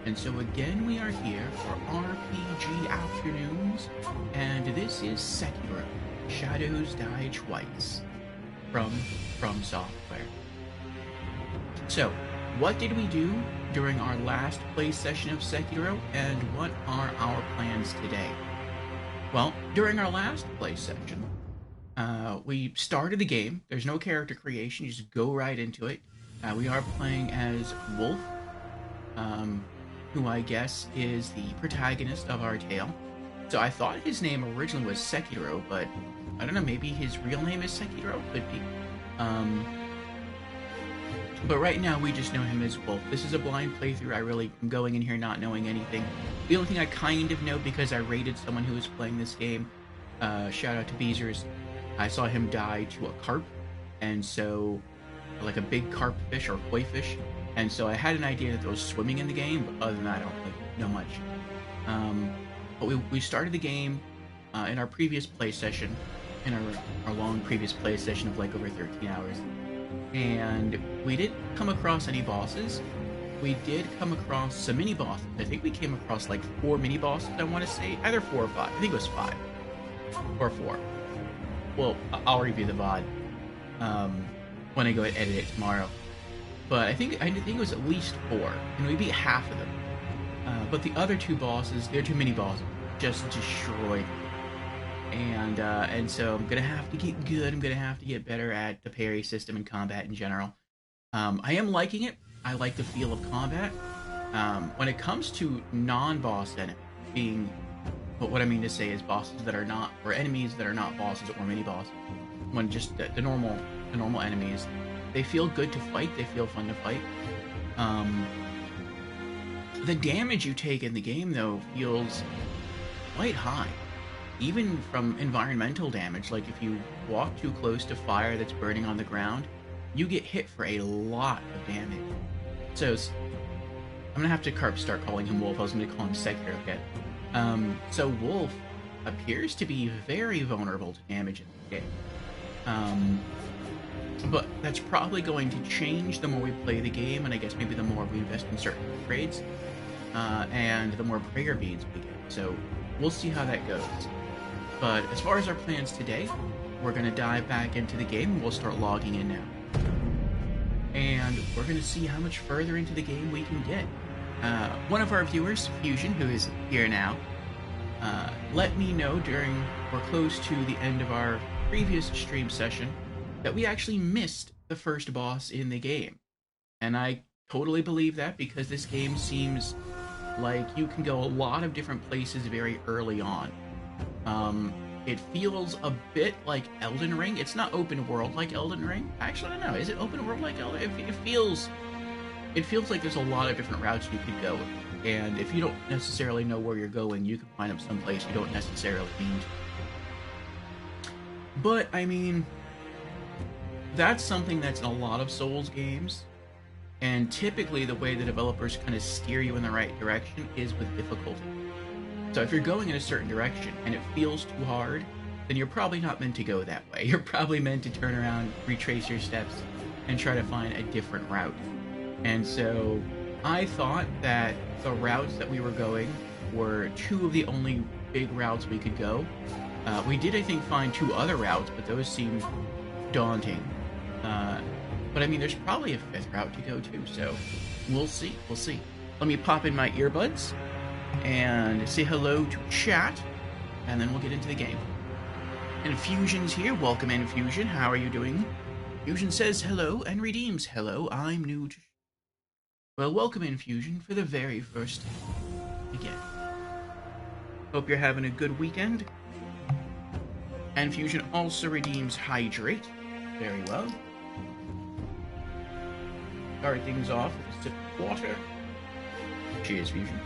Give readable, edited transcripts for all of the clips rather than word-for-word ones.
And so again, we are here for RPG Afternoons, and this is Sekiro: Shadows Die Twice from Software. So, what did we do during our last play session of Sekiro, and what are our plans today? Well, during our last play session, we started the game. There's no character creation, you just go right into it. We are playing as Wolf, um, who I guess is the protagonist of our tale. So I thought his name originally was Sekiro, but I don't know, maybe his real name is Sekiro? Could be. Um, but right now we just know him as Wolf. This is a blind playthrough. I really am going in here not knowing anything. The only thing I kind of know, because I rated someone who was playing this game, shout out to Beezers, I saw him die to a carp, and so, like a big carp fish or koi fish, and so I had an idea that there was swimming in the game, but other than that I don't really know much. But we started the game in our previous play session, in our long previous play session of like over 13 hours, and we didn't come across any bosses. We did come across some mini bosses. I think we came across like 4 mini bosses, I want to say, either 4 or 5. I think it was 5 or 4. Well, I'll review the VOD when I go and edit it tomorrow. But I think it was at least 4, and we beat half of them. But the other 2 bosses, they're 2 mini bosses, just destroyed. And so I'm gonna have to get good. I'm gonna have to get better at the parry system and combat in general. I am liking it. I like the feel of combat. When it comes to non-boss enemies, but what I mean to say is bosses that are not, or enemies that are not bosses or mini bosses. When just the normal enemies, they feel good to fight. They feel fun to fight. The damage you take in the game, though, feels quite high. Even from environmental damage, like if you walk too close to fire that's burning on the ground, you get hit for a lot of damage. So I'm gonna have to start calling him Wolf. I was gonna call him Sekiro again. So Wolf appears to be very vulnerable to damage in the game. But that's probably going to change the more we play the game, and I guess maybe the more we invest in certain upgrades, and the more prayer beads we get. So we'll see how that goes. But as far as our plans today, we're going to dive back into the game, and we'll start logging in now. And we're going to see how much further into the game we can get. One of our viewers, Fusion, who is here now, let me know we're close to the end of our previous stream session, that we actually missed the first boss in the game. And I totally believe that, because this game seems like you can go a lot of different places very early on. It feels a bit like Elden Ring. It's not open world like Elden Ring. Actually, I don't know. Is it open world like Elden Ring? It feels like there's a lot of different routes you could go. And if you don't necessarily know where you're going, you can find up someplace you don't necessarily mean to. But, I mean, that's something that's in a lot of Souls games. And typically the way the developers kind of steer you in the right direction is with difficulty. So if you're going in a certain direction and it feels too hard, then you're probably not meant to go that way. You're probably meant to turn around, retrace your steps, and try to find a different route. And so I thought that the routes that we were going were 2 of the only big routes we could go. We did, I think, find 2 other routes, but those seemed daunting. But I mean, there's probably a 5th route to go too, so we'll see. Let me pop in my earbuds and say hello to chat, and then we'll get into the game. And Fusion's here. Welcome in, Fusion. How are you doing? Fusion says hello and redeems hello. I'm new to... Well, welcome in, Fusion, for the very first time again. Hope you're having a good weekend. And Fusion also redeems hydrate. Very well. Start things off with a sip of water. Cheers, Fusion.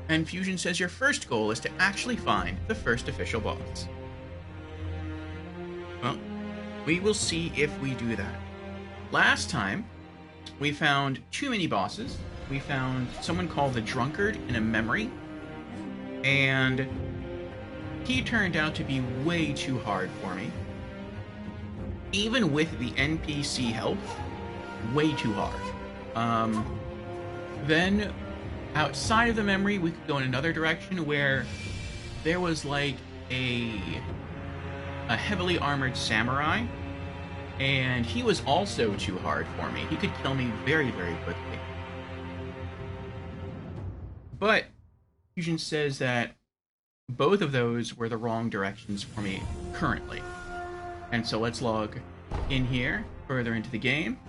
And Fusion says your first goal is to actually find the first official boss. Well, we will see if we do that. Last time, we found 2 mini bosses. We found someone called the Drunkard in a memory, and he turned out to be way too hard for me. Even with the NPC help, way too hard. Then, outside of the memory, we could go in another direction where there was like a heavily armored samurai, and he was also too hard for me. He could kill me very, very quickly. But Fusion says that both of those were the wrong directions for me currently. And so let's log in here, further into the game,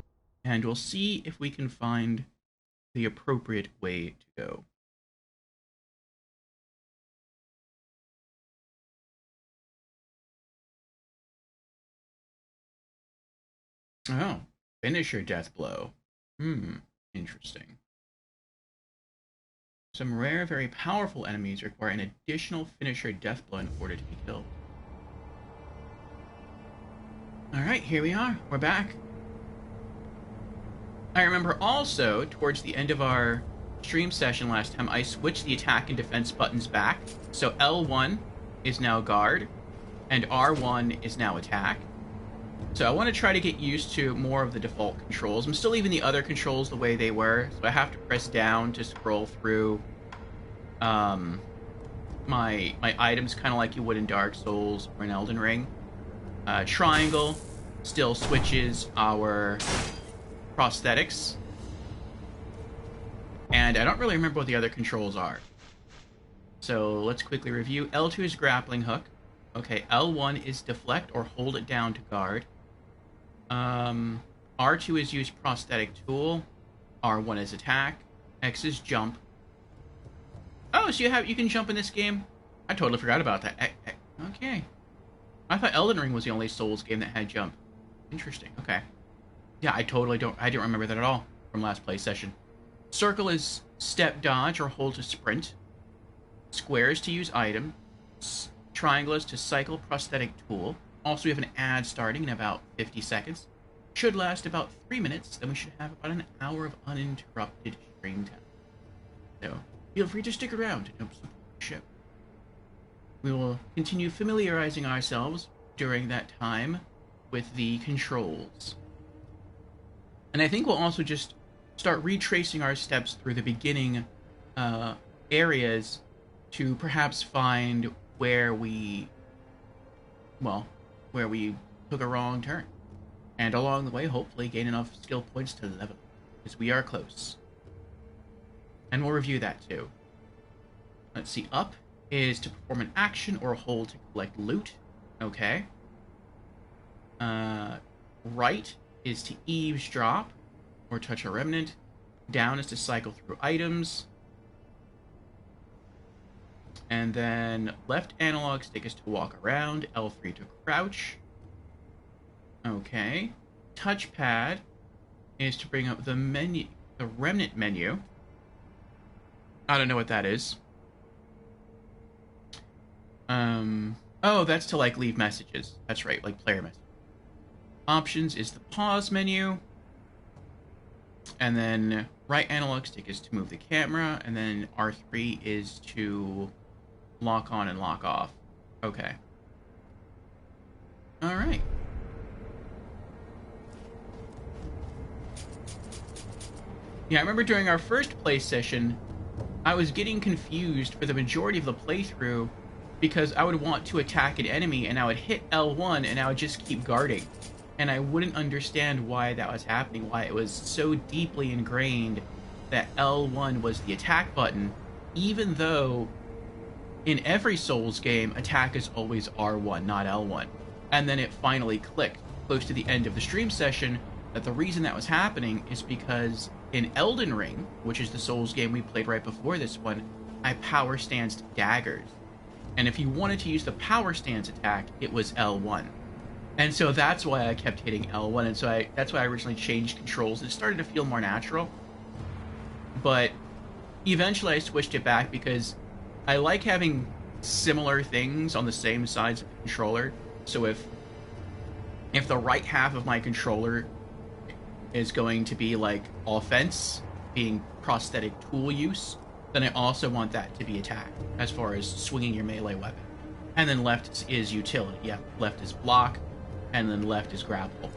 and we'll see if we can find the appropriate way to go. Oh, finisher death blow. Interesting. Some rare, very powerful enemies require an additional finisher death blow in order to be killed. Alright, here we are. We're back. I remember also, towards the end of our stream session last time, I switched the attack and defense buttons back. So L1 is now guard, and R1 is now attack. So I want to try to get used to more of the default controls. I'm still leaving the other controls the way they were, so I have to press down to scroll through my items, kind of like you would in Dark Souls or in Elden Ring. Triangle still switches our prosthetics. And I don't really remember what the other controls are. So let's quickly review. L2 is grappling hook. Okay, L1 is deflect or hold it down to guard. R2 is use prosthetic tool. R1 is attack. X is jump. Oh, so you can jump in this game? I totally forgot about that. Okay. I thought Elden Ring was the only Souls game that had jump. Interesting. Okay. Yeah, I didn't remember that at all from last play session. Circle is step dodge or hold to sprint. Square is to use item. Triangle is to cycle prosthetic tool. Also, we have an ad starting in about 50 seconds. Should last about 3 minutes, then we should have about an hour of uninterrupted stream time. So, feel free to stick around and help support the show. We will continue familiarizing ourselves during that time with the controls. And I think we'll also just start retracing our steps through the beginning areas to perhaps find where we took a wrong turn. And along the way, hopefully gain enough skill points to level, because we are close. And we'll review that too. Let's see, up is to perform an action or hold to collect loot. Okay. Right is to eavesdrop or touch a remnant. Down is to cycle through items. And then left analog stick is to walk around. L3 to crouch. Okay. Touchpad is to bring up the menu, the remnant menu. I don't know what that is. Oh, that's to like leave messages. That's right, like player messages. Options is the pause menu. And then right analog stick is to move the camera, and then R3 is to lock on and lock off. Okay. All right. Yeah, I remember during our first play session, I was getting confused for the majority of the playthrough because I would want to attack an enemy and I would hit L1 and I would just keep guarding. And I wouldn't understand why that was happening, why it was so deeply ingrained that L1 was the attack button, even though in every Souls game, attack is always R1, not L1. And then it finally clicked close to the end of the stream session that the reason that was happening is because in Elden Ring, which is the Souls game we played right before this one, I power stanced daggers. And if you wanted to use the power stance attack, it was L1. And so that's why I kept hitting L1, and so that's why I originally changed controls. It started to feel more natural. But eventually I switched it back because I like having similar things on the same sides of the controller. So if the right half of my controller is going to be like offense, being prosthetic tool use, then I also want that to be attack, as far as swinging your melee weapon. and then left is utility. Yeah, left is block, and then left is grapple.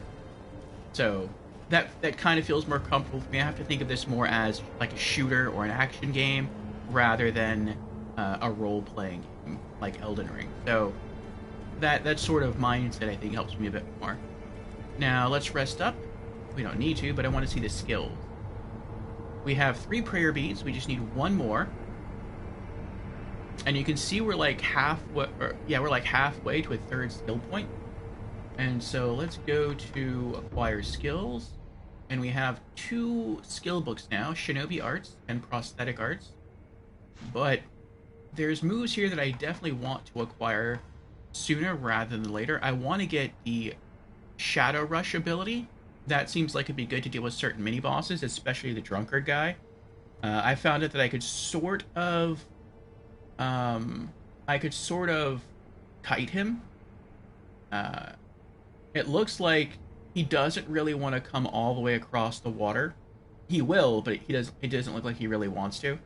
So that kind of feels more comfortable for me. I have to think of this more as like a shooter or an action game rather than a role-playing game like Elden Ring. So that sort of mindset I think helps me a bit more. Now let's rest up. We don't need to, but I want to see the skills. We have 3 prayer beads. We just need 1 more. And you can see we're like halfway, we're like halfway to a 3rd skill point. And so let's go to acquire skills. And we have 2 skill books now, Shinobi Arts and Prosthetic Arts. But there's moves here that I definitely want to acquire sooner rather than later. I want to get the Shadow Rush ability. That seems like it'd be good to deal with certain mini bosses, especially the drunkard guy. I found out that I could sort of kite him. It looks like he doesn't really want to come all the way across the water. He will, but it doesn't look like he really wants to.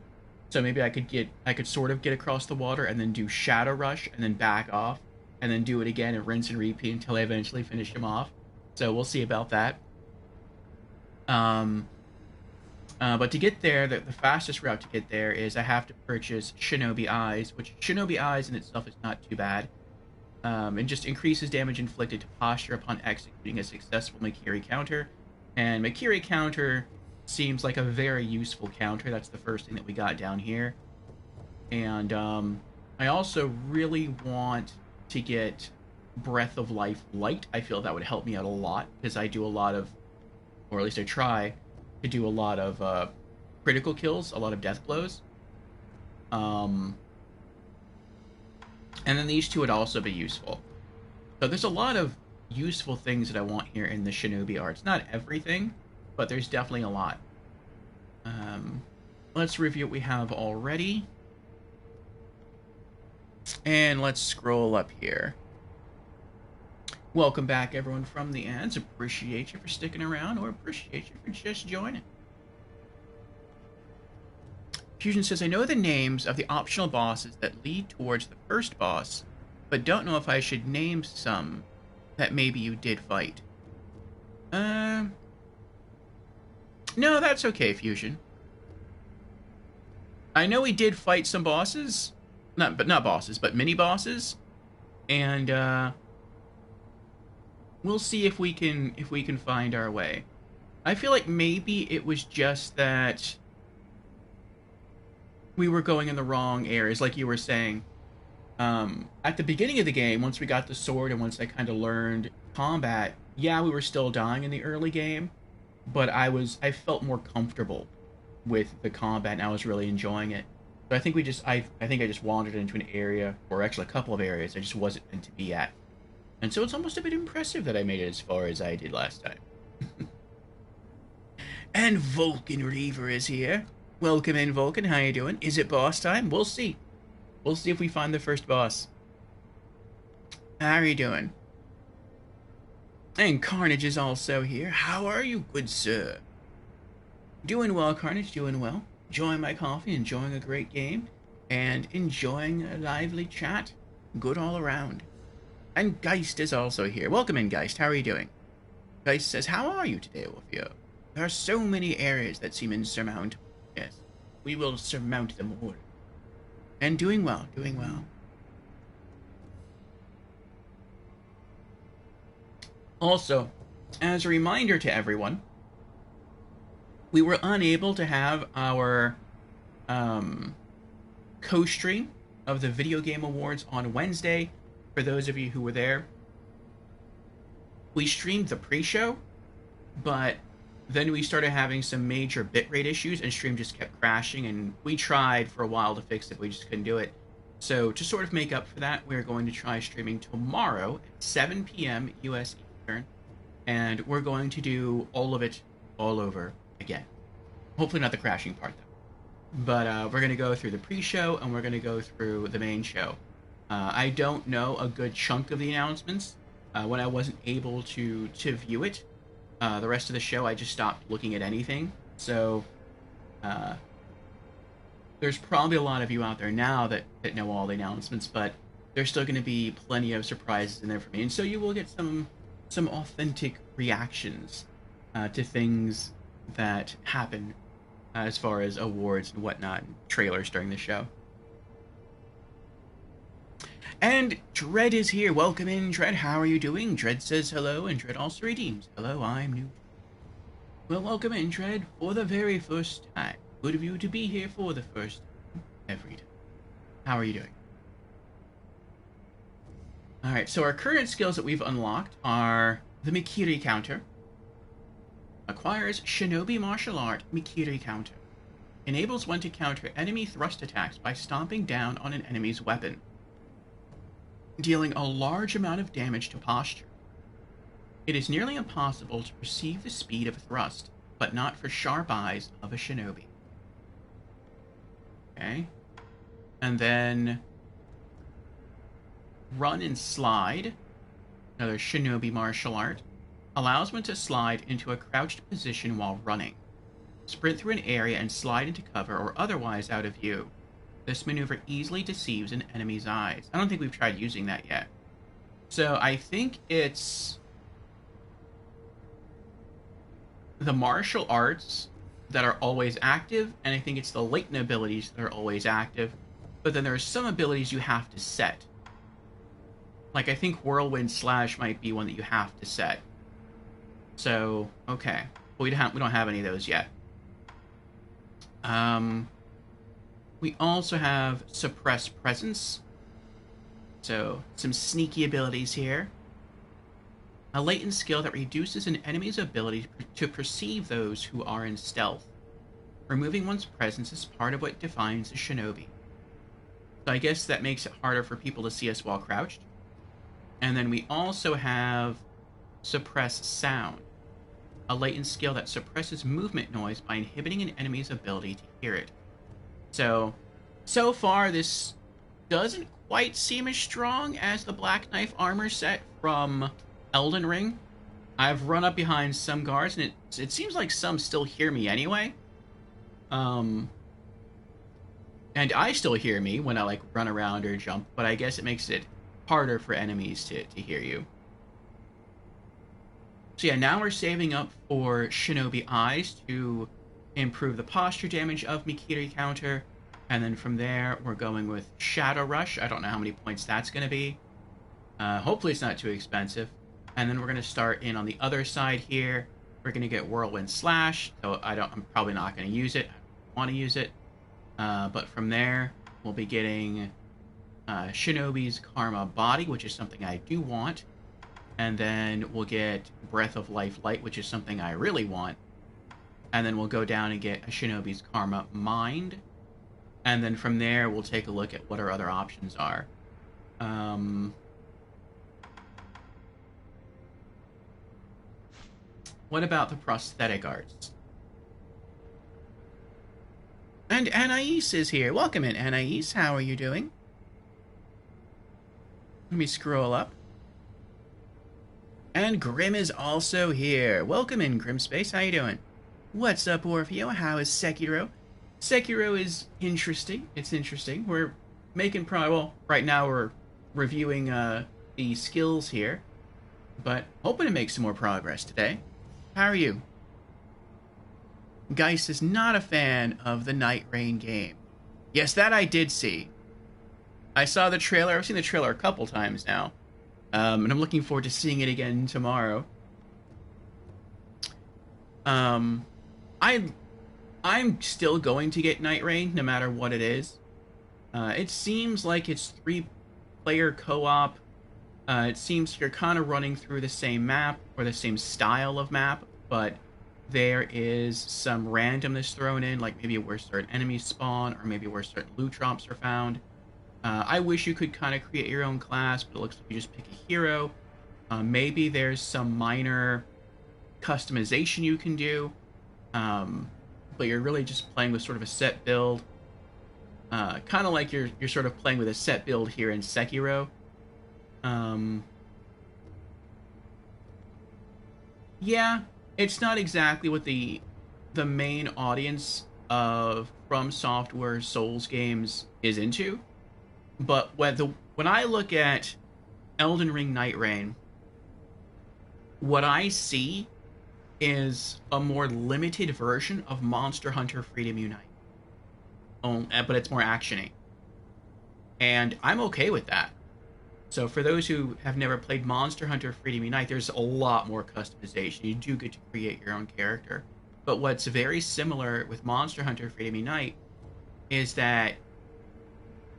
So maybe I could sort of get across the water and then do Shadow Rush and then back off and then do it again and rinse and repeat until I eventually finish him off. So we'll see about that. But to get there, the fastest route to get there is I have to purchase Shinobi Eyes, which Shinobi Eyes in itself is not too bad. It just increases damage inflicted to posture upon executing a successful Makiri counter. And Makiri counter seems like a very useful counter. That's the first thing that we got down here. And I also really want to get Breath of Life Light. I feel that would help me out a lot because I do a lot of, or at least I try to do a lot of critical kills, a lot of death blows. And then these 2 would also be useful. So there's a lot of useful things that I want here in the Shinobi Arts. Not everything, but there's definitely a lot. Let's review what we have already. And let's scroll up here. Welcome back, everyone, from the ads. Appreciate you for sticking around, or appreciate you for just joining. Fusion says, I know the names of the optional bosses that lead towards the first boss, but don't know if I should name some that maybe you did fight. No, that's okay, Fusion. I know we did fight some bosses. Not bosses, but mini-bosses. And, we'll see if we can find our way. I feel like maybe it was just that we were going in the wrong areas, like you were saying. At the beginning of the game, once we got the sword and once I kind of learned combat, yeah, we were still dying in the early game, but I felt more comfortable with the combat and I was really enjoying it. So I think I think I just wandered into an area, or actually a couple of areas I just wasn't meant to be at. And so it's almost a bit impressive that I made it as far as I did last time. And Vulcan Reaver is here. Welcome in, Vulcan. How you doing? Is it boss time? We'll see. We'll see if we find the first boss. How are you doing? And Carnage is also here. How are you, good sir? Doing well, Carnage. Doing well. Enjoying my coffee, enjoying a great game, and enjoying a lively chat. Good all around. And Geist is also here. Welcome in, Geist. How are you doing? Geist says, how are you today, Wolfio? There are so many areas that seem insurmountable. Yes, we will surmount them all. And doing well, doing well. Also, as a reminder to everyone, we were unable to have our co-stream of the Video Game Awards on Wednesday. For those of you who were there, we streamed the pre-show, but then we started having some major bitrate issues and stream just kept crashing, and we tried for a while to fix it, we just couldn't do it. So to sort of make up for that, we're going to try streaming tomorrow at 7 p.m. US Eastern, and we're going to do all of it all over again. Hopefully not the crashing part, though. But we're going to go through the pre-show, and we're going to go through the main show. I don't know a good chunk of the announcements. When I wasn't able to view it, the rest of the show, I just stopped looking at anything. So there's probably a lot of you out there now that know all the announcements, but there's still going to be plenty of surprises in there for me, and so you will get some authentic reactions to things that happen as far as awards and whatnot, and trailers during the show. And Dread is here. Welcome in, Dread. How are you doing? Dread says hello, and Dread also redeems. Hello, I'm new. Well, welcome in, Dread, for the very first time. Good of you to be here for the first time every time. How are you doing? Alright, so our current skills that we've unlocked are the Mikiri counter. Acquires Shinobi Martial Art Mikiri counter. Enables one to counter enemy thrust attacks by stomping down on an enemy's weapon, dealing a large amount of damage to posture. It is nearly impossible to perceive the speed of a thrust, but not for sharp eyes of a shinobi. Okay. And then Run and Slide, another shinobi martial art, allows one to slide into a crouched position while running, sprint through an area and slide into cover or otherwise out of view. This maneuver easily deceives an enemy's eyes. I don't think we've tried using that yet. So I think it's the martial arts that are always active, and I think it's the latent abilities that are always active. But then there are some abilities you have to set. Like I think Whirlwind Slash might be one that you have to set. So, okay. But we don't have any of those yet. We also have Suppress Presence. So, some sneaky abilities here. A latent skill that reduces an enemy's ability to perceive those who are in stealth. Removing one's presence is part of what defines a shinobi. So I guess that makes it harder for people to see us while crouched. And then we also have Suppress Sound. A latent skill that suppresses movement noise by inhibiting an enemy's ability to hear it. So far this doesn't quite seem as strong as the Black Knife armor set from Elden Ring. I've run up behind some guards, and it seems like some still hear me anyway. And I still hear me when I like run around or jump, but I guess it makes it harder for enemies to hear you. So yeah, now we're saving up for Shinobi Eyes to improve the posture damage of Mikiri counter. And then from there, we're going with Shadow Rush. I don't know how many points that's going to be. Hopefully it's not too expensive. And then we're going to start in on the other side here. We're going to get Whirlwind Slash. So I'm probably not going to use it. I don't want to use it. But from there, we'll be getting Shinobi's Karma Body, which is something I do want. And then we'll get Breath of Life Light, which is something I really want. And then we'll go down and get a Shinobi's Karma Mind. And then from there, we'll take a look at what our other options are. What about the prosthetic arts? And Anais is here. Welcome in, Anais. How are you doing? Let me scroll up. And Grim is also here. Welcome in, Grimspace. How you doing? What's up, Orfeo? How is Sekiro? Sekiro is interesting. It's interesting. We're making well, right now we're reviewing the skills here, but hoping to make some more progress today. How are you? Geist is not a fan of the Night Rain game. Yes, that I did see. I saw the trailer. I've seen the trailer a couple times now. And I'm looking forward to seeing it again tomorrow. I'm still going to get Night Rain, no matter what it is. It seems like it's 3-player co-op. It seems you're kind of running through the same map, or the same style of map, but there is some randomness thrown in, like maybe where certain enemies spawn, or maybe where certain loot drops are found. I wish you could kind of create your own class, but it looks like you just pick a hero. Maybe there's some minor customization you can do, but you're really just playing with sort of a set build. Kind of like you're sort of playing with a set build here in Sekiro. Yeah, it's not exactly what the main audience of From Software Souls games is into. But when when I look at Elden Ring Night Rain, what I see is a more limited version of Monster Hunter Freedom Unite. But it's more actiony. And I'm okay with that. So for those who have never played Monster Hunter Freedom Unite, there's a lot more customization. You do get to create your own character. But what's very similar with Monster Hunter Freedom Unite is that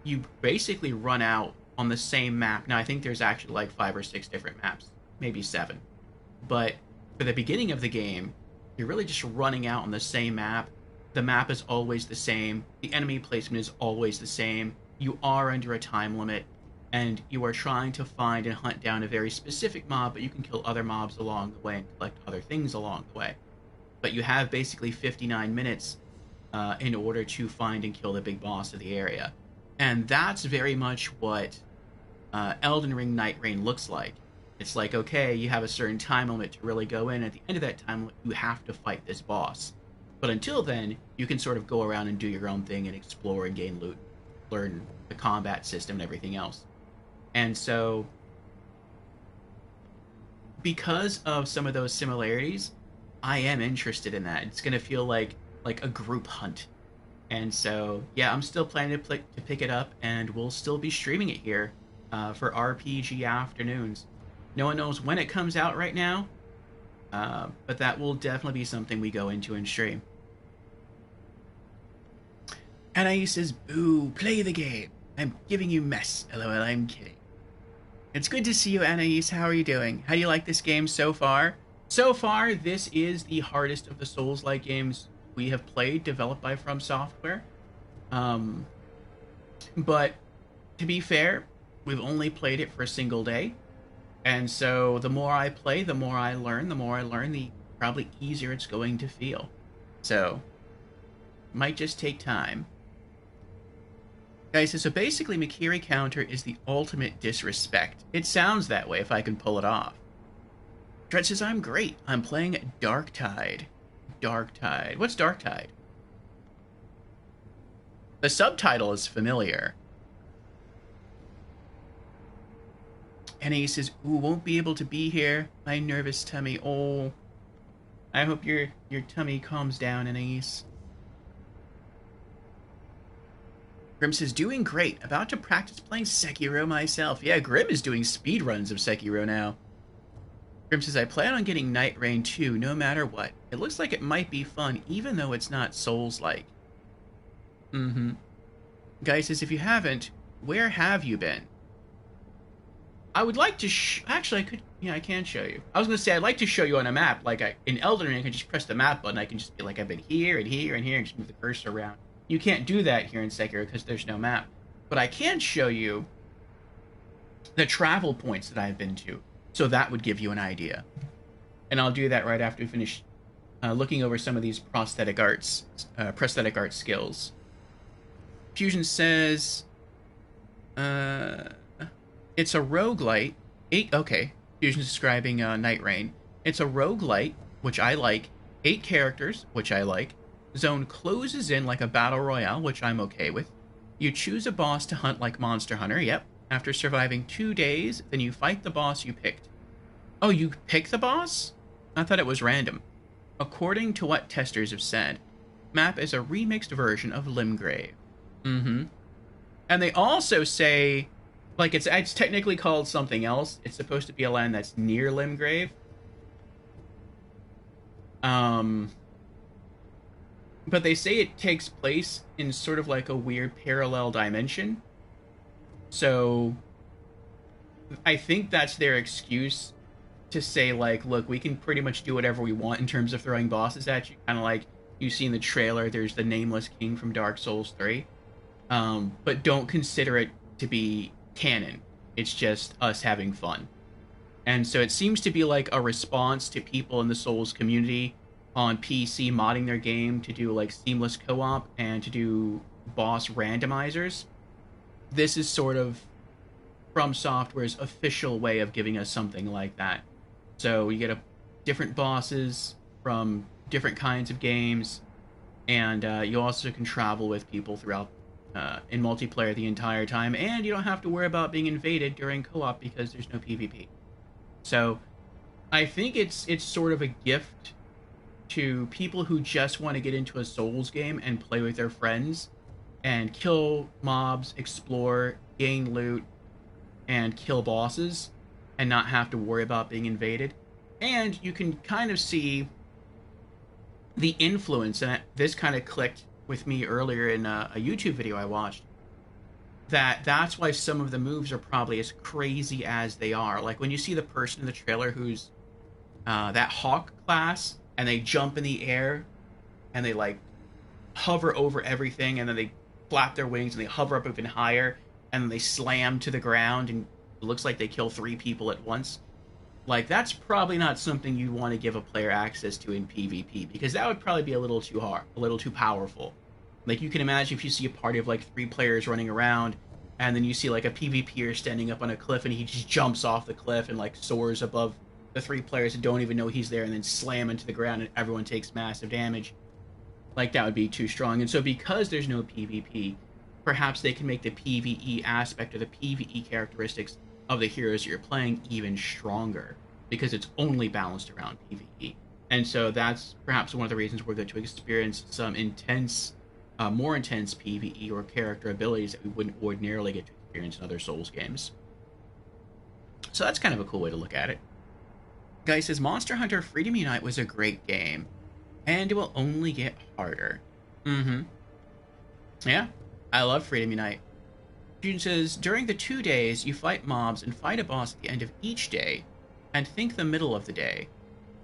you basically run out on the same map. Now, I think there's actually like 5 or 6 different maps, maybe 7. But for the beginning of the game, you're really just running out on the same map. The map is always the same. The enemy placement is always the same. You are under a time limit, and you are trying to find and hunt down a very specific mob, but you can kill other mobs along the way and collect other things along the way. But you have basically 59 minutes in order to find and kill the big boss of the area. And that's very much what Elden Ring Night Rain looks like. It's like, okay, you have a certain time limit to really go in. At the end of that time limit, you have to fight this boss. But until then, you can sort of go around and do your own thing and explore and gain loot, learn the combat system and everything else. And so, because of some of those similarities, I am interested in that. It's going to feel like a group hunt. And so, yeah, I'm still planning to pick it up, and we'll still be streaming it here for RPG afternoons. No one knows when it comes out right now, but that will definitely be something we go into and stream. Anais says, boo, play the game. I'm giving you mess. LOL, I'm kidding. It's good to see you, Anais. How are you doing? How do you like this game so far? So far, this is the hardest of the Souls-like games we have played, developed by From Software. But to be fair, we've only played it for a single day. And so the more I play, the more I learn. The more I learn, the probably easier it's going to feel. So, might just take time. Guys, so basically Mikiri Counter is the ultimate disrespect. It sounds that way if I can pull it off. Dread says, I'm great. I'm playing Darktide. Darktide. What's Darktide? The subtitle is familiar. And he says, ooh, won't be able to be here. My nervous tummy. Oh, I hope your tummy calms down, Anais. Grim says, doing great. About to practice playing Sekiro myself. Yeah, Grim is doing speedruns of Sekiro now. Grim says, I plan on getting Night Rain 2 no matter what. It looks like it might be fun, even though it's not Souls-like. Guy says, if you haven't, where have you been? I would like to actually, I can show you. I was going to say, I'd like to show you on a map. Like, in Elden Ring, I can just press the map button. I can just be like, I've been here and here and here, and just move the cursor around. You can't do that here in Sekiro because there's no map. But I can show you the travel points that I've been to. So that would give you an idea. And I'll do that right after we finish looking over some of these prosthetic art skills. Fusion says, it's a roguelite. Okay, Fusion's describing Night Rain. It's a roguelite, which I like. 8 characters, which I like. Zone closes in like a battle royale, which I'm okay with. You choose a boss to hunt like Monster Hunter, yep. After surviving 2 days, then you fight the boss you picked. Oh, you pick the boss? I thought it was random. According to what testers have said, map is a remixed version of Limgrave. And they also say, like, it's technically called something else. It's supposed to be a land that's near Limgrave. But they say it takes place in sort of like a weird parallel dimension. So I think that's their excuse to say, like, look, we can pretty much do whatever we want in terms of throwing bosses at you. Kind of like you see in the trailer, there's the Nameless King from Dark Souls 3. But don't consider it to be canon. It's just us having fun. And so it seems to be like a response to people in the Souls community on PC modding their game to do like seamless co-op and to do boss randomizers. This is sort of From Software's official way of giving us something like that. So you get different bosses from different kinds of games, and you also can travel with people throughout in multiplayer the entire time, and you don't have to worry about being invaded during co-op because there's no PvP. So I think it's sort of a gift to people who just want to get into a Souls game and play with their friends and kill mobs, explore, gain loot, and kill bosses and not have to worry about being invaded. And you can kind of see the influence, and this kind of clicked with me earlier in a YouTube video I watched, that's why some of the moves are probably as crazy as they are. Like when you see the person in the trailer who's that Hawk class, and they jump in the air, and they like hover over everything, and then they flap their wings, and they hover up even higher, and then they slam to the ground, and it looks like they kill 3 people at once. Like, that's probably not something you want to give a player access to in PvP, because that would probably be a little too hard, a little too powerful. Like, you can imagine if you see a party of, like, 3 players running around, and then you see, like, a PvPer standing up on a cliff, and he just jumps off the cliff and, like, soars above the 3 players that don't even know he's there, and then slam into the ground, and everyone takes massive damage. Like, that would be too strong. And so because there's no PvP, perhaps they can make the PvE aspect or the PvE characteristics of the heroes you're playing even stronger, because it's only balanced around PvE. And so that's perhaps one of the reasons we're going to experience some intense, more intense PvE or character abilities that we wouldn't ordinarily get to experience in other Souls games. So that's kind of a cool way to look at it. Guy says, Monster Hunter Freedom Unite was a great game, and it will only get harder. Yeah, I love Freedom Unite. Student says, during the 2 days, you fight mobs and fight a boss at the end of each day, and think the middle of the day.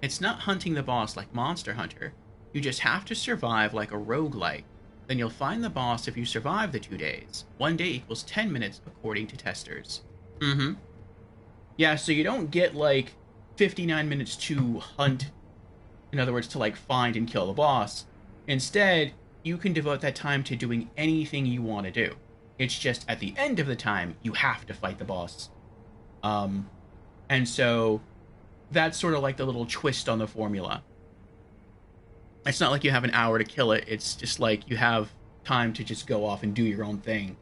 It's not hunting the boss like Monster Hunter. You just have to survive like a roguelike. Then you'll find the boss if you survive the 2 days. 1 day equals 10 minutes, according to testers. Yeah, so you don't get, like, 59 minutes to hunt, in other words, to, like, find and kill the boss. Instead, you can devote that time to doing anything you want to do. It's just at the end of the time, you have to fight the boss. And so that's sort of like the little twist on the formula. It's not like you have an hour to kill it. It's just like you have time to just go off and do your own thing.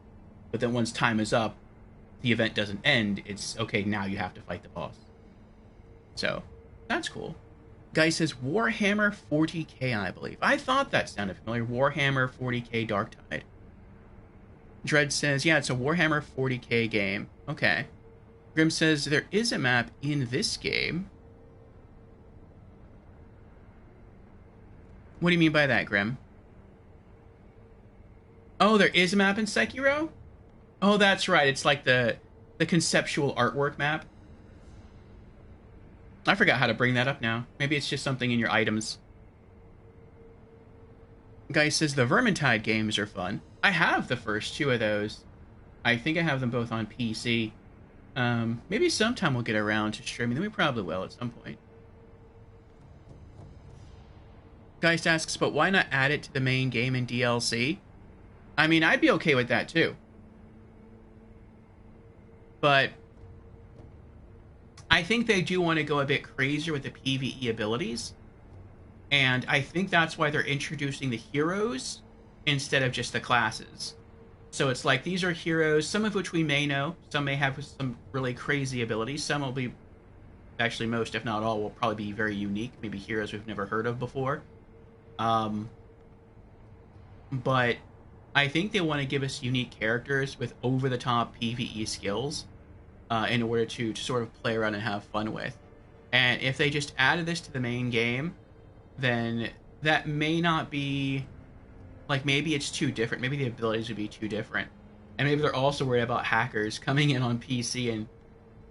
But then once time is up, the event doesn't end. It's, okay, now you have to fight the boss. So, that's cool. Guy says Warhammer 40k, I believe. I thought that sounded familiar. Warhammer 40k Darktide. Dread says, yeah, it's a Warhammer 40k game. Okay. Grim says, there is a map in this game. What do you mean by that, Grim? Oh, there is a map in Sekiro? Oh, that's right. It's like the conceptual artwork map. I forgot how to bring that up now. Maybe it's just something in your items. Guy says, the Vermintide games are fun. I have the first 2 of those. I think I have them both on PC. Maybe sometime we'll get around to streaming them. We probably will at some point. Geist asks, but why not add it to the main game in DLC? I mean, I'd be okay with that too. But I think they do want to go a bit crazier with the PvE abilities. And I think that's why they're introducing the heroes instead of just the classes. So it's like, these are heroes, some of which we may know. Some may have some really crazy abilities. Some will be, actually most, if not all, will probably be very unique. Maybe heroes we've never heard of before. But I think they want to give us unique characters with over-the-top PvE skills in order to sort of play around and have fun with. And if they just added this to the main game, then that may not be... Like, maybe it's too different. Maybe the abilities would be too different. And maybe they're also worried about hackers coming in on PC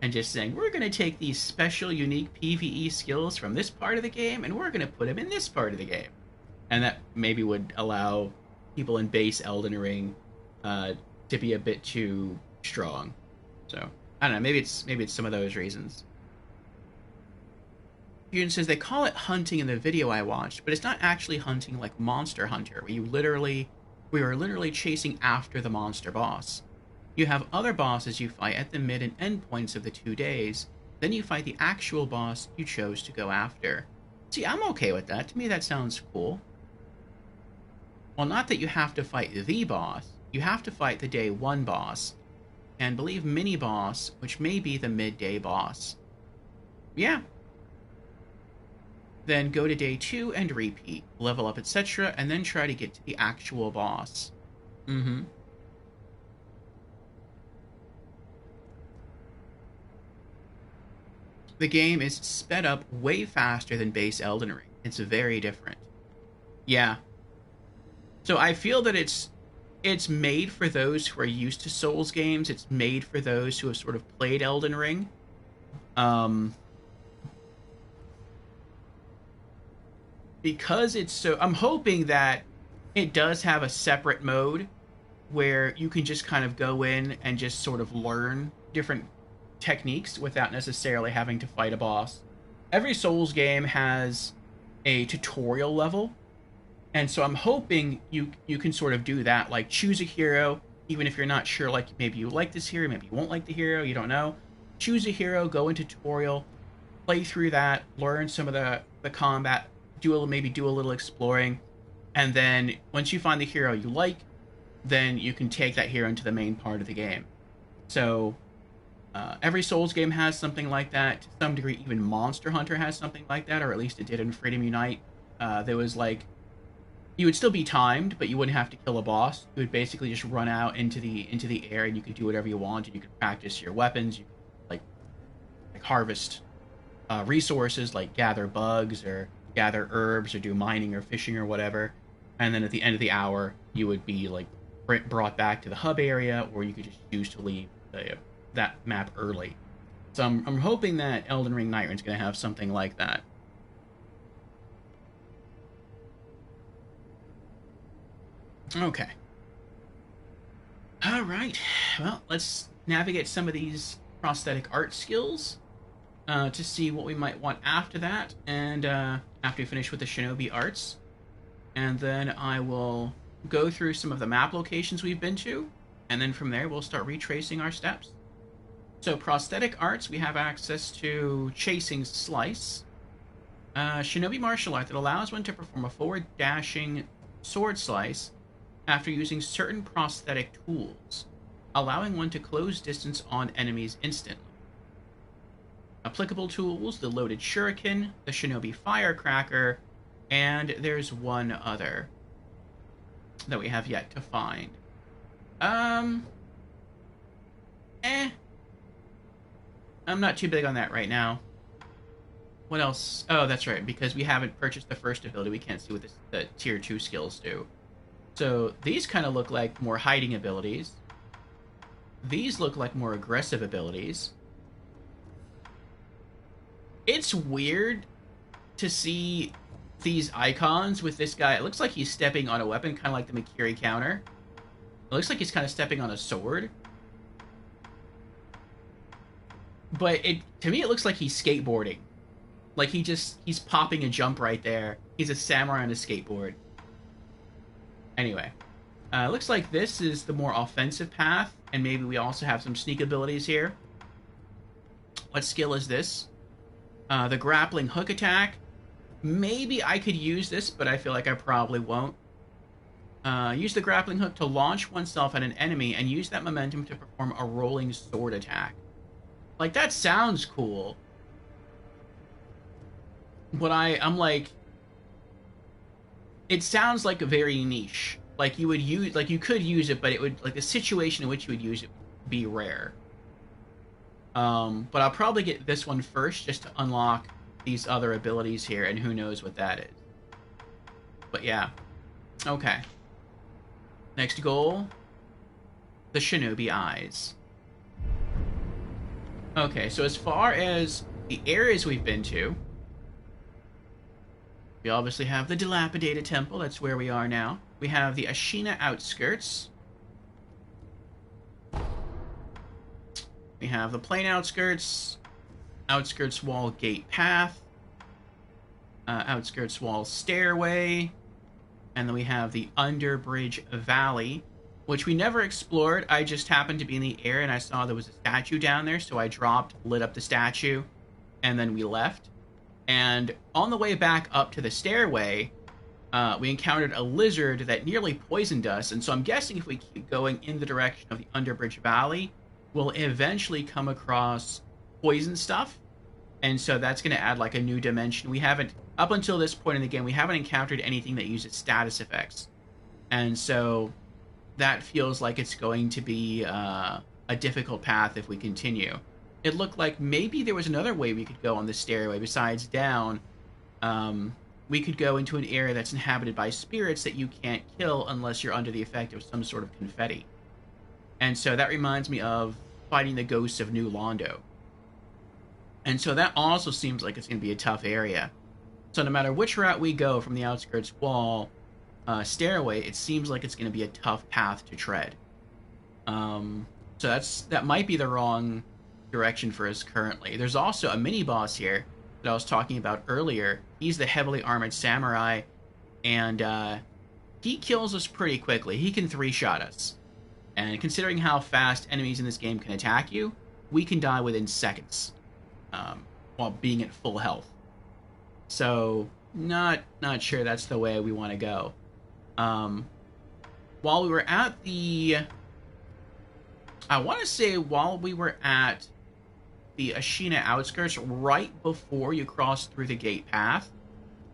and just saying, we're going to take these special, unique PvE skills from this part of the game, and we're going to put them in this part of the game. And that maybe would allow people in base Elden Ring to be a bit too strong. So, I don't know. Maybe it's some of those reasons. Student says they call it hunting in the video I watched, but it's not actually hunting like Monster Hunter, where we are literally chasing after the monster boss. You have other bosses you fight at the mid and end points of the 2 days, then you fight the actual boss you chose to go after. See, I'm okay with that. To me, that sounds cool. Well, not that you have to fight the boss. you have to fight the day 1 boss, and believe mini boss, which may be the midday boss. Yeah. Then go to day 2 and repeat, level up, etc., and then try to get to the actual boss. Mm-hmm. The game is sped up way faster than base Elden Ring. It's very different. Yeah. So I feel that it's made for those who are used to Souls games. It's made for those who have sort of played Elden Ring. Because it's so... I'm hoping that it does have a separate mode where you can just kind of go in and just sort of learn different techniques without necessarily having to fight a boss. Every Souls game has a tutorial level, and so I'm hoping you can sort of do that, like choose a hero, even if you're not sure, like maybe you like this hero, maybe you won't like the hero, you don't know. Choose a hero, go into tutorial, play through that, learn some of the combat, maybe do a little exploring, and then once you find the hero you like, then you can take that hero into the main part of the game. So every Souls game has something like that. To some degree, even Monster Hunter has something like that, or at least it did in Freedom Unite. There was like, you would still be timed, but you wouldn't have to kill a boss. You would basically just run out into the air, and you could do whatever you want. And you could practice your weapons. You could, like harvest resources, like gather bugs or gather herbs or do mining or fishing or whatever. And then at the end of the hour, you would be like brought back to the hub area, or you could just choose to leave that map early. So I'm hoping that Elden Ring Nightrun is going to have something like that. Okay. All right. Well, let's navigate some of these prosthetic art skills to see what we might want after that, and after we finish with the Shinobi arts. And then I will go through some of the map locations we've been to, and then from there we'll start retracing our steps. So prosthetic arts, we have access to Chasing Slice, Shinobi martial art that allows one to perform a forward dashing sword slice after using certain prosthetic tools, allowing one to close distance on enemies instantly. Applicable tools, the loaded shuriken, the Shinobi firecracker, and there's one other that we have yet to find. I'm not too big on that right now. What else? Oh, that's right, because we haven't purchased the first ability, we can't see what the tier 2 skills do. So these kind of look like more hiding abilities. These look like more aggressive abilities. It's weird to see these icons with this guy. It looks like he's stepping on a weapon, kind of like the Mikiri counter. It looks like he's kind of stepping on a sword. But to me, it looks like he's skateboarding. Like he's popping a jump right there. He's a samurai on a skateboard. Anyway, looks like this is the more offensive path, and maybe we also have some sneak abilities here. What skill is this? The grappling hook attack. Maybe I could use this, but I feel like I probably won't. Use the grappling hook to launch oneself at an enemy and use that momentum to perform a rolling sword attack. Like, that sounds cool. But I'm like... It sounds like very niche. Like, you could use it, but it would... Like, the situation in which you would use it would be rare. But I'll probably get this one first, just to unlock these other abilities here, and who knows what that is. But yeah. Okay. Next goal. The Shinobi Eyes. Okay, so as far as the areas we've been to, we obviously have the Dilapidated Temple, that's where we are now. We have the Ashina Outskirts. We have the Plain Outskirts, Outskirts Wall Gate Path, Outskirts Wall Stairway, and then we have the Underbridge Valley, which we never explored. I just happened to be in the air and I saw there was a statue down there, so I dropped, lit up the statue, and then we left. And on the way back up to the stairway, we encountered a lizard that nearly poisoned us, and so I'm guessing if we keep going in the direction of the Underbridge Valley, we'll eventually come across poison stuff, and so that's going to add like a new dimension. We haven't, up until this point in the game, we haven't encountered anything that uses status effects, and so that feels like it's going to be a difficult path if we continue. It looked like maybe there was another way we could go on the stairway besides down. We could go into an area that's inhabited by spirits that you can't kill unless you're under the effect of some sort of confetti. And so that reminds me of fighting the ghosts of New Londo. And so that also seems like it's going to be a tough area. So no matter which route we go from the outskirts wall stairway, it seems like it's going to be a tough path to tread. So that might be the wrong direction for us currently. There's also a mini-boss here that I was talking about earlier. He's the heavily armored samurai, and he kills us pretty quickly. He can 3-shot us. And considering how fast enemies in this game can attack you, we can die within seconds while being at full health. So, not sure that's the way we want to go. While we were at the... I want to say while we were at the Ashina outskirts, right before you cross through the gate path,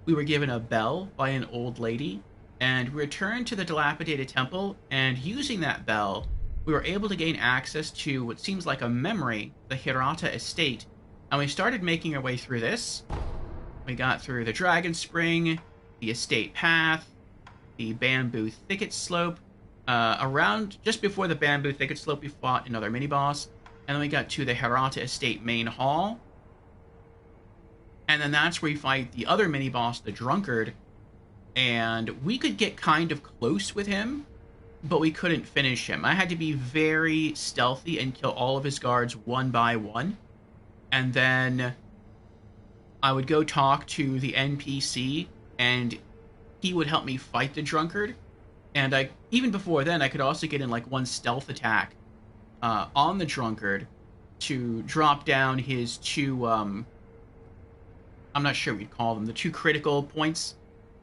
we were given a bell by an old lady, and we returned to the dilapidated temple, and using that bell, we were able to gain access to what seems like a memory, the Hirata estate, and we started making our way through this. We got through the Dragon Spring, the estate path, the bamboo thicket slope. Around just before the bamboo thicket slope, we fought another mini-boss, and then we got to the Hirata estate main hall, and then that's where we fight the other mini-boss, the Drunkard, and we could get kind of close with him, but we couldn't finish him. I had to be very stealthy and kill all of his guards one by one, and then I would go talk to the NPC, and he would help me fight the Drunkard. And even before then, I could also get in like one stealth attack on the Drunkard to drop down his two, I'm not sure what you'd call them, the 2 critical points.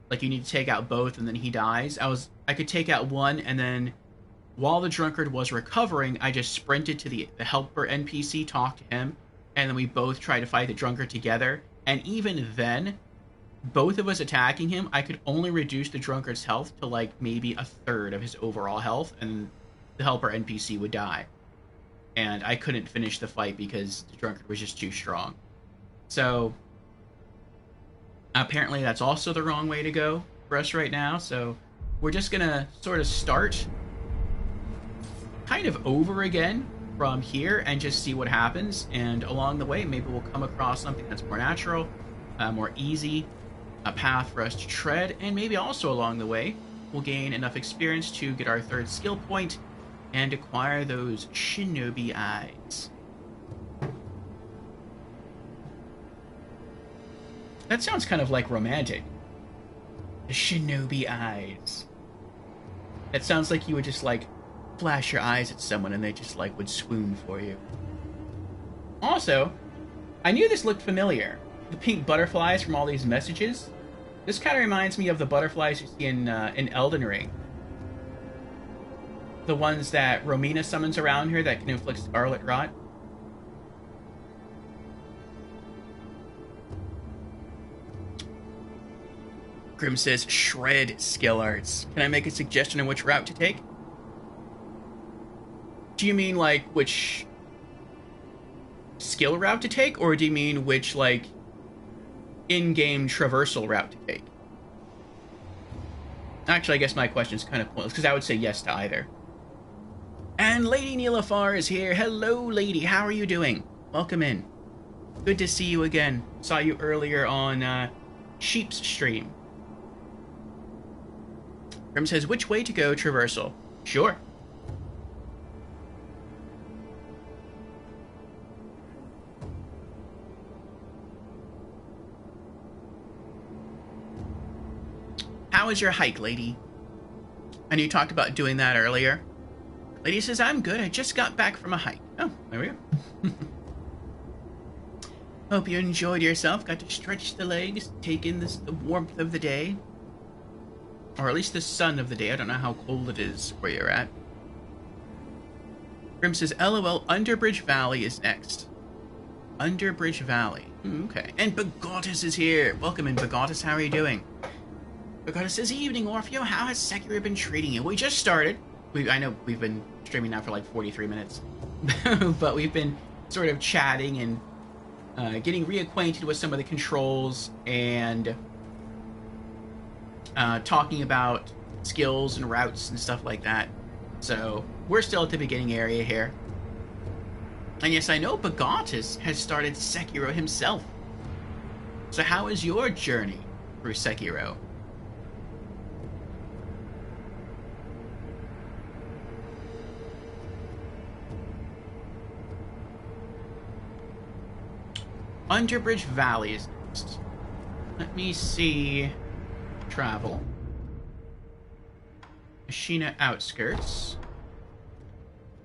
Like you need to take out both and then he dies. I could take out one, and then while the Drunkard was recovering, I just sprinted to the helper NPC, talked to him, and then we both tried to fight the Drunkard together. And even then, both of us attacking him, I could only reduce the Drunkard's health to like maybe a third of his overall health, and the helper NPC would die. And I couldn't finish the fight because the Drunkard was just too strong. So apparently that's also the wrong way to go for us right now. So we're just gonna sort of start kind of over again from here and just see what happens. And along the way, maybe we'll come across something that's more natural, more easy, a path for us to tread, and maybe also along the way we'll gain enough experience to get our 3rd skill point and acquire those shinobi eyes. That sounds kind of like romantic. The shinobi eyes. That sounds like you would just like flash your eyes at someone and they just like would swoon for you. Also, I knew this looked familiar. The pink butterflies from all these messages. This kind of reminds me of the butterflies you see in Elden Ring. The ones that Romina summons around her that can inflict scarlet rot. Grim says, shred skill arts. Can I make a suggestion on which route to take? Do you mean, like, which skill route to take? Or do you mean which, like, in-game traversal route to take? Actually, I guess my question is kind of pointless, because I would say yes to either. And Lady Nilafar is here. Hello, lady. How are you doing? Welcome in. Good to see you again. Saw you earlier on Sheep's stream. Grim says, which way to go traversal? Sure. How was your hike, lady? I know you talked about doing that earlier. Lady says, I'm good. I just got back from a hike. Oh, there we go. Hope you enjoyed yourself. Got to stretch the legs, take in the warmth of the day. Or at least the sun of the day. I don't know how cold it is where you're at. Grim says, LOL, Underbridge Valley is next. Underbridge Valley. Okay. And Bagotis is here. Welcome in, Bagotis. How are you doing? Bagotis says, evening, Orfeo. How has Sekiro been treating you? We just started. I know we've been streaming now for like 43 minutes. But we've been sort of chatting and getting reacquainted with some of the controls and talking about skills and routes and stuff like that. So we're still at the beginning area here. And yes, I know Bagotis has started Sekiro himself. So how is your journey through Sekiro? Underbridge Valley is next. Let me see. Travel. Ashina Outskirts.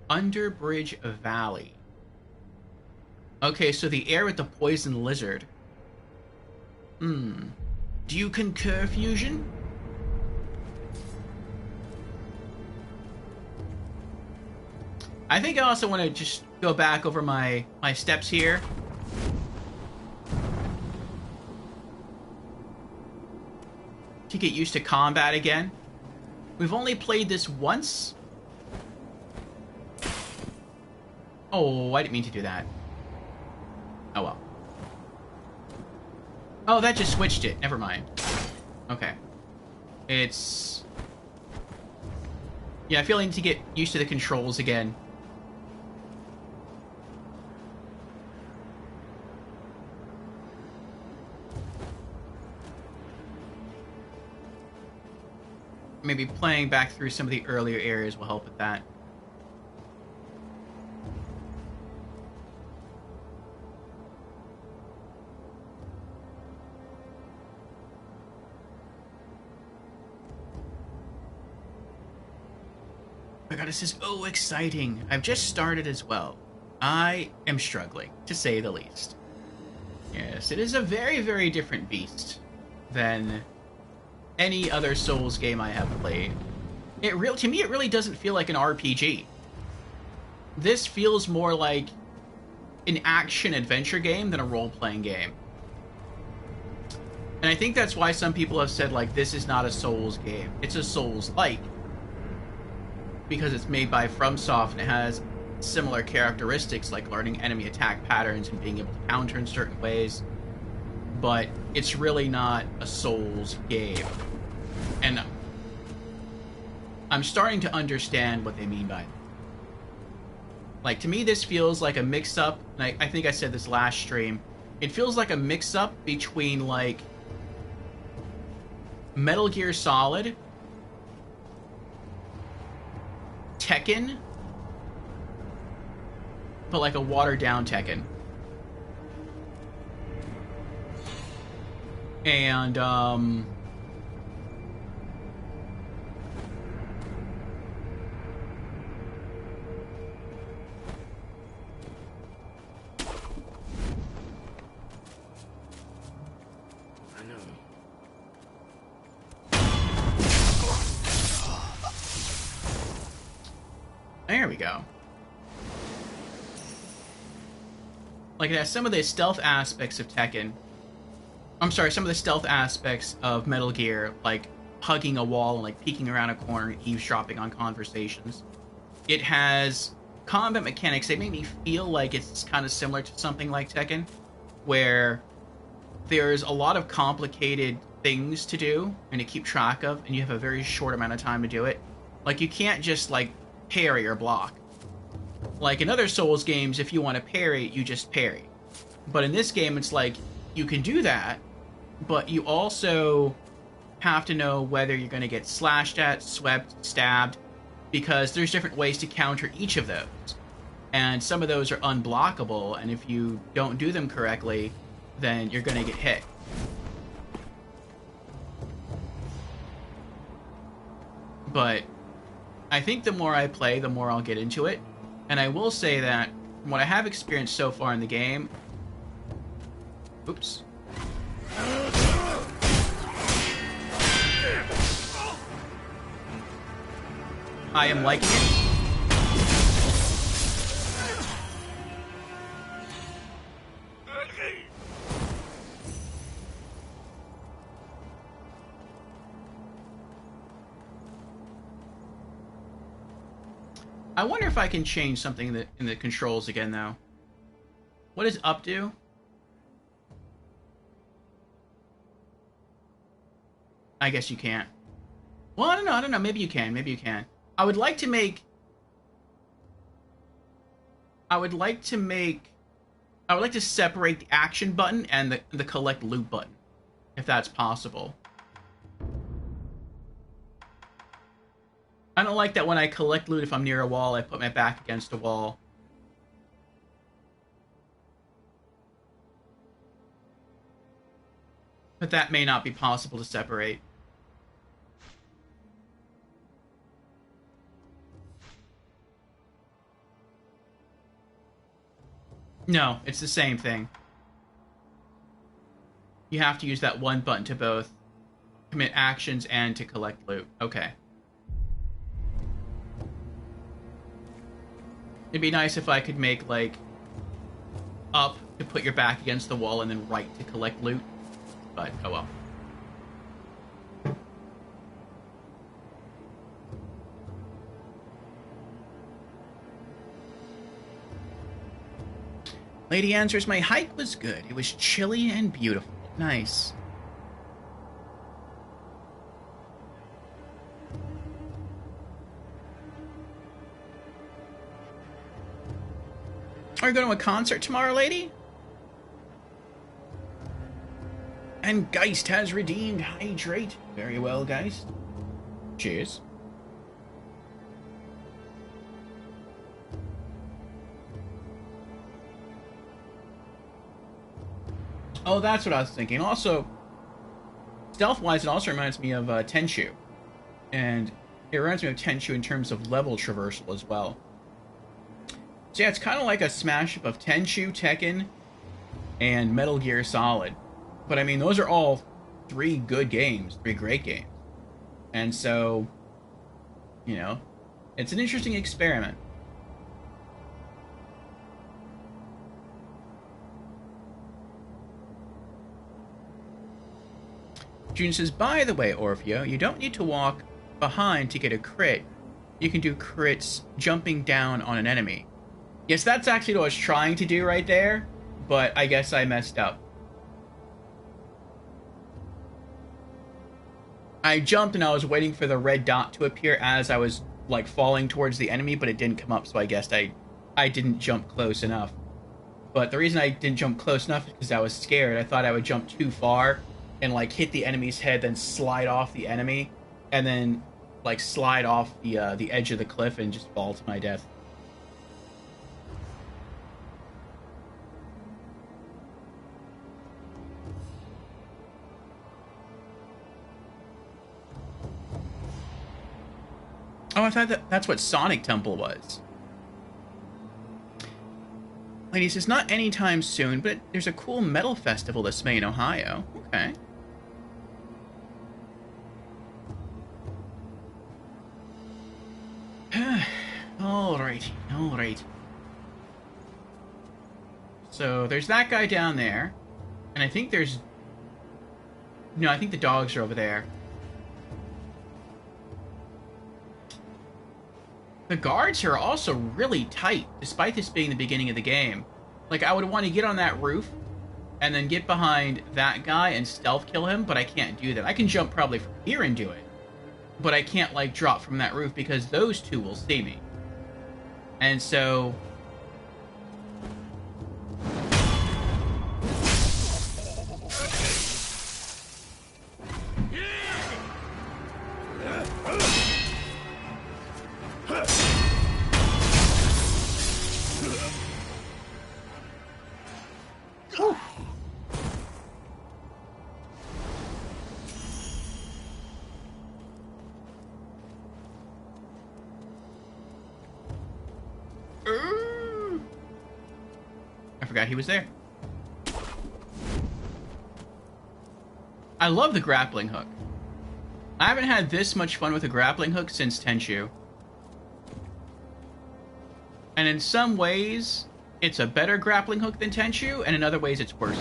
Underbridge Valley. Okay, so the air with the poison lizard. Do you concur, Fusion? I think I also want to just go back over my steps here. To get used to combat again. We've only played this once. Oh, I didn't mean to do that. Oh well. Oh, that just switched it. Never mind. Okay. It's... Yeah, I feel I need to get used to the controls again. Maybe playing back through some of the earlier areas will help with that. Oh my god, this is exciting. I've just started as well. I am struggling, to say the least. Yes, it is a very, very different beast than any other Souls game I have played. To me, it really doesn't feel like an RPG. This feels more like an action-adventure game than a role-playing game. And I think that's why some people have said, like, this is not a Souls game. It's a Souls-like. Because it's made by FromSoft and it has similar characteristics, like learning enemy attack patterns and being able to counter in certain ways. But it's really not a Souls game. And I'm starting to understand what they mean by it. Like, to me, this feels like a mix-up, and I think I said this last stream, it feels like a mix-up between, like, Metal Gear Solid, Tekken, but like a watered-down Tekken. And, there we go. Like, it has some of the stealth aspects of Tekken. I'm sorry, some of the stealth aspects of Metal Gear, like hugging a wall and like peeking around a corner and eavesdropping on conversations. It has combat mechanics that make me feel like it's kind of similar to something like Tekken, where there's a lot of complicated things to do and to keep track of, and you have a very short amount of time to do it. Like, you can't just, like, parry or block. Like, in other Souls games, if you want to parry, you just parry. But in this game, it's like, you can do that, but you also have to know whether you're going to get slashed at, swept, stabbed, because there's different ways to counter each of those. And some of those are unblockable, and if you don't do them correctly, then you're going to get hit. But I think the more I play, the more I'll get into it. And I will say that from what I have experienced so far in the game... Oops. I am liking it. I wonder if I can change something in the controls again, though. What does up do? I guess you can't. Well, I don't know. Maybe you can. Maybe you can. I would like to make... I would like to separate the action button and the collect loot button, if that's possible. I don't like that when I collect loot, if I'm near a wall, I put my back against a wall. But that may not be possible to separate. No, it's the same thing. You have to use that one button to both commit actions and to collect loot. Okay. It'd be nice if I could make, like, up to put your back against the wall and then right to collect loot. But, oh well. Lady answers, my hike was good. It was chilly and beautiful. Nice. Are you going to a concert tomorrow, lady? And Geist has redeemed Hydrate. Very well, Geist. Cheers. Oh, that's what I was thinking. Also, stealth-wise, it also reminds me of Tenchu. And it reminds me of Tenchu in terms of level traversal as well. So yeah, it's kind of like a smash-up of Tenchu, Tekken, and Metal Gear Solid. But I mean, those are all three good games, three great games. And so, you know, it's an interesting experiment. June says, by the way, Orfeo, you don't need to walk behind to get a crit. You can do crits jumping down on an enemy. Yes, that's actually what I was trying to do right there, but I guess I messed up. I jumped and I was waiting for the red dot to appear as I was, like, falling towards the enemy, but it didn't come up, so I guessed I didn't jump close enough. But the reason I didn't jump close enough is because I was scared. I thought I would jump too far and, like, hit the enemy's head, then slide off the enemy, and then, like, slide off the edge of the cliff and just fall to my death. Oh, I thought that's what Sonic Temple was. Lady says, not anytime soon, but there's a cool metal festival this May in Ohio. Okay. Alright. So, there's that guy down there. And I think there's... No, I think the dogs are over there. The guards here are also really tight, despite this being the beginning of the game. Like, I would want to get on that roof, and then get behind that guy and stealth kill him, but I can't do that. I can jump probably from here and do it, but I can't, like, drop from that roof because those two will see me. And so... I forgot he was there. I love the grappling hook. I haven't had this much fun with a grappling hook since Tenchu. And in some ways, it's a better grappling hook than Tenchu, and in other ways, it's worse.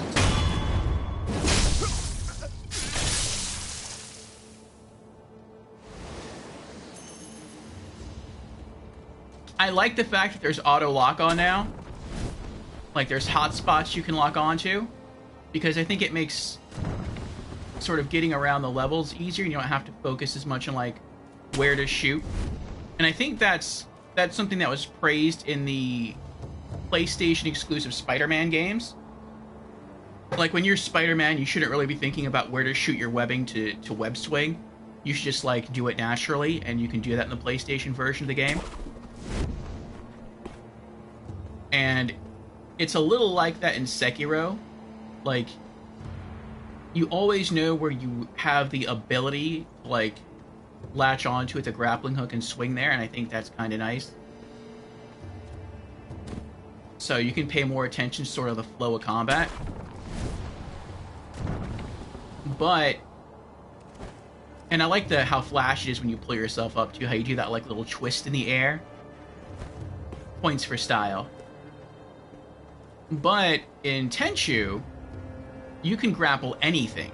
I like the fact that there's auto lock on now. Like, there's hotspots you can lock onto, because I think it makes sort of getting around the levels easier, and you don't have to focus as much on, like, where to shoot. And I think that's something that was praised in the PlayStation exclusive Spider-Man games. Like, when you're Spider-Man, you shouldn't really be thinking about where to shoot your webbing to web swing. You should just, like, do it naturally, and you can do that in the PlayStation version of the game. And it's a little like that in Sekiro. Like, you always know where you have the ability to, like, latch onto it, the grappling hook, and swing there, and I think that's kind of nice. So you can pay more attention to sort of the flow of combat. But, and I like how flash it is when you pull yourself up too, how you do that, like, little twist in the air. Points for style. But in Tenchu, you can grapple anything,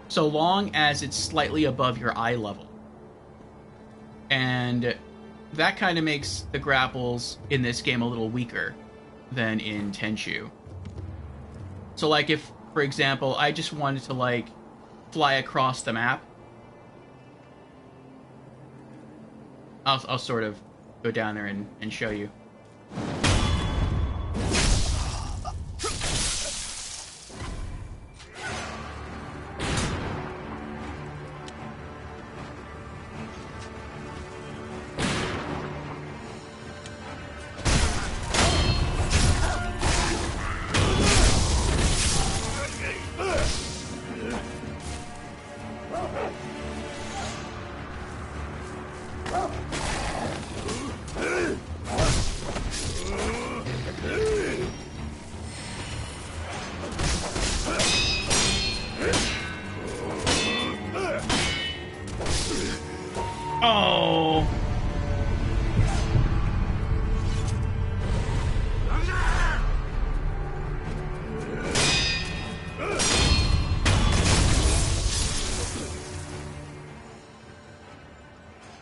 so long as it's slightly above your eye level. And that kind of makes the grapples in this game a little weaker than in Tenchu. So, like, if, for example, I just wanted to, like, fly across the map, I'll sort of go down there and show you. Oh.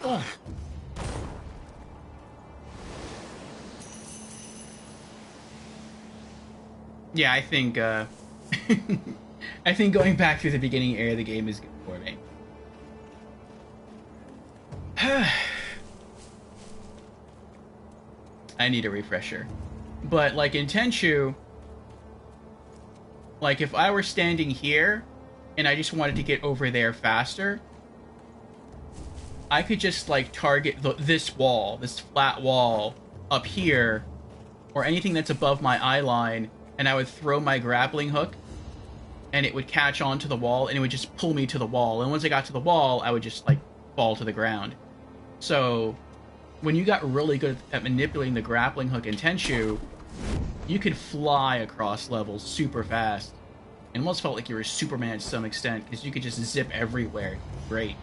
Oh. Yeah, I think I think going back through the beginning area of the game is good for me. I need a refresher. But, like, in Tenchu, like, if I were standing here and I just wanted to get over there faster, I could just, like, target this wall, this flat wall up here, or anything that's above my eye line, and I would throw my grappling hook, and it would catch onto the wall, and it would just pull me to the wall. And once I got to the wall, I would just, like, fall to the ground. So, when you got really good at manipulating the grappling hook in Tenchu, you could fly across levels super fast. It almost felt like you were Superman to some extent, because you could just zip everywhere. Great.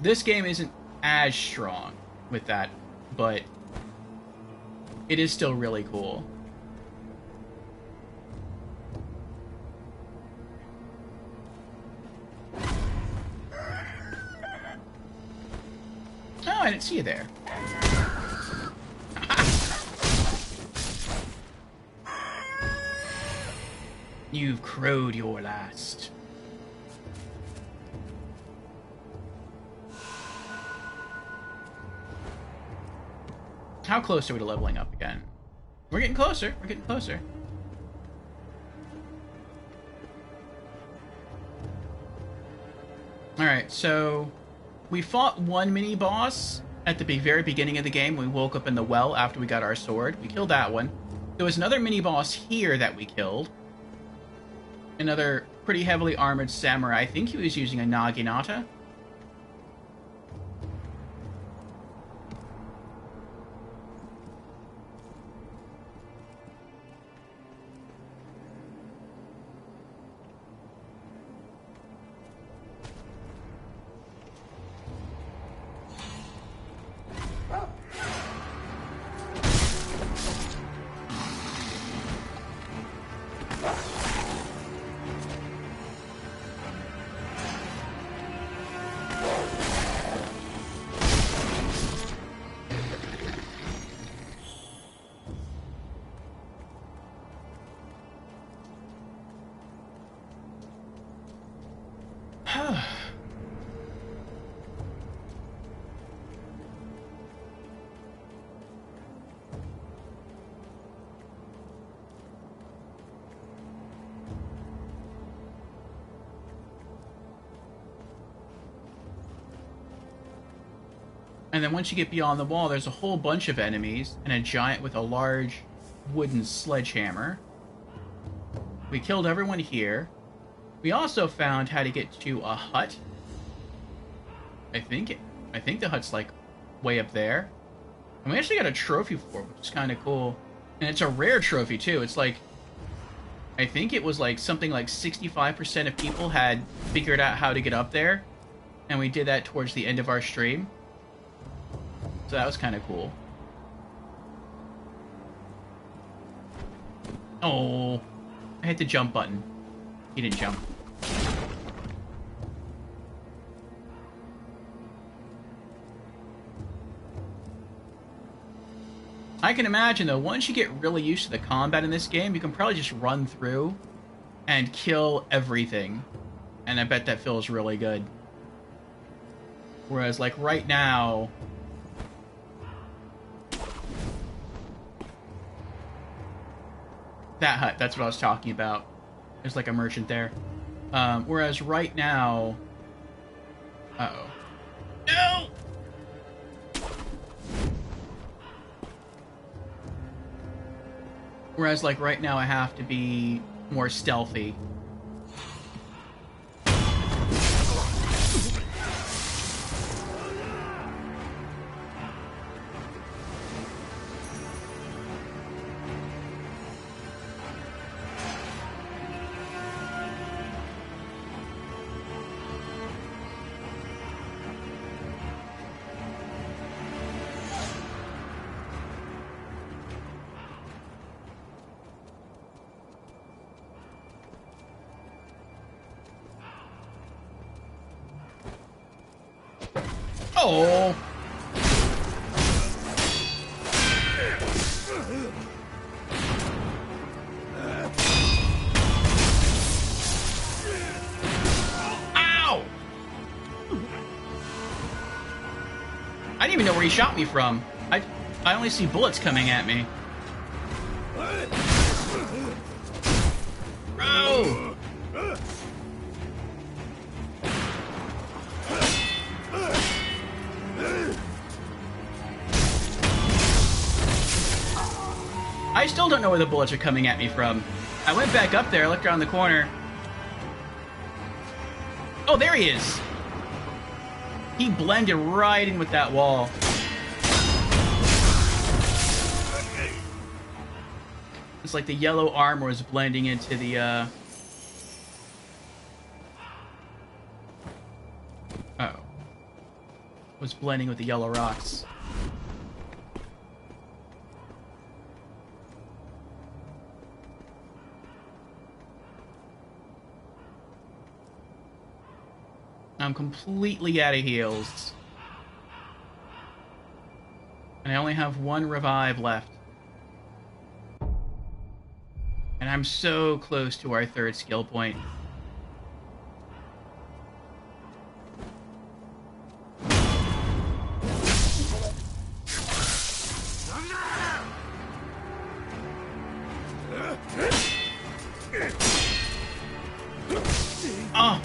This game isn't as strong with that, but it is still really cool. Oh, I didn't see you there. You've crowed your last. How close are we to leveling up again? We're getting closer. We're getting closer. Alright, so we fought one mini-boss at the very beginning of the game. We woke up in the well after we got our sword. We killed that one. There was another mini-boss here that we killed. Another pretty heavily armored samurai. I think he was using a Naginata. And then once you get beyond the wall, there's a whole bunch of enemies and a giant with a large wooden sledgehammer. We killed everyone here. We also found how to get to a hut. I think the hut's like way up there. And we actually got a trophy for it, which is kind of cool. And it's a rare trophy too. It's like, I think it was like something like 65% of people had figured out how to get up there. And we did that towards the end of our stream. So that was kind of cool. Oh, I hit the jump button. He didn't jump. I can imagine, though, once you get really used to the combat in this game, you can probably just run through and kill everything. And I bet that feels really good. Whereas, like, right now... That hut, that's what I was talking about. There's, like, a merchant there. Whereas right now... Uh-oh. No! Whereas, like, right now I have to be more stealthy. Oh! Ow! I didn't even know where he shot me from. I only see bullets coming at me. Bro! I still don't know where the bullets are coming at me from. I went back up there, looked around the corner. Oh, there he is! He blended right in with that wall. It's like the yellow armor was blending into the, Uh-oh. Was blending with the yellow rocks. I'm completely out of heals. And I only have one revive left. And I'm so close to our third skill point. Oh!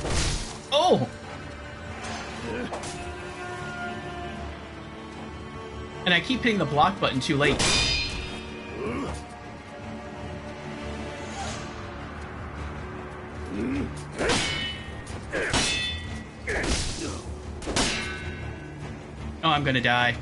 Oh! And I keep hitting the block button too late. Oh, I'm gonna die.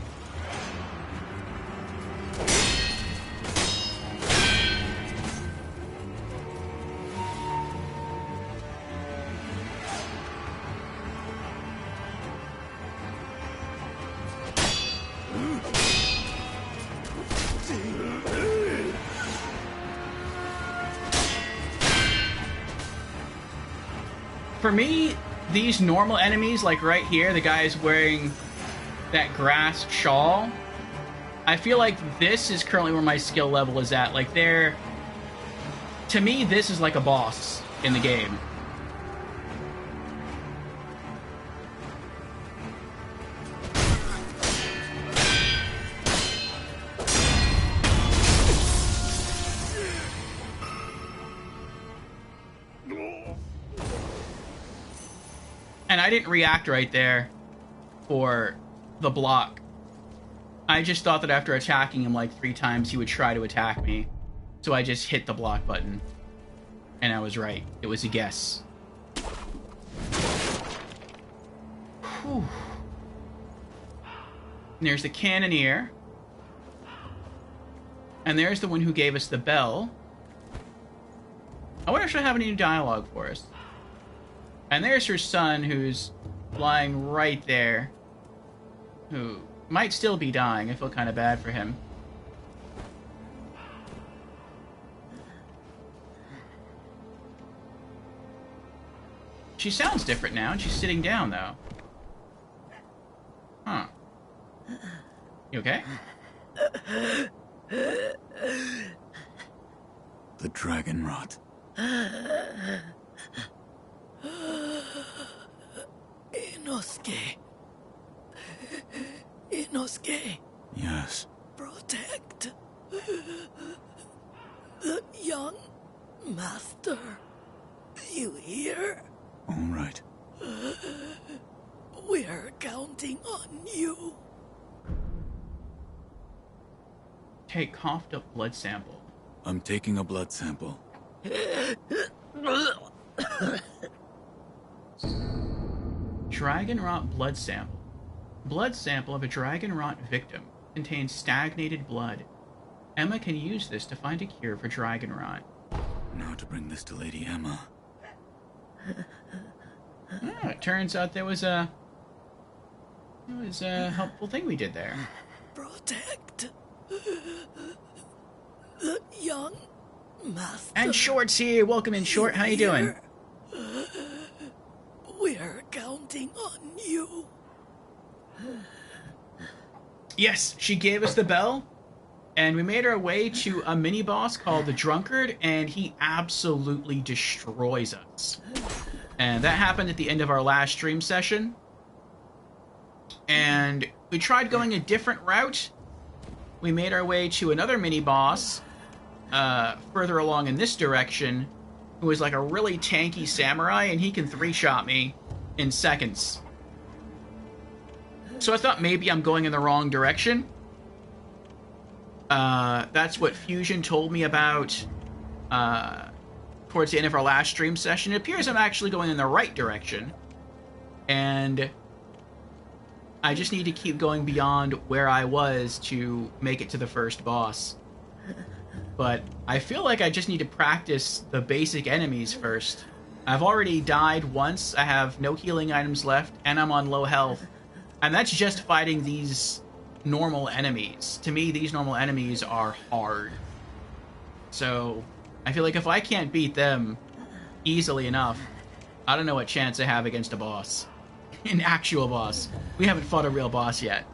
For me, these normal enemies, like right here, the guy's wearing that grass shawl, I feel like this is currently where my skill level is at. Like, they're... To me, this is like a boss in the game. And I didn't react right there for the block. I just thought that after attacking him like 3 times, he would try to attack me. So I just hit the block button. And I was right. It was a guess. Whew. And there's the Cannoneer. And there's the one who gave us the bell. I wonder if she'll have any dialogue for us. And there's her son, who's lying right there. Who might still be dying. I feel kind of bad for him. She sounds different now, and she's sitting down, though. Huh. You okay? The dragon rot. Inosuke. Inosuke. Yes. Protect the young master. You hear? All right. We're counting on you. Take coughed up blood sample. I'm taking a blood sample. Dragon rot blood sample. Blood sample of a dragon rot victim contains stagnated blood. Emma can use this to find a cure for dragon rot. Now to bring this to Lady Emma. Oh, it turns out there was a helpful thing we did there. Protect the young master. And Short's here. Welcome in, Short. How you doing? We're counting on you. Yes, she gave us the bell, and we made our way to a mini-boss called the Drunkard, and he absolutely destroys us. And that happened at the end of our last stream session. And we tried going a different route. We made our way to another mini-boss further along in this direction, who was like a really tanky samurai, and he can 3-shot me in seconds. So I thought maybe I'm going in the wrong direction. That's what Fusion told me about towards the end of our last stream session. It appears I'm actually going in the right direction. And I just need to keep going beyond where I was to make it to the first boss. But I feel like I just need to practice the basic enemies first. I've already died once, I have no healing items left, and I'm on low health. And that's just fighting these normal enemies. To me, these normal enemies are hard. So, I feel like if I can't beat them easily enough, I don't know what chance I have against a boss. An actual boss. We haven't fought a real boss yet.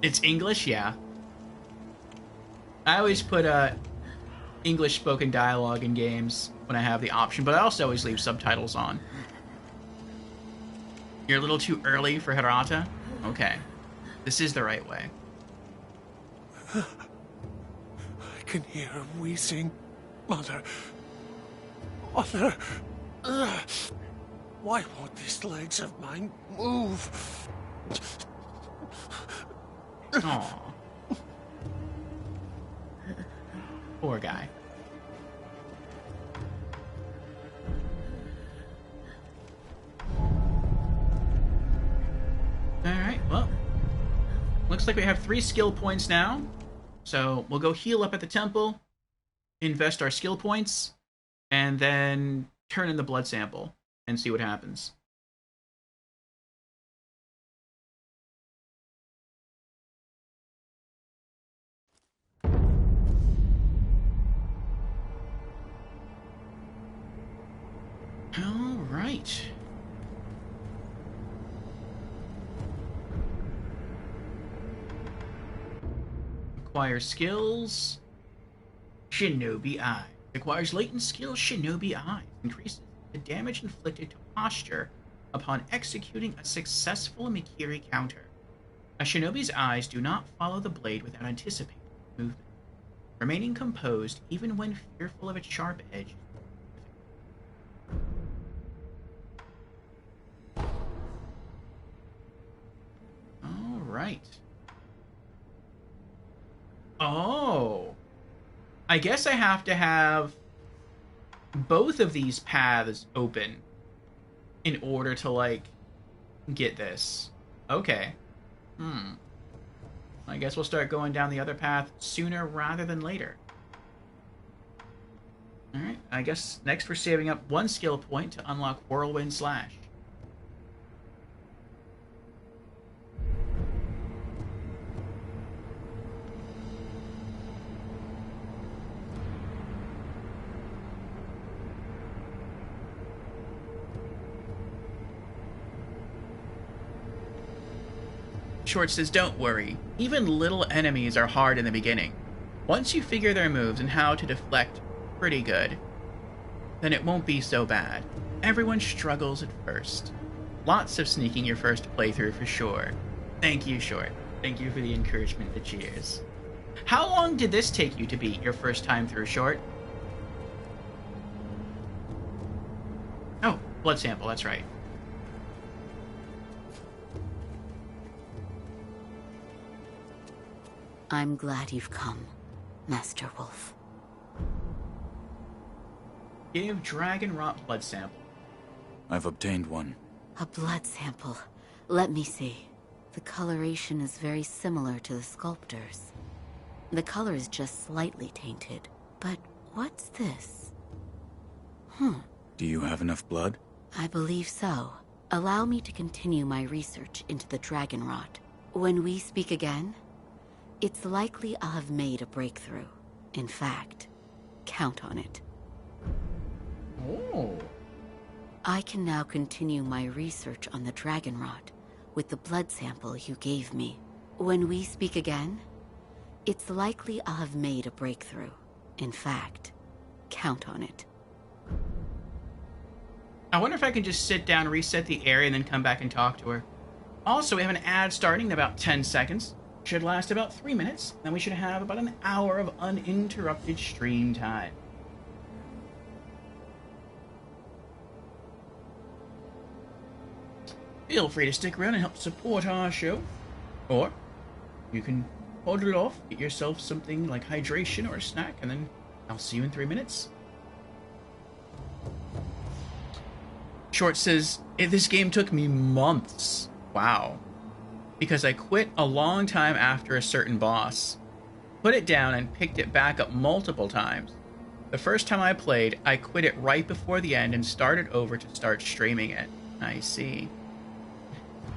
It's English? Yeah. I always put English spoken dialogue in games when I have the option, but I also always leave subtitles on. You're a little too early for Hirata? Okay. This is the right way. I can hear her wheezing. Mother. Mother. Why won't these legs of mine move? Aww. Poor guy. Alright, well. Looks like we have 3 skill points now. So we'll go heal up at the temple, invest our skill points, and then turn in the blood sample and see what happens. All right. Acquire skills. Shinobi Eye. Acquires latent skills Shinobi Eye. Increases the damage inflicted to posture upon executing a successful Mikiri counter. A shinobi's eyes do not follow the blade without anticipating movement, remaining composed even when fearful of its sharp edge. right. Oh. I guess I have to have both of these paths open in order to, like, get this. Okay. I guess we'll start going down the other path sooner rather than later. Alright, I guess next we're saving up 1 skill point to unlock Whirlwind Slash. Short says, don't worry. Even little enemies are hard in the beginning. Once you figure their moves and how to deflect pretty good, then it won't be so bad. Everyone struggles at first. Lots of sneaking your first playthrough for sure. Thank you, Short. Thank you for the encouragement, the cheers. How long did this take you to beat your first time through, Short? Oh, blood sample, that's right. I'm glad you've come, Master Wolf. Give Dragon Rot blood sample. I've obtained one. A blood sample. Let me see. The coloration is very similar to the sculptor's. The color is just slightly tainted. But what's this? Do you have enough blood? I believe so. Allow me to continue my research into the Dragon Rot. When we speak again, it's likely I'll have made a breakthrough. In fact, count on it. Oh. I can now continue my research on the Dragon Rot with the blood sample you gave me. When we speak again, it's likely I'll have made a breakthrough. In fact, count on it. I wonder if I can just sit down, reset the area, and then come back and talk to her. Also, we have an ad starting in about 10 seconds. Should last about 3 minutes. Then we should have about an hour of uninterrupted stream time. Feel free to stick around and help support our show. Or you can hold it off, get yourself something like hydration or a snack, and then I'll see you in 3 minutes. Short says, this game took me months. Wow. Because I quit a long time after a certain boss. Put it down and picked it back up multiple times. The first time I played, I quit it right before the end and started over to start streaming it. I see.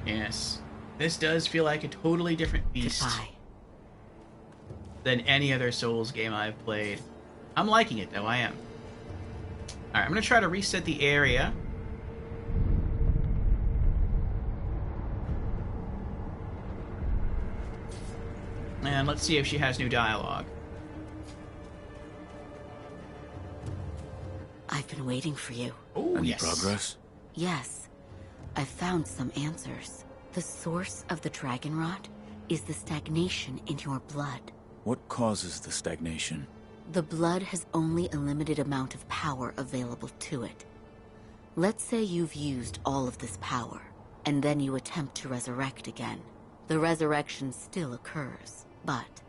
Yes. This does feel like a totally different beast Goodbye. than any other Souls game I've played. I'm liking it, though. I am. Alright, I'm going to try to reset the area. And let's see if she has new dialogue. I've been waiting for you. Oh, Any yes. progress? Yes, I've found some answers. The source of the Dragon Rot is the stagnation in your blood. What causes the stagnation? The blood has only a limited amount of power available to it. Let's say you've used all of this power, and then you attempt to resurrect again. The resurrection still occurs, but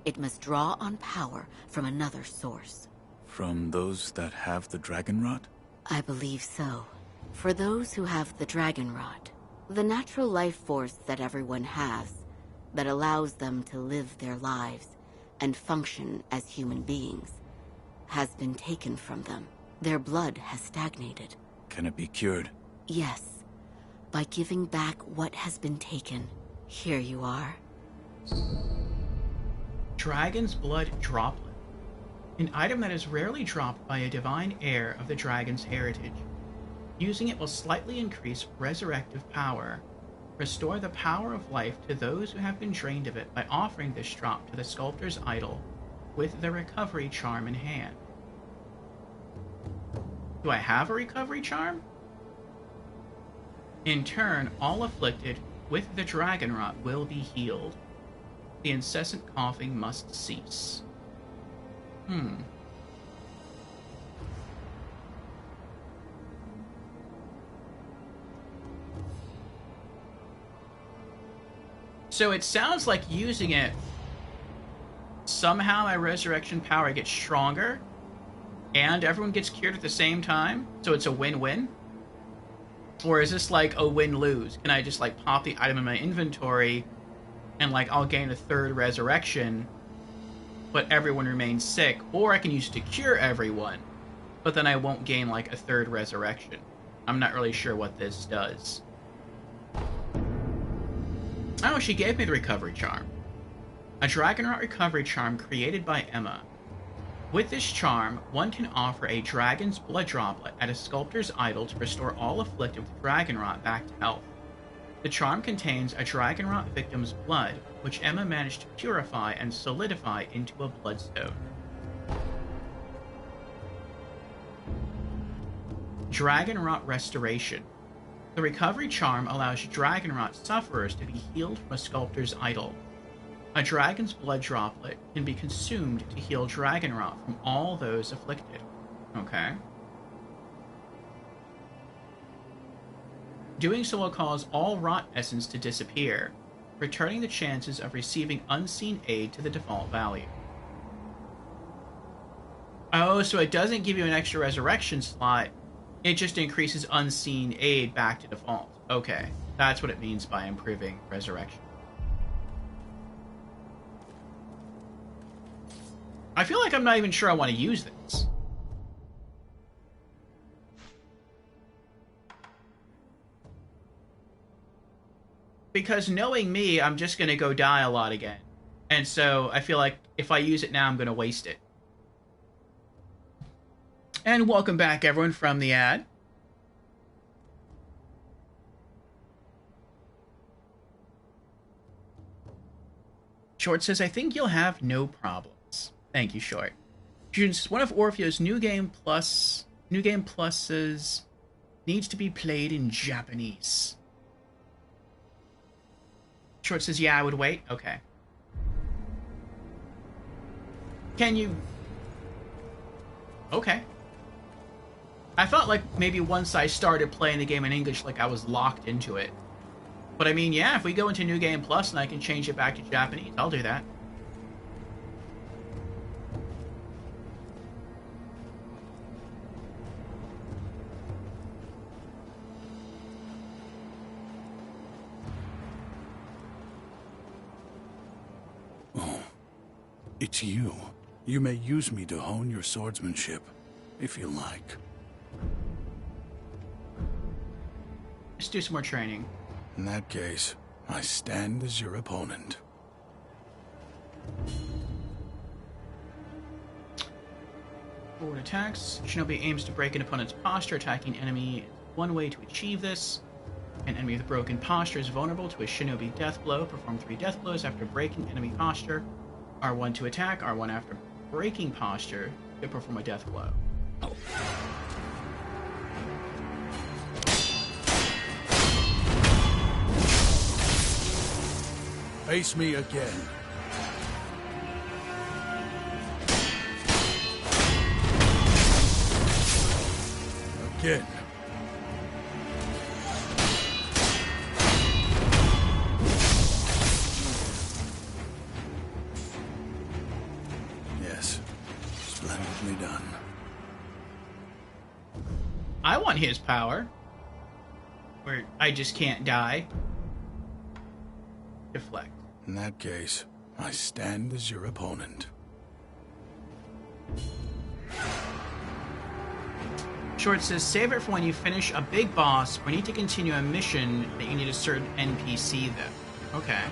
it must draw on power from another source. From those that have the Dragon Rot? I believe so. For those who have the Dragon Rot, the natural life force that everyone has, that allows them to live their lives and function as human beings, has been taken from them. Their blood has stagnated. Can it be cured? Yes, by giving back what has been taken. Here you are. Dragon's Blood Droplet. An item that is rarely dropped by a divine heir of the dragon's heritage. Using it will slightly increase resurrective power. Restore the power of life to those who have been drained of it by offering this drop to the sculptor's idol with the recovery charm in hand. Do I have a recovery charm? In turn, all afflicted with the Dragon Rot will be healed. The incessant coughing must cease. So it sounds like using it, somehow my resurrection power gets stronger, and everyone gets cured at the same time, so it's a win-win? Or is this like a win-lose? Can I just like pop the item in my inventory, and like I'll gain a third resurrection, but everyone remains sick? Or I can use it to cure everyone, but then I won't gain like a third resurrection. I'm not really sure what this does. Oh, she gave me the recovery charm. A Dragonrot recovery charm created by Emma. With this charm, one can offer a dragon's blood droplet at a sculptor's idol to restore all afflicted with Dragonrot back to health. The charm contains a Dragonrot victim's blood, which Emma managed to purify and solidify into a bloodstone. Dragonrot Restoration. The recovery charm allows Dragonrot sufferers to be healed from a sculptor's idol. A dragon's blood droplet can be consumed to heal Dragonrot from all those afflicted. Okay. Doing so will cause all rot essence to disappear, returning the chances of receiving unseen aid to the default value. Oh, so it doesn't give you an extra resurrection slot, it just increases unseen aid back to default. Okay, that's what it means by improving resurrection. I feel like I'm not even sure I want to use this. Because knowing me, I'm just going to go die a lot again. And so I feel like if I use it now, I'm going to waste it. And welcome back, everyone, from the ad. Short says, I think you'll have no problems. Thank you, Short. June says, one of Orpheo's New Game Pluses needs to be played in Japanese. Short says, yeah, I would wait. Okay. Can you... Okay. I thought, like, maybe once I started playing the game in English, like, I was locked into it. But, I mean, yeah, if we go into New Game Plus and I can change it back to Japanese, I'll do that. Oh, it's you. You may use me to hone your swordsmanship, if you like. Let's do some more training. In that case, I stand as your opponent. Forward attacks. Shinobi aims to break an opponent's posture, attacking enemy. One way to achieve this. An enemy with broken posture is vulnerable to a Shinobi death blow. Perform 3 death blows after breaking enemy posture. R1 to attack. R1 after breaking posture to perform a death blow. Face me again. Again. Yes. Splendidly done. I want his power. Where I just can't die. Deflect. In that case, I stand as your opponent. Short says, save it for when you finish a big boss or need to continue a mission that you need a certain NPC though. Okay.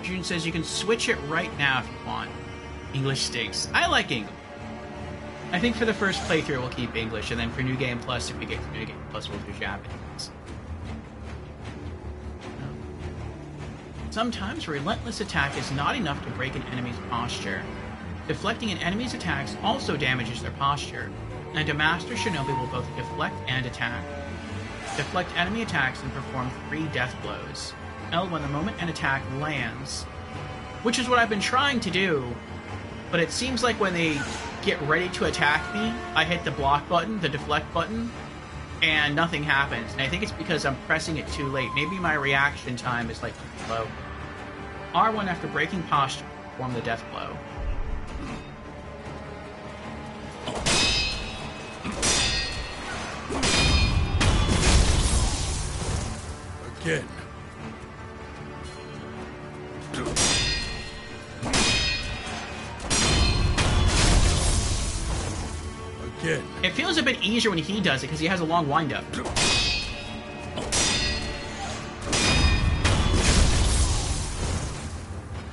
June says you can switch it right now if you want. English stinks. I like English. I think for the first playthrough we'll keep English, and then for New Game Plus, if we get to New Game Plus, we'll do Japanese. Sometimes a relentless attack is not enough to break an enemy's posture. Deflecting an enemy's attacks also damages their posture, and a Master Shinobi will both deflect and attack. Deflect enemy attacks and perform 3 death blows. L1 the moment an attack lands. Which is what I've been trying to do, but it seems like when they get ready to attack me, I hit the block button, the deflect button, and nothing happens. And I think it's because I'm pressing it too late. Maybe my reaction time is like low. R1 after breaking posture, perform the death blow. Again. Again. It feels a bit easier when he does it because he has a long windup.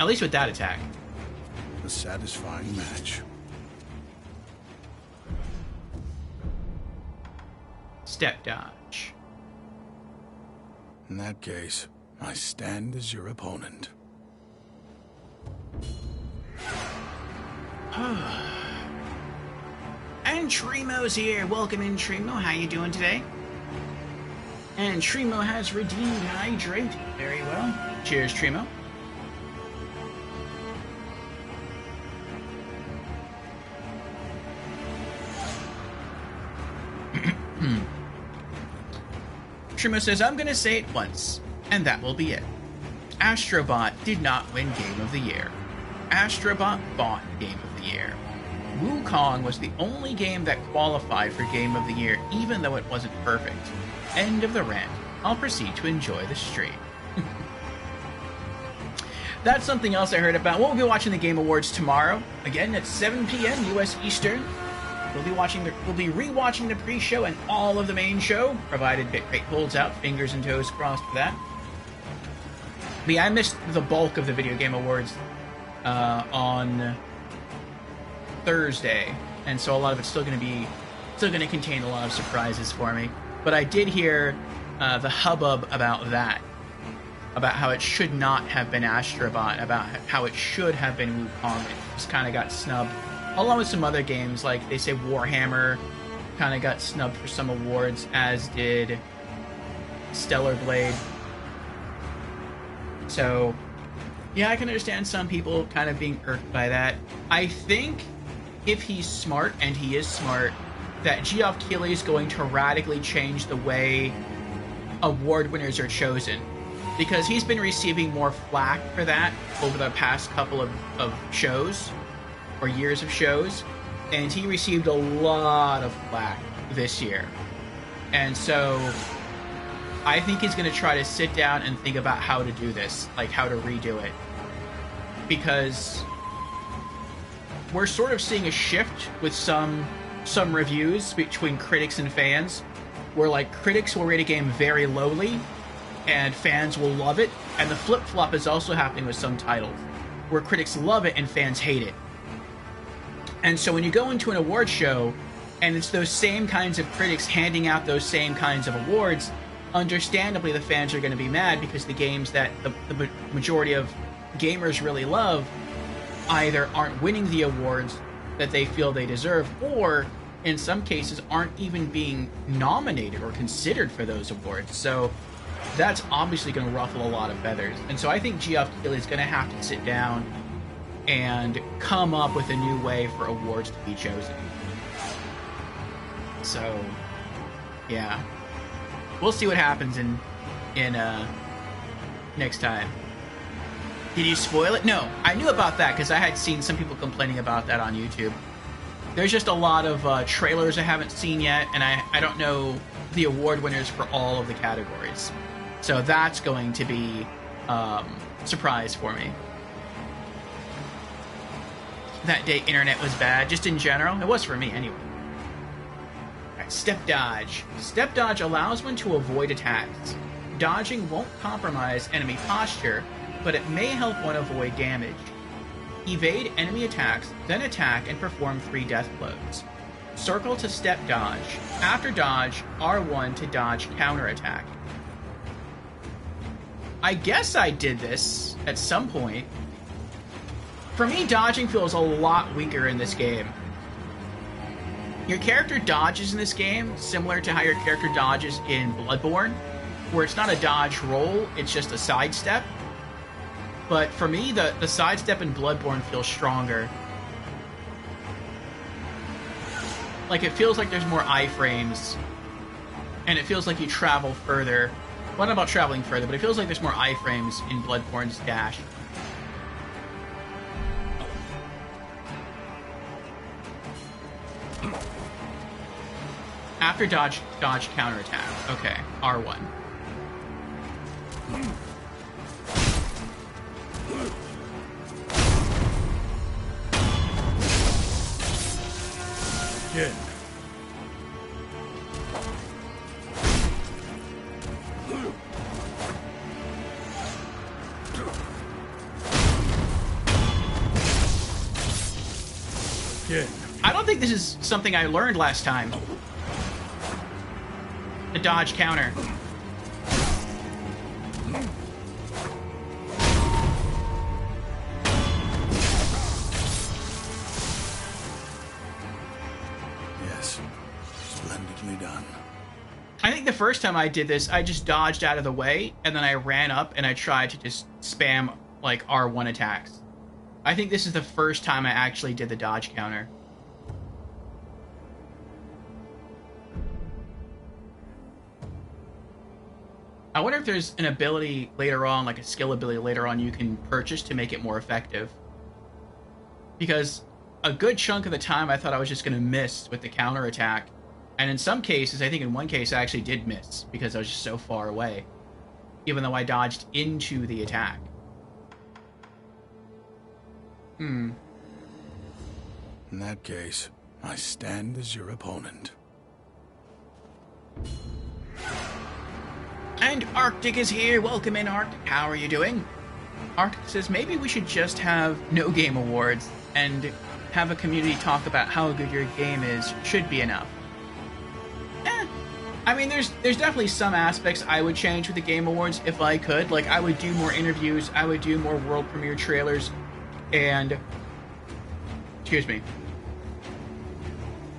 At least with that attack. A satisfying match. Step dodge. In that case, I stand as your opponent. And Trimo's here. Welcome in, Trimo. How you doing today? And Trimo has redeemed Hydrate. Very well. Cheers, Trimo. Trimo says, I'm going to say it once, and that will be it. Astrobot did not win Game of the Year. Astrobot bought Game of the Year. Wukong was the only game that qualified for Game of the Year, even though it wasn't perfect. End of the rant. I'll proceed to enjoy the stream. That's something else I heard about. We'll be watching the Game Awards tomorrow. Again, at 7 p.m. U.S. Eastern. We'll be rewatching the pre-show and all of the main show, provided Bitrate holds out. Fingers and toes crossed for that. But yeah, I missed the bulk of the Video Game Awards on Thursday, and so a lot of it's still going to contain a lot of surprises for me. But I did hear the hubbub about that, about how it should not have been Astrobot, about how it should have been Wukong. It just kind of got snubbed, along with some other games, like they say Warhammer kind of got snubbed for some awards, as did Stellar Blade. So, yeah, I can understand some people kind of being irked by that. I think if he's smart, and he is smart, that Geoff Keighley is going to radically change the way award winners are chosen. Because he's been receiving more flack for that over the past couple of shows, or years of shows, and he received a lot of flack this year. And so I think he's going to try to sit down and think about how to do this, like how to redo it. Because we're sort of seeing a shift with some reviews between critics and fans, where like critics will rate a game very lowly and fans will love it, and the flip-flop is also happening with some titles, where critics love it and fans hate it. And so when you go into an award show and it's those same kinds of critics handing out those same kinds of awards, understandably the fans are going to be mad, because the games that the majority of gamers really love either aren't winning the awards that they feel they deserve, or in some cases aren't even being nominated or considered for those awards. So that's obviously going to ruffle a lot of feathers. And so I think Geoff Keighley is going to have to sit down and come up with a new way for awards to be chosen. So, yeah. We'll see what happens in next time. Did you spoil it? No, I knew about that because I had seen some people complaining about that on YouTube. There's just a lot of trailers I haven't seen yet, and I don't know the award winners for all of the categories. So that's going to be a surprise for me. That day internet was bad, just in general. It was for me anyway. Alright, step dodge. Step dodge allows one to avoid attacks. Dodging won't compromise enemy posture, but it may help one avoid damage. Evade enemy attacks, then attack and perform 3 death blows. Circle to step dodge. After dodge, R1 to dodge counterattack. I guess I did this at some point. For me, dodging feels a lot weaker in this game. Your character dodges in this game similar to how your character dodges in Bloodborne, where it's not a dodge roll, it's just a sidestep. But for me, the sidestep in Bloodborne feels stronger. Like, it feels like there's more iframes, and it feels like you travel further. Well, not about traveling further, but it feels like there's more iframes in Bloodborne's dash. After dodge counterattack. Okay, R1. Again. Again. I don't think this is something I learned last time. The dodge counter. Yes. Splendidly done. I think the first time I did this, I just dodged out of the way, and then I ran up and I tried to just spam, like, R1 attacks. I think this is the first time I actually did the dodge counter. I wonder if there's an ability later on, like a skill ability later on, you can purchase to make it more effective. Because a good chunk of the time I thought I was just going to miss with the counter attack. And in some cases, I think in one case I actually did miss because I was just so far away. Even though I dodged into the attack. In that case, I stand as your opponent. And Arctic is here. Welcome in, Arctic. How are you doing? Arctic says maybe we should just have no game awards and have a community talk about how good your game is. Should be enough. I mean, there's definitely some aspects I would change with the Game Awards if I could. Like, I would do more interviews, I would do more world premiere trailers, and... excuse me.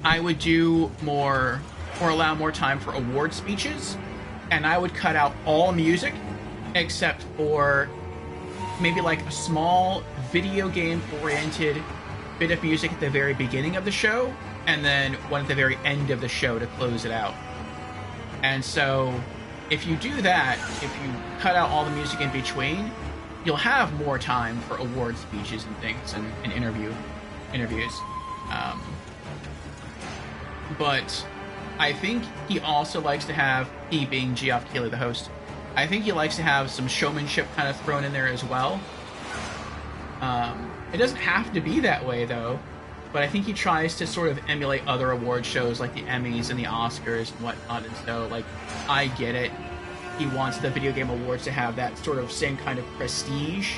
I would do more, or allow more time for award speeches, and I would cut out all music, except for maybe like a small video game-oriented bit of music at the very beginning of the show, and then one at the very end of the show to close it out. And so, if you do that, if you cut out all the music in between, you'll have more time for award speeches and things, and interviews. But I think he also likes to have, he being Geoff Keighley, the host, I think he likes to have some showmanship kind of thrown in there as well. It doesn't have to be that way, though. But I think he tries to sort of emulate other award shows like the Emmys and the Oscars and whatnot. And so, like, I get it. He wants the Video Game Awards to have that sort of same kind of prestige.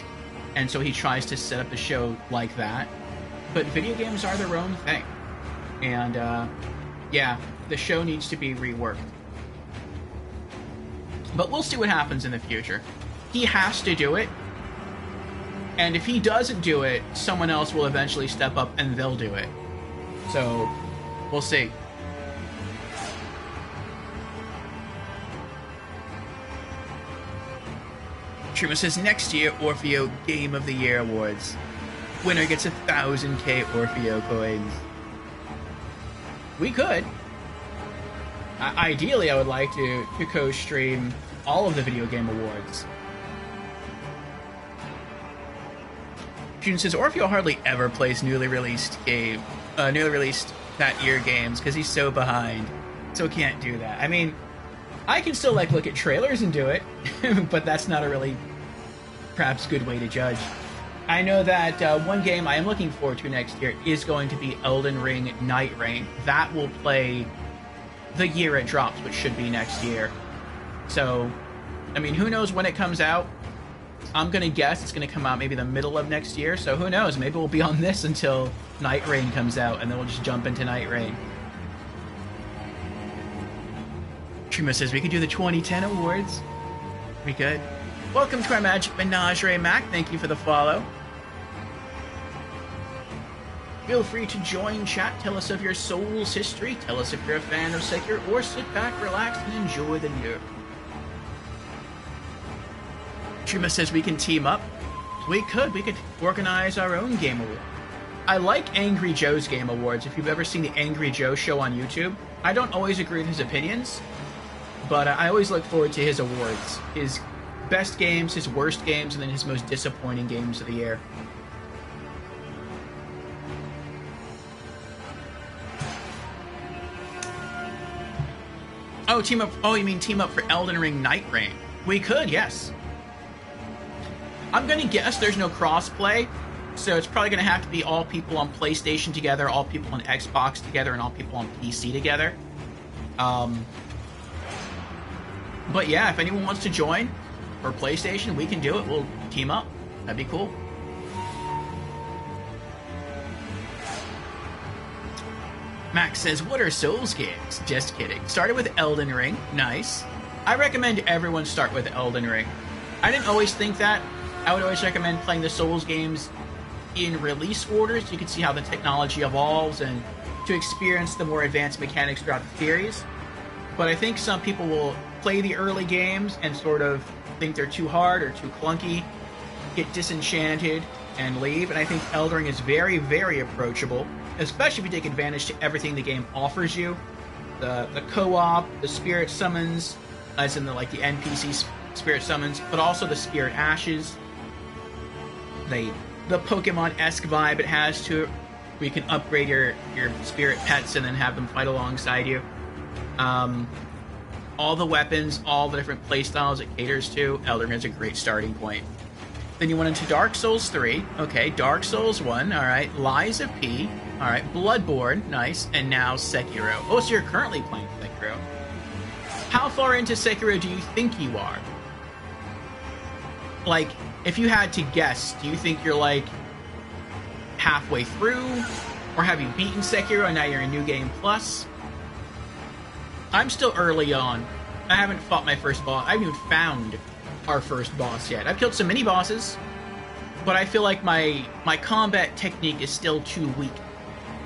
And so he tries to set up the show like that. But video games are their own thing. And, yeah, the show needs to be reworked. But we'll see what happens in the future. He has to do it. And if he doesn't do it, someone else will eventually step up and they'll do it. So, we'll see. Truma says, next year, Orfeo Game of the Year Awards. Winner gets 1,000k Orfeo coins. We could. Ideally, I would like to co-stream all of the Video Game Awards. June says, Orfeo hardly ever plays newly released that year games because he's so behind, so can't do that. I mean, I can still like look at trailers and do it, but that's not a really perhaps good way to judge. I know that one game I am looking forward to next year is going to be Elden Ring Night Rain. That will play the year it drops, which should be next year. So, I mean, who knows when it comes out? I'm going to guess it's going to come out maybe the middle of next year, so who knows? Maybe we'll be on this until Night Rain comes out, and then we'll just jump into Night Rain. Truma says we could do the 2010 awards. We could. Welcome to our Magic Menagerie, Mac. Thank you for the follow. Feel free to join chat. Tell us of your soul's history. Tell us if you're a fan of Sekiro, or sit back, relax, and enjoy the lyric. Truma says we can team up. We could organize our own game award. I like Angry Joe's Game Awards. If you've ever seen the Angry Joe show on YouTube, I don't always agree with his opinions, But I always look forward to his awards. His best games, his worst games, and then his most disappointing games of the year. Oh, team up. Oh, you mean team up for Elden Ring Night Reign? We could, yes. I'm gonna guess there's no crossplay, so it's probably gonna have to be all people on PlayStation together, all people on Xbox together, and all people on PC together. But yeah, if anyone wants to join for PlayStation, we can do it. We'll team up. That'd be cool. Max says, what are Souls games? Just kidding. Started with Elden Ring. Nice. I recommend everyone start with Elden Ring. I didn't always think that. I would always recommend playing the Souls games in release orders. You can see how the technology evolves and to experience the more advanced mechanics throughout the series. But I think some people will play the early games and sort of think they're too hard or too clunky, get disenchanted, and leave. And I think Elden Ring is very, very approachable, especially if you take advantage to everything the game offers you. The co-op, the spirit summons, as in the NPC spirit summons, but also the spirit ashes, the Pokemon-esque vibe it has to it, where you can upgrade your spirit pets and then have them fight alongside you. All the weapons, all the different playstyles it caters to, Elden Ring is a great starting point. Then you went into Dark Souls 3. Okay, Dark Souls 1, alright. Lies of P, alright. Bloodborne, nice. And now Sekiro. Oh, so you're currently playing Sekiro. How far into Sekiro do you think you are? Like, if you had to guess, do you think you're halfway through? Or have you beaten Sekiro and now you're in New Game Plus? I'm still early on. I haven't fought my first boss. I haven't even found our first boss yet. I've killed some mini-bosses, but I feel like my combat technique is still too weak.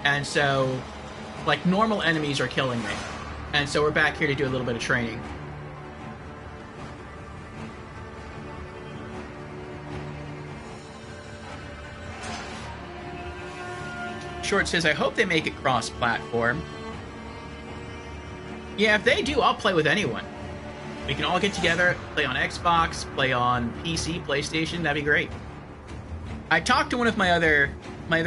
And so, normal enemies are killing me. And so we're back here to do a little bit of training. Short says, I hope they make it cross-platform. Yeah, if they do, I'll play with anyone. We can all get together, play on Xbox, play on PC, PlayStation, that'd be great. I talked to one of my other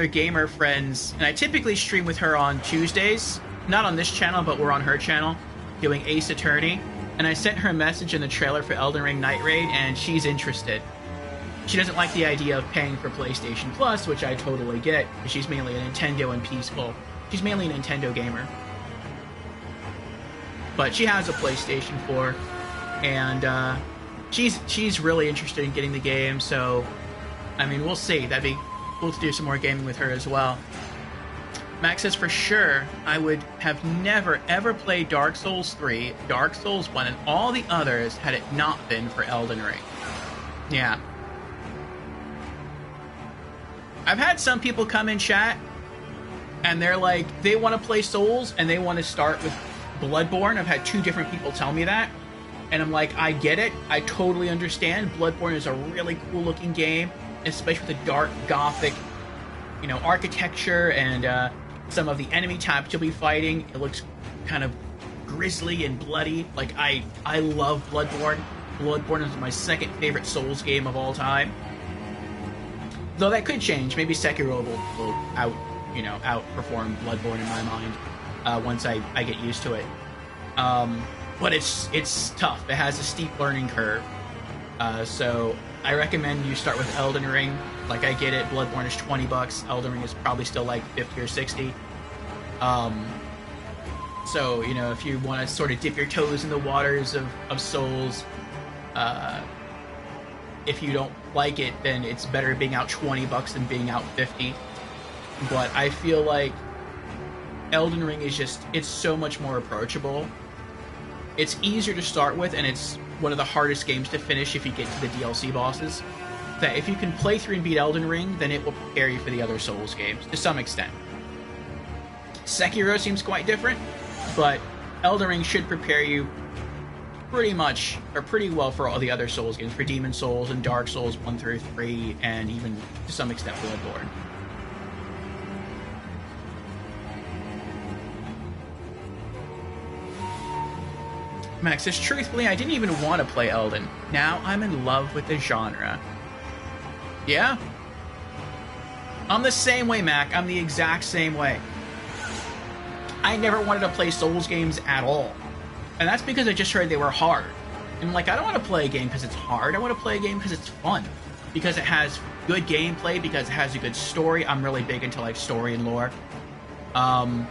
gamer friends, and I typically stream with her on Tuesdays. Not on this channel, but we're on her channel, doing Ace Attorney. And I sent her a message in the trailer for Elden Ring Night Raid, and she's interested. She doesn't like the idea of paying for PlayStation Plus, which I totally get, because she's mainly a Nintendo and peaceful. She's mainly a Nintendo gamer. But she has a PlayStation 4, and she's really interested in getting the game, so, I mean, we'll see. That'd be cool to do some more gaming with her as well. Max says, for sure, I would have never, ever played Dark Souls 3, Dark Souls 1, and all the others had it not been for Elden Ring. Yeah. I've had some people come in chat, and they're like, they want to play Souls, and they want to start with Bloodborne. I've had two different people tell me that, and I'm like, I get it. I totally understand. Bloodborne is a really cool-looking game, especially with the dark, gothic, architecture and some of the enemy types you'll be fighting. It looks kind of grisly and bloody. I love Bloodborne. Bloodborne is my second favorite Souls game of all time. Though that could change. Maybe Sekiro will outperform Bloodborne in my mind once I get used to it. But it's tough. It has a steep learning curve. So I recommend you start with Elden Ring. I get it. Bloodborne is $20. Elden Ring is probably still 50 or 60. So, if you want to sort of dip your toes in the waters of Souls, if you don't like it, then it's better being out $20 than being out 50. But I feel like Elden Ring is it's so much more approachable. It's easier to start with, and it's one of the hardest games to finish if you get to the DLC bosses. That if you can play through and beat Elden Ring, then it will prepare you for the other Souls games, to some extent. Sekiro seems quite different, but Elden Ring should prepare you pretty well for all the other Souls games, for Demon Souls and Dark Souls 1 through 3, and even to some extent Bloodborne. Max says, truthfully, I didn't even want to play Elden. Now I'm in love with the genre. Yeah? I'm the same way, Mac. I'm the exact same way. I never wanted to play Souls games at all. And that's because I just heard they were hard. And like, I don't want to play a game because it's hard. I want to play a game because it's fun. Because it has good gameplay, because it has a good story. I'm really big into like story and lore. And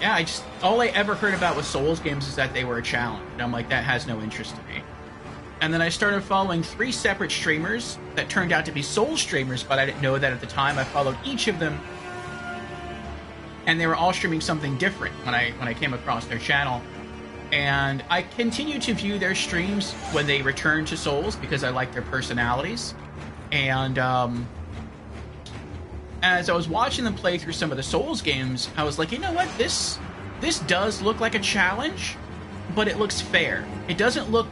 yeah, all I ever heard about with Souls games is that they were a challenge. And I'm like, that has no interest to me. And then I started following 3 separate streamers that turned out to be Souls streamers, but I didn't know that at the time. I followed each of them, and they were all streaming something different when I came across their channel. And I continue to view their streams when they return to Souls because I like their personalities. And as I was watching them play through some of the Souls games, I was like, you know what? This does look like a challenge, but it looks fair. It doesn't look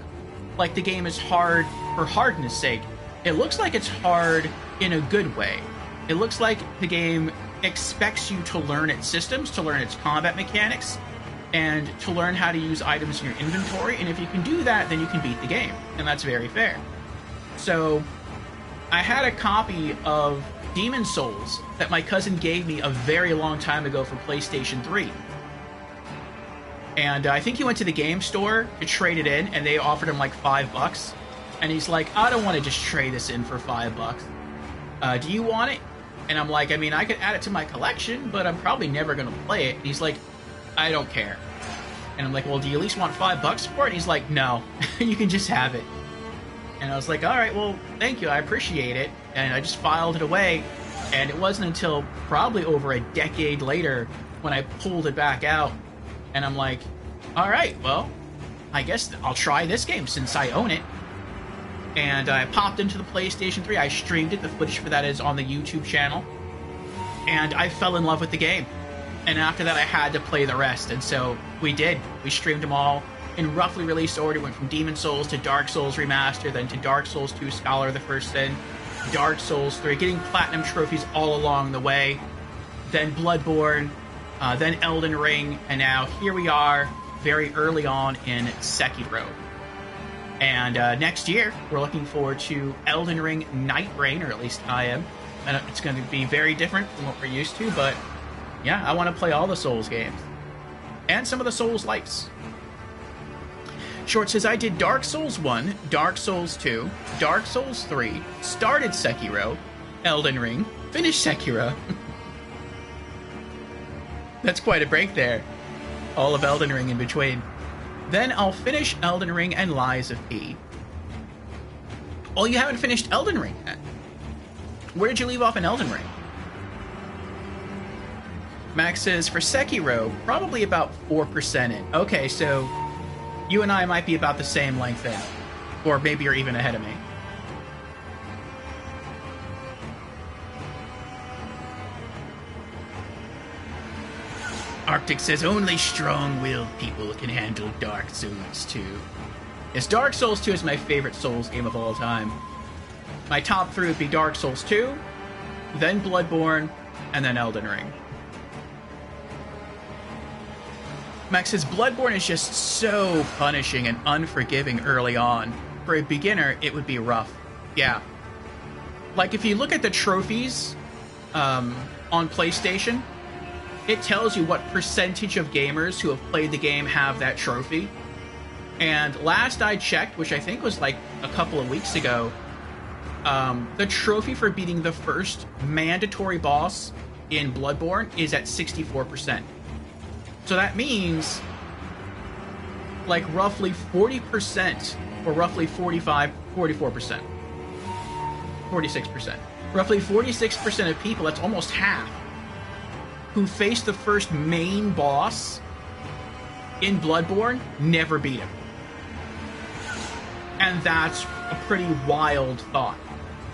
like the game is hard for hardness sake. It looks like it's hard in a good way. It looks like the game expects you to learn its systems, to learn its combat mechanics, and to learn how to use items in your inventory. And if you can do that, then you can beat the game. And that's very fair. So I had a copy of Demon's Souls that my cousin gave me a very long time ago for PlayStation 3. And I think he went to the game store to trade it in, and they offered him like $5. And he's like, I don't want to just trade this in for $5. Do you want it? And I'm like, I mean, I could add it to my collection, but I'm probably never going to play it. And he's like, I don't care. And I'm like, well, do you at least want $5 for it? And he's like, no, you can just have it. And I was like, all right, well, thank you. I appreciate it. And I just filed it away. And it wasn't until probably over a decade later when I pulled it back out. And I'm like, all right, well, I guess I'll try this game since I own it. And I popped into the PlayStation 3. I streamed it. The footage for that is on the YouTube channel. And I fell in love with the game. And after that, I had to play the rest. And so we did. We streamed them all in roughly release order. Went from Demon's Souls to Dark Souls Remastered, then to Dark Souls 2 Scholar of the First Sin, Dark Souls 3, getting platinum trophies all along the way. Then Bloodborne, then Elden Ring, and now here we are, very early on in Sekiro. And next year, we're looking forward to Elden Ring Night Rain, or at least I am. And it's going to be very different from what we're used to, but yeah, I want to play all the Souls games. And some of the Souls-likes. Short says, I did Dark Souls 1, Dark Souls 2, Dark Souls 3, started Sekiro, Elden Ring, finished Sekiro. That's quite a break there. All of Elden Ring in between. Then I'll finish Elden Ring and Lies of P. Oh, you haven't finished Elden Ring yet. Where did you leave off in Elden Ring? Max says, for Sekiro, probably about 4% in. Okay, so you and I might be about the same length then. Or maybe you're even ahead of me. Arctic says, only strong-willed people can handle Dark Souls 2. Yes, Dark Souls 2 is my favorite Souls game of all time. My top 3 would be Dark Souls 2, then Bloodborne, and then Elden Ring. Max says, Bloodborne is just so punishing and unforgiving early on. For a beginner, it would be rough. Yeah. Like, if you look at the trophies on PlayStation, it tells you what percentage of gamers who have played the game have that trophy. And last I checked, which I think was like a couple of weeks ago, the trophy for beating the first mandatory boss in Bloodborne is at 64%. So that means like roughly 40% or roughly 44%. 46%. Roughly 46% of people, that's almost half, who face the first main boss in Bloodborne never beat him. And that's a pretty wild thought.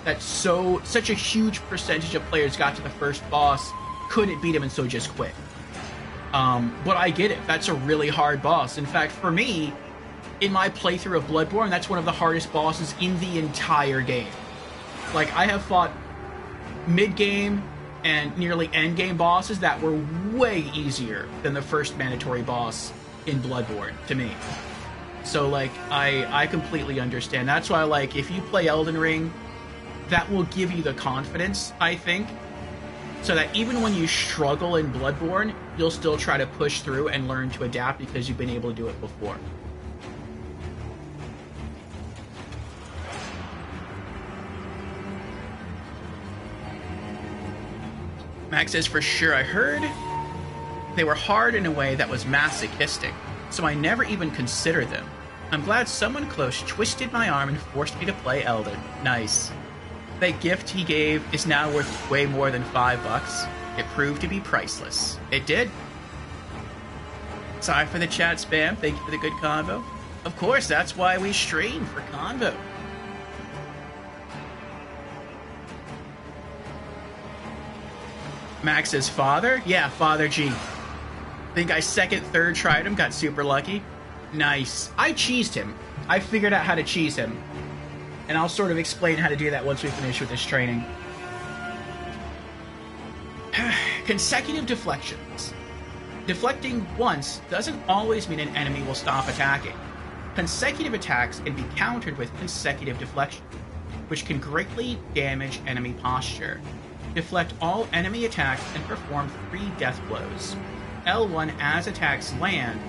That such a huge percentage of players got to the first boss, couldn't beat him, and so just quit. But I get it. That's a really hard boss. In fact, for me, in my playthrough of Bloodborne, that's one of the hardest bosses in the entire game. Like, I have fought mid-game and nearly end-game bosses that were way easier than the first mandatory boss in Bloodborne, to me. So, like, I completely understand. That's why, like, if you play Elden Ring, that will give you the confidence, I think, so that even when you struggle in Bloodborne, you'll still try to push through and learn to adapt because you've been able to do it before. Max says, for sure, I heard they were hard in a way that was masochistic, so I never even considered them. I'm glad someone close twisted my arm and forced me to play Elden. Nice. That gift he gave is now worth way more than $5. It proved to be priceless. It did. Sorry for the chat spam. Thank you for the good convo. Of course, that's why we stream, for convo. Max says, Father? Yeah, Father G. Think I second, third tried him, got super lucky. Nice. I cheesed him. I figured out how to cheese him. And I'll sort of explain how to do that once we finish with this training. Consecutive deflections. Deflecting once doesn't always mean an enemy will stop attacking. Consecutive attacks can be countered with consecutive deflection, which can greatly damage enemy posture. Deflect all enemy attacks and perform 3 death blows. L1 as attacks land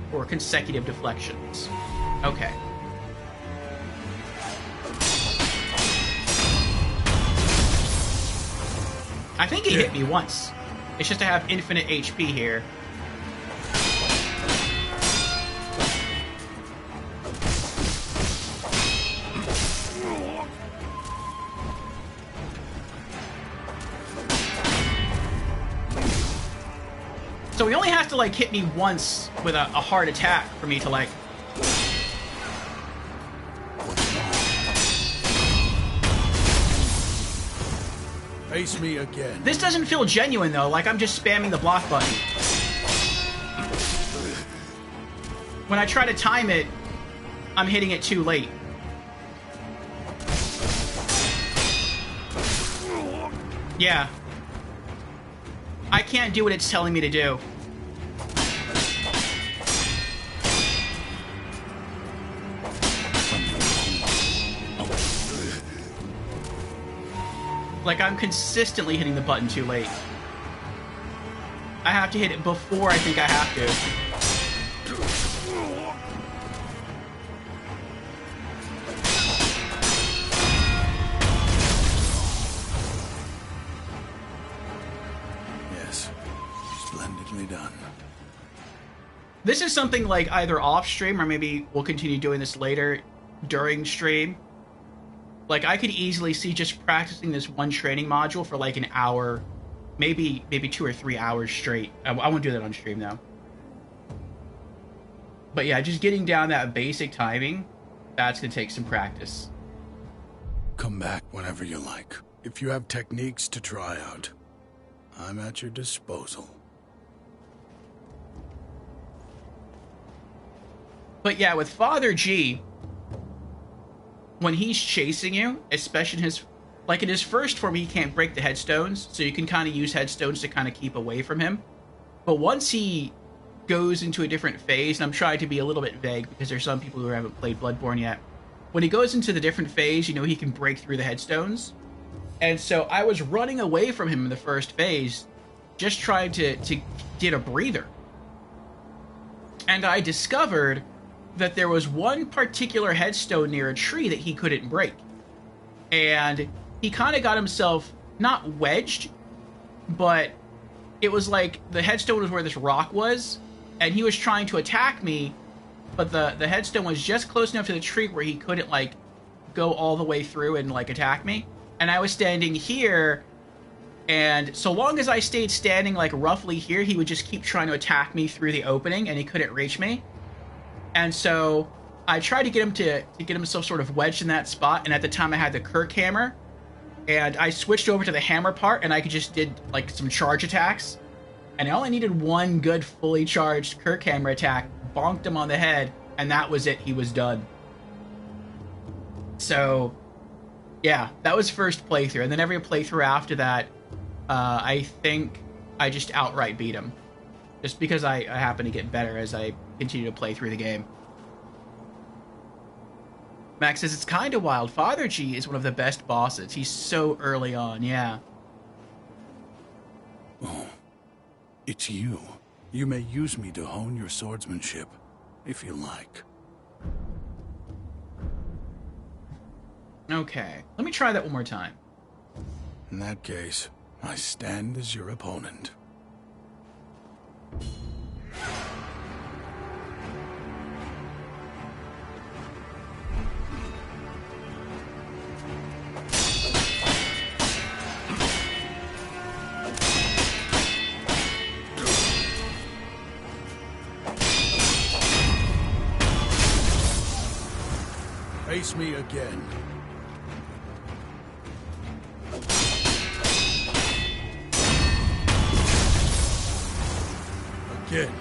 for consecutive deflections. Okay. I think he hit me once. It's just I have infinite HP here. So he only has to, like, hit me once with a hard attack for me to, like... Face me again. This doesn't feel genuine, though. Like, I'm just spamming the block button. When I try to time it, I'm hitting it too late. Yeah. I can't do what it's telling me to do. Like, I'm consistently hitting the button too late. I have to hit it before I think I have to. Yes. Splendidly done. This is something like either off stream or maybe we'll continue doing this later during stream. Like, I could easily see just practicing this one training module for like an hour, maybe 2 or 3 hours straight. I won't do that on stream though. But yeah, just getting down that basic timing, that's gonna take some practice. Come back whenever you like. If you have techniques to try out, I'm at your disposal. But yeah, with Father G, when he's chasing you, especially in his, like in his first form, he can't break the headstones, so you can kind of use headstones to kind of keep away from him. But once he goes into a different phase, and I'm trying to be a little bit vague because there's some people who haven't played Bloodborne yet. When he goes into the different phase, you know, he can break through the headstones. And so I was running away from him in the first phase, just trying to get a breather. And I discovered that there was one particular headstone near a tree that he couldn't break. And he kind of got himself, not wedged, but it was like the headstone was where this rock was, and he was trying to attack me, but the headstone was just close enough to the tree where he couldn't, like, go all the way through and, like, attack me. And I was standing here, and so long as I stayed standing, like, roughly here, he would just keep trying to attack me through the opening, and he couldn't reach me. And so I tried to get him to get himself sort of wedged in that spot, and at the time I had the Kirk hammer, and I switched over to the hammer part, and I just did, like, some charge attacks, and I only needed one good fully charged Kirk hammer attack, bonked him on the head, and that was it. He was done. So, yeah, that was first playthrough, and then every playthrough after that, I think I just outright beat him. just because I happen to get better as I continue to play through the game. Max says, it's kind of wild. Father G is one of the best bosses. He's so early on, yeah. Oh, it's you. You may use me to hone your swordsmanship, if you like. Okay, let me try that one more time. In that case, I stand as your opponent. Face me again. Again.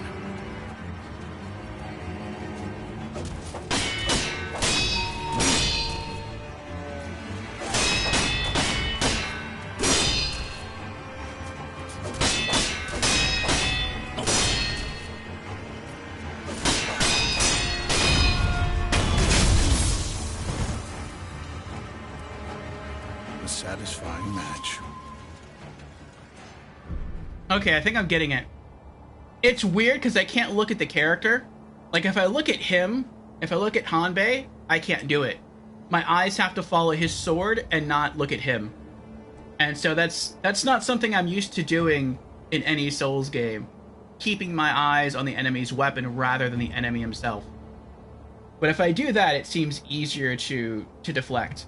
A satisfying match. Okay, I think I'm getting it. It's weird because I can't look at the character. Like, if I look at him, if I look at Hanbei, I can't do it. My eyes have to follow his sword and not look at him. And so that's not something I'm used to doing in any Souls game. Keeping my eyes on the enemy's weapon rather than the enemy himself. But if I do that, it seems easier to deflect.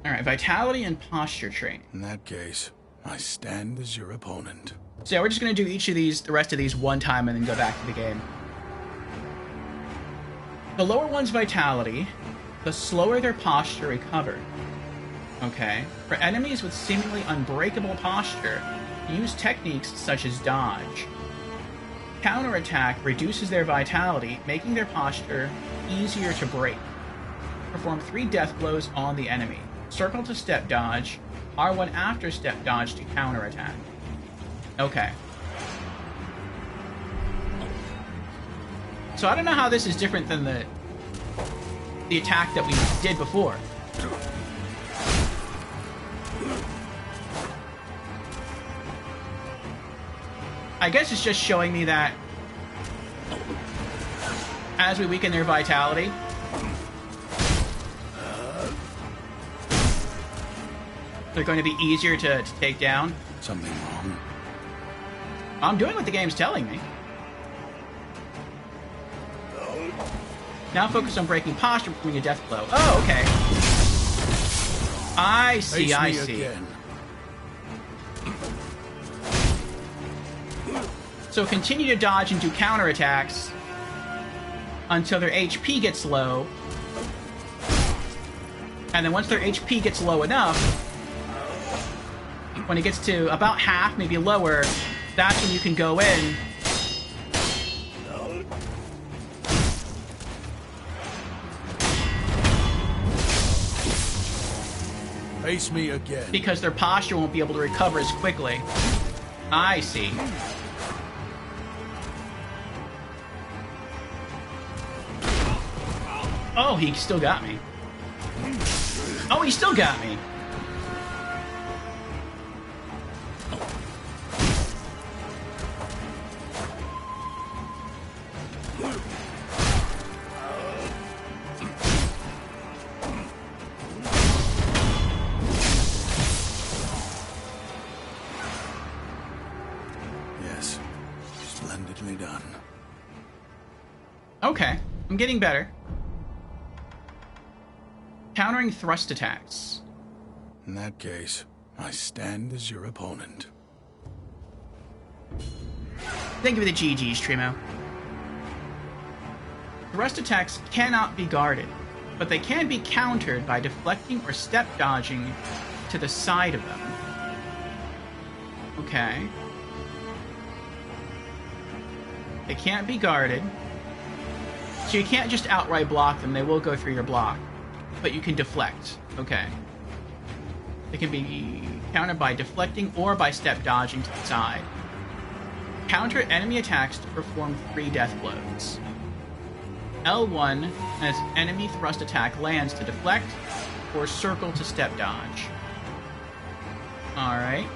Alright, vitality and posture training. In that case, I stand as your opponent. So yeah, we're just going to do each of these, the rest of these one time and then go back to the game. The lower one's vitality, the slower their posture recovered. Okay. For enemies with seemingly unbreakable posture, use techniques such as dodge. Counterattack reduces their vitality, making their posture easier to break. Perform 3 death blows on the enemy. Circle to step dodge, R1 after step dodge to counterattack. Okay. So I don't know how this is different than the attack that we did before. I guess it's just showing me that as we weaken their vitality, they're going to be easier to take down. Something wrong? I'm doing what the game's telling me. Now focus on breaking posture between a death blow. Oh, okay. I see, I see. Again. So continue to dodge and do counterattacks until their HP gets low. And then once their HP gets low enough, when it gets to about half, maybe lower, that's when you can go in Face me again. because their posture won't be able to recover as quickly. I see. Oh, he still got me. Oh, he still got me. Yes. Splendidly done. Okay, I'm getting better. Countering thrust attacks. In that case, I stand as your opponent. Thank you for the GGs, Trimo. Thrust attacks cannot be guarded, but they can be countered by deflecting or step dodging to the side of them. Okay. They can't be guarded. So you can't just outright block them, they will go through your block. But you can deflect. Okay. They can be counter by deflecting or by step dodging to the side. Counter enemy attacks to perform 3 death blows. L1 as enemy thrust attack lands to deflect, or circle to step dodge. Alright.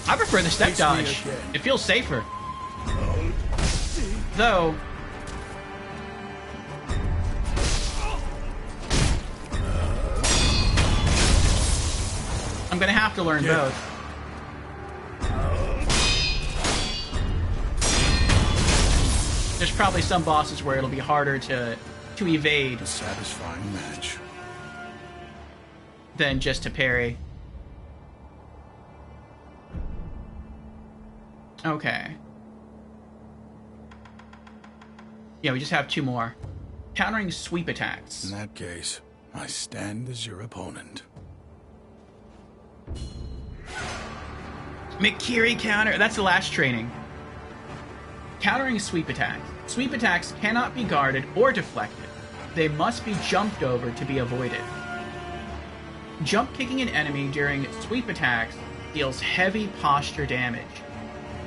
I prefer the step dodge. It feels safer. Though... I'm gonna have to learn both. There's probably some bosses where it'll be harder to evade A satisfying match. than just to parry. Okay. Yeah, we just have 2 more. Countering sweep attacks. In that case, I stand as your opponent. Mikiri counter. That's the last training. Countering sweep attacks. Sweep attacks cannot be guarded or deflected. They must be jumped over to be avoided. Jump kicking an enemy during sweep attacks deals heavy posture damage,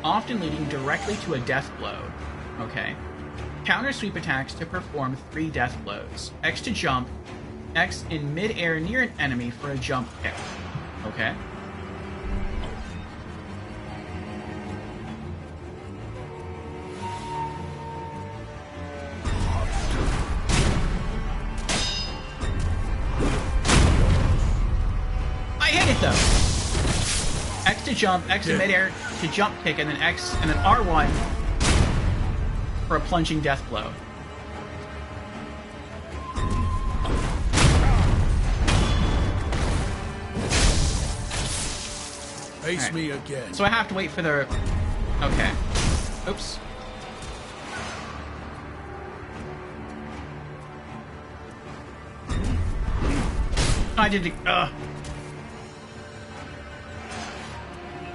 often leading directly to a death blow. Okay. Counter sweep attacks to perform 3 death blows. X to jump, X in mid-air near an enemy for a jump kick. Okay. I hit it though. X to jump, X in midair to jump kick, and then X and then R1 for a plunging death blow. Face me again. So I have to wait for the... Okay. Oops. I did... I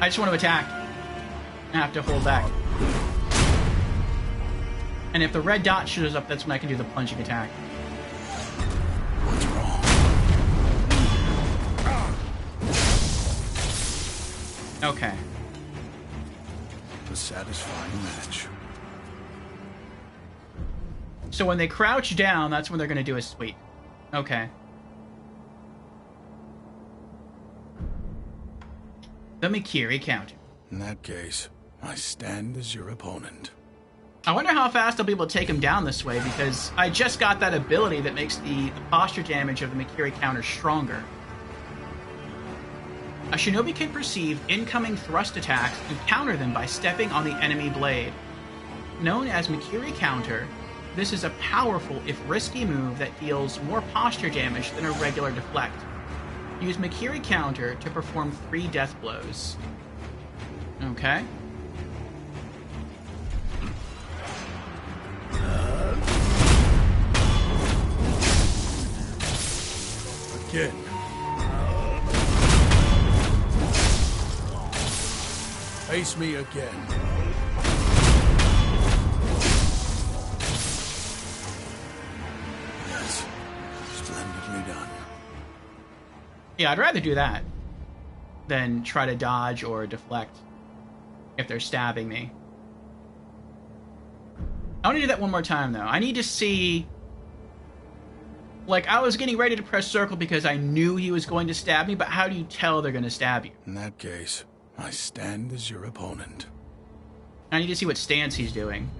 just want to attack. I have to hold back. And if the red dot shows up, that's when I can do the plunging attack. What's wrong? Okay. A satisfying match. So when they crouch down, that's when they're going to do a sweep. Okay. The Mikiri counter. In that case, I stand as your opponent. I wonder how fast I'll be able to take him down this way, because I just got that ability that makes the posture damage of the Mikiri counter stronger. A shinobi can perceive incoming thrust attacks and counter them by stepping on the enemy blade. Known as Mikiri counter, this is a powerful, if risky, move that deals more posture damage than a regular deflect. Use Mikiri counter to perform 3 death blows. Okay. Again. Face me again. Yes. Splendidly done. Yeah, I'd rather do that than try to dodge or deflect if they're stabbing me. I want to do that one more time, though. I need to see... Like, I was getting ready to press circle because I knew he was going to stab me, but how do you tell they're going to stab you? In that case, I stand as your opponent. I need to see what stance he's doing.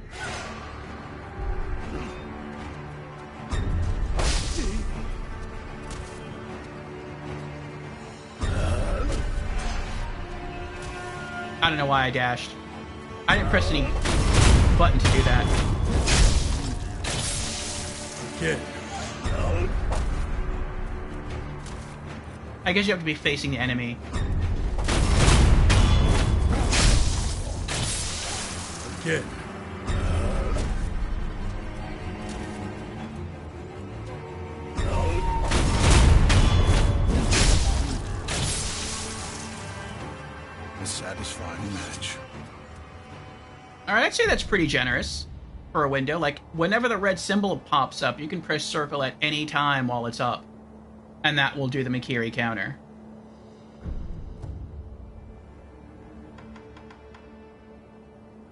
I don't know why I dashed. I didn't press any button to do that. Again. I guess you have to be facing the enemy. Again. A satisfying match. Alright, I'd say that's pretty generous. for a window. Like, whenever the red symbol pops up, you can press circle at any time while it's up. And that will do the Mikiri counter.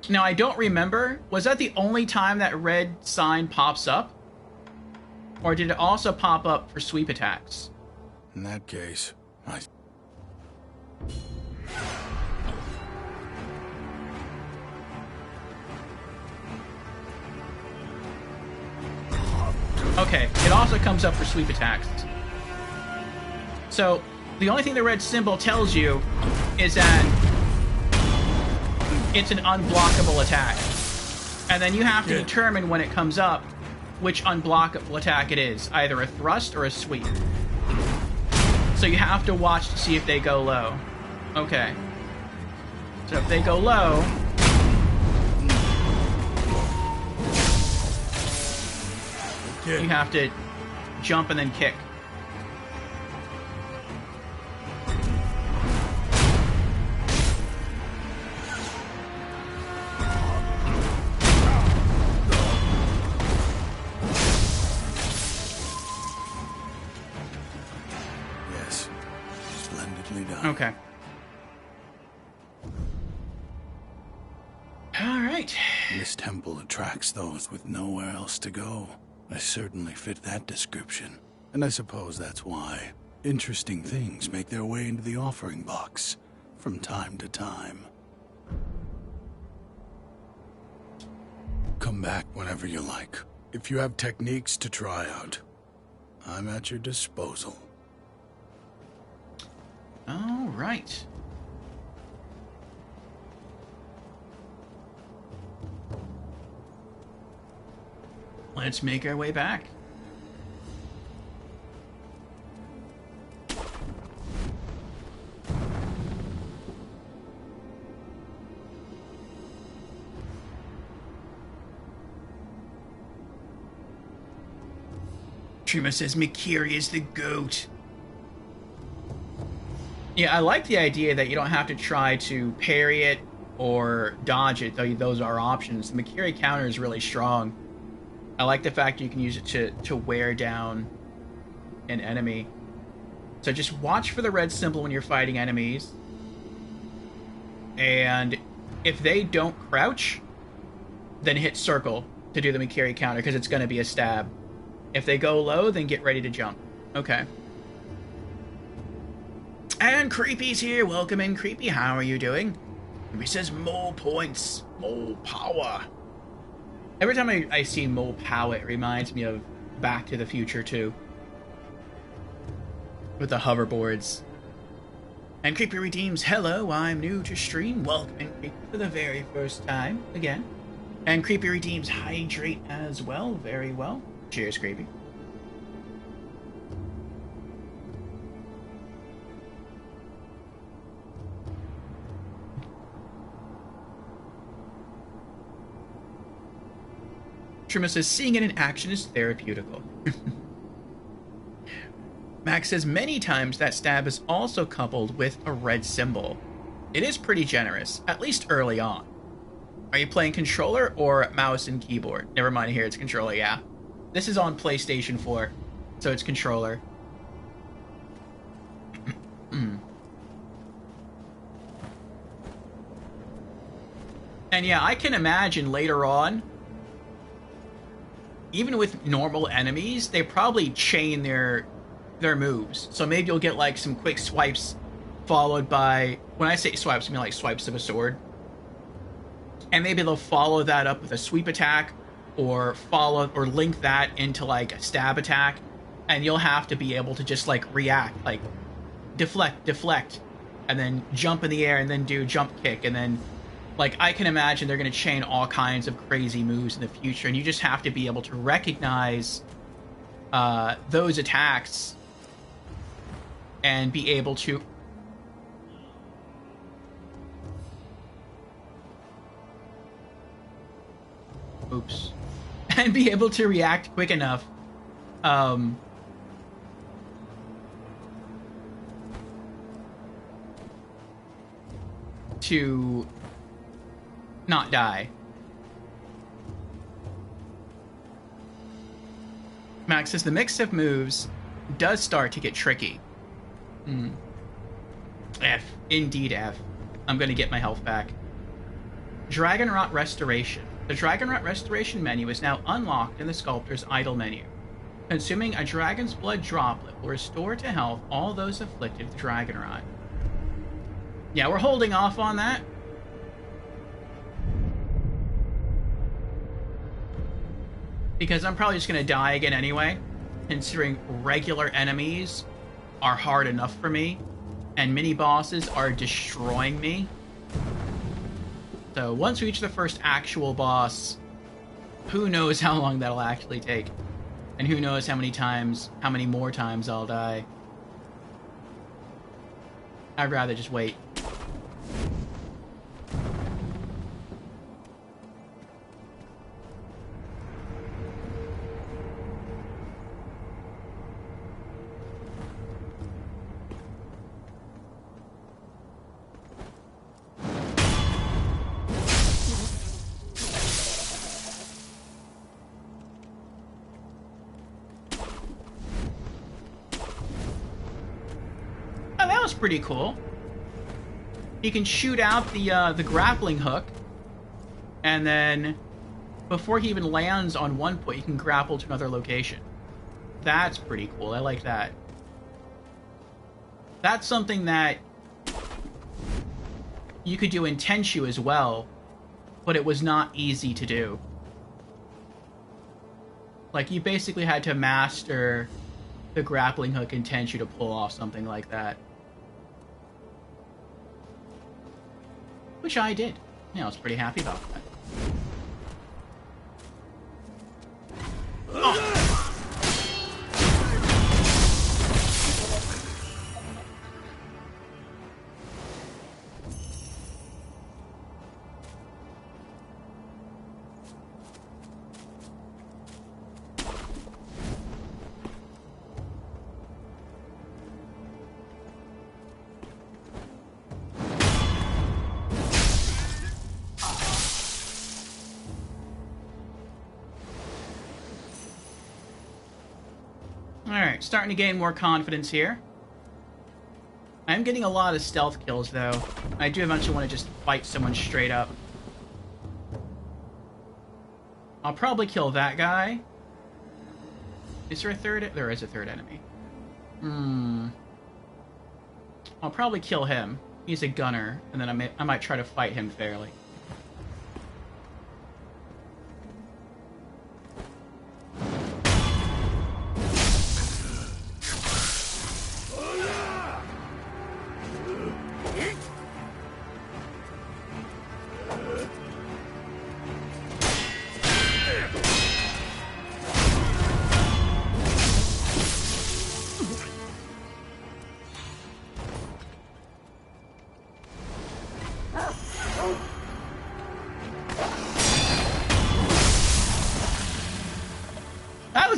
Now, I don't remember. Was that the only time that red sign pops up? Or did it also pop up for sweep attacks? In that case, Okay, it also comes up for sweep attacks. So, the only thing the red symbol tells you is that it's an unblockable attack. And then you have to determine when it comes up which unblockable attack it is, either a thrust or a sweep. So you have to watch to see if they go low. Okay. So if they go low... you have to jump and then kick. Yes. Splendidly done. Okay. All right. This temple attracts those with nowhere else to go. I certainly fit that description. And I suppose that's why interesting things make their way into the offering box from time to time. Come back whenever you like. If you have techniques to try out, I'm at your disposal. All right. Let's make our way back. Truma says Mikiri is the GOAT. Yeah, I like the idea that you don't have to try to parry it or dodge it, though those are options. The Mikiri counter is really strong. I like the fact you can use it to wear down an enemy. So just watch for the red symbol when you're fighting enemies. And if they don't crouch, then hit circle to do the Mikiri counter, because it's going to be a stab. If they go low, then get ready to jump. Okay. And Creepy's here. Welcome in, Creepy. How are you doing? He says more points, more power. Every time I see more power, it reminds me of Back to the Future 2. With the hoverboards. And Creepy redeems, hello, I'm new to stream. Welcome in, Creepy, for the very first time, again. And Creepy redeems, hydrate as well, very well. Cheers, Creepy. Truma says, seeing it in action is therapeutical. Max says, many times that stab is also coupled with a red symbol. It is pretty generous, at least early on. Are you playing controller or mouse and keyboard? Never mind, here it's controller, yeah. This is on PlayStation 4, so it's controller. And yeah, I can imagine later on, even with normal enemies, they probably chain their moves. So maybe you'll get like some quick swipes followed by, when I say swipes, I mean like swipes of a sword. And maybe they'll follow that up with a sweep attack, or link that into like a stab attack, and you'll have to be able to just like react, like deflect, and then jump in the air, and then do jump kick, and then like I can imagine they're going to chain all kinds of crazy moves in the future, and you just have to be able to recognize those attacks and be able to and be able to react quick enough to not die. Max says the mix of moves does start to get tricky. F. Indeed F. I'm going to get my health back. Dragonrot Restoration. The Dragonrot Restoration menu is now unlocked in the Sculptor's Idle menu. Consuming a Dragon's Blood droplet will restore to health all those afflicted with Dragonrot. Yeah, we're holding off on that. Because I'm probably just going to die again anyway, considering regular enemies are hard enough for me, and mini-bosses are destroying me. So once we reach the first actual boss, who knows how long that'll actually take. And who knows how many more times I'll die. I'd rather just wait. Pretty cool. You can shoot out the grappling hook, and then before he even lands on one point, you can grapple to another location. That's pretty cool. I like that. That's something that you could do in Tenchu as well, but it was not easy to do. Like, you basically had to master the grappling hook in Tenchu to pull off something like that. Which I did. Yeah, I was pretty happy about that. Oh. Alright, starting to gain more confidence here. I'm getting a lot of stealth kills, though. I do eventually want to just fight someone straight up. I'll probably kill that guy. Is there a third? There is a third enemy. I'll probably kill him. He's a gunner, and then I might try to fight him fairly.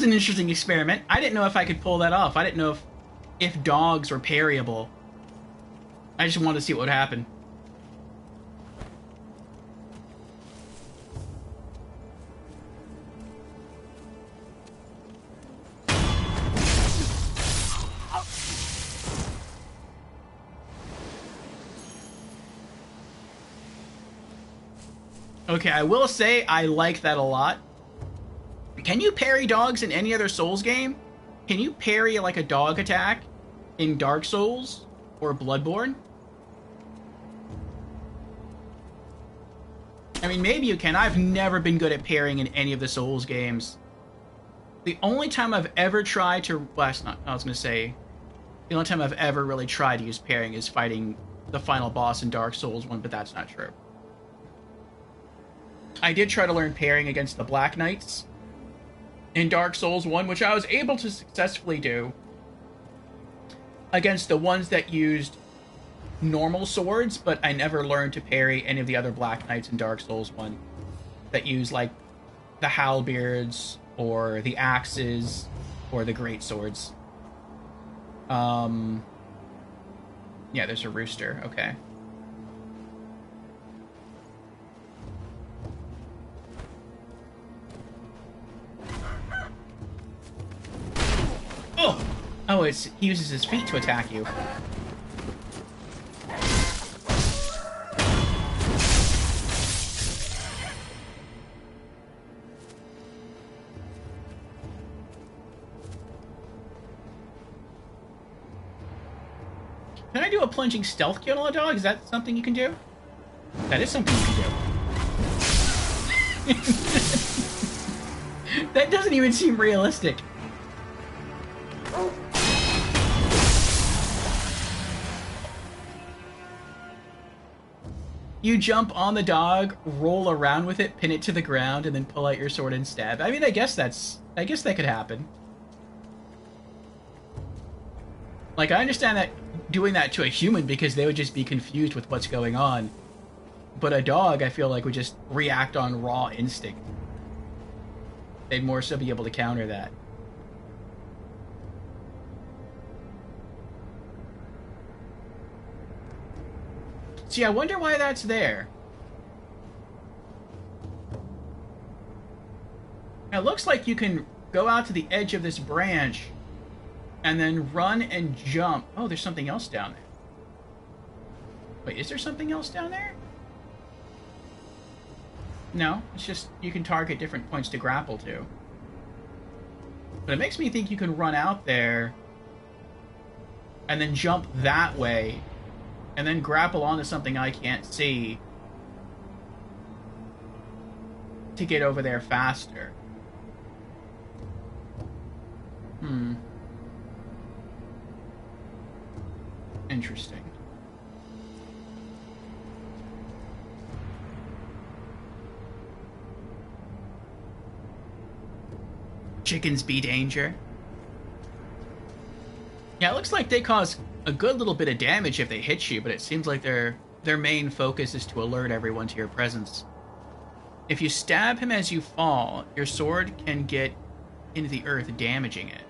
An interesting experiment. I didn't know if I could pull that off. I didn't know if dogs were parryable. I just wanted to see what would happen. Okay, I will say I like that a lot. Can you parry dogs in any other Souls game? Can you parry like a dog attack in Dark Souls or Bloodborne? I mean, maybe you can. I've never been good at parrying in any of the Souls games. The only time I've ever tried to... Well, that's not... I was going to say... The only time I've ever really tried to use parrying is fighting the final boss in Dark Souls 1, but that's not true. I did try to learn parrying against the Black Knights in Dark Souls 1, which I was able to successfully do against the ones that used normal swords, but I never learned to parry any of the other Black Knights in Dark Souls 1 that use, like, the halberds or the axes or the great swords. Yeah, there's a rooster. Okay. Oh, he uses his feet to attack you. Can I do a plunging stealth kill on a dog? Is that something you can do? That is something you can do. That doesn't even seem realistic. You jump on the dog, roll around with it, pin it to the ground, and then pull out your sword and stab. I mean, I guess that could happen. Like, I understand that doing that to a human because they would just be confused with what's going on. But a dog, I feel like, would just react on raw instinct. They'd more so be able to counter that. See, I wonder why that's there. It looks like you can go out to the edge of this branch and then run and jump. Oh, there's something else down there. Wait, is there something else down there? No, it's just you can target different points to grapple to. But it makes me think you can run out there and then jump that way and then grapple onto something I can't see to get over there faster. Interesting. Chickens be danger. Yeah, it looks like they cause a good little bit of damage if they hit you, but it seems like their main focus is to alert everyone to your presence. If you stab him as you fall, your sword can get into the earth, damaging it.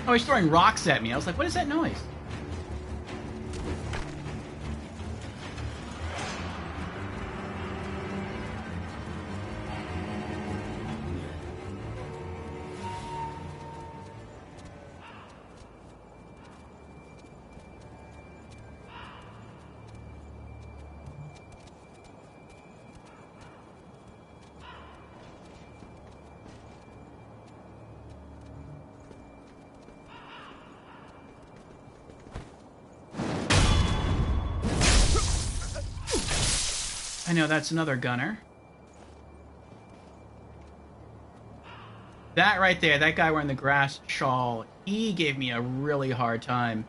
Oh, he's throwing rocks at me. I was like, what is that noise? I know, that's another gunner. That right there, that guy wearing the grass shawl, he gave me a really hard time.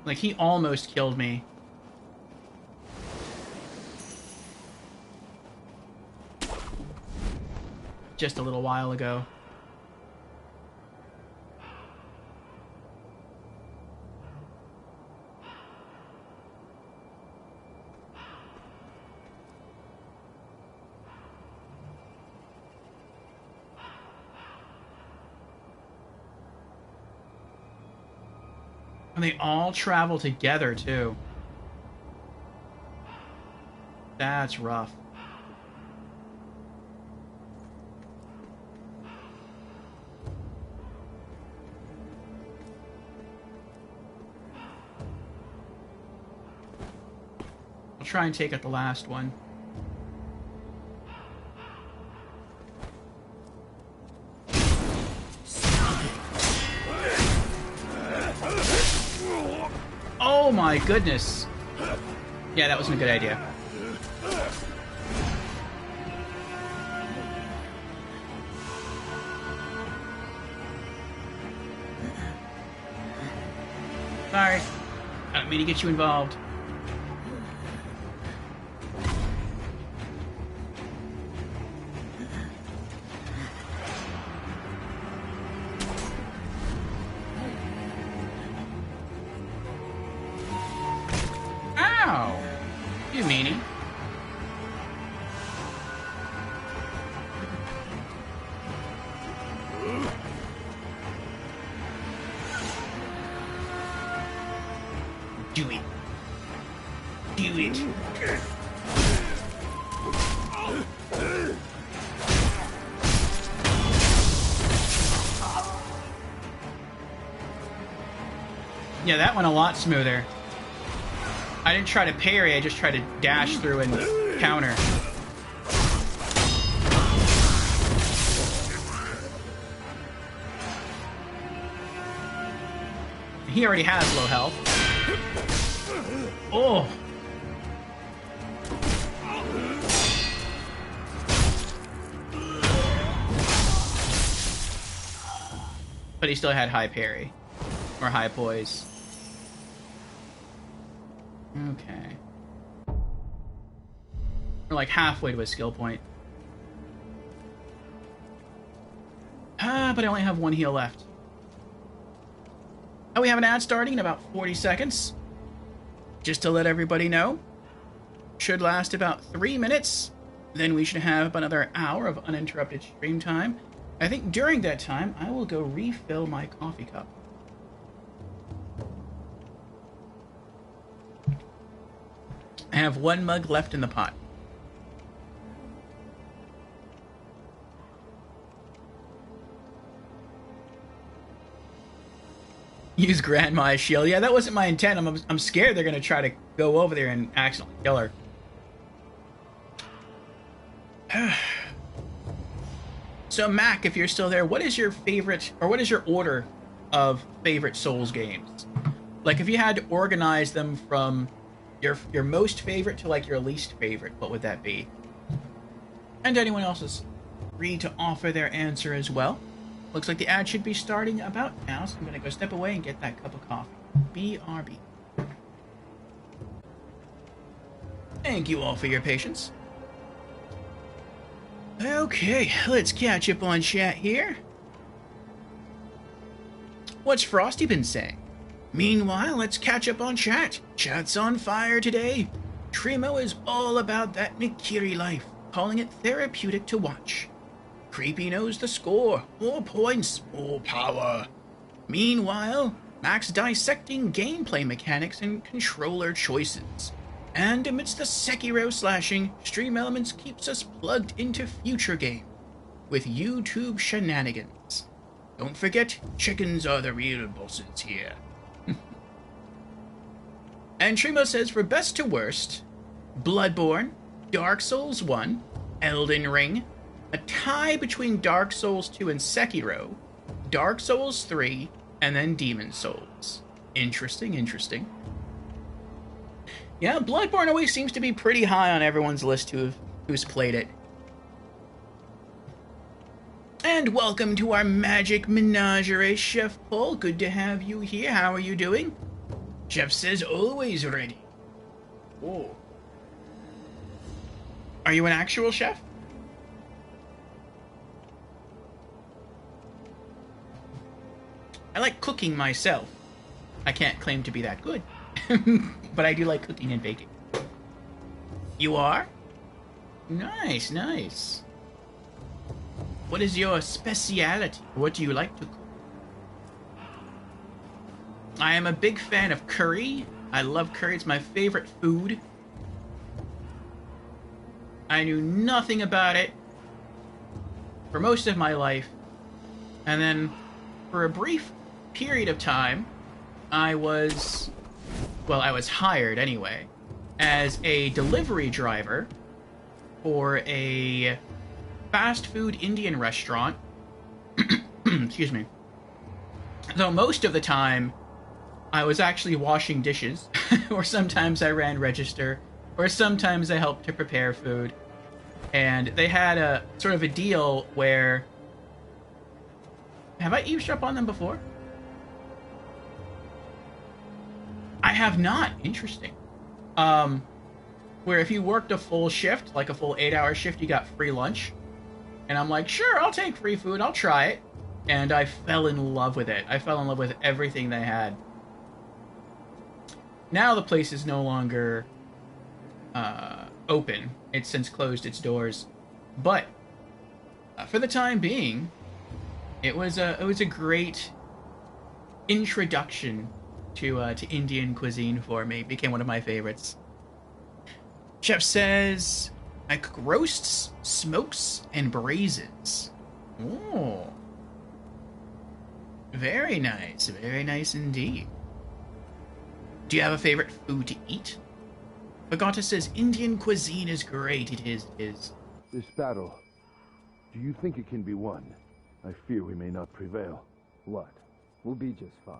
Like, he almost killed me. Just a little while ago. And they all travel together, too. That's rough. I'll try and take out the last one. my goodness. Yeah, that wasn't a good idea. Sorry. I don't mean to get you involved. Ow! You meanie. Do it. Do it. Yeah, that went a lot smoother. I didn't try to parry, I just tried to dash through and counter. He already has low health. Oh! But he still had high parry. Or high poise. Okay. We're like halfway to a skill point. But I only have one heal left. Oh, we have an ad starting in about 40 seconds. Just to let everybody know. Should last about 3 minutes. Then we should have another hour of uninterrupted stream time. I think during that time, I will go refill my coffee cup. I have one mug left in the pot. Use Grandma as shield. Yeah, that wasn't my intent. I'm scared they're going to try to go over there and accidentally kill her. So, Mac, if you're still there, what is your favorite, or what is your order of favorite Souls games? Like, if you had to organize them from your most favorite to, like, your least favorite, what would that be? And anyone else is free to offer their answer as well. Looks like the ad should be starting about now, so I'm going to go step away and get that cup of coffee. BRB. Thank you all for your patience. Okay, let's catch up on chat here. What's Frosty been saying? Meanwhile, let's catch up on chat. Chat's on fire today. Trimo is all about that Nikiri life, calling it therapeutic to watch. Creepy knows the score. More points, more power. Meanwhile, Max dissecting gameplay mechanics and controller choices. And amidst the Sekiro slashing, Stream Elements keeps us plugged into future game with YouTube shenanigans. Don't forget, chickens are the real bosses here. And Trimo says, for best to worst, Bloodborne, Dark Souls 1, Elden Ring, a tie between Dark Souls 2 and Sekiro, Dark Souls 3, and then Demon Souls. Interesting, interesting. Yeah, Bloodborne always seems to be pretty high on everyone's list who's played it. And welcome to our Magic Menagerie, Chef Paul. Good to have you here. How are you doing? Chef says, always ready. Oh. Are you an actual chef? I like cooking myself. I can't claim to be that good. But I do like cooking and baking. You are? Nice, nice. What is your speciality? What do you like to cook? I am a big fan of curry. I love curry. It's my favorite food. I knew nothing about it for most of my life. And then for a brief period of time, I was hired anyway as a delivery driver for a fast food Indian restaurant. Excuse me. So most of the time, I was actually washing dishes, or sometimes I ran register, or sometimes I helped to prepare food. And they had a sort of a deal where... Have I eavesdropped on them before? I have not. Interesting. Where if you worked a full shift, like a full 8-hour shift, you got free lunch. And I'm like, sure, I'll take free food. I'll try it. And I fell in love with it. I fell in love with everything they had. Now the place is no longer open. It's since closed its doors. But for the time being, it was a great introduction to Indian cuisine for me. It became one of my favorites. Chef says, I cook roasts, smokes, and braisins. Oh. Very nice. Very nice indeed. Do you have a favorite food to eat? Bagata says, Indian cuisine is great. It is. This battle, do you think it can be won? I fear we may not prevail. What? We'll be just fine.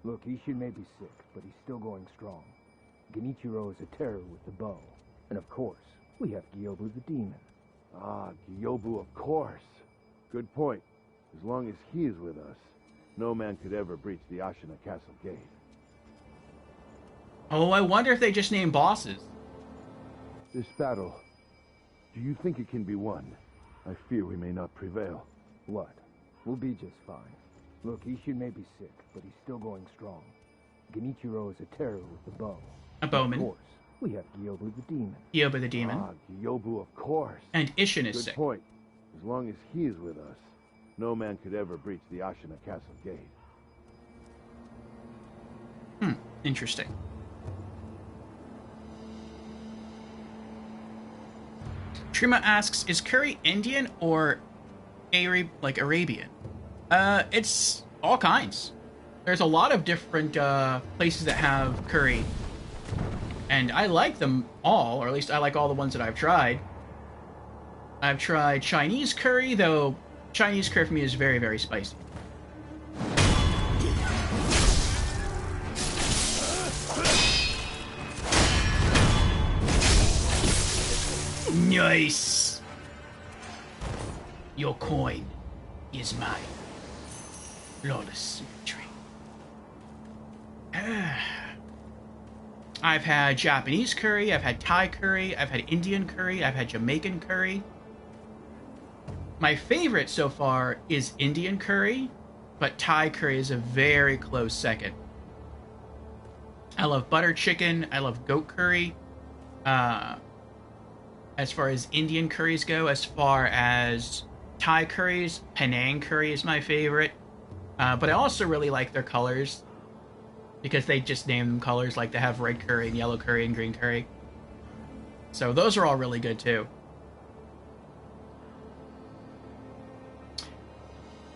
Look, Ishin may be sick, but he's still going strong. Genichiro is a terror with the bow. And of course, we have Gyobu the demon. Ah, Gyobu, of course. Good point. As long as he is with us, no man could ever breach the Ashina Castle gate. Oh, I wonder if they just named bosses. This battle, do you think it can be won? I fear we may not prevail. What? We'll be just fine. Look, Ishin may be sick, but he's still going strong. Genichiro is a terror with the bow. A bowman. Of course, we have Gyobu the demon. Gyobu the demon. Ah, Gyobu, of course. And Ishin is Good sick. point. As long as he is with us, no man could ever breach the Ashina Castle gate. Interesting. Trima asks, is curry Indian or Arabian? It's all kinds. There's a lot of different places that have curry. And I like them all, or at least I like all the ones that I've tried. I've tried Chinese curry, though Chinese curry for me is very, very spicy. Nice! Your coin is mine. Flawless victory. I've had Japanese curry, I've had Thai curry, I've had Indian curry, I've had Jamaican curry. My favorite so far is Indian curry, but Thai curry is a very close second. I love butter chicken, I love goat curry. As far as Indian curries go, as far as Thai curries, Penang curry is my favorite. But I also really like their colors, because they just name them colors, like they have red curry and yellow curry and green curry. So those are all really good too.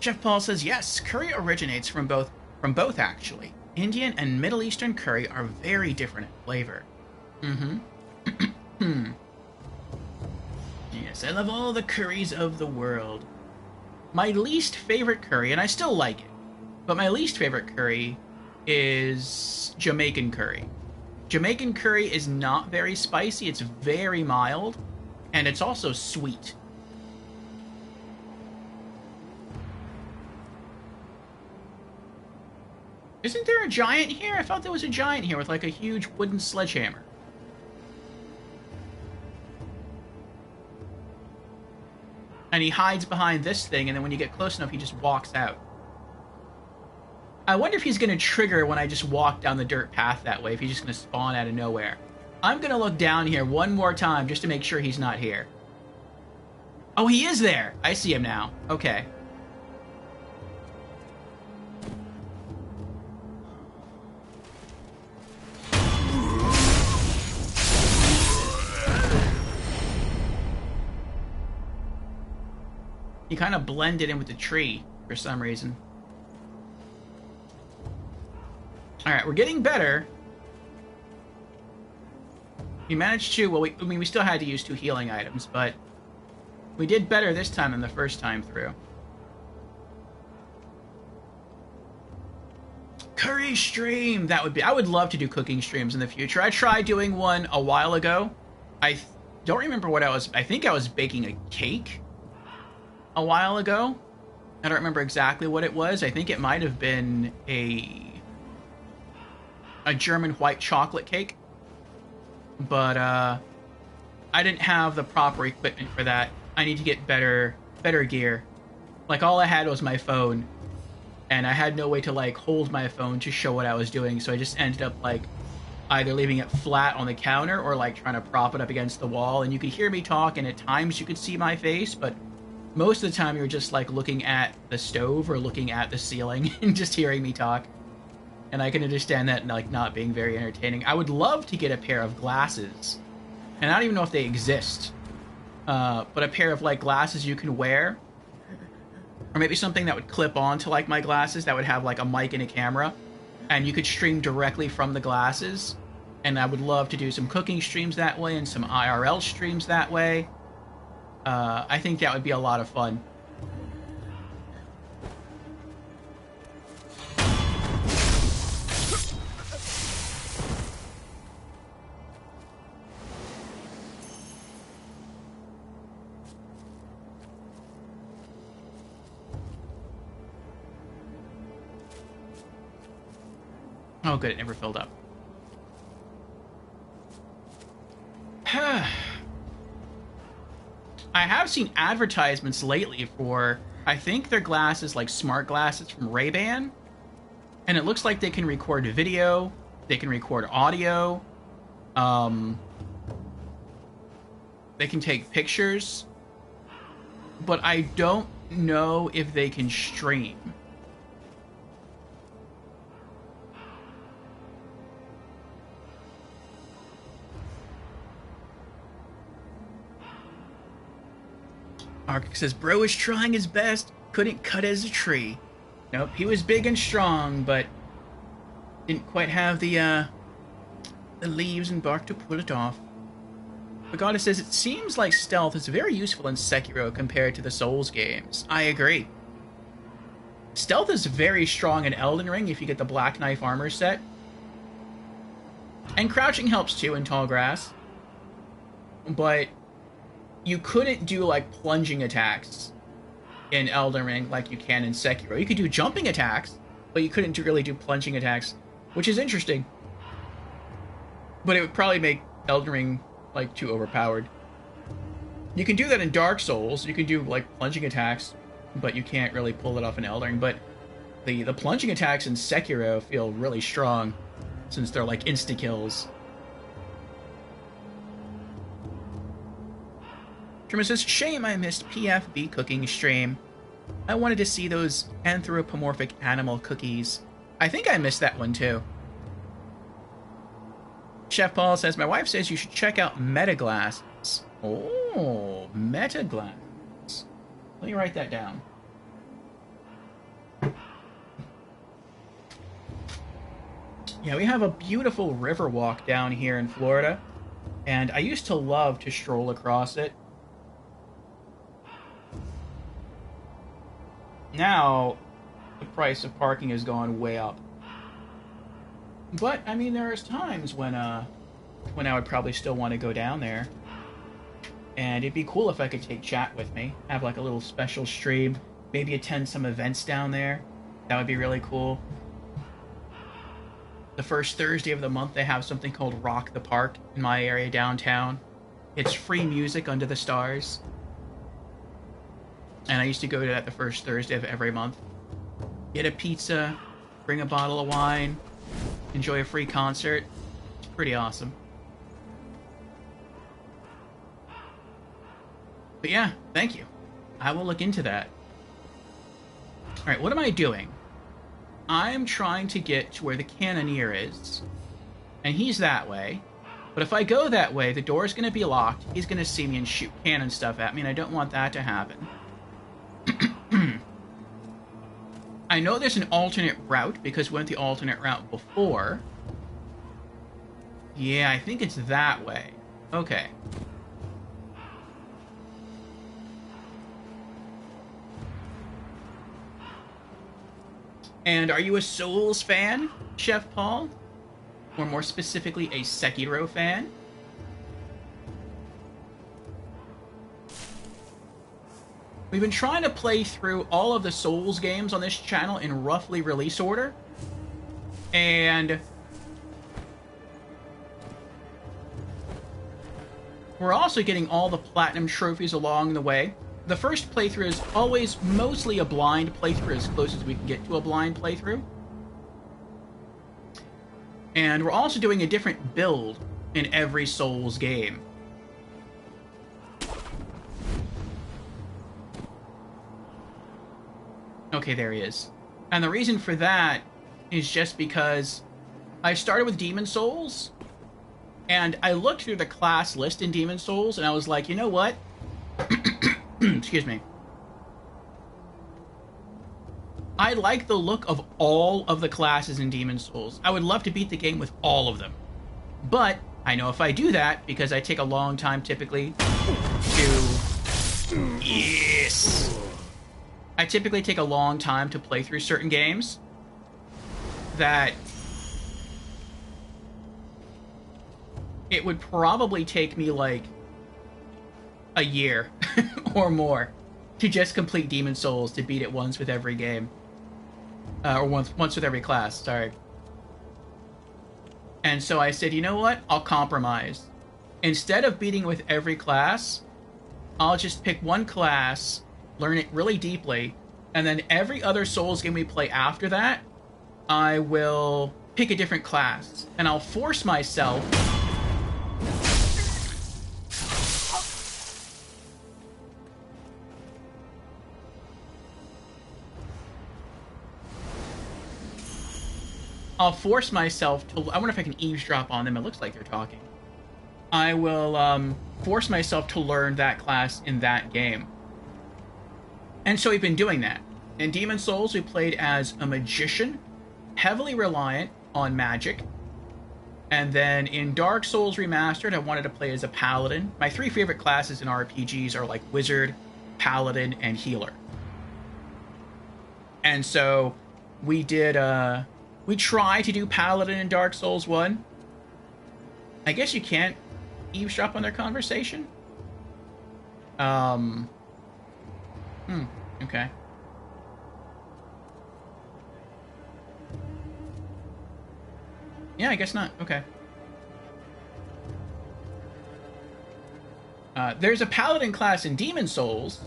Chef Paul says, yes, curry originates from both actually. Indian and Middle Eastern curry are very different in flavor. Yes, I love all the curries of the world. My least favorite curry, and I still like it, but my least favorite curry is Jamaican curry. Jamaican curry is not very spicy, it's very mild, and it's also sweet. Isn't there a giant here? I thought there was a giant here with like a huge wooden sledgehammer. And he hides behind this thing, and then when you get close enough, he just walks out. I wonder if he's going to trigger when I just walk down the dirt path that way, if he's just going to spawn out of nowhere. I'm going to look down here one more time just to make sure he's not here. Oh, he is there! I see him now. Okay. He kind of blended in with the tree for some reason. Alright, we're getting better. We managed to, well, we still had to use 2 healing items, but we did better this time than the first time through. Curry stream. That would be. I would love to do cooking streams in the future. I tried doing one a while ago. I don't remember what I was. I think I was baking a cake a while ago. I don't remember exactly what it was. I think it might have been a German white chocolate cake. But I didn't have the proper equipment for that. I need to get better gear. Like, all I had was my phone, and I had no way to, like, hold my phone to show what I was doing, so I just ended up, like, either leaving it flat on the counter or, like, trying to prop it up against the wall, and you could hear me talk, and at times you could see my face, but most of the time you're just, like, looking at the stove or looking at the ceiling and just hearing me talk. And I can understand that, like, not being very entertaining. I would love to get a pair of glasses, and I don't even know if they exist, but a pair of, like, glasses you can wear, or maybe something that would clip on to, like, my glasses that would have, like, a mic and a camera, and you could stream directly from the glasses. And I would love to do some cooking streams that way and some IRL streams that way. I think that would be a lot of fun. Oh, good, it never filled up. I have seen advertisements lately for, I think they're glasses, like smart glasses from Ray-Ban. And it looks like they can record video, they can record audio, they can take pictures, but I don't know if they can stream. Arctic says, bro is trying his best, couldn't cut as a tree. Nope, he was big and strong, but didn't quite have the leaves and bark to pull it off. Pagata says, it seems like stealth is very useful in Sekiro compared to the Souls games. I agree. Stealth is very strong in Elden Ring if you get the Black Knife armor set. And crouching helps too in Tall Grass. But you couldn't do, like, plunging attacks in Elden Ring like you can in Sekiro. You could do jumping attacks, but you couldn't really do plunging attacks, which is interesting. But it would probably make Elden Ring, like, too overpowered. You can do that in Dark Souls. You can do, like, plunging attacks, but you can't really pull it off in Elden Ring. But the plunging attacks in Sekiro feel really strong, since they're, like, insta-kills. Truman says, shame I missed PFB cooking stream. I wanted to see those anthropomorphic animal cookies. I think I missed that one too. Chef Paul says, my wife says you should check out Metaglass. Oh, Metaglass. Let me write that down. Yeah, we have a beautiful river walk down here in Florida, and I used to love to stroll across it. Now, the price of parking has gone way up. But, I mean, there's times when I would probably still want to go down there. And it'd be cool if I could take chat with me. Have, like, a little special stream. Maybe attend some events down there. That would be really cool. The first Thursday of the month, they have something called Rock the Park in my area downtown. It's free music under the stars. And I used to go to that the first Thursday of every month. Get a pizza, bring a bottle of wine, enjoy a free concert. It's pretty awesome. But yeah, thank you. I will look into that. Alright, what am I doing? I'm trying to get to where the Cannoneer is. And he's that way. But if I go that way, the door's going to be locked. He's going to see me and shoot cannon stuff at me, and I don't want that to happen. I know there's an alternate route, because we went the alternate route before. Yeah, I think it's that way. Okay. And are you a Souls fan, Chef Paul? Or more specifically, a Sekiro fan? We've been trying to play through all of the Souls games on this channel in roughly release order. And we're also getting all the platinum trophies along the way. The first playthrough is always mostly a blind playthrough, as close as we can get to a blind playthrough. And we're also doing a different build in every Souls game. Okay, there he is. And the reason for that is just because I started with Demon Souls, and I looked through the class list in Demon Souls, and I was like, you know what? Excuse me. I like the look of all of the classes in Demon Souls. I would love to beat the game with all of them. But I know if I do that, because I take a long time typically to... Yes! I typically take a long time to play through certain games, that it would probably take me like a year or more to just complete Demon Souls, to beat it once with every game. Or once with every class, sorry. And so I said, you know what? I'll compromise. Instead of beating with every class, I'll just pick one class, learn it really deeply, and then every other Souls game we play after that, I will pick a different class. And I'll force myself to... I wonder if I can eavesdrop on them. It looks like they're talking. I will force myself to learn that class in that game. And so we've been doing that. In Demon Souls, we played as a magician, heavily reliant on magic. And then in Dark Souls Remastered, I wanted to play as a paladin. My three favorite classes in RPGs are like wizard, paladin, and healer. And so we did... we tried to do Paladin in Dark Souls 1. I guess you can't eavesdrop on their conversation. Okay. Yeah, I guess not. Okay. There's a Paladin class in Demon Souls.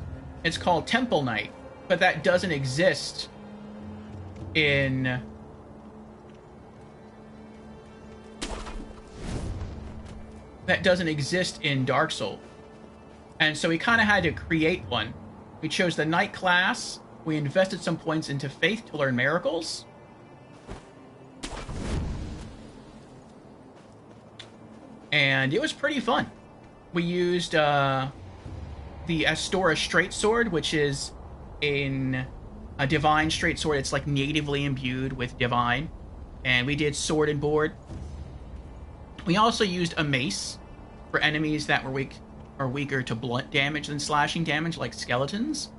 It's called Temple Knight, but that doesn't exist in... Dark Souls. And so we kind of had to create one. We chose the Knight class. We invested some points into Faith to learn miracles. And it was pretty fun. We used the Astora Straight Sword, which is a divine straight sword. It's like natively imbued with divine. And we did sword and board. We also used a mace for enemies that were weaker to blunt damage than slashing damage, like skeletons.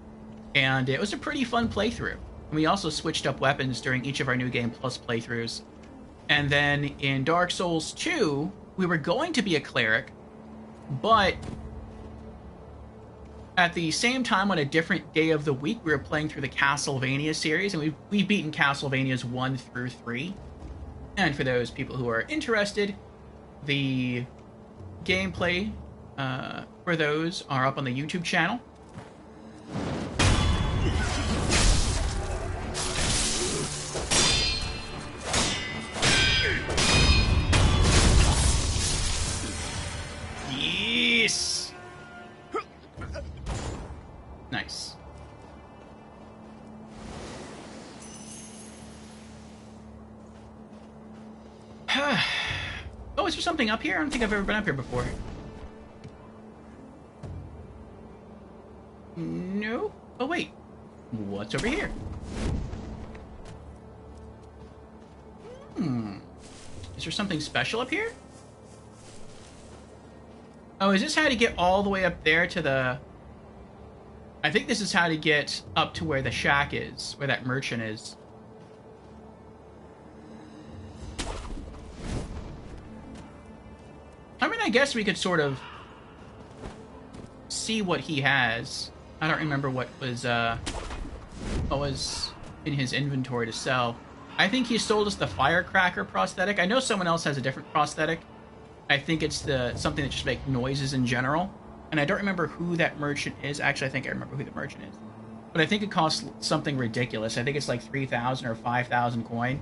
And it was a pretty fun playthrough. And we also switched up weapons during each of our New Game Plus playthroughs. And then in Dark Souls 2, we were going to be a cleric, but at the same time, on a different day of the week, we were playing through the Castlevania series, and we've beaten Castlevanias 1 through 3. And for those people who are interested, the gameplay for those are up on the YouTube channel. Yes! Nice. Oh, is there something up here? I don't think I've ever been up here before. No. Oh, wait. What's over here? Is there something special up here? Oh, is this how to get all the way up there to the... I think this is how to get up to where the shack is, where that merchant is. guess we could sort of see what he has. I don't remember what was in his inventory to sell. I think he sold us the firecracker prosthetic. I know someone else has a different prosthetic. I think it's something that just makes noises in general. And I don't remember who that merchant is. Actually, I think I remember who the merchant is. But I think it costs something ridiculous. I think it's like 3,000 or 5,000 coin.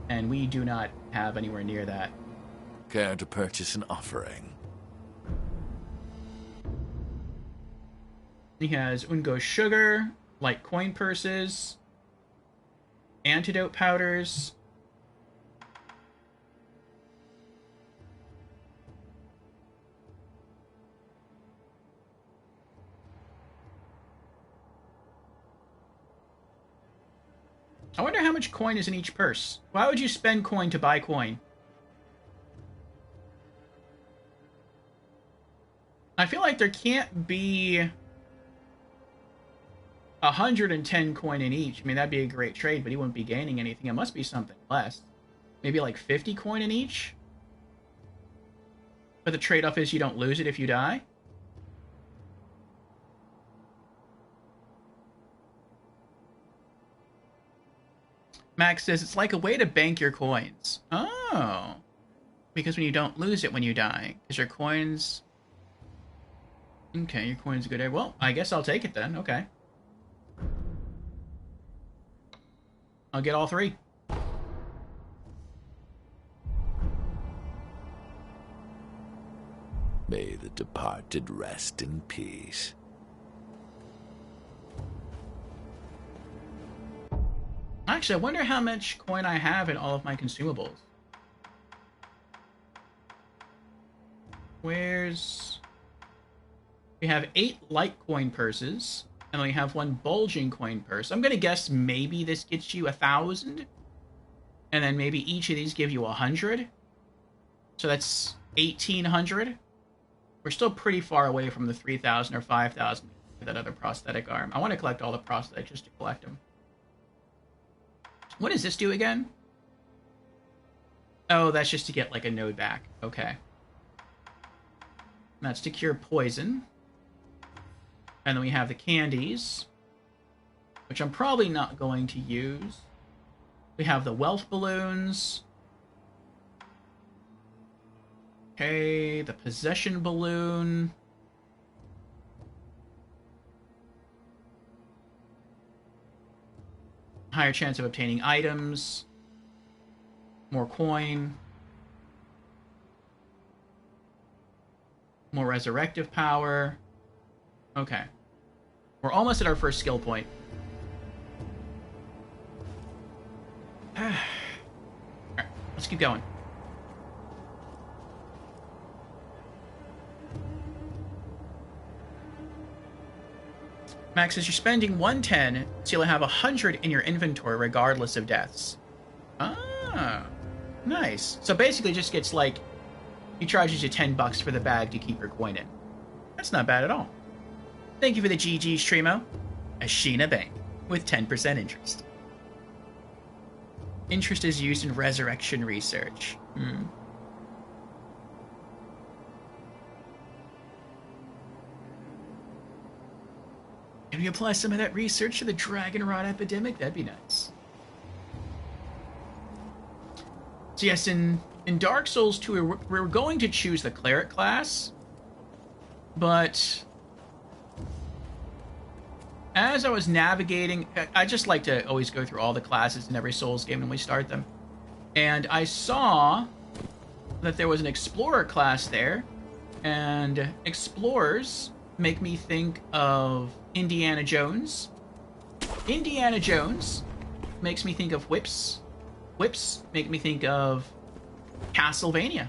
And we do not have anywhere near that. Care to purchase an offering? He has Ungo sugar, light coin purses, antidote powders. I wonder how much coin is in each purse. Why would you spend coin to buy coin? I feel like there can't be 110 coin in each. I mean, that'd be a great trade, but he wouldn't be gaining anything. It must be something less. Maybe like 50 coin in each? But the trade-off is you don't lose it if you die? Max says, it's like a way to bank your coins. Oh. Because when you don't lose it when you die. Because your coins... Okay, your coin's a good... Well, I guess I'll take it then. Okay. I'll get all three. May the departed rest in peace. Actually, I wonder how much coin I have in all of my consumables. Where's... We have 8 light coin purses, and we have 1 bulging coin purse. I'm gonna guess maybe this gets you 1,000, and then maybe each of these give you 100. So that's 1,800. We're still pretty far away from the 3,000 or 5,000 for that other prosthetic arm. I want to collect all the prosthetics just to collect them. What does this do again? Oh, that's just to get, like, a node back. Okay. That's to cure poison. And then we have the candies, which I'm probably not going to use. We have the wealth balloons. Okay, the possession balloon. Higher chance of obtaining items. More coin. More resurrective power. Okay. We're almost at our first skill point. Alright, let's keep going. Max says you're spending 110, so you'll have 100 in your inventory regardless of deaths. Ah, nice. So basically just gets like, he charges you $10 for the bag to keep your coin in. That's not bad at all. Thank you for the GG, Streamo. Ashina Bank, with 10% interest. Interest is used in resurrection research. Can we apply some of that research to the Dragonrot epidemic? That'd be nice. So yes, in Dark Souls 2, we're going to choose the Cleric class, but as I was navigating, I just like to always go through all the classes in every Souls game when we start them, and I saw that there was an Explorer class there, and Explorers make me think of Indiana Jones. Indiana Jones makes me think of whips. Whips make me think of Castlevania.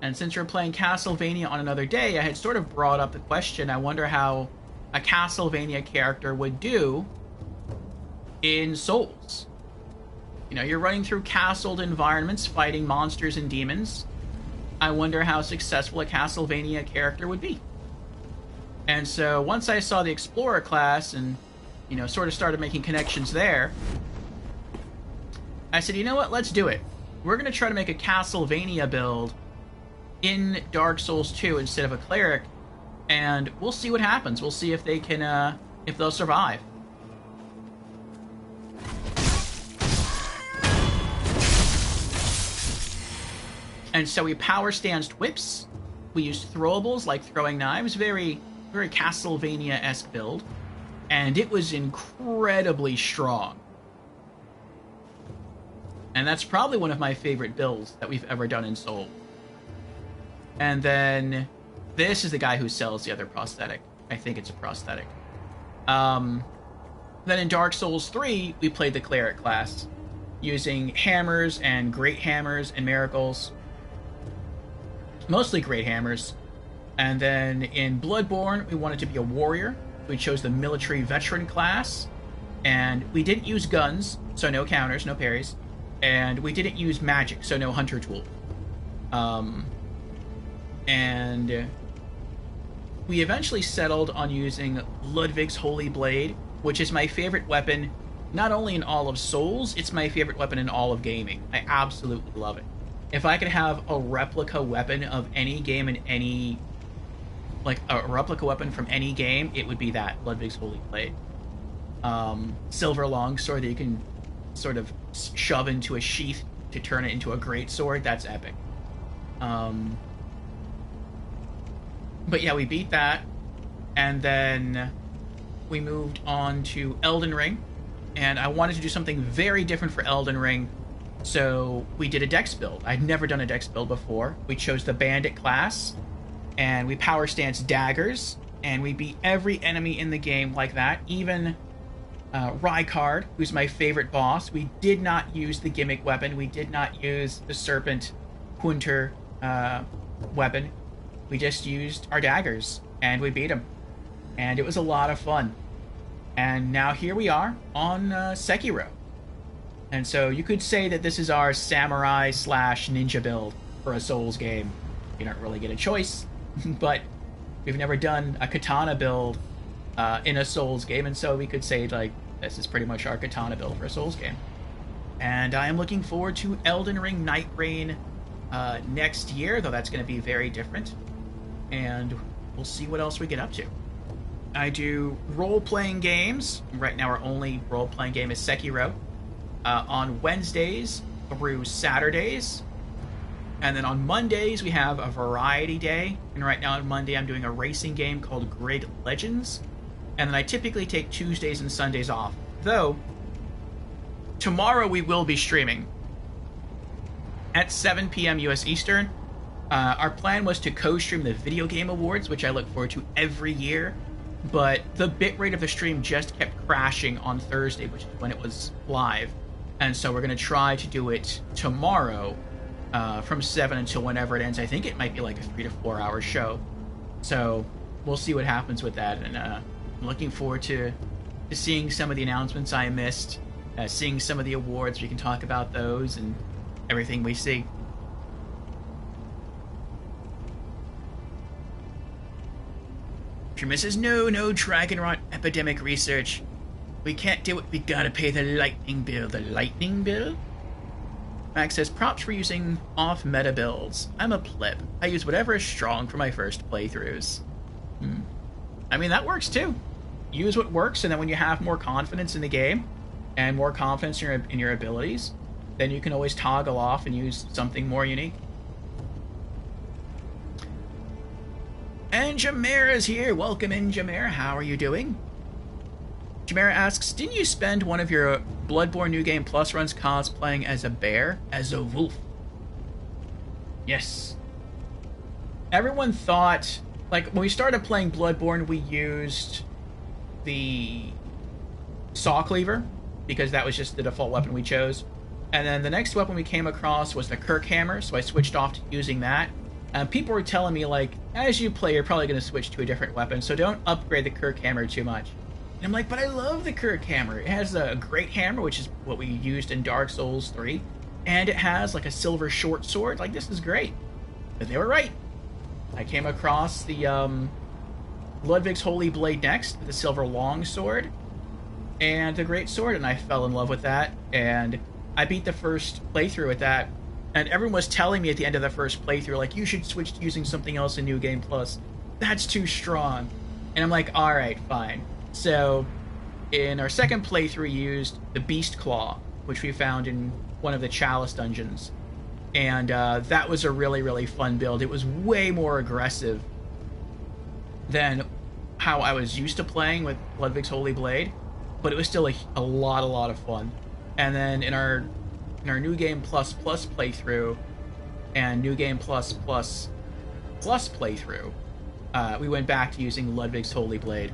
And since we're playing Castlevania on another day, I had sort of brought up the question, I wonder how a Castlevania character would do in Souls. You know, you're running through castled environments, fighting monsters and demons. I wonder how successful a Castlevania character would be. And so once I saw the Explorer class and, you know, sort of started making connections there, I said, you know what, let's do it. We're going to try to make a Castlevania build in Dark Souls 2 instead of a cleric, and we'll see what happens. We'll see if they can, if they'll survive. And so we power stanced whips. We used throwables like throwing knives, very Castlevania-esque build, and it was incredibly strong. And that's probably one of my favorite builds that we've ever done in Soul. And then this is the guy who sells the other prosthetic. I think it's a prosthetic. Then in Dark Souls 3, we played the cleric class, using hammers and great hammers and miracles. Mostly great hammers. And then in Bloodborne, we wanted to be a warrior. We chose the military veteran class. And we didn't use guns, so no counters, no parries. And we didn't use magic, so no hunter tool. And we eventually settled on using Ludwig's Holy Blade, which is my favorite weapon, not only in all of Souls, it's my favorite weapon in all of gaming. I absolutely love it. If I could have a replica weapon of any game in any... like, a replica weapon from any game, it would be that, Ludwig's Holy Blade. Silver longsword that you can sort of shove into a sheath to turn it into a great sword, that's epic. But yeah, we beat that, and then we moved on to Elden Ring, and I wanted to do something very different for Elden Ring, so we did a dex build. I'd never done a dex build before. We chose the Bandit class, and we power stance daggers, and we beat every enemy in the game like that, even Rykard, who's my favorite boss. We did not use the gimmick weapon. We did not use the Serpent Hunter weapon. We just used our daggers, and we beat him. And it was a lot of fun. And now here we are on Sekiro. And so you could say that this is our samurai slash ninja build for a Souls game. You don't really get a choice, but we've never done a katana build in a Souls game, and so we could say, like, this is pretty much our katana build for a Souls game. And I am looking forward to Elden Ring Night Rain next year, though that's going to be very different. And we'll see what else we get up to. I do role-playing games. Right now our only role-playing game is Sekiro. On Wednesdays through Saturdays. And then on Mondays we have a variety day. And right now on Monday I'm doing a racing game called Grid Legends. And then I typically take Tuesdays and Sundays off. Though, tomorrow we will be streaming at 7 p.m. US Eastern. Our plan was to co-stream the Video Game Awards, which I look forward to every year. But the bitrate of the stream just kept crashing on Thursday, which is when it was live. And so we're going to try to do it tomorrow from 7 until whenever it ends. I think it might be like a 3 to 4 hour show. So we'll see what happens with that. And I'm looking forward to seeing some of the announcements I missed, seeing some of the awards. We can talk about those and everything we see. Truman says, no Dragonrot epidemic research. We can't do it, we gotta pay the lightning bill. The lightning bill? Max says, props for using off-meta builds. I'm a pleb. I use whatever is strong for my first playthroughs. I mean, that works too. Use what works, and then when you have more confidence in the game, and more confidence in your abilities, then you can always toggle off and use something more unique. And Jamera's here. Welcome in, Jamera. How are you doing? Jamera asks, didn't you spend one of your Bloodborne New Game Plus runs cosplaying as a bear? As a wolf? Yes. Everyone thought, like, when we started playing Bloodborne, we used the Saw Cleaver, because that was just the default weapon we chose. And then the next weapon we came across was the Kirk Hammer, so I switched off to using that. People were telling me, like, as you play, you're probably going to switch to a different weapon, so don't upgrade the Kirk Hammer too much. And I'm like, but I love the Kirk Hammer. It has a great hammer, which is what we used in Dark Souls 3, and it has, like, a silver short sword. Like, this is great. But they were right. I came across the Ludwig's Holy Blade next, the silver long sword, and the great sword, and I fell in love with that, and I beat the first playthrough with that And everyone was telling me at the end of the first playthrough, like, you should switch to using something else in New Game Plus. That's too strong. And I'm like, alright, fine. So, in our second playthrough, we used the Beast Claw, which we found in one of the Chalice dungeons. And that was a really, really fun build. It was way more aggressive than how I was used to playing with Ludwig's Holy Blade, but it was still a lot of fun. And then in our New Game Plus playthrough and New Game Plus playthrough, we went back to using Ludwig's Holy Blade.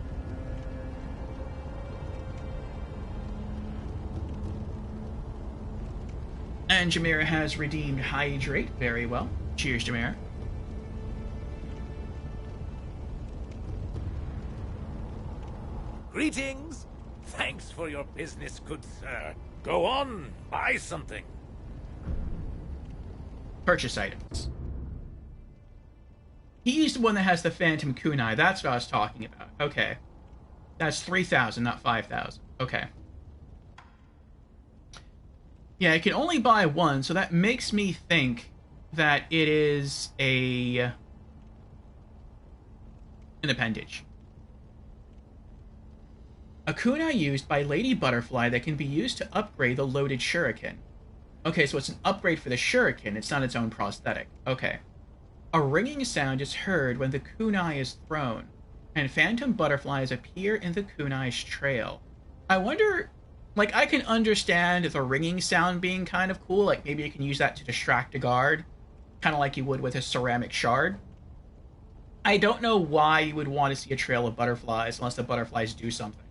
And Jameer has redeemed Hydrate. Very well. Cheers, Jameer. Greetings! Thanks for your business, good sir. Go on, buy something. Purchase items. He's the one that has the Phantom Kunai. That's what I was talking about. Okay. That's 3,000, not 5,000. Okay. Yeah, I can only buy one, so that makes me think that it is an appendage. A kunai used by Lady Butterfly that can be used to upgrade the loaded shuriken. Okay, so it's an upgrade for the shuriken, it's not its own prosthetic. Okay. A ringing sound is heard when the kunai is thrown, and phantom butterflies appear in the kunai's trail. I wonder, like, I can understand the ringing sound being kind of cool, like maybe you can use that to distract a guard, kind of like you would with a ceramic shard. I don't know why you would want to see a trail of butterflies unless the butterflies do something.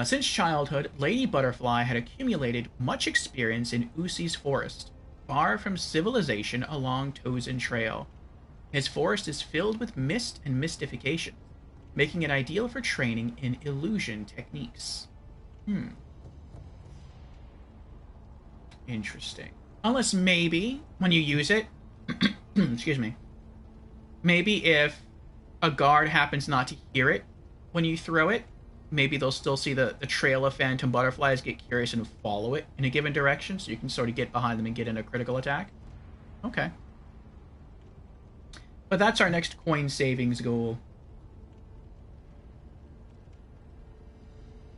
Since childhood, Lady Butterfly had accumulated much experience in Usi's forest, far from civilization along Tozen Trail. His forest is filled with mist and mystification, making it ideal for training in illusion techniques. Interesting. Unless maybe, when you use it, excuse me, maybe if a guard happens not to hear it when you throw it, maybe they'll still see the trail of phantom butterflies, get curious, and follow it in a given direction, so you can sort of get behind them and get in a critical attack. Okay. But that's our next coin savings goal.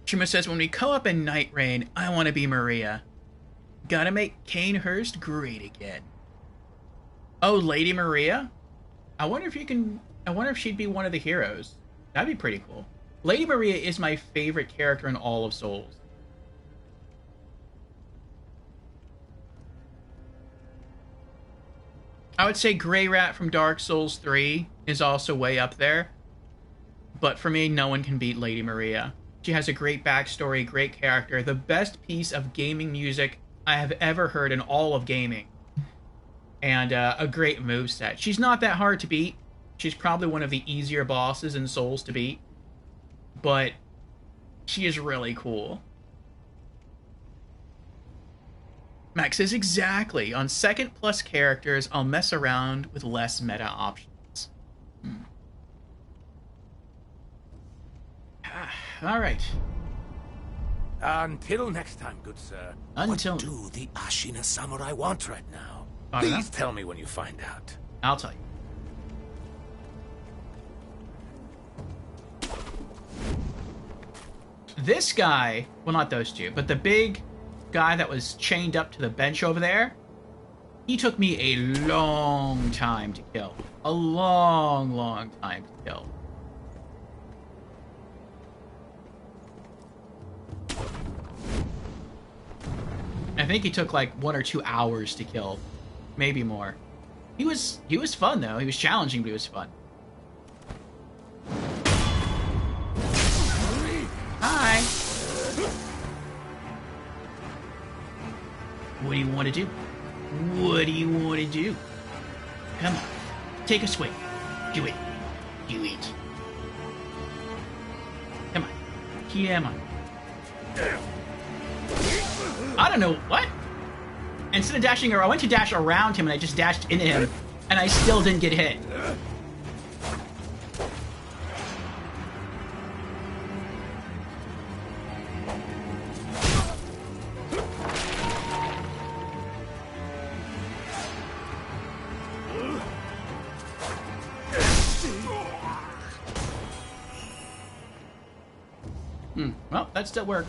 Shima says, when we co-op in Night Rain, I want to be Maria. Gotta make Cainhurst great again. Oh, Lady Maria? I wonder if she'd be one of the heroes. That'd be pretty cool. Lady Maria is my favorite character in all of Souls. I would say Greirat from Dark Souls 3 is also way up there. But for me, no one can beat Lady Maria. She has a great backstory, great character, the best piece of gaming music I have ever heard in all of gaming. And a great moveset. She's not that hard to beat. She's probably one of the easier bosses in Souls to beat. But she is really cool. Max says, exactly. On second plus characters, I'll mess around with less meta options. Alright. Until next time, good sir. Until... What do the Ashina Samurai want right now? I don't know. Please tell me when you find out. I'll tell you. This guy, well, not those two, but the big guy that was chained up to the bench over there, he took me a long time to kill. A long time to kill. I think he took like 1 or 2 hours to kill. Maybe more. He was fun, though. He was challenging, but he was fun. Hi. What do you want to do? What do you want to do? Come on. Take a swing. Do it. Do it. Come on. Come on. I don't know. What? Instead of dashing, I went to dash around him and I just dashed into him. And I still didn't get hit. Well, that still worked.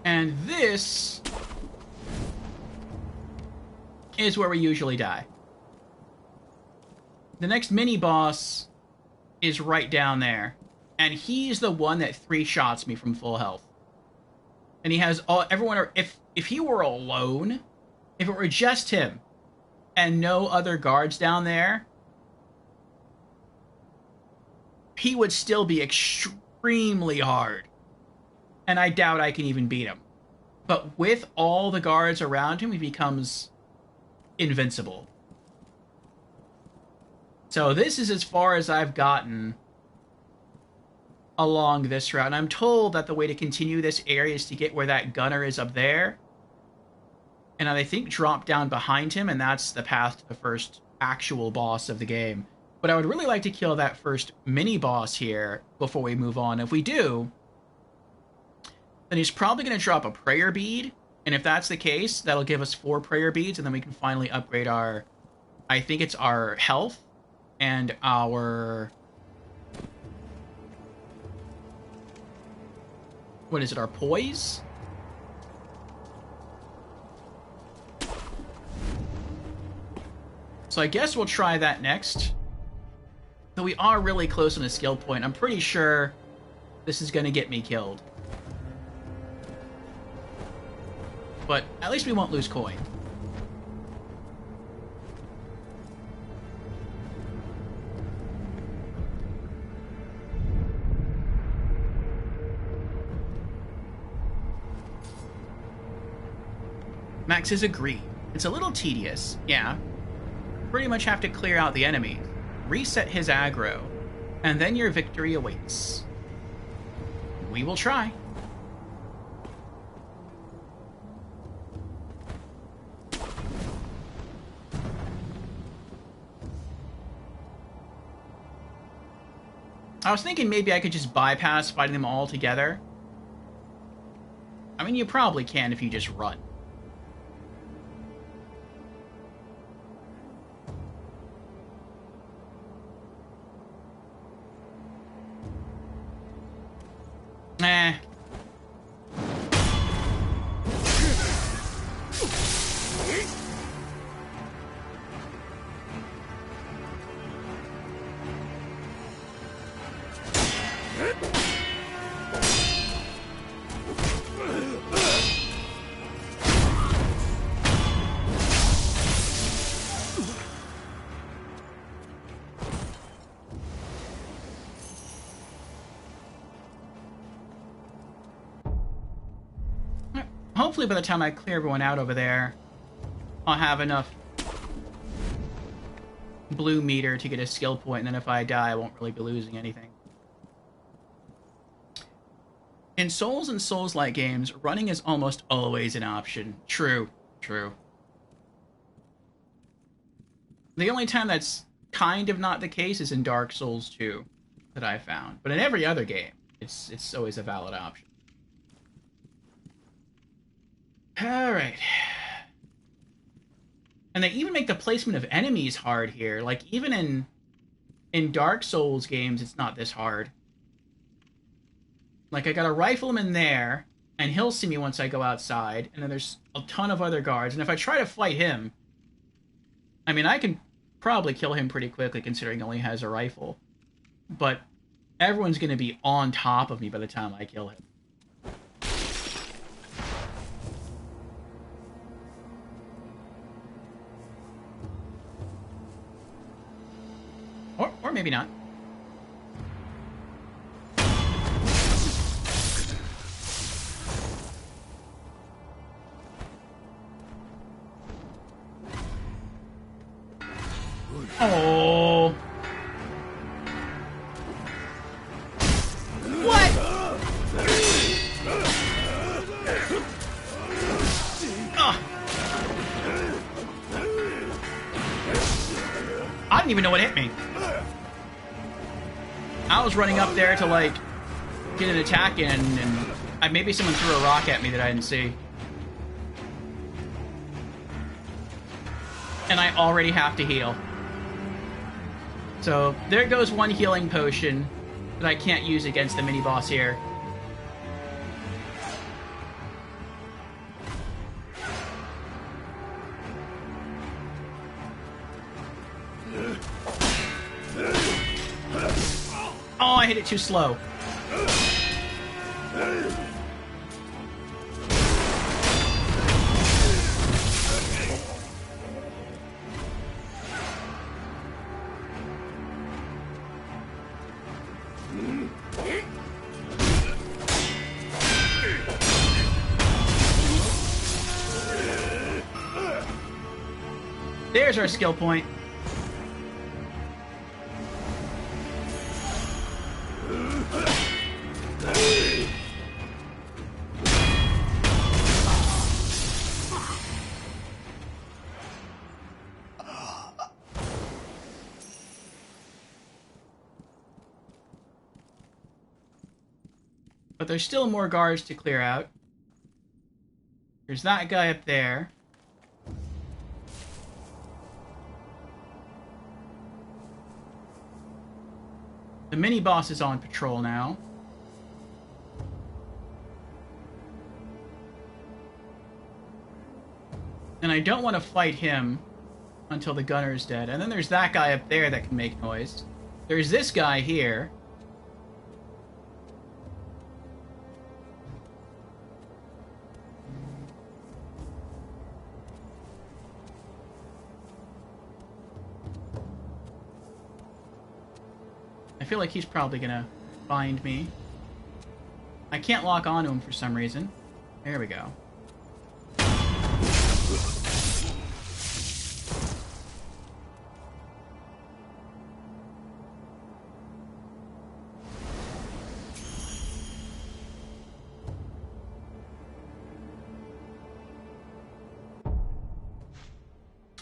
And this is where we usually die. The next mini-boss is right down there. And he's the one that 3-shots me from full health. And he has everyone... If he were alone, if it were just him, and no other guards down there, he would still be extremely hard. And I doubt I can even beat him. But with all the guards around him, he becomes invincible. So this is as far as I've gotten along this route. And I'm told that the way to continue this area is to get where that gunner is up there. And I think drop down behind him, and that's the path to the first actual boss of the game. But I would really like to kill that first mini-boss here before we move on. If we do, then he's probably going to drop a prayer bead. And if that's the case, that'll give us 4 prayer beads, and then we can finally upgrade our... I think it's our health and our... What is it? Our poise? So I guess we'll try that next. Though we are really close on a skill point. I'm pretty sure this is going to get me killed. But at least we won't lose coin. Max has agreed. It's a little tedious, yeah. Pretty much have to clear out the enemy, reset his aggro, and then your victory awaits. We will try. I was thinking maybe I could just bypass fighting them all together. I mean, you probably can if you just run. Eh. Hopefully by the time I clear everyone out over there, I'll have enough blue meter to get a skill point, and then if I die, I won't really be losing anything. In Souls and Souls-like games, running is almost always an option. True, true. The only time that's kind of not the case is in Dark Souls 2 that I found. But in every other game, it's always a valid option. Alright. And they even make the placement of enemies hard here. Like, even in Dark Souls games, it's not this hard. Like, I gotta rifle him in there, and he'll see me once I go outside, and then there's a ton of other guards. And if I try to fight him, I mean, I can probably kill him pretty quickly, considering he only has a rifle. But everyone's gonna be on top of me by the time I kill him. Or maybe not. Oh. What? I didn't even know what hit me. I was running up there to, like, get an attack in, and Maybe someone threw a rock at me that I didn't see. And I already have to heal. So, there goes one healing potion that I can't use against the mini-boss here. Oh, I hit it too slow. There's our skill point. But there's still more guards to clear out. There's that guy up there. The mini-boss is on patrol now. And I don't want to fight him until the gunner is dead. And then there's that guy up there that can make noise. There's this guy here. I feel like he's probably gonna find me. I can't lock onto him for some reason. There we go.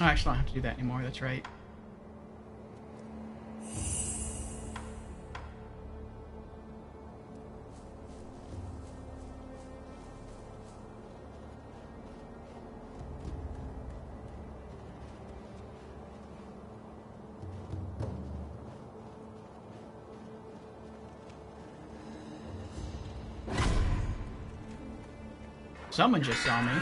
Oh, actually, I don't have to do that anymore. That's right. Someone just saw me.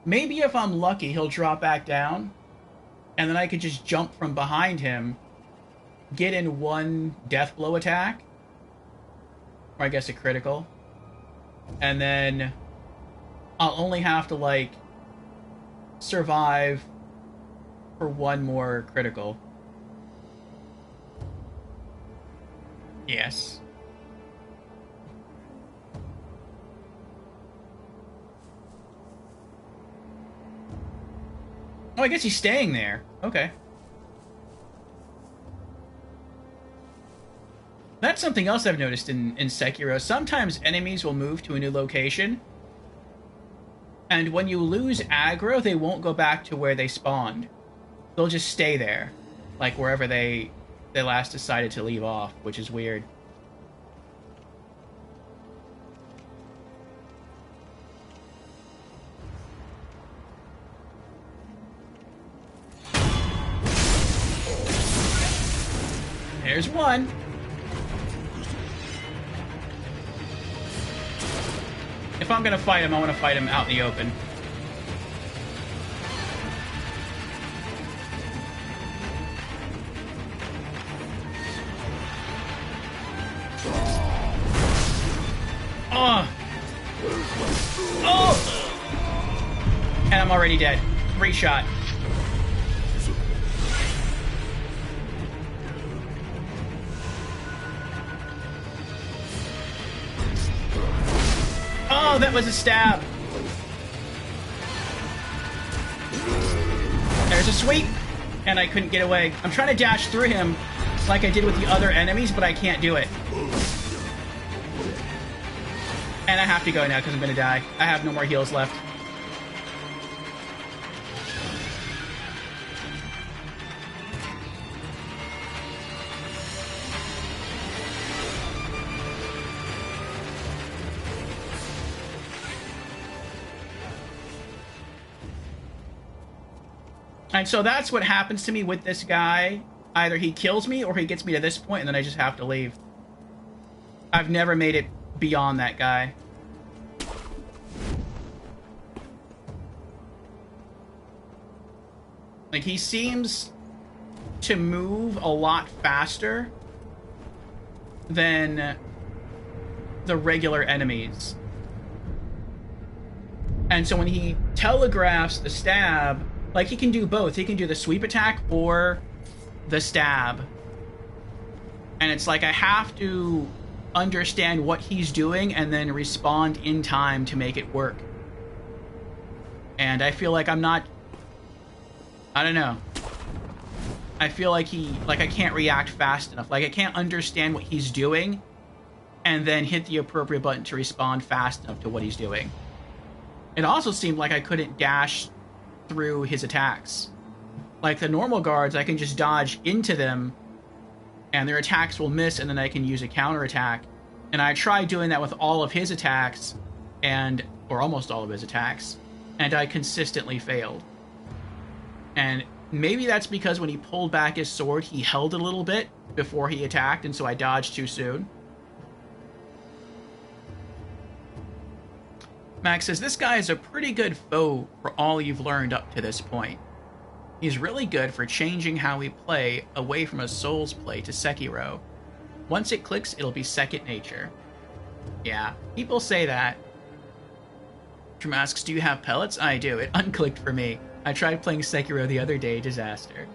Maybe if I'm lucky, he'll drop back down, and then I could just jump from behind him, get in one death blow attack, or I guess a critical, and then I'll only have to, like, survive for one more critical. Yes. Oh, I guess he's staying there. Okay. That's something else I've noticed in Sekiro. Sometimes enemies will move to a new location, and when you lose aggro, they won't go back to where they spawned. They'll just stay there, like wherever they last decided to leave off, which is weird. There's one. If I'm gonna fight him, I want to fight him out in the open. I'm already dead. Great shot. Oh, that was a stab. There's a sweep, and I couldn't get away. I'm trying to dash through him like I did with the other enemies, but I can't do it. And I have to go now because I'm going to die. I have no more heals left. And so that's what happens to me with this guy. Either he kills me or he gets me to this point and then I just have to leave. I've never made it beyond that guy. Like, he seems to move a lot faster than the regular enemies. And so when he telegraphs the stab, like, he can do both. He can do the sweep attack or the stab. And it's like I have to understand what he's doing and then respond in time to make it work. And I feel like I'm not... I don't know. I feel like I can't react fast enough. Like, I can't understand what he's doing and then hit the appropriate button to respond fast enough to what he's doing. It also seemed like I couldn't dash through his attacks. Like the normal guards, I can just dodge into them and their attacks will miss and then I can use a counterattack. And I tried doing that with all of his attacks, or almost all of his attacks, and I consistently failed. And maybe that's because when he pulled back his sword, he held a little bit before he attacked, and so I dodged too soon. Max says, this guy is a pretty good foe for all you've learned up to this point. He's really good for changing how we play away from a Souls play to Sekiro. Once it clicks, it'll be second nature. Yeah, people say that. Trim asks, do you have pellets? I do. It unclicked for me. I tried playing Sekiro the other day. Disaster.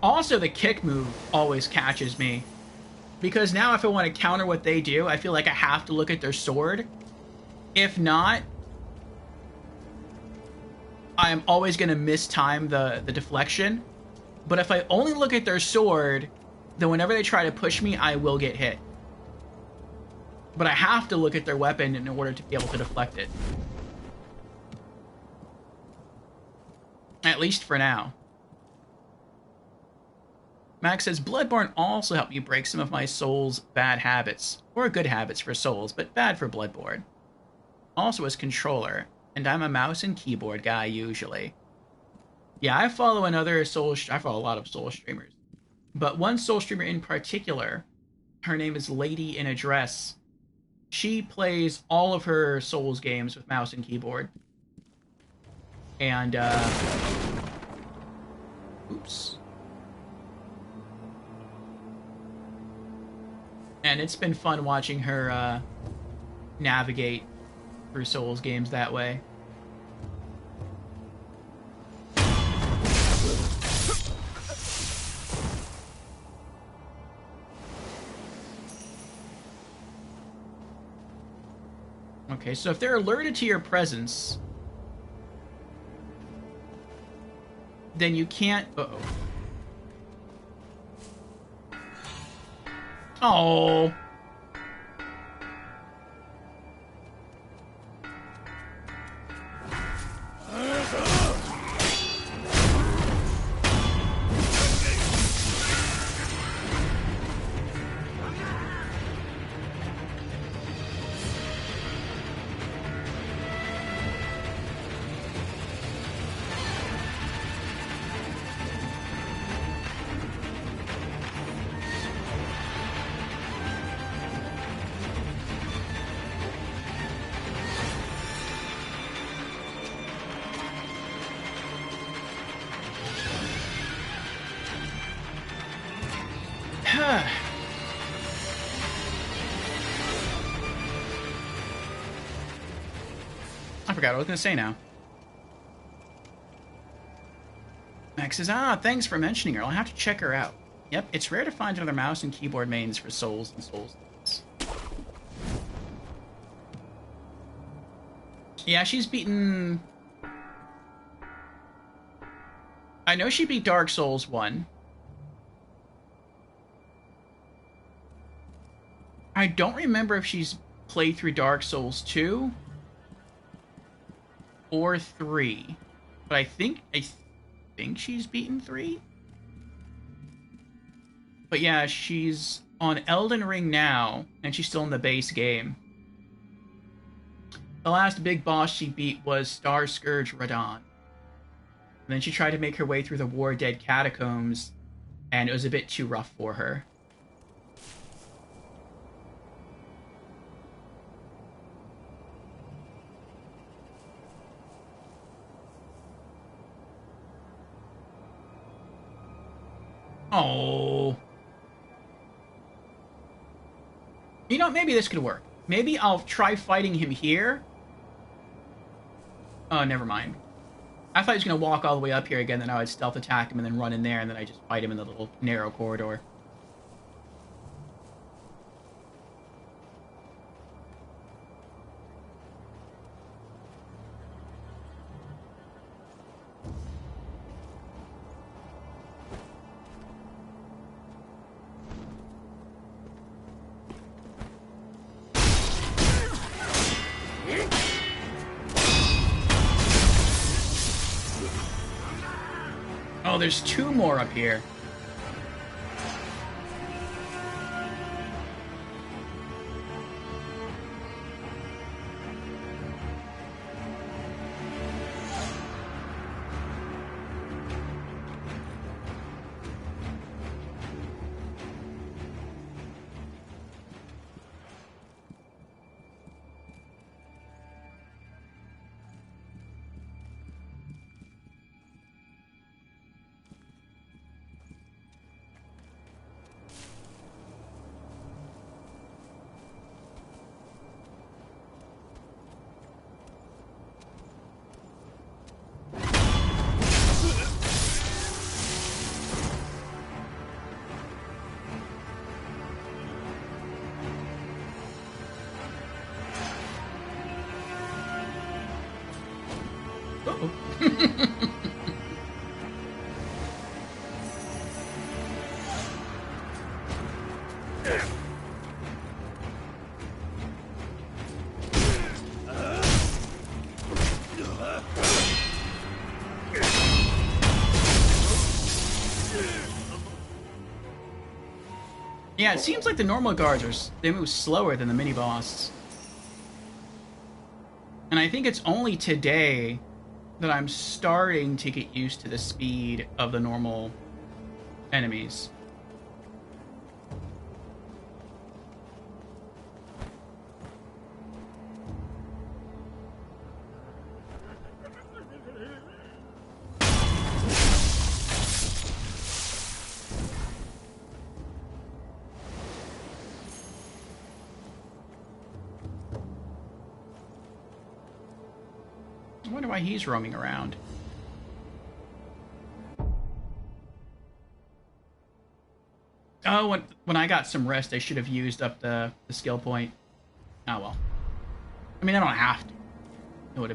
Also, the kick move always catches me. Because now if I want to counter what they do, I feel like I have to look at their sword. If not, I'm always going to mistime the deflection. But if I only look at their sword, then whenever they try to push me, I will get hit. But I have to look at their weapon in order to be able to deflect it. At least for now. Max says, Bloodborne also helped me break some of my Souls' bad habits. Or good habits for Souls, but bad for Bloodborne. Also as controller, and I'm a mouse and keyboard guy usually. Yeah, I follow a lot of Souls streamers. But one Souls streamer in particular, her name is Lady in a Dress. She plays all of her Souls games with mouse and keyboard. And, oops. And it's been fun watching her navigate through Souls games that way. Okay, so if they're alerted to your presence, then you can't... Uh-oh. Oh. I forgot what I was going to say now. Max says, thanks for mentioning her. I'll have to check her out. Yep, it's rare to find another mouse and keyboard mains for Souls and Souls. Yeah, she's beaten... I know she beat Dark Souls 1. I don't remember if she's played through Dark Souls 2 or 3. But I think she's beaten 3. But yeah, she's on Elden Ring now, and she's still in the base game. The last big boss she beat was Star Scourge Radahn. And then she tried to make her way through the War Dead Catacombs, and it was a bit too rough for her. Oh. You know, maybe this could work. Maybe I'll try fighting him here. Oh, never mind. I thought he was going to walk all the way up here again, then I would stealth attack him and then run in there, and then I just fight him in the little narrow corridor. Oh, there's 2 more up here. Yeah, it seems like the normal guards they move slower than the mini-boss. And I think it's only today that I'm starting to get used to the speed of the normal enemies. I wonder why he's roaming around. Oh, when I got some rest, I should have used up the skill point. Oh well. I mean, I don't have to. It would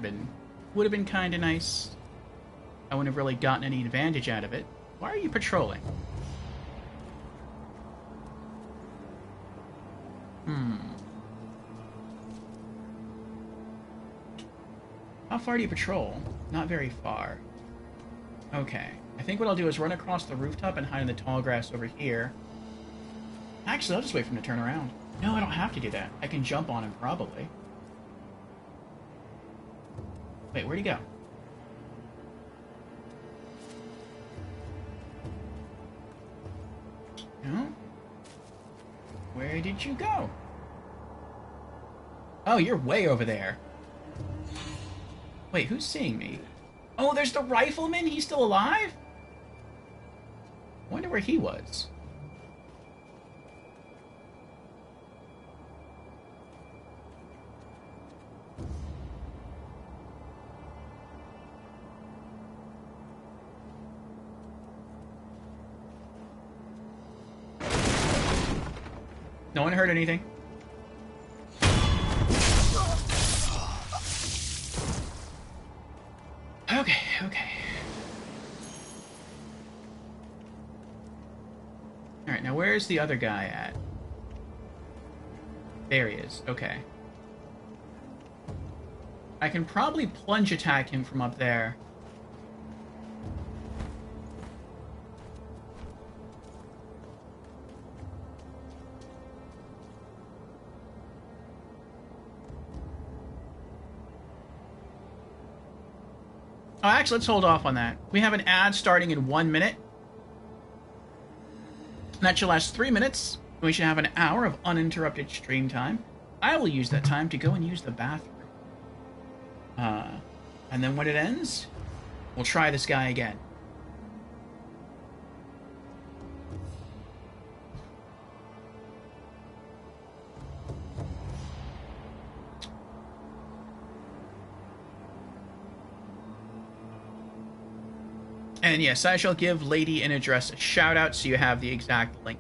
have been kind of nice. I wouldn't have really gotten any advantage out of it. Why are you patrolling? How far do you patrol? Not very far. Okay. I think what I'll do is run across the rooftop and hide in the tall grass over here. Actually, I'll just wait for him to turn around. No, I don't have to do that. I can jump on him, probably. Wait, where'd he go? No? Where did you go? Oh, you're way over there. Wait, who's seeing me? Oh, there's the rifleman? He's still alive? I wonder where he was. No one heard anything. Okay, okay. Alright, now where's the other guy at? There he is. Okay. I can probably plunge attack him from up there. Oh, actually, let's hold off on that. We have an ad starting in 1 minute. That should last 3 minutes. We should have an hour of uninterrupted stream time. I will use that time to go and use the bathroom. And then when it ends, we'll try this guy again. And yes, I shall give Lady in Address a shout out so you have the exact link.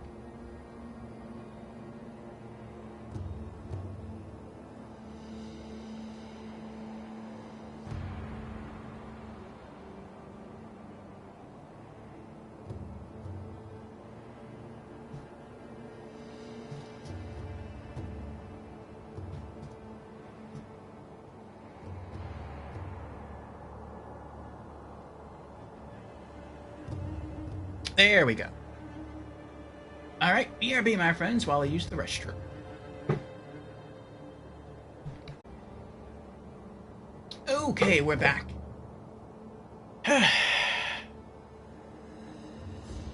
There we go. Alright, BRB, my friends, while I use the restroom. Okay, we're back.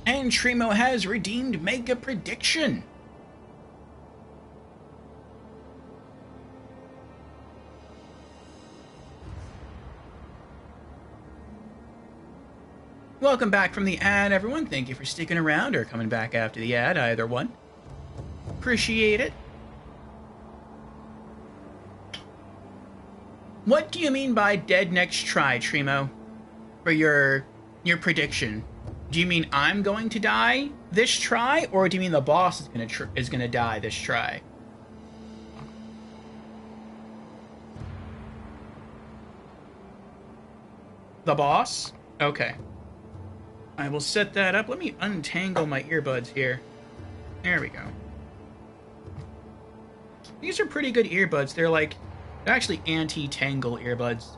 And Tremo has redeemed Mega Prediction. Welcome back from the ad, everyone. Thank you for sticking around or coming back after the ad, either one. Appreciate it. What do you mean by dead next try, Tremo? For your prediction? Do you mean I'm going to die this try, or do you mean the boss is gonna die this try? The boss? Okay. I will set that up. Let me untangle my earbuds here. There we go. These are pretty good earbuds. They're actually anti-tangle earbuds.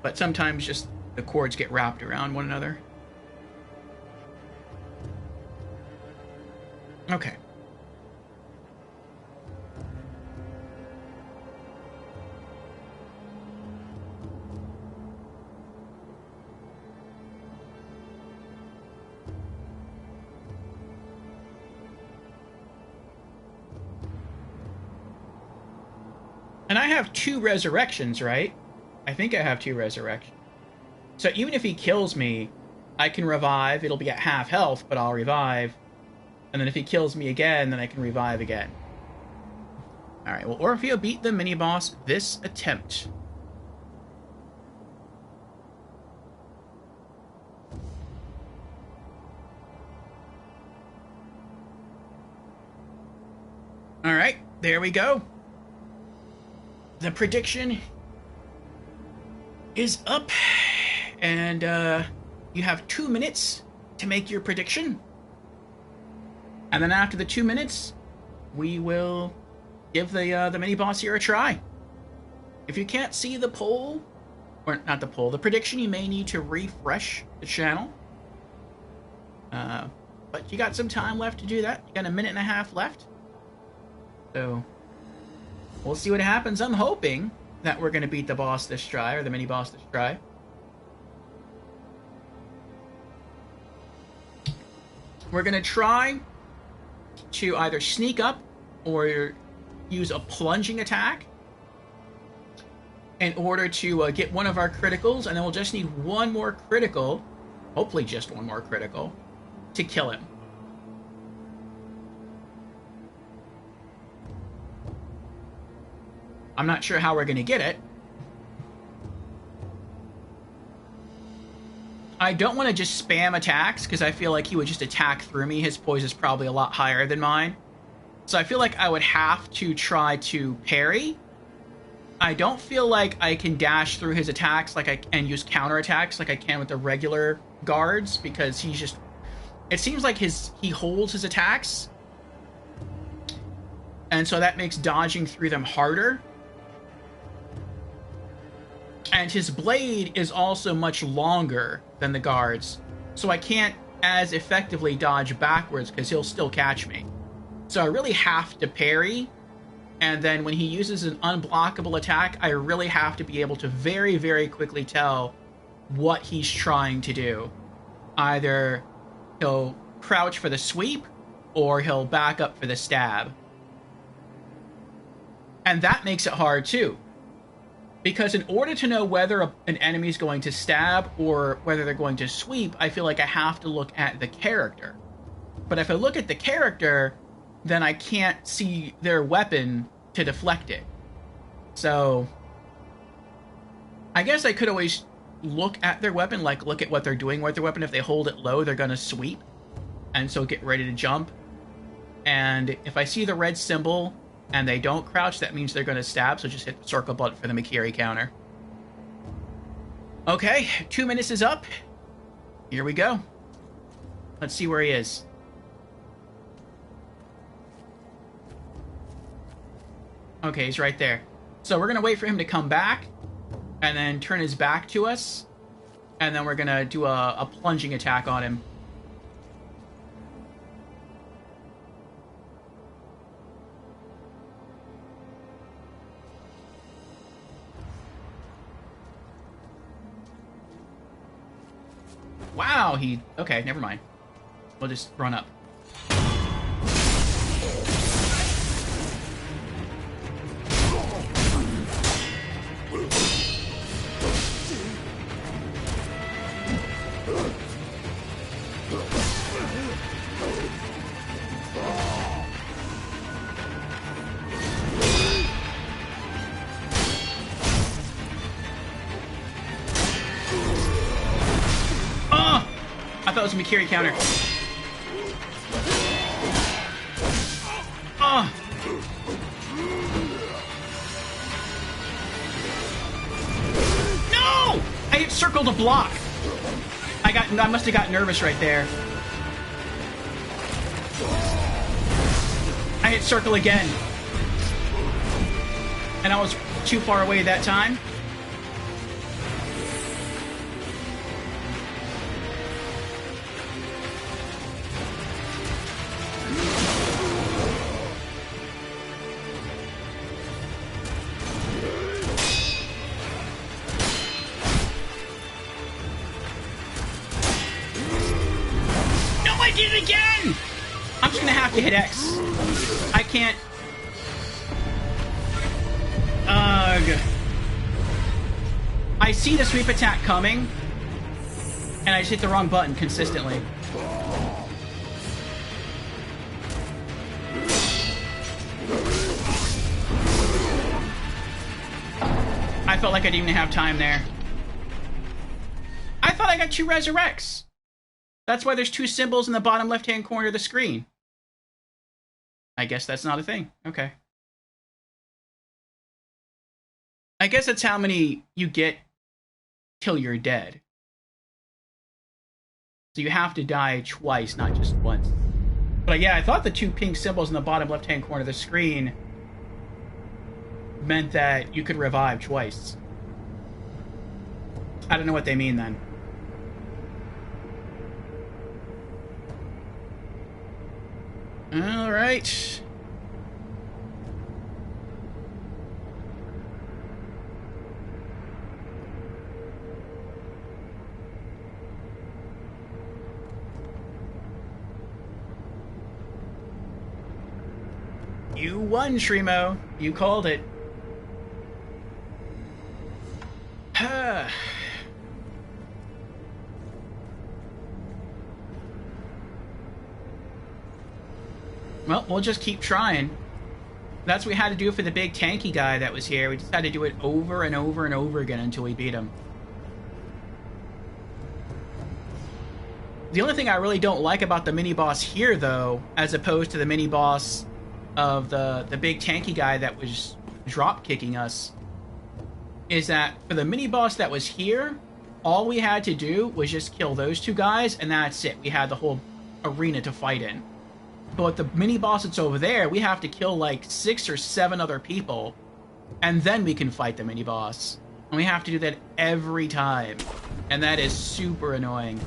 But sometimes just the cords get wrapped around one another. Okay. And I have 2 resurrections, right? I think I have 2 resurrections. So even if he kills me, I can revive. It'll be at half health, but I'll revive. And then if he kills me again, then I can revive again. Alright, well, Orfeo beat the mini-boss this attempt. Alright, there we go. The prediction is up, and you have 2 minutes to make your prediction. And then after the 2 minutes, we will give the mini-boss here a try. If you can't see the poll, or not the poll, the prediction, you may need to refresh the channel. But you got some time left to do that. You got 1.5 minutes left. So we'll see what happens. I'm hoping that we're going to beat the boss this try, or the mini-boss this try. We're going to try to either sneak up or use a plunging attack in order to get one of our criticals, and then we'll just need one more critical, hopefully just one more critical, to kill him. I'm not sure how we're going to get it. I don't want to just spam attacks, because I feel like he would just attack through me. His poise is probably a lot higher than mine. So I feel like I would have to try to parry. I don't feel like I can dash through his attacks and use counterattacks like I can with the regular guards, because he's just... It seems like he holds his attacks, and so that makes dodging through them harder. And his blade is also much longer than the guards, so I can't as effectively dodge backwards because he'll still catch me. So I really have to parry, and then when he uses an unblockable attack, I really have to be able to very, very quickly tell what he's trying to do. Either he'll crouch for the sweep, or he'll back up for the stab. And that makes it hard too. Because in order to know whether an enemy is going to stab or whether they're going to sweep, I feel like I have to look at the character. But if I look at the character, then I can't see their weapon to deflect it. So I guess I could always look at their weapon, like look at what they're doing with their weapon. If they hold it low, they're going to sweep, and so get ready to jump. And if I see the red symbol and they don't crouch, that means they're going to stab, so just hit the circle button for the Mikiri counter. Okay, 2 minutes is up. Here we go. Let's see where he is. Okay, he's right there. So we're going to wait for him to come back, and then turn his back to us, and then we're going to do a plunging attack on him. Wow, okay, never mind. We'll just run up. I thought it was a Mikiri counter. Oh! No! I hit circle to block. I must have got nervous right there. I hit circle again. And I was too far away that time. To hit X. I can't. Ugh. I see the sweep attack coming, and I just hit the wrong button consistently. I felt like I didn't even have time there. I thought I got 2 resurrects. That's why there's 2 symbols in the bottom left-hand corner of the screen. I guess that's not a thing. Okay. I guess that's how many you get till you're dead. So you have to die twice, not just once. But yeah, I thought the 2 pink symbols in the bottom left-hand corner of the screen meant that you could revive twice. I don't know what they mean then. All right. You won, Shremo. You called it. Well, we'll just keep trying. That's what we had to do for the big tanky guy that was here. We just had to do it over and over and over again until we beat him. The only thing I really don't like about the mini-boss here, though, as opposed to the mini-boss of the big tanky guy that was drop-kicking us, is that for the mini-boss that was here, all we had to do was just kill those two guys, and that's it. We had the whole arena to fight in. But the mini-boss that's over there, we have to kill like 6 or 7 other people, and then we can fight the mini-boss. And we have to do that every time. And that is super annoying.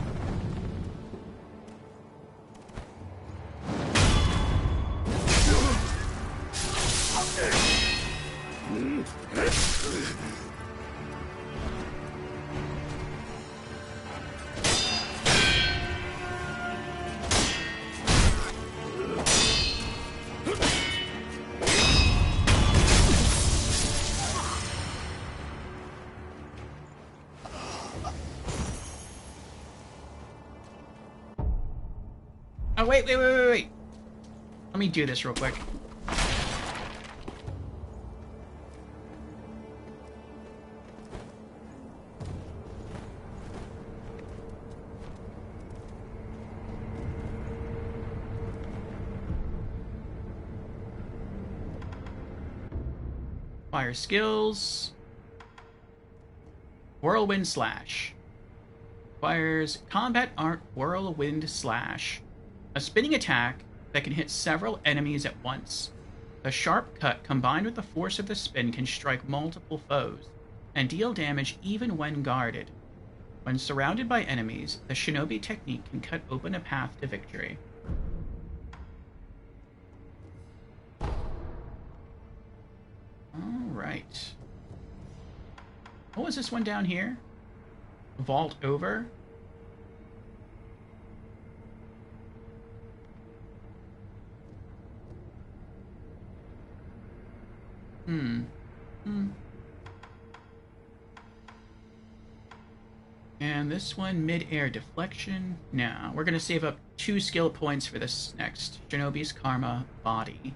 Oh, wait. Let me do this real quick. Fire skills. Whirlwind Slash. Requires Combat Art Whirlwind Slash. A spinning attack that can hit several enemies at once. The sharp cut combined with the force of the spin can strike multiple foes and deal damage even when guarded. When surrounded by enemies, the shinobi technique can cut open a path to victory. Alright. What was this one down here? Vault over? And this one, mid-air deflection. Now, we're going to save up 2 skill points for this next. Shinobi's Karma Body.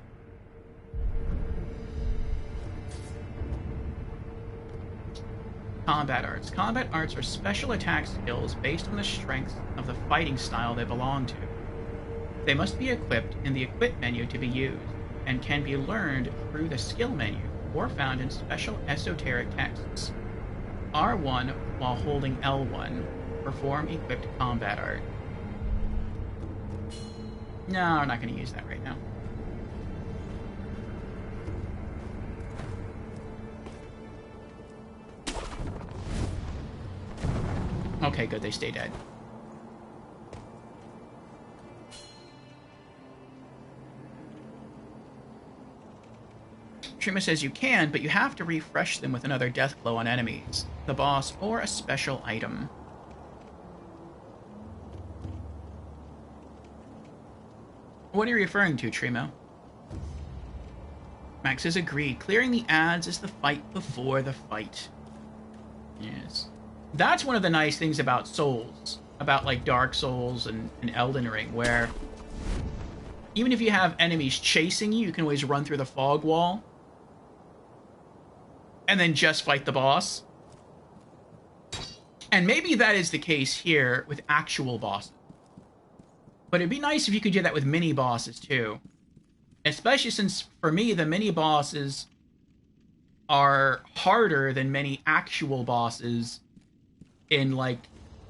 Combat Arts. Combat Arts are special attack skills based on the strengths of the fighting style they belong to. They must be equipped in the Equip menu to be used, and can be learned through the Skill menu, or found in special esoteric texts. R1 while holding L1. Perform equipped combat art. No, we're not going to use that right now. Okay, good, they stay dead. Trima says you can, but you have to refresh them with another death blow on enemies, the boss, or a special item. What are you referring to, Trimo? Max has agreed. Clearing the ads is the fight before the fight. Yes. That's one of the nice things about Souls. About, like, Dark Souls and Elden Ring, where even if you have enemies chasing you, you can always run through the fog wall and then just fight the boss. And maybe that is the case here with actual bosses. But it'd be nice if you could do that with mini-bosses, too. Especially since, for me, the mini-bosses are harder than many actual bosses in, like,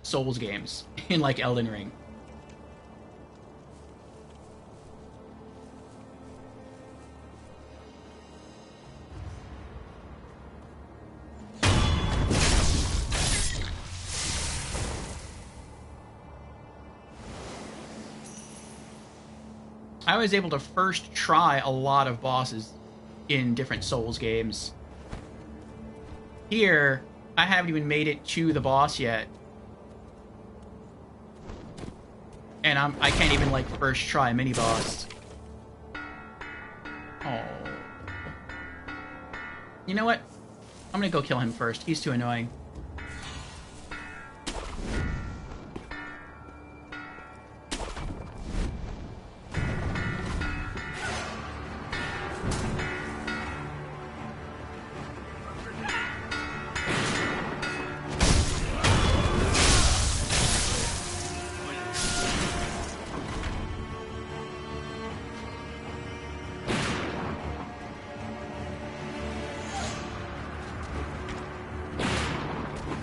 Souls games. In, like, Elden Ring. I was able to first try a lot of bosses in different Souls games. Here, I haven't even made it to the boss yet. And I can't even, like, first try a mini-boss. Oh. You know what? I'm gonna go kill him first. He's too annoying.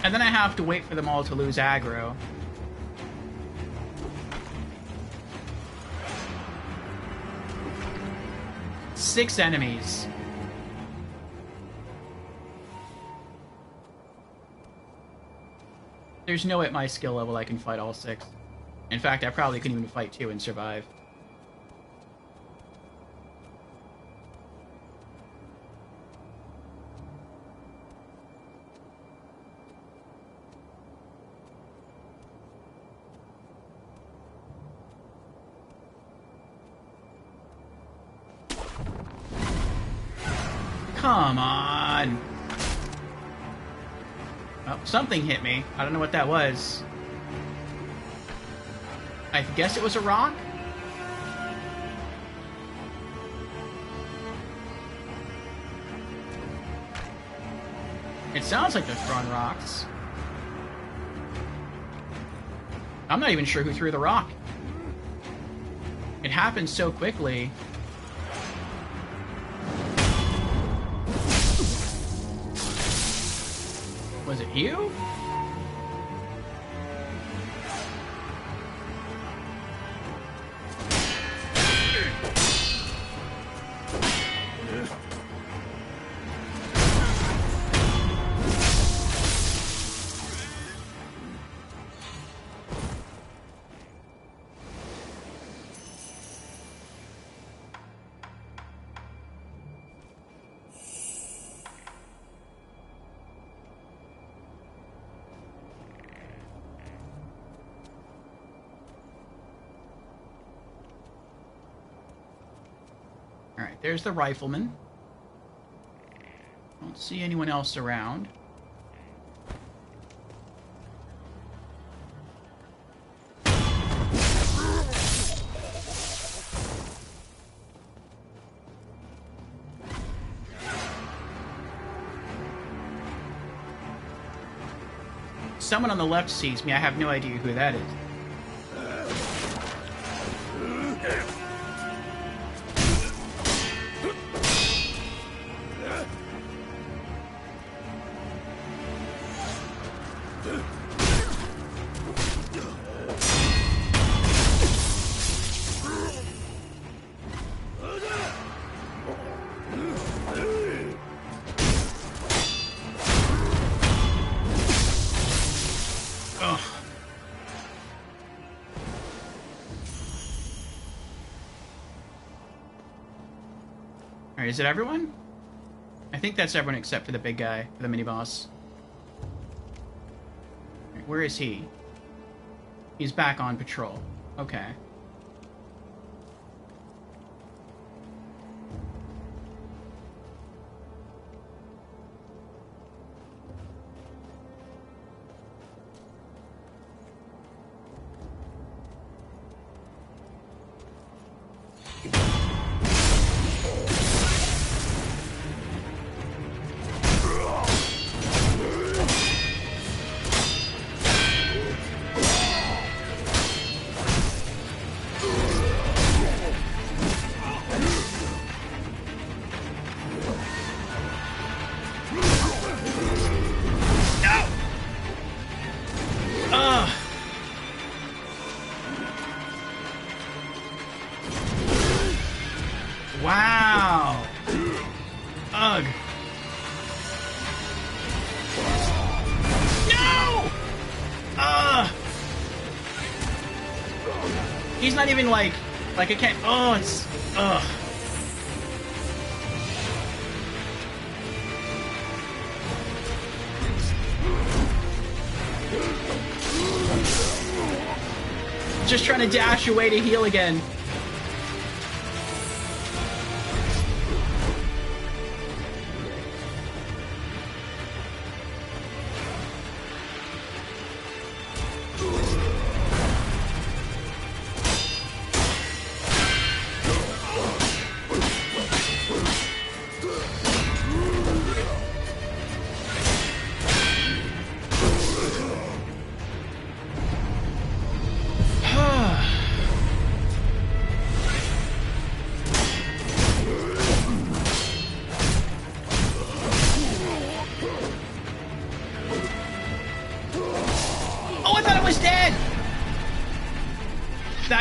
And then I have to wait for them all to lose aggro. Six enemies. There's no way at my skill level I can fight all 6. In fact, I probably couldn't even fight 2 and survive. Come on! Oh, something hit me. I don't know what that was. I guess it was a rock? It sounds like they're throwing rocks. I'm not even sure who threw the rock. It happened so quickly. Was it you? Alright, there's the rifleman. Don't see anyone else around. Someone on the left sees me. I have no idea who that is. Alright, is it everyone? I think that's everyone except for the big guy, for the mini-boss. Right, where is he? He's back on patrol. Okay. Wow! Ugh. No! He's not even like I can't. Oh, it's. Ugh. Just trying to dash away to heal again.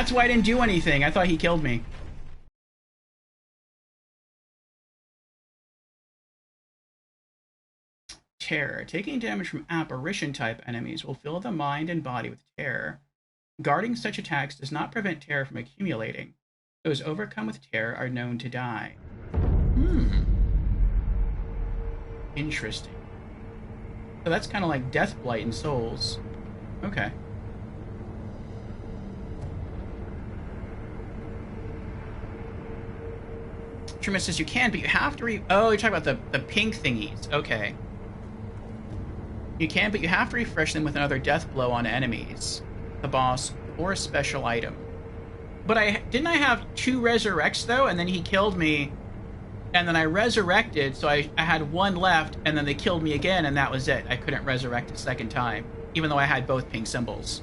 That's why I didn't do anything. I thought he killed me. Terror. Taking damage from apparition-type enemies will fill the mind and body with terror. Guarding such attacks does not prevent terror from accumulating. Those overcome with terror are known to die. Interesting. So that's kind of like Death Blight in Souls. Okay. Truman says you can, but you have to oh, you're talking about the pink thingies. Okay. You can, but you have to refresh them with another death blow on enemies, the boss, or a special item. But didn't I have 2 resurrects, though? And then he killed me, and then I resurrected, so I had 1 left, and then they killed me again, and that was it. I couldn't resurrect a second time, even though I had both pink symbols.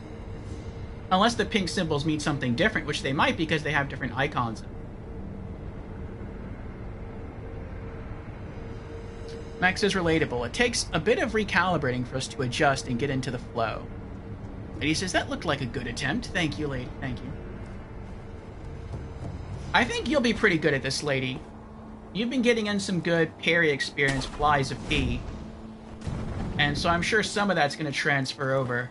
Unless the pink symbols mean something different, which they might because they have different icons. Max is relatable. It takes a bit of recalibrating for us to adjust and get into the flow. And he says, that looked like a good attempt. Thank you, lady. Thank you. I think you'll be pretty good at this, lady. You've been getting in some good parry experience, Flies of P. And so I'm sure some of that's going to transfer over.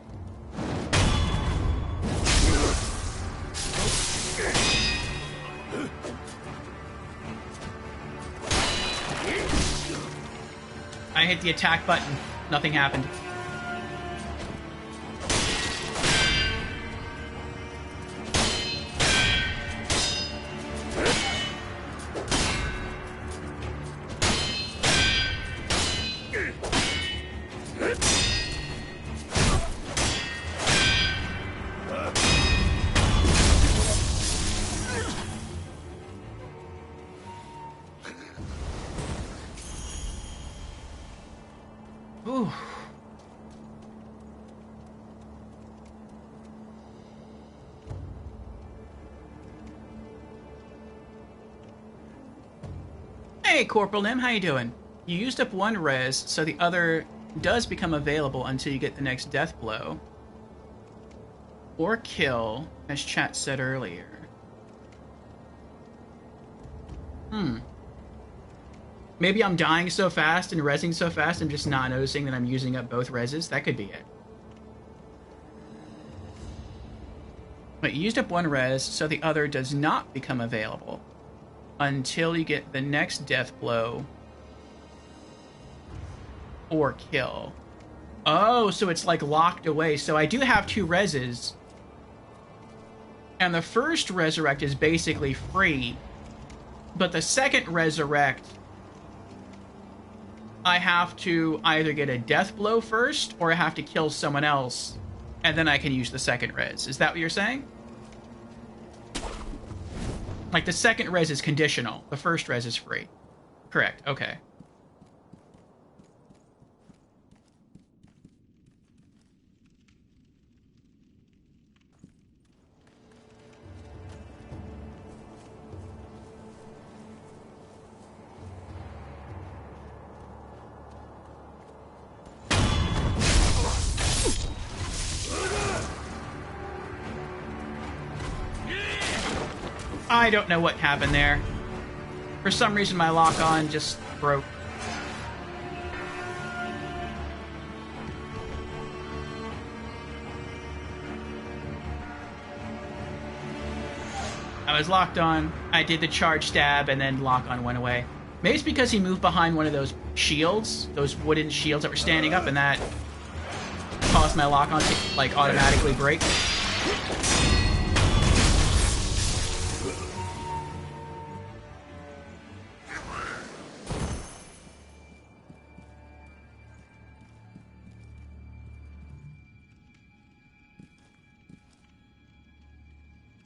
I hit the attack button. Nothing happened. Ooh. Hey, Corporal Nim, how you doing? You used up 1 res, so the other does become available until you get the next death blow. Or kill, as chat said earlier. Maybe I'm dying so fast and rezzing so fast, I'm just not noticing that I'm using up both reses. That could be it. But you used up 1 res, so the other does not become available until you get the next death blow or kill. Oh, so it's like locked away. So I do have 2 reses. And the first resurrect is basically free. But the second resurrect, I have to either get a death blow first, or I have to kill someone else, and then I can use the second res. Is that what you're saying? Like, the second res is conditional. The first res is free. Correct. Okay. I don't know what happened there. For some reason, my lock-on just broke. I was locked on, I did the charge stab, and then lock-on went away. Maybe it's because he moved behind one of those shields, those wooden shields that were standing up, and that caused my lock-on to, like, automatically break.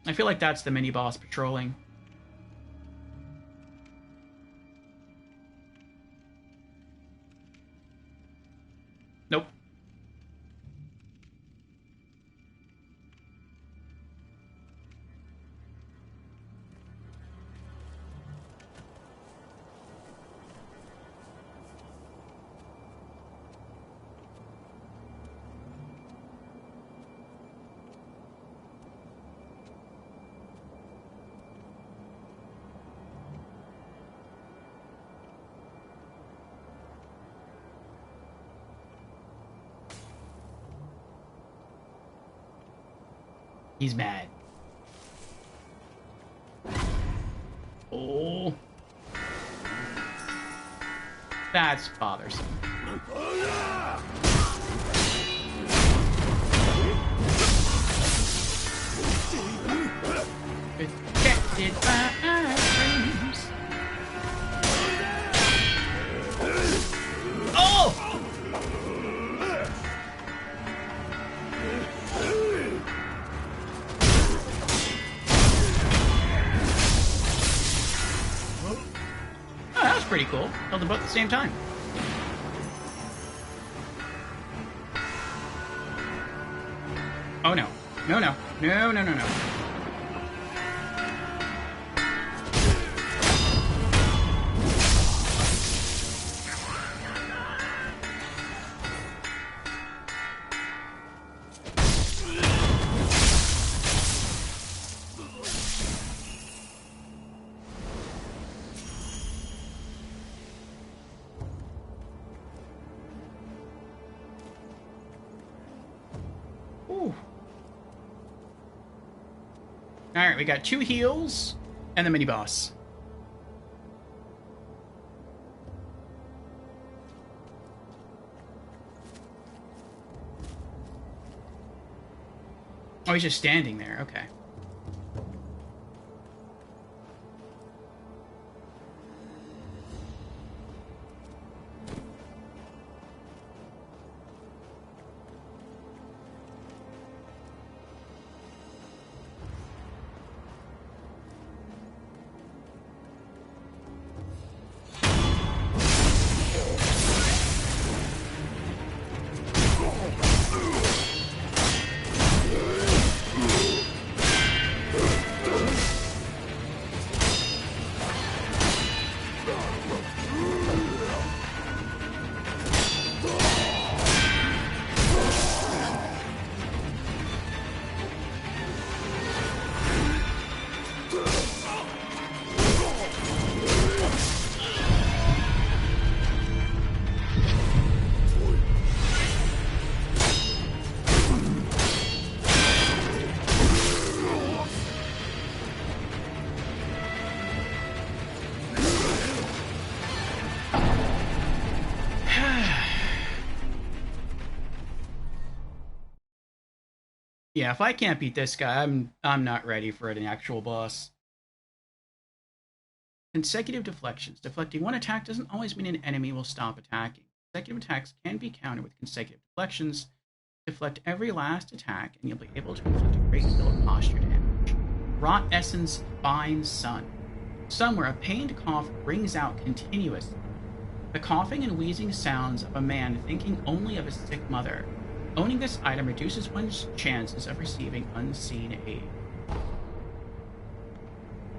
I feel like that's the mini-boss patrolling. Nope. He's mad. Oh. That's bothersome. Protected by irons. Oh! Oh, that was pretty cool. Killed them both at the same time. Oh no. No, no. No, no, no, no. Alright, we got 2 heals and the mini-boss. Oh, he's just standing there. Okay. Yeah, if I can't beat this guy, I'm not ready for an actual boss. Consecutive deflections. Deflecting one attack doesn't always mean an enemy will stop attacking. Consecutive attacks can be countered with consecutive deflections. Deflect every last attack, and you'll be able to inflict a great deal of posture damage. Rot Essence Fine Sun. Somewhere, a pained cough rings out continuously. The coughing and wheezing sounds of a man thinking only of his sick mother. Owning this item reduces one's chances of receiving unseen aid.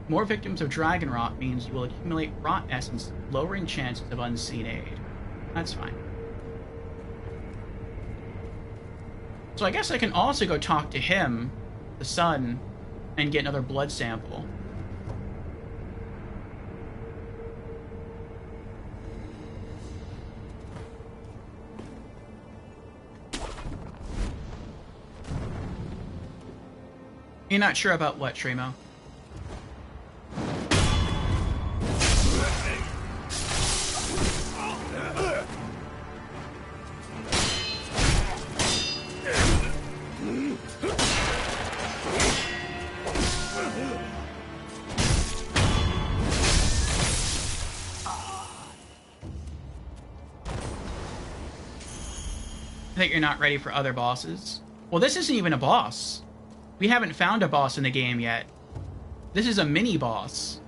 More victims of Dragon Rot means you will accumulate Rot Essence, lowering chances of unseen aid. That's fine. So I guess I can also go talk to him, the sun, and get another blood sample. You're not sure about what, Tremo? I think you're not ready for other bosses. Well, this isn't even a boss. We haven't found a boss in the game yet. This is a mini-boss.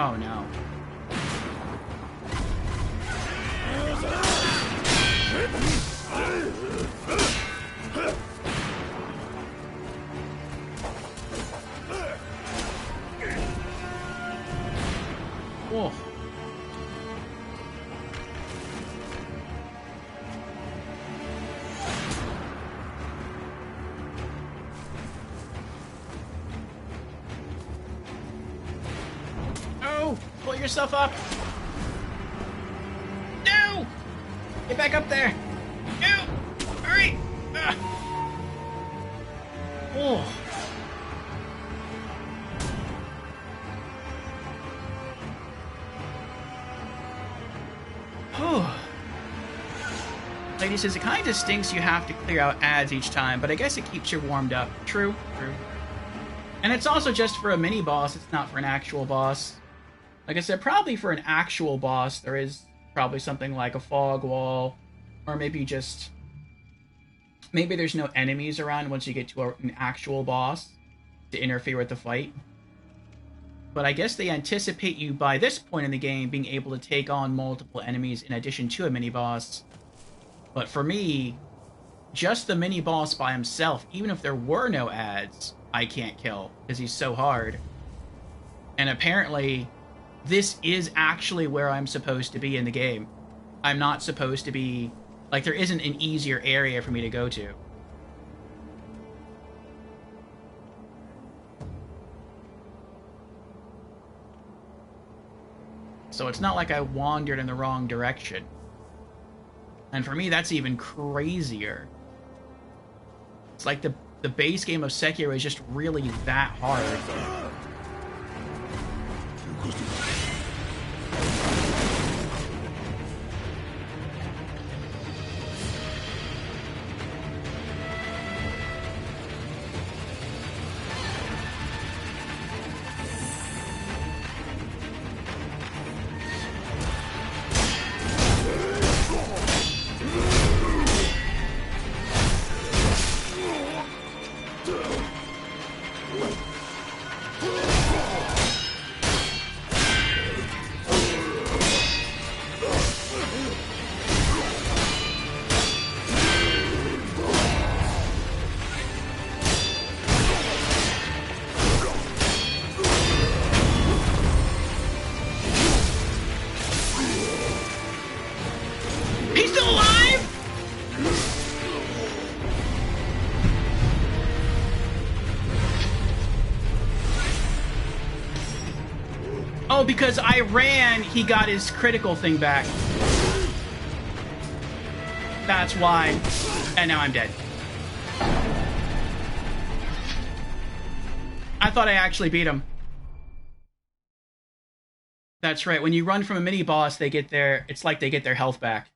Oh no. Whoa. Oh, pull yourself up. No! Get back up there. No! Hurry! Oh. Lady says, it kind of stinks you have to clear out ads each time, but I guess it keeps you warmed up. True, true. And it's also just for a mini-boss, it's not for an actual boss. Like I said, probably for an actual boss, there is probably something like a fog wall, or maybe just... maybe there's no enemies around once you get to an actual boss to interfere with the fight. But I guess they anticipate you, by this point in the game, being able to take on multiple enemies in addition to a mini-boss. But for me, just the mini-boss by himself, even if there were no ads, I can't kill, because he's so hard. And apparently, this is actually where I'm supposed to be in the game. I'm not supposed to be... like, there isn't an easier area for me to go to. So it's not like I wandered in the wrong direction. And for me, that's even crazier. It's like the base game of Sekiro is just really that hard. Because I ran, he got his critical thing back. That's why. And now I'm dead. I thought I actually beat him. That's right. When you run from a mini-boss, they get their... it's like they get their health back.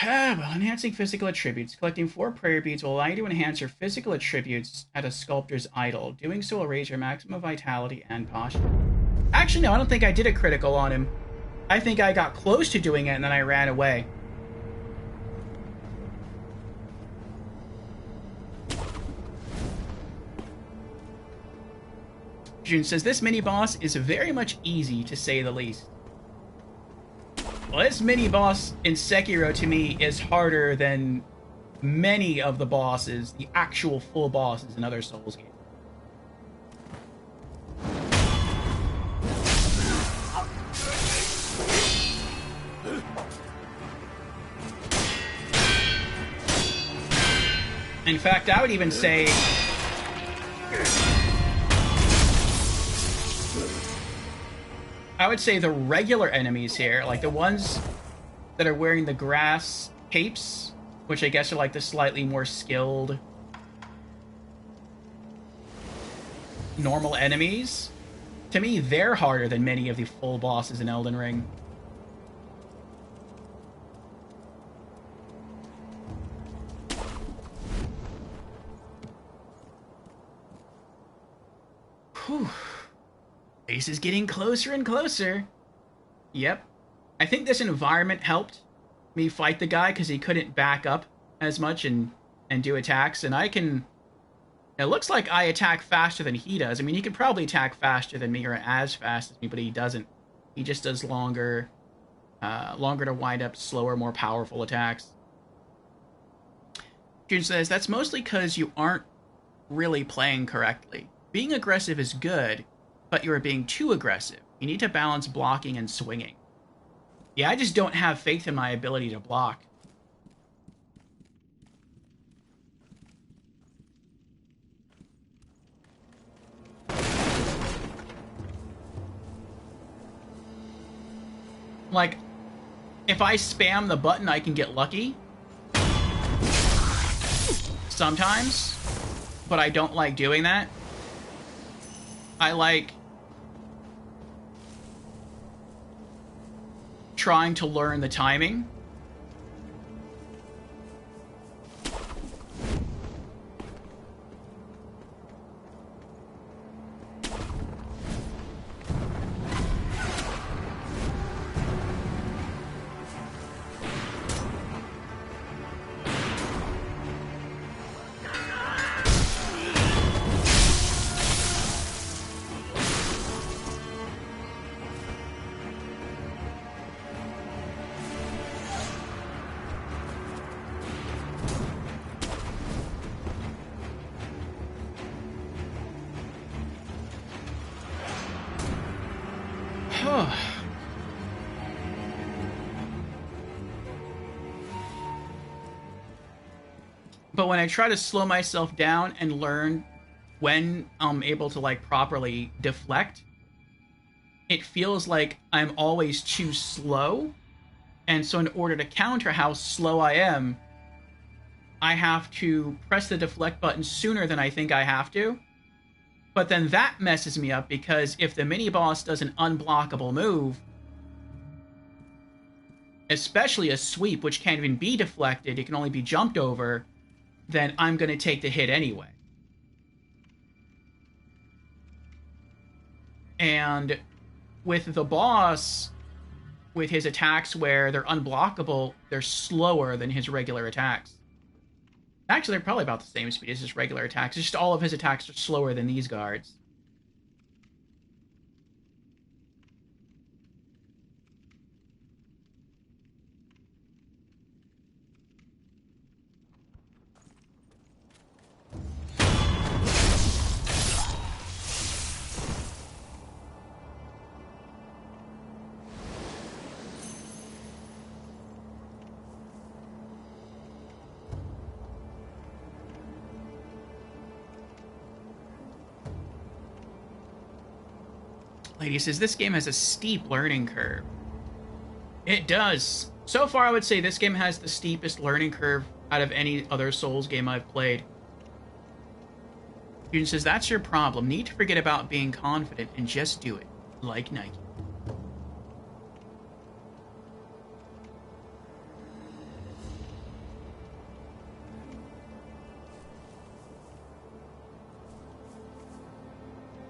Well, enhancing physical attributes. Collecting 4 prayer beads will allow you to enhance your physical attributes at a sculptor's idol. Doing so will raise your maximum vitality and posture. Actually, no, I don't think I did a critical on him. I think I got close to doing it and then I ran away. June says, this mini-boss is very much easy, to say the least. Well, this mini-boss in Sekiro, to me, is harder than many of the bosses, the actual full bosses in other Souls games. In fact, I would even say... I would say the regular enemies here, like the ones that are wearing the grass capes, which I guess are like the slightly more skilled normal enemies, to me, they're harder than many of the full bosses in Elden Ring. Whew. Ace is getting closer and closer. Yep. I think this environment helped me fight the guy because he couldn't back up as much and do attacks. And I can It looks like I attack faster than he does. I mean, he could probably attack faster than me or as fast as me, but he doesn't. He just does longer to wind up, slower, more powerful attacks. June says, that's mostly because you aren't really playing correctly. Being aggressive is good, but you are being too aggressive. You need to balance blocking and swinging. Yeah, I just don't have faith in my ability to block. Like, if I spam the button, I can get lucky. Sometimes. But I don't like doing that. I like trying to learn the timing. But when I try to slow myself down and learn when I'm able to, like, properly deflect, it feels like I'm always too slow. And so in order to counter how slow I am, I have to press the deflect button sooner than I think I have to. But then that messes me up, because if the mini-boss does an unblockable move, especially a sweep, which can't even be deflected, it can only be jumped over, then I'm going to take the hit anyway. And with the boss, with his attacks where they're unblockable, they're slower than his regular attacks. Actually, they're probably about the same speed as his regular attacks. It's just all of his attacks are slower than these guards. Lady says, this game has a steep learning curve. It does. So far, I would say this game has the steepest learning curve out of any other Souls game I've played. Student says, that's your problem. Need to forget about being confident and just do it. Like Nike.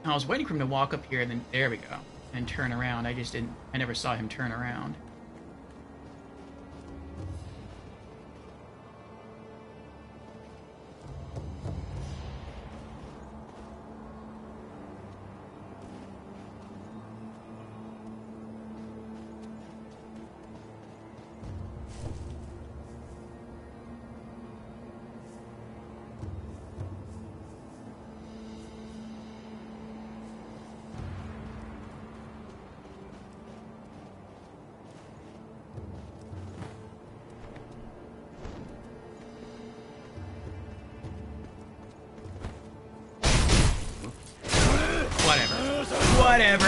I was waiting for him to walk up here, and then there we go, and turn around. I never saw him turn around. Whatever.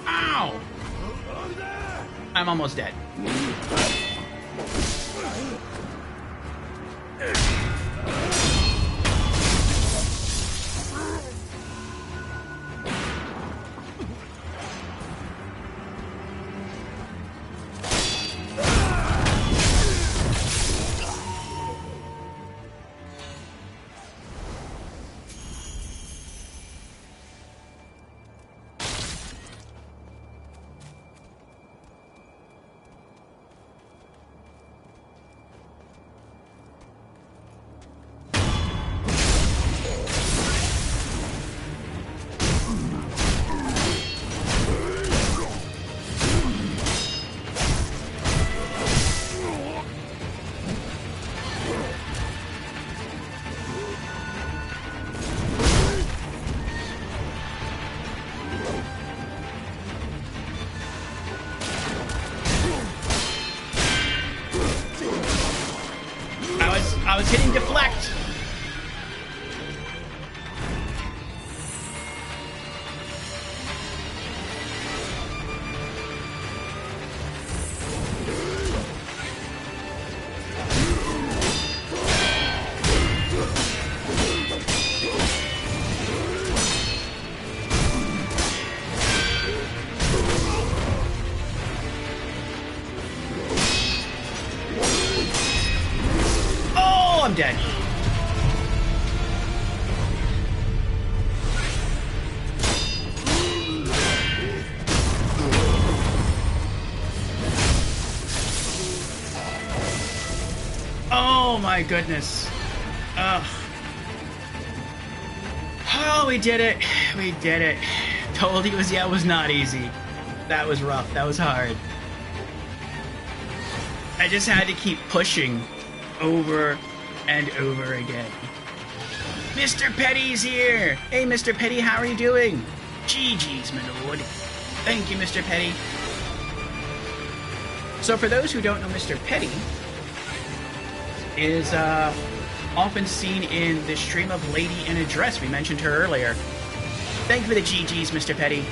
Ow! I'm almost dead. I was hitting deflect. I'm dead. Oh my goodness. Oh, we did it. We did it. Told you it was not easy. That was rough. That was hard. I just had to keep pushing over and over again. Mr. Petty's here! Hey, Mr. Petty, how are you doing? GG's, my lord. Thank you, Mr. Petty. So for those who don't know, Mr. Petty is often seen in the stream of Lady in a Dress. We mentioned her earlier. Thank you for the GG's, Mr. Petty.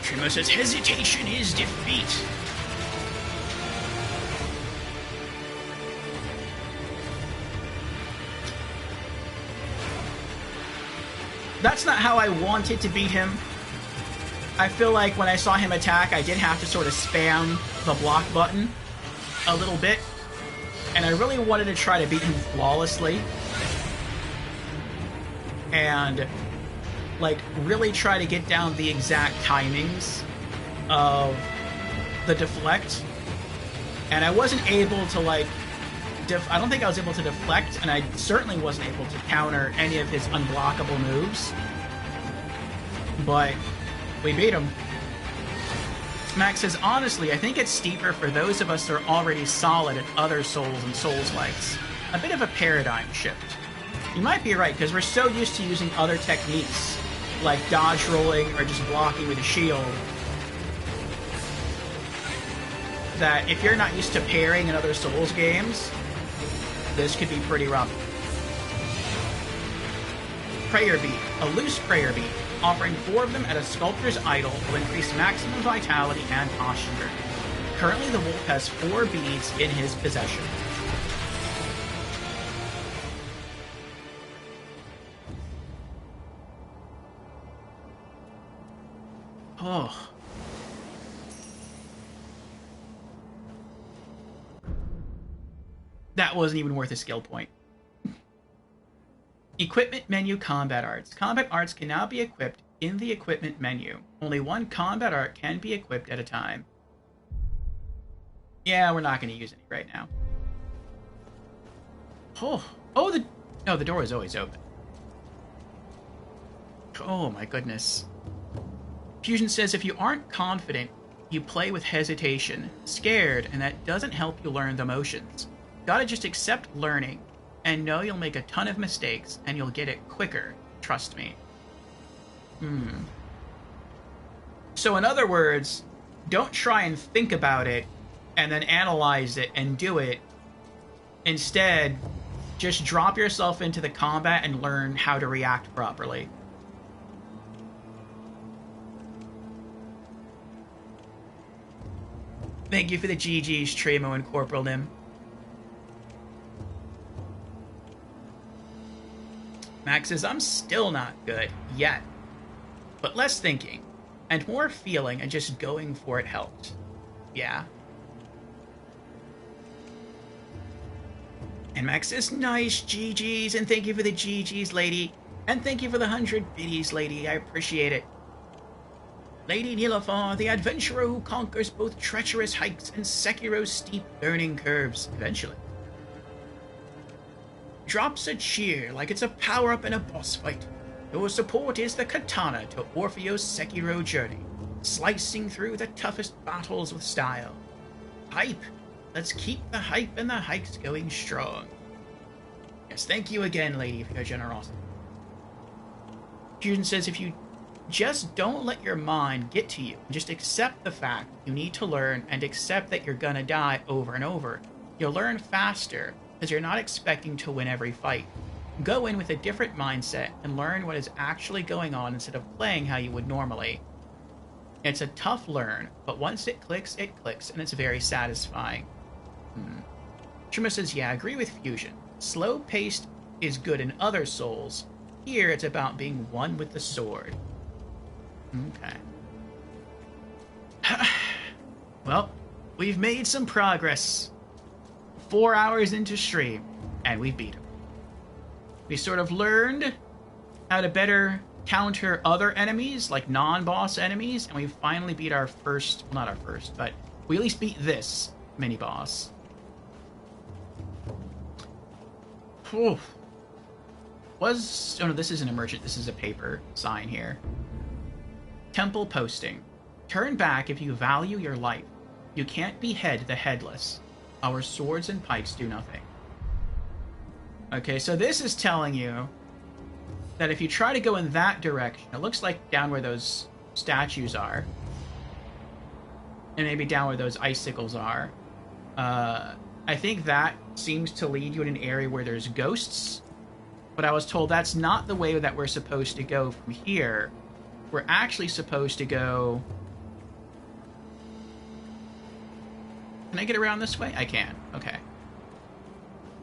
Trimo says, hesitation is defeat. That's not how I wanted to beat him. I feel like when I saw him attack, I did have to sort of spam the block button a little bit. And I really wanted to try to beat him flawlessly. And like really try to get down the exact timings of the deflect, and I wasn't able to like I don't think I was able to deflect, and I certainly wasn't able to counter any of his unblockable moves, but we beat him. Max says, honestly, I think it's steeper for those of us who are already solid at other Souls and Souls-likes. A bit of a paradigm shift. You might be right, because we're so used to using other techniques like dodge rolling or just blocking with a shield, that if you're not used to parrying in other Souls games, this could be pretty rough. Prayer Bead. A loose prayer bead. Offering 4 of them at a sculptor's idol will increase maximum vitality and posture. Currently, the wolf has 4 beads in his possession. Oh. That wasn't even worth a skill point. Equipment menu combat arts. Combat arts can now be equipped in the equipment menu. Only 1 combat art can be equipped at a time. Yeah, we're not going to use any right now. Oh, the door is always open. Oh my goodness. Fusion says, if you aren't confident, you play with hesitation, scared, and that doesn't help you learn the motions. Gotta just accept learning, and know you'll make a ton of mistakes, and you'll get it quicker. Trust me. So in other words, don't try and think about it, and then analyze it and do it. Instead, just drop yourself into the combat and learn how to react properly. Thank you for the GG's, Tremo and Corporal Nim. Max says, I'm still not good, yet. But less thinking, and more feeling, and just going for it helped. Yeah. And Max says, nice, GG's, and thank you for the GG's, lady. And thank you for the 100 biddies, lady. I appreciate it. Lady Nilafar, the adventurer who conquers both treacherous hikes and Sekiro's steep burning curves, eventually. Drops a cheer like it's a power-up in a boss fight. Your support is the katana to Orpheo's Sekiro journey, slicing through the toughest battles with style. Hype! Let's keep the hype and the hikes going strong. Yes, thank you again, lady, for your generosity. Fusion says, if you just don't let your mind get to you. Just accept the fact you need to learn and accept that you're gonna die over and over. You'll learn faster because you're not expecting to win every fight. Go in with a different mindset and learn what is actually going on instead of playing how you would normally. It's a tough learn, but once it clicks, and it's very satisfying. Truma says, yeah, I agree with Fusion. Slow-paced is good in other Souls. Here, it's about being one with the sword. Okay. Well, we've made some progress. 4 hours into stream, and we beat him. We sort of learned how to better counter other enemies, like non-boss enemies, and we finally beat our first, well, not our first, but we at least beat this mini-boss. Oh no, this isn't emergent, this is a paper sign here. Temple posting. Turn back if you value your life. You can't behead the headless. Our swords and pikes do nothing. Okay, so this is telling you that if you try to go in that direction, it looks like down where those statues are, and maybe down where those icicles are, I think that seems to lead you in an area where there's ghosts, but I was told that's not the way that we're supposed to go from here. We're actually supposed to go... Can I get around this way? I can. Okay.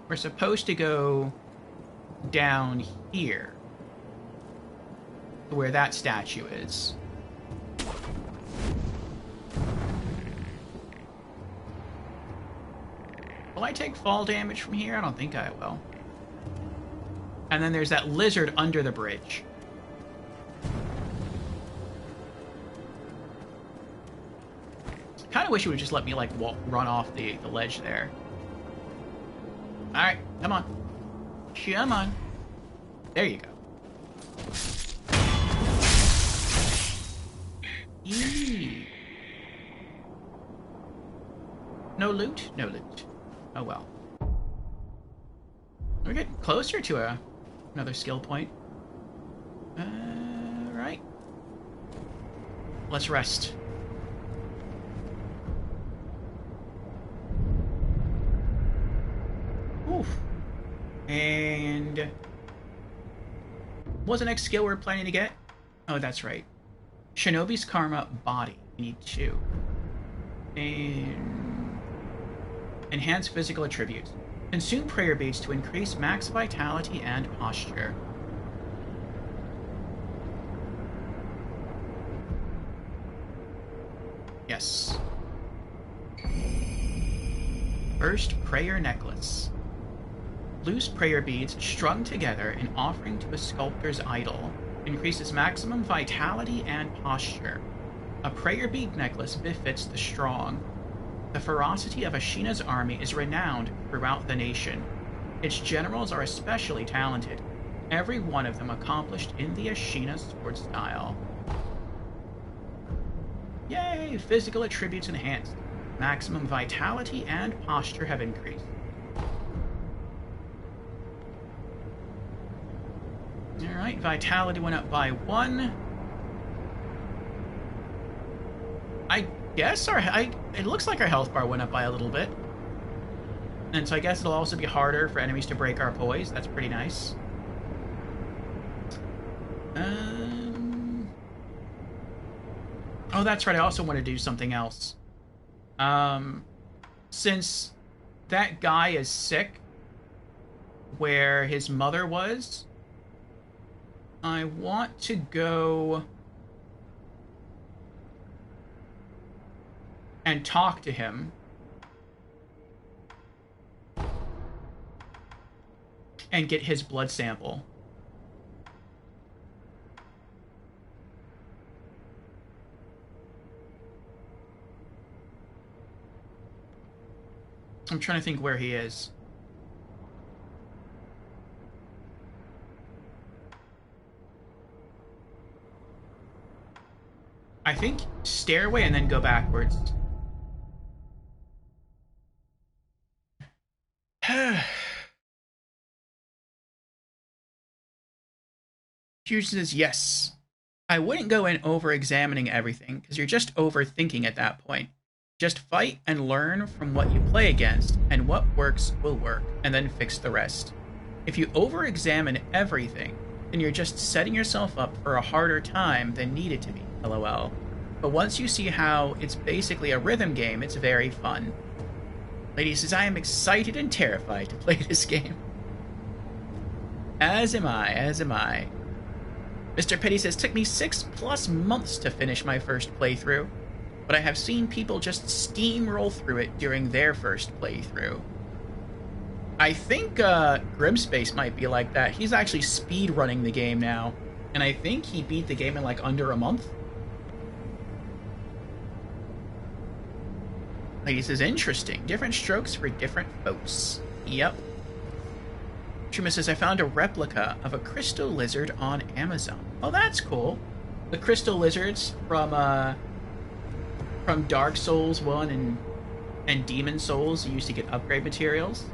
We're supposed to go down here, where that statue is. Will I take fall damage from here? I don't think I will. And then there's that lizard under the bridge. I kind of wish it would just let me, like, run off the ledge there. Alright, come on. Come on. There you go. Eee. No loot? No loot. Oh well. We're getting closer to another skill point. Right. Let's rest. Oof. And what's the next skill we're planning to get? Oh, that's right. Shinobi's Karma Body. We need 2. And enhance physical attributes. Consume prayer beads to increase max vitality and posture. Yes. First prayer necklace. Loose prayer beads strung together in offering to a sculptor's idol. Increases maximum vitality and posture. A prayer bead necklace befits the strong. The ferocity of Ashina's army is renowned throughout the nation. Its generals are especially talented, every one of them accomplished in the Ashina sword style. Yay! Physical attributes enhanced. Maximum vitality and posture have increased. Alright, vitality went up by 1. I guess it looks like our health bar went up by a little bit. And so I guess it'll also be harder for enemies to break our poise. That's pretty nice. Oh, that's right. I also want to do something else. Since that guy is sick, where his mother was, I want to go and talk to him and get his blood sample. I'm trying to think where he is. I think stairway and then go backwards. Fusion says yes. I wouldn't go in over-examining everything, because you're just overthinking at that point. Just fight and learn from what you play against, and what works will work, and then fix the rest. If you over-examine everything, then you're just setting yourself up for a harder time than needed to be, lol. But once you see how it's basically a rhythm game, it's very fun. Lady says, I am excited and terrified to play this game. As am I, as am I. Mr. Petty says, took me 6+ months to finish my first playthrough, but I have seen people just steamroll through it during their first playthrough. I think Grimspace might be like that. He's actually speedrunning the game now, and I think he beat the game in like under a month. Lady says, interesting. Different strokes for different folks. Yep. Truma says, I found a replica of a crystal lizard on Amazon. Oh, that's cool. The crystal lizards from Dark Souls 1 and Demon Souls, you used to get upgrade materials.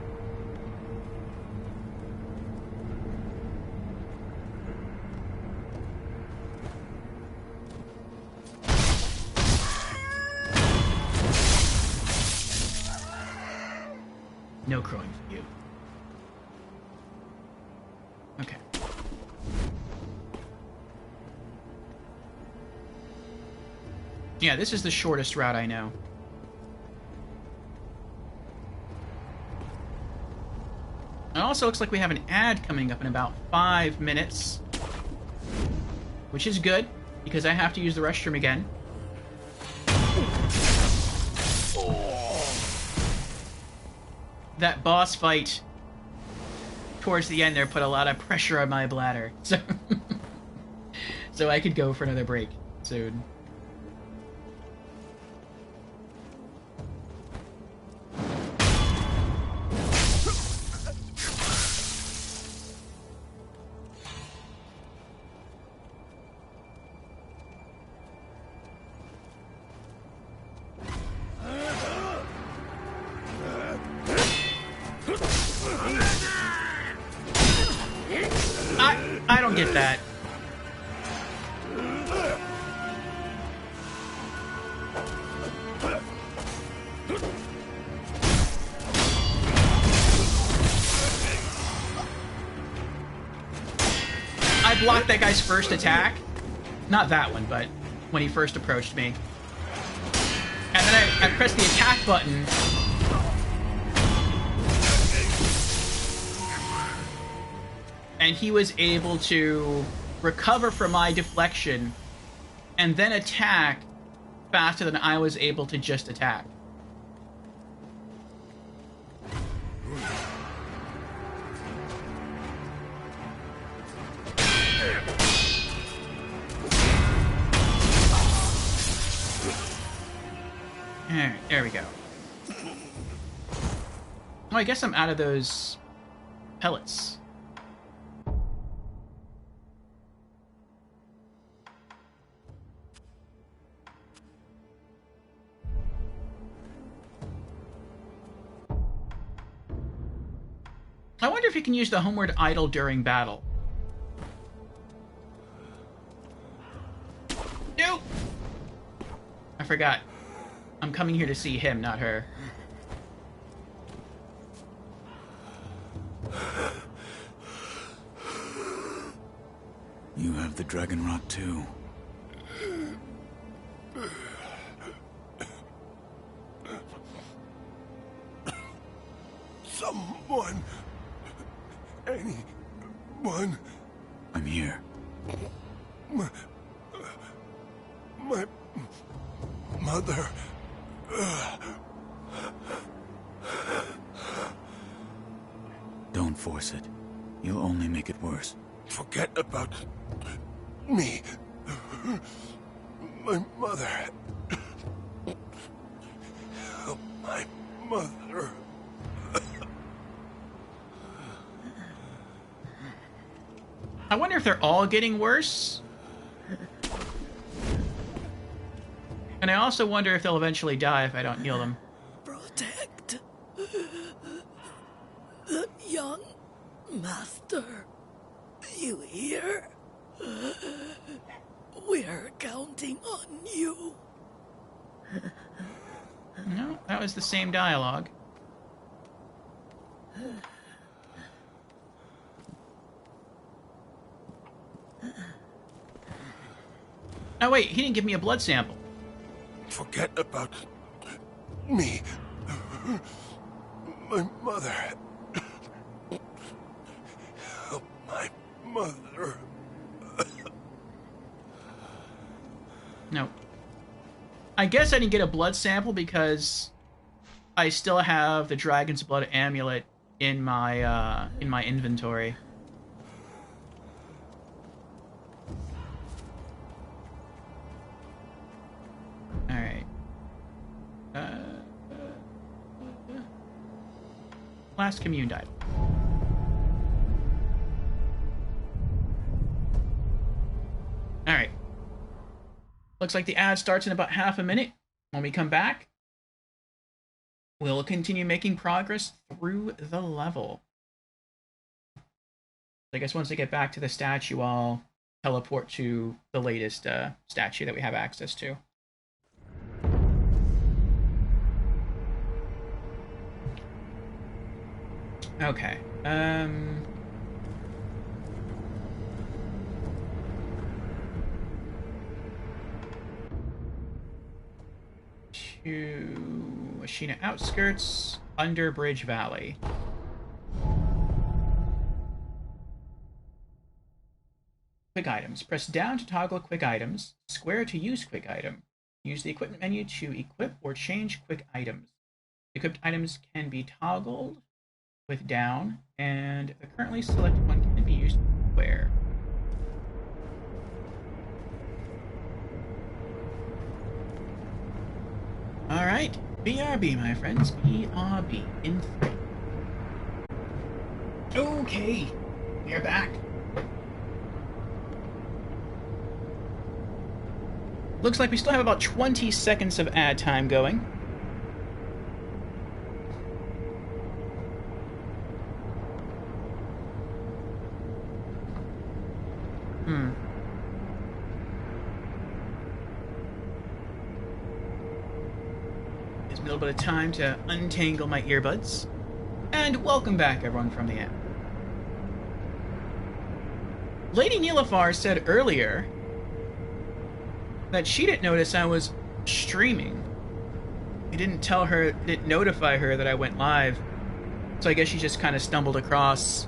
No crowing for you. Okay. Yeah, this is the shortest route I know. It also looks like we have an ad coming up in about 5 minutes. Which is good, because I have to use the restroom again. That boss fight towards the end there put a lot of pressure on my bladder. So I could go for another break soon. I don't get that. I blocked that guy's first attack. Not that one, but when he first approached me. And then I pressed the attack button. And he was able to recover from my deflection and then attack faster than I was able to just attack. There we go. Oh, I guess I'm out of those pellets. I wonder if you can use the homeward idol during battle. Nope! I forgot. I'm coming here to see him, not her. You have the dragon rot too. Someone... anyone... I'm here. My mother... Don't force it. You'll only make it worse. Forget about me. My mother... my mother... I wonder if they're all getting worse. And I also wonder if they'll eventually die if I don't heal them. Protect the young master. You hear? We're counting on you. No, that was the same dialogue. Oh wait, he didn't give me a blood sample. Forget about me. My mother. Help my mother. No. I guess I didn't get a blood sample because I still have the Dragon's Blood amulet in my inventory. All right. Last commune died. All right. Looks like the ad starts in about half a minute. When we come back, we'll continue making progress through the level. I guess once I get back to the statue, I'll teleport to the latest statue that we have access to. Okay. To Ashina Outskirts, Underbridge Valley. Quick items. Press down to toggle quick items, square to use quick item. Use the equipment menu to equip or change quick items. Equipped items can be toggled with down, and the currently selected one can be used with square. Alright, BRB, my friends. BRB in 3. Okay, we're back. Looks like we still have about 20 seconds of ad time going. Gives me a little bit of time to untangle my earbuds. And welcome back, everyone, from the ad. Lady Nilafar said earlier that she didn't notice I was streaming. I didn't notify her that I went live. So I guess she just kind of stumbled across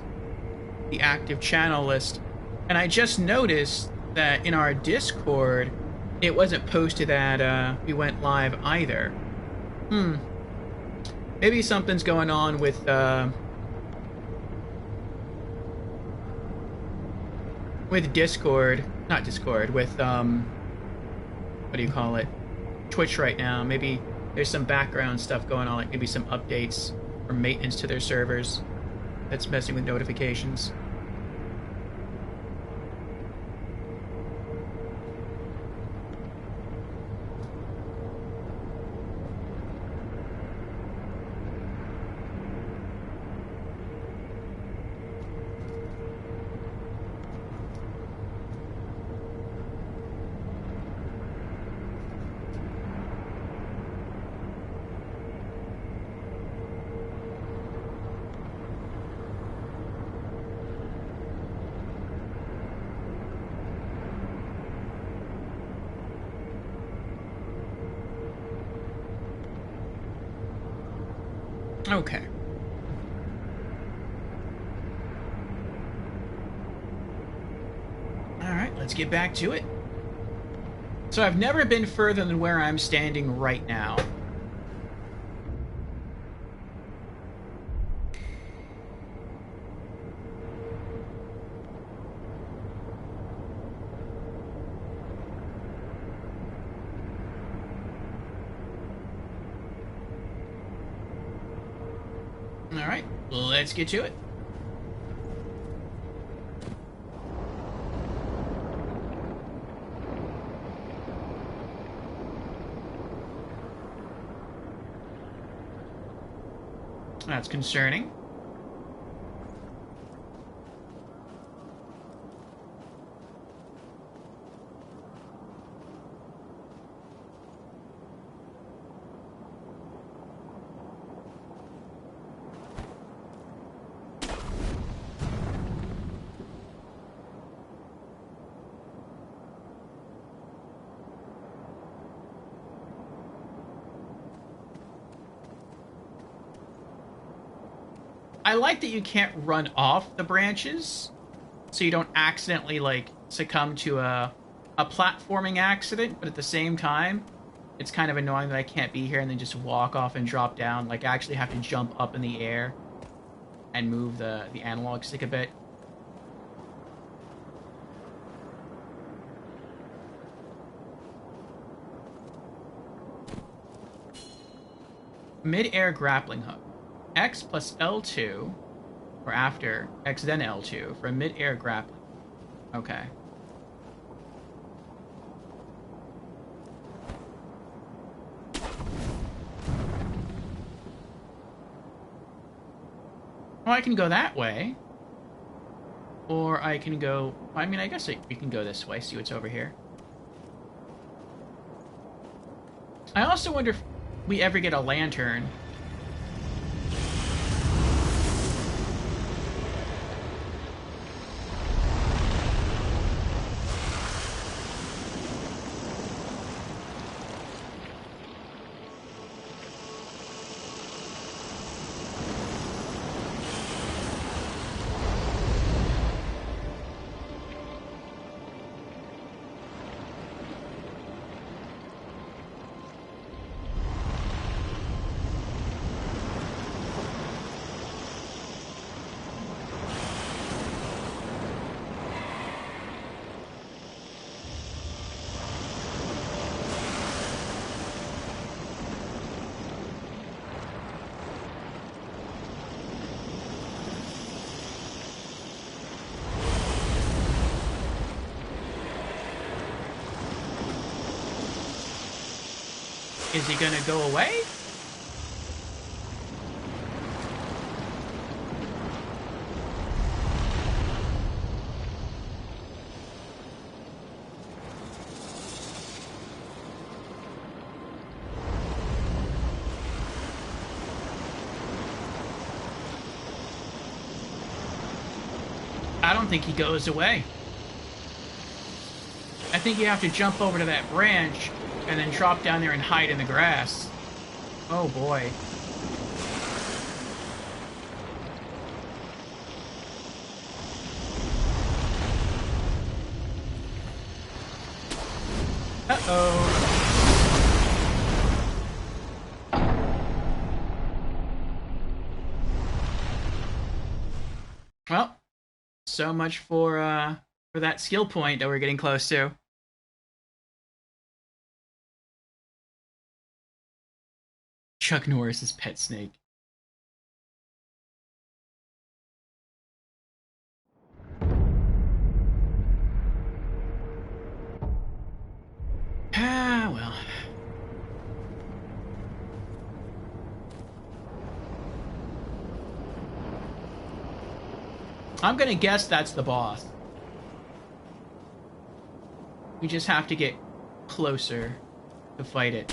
the active channel list. And I just noticed that in our Discord, it wasn't posted that we went live either. Maybe something's going on with Discord. Not Discord, with what do you call it? Twitch right now. Maybe there's some background stuff going on, like maybe some updates or maintenance to their servers that's messing with notifications. Okay. Alright, let's get back to it. So I've never been further than where I'm standing right now. Alright, let's get to it. That's concerning. I like that you can't run off the branches, so you don't accidentally, like, succumb to a platforming accident, but at the same time, it's kind of annoying that I can't be here and then just walk off and drop down. Like, I actually have to jump up in the air and move the analog stick a bit. Mid-air grappling hook. X plus L2, or after X then L2 for a mid-air grappling. Okay. Well, I can go that way. Or I can go... I mean, I guess we can go this way, see what's over here. I also wonder if we ever get a lantern. Is he gonna go away? I don't think he goes away. I think you have to jump over to that branch and then drop down there and hide in the grass. Oh boy. Uh-oh. Well, so much for that skill point that we're getting close to. Chuck Norris's pet snake. Ah, well. I'm gonna guess that's the boss. We just have to get closer to fight it.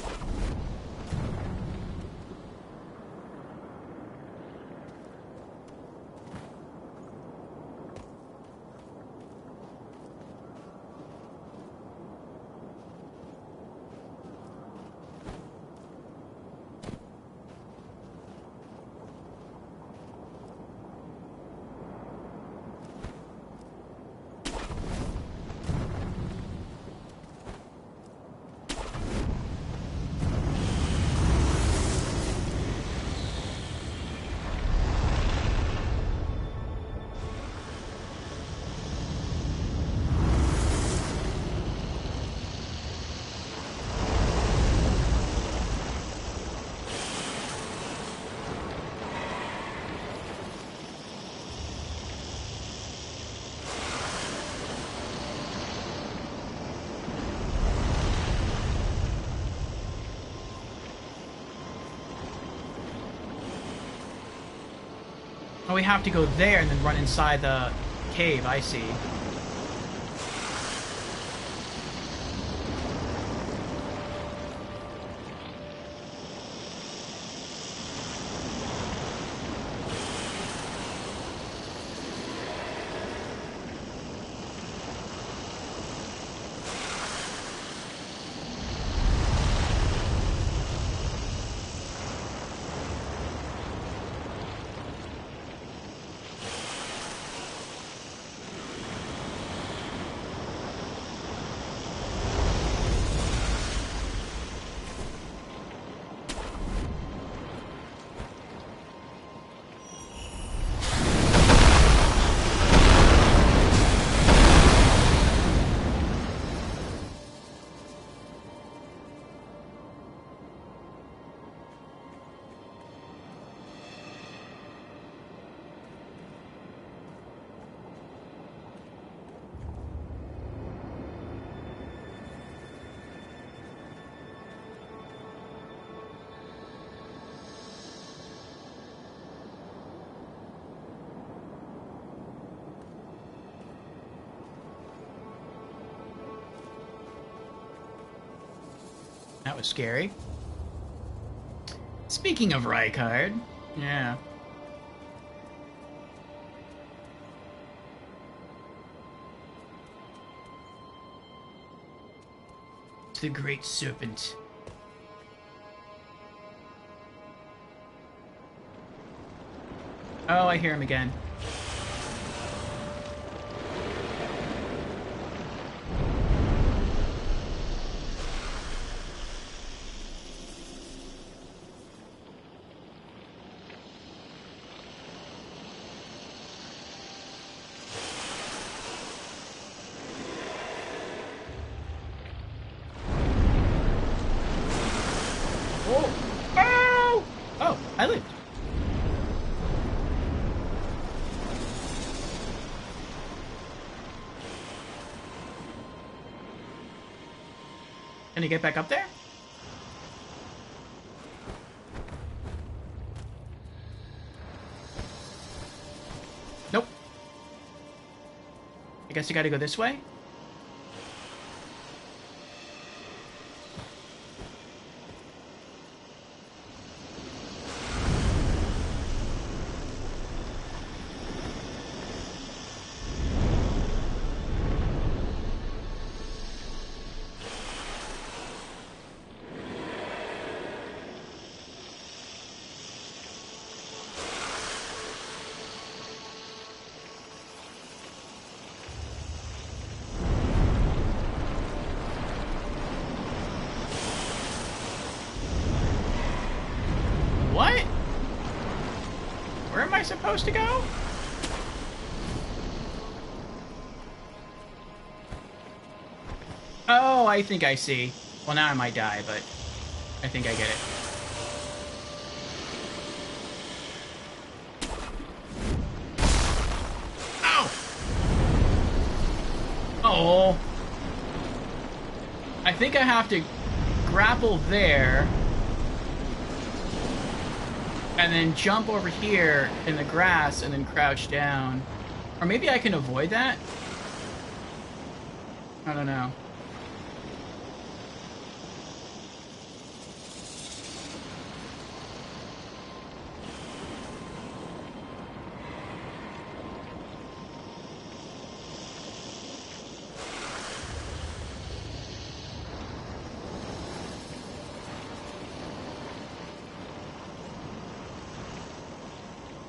Oh, we have to go there and then run inside the cave, I see. That was scary. Speaking of Rykard, yeah. The Great Serpent. Oh, I hear him again. I lived. Can you get back up there? Nope. I guess you gotta go this way? What? Where am I supposed to go? Oh, I think I see. Well, now I might die, but I think I get it. Ow! Oh. I think I have to grapple there. And then jump over here in the grass and then crouch down. Or maybe I can avoid that? I don't know.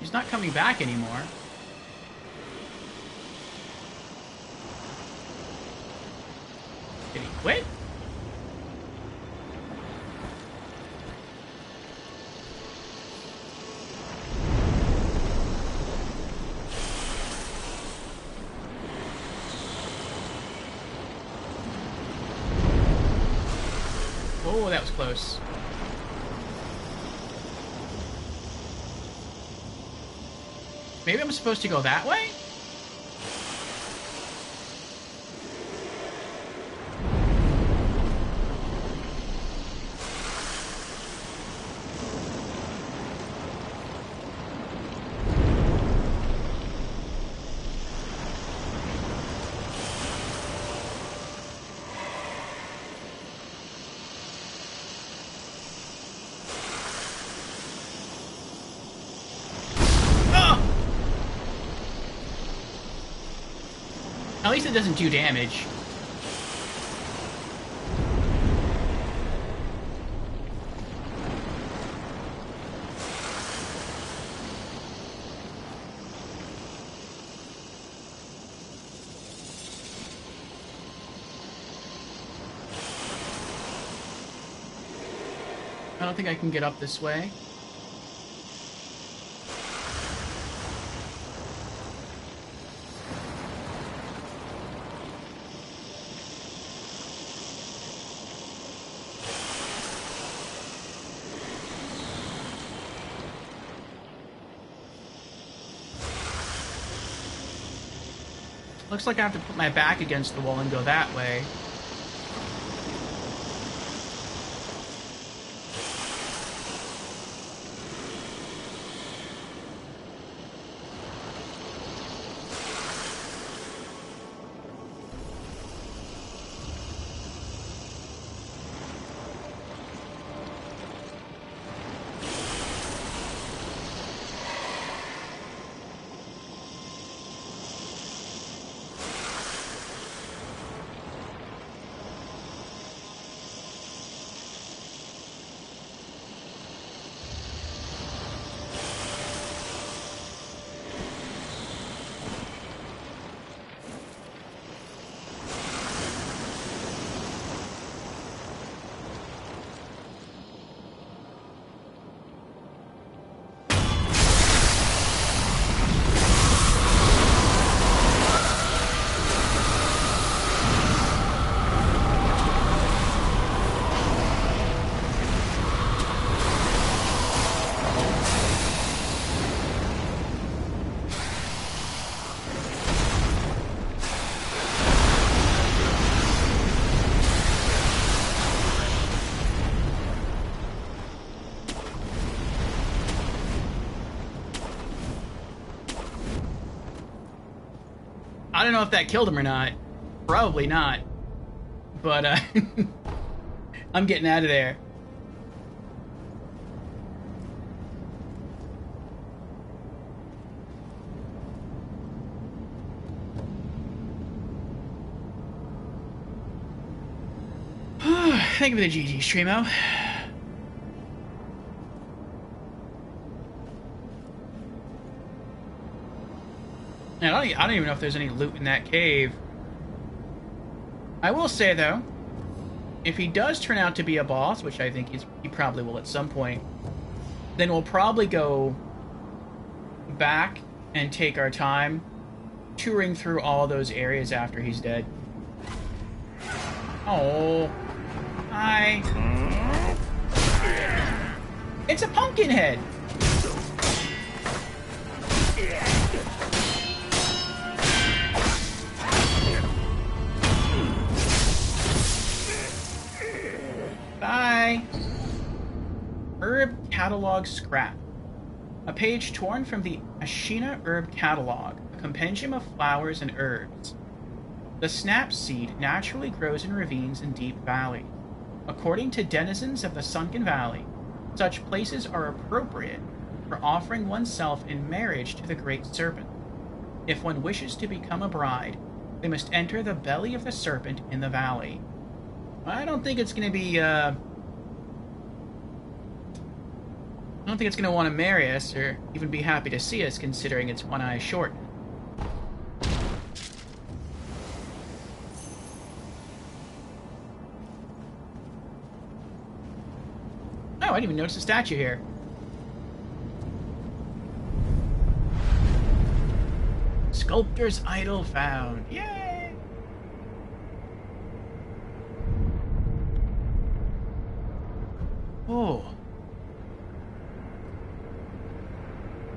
He's not coming back anymore. Did he quit? Oh, that was close. Maybe I'm supposed to go that way? At least it doesn't do damage. I don't think I can get up this way. Looks like I have to put my back against the wall and go that way. don't know if that killed him or not. Probably not. But, I'm getting out of there. Thank you for the GG, Streamo. I don't even know if there's any loot in that cave. I will say, though, if he does turn out to be a boss, which I think he probably will at some point, then we'll probably go back and take our time touring through all those areas after he's dead. Oh. Hi. It's a pumpkin head. Bye. Herb Catalog Scrap. A page torn from the Ashina Herb Catalog, a compendium of flowers and herbs. The snap seed naturally grows in ravines and deep valleys. According to denizens of the Sunken Valley, such places are appropriate for offering oneself in marriage to the Great Serpent. If one wishes to become a bride, they must enter the belly of the serpent in the valley. I don't think it's going to be, I don't think it's going to want to marry us, or even be happy to see us, considering it's one eye short. Oh, I didn't even notice a statue here. Sculptor's idol found. Yay! Oh.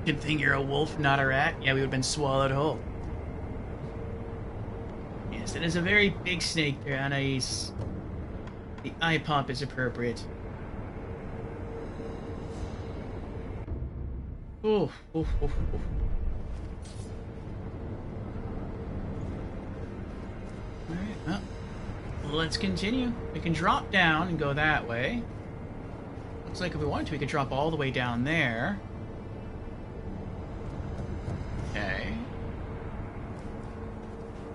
Good thing you're a wolf, not a rat. Yeah, we would have been swallowed whole. Yes, it is a very big snake there, Anais. The eye pop is appropriate. Oof, oof, oof, oof. Alright, well, let's continue. We can drop down and go that way. Looks like if we wanted to, we could drop all the way down there. Okay.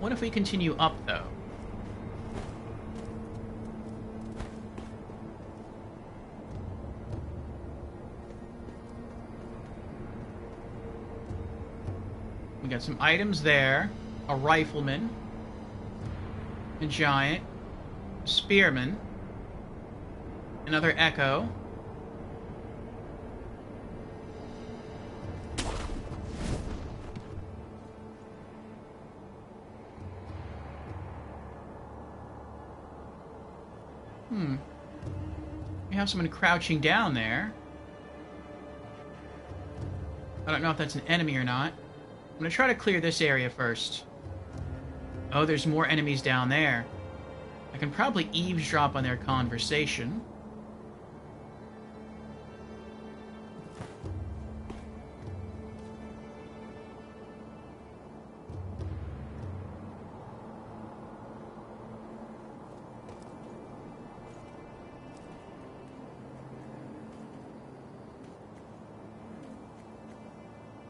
What if we continue up, though? We got some items there. A rifleman. A giant. A spearman. Another echo. We have someone crouching down there. I don't know if that's an enemy or not. I'm gonna try to clear this area first. Oh, there's more enemies down there. I can probably eavesdrop on their conversation.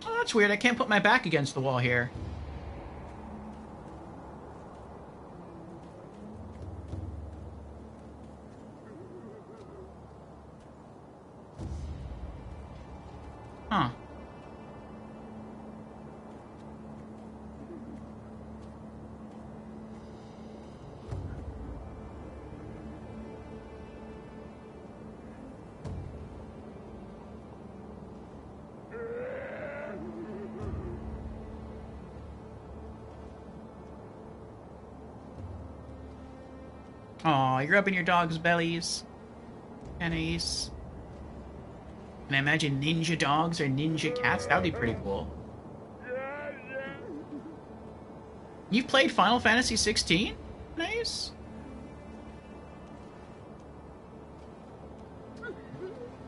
Oh, that's weird. I can't put my back against the wall here. Huh. Aw, you're rubbing your dog's bellies. Anais. Can I imagine ninja dogs or ninja cats? That would be pretty cool. You've played Final Fantasy 16? Nice.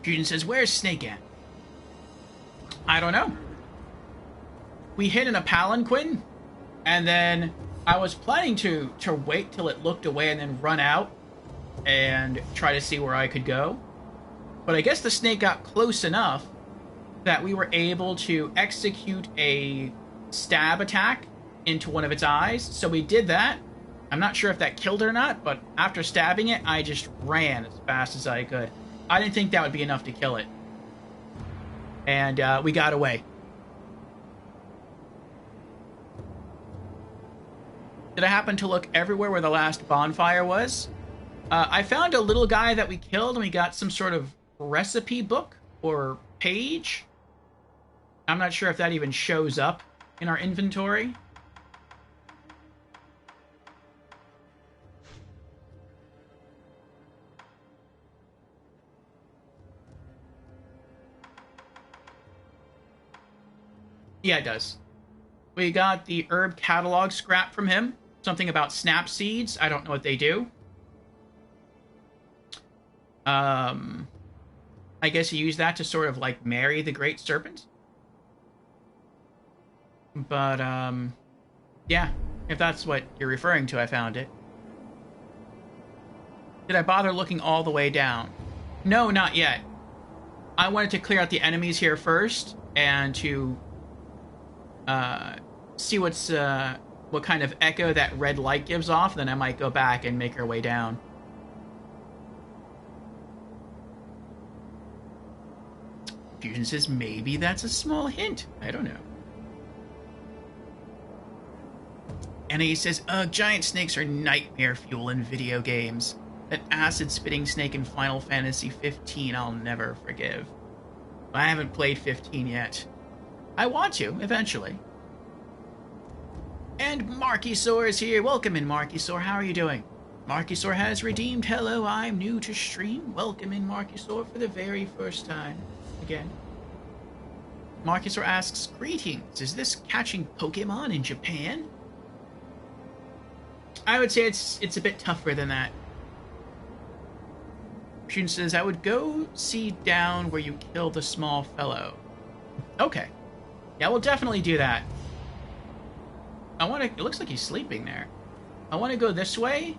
Fusion says, where's Snake at? I don't know. We hid in a palanquin And then I was planning to wait till it looked away and then run out and try to see where I could go. But I guess the snake got close enough that we were able to execute a stab attack into one of its eyes. So we did that. I'm not sure if that killed it or not, but after stabbing it, I just ran as fast as I could. I didn't think that would be enough to kill it. And we got away. Did I happen to look everywhere where the last bonfire was? I found a little guy that we killed, and we got some sort of recipe book or page. I'm not sure if that even shows up in our inventory. Yeah, it does. We got the herb catalog scrap from him. Something about snap seeds. I don't know what they do. I guess you use that to sort of like marry the great serpent. But, yeah. If that's what you're referring to, I found it. Did I bother looking all the way down? No, not yet. I wanted to clear out the enemies here first, and to see what kind of echo that red light gives off, then I might go back and make our way down. Fusion says maybe that's a small hint. I don't know. And he says, giant snakes are nightmare fuel in video games. That acid-spitting snake in Final Fantasy 15 I'll never forgive. I haven't played 15 yet. I want to, eventually. And Markysaur is here. Welcome in, Markysaur. How are you doing? Markysaur has redeemed. Hello, I'm new to stream. Welcome in, Markysaur, for the very first time. Again. Markysaur asks, greetings. Is this catching Pokemon in Japan? I would say it's a bit tougher than that. Shun says, I would go see down where you killed the small fellow. Okay. Yeah, we'll definitely do that. It looks like he's sleeping there. I want to go this way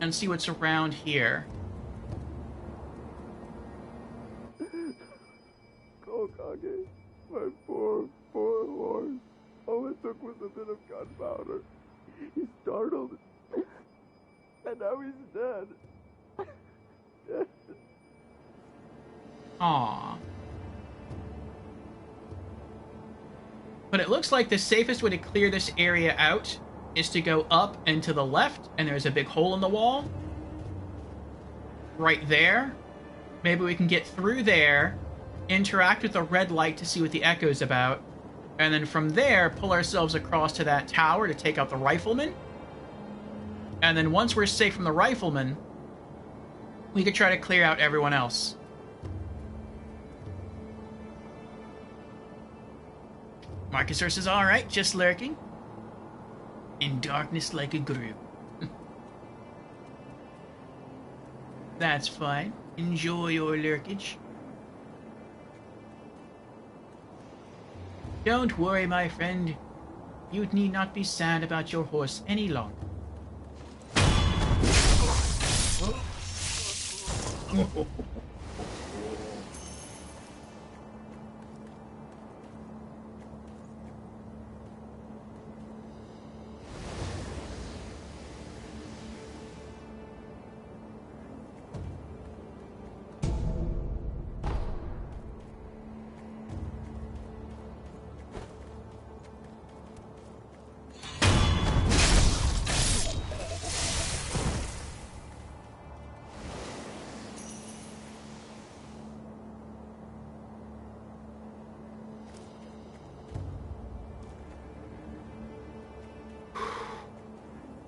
and see what's around here. Kokage, my poor horse. All it took was a bit of gunpowder. He startled, and now he's dead. Aww. But it looks like the safest way to clear this area out is to go up and to the left, and there's a big hole in the wall. Right there. Maybe we can get through there, interact with the red light to see what the echo's about, and then from there, pull ourselves across to that tower to take out the rifleman. And then once we're safe from the rifleman, we could try to clear out everyone else. Markysaur says, alright, just lurking. In darkness like a groove. That's fine. Enjoy your lurkage. Don't worry, my friend. You need not be sad about your horse any longer.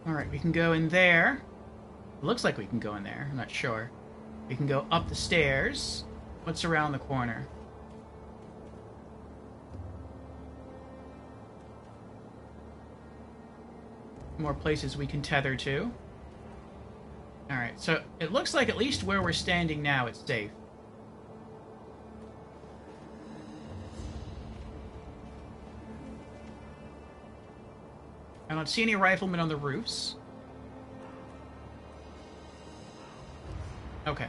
Alright, we can go in there. It looks like we can go in there. I'm not sure. We can go up the stairs. What's around the corner? More places we can tether to. Alright, so it looks like at least where we're standing now it's safe. don't see any riflemen on the roofs. Okay.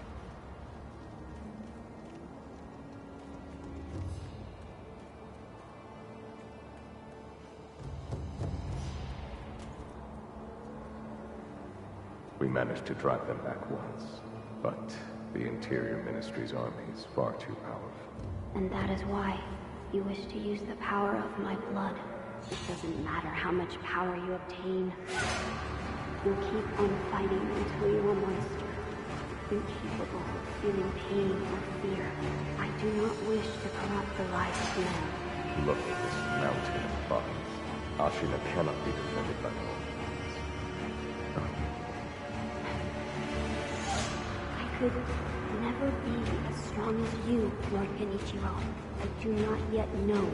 We managed to drive them back once, but the Interior Ministry's army is far too powerful. And that is why you wish to use the power of my blood. It doesn't matter how much power you obtain. You'll keep on fighting until you're a monster, incapable of feeling pain or fear. I do not wish to corrupt the lives of men. Look at this mountain of bodies. Ashina cannot be defended by the Romans. I could never be as strong as you, Lord Genichiro. I do not yet know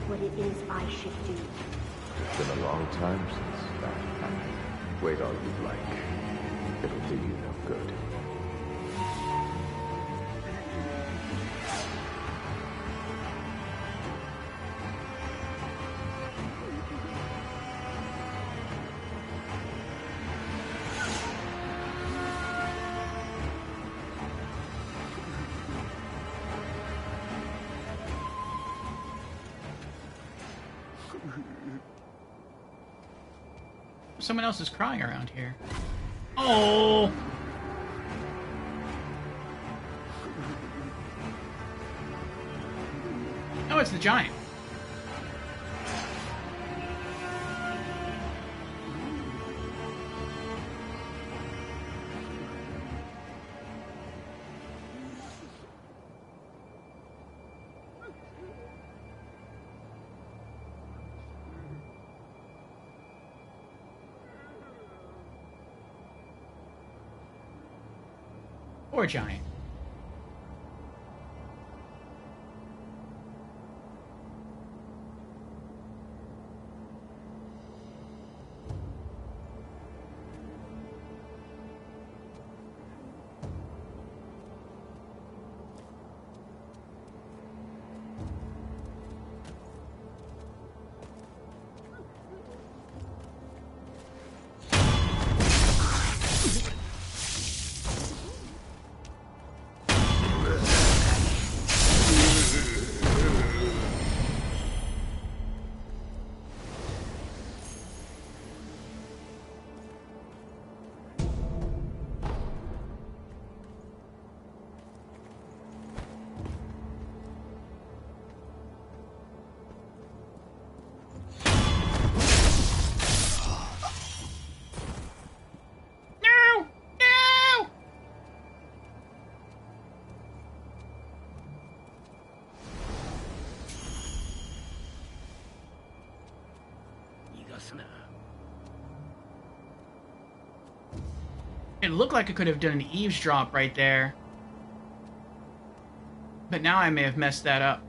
what it is I should do. It's been a long time since that happened. Wait all you like. It'll do you no good. Someone else is crying around here. Oh! Oh, it's the giant. Or giant. It looked like I could have done an eavesdrop right there. But now I may have messed that up.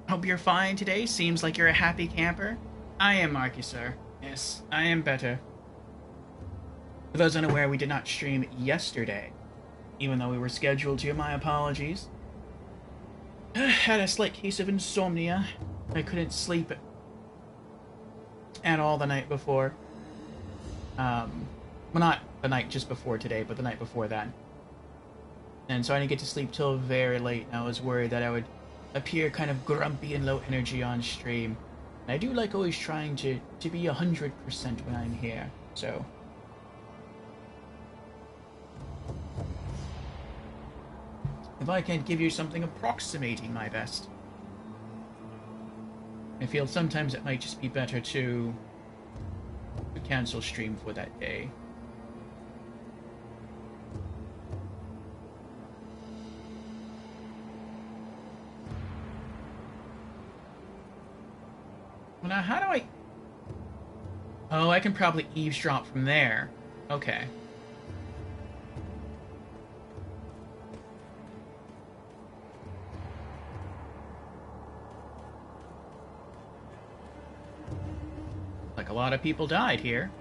Hope you're fine today. Seems like you're a happy camper. I am, Marky, sir. Yes, I am better. For those unaware, we did not stream yesterday. Even though we were scheduled to, my apologies. Had a slight case of insomnia. I couldn't sleep at all the night before. Well, not the night just before today, but the night before that. And so I didn't get to sleep till very late, and I was worried that I would appear kind of grumpy and low energy on stream. And I do like always trying to be 100% when I'm here, so... if I can't give you something approximating my best. I feel sometimes it might just be better to cancel stream for that day. Well, now how do I... oh, I can probably eavesdrop from there. Okay. Like a lot of people died here.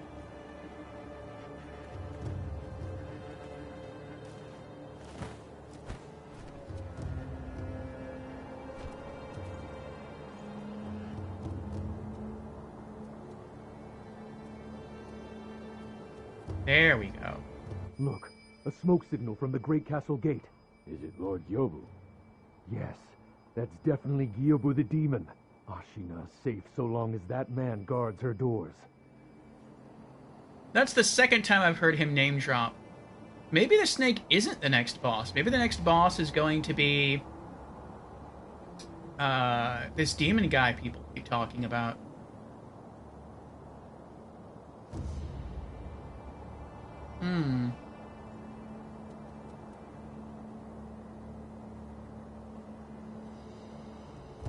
There we go. Look, a smoke signal from the Great Castle Gate. Is it Lord Gyobu? Yes, that's definitely Gyobu the demon. Ashina is safe so long as that man guards her doors. That's the second time I've heard him name drop. Maybe the snake isn't the next boss. Maybe the next boss is going to be this demon guy people keep talking about.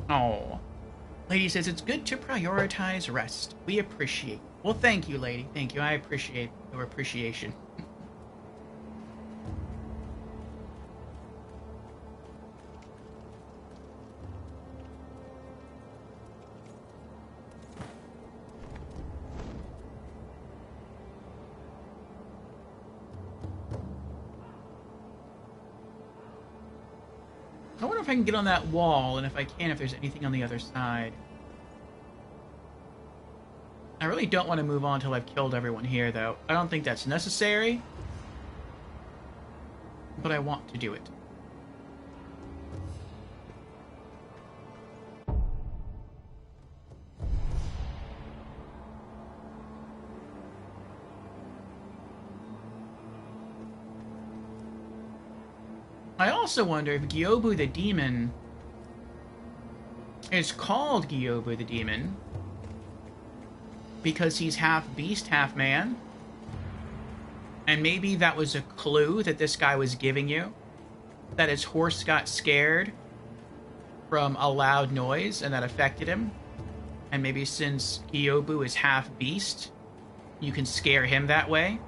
Oh. Lady says it's good to prioritize rest. We appreciate. Well, thank you, lady. Thank you. I appreciate your appreciation. I wonder if I can get on that wall, and if I can, if there's anything on the other side. I really don't want to move on until I've killed everyone here, though. I don't think that's necessary, but I want to do it. I also wonder if Gyobu the Demon is called Gyobu the Demon because he's half beast, half man. And maybe that was a clue that this guy was giving you, that his horse got scared from a loud noise and that affected him. And maybe since Gyobu is half beast, you can scare him that way.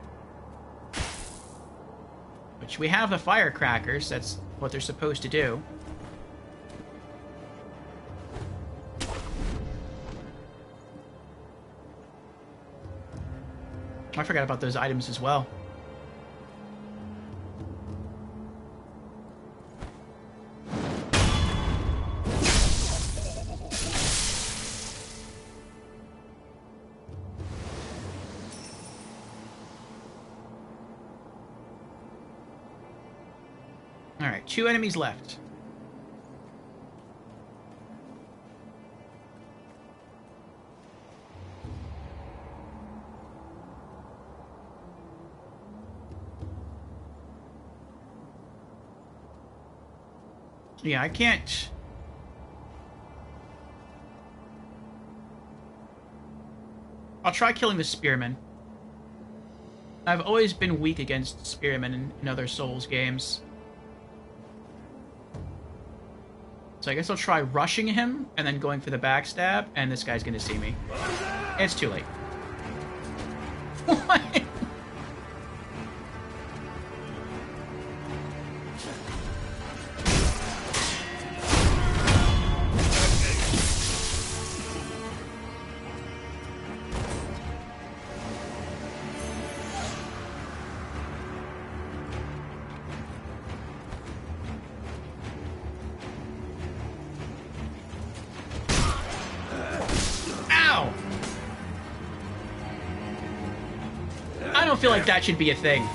Which we have the firecrackers, that's what they're supposed to do. I forgot about those items as well. Alright, 2 enemies left. Yeah, I can't... I'll try killing the spearman. I've always been weak against spearmen in other Souls games. So I guess I'll try rushing him and then going for the backstab, and this guy's gonna see me. It's too late. What? I feel like that should be a thing.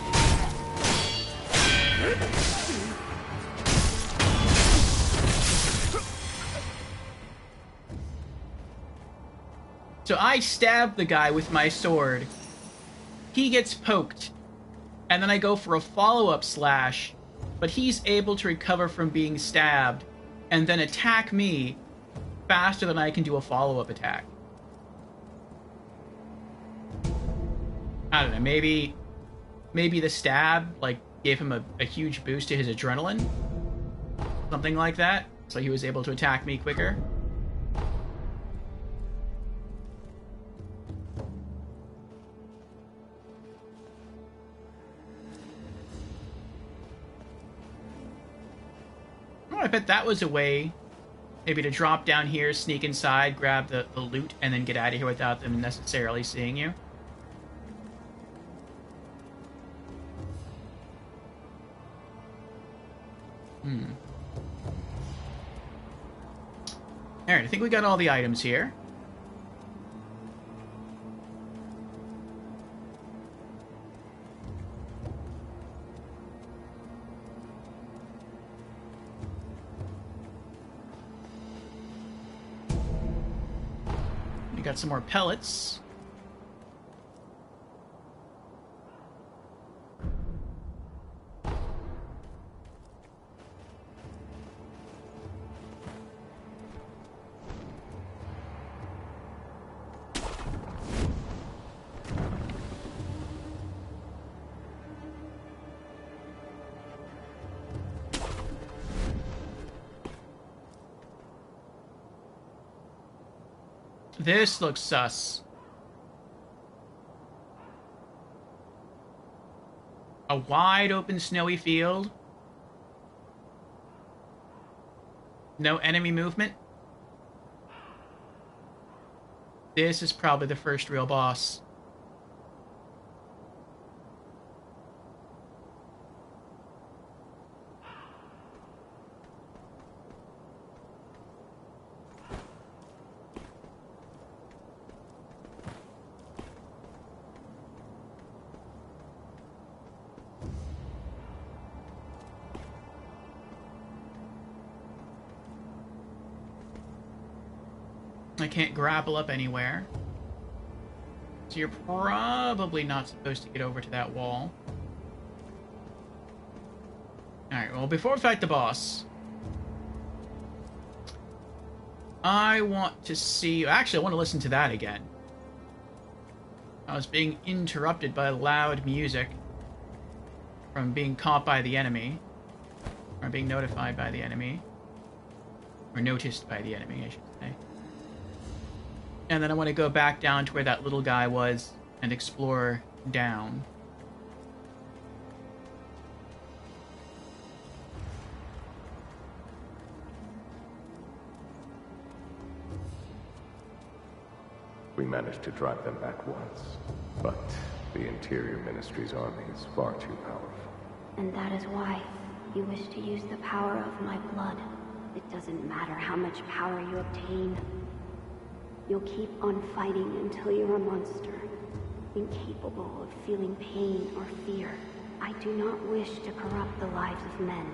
So I stab the guy with my sword. He gets poked. And then I go for a follow-up slash. But he's able to recover from being stabbed and then attack me faster than I can do a follow-up attack. I don't know, maybe the stab, like, gave him a huge boost to his adrenaline? Something like that? So he was able to attack me quicker? Oh, I bet that was a way, maybe to drop down here, sneak inside, grab the loot, and then get out of here without them necessarily seeing you. Alright, I think we got all the items here. got some more pellets. This looks sus. A wide open snowy field. No enemy movement. This is probably the first real boss. I can't grapple up anywhere. So you're probably not supposed to get over to that wall. Alright, well, before we fight the boss, I want to see... Actually, I want to listen to that again. I was being interrupted by loud music from being caught by the enemy. Or being notified by the enemy. Or noticed by the enemy, I should say. And then I want to go back down to where that little guy was and explore down. We managed to drive them back once, but the Interior Ministry's army is far too powerful. And that is why you wish to use the power of my blood. It doesn't matter how much power you obtain. You'll keep on fighting until you're a monster, incapable of feeling pain or fear. I do not wish to corrupt the lives of men.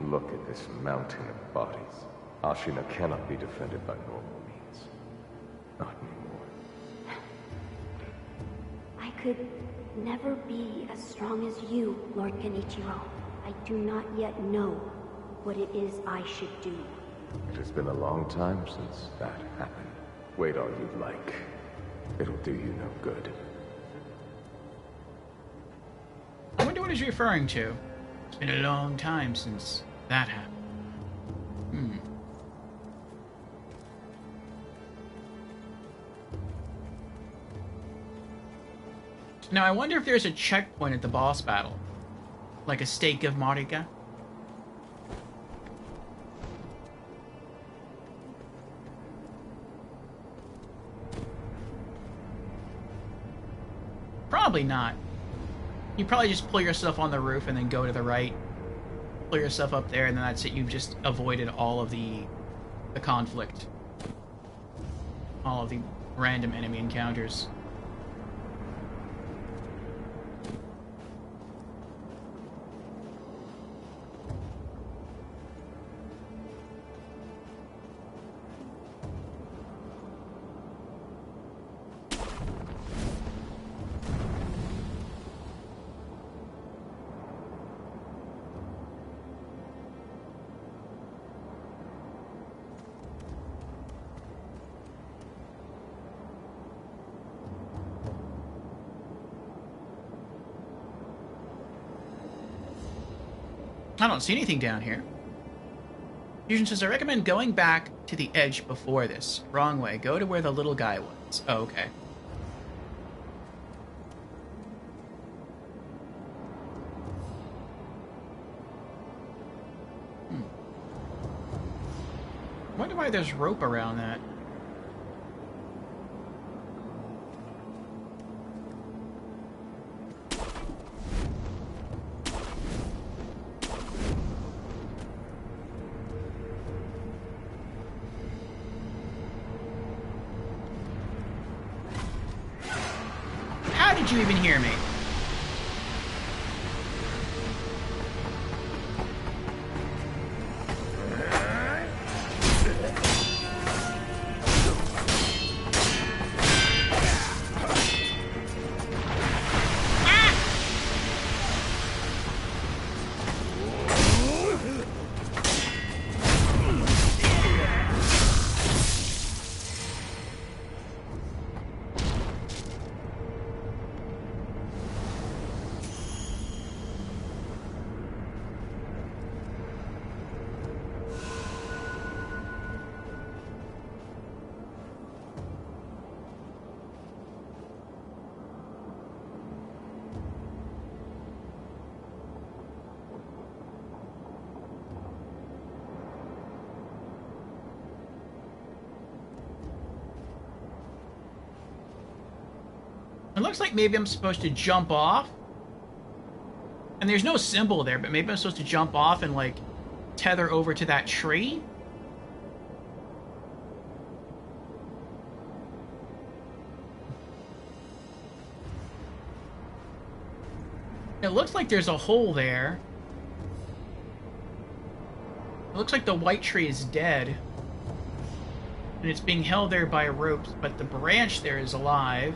Look at this mountain of bodies. Ashina cannot be defended by normal means. Not anymore. I could never be as strong as you, Lord Genichiro. I do not yet know what it is I should do. It has been a long time since that happened. Wait all you'd like. It'll do you no good. I wonder what he's referring to. It's been a long time since that happened. Now, I wonder if there's a checkpoint at the boss battle. Like a Stake of Marika. Probably not. You probably just pull yourself on the roof and then go to the right. Pull yourself up there, and then that's it. You've just avoided all of the conflict. All of the random enemy encounters. I don't see anything down here. Fusion says, I recommend going back to the edge before this. Wrong way. Go to where the little guy was. Oh, okay. Wonder why there's rope around that. Did you even hear me? It looks like maybe I'm supposed to jump off. And there's no symbol there, but maybe I'm supposed to jump off and, like, tether over to that tree? It looks like there's a hole there. It looks like the white tree is dead. And it's being held there by ropes, but the branch there is alive.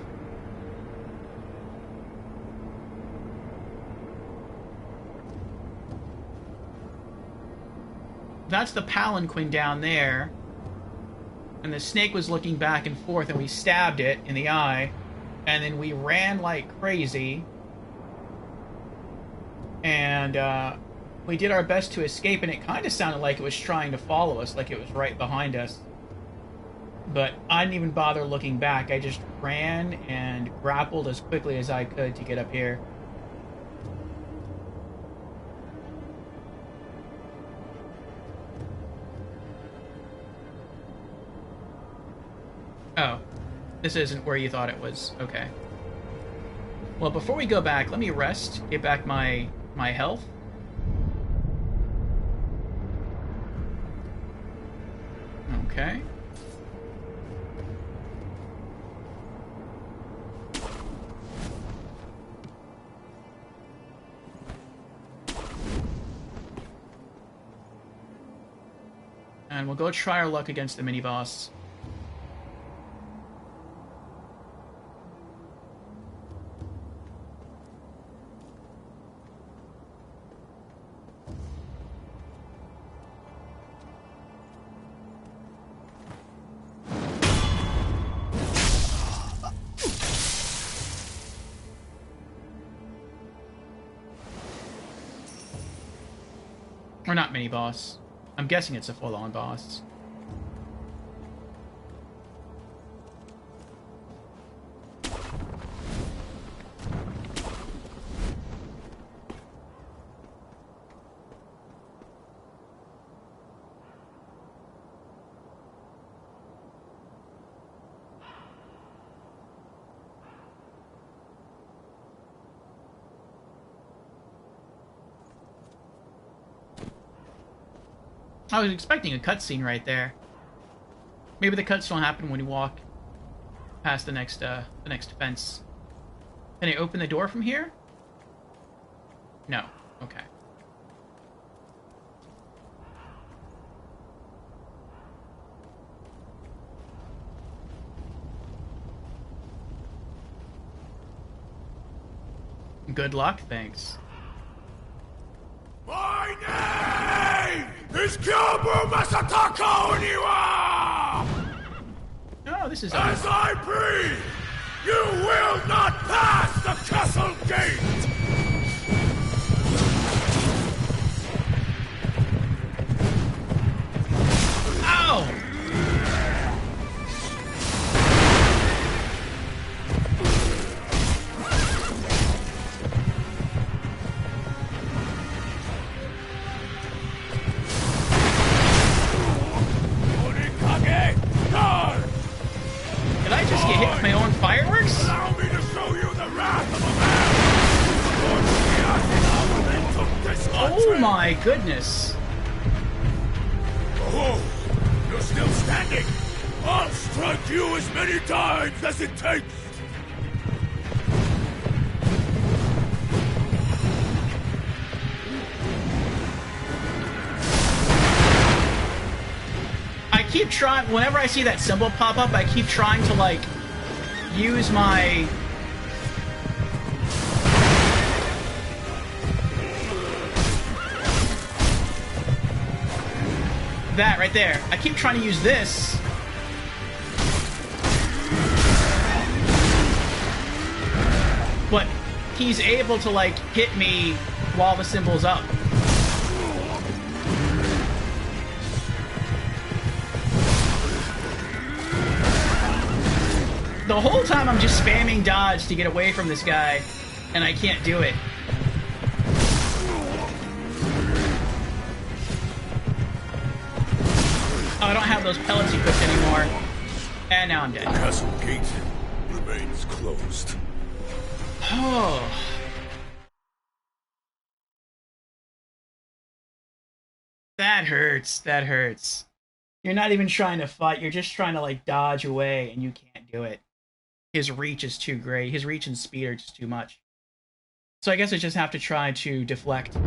That's the palanquin down there. And the snake was looking back and forth, and we stabbed it in the eye. And then we ran like crazy. And we did our best to escape, and it kind of sounded like it was trying to follow us, like it was right behind us. But I didn't even bother looking back. I just ran and grappled as quickly as I could to get up here. Oh, this isn't where you thought it was. Okay. Well, before we go back, let me rest, get back my health. Okay. And we'll go try our luck against the mini-boss. Or not mini-boss. I'm guessing it's a full-on boss. I was expecting a cutscene right there. Maybe the cuts don't happen when you walk past the next fence. Can I open the door from here? No. Okay. Good luck, thanks. My name is Kyobu Masataka Oniwa! Oh, this is... As I breathe, you will not pass the castle gate! Ow! Did I just get hit with my own fireworks? Allow me to show you the wrath of a man! Oh my goodness! Oh, you're still standing! I'll strike you as many times as it takes! I keep trying, whenever I see that symbol pop up, I keep trying to, like, use my... that right there. I keep trying to use this. But he's able to, like, hit me while the symbol's up. The whole time I'm just spamming dodge to get away from this guy, and I can't do it. Oh, I don't have those pellets equipped anymore. And now I'm dead. The castle gate remains closed. Oh. That hurts. That hurts. You're not even trying to fight. You're just trying to, like, dodge away, and you can't do it. His reach is too great. His reach and speed are just too much. So I guess I just have to try to deflect.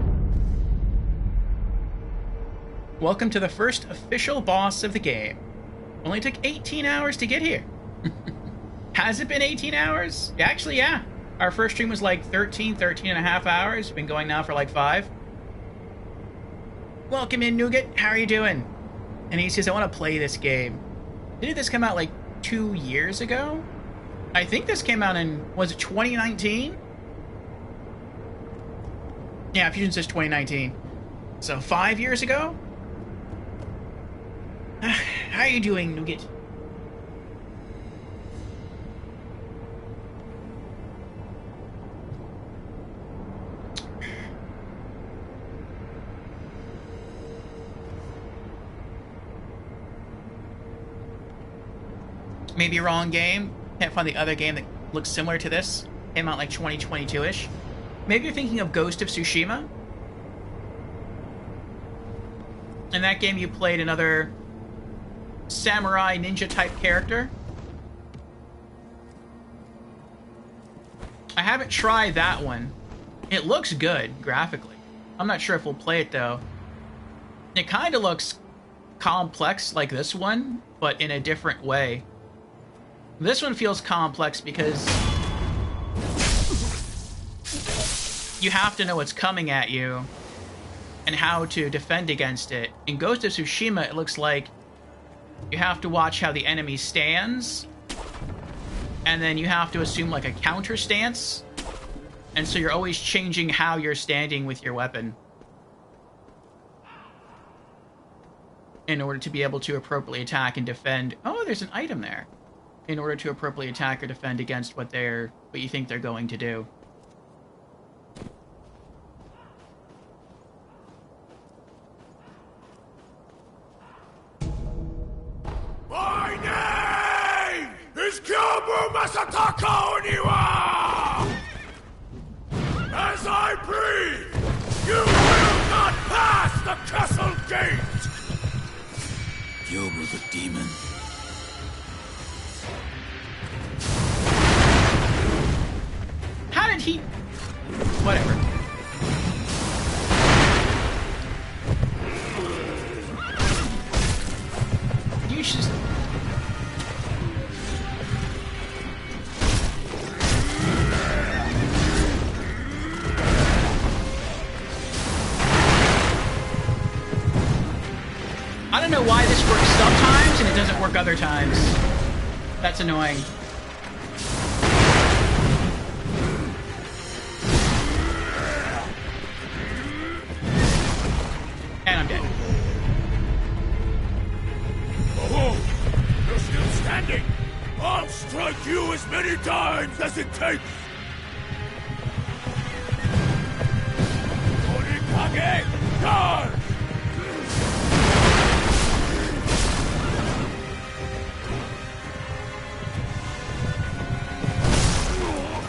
Welcome to the first official boss of the game. Only took 18 hours to get here. Has it been 18 hours? Actually, yeah. Our first stream was like 13 and a half hours. Been going now for like 5. Welcome in, Nougat. How are you doing? And he says, I want to play this game. Didn't this come out like 2 years ago? I think this came out in, was it 2019? Yeah, Fusion says 2019. So 5 years ago? How are you doing, Nougat? Maybe wrong game. Can't find the other game that looks similar to this. Came out like 2022-ish. Maybe you're thinking of Ghost of Tsushima. In that game you played another samurai ninja type character. I haven't tried that one. It looks good graphically. I'm not sure if we'll play it though. It kind of looks complex like this one, but in a different way. This one feels complex because you have to know what's coming at you and how to defend against it. In Ghost of Tsushima, it looks like you have to watch how the enemy stands, and then you have to assume like a counter stance, and so you're always changing how you're standing with your weapon in order to be able to appropriately attack and defend. Oh, there's an item there. In order to appropriately attack or defend against what you think they're going to do. My name is Kyobu Masataka Oniwa! As I breathe, you will not pass the castle gate! Kyobu the demon. How did he... Whatever. You just... I don't know why this works sometimes and it doesn't work other times. That's annoying. And I'm dead. Oh, you're still standing! I'll strike you as many times as it takes! Onikage, charge!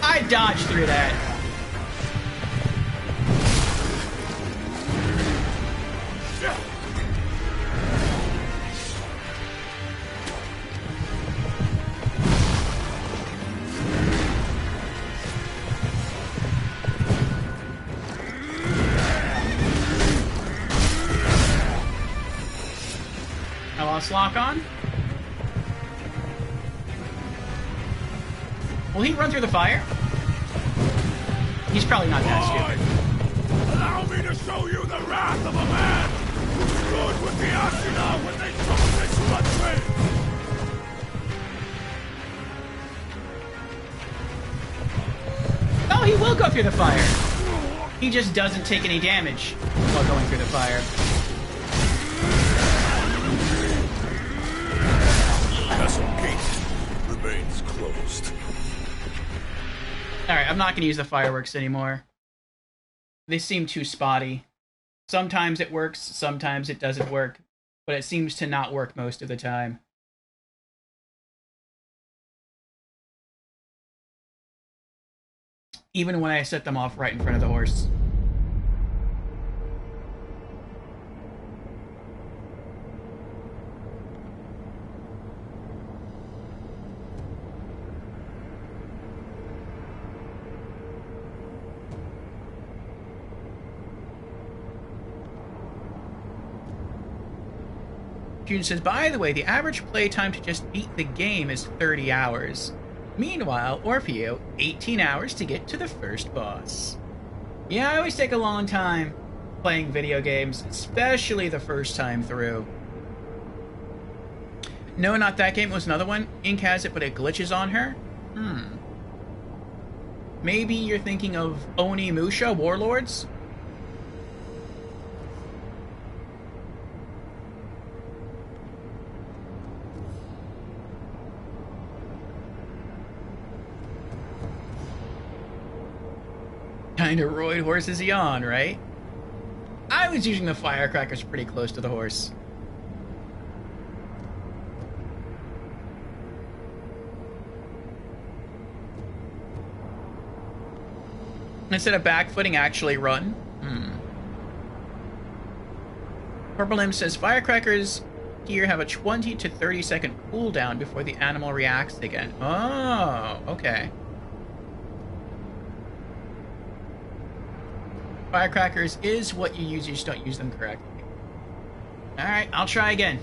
I dodged through that. I lost lock on. Will he run through the fire? He's probably not that stupid. Allow me to show you the wrath of a man who stood with the Ashina when they took this country! Oh, he will go through the fire. He just doesn't take any damage while going through the fire. Castle gate remains closed. Alright, I'm not going to use the fireworks anymore. They seem too spotty. Sometimes it works, sometimes it doesn't work. But it seems to not work most of the time. Even when I set them off right in front of the horse. June says, by the way, the average playtime to just beat the game is 30 hours. Meanwhile, Orpheus, 18 hours to get to the first boss. Yeah, I always take a long time playing video games, especially the first time through. No, not that game. It was another one. Ink has it, but it glitches on her. Maybe you're thinking of Onimusha Warlords? Kind of roid horse is he on, right? I was using the firecrackers pretty close to the horse. Instead of backfooting, actually run. Purple Limb says, firecrackers here have a 20 to 30 second cooldown before the animal reacts again. Oh, okay. Firecrackers is what you use, you just don't use them correctly. Alright, I'll try again.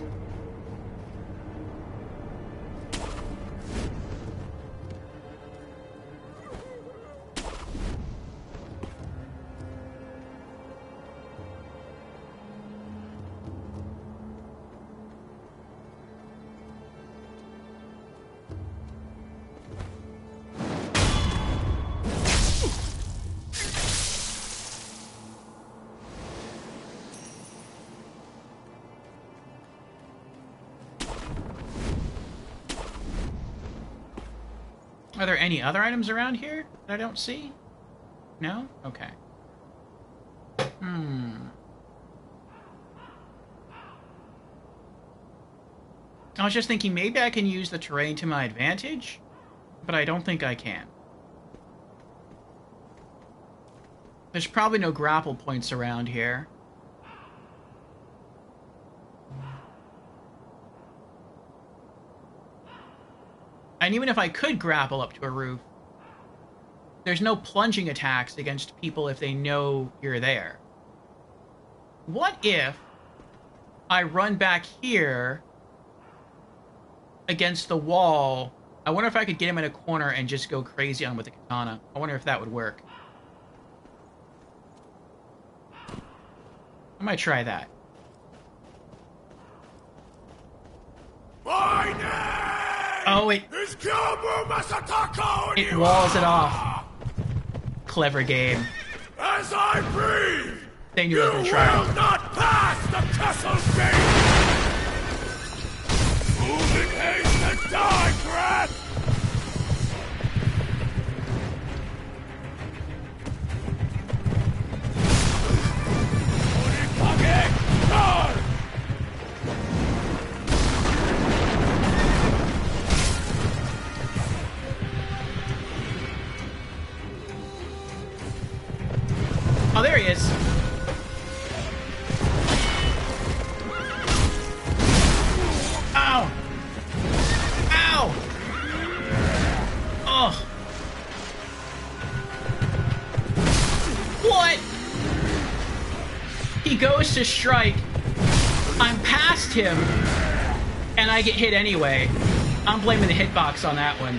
Are there any other items around here that I don't see? No? Okay. I was just thinking maybe I can use the terrain to my advantage, but I don't think I can. There's probably no grapple points around here. And even if I could grapple up to a roof, there's no plunging attacks against people if they know you're there. What if I run back here against the wall? I wonder if I could get him in a corner and just go crazy on with the katana. I wonder if that would work. I might try that. Oh, it walls it off. Clever game. As I breathe, they knew they were trying. Will not pass the castle's gate. Move in haste and die, brat. Oh, there he is. Ow! Ow! Oh! What? He goes to strike. I'm past him. And I get hit anyway. I'm blaming the hitbox on that one.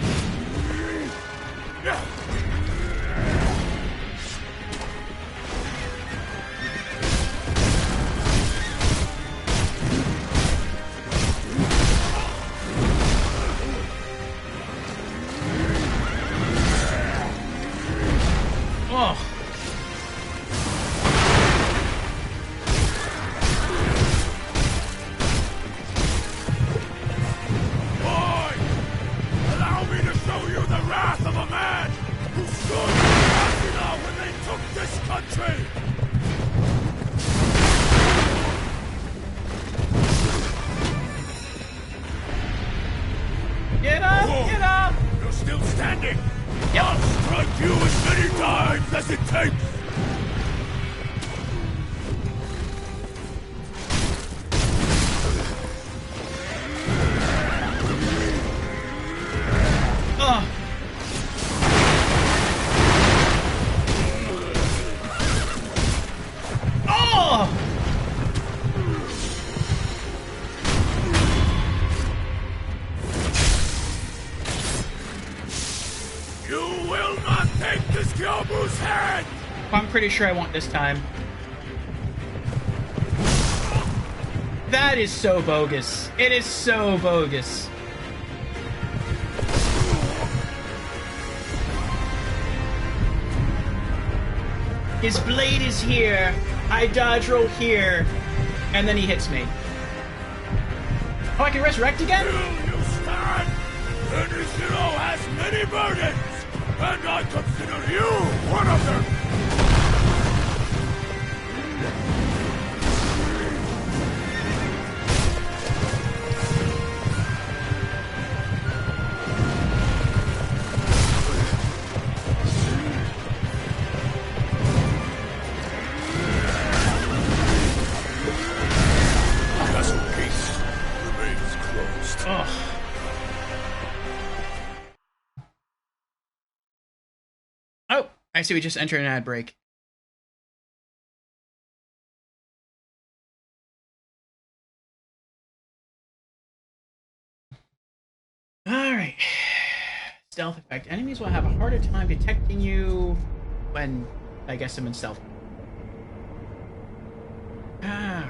I'll strike you as many times as it takes! Ugh. Oh! You will not take this Kyobu's head! I'm pretty sure I won't this time. That is so bogus. It is so bogus. His blade is here. I dodge roll here. And then he hits me. Oh, I can resurrect again? Still you stand! Inishiro has many burdens! And I consider you one of them! Castle Gate remains closed. Ugh. Oh, I see we just entered an ad break. Alright. Stealth effect. Enemies will have a harder time detecting you when, I guess, I'm in stealth. Alright.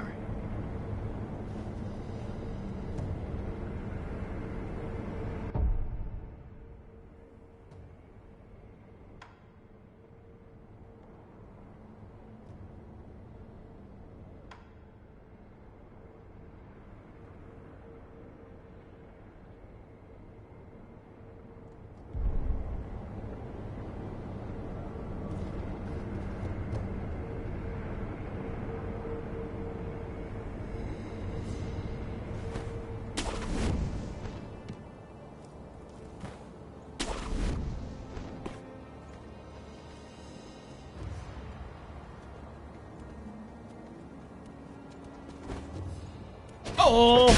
Oh!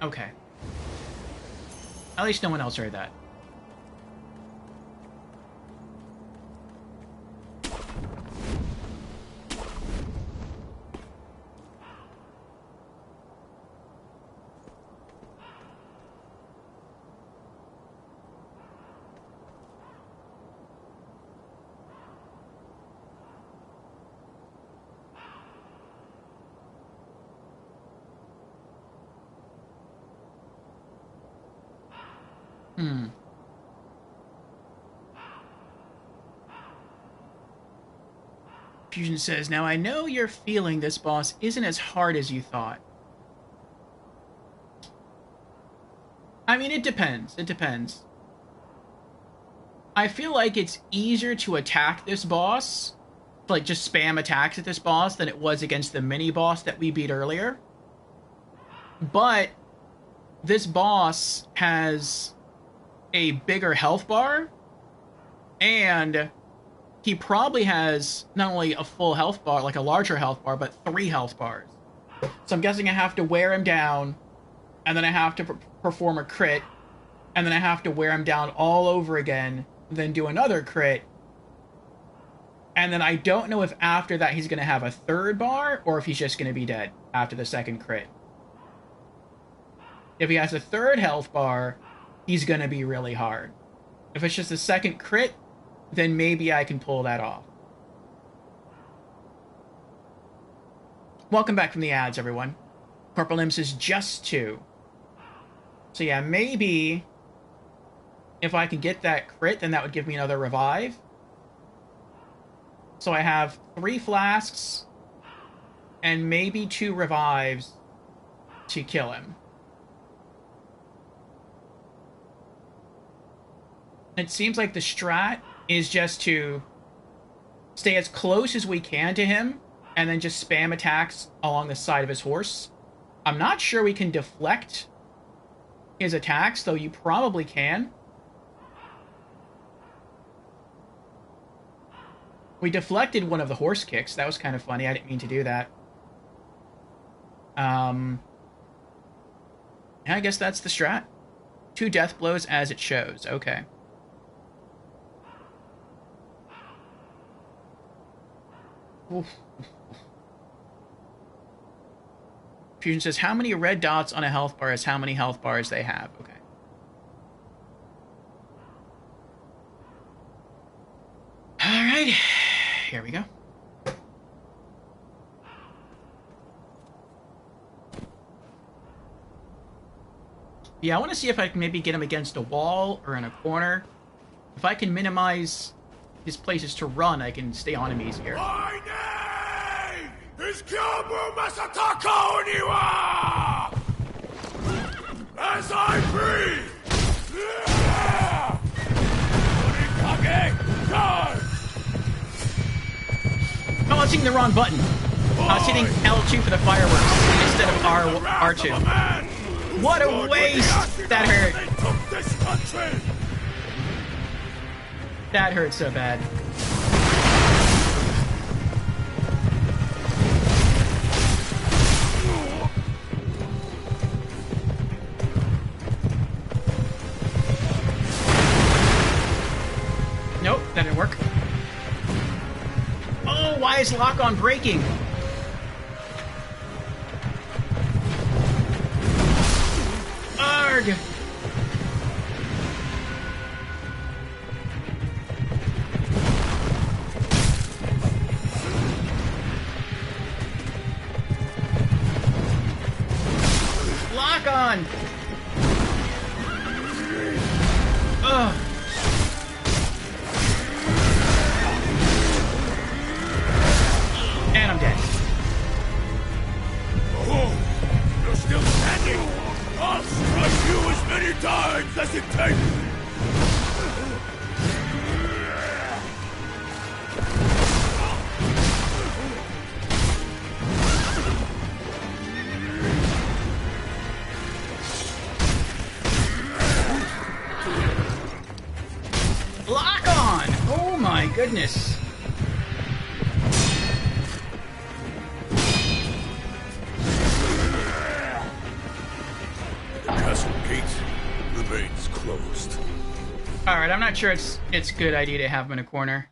Okay. At least no one else heard that. Fusion says, now I know you're feeling this boss isn't as hard as you thought. I mean, it depends. It depends. I feel like it's easier to attack this boss, like just spam attacks at this boss, than it was against the mini-boss that we beat earlier. But this boss has a bigger health bar, and he probably has not only a full health bar, like a larger health bar, but 3 health bars. So I'm guessing I have to wear him down, and then I have to perform a crit, and then I have to wear him down all over again, then do another crit. And then I don't know if after that he's going to have a 3rd bar, or if he's just going to be dead after the 2nd crit. If he has a 3rd health bar, he's going to be really hard. If it's just a 2nd crit, then maybe I can pull that off. Welcome back from the ads, everyone. Corporal M says just 2. So yeah, maybe if I can get that crit, then that would give me another revive. So I have 3 flasks and maybe 2 revives to kill him. It seems like the strat is just to stay as close as we can to him and then just spam attacks along the side of his horse. I'm not sure we can deflect his attacks, though you probably can. We deflected one of the horse kicks. That was kind of funny. I didn't mean to do that. I guess that's the strat. 2 death blows as it shows. Okay. Oof. Fusion says, how many red dots on a health bar is how many health bars they have? Okay. Alright. Here we go. Yeah, I want to see if I can maybe get him against a wall or in a corner. If I can minimize his places to run, I can stay on him easier. My name is Kyobu Masataka Oniwa! As I breathe! Onikage, die! Oh, I was hitting the wrong button. I was hitting L2 for the fireworks instead of R2. What a waste! That hurt. That hurt so bad. Nope, that didn't work. Oh, why is lock-on breaking? Arg! Lock on! Ugh. And I'm dead. Oh, you're still standing! I'll strike you as many times as it takes! Lock on! Oh my goodness. The castle gate remains closed. Alright, I'm not sure it's a good idea to have him in a corner.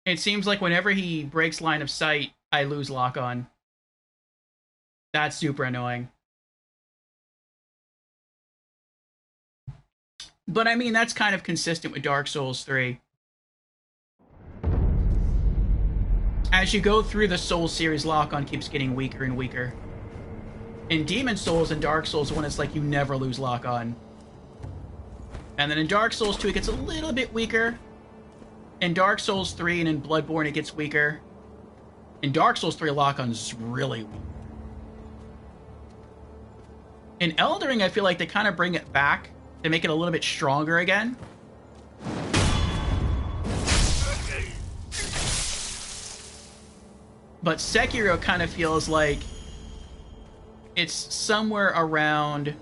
It seems like whenever he breaks line of sight, I lose lock on. That's super annoying. But I mean, that's kind of consistent with Dark Souls 3. As you go through the Souls series, lock-on keeps getting weaker and weaker. In Demon Souls and Dark Souls 1, it's like you never lose lock-on. And then in Dark Souls 2, it gets a little bit weaker. In Dark Souls 3 and in Bloodborne, it gets weaker. In Dark Souls 3, lock-on is really weak. In Elden Ring, I feel like they kind of bring it back to make it a little bit stronger again. But Sekiro kind of feels like it's somewhere around...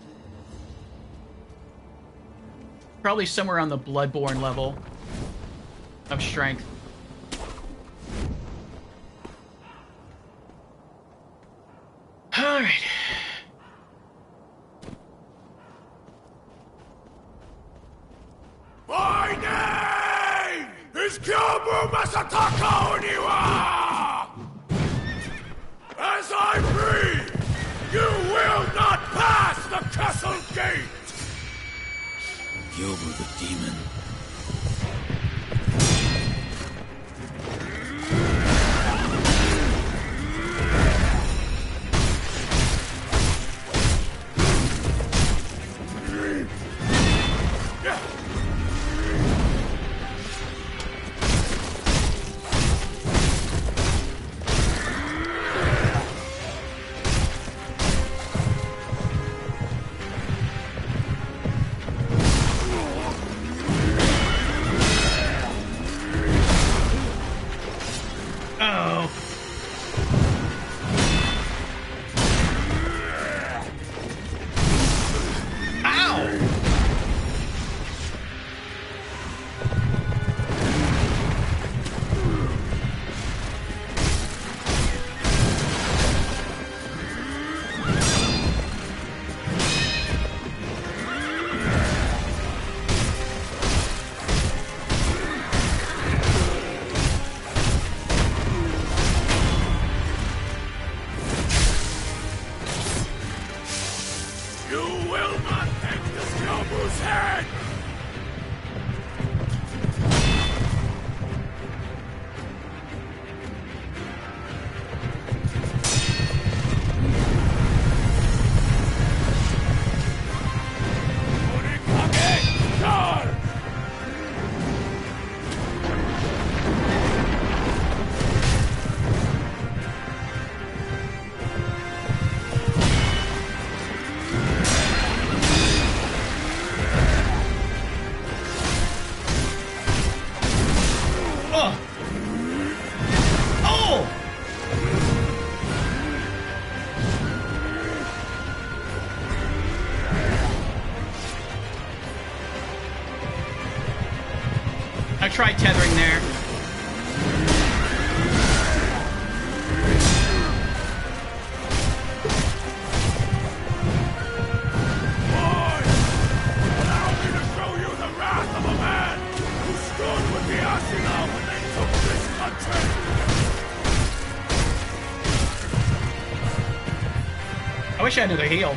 probably somewhere on the Bloodborne level of strength. Alright. My name is Kyobu Masataka Oniwa! As I breathe, you will not pass the castle gate! Kyobu the demon. try tethering there. I wish I had another heal.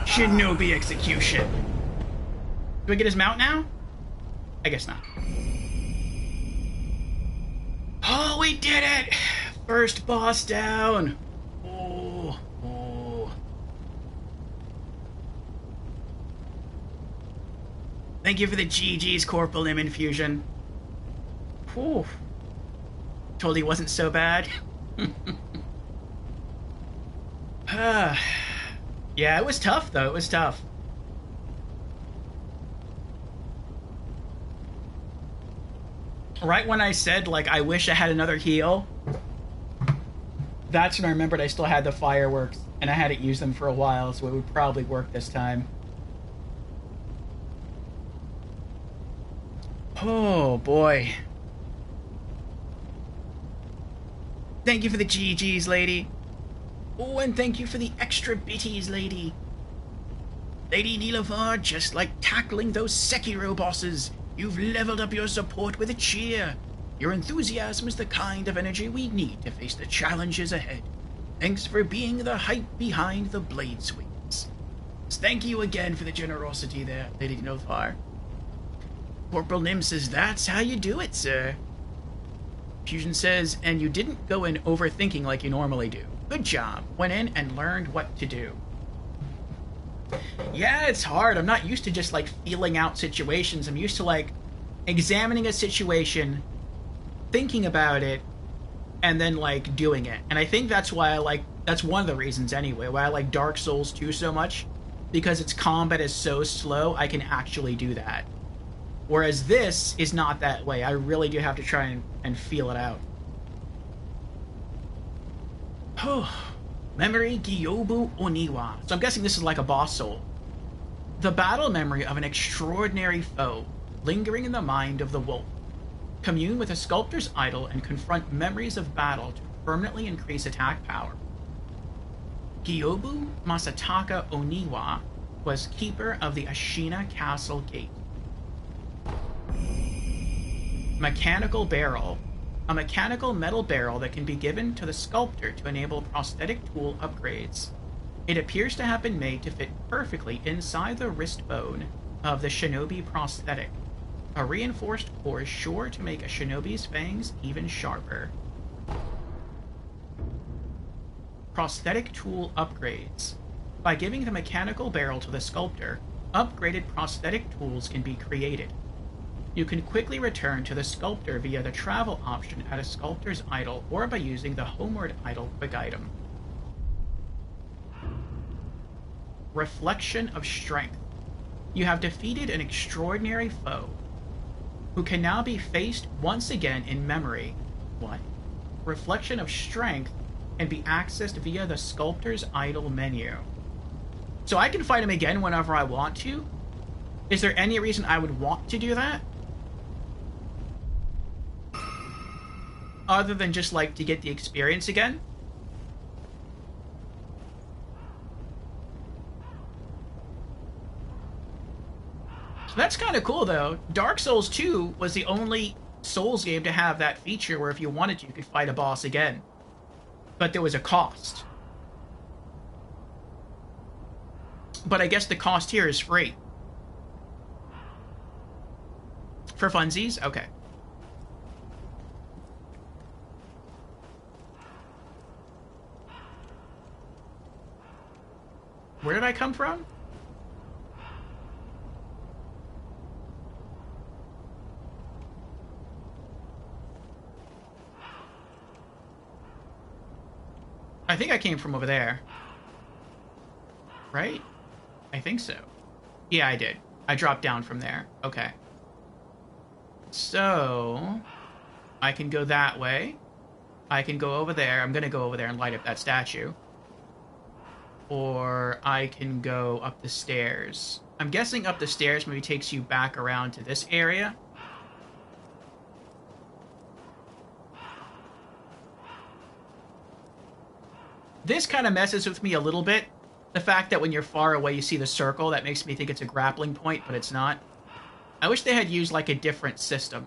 Shinobi execution. Do we get his mount now? I guess not. Oh, we did it! First boss down. Oh. Thank you for the GG's Corporal Nim infusion. Whew. Told he wasn't so bad. Yeah, it was tough, though. It was tough. Right when I said, like, I wish I had another heal, that's when I remembered I still had the fireworks, and I hadn't used them for a while, so it would probably work this time. Oh, boy. Thank you for the GGs, lady. Oh, and thank you for the extra bitties, lady. Lady Nilafar, just like tackling those Sekiro bosses, you've leveled up your support with a cheer. Your enthusiasm is the kind of energy we need to face the challenges ahead. Thanks for being the hype behind the blade swings. Thank you again for the generosity there, Lady Nilafar. Corporal Nim says, that's how you do it, sir. Fusion says, and you didn't go in overthinking like you normally do. Good job. Went in and learned what to do. Yeah, it's hard. I'm not used to just, like, feeling out situations. I'm used to, like, examining a situation, thinking about it, and then, like, doing it. And I think that's why I like... That's one of the reasons, anyway, why I like Dark Souls 2 so much. Because its combat is so slow, I can actually do that. Whereas this is not that way. I really do have to try and feel it out. Memory Gyobu Oniwa. So I'm guessing this is like a boss soul. The battle memory of an extraordinary foe, lingering in the mind of the wolf. Commune with a sculptor's idol and confront memories of battle to permanently increase attack power. Gyobu Masataka Oniwa was keeper of the Ashina Castle Gate. Mechanical Barrel. A mechanical metal barrel that can be given to the sculptor to enable prosthetic tool upgrades. It appears to have been made to fit perfectly inside the wrist bone of the shinobi prosthetic. A reinforced core is sure to make a shinobi's fangs even sharper. Prosthetic tool upgrades. By giving the mechanical barrel to the sculptor, upgraded prosthetic tools can be created. You can quickly return to the sculptor via the travel option at a sculptor's idol or by using the homeward idol quick item. Reflection of Strength. You have defeated an extraordinary foe who can now be faced once again in memory. What? Reflection of Strength can be accessed via the sculptor's idol menu. So I can fight him again whenever I want to? Is there any reason I would want to do that? Other than just, like, to get the experience again? So that's kind of cool, though. Dark Souls 2 was the only Souls game to have that feature where if you wanted to, you could fight a boss again. But there was a cost. But I guess the cost here is free. For funsies? Okay. Where did I come from? I think I came from over there. Right? I think so. Yeah, I did. I dropped down from there. Okay. So, I can go that way. I can go over there. I'm going to go over there and light up that statue. Or I can go up the stairs. I'm guessing up the stairs maybe takes you back around to this area. This kind of messes with me a little bit. The fact that when you're far away you see the circle, that makes me think it's a grappling point, but it's not. I wish they had used like a different system.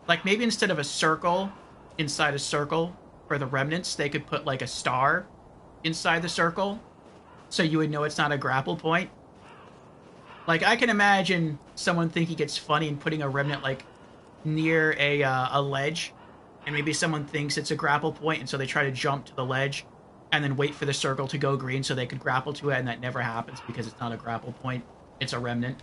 Like maybe instead of a circle inside a circle for the remnants, they could put like a star inside the circle so you would know it's not a grapple point. Like I can imagine someone thinking it's funny and putting a remnant like near a ledge, and maybe someone thinks it's a grapple point, and so they try to jump to the ledge and then wait for the circle to go green so they could grapple to it, and that never happens because it's not a grapple point, it's a remnant.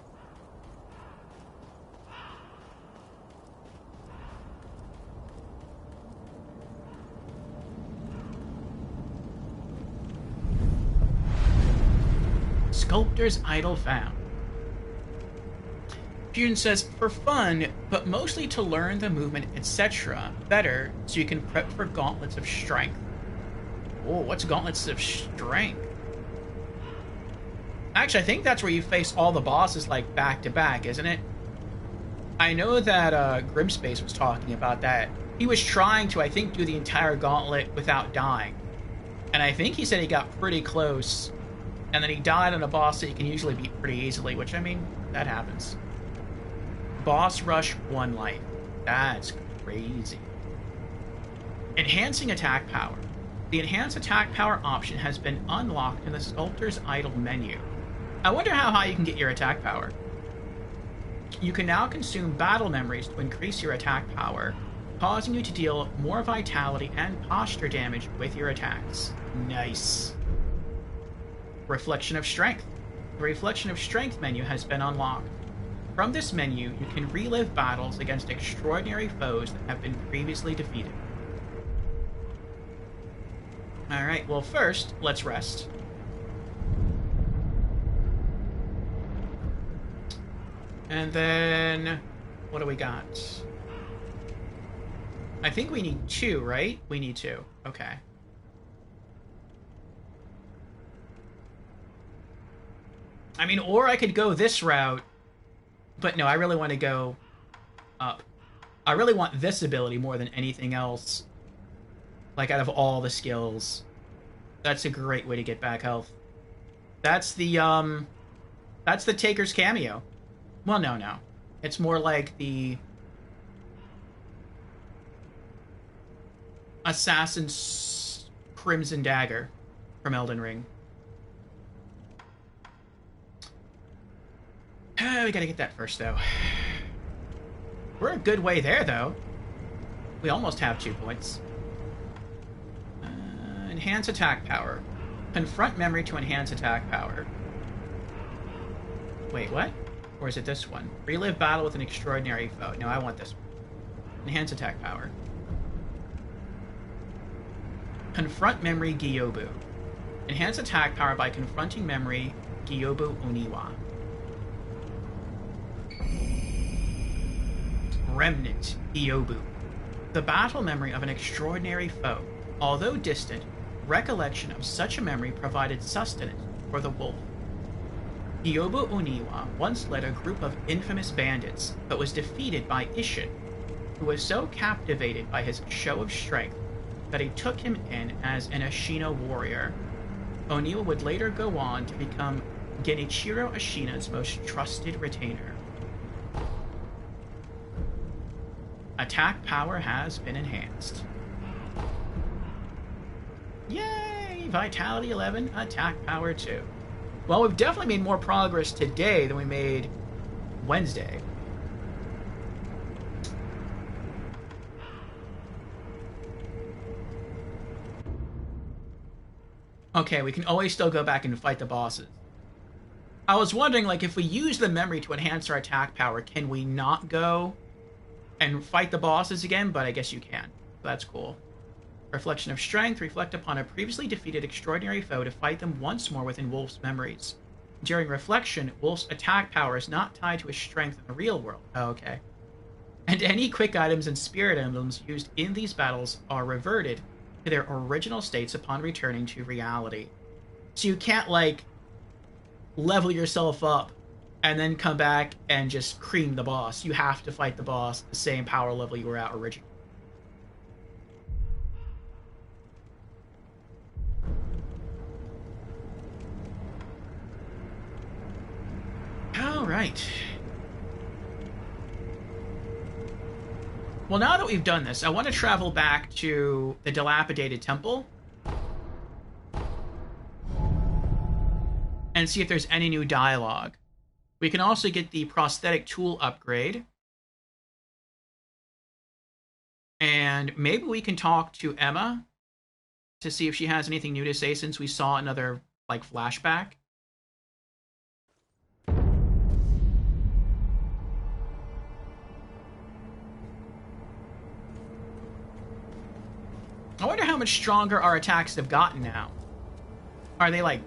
Sculptor's idol found. Fusion says, for fun, but mostly to learn the movement, etc. better, so you can prep for Gauntlets of Strength. Oh, what's Gauntlets of Strength? Actually, I think that's where you face all the bosses, like, back-to-back, isn't it? I know that Grimspace was talking about that. He was trying to, I think, do the entire gauntlet without dying. And I think he said he got pretty close, and then he died on a boss that you can usually beat pretty easily, which, I mean, that happens. Boss Rush 1 life. That's crazy. Enhancing attack power. The enhanced attack power option has been unlocked in the Sculptor's Idol menu. I wonder how high you can get your attack power. You can now consume battle memories to increase your attack power, causing you to deal more vitality and posture damage with your attacks. Nice. Reflection of Strength. The Reflection of Strength menu has been unlocked. From this menu, you can relive battles against extraordinary foes that have been previously defeated. Alright, well first, let's rest. And then, what do we got? I think we need 2, right? We need 2. Okay. I mean, or I could go this route, but no, I really want to go up. I really want this ability more than anything else. Like, out of all the skills. That's a great way to get back health. That's the Taker's cameo. Well, no. It's more like the Assassin's Crimson Dagger from Elden Ring. We gotta get that first, though. We're a good way there, though. We almost have 2 points. Enhance attack power. Confront memory to enhance attack power. Wait, what? Or is it this one? Relive battle with an extraordinary foe. No, I want this one. Enhance attack power. Confront memory Gyobu. Enhance attack power by confronting memory Gyobu Oniwa. Remnant Gyobu. The battle memory of an extraordinary foe. Although distant, recollection of such a memory provided sustenance for the wolf. Gyobu Oniwa once led a group of infamous bandits, but was defeated by Isshin, who was so captivated by his show of strength that he took him in as an Ashina warrior. Oniwa would later go on to become Genichiro Ashina's most trusted retainer. Attack power has been enhanced. Yay! Vitality 11, attack power 2. Well, we've definitely made more progress today than we made Wednesday. Okay, we can always still go back and fight the bosses. I was wondering, like, if we use the memory to enhance our attack power, can we not go and fight the bosses again? But I guess you can. That's cool. Reflection of Strength. Reflect upon a previously defeated extraordinary foe to fight them once more within Wolf's memories. During reflection, Wolf's attack power is not tied to his strength in the real world. Oh, okay. And any quick items and spirit emblems used in these battles are reverted to their original states upon returning to reality. So you can't, like, level yourself up and then come back and just cream the boss. You have to fight the boss at the same power level you were at originally. All right. Well, now that we've done this, I want to travel back to the dilapidated temple and see if there's any new dialogue. We can also get the prosthetic tool upgrade. And maybe we can talk to Emma to see if she has anything new to say since we saw another, like, flashback. I wonder how much stronger our attacks have gotten now. Are they like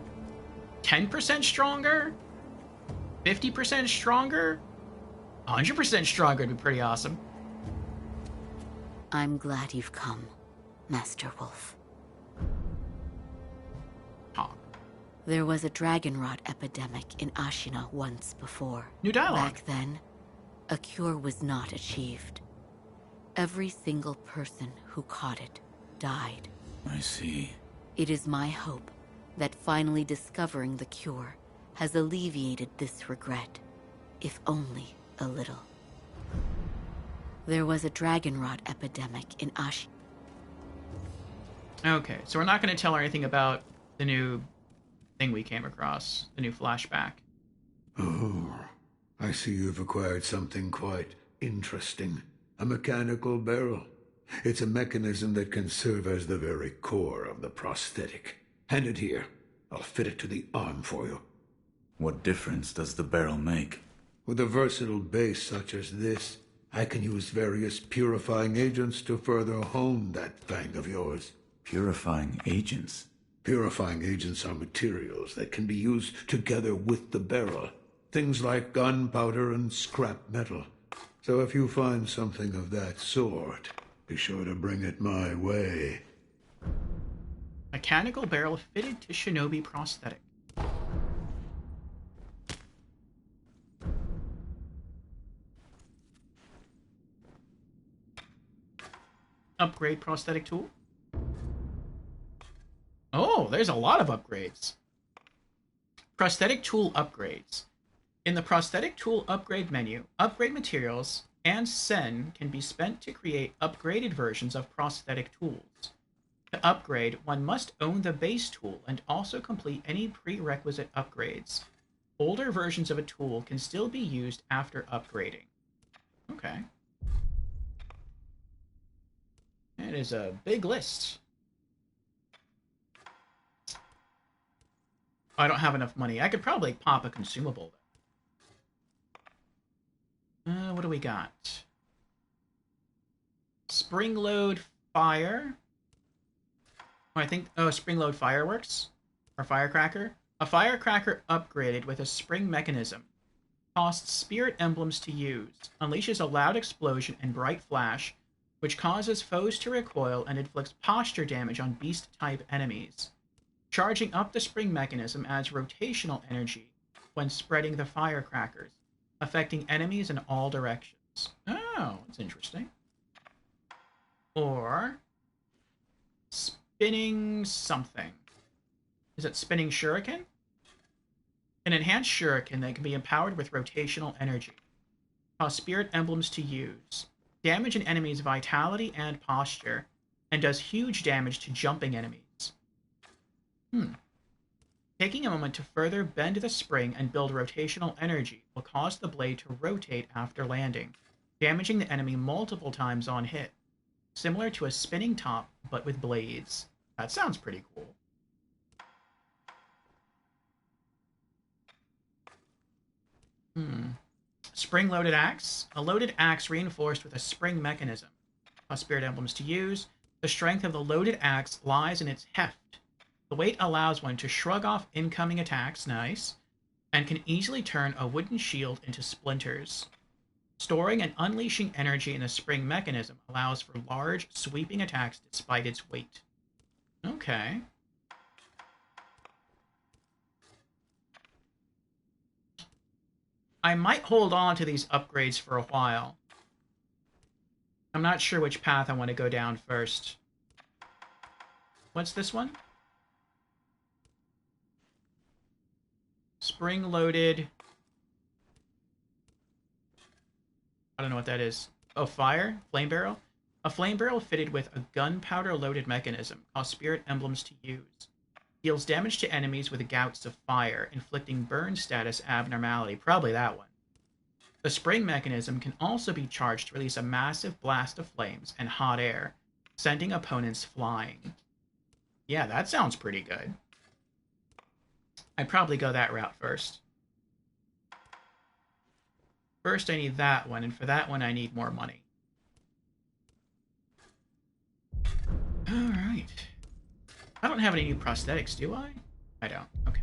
10% stronger? 50% stronger? 100% stronger would be pretty awesome. I'm glad you've come, Master Wolf. Huh. There was a dragonrot epidemic in Ashina once before. New dialogue. Back then, a cure was not achieved. Every single person who caught it died. I see. It is my hope that finally discovering the cure has alleviated this regret, if only a little. There was a dragonrot epidemic in Ashina. Okay, so we're not going to tell her anything about the new thing we came across, the new flashback. Oh, I see you've acquired something quite interesting. A mechanical barrel. It's a mechanism that can serve as the very core of the prosthetic. Hand it here. I'll fit it to the arm for you. What difference does the barrel make? With a versatile base such as this, I can use various purifying agents to further hone that fang of yours. Purifying agents? Purifying agents are materials that can be used together with the barrel. Things like gunpowder and scrap metal. So if you find something of that sort, be sure to bring it my way. Mechanical barrel fitted to shinobi prosthetic. Upgrade prosthetic tool. Oh, there's a lot of upgrades. Prosthetic tool upgrades. In the prosthetic tool upgrade menu, upgrade materials and sen can be spent to create upgraded versions of prosthetic tools. To upgrade, one must own the base tool and also complete any prerequisite upgrades. Older versions of a tool can still be used after upgrading. Okay. It is a big list. I don't have enough money. I could probably pop a consumable. What do we got? Spring load fire. Oh, I think... Oh, spring load fireworks? Or firecracker? A firecracker upgraded with a spring mechanism. Costs spirit emblems to use. Unleashes a loud explosion and bright flash, which causes foes to recoil and inflicts posture damage on beast-type enemies. Charging up the spring mechanism adds rotational energy when spreading the firecrackers, affecting enemies in all directions. Oh, that's interesting. Or spinning something. Is it spinning shuriken? An enhanced shuriken that can be empowered with rotational energy. Costs spirit emblems to use. Damage an enemy's vitality and posture, and does huge damage to jumping enemies. Taking a moment to further bend the spring and build rotational energy will cause the blade to rotate after landing, damaging the enemy multiple times on hit. Similar to a spinning top, but with blades. That sounds pretty cool. Spring-loaded axe. A loaded axe reinforced with a spring mechanism. Spirit emblems to use. The strength of the loaded axe lies in its heft. The weight allows one to shrug off incoming attacks, nice, and can easily turn a wooden shield into splinters. Storing and unleashing energy in the spring mechanism allows for large, sweeping attacks despite its weight. Okay. I might hold on to these upgrades for a while. I'm not sure which path I want to go down first. What's this one? Spring-loaded... I don't know what that is. Oh, fire? Flame barrel? A flame barrel fitted with a gunpowder-loaded mechanism. Cause spirit emblems to use. Deals damage to enemies with gouts of fire, inflicting burn status abnormality. Probably that one. The spring mechanism can also be charged to release a massive blast of flames and hot air, sending opponents flying. Yeah, that sounds pretty good. I'd probably go that route first. First, I need that one, and for that one, I need more money. Alright. I don't have any new prosthetics, do I? I don't. Okay.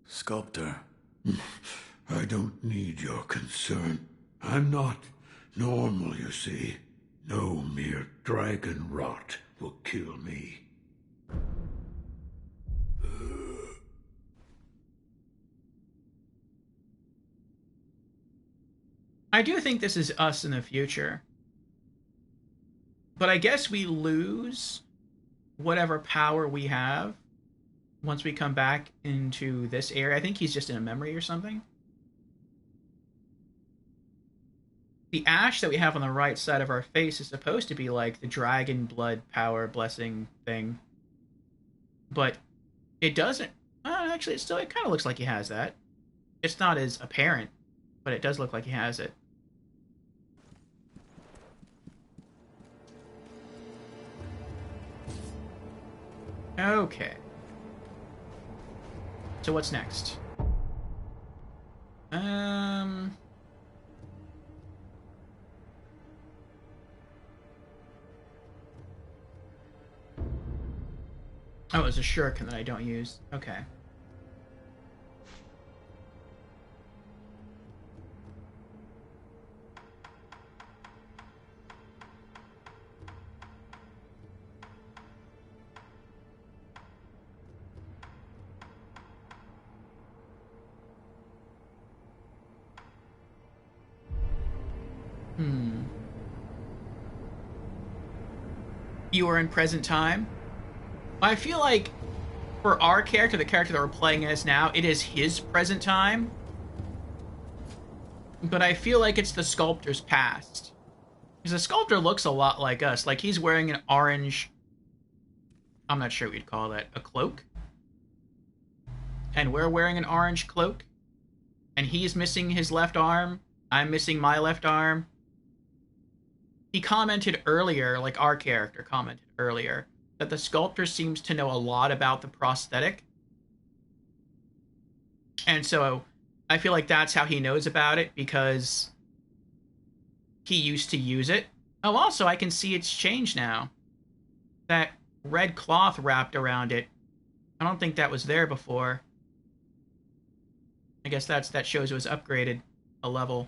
Sculptor. I don't need your concern. I'm not normal, you see. No mere dragon rot will kill me. I do think this is us in the future. But I guess we lose whatever power we have once we come back into this area. I think he's just in a memory or something. The ash that we have on the right side of our face is supposed to be like the dragon blood power blessing thing. But it doesn't. Actually, it kind of looks like he has that. It's not as apparent, but it does look like he has it. Okay. So what's next? Oh, it's a shuriken that I don't use. Okay. You are in present time. I feel like for our character, the character that we're playing as now, it is his present time. But I feel like it's the sculptor's past. Because the sculptor looks a lot like us. Like he's wearing an orange... I'm not sure what you'd call that. A cloak? And we're wearing an orange cloak. And he's missing his left arm. I'm missing my left arm. He commented earlier, like our character commented earlier, that the sculptor seems to know a lot about the prosthetic. And so I feel like that's how he knows about it, because he used to use it. Oh, also, I can see it's changed now. That red cloth wrapped around it. I don't think that was there before. I guess that shows it was upgraded a level.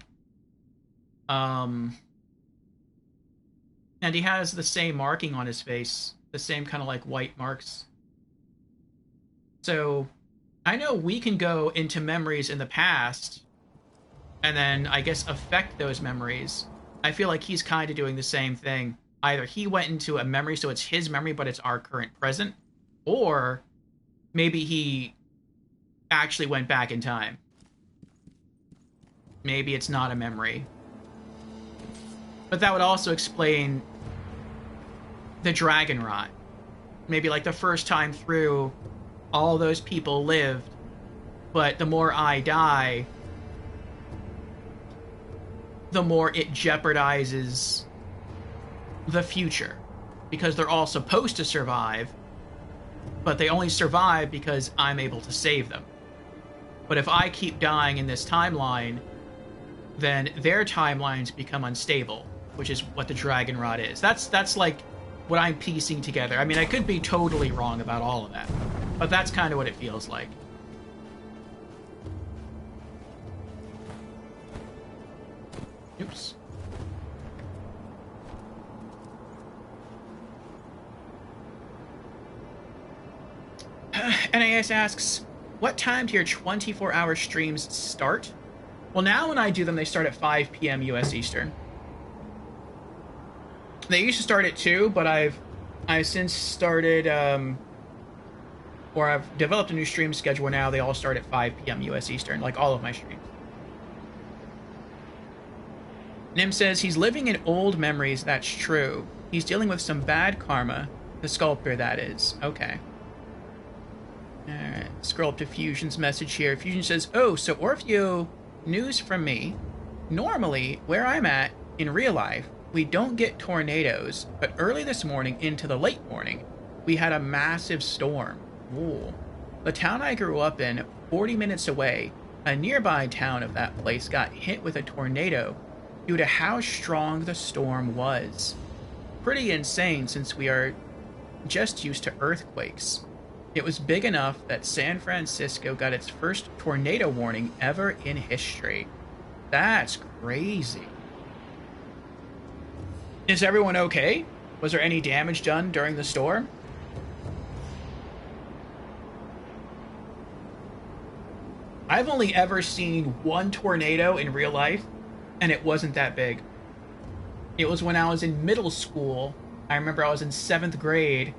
And he has the same marking on his face. The same kind of like white marks. So I know we can go into memories in the past and then I guess affect those memories. I feel like he's kind of doing the same thing. Either he went into a memory so it's his memory but it's our current present, or maybe he actually went back in time. Maybe it's not a memory. But that would also explain the dragon rot. Maybe like the first time through, all those people lived, but the more I die, the more it jeopardizes the future. Because they're all supposed to survive, but they only survive because I'm able to save them. But if I keep dying in this timeline, then their timelines become unstable, which is what the Dragon Rod is. That's like what I'm piecing together. I mean, I could be totally wrong about all of that, but that's kind of what it feels like. Oops. NAS asks, what time do your 24-hour streams start? Well, now when I do them, they start at 5 p.m. U.S. Eastern. They used to start at 2, but I've since started, or I've developed a new stream schedule now. They all start at 5 p.m. U.S. Eastern, like all of my streams. Nim says, he's living in old memories, that's true. He's dealing with some bad karma. The sculptor, that is. Okay. Alright, scroll up to Fusion's message here. Fusion says, oh, so Orfeo, news from me. Normally, where I'm at, in real life, we don't get tornadoes, but early this morning into the late morning, we had a massive storm. Ooh. The town I grew up in, 40 minutes away, a nearby town of that place got hit with a tornado due to how strong the storm was. Pretty insane since we are just used to earthquakes. It was big enough that San Francisco got its first tornado warning ever in history. That's crazy. Is everyone okay? Was there any damage done during the storm? I've only ever seen one tornado in real life, and it wasn't that big. It was when I was in middle school. I remember I was in 7th grade,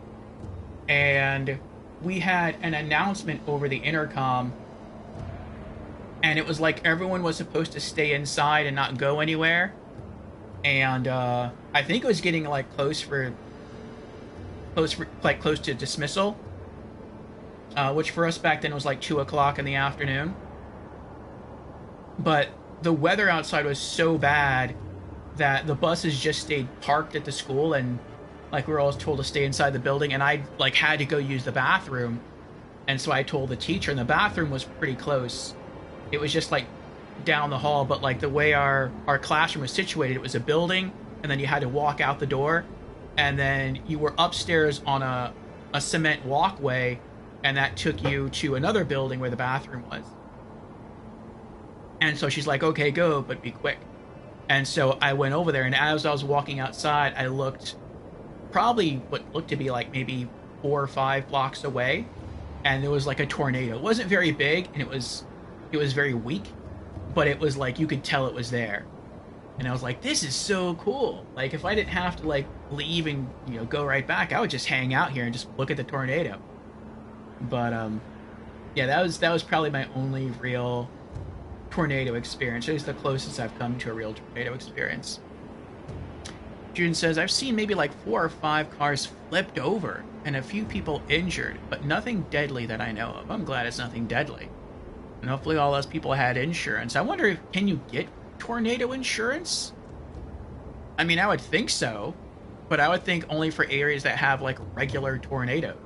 and we had an announcement over the intercom, and it was like everyone was supposed to stay inside and not go anywhere. And I think it was getting like close to dismissal, which for us back then was like 2 o'clock in the afternoon. But the weather outside was so bad that the buses just stayed parked at the school, and like we were always told to stay inside the building, and I like had to go use the bathroom. And so I told the teacher, and the bathroom was pretty close. It was just like down the hall, but like the way our classroom was situated, it was a building, and then you had to walk out the door, and then you were upstairs on a cement walkway, and that took you to another building where the bathroom was. And so she's like, okay, go, but be quick. And so I went over there, and as I was walking outside, I looked probably what looked to be like maybe 4 or 5 blocks away, and there was like a tornado. It wasn't very big, and it was very weak, but it was like you could tell it was there. And I was like, this is so cool. Like if I didn't have to like leave and go right back, I would just hang out here and just look at the tornado. But yeah, that was probably my only real tornado experience. It was the closest I've come to a real tornado experience. June says, I've seen maybe like 4 or 5 cars flipped over and a few people injured, but nothing deadly that I know of. I'm glad it's nothing deadly. And hopefully all those people had insurance. I wonder can you get tornado insurance? I mean, I would think so, but I would think only for areas that have like regular tornadoes.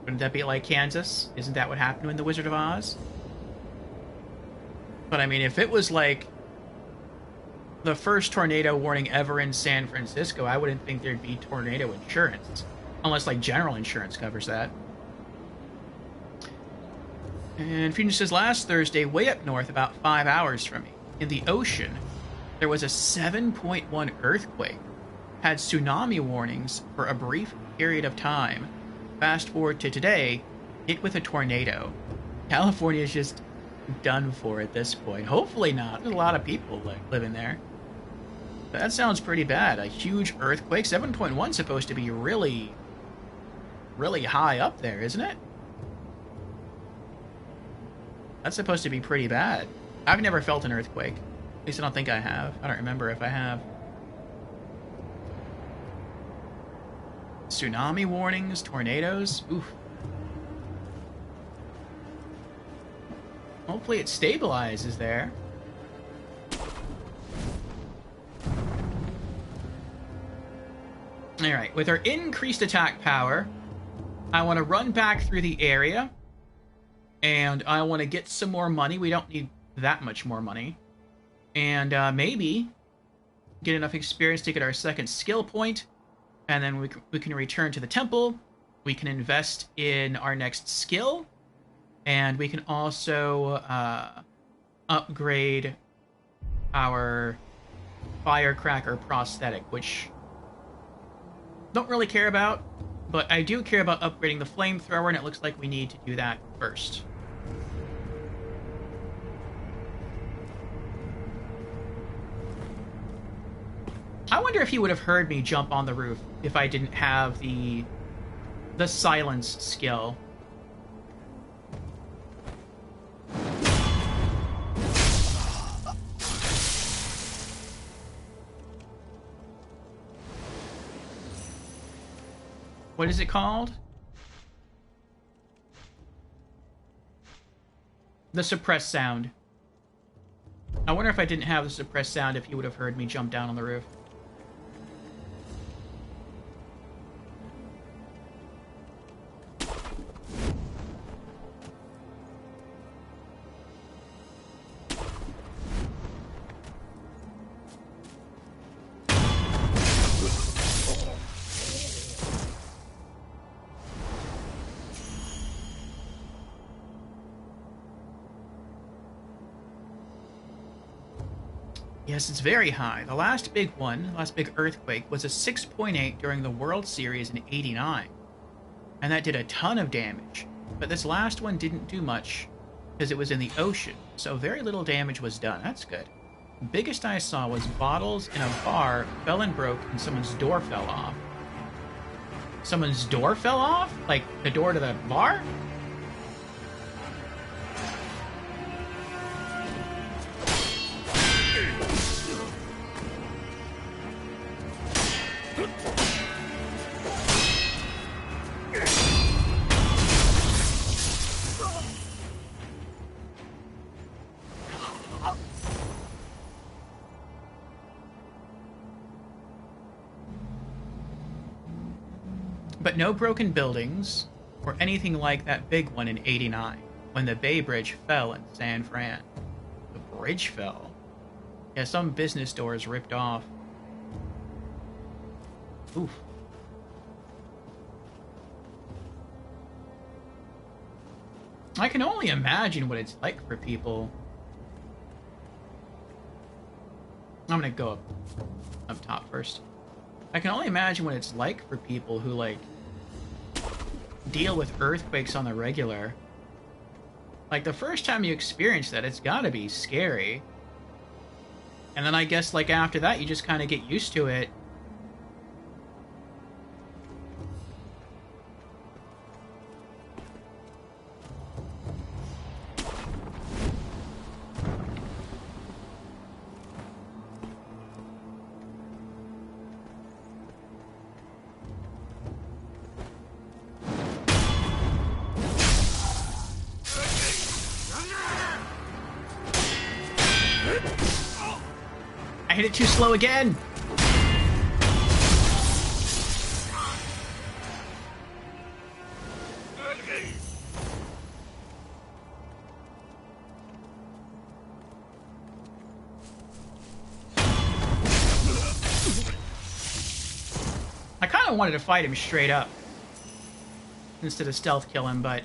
Wouldn't that be like Kansas? Isn't that what happened in The Wizard of Oz? But I mean, if it was like the first tornado warning ever in San Francisco, I wouldn't think there'd be tornado insurance. Unless like general insurance covers that. And Fusion says, last Thursday, way up north, about 5 hours from me, in the ocean, there was a 7.1 earthquake. Had tsunami warnings for a brief period of time. Fast forward to today, hit with a tornado. California is just done for at this point. Hopefully not. There's a lot of people living there. But that sounds pretty bad. A huge earthquake. 7.1 supposed to be really, really high up there, isn't it? That's supposed to be pretty bad. I've never felt an earthquake. At least I don't think I have. I don't remember if I have. Tsunami warnings, tornadoes. Oof. Hopefully it stabilizes there. Alright, with our increased attack power, I want to run back through the area And I want to get some more money. We don't need that much more money. And maybe get enough experience to get our second skill point. And then we can return to the temple. We can invest in our next skill. And we can also upgrade our firecracker prosthetic, which don't really care about. But I do care about upgrading the flamethrower, and it looks like we need to do that first. I wonder if he would have heard me jump on the roof if I didn't have the silence skill. What is it called? The suppressed sound. I wonder if I didn't have the suppressed sound if he would have heard me jump down on the roof. Yes, it's very high. The last big one, the last big earthquake, was a 6.8 during the World Series in '89. And that did a ton of damage. But this last one didn't do much, because it was in the ocean, so very little damage was done. That's good. The biggest I saw was bottles in a bar fell and broke, and someone's door fell off. Someone's door fell off? Like, the door to the bar? But no broken buildings, or anything like that big one in '89, when the Bay Bridge fell in San Fran. The bridge fell? Yeah, some business doors ripped off. Oof. I can only imagine what it's like for people. I'm gonna go up top first. I can only imagine what it's like for people who, like, deal with earthquakes on the regular. Like, the first time you experience that, it's gotta be scary. And then I guess, like, after that, you just kind of get used to it. I hit it too slow again! I kind of wanted to fight him straight up instead of stealth kill him, but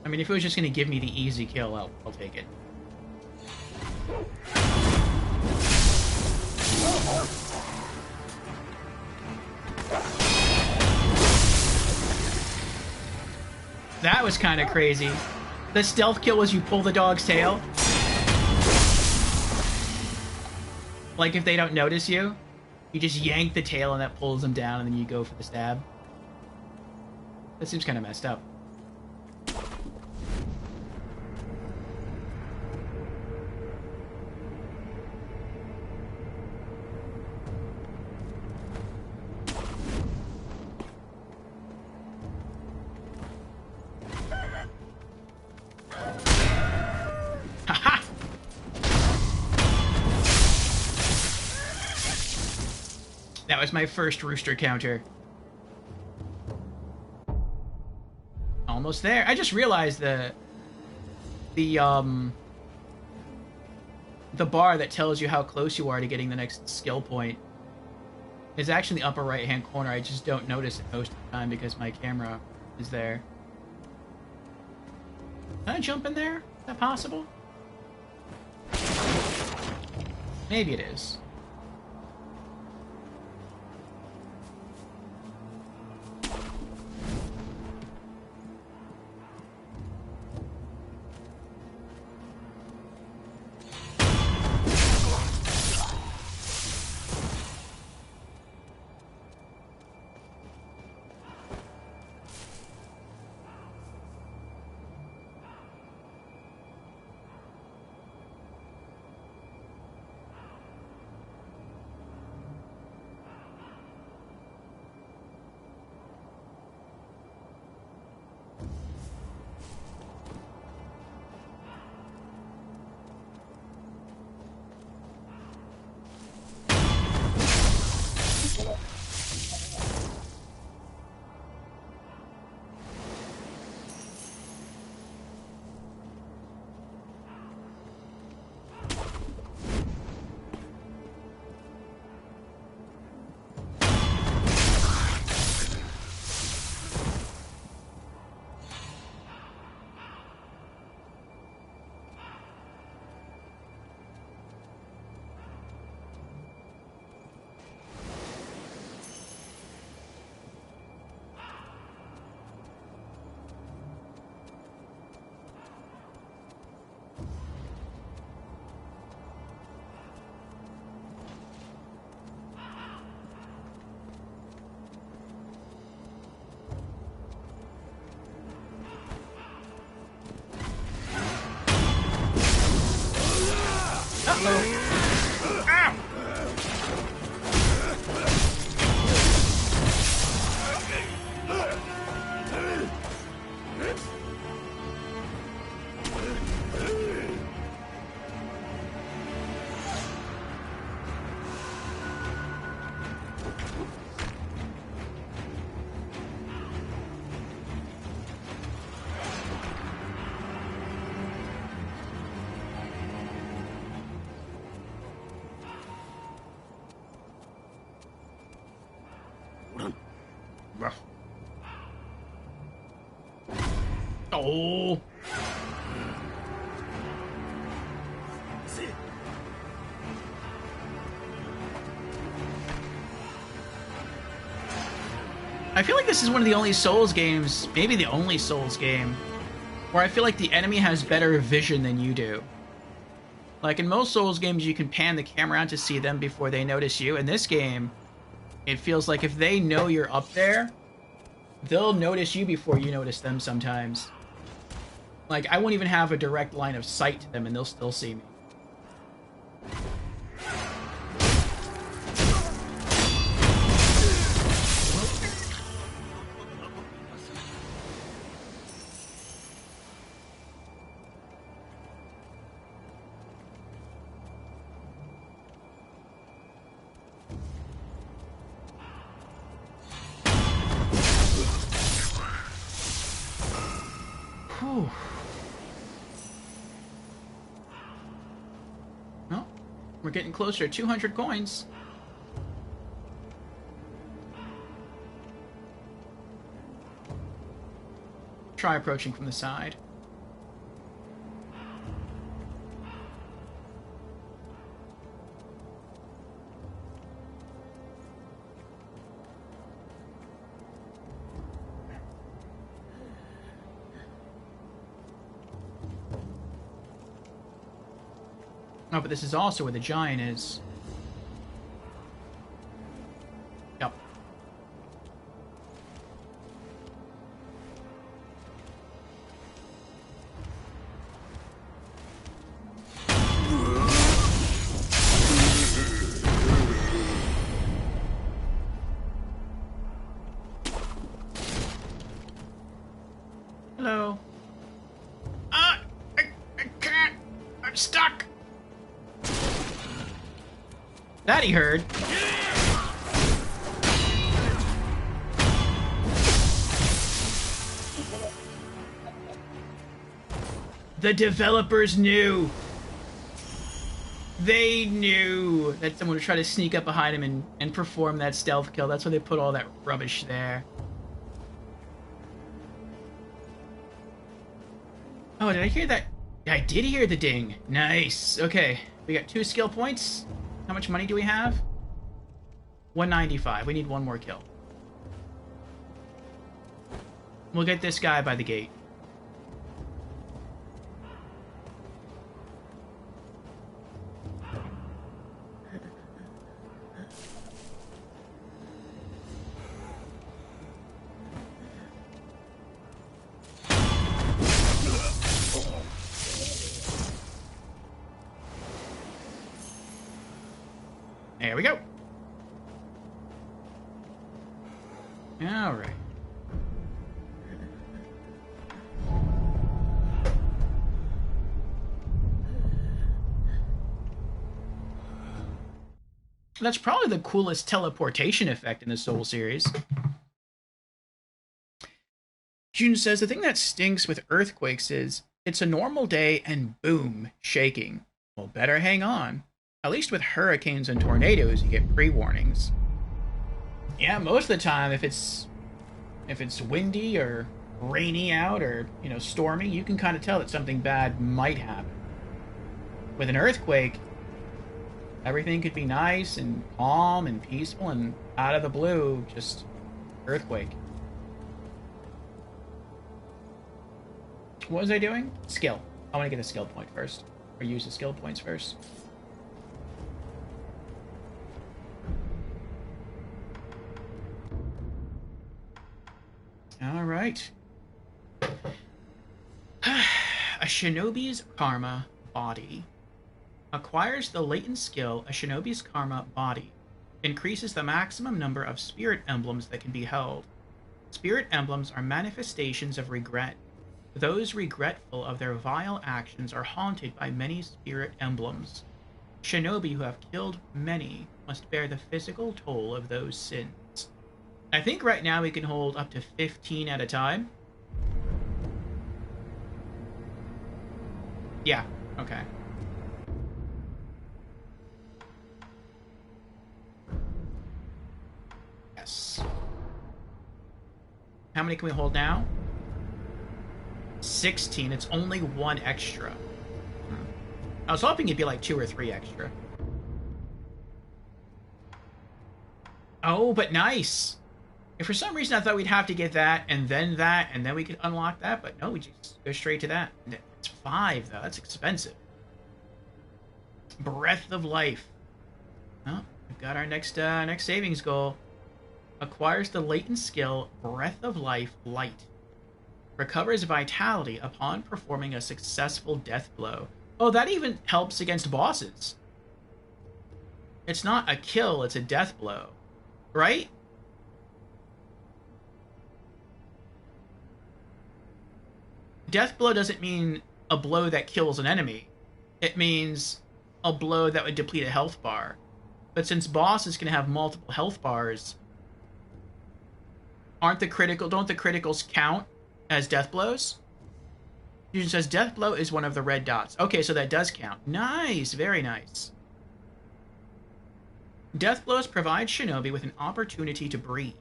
I mean, if it was just going to give me the easy kill, I'll take it. That was kind of crazy. The stealth kill was you pull the dog's tail. Like, if they don't notice you, you just yank the tail and that pulls them down, and then you go for the stab. That seems kind of messed up. That was my first rooster counter. almost there. I just realized the bar that tells you how close you are to getting the next skill point is actually in the upper right-hand corner. I just don't notice it most of the time because my camera is there. Can I jump in there? Is that possible? Maybe it is. Oh. I feel like this is one of the only Souls games, maybe the only Souls game, where I feel like the enemy has better vision than you do. Like in most Souls games, you can pan the camera out to see them before they notice you. In this game, it feels like if they know you're up there, they'll notice you before you notice them sometimes. Like, I won't even have a direct line of sight to them and they'll still see me. Whew. Well, we're getting closer to 200 coins. Try approaching from the side. Oh, but this is also where the giant is. Yep. Hello. I can't. I'm stuck. That he heard. The developers knew. They knew that someone would try to sneak up behind him and perform that stealth kill. That's why they put all that rubbish there. Oh, did I hear that? I did hear the ding. Nice. Okay, we got 2 skill points. How much money do we have? 195. We need 1 more kill. We'll get this guy by the gate. There we go. All right. That's probably the coolest teleportation effect in the Soul series. June says, the thing that stinks with earthquakes is it's a normal day and boom, shaking. Well, better hang on. At least with hurricanes and tornadoes, you get pre-warnings. Yeah, most of the time, if it's windy or rainy out or, you know, stormy, you can kind of tell that something bad might happen. With an earthquake, everything could be nice and calm and peaceful, and out of the blue, just earthquake. What was I doing? Skill. I want to get a skill point first. Or use the skill points first. Alright. A shinobi's karma body. Acquires the latent skill, a shinobi's karma body. Increases the maximum number of spirit emblems that can be held. Spirit emblems are manifestations of regret. Those regretful of their vile actions are haunted by many spirit emblems. Shinobi who have killed many must bear the physical toll of those sins. I think right now we can hold up to 15 at a time. Yeah, okay. Yes. How many can we hold now? 16. It's only 1 extra. I was hoping it'd be like 2 or 3 extra. Oh, but nice. If for some reason I thought we'd have to get that, and then we could unlock that, but no, we just go straight to that. It's 5, though. That's expensive. Breath of Life. Oh, we've got our next savings goal. Acquires the latent skill, Breath of Life Light. Recovers vitality upon performing a successful death blow. Oh, that even helps against bosses. It's not a kill, it's a death blow. Right? Death blow doesn't mean a blow that kills an enemy. It means a blow that would deplete a health bar. But since bosses can have multiple health bars, don't the criticals count as death blows? Fusion says death blow is one of the red dots. Okay, so that does count. Nice, very nice. Death blows provide shinobi with an opportunity to breathe.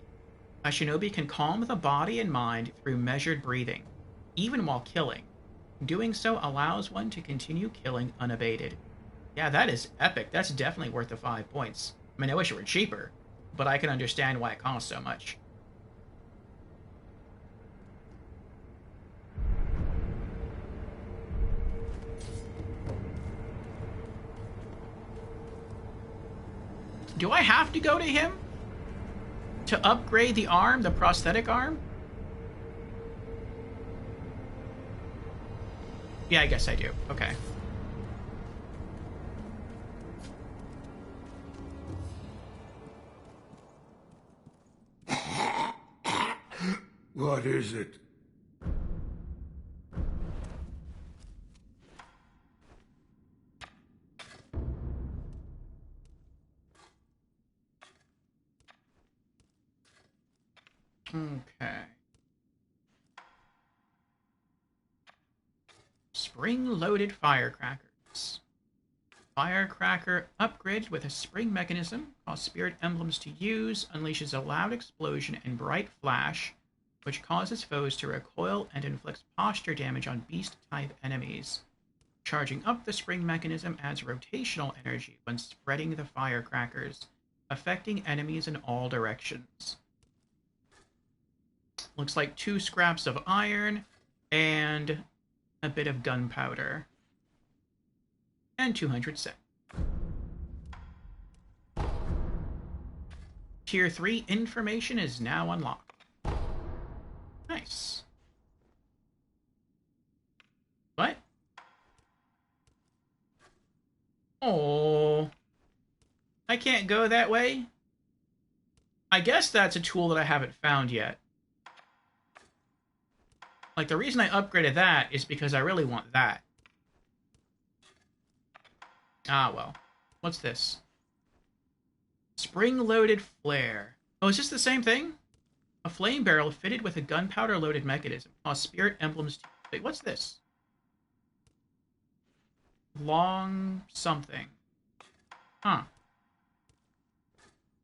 A shinobi can calm the body and mind through measured breathing, even while killing. Doing so allows one to continue killing unabated. Yeah, that is epic. That's definitely worth the 5 points. I mean, I wish it were cheaper, but I can understand why it costs so much. Do I have to go to him to upgrade the arm, the prosthetic arm? Yeah, I guess I do. Okay. What is it? Okay. spring-loaded firecrackers. Firecracker upgraded with a spring mechanism, causes spirit emblems to use, unleashes a loud explosion and bright flash, which causes foes to recoil and inflicts posture damage on beast-type enemies. Charging up the spring mechanism adds rotational energy when spreading the firecrackers, affecting enemies in all directions. Looks like 2 scraps of iron and a bit of gunpowder. And 200 sec. Tier 3 information is now unlocked. Nice. What? Oh, I can't go that way? I guess that's a tool that I haven't found yet. Like, the reason I upgraded that is because I really want that. Ah, well. What's this? Spring-loaded flare. Oh, is this the same thing? A flame barrel fitted with a gunpowder-loaded mechanism. Oh, spirit emblems. Wait, what's this? Long something. Huh.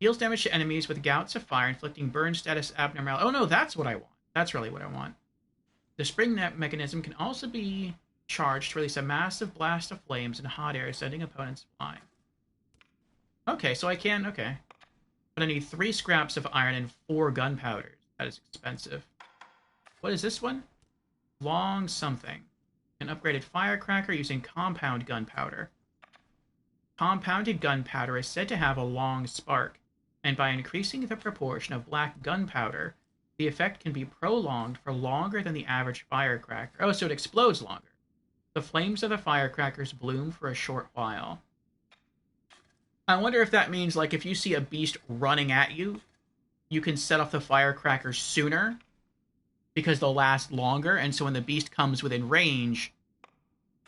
Deals damage to enemies with gouts of fire, inflicting burn status abnormality. Oh no, that's what I want. That's really what I want. The spring mechanism can also be charged to release a massive blast of flames and hot air, sending opponents flying. Okay, so I can... Okay. But I need 3 scraps of iron and 4 gunpowders. That is expensive. What is this one? Long something. An upgraded firecracker using compound gunpowder. Compounded gunpowder is said to have a long spark, and by increasing the proportion of black gunpowder, the effect can be prolonged for longer than the average firecracker. Oh, so it explodes longer. The flames of the firecrackers bloom for a short while. I wonder if that means, like, if you see a beast running at you, you can set off the firecrackers sooner, because they'll last longer, and so when the beast comes within range,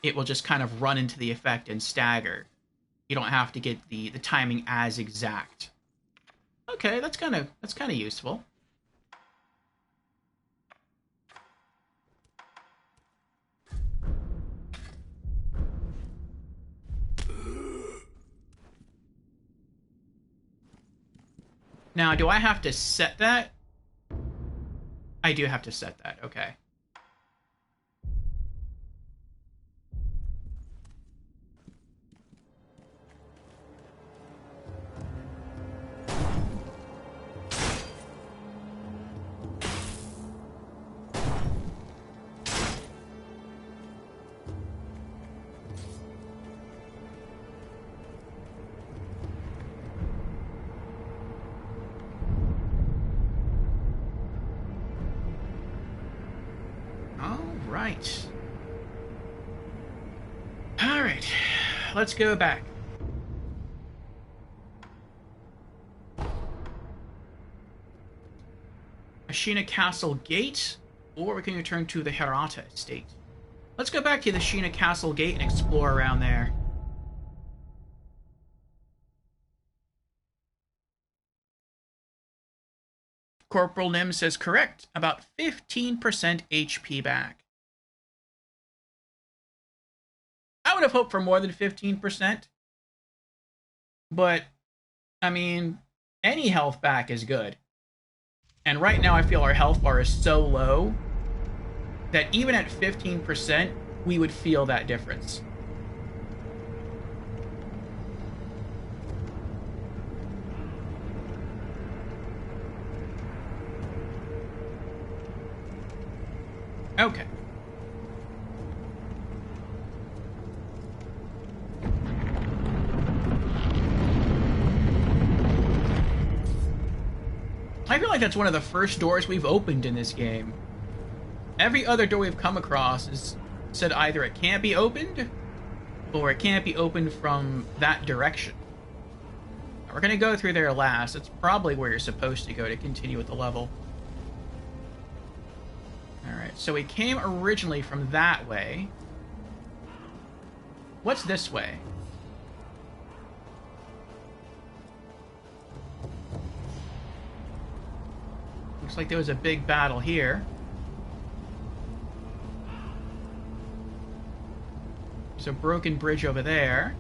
it will just kind of run into the effect and stagger. You don't have to get the timing as exact. Okay, that's kind of useful. Now, do I have to set that? I do have to set that, okay. Alright, let's go back. Ashina Castle Gate, or we can return to the Hirata Estate. Let's go back to the Ashina Castle Gate and explore around there. Corporal Nim says correct, about 15% HP back. I would have hoped for more than 15%. But, I mean, any health back is good. And right now I feel our health bar is so low that even at 15%, we would feel that difference. Okay. I feel like that's one of the first doors we've opened in this game. Every other door we've come across has said either it can't be opened, or it can't be opened from that direction. We're gonna go through there last. It's probably where you're supposed to go to continue with the level. Alright, so we came originally from that way. What's this way? Looks like there was a big battle here. There's a broken bridge over there.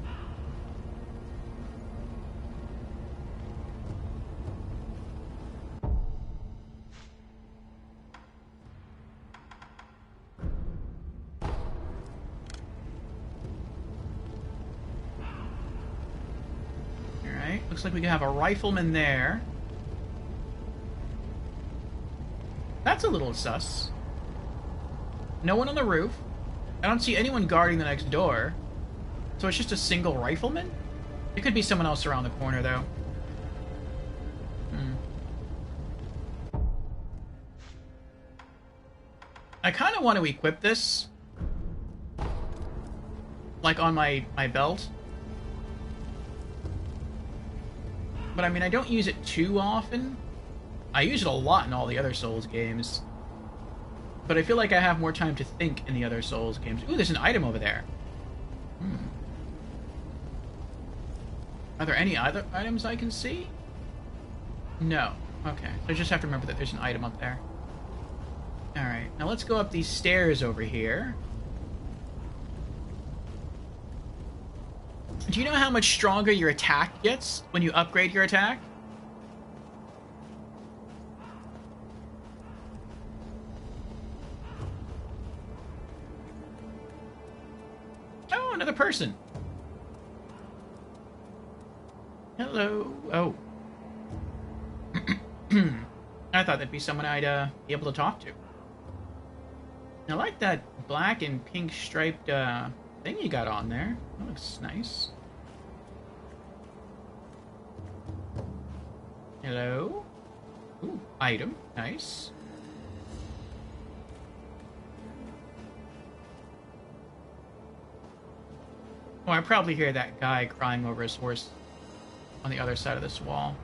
Alright, looks like we can have a rifleman there. That's a little sus. No one on the roof. I don't see anyone guarding the next door. So it's just a single rifleman? It could be someone else around the corner, though. I kind of want to equip this. Like, on my belt. But, I mean, I don't use it too often. I use it a lot in all the other Souls games. But I feel like I have more time to think in the other Souls games. Ooh, there's an item over there. Are there any other items I can see? No. Okay. So I just have to remember that there's an item up there. Alright. Now let's go up these stairs over here. Do you know how much stronger your attack gets when you upgrade your attack? Oh, another person. Hello. Oh. I thought that'd be someone I'd be able to talk to. I like that black and pink striped thing you got on there. That looks nice. Hello? Ooh, item. Nice. Oh, I probably hear that guy crying over his horse on the other side of this wall.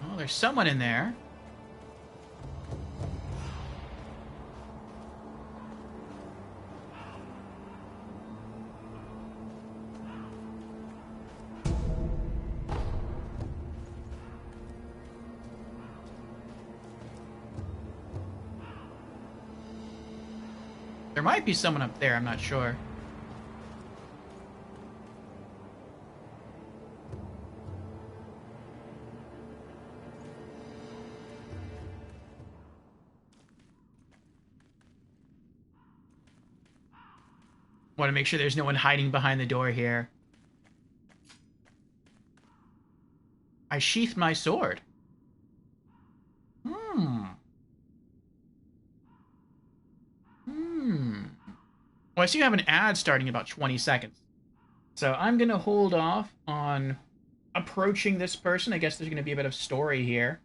Oh, there's someone in there. There might be someone up there, I'm not sure. Want to make sure there's no one hiding behind the door here. I sheathed my sword. Well, I see you have an ad starting in about 20 seconds. So I'm going to hold off on approaching this person. I guess there's going to be a bit of story here.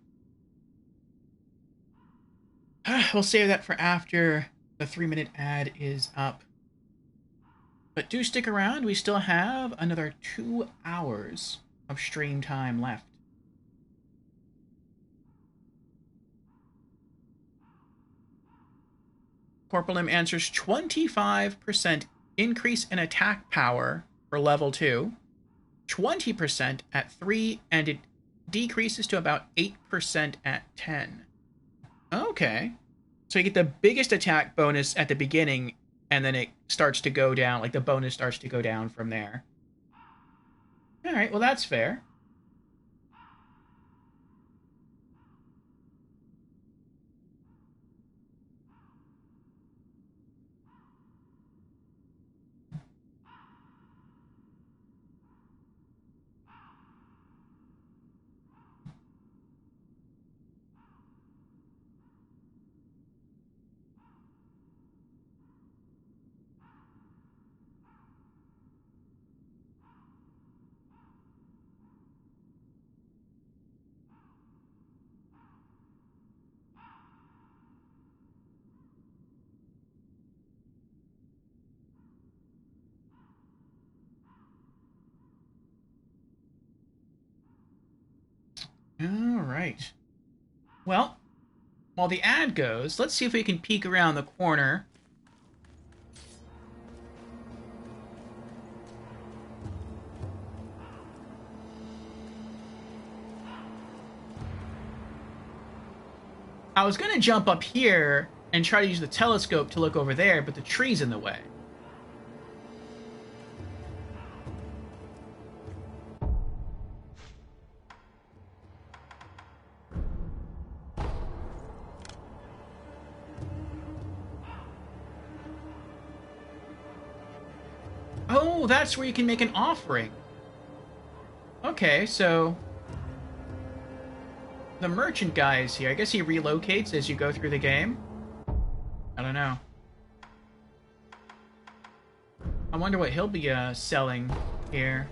We'll save that for after the 3-minute ad is up. But do stick around. We still have another 2 hours of stream time left. Corporal Lim answers 25% increase in attack power for level 2, 20% at 3, and it decreases to about 8% at 10. Okay. So you get the biggest attack bonus at the beginning, and then it starts to go down, like the bonus starts to go down from there. Alright, well that's fair. Alright. Well, while the ad goes, let's see if we can peek around the corner. I was going to jump up here and try to use the telescope to look over there, but the tree's in the way. Oh, that's where you can make an offering. Okay, so the merchant guy is here. I guess he relocates as you go through the game. I don't know. I wonder what he'll be selling here.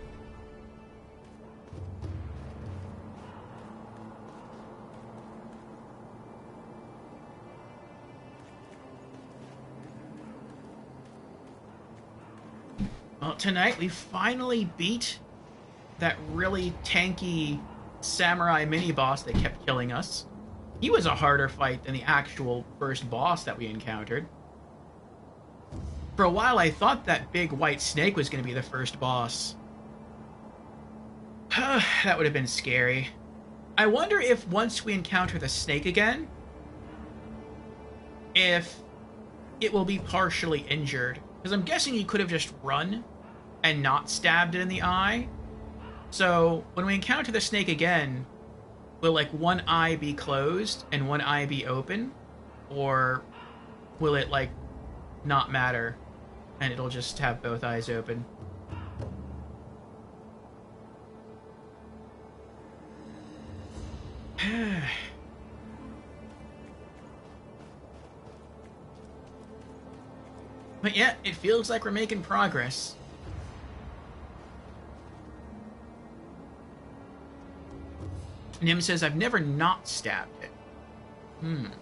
Well, tonight we finally beat that really tanky samurai mini-boss that kept killing us. He was a harder fight than the actual first boss that we encountered. For a while, I thought that big white snake was going to be the first boss. That would have been scary. I wonder if once we encounter the snake again, if it will be partially injured. Because I'm guessing you could have just run and not stabbed it in the eye. So, when we encounter the snake again, will, like, one eye be closed and one eye be open? Or will it, like, not matter and it'll just have both eyes open? But yeah, it feels like we're making progress. Nim says, I've never not stabbed it. Wonder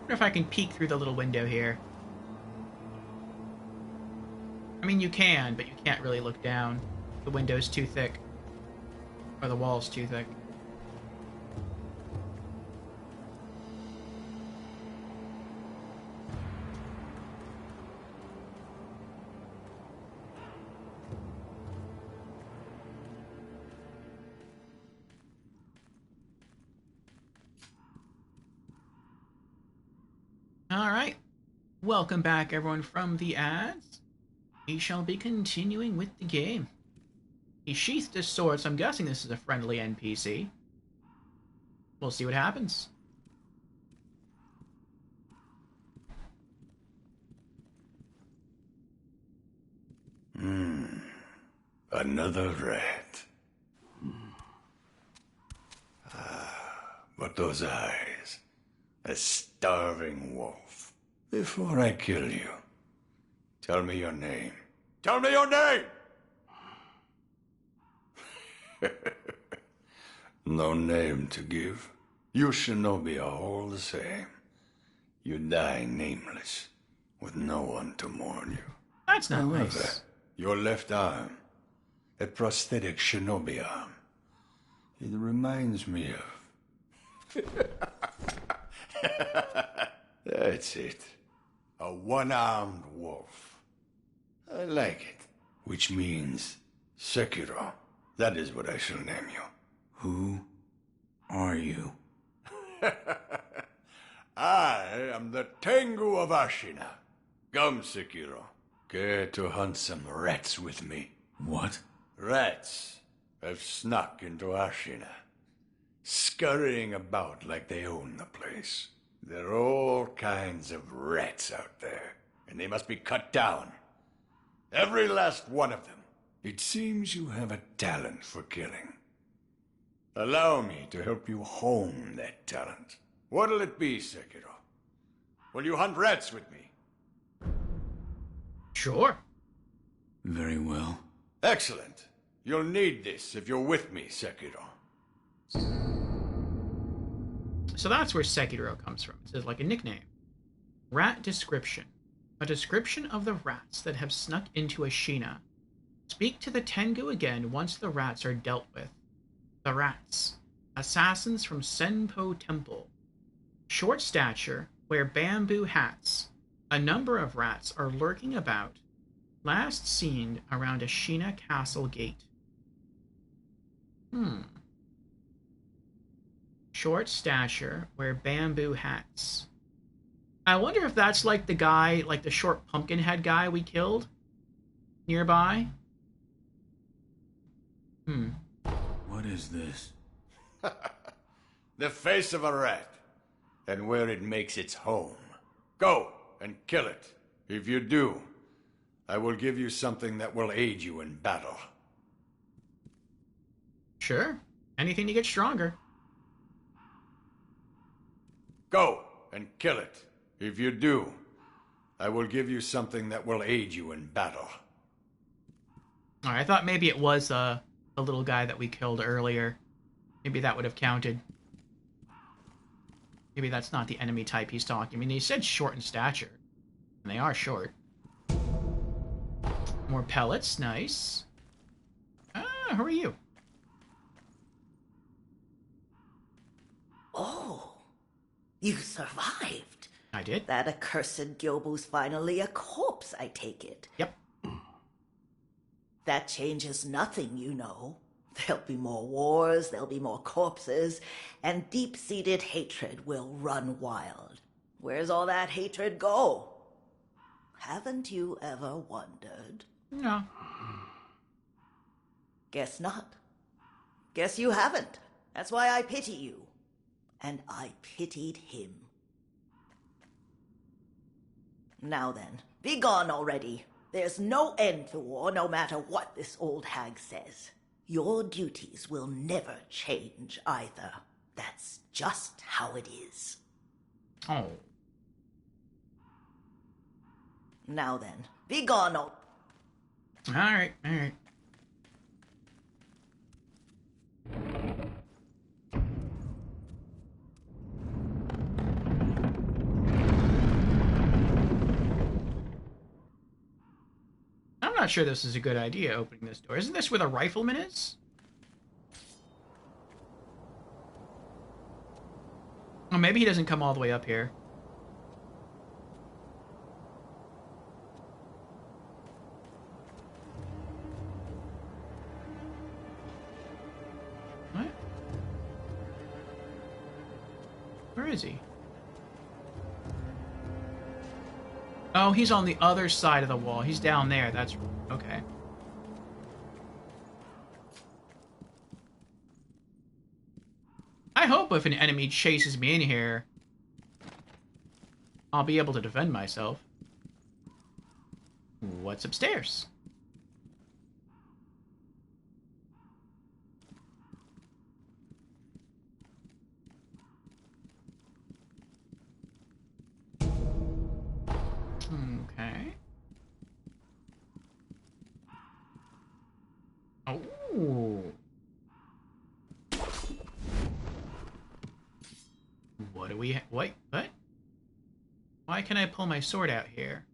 if I can peek through the little window here. I mean, you can, but you can't really look down. The window's too thick. Or the wall's too thick. Alright, welcome back everyone from the ads. We shall be continuing with the game. He sheathed his sword, so I'm guessing this is a friendly NPC. We'll see what happens. Another rat. But those eyes. A starving wolf. Before I kill you, tell me your name. Tell me your name! No name to give. You shinobi are all the same. You die nameless, with no one to mourn you. That's not However, nice. Your left arm, a prosthetic shinobi arm. It reminds me of... That's it. A one-armed wolf. I like it. Which means Sekiro. That is what I shall name you. Who are you? I am the Tengu of Ashina. Come, Sekiro. Care to hunt some rats with me? What? Rats have snuck into Ashina, scurrying about like they own the place. There are all kinds of rats out there, and they must be cut down. Every last one of them. It seems you have a talent for killing. Allow me to help you hone that talent. What'll it be, Sekiro? Will you hunt rats with me? Sure. Very well. Excellent. You'll need this if you're with me, Sekiro. So that's where Sekiro comes from. It says like a nickname. Rat description. A description of the rats that have snuck into Ashina. Speak to the Tengu again once the rats are dealt with. The rats. Assassins from Senpo Temple. Short stature, wear bamboo hats. A number of rats are lurking about. Last seen around Ashina Castle Gate. Short stature, wear bamboo hats. I wonder if that's like the guy, like the short pumpkin head guy we killed nearby. What is this? The face of a rat, and where it makes its home. Go and kill it. If you do, I will give you something that will aid you in battle. Sure. Anything to get stronger. Go and kill it. If you do, I will give you something that will aid you in battle. Alright, I thought maybe it was a little guy that we killed earlier. Maybe that would have counted. Maybe that's not the enemy type he's talking. I mean, he said short in stature. And they are short. More pellets, nice. Who are you? Oh, you survived. I did. That accursed Gyobu's finally a corpse, I take it. Yep. That changes nothing, you know. There'll be more wars, there'll be more corpses, and deep-seated hatred will run wild. Where's all that hatred go? Haven't you ever wondered? No. Guess not. Guess you haven't. That's why I pity you. And I pitied him. Now then, be gone already. There's no end to war, no matter what this old hag says. Your duties will never change either. That's just how it is. Oh. Now then, be gone. Alright, alright. I'm not sure this is a good idea, opening this door. Isn't this where the rifleman is? Oh, maybe he doesn't come all the way up here. What? Where is he? Oh, he's on the other side of the wall. He's down there. That's... okay. I hope if an enemy chases me in here, I'll be able to defend myself. What's upstairs? Okay. Oh. What do we wait, what? Why can I pull my sword out here?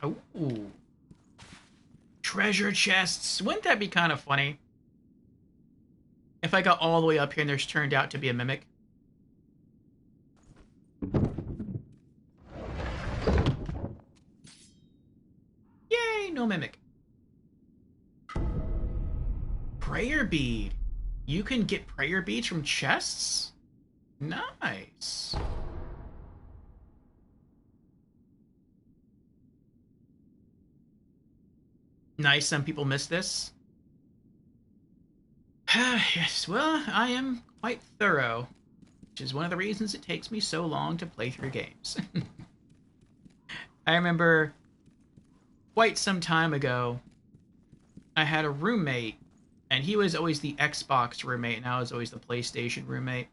Oh. Treasure chests. Wouldn't that be kind of funny? If I got all the way up here and there's turned out to be a mimic. Yay, no mimic. Prayer bead. You can get prayer beads from chests? Nice. Nice, some people miss this. Yes, well, I am quite thorough, which is one of the reasons it takes me so long to play through games. I remember quite some time ago, I had a roommate And he was always the Xbox roommate, and I was always the PlayStation roommate.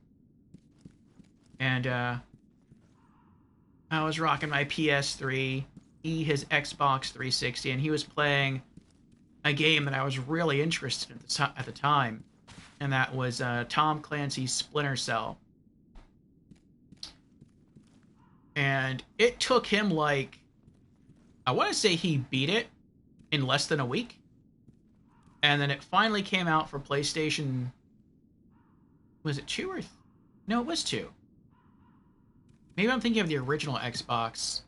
And I was rocking my PS3, he his Xbox 360, and he was playing a game that I was really interested in at the time, and that was Tom Clancy's Splinter Cell. And it took him like, I want to say he beat it in less than a week. And then it finally came out for PlayStation. Was it 2 or... No, it was 2. Maybe I'm thinking of the original Xbox.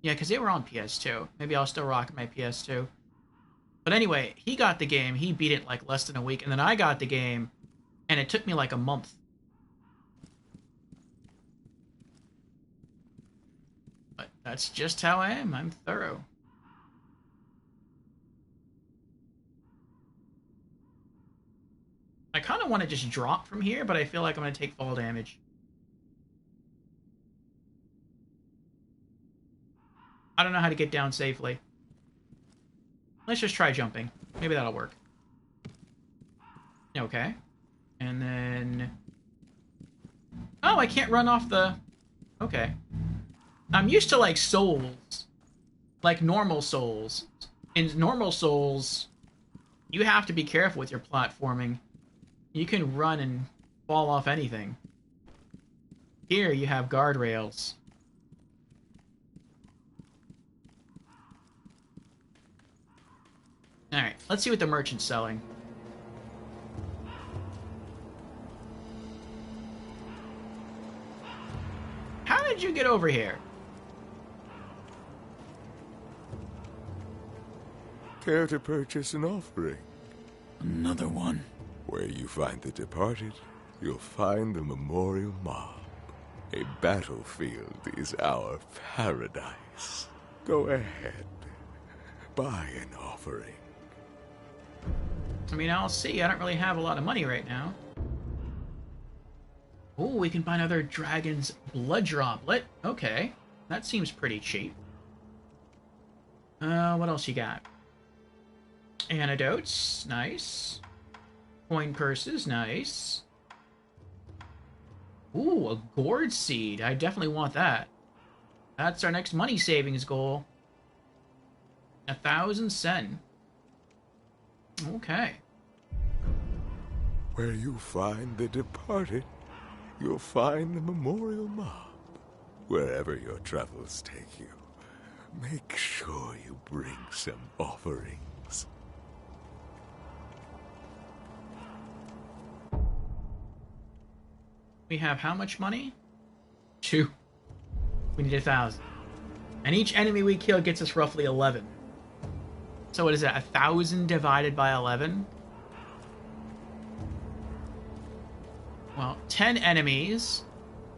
Yeah, because they were on PS2. Maybe I'll still rock my PS2. But anyway, he got the game. He beat it like less than a week. And then I got the game, and it took me like a month. But that's just how I am. I'm thorough. I kind of want to just drop from here, but I feel like I'm going to take fall damage. I don't know how to get down safely. Let's just try jumping. Maybe that'll work. Okay. And then... Oh, I can't run off the... Okay. I'm used to, like, souls. Like, normal souls. In normal souls, you have to be careful with your platforming. You can run and fall off anything. Here, you have guardrails. Alright, let's see what the merchant's selling. How did you get over here? Care to purchase an offering? Another one. Where you find the departed, you'll find the memorial mob. A battlefield is our paradise. Go ahead. Buy an offering. I mean, I'll see. I don't really have a lot of money right now. Oh, we can buy another dragon's blood droplet. Okay. That seems pretty cheap. What else you got? Antidotes. Nice. Coin purses. Nice. Ooh, a gourd seed. I definitely want that. That's our next money savings goal. 1,000 sen. Okay. Where you find the departed, you'll find the memorial mob. Wherever your travels take you, make sure you bring some offerings. We have how much money? 2. We need 1,000. And each enemy we kill gets us roughly 11. So what is that? 1,000 divided by 11? Well, 10 enemies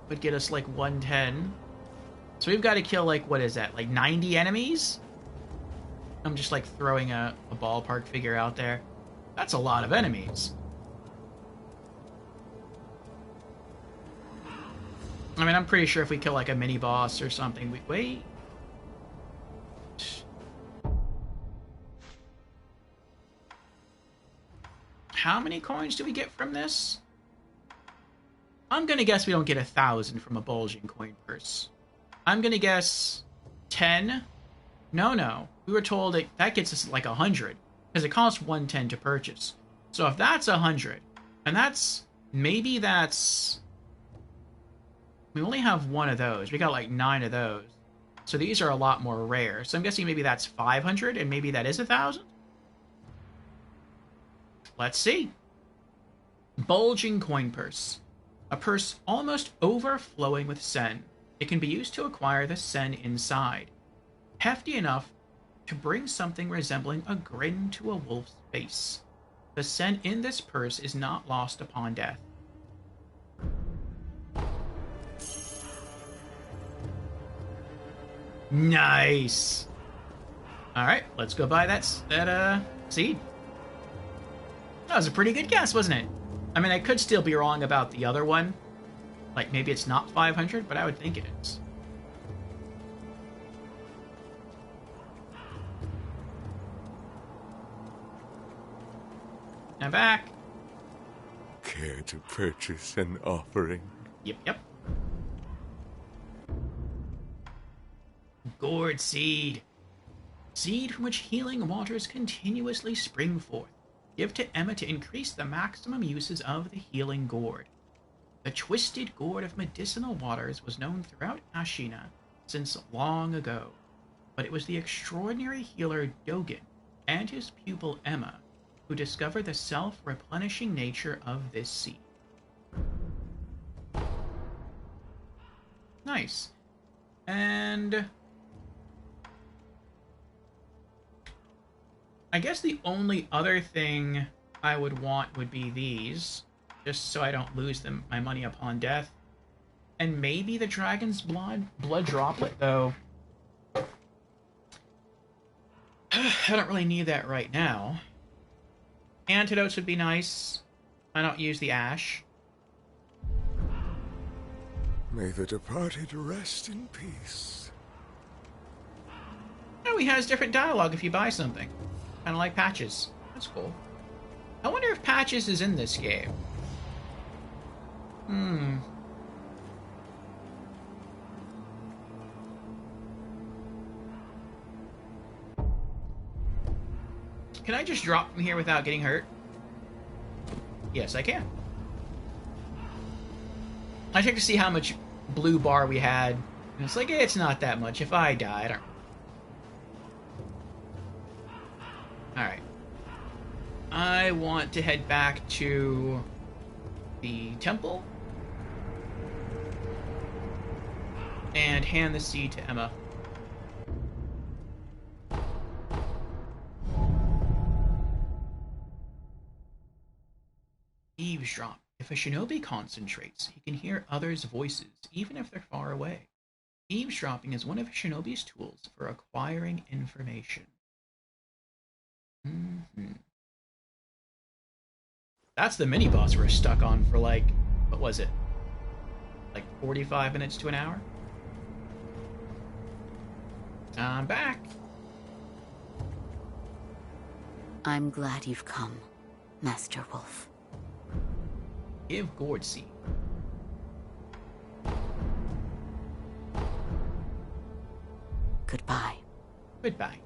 would get us like 110. So we've got to kill like, what is that? Like 90 enemies? I'm just like throwing a ballpark figure out there. That's a lot of enemies. I mean, I'm pretty sure if we kill like a mini boss or something, wait. How many coins do we get from this? I'm gonna guess we don't get 1,000 from a bulging coin purse. I'm gonna guess 10. No. We were told that gets us like 100 because it costs 110 to purchase. So if that's 100, and maybe that's. We only have 1 of those. We got like 9 of those. So these are a lot more rare. So I'm guessing maybe that's 500 and maybe that is 1,000? Let's see. Bulging coin purse. A purse almost overflowing with sen. It can be used to acquire the sen inside. Hefty enough to bring something resembling a grin to a wolf's face. The sen in this purse is not lost upon death. Nice. All right, let's go buy that seed. That was a pretty good guess, wasn't it? I mean, I could still be wrong about the other one. Like, maybe it's not 500, but I would think it is. I'm back. Care to purchase an offering? Yep. Gourd seed. Seed from which healing waters continuously spring forth. Give to Emma to increase the maximum uses of the healing gourd. The twisted gourd of medicinal waters was known throughout Ashina since long ago, but it was the extraordinary healer Dogen and his pupil Emma who discovered the self-replenishing nature of this seed. Nice. And I guess the only other thing I would want would be these, just so I don't lose my money upon death. And maybe the dragon's blood droplet, though. I don't really need that right now. Antidotes would be nice. I don't use the ash. May the departed rest in peace. Oh, he has different dialogue if you buy something. Kind of like Patches. That's cool. I wonder if Patches is in this game. Can I just drop from here without getting hurt? Yes, I can. I checked to see how much blue bar we had. And it's like, it's not that much. If I die, I don't... Alright. I want to head back to the temple and hand the seed to Emma. Eavesdrop. If a shinobi concentrates, he can hear others' voices, even if they're far away. Eavesdropping is one of a shinobi's tools for acquiring information. That's the mini-boss we're stuck on for like, what was it? Like 45 minutes to an hour? I'm back. I'm glad you've come, Master Wolf. Give gourd seed. Goodbye. Goodbye.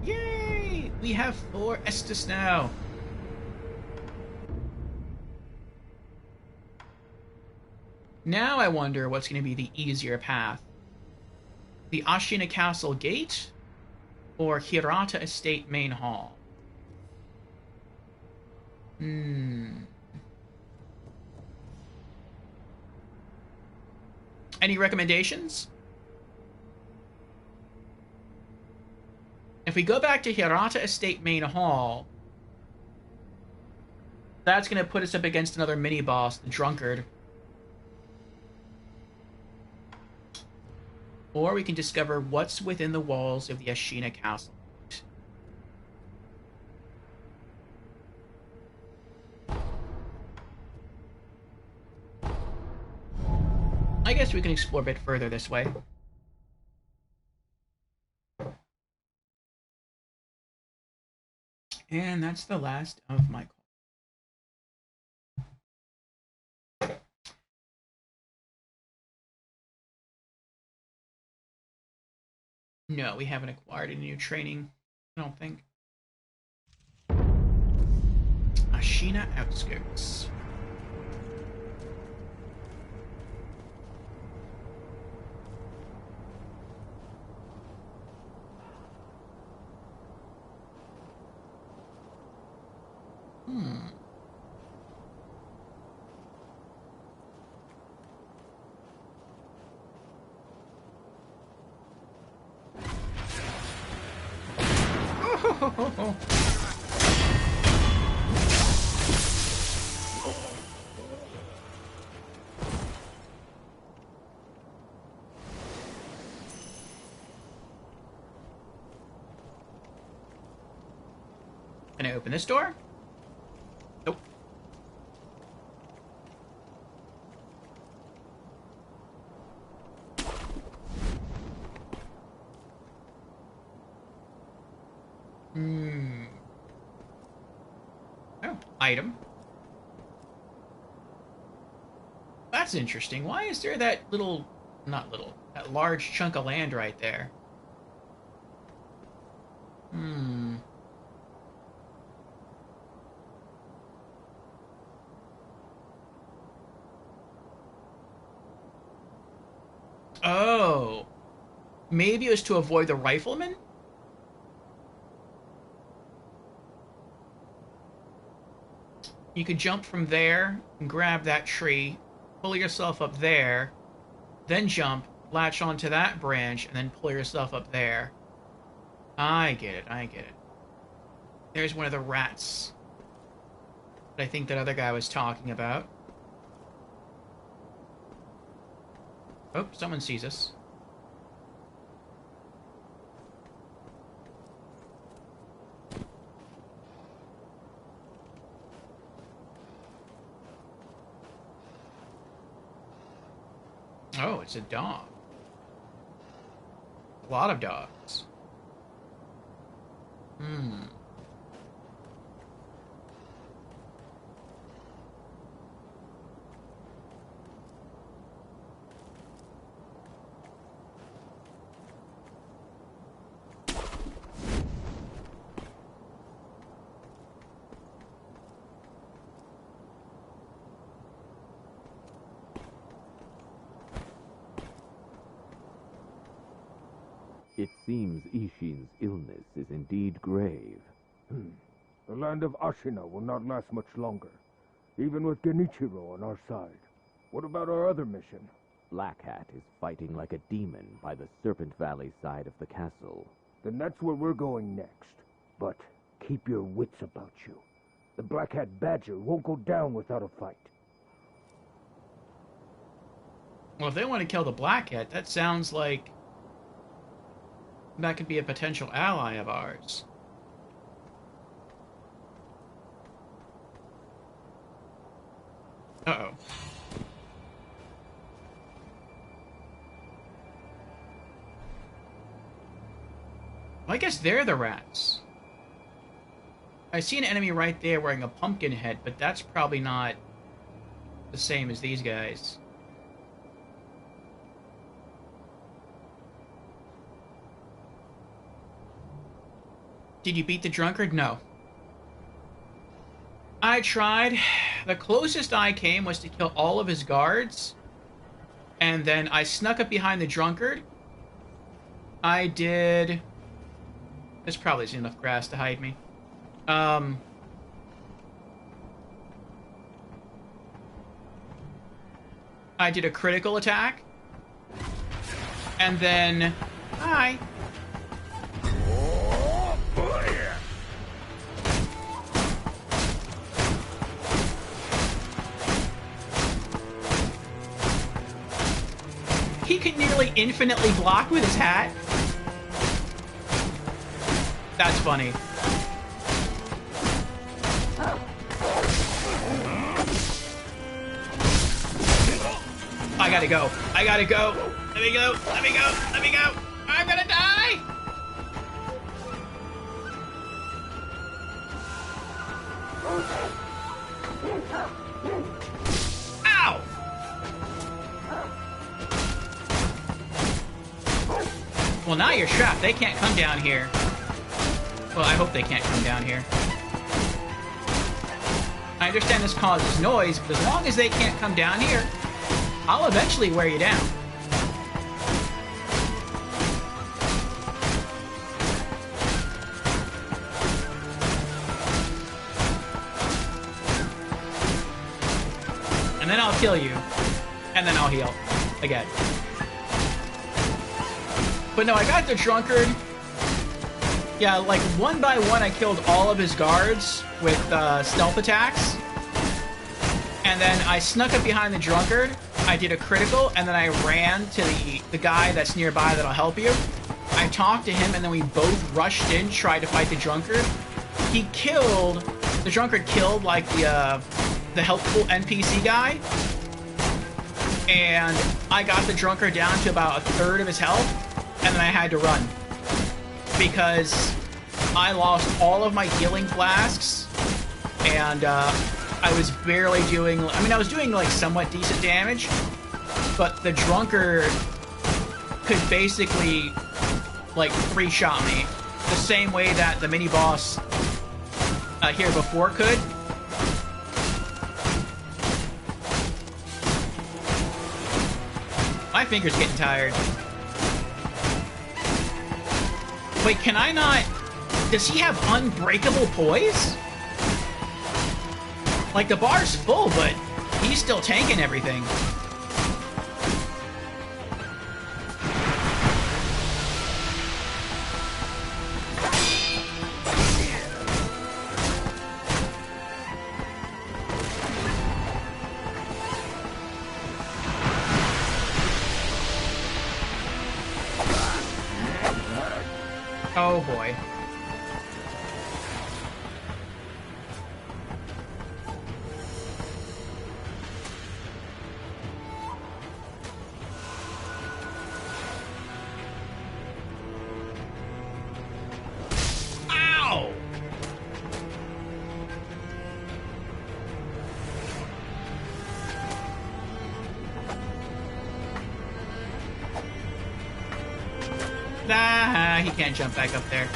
Yay! We have 4 Estus now. Now I wonder what's going to be the easier path. The Ashina Castle Gate or Hirata Estate Main Hall? Any recommendations? If we go back to Hirata Estate Main Hall, that's going to put us up against another mini-boss, the Drunkard. Or we can discover what's within the walls of the Ashina Castle. I guess we can explore a bit further this way. And that's the last of my call. No, we haven't acquired any new training, I don't think. Ashina Outskirts. Can I open this door? Nope. Item. That's interesting. Why is there that little... Not little. That large chunk of land right there? Oh. Maybe it was to avoid the riflemen? You could jump from there and grab that tree, pull yourself up there, then jump, latch onto that branch, and then pull yourself up there. I get it, I get it. There's one of the rats that I think that other guy was talking about. Oh, someone sees us. Oh, it's a dog. A lot of dogs. It seems Ishin's illness is indeed grave. The land of Ashina will not last much longer, even with Genichiro on our side. What about our other mission? Black Hat is fighting like a demon by the Serpent Valley side of the castle. Then that's where we're going next. But keep your wits about you. The Black Hat Badger won't go down without a fight. Well, if they want to kill the Black Hat, that sounds like that could be a potential ally of ours. Uh-oh. Well, I guess they're the rats. I see an enemy right there wearing a pumpkin head, but that's probably not the same as these guys. Did you beat the drunkard? No. I tried. The closest I came was to kill all of his guards. And then I snuck up behind the drunkard. I did... This probably isn't enough grass to hide me. I did a critical attack. And then... Hi. He can nearly infinitely block with his hat. That's funny. I gotta go. I gotta go. Let me go. Let me go. Let me go. I'm gonna die. Ow! Well, now you're trapped. They can't come down here. Well, I hope they can't come down here. I understand this causes noise, but as long as they can't come down here, I'll eventually wear you down. And then I'll kill you. And then I'll heal. Again. But no, I got the drunkard. Yeah, like one by one I killed all of his guards with stealth attacks. And then I snuck up behind the drunkard. I did a critical, and then I ran to the guy that's nearby that'll help you. I talked to him, and then we both rushed in, tried to fight the drunkard. He killed... The drunkard killed, like, the helpful NPC guy. And I got the drunkard down to about a third of his health. And then I had to run. Because I lost all of my healing flasks. and I was barely doing... I mean, I was doing, like, somewhat decent damage, but the Drunkard could basically, like, three-shot me the same way that the mini-boss here before could. My finger's getting tired. Wait, can I not... Does he have unbreakable poise? Like, the bar's full, but he's still tanking everything. Oh boy. Ow! Ah, he can't jump back up there.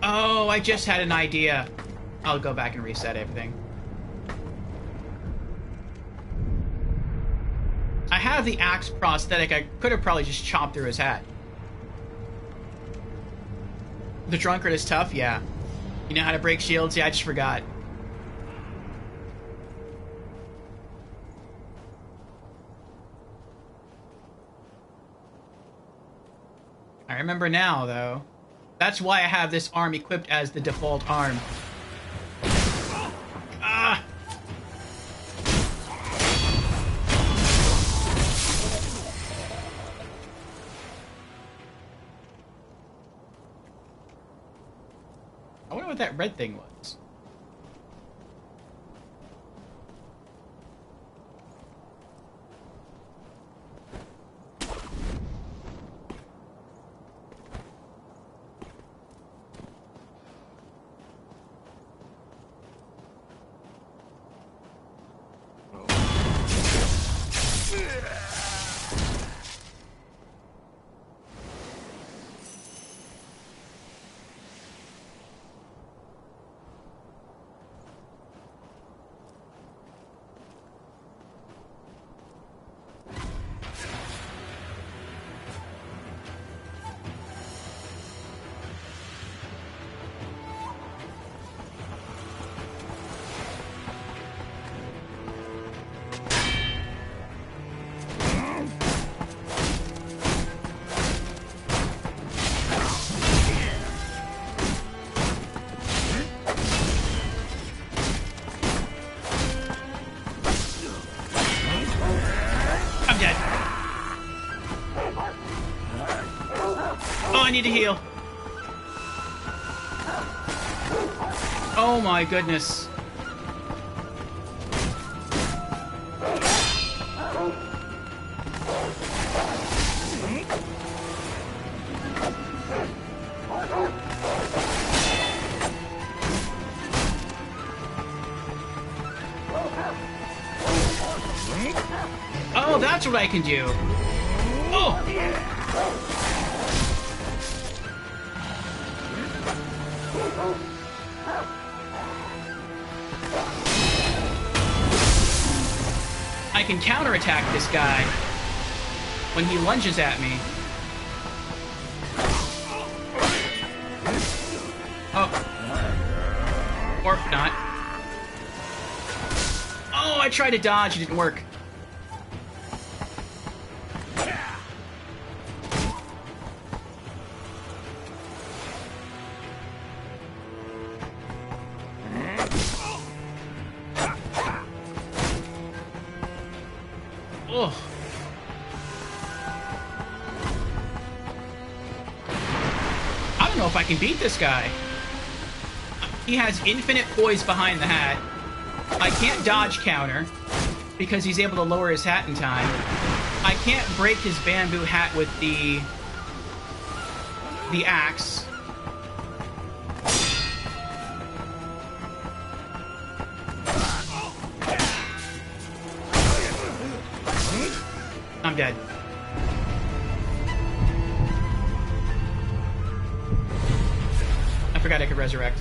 Oh, I just had an idea. I'll go back and reset everything. I have the axe prosthetic. I could have probably just chopped through his hat. The Drunkard is tough? Yeah. You know how to break shields? Yeah, I just forgot. I remember now, though. That's why I have this arm equipped as the default arm. Ah! I wonder what that red thing was. I need to heal. Oh my goodness. Oh, that's what I can do. Oh! I can counterattack this guy when he lunges at me. Oh. Or not. Oh, I tried to dodge, it didn't work. don't know if I can beat this guy. He has infinite poise behind the hat. I can't dodge counter because he's able to lower his hat in time. I can't break his bamboo hat with the axe. I'm dead. I forgot I could resurrect.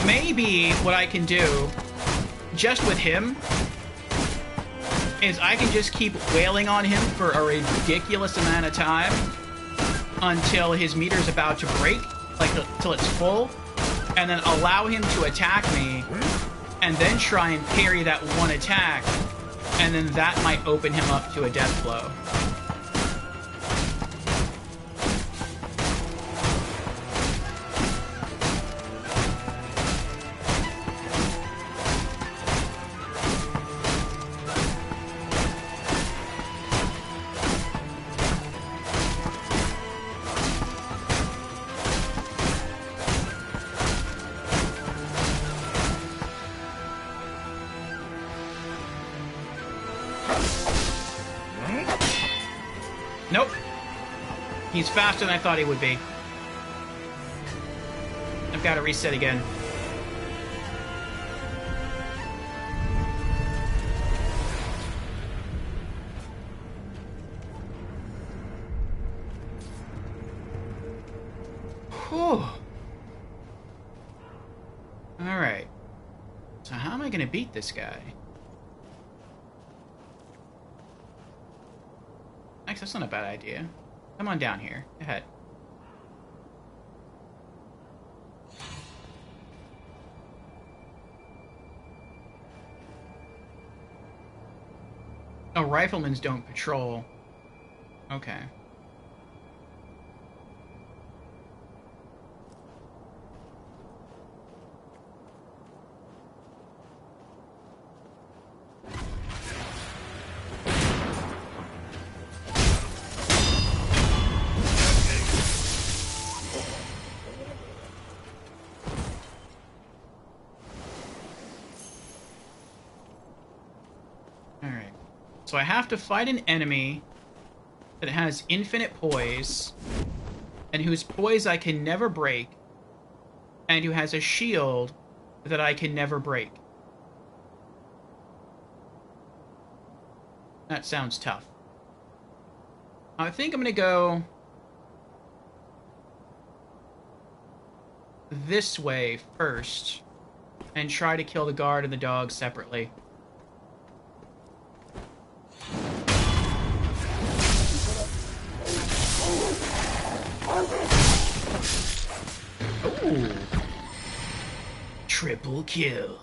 Maybe what I can do, just with him, is I can just keep wailing on him for a ridiculous amount of time until his meter's about to break, like till it's full, and then allow him to attack me, and then try and parry that one attack, and then that might open him up to a death blow. Nope. He's faster than I thought he would be. I've got to reset again. Whew. Alright. So how am I going to beat this guy? Actually, that's not a bad idea. Come on down here. Go ahead. Oh, riflemen don't patrol. Okay. So I have to fight an enemy that has infinite poise, and whose poise I can never break, and who has a shield that I can never break. That sounds tough. I think I'm gonna go this way first, and try to kill the guard and the dog separately. Ooh. Triple kill.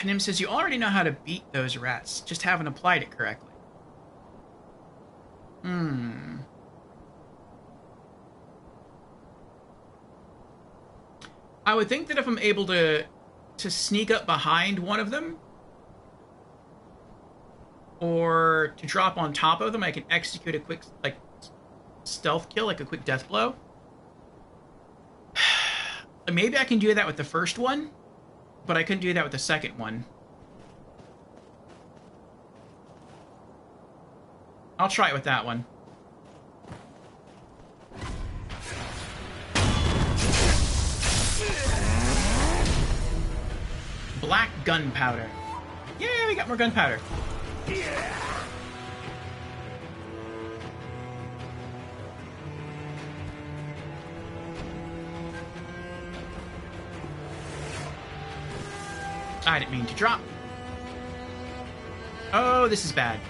Nim says, you already know how to beat those rats, just haven't applied it correctly. I would think that if I'm able to sneak up behind one of them, or to drop on top of them, I can execute a quick, like, stealth kill, like a quick death blow. Maybe I can do that with the first one, but I couldn't do that with the second one. I'll try it with that one. Black gunpowder. Yeah, we got more gunpowder. I didn't mean to drop. Oh, this is bad.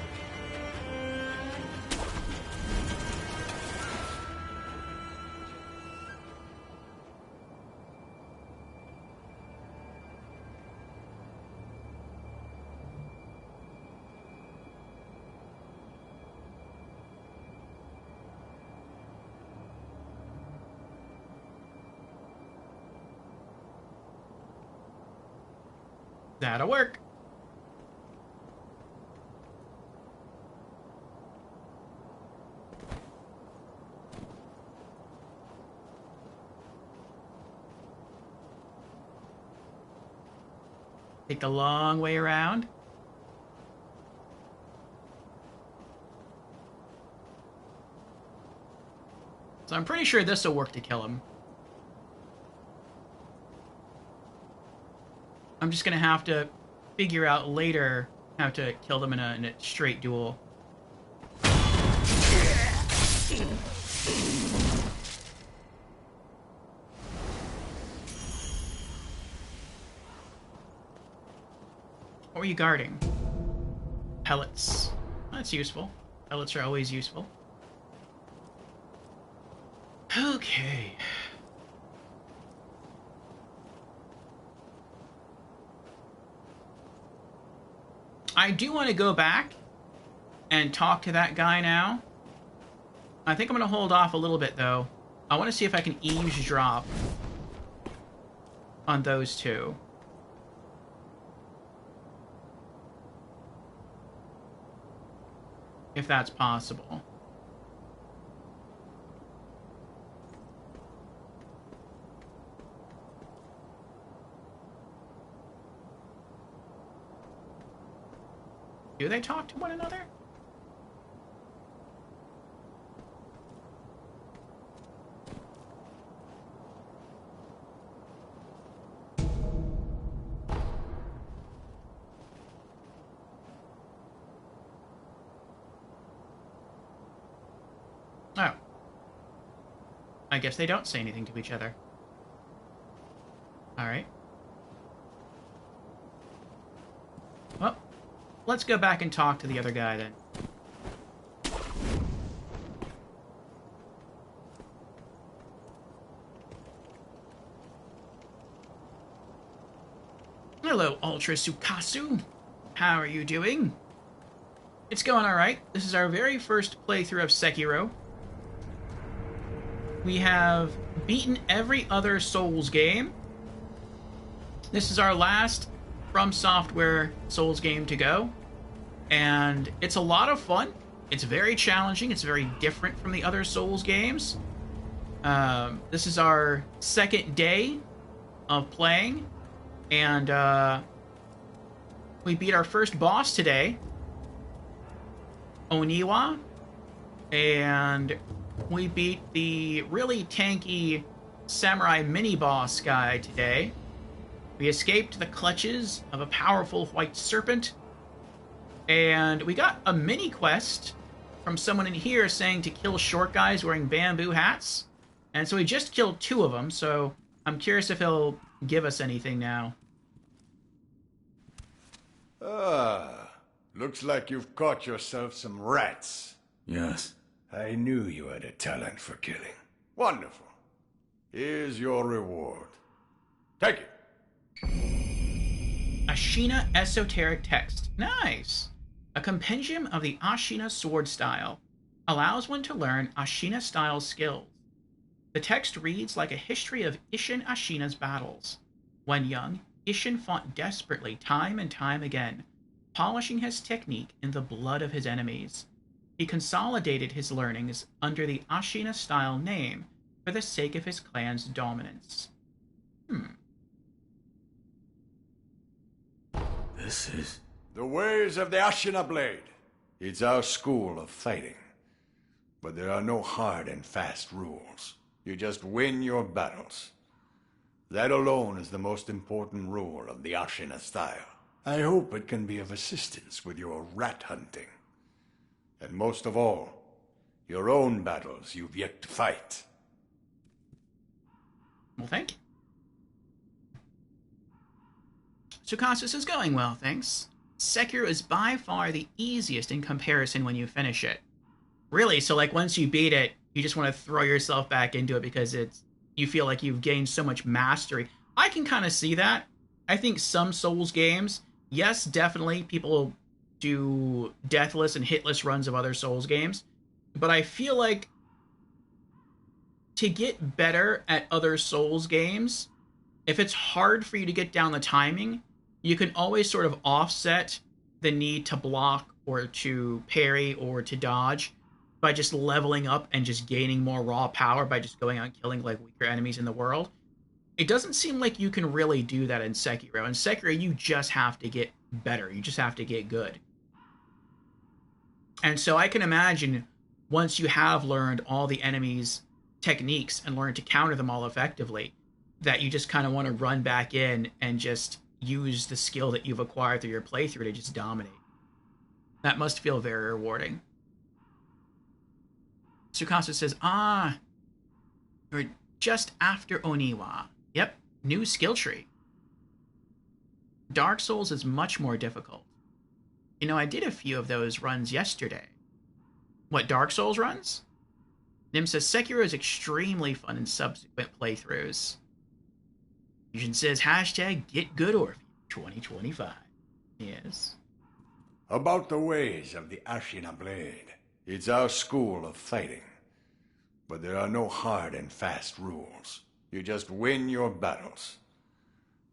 That'll work. Take the long way around. So I'm pretty sure this will work to kill him. I'm just gonna have to figure out later how to kill them in a straight duel. What were you guarding? Pellets. That's useful. Pellets are always useful. Okay. I do want to go back and talk to that guy now. I think I'm going to hold off a little bit, though. I want to see if I can eavesdrop on those two. If that's possible. Do they talk to one another? Oh. I guess they don't say anything to each other. Alright. Well, let's go back and talk to the other guy then. Hello, Ultra Sukasu. How are you doing? It's going alright. This is our very first playthrough of Sekiro. We have beaten every other Souls game. This is our last From Software Souls game to go. And it's a lot of fun. It's very challenging. It's very different from the other Souls games. This is our second day of playing. And we beat our first boss today, Oniwa. And we beat the really tanky samurai mini-boss guy today. We escaped the clutches of a powerful white serpent. And we got a mini-quest from someone in here saying to kill short guys wearing bamboo hats. And so we just killed 2 of them, so I'm curious if he'll give us anything now. Looks like you've caught yourself some rats. Yes. I knew you had a talent for killing. Wonderful. Here's your reward. Take it. Ashina Esoteric Text. Nice! A compendium of the Ashina sword style. Allows one to learn Ashina style skills. The text reads like a history of Isshin Ashina's battles. When young, Isshin fought desperately time and time again, polishing his technique in the blood of his enemies. He consolidated his learnings under the Ashina style name for the sake of his clan's dominance. This is... The ways of the Ashina Blade. It's our school of fighting. But there are no hard and fast rules. You just win your battles. That alone is the most important rule of the Ashina style. I hope it can be of assistance with your rat hunting. And most of all, your own battles you've yet to fight. Well, thank you. Tsukasa is going well, thanks. Sekiro is by far the easiest in comparison when you finish it. Really, so like once you beat it, you just want to throw yourself back into it because you feel like you've gained so much mastery. I can kind of see that. I think some Souls games, yes, definitely people do deathless and hitless runs of other Souls games, but I feel like to get better at other Souls games, if it's hard for you to get down the timing, you can always sort of offset the need to block or to parry or to dodge by just leveling up and just gaining more raw power by just going out and killing like weaker enemies in the world. It doesn't seem like you can really do that in Sekiro. In Sekiro, you just have to get better. You just have to get good. And so I can imagine once you have learned all the enemies' techniques and learned to counter them all effectively, that you just kind of want to run back in and just use the skill that you've acquired through your playthrough to just dominate. That must feel very rewarding. Tsukasa says, you're just after Oniwa. Yep, new skill tree. Dark Souls is much more difficult. You know, I did a few of those runs yesterday. What, Dark Souls runs? Nim says, Sekiro is extremely fun in subsequent playthroughs. Fusion says, hashtag get good Orpheus 2025. Yes. About the ways of the Ashina Blade. It's our school of fighting. But there are no hard and fast rules. You just win your battles.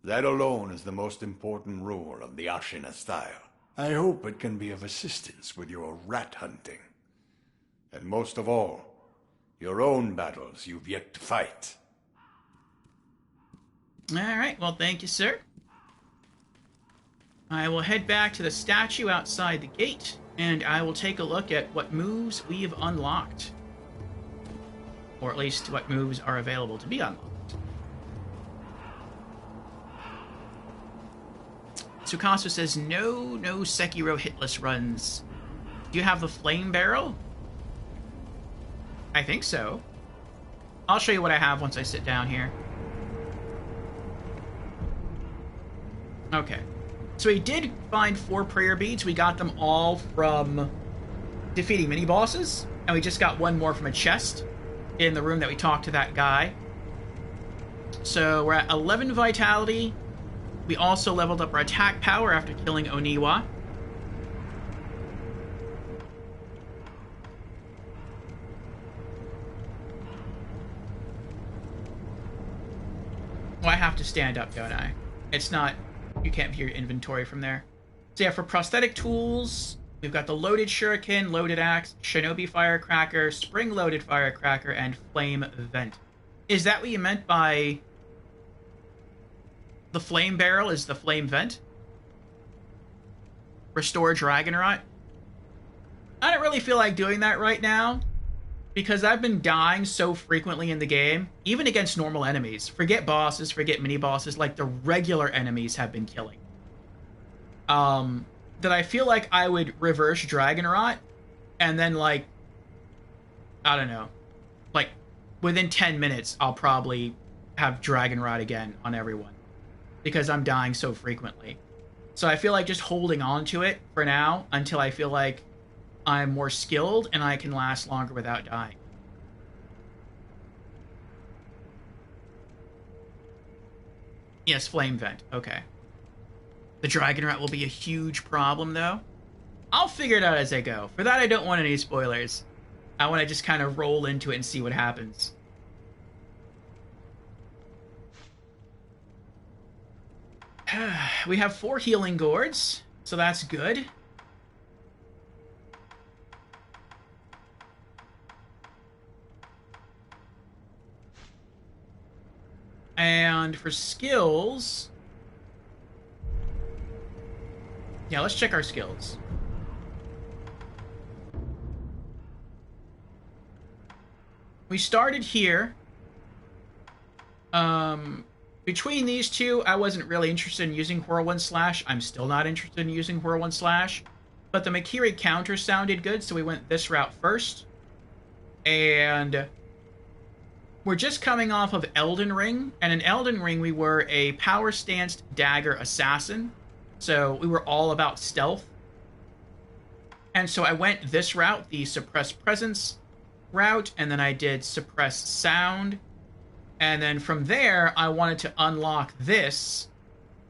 That alone is the most important rule of the Ashina style. I hope it can be of assistance with your rat hunting. And most of all, your own battles you've yet to fight. Alright, well thank you, sir. I will head back to the statue outside the gate, and I will take a look at what moves we've unlocked. Or at least what moves are available to be unlocked. Tsukasa says, no Sekiro hitless runs. Do you have the flame barrel? I think so. I'll show you what I have once I sit down here. Okay. So we did find 4 prayer beads. We got them all from defeating mini-bosses. And we just got one more from a chest in the room that we talked to that guy. So we're at 11 vitality. We also leveled up our attack power after killing Oniwa. Well, I have to stand up, don't I? It's not... You can't view your inventory from there. So yeah, for prosthetic tools, we've got the loaded shuriken, loaded axe, shinobi firecracker, spring-loaded firecracker, and flame vent. Is that what you meant by... The flame barrel is the flame vent? Restore dragon rot? I don't really feel like doing that right now, because I've been dying so frequently in the game, even against normal enemies. Forget bosses, forget mini-bosses, like the regular enemies have been killing. That I feel like I would reverse dragon rot, and then like, I don't know, like within 10 minutes, I'll probably have dragon rot again on everyone. Because I'm dying so frequently. So I feel like just holding on to it for now until I feel like I'm more skilled and I can last longer without dying. Yes, flame vent. Okay. The dragon rat will be a huge problem, though. I'll figure it out as I go. For that, I don't want any spoilers. I want to just kind of roll into it and see what happens. We have 4 healing gourds, so that's good. And for skills... Yeah, let's check our skills. We started here. Between these two, I wasn't really interested in using Whirlwind Slash. I'm still not interested in using Whirlwind Slash. But the Makiri counter sounded good, so we went this route first. And we're just coming off of Elden Ring, and in Elden Ring we were a power-stanced dagger assassin, so we were all about stealth. And so I went this route, the suppress presence route, and then I did suppress sound, and then from there I wanted to unlock this,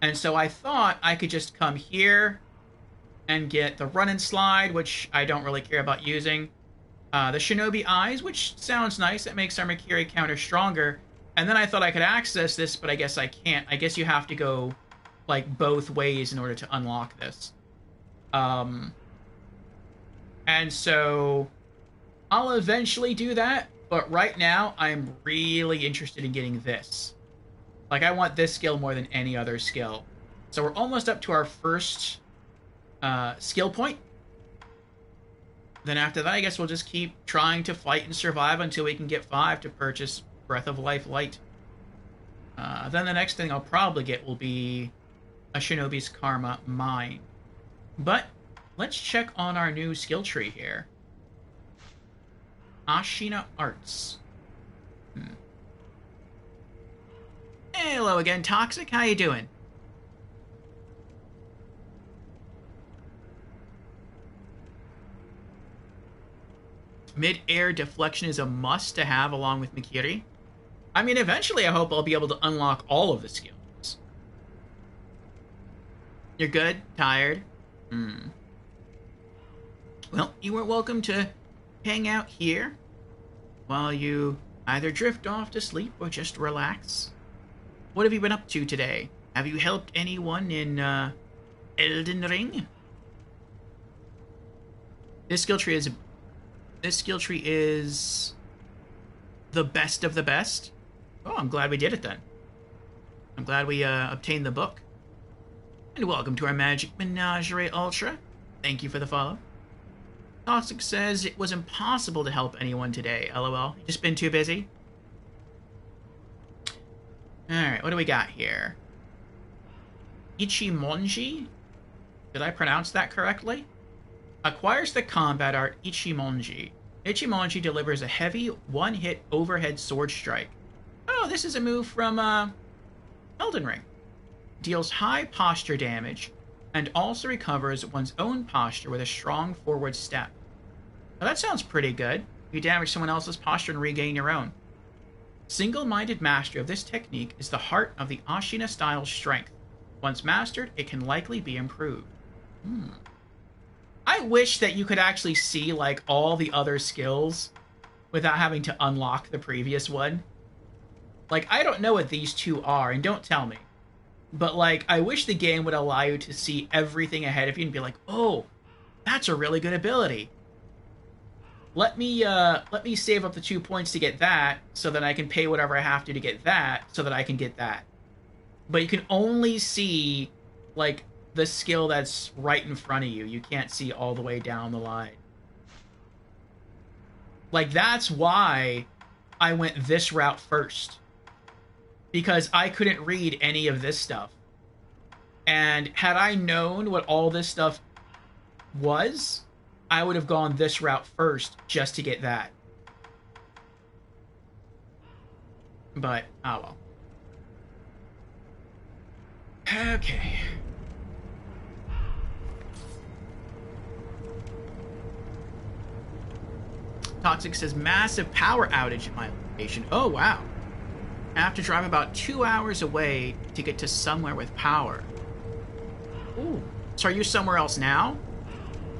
and so I thought I could just come here and get the run and slide, which I don't really care about using. The Shinobi Eyes, which sounds nice. It makes our Mikiri counter stronger. And then I thought I could access this, but I guess I can't. I guess you have to go, like, both ways in order to unlock this. And so I'll eventually do that, but right now I'm really interested in getting this. Like, I want this skill more than any other skill. So we're almost up to our first skill point. Then after that, I guess we'll just keep trying to fight and survive until we can get 5 to purchase Breath of Life Light. Then the next thing I'll probably get will be a Shinobi's Karma Mine. But let's check on our new skill tree here. Ashina Arts. Hello again, Toxic. How you doing? Mid-air deflection is a must to have along with Mikiri. I mean, eventually I hope I'll be able to unlock all of the skills. You're good? Tired? Well, you are welcome to hang out here while you either drift off to sleep or just relax. What have you been up to today? Have you helped anyone in Elden Ring? This skill tree is the best of the best. Oh, I'm glad we did it then. I'm glad we obtained the book. And welcome to our Magic Menagerie Ultra. Thank you for the follow. Toxic says it was impossible to help anyone today. LOL. You just been too busy? Alright, what do we got here? Ichimonji? Did I pronounce that correctly? Acquires the combat art Ichimonji. Ichimonji delivers a heavy, one-hit overhead sword strike. Oh, this is a move from Elden Ring. Deals high posture damage, and also recovers one's own posture with a strong forward step. Now that sounds pretty good. You damage someone else's posture and regain your own. Single-minded mastery of this technique is the heart of the Ashina-style strength. Once mastered, it can likely be improved. I wish that you could actually see, like, all the other skills without having to unlock the previous one. Like, I don't know what these two are, and don't tell me. But, like, I wish the game would allow you to see everything ahead of you and be like, oh, that's a really good ability. Let me save up the 2 points to get that, so that I can pay whatever I have to get that, so that I can get that. But you can only see, like, the skill that's right in front of you. You can't see all the way down the line. Like, that's why I went this route first. Because I couldn't read any of this stuff. And had I known what all this stuff was, I would have gone this route first just to get that. But, oh well. Okay. Toxic says, massive power outage at my location. Oh, wow. I have to drive about 2 hours away to get to somewhere with power. Ooh. So are you somewhere else now?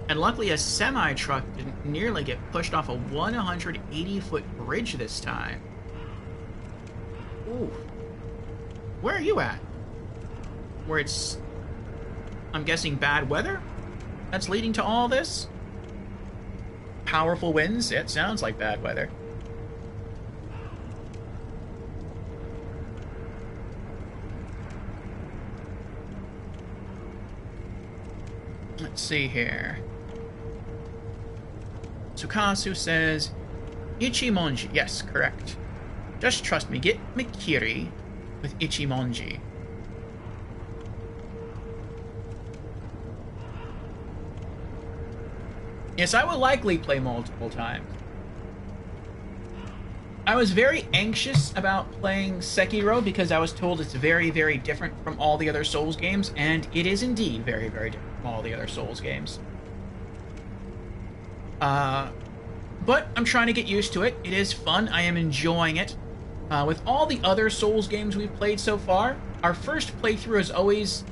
And luckily a semi-truck didn't nearly get pushed off a 180-foot bridge this time. Ooh. Where are you at? Where it's, I'm guessing, bad weather that's leading to all this? Powerful winds? It sounds like bad weather. Let's see here. Tsukasu says, Ichimonji. Yes, correct. Just trust me. Get Mikiri with Ichimonji. Yes, I will likely play multiple times. I was very anxious about playing Sekiro because I was told it's very, very different from all the other Souls games, and it is indeed very, very different from all the other Souls games. But I'm trying to get used to it. It is fun. I am enjoying it. With all the other Souls games we've played so far, our first playthrough is always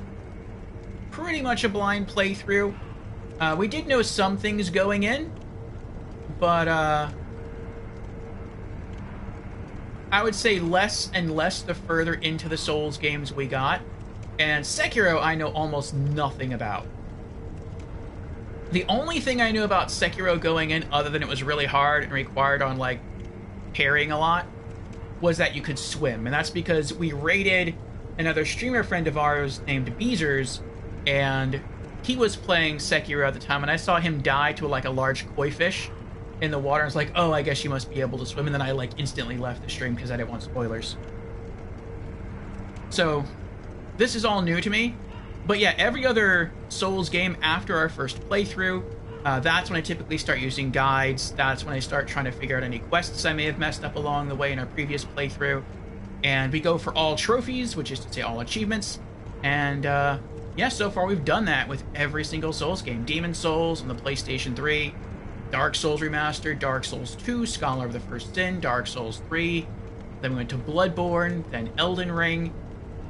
pretty much a blind playthrough. We did know some things going in, but I would say less and less the further into the Souls games we got. And Sekiro I know almost nothing about. The only thing I knew about Sekiro going in, other than it was really hard and required on, like, parrying a lot, was that you could swim. And that's because we raided another streamer friend of ours named Beezers, and he was playing Sekiro at the time, and I saw him die to, like, a large koi fish in the water. I was like, oh, I guess you must be able to swim. And then I, like, instantly left the stream because I didn't want spoilers. So, this is all new to me. But yeah, every other Souls game after our first playthrough, that's when I typically start using guides. That's when I start trying to figure out any quests I may have messed up along the way in our previous playthrough. And we go for all trophies, which is to say all achievements. And yeah, so far we've done that with every single Souls game. Demon Souls on the PlayStation 3, Dark Souls Remastered, Dark Souls 2, Scholar of the First Sin, Dark Souls 3, then we went to Bloodborne, then Elden Ring,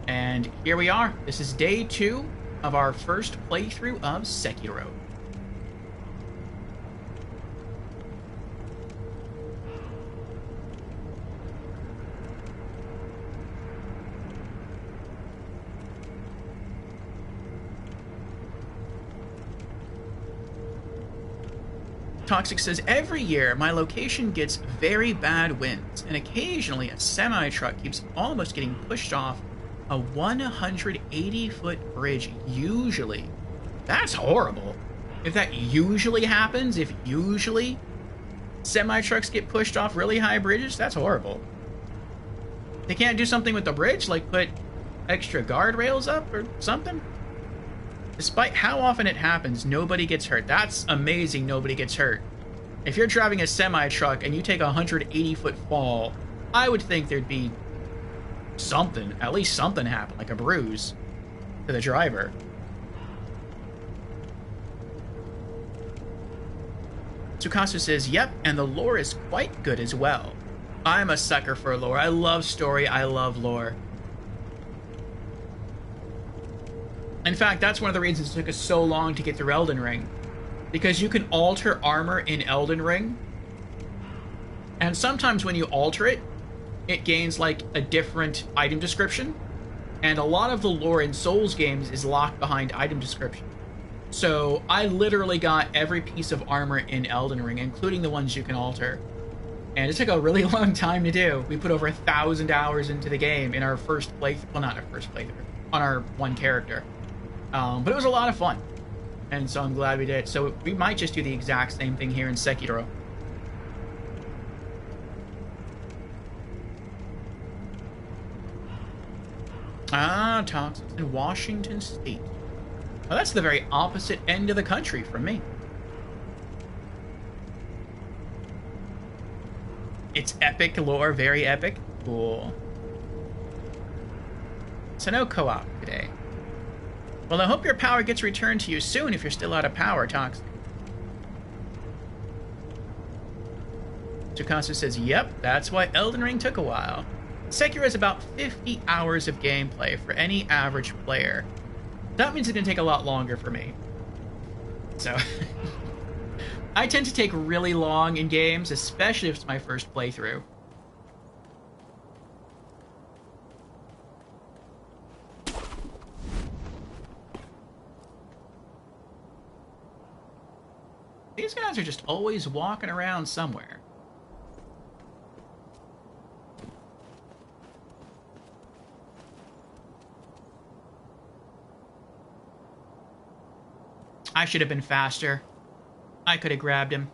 and here we are. This is day 2 of our first playthrough of Sekiro. Toxic says, every year my location gets very bad winds, and occasionally a semi-truck keeps almost getting pushed off a 180-foot bridge. Usually. That's horrible. If that usually happens, if usually semi-trucks get pushed off really high bridges, that's horrible. They can't do something with the bridge, like put extra guardrails up or something? Despite how often it happens, nobody gets hurt. That's amazing nobody gets hurt. If you're driving a semi-truck and you take a 180-foot fall, I would think there'd be something, at least something happen, like a bruise to the driver. Tsukasa says, yep, and the lore is quite good as well. I'm a sucker for lore. I love story, I love lore. In fact, that's one of the reasons it took us so long to get through Elden Ring. Because you can alter armor in Elden Ring. And sometimes when you alter it, it gains like a different item description. And a lot of the lore in Souls games is locked behind item description. So I literally got every piece of armor in Elden Ring, including the ones you can alter. And it took a really long time to do. We put over 1,000 hours into the game in our first playthrough. Well, not our first playthrough. On our one character. But it was a lot of fun, and so I'm glad we did it. So we might just do the exact same thing here in Sekiro. Ah, Toxic in Washington State. Well, that's the very opposite end of the country from me. It's epic lore, very epic. Cool. So no co-op today. Well, I hope your power gets returned to you soon if you're still out of power, Toxic. Tsukasa says, yep, that's why Elden Ring took a while. Sekiro is about 50 hours of gameplay for any average player. That means it's going to take a lot longer for me. So, I tend to take really long in games, especially if it's my first playthrough. These guys are just always walking around somewhere. I should have been faster. I could have grabbed him.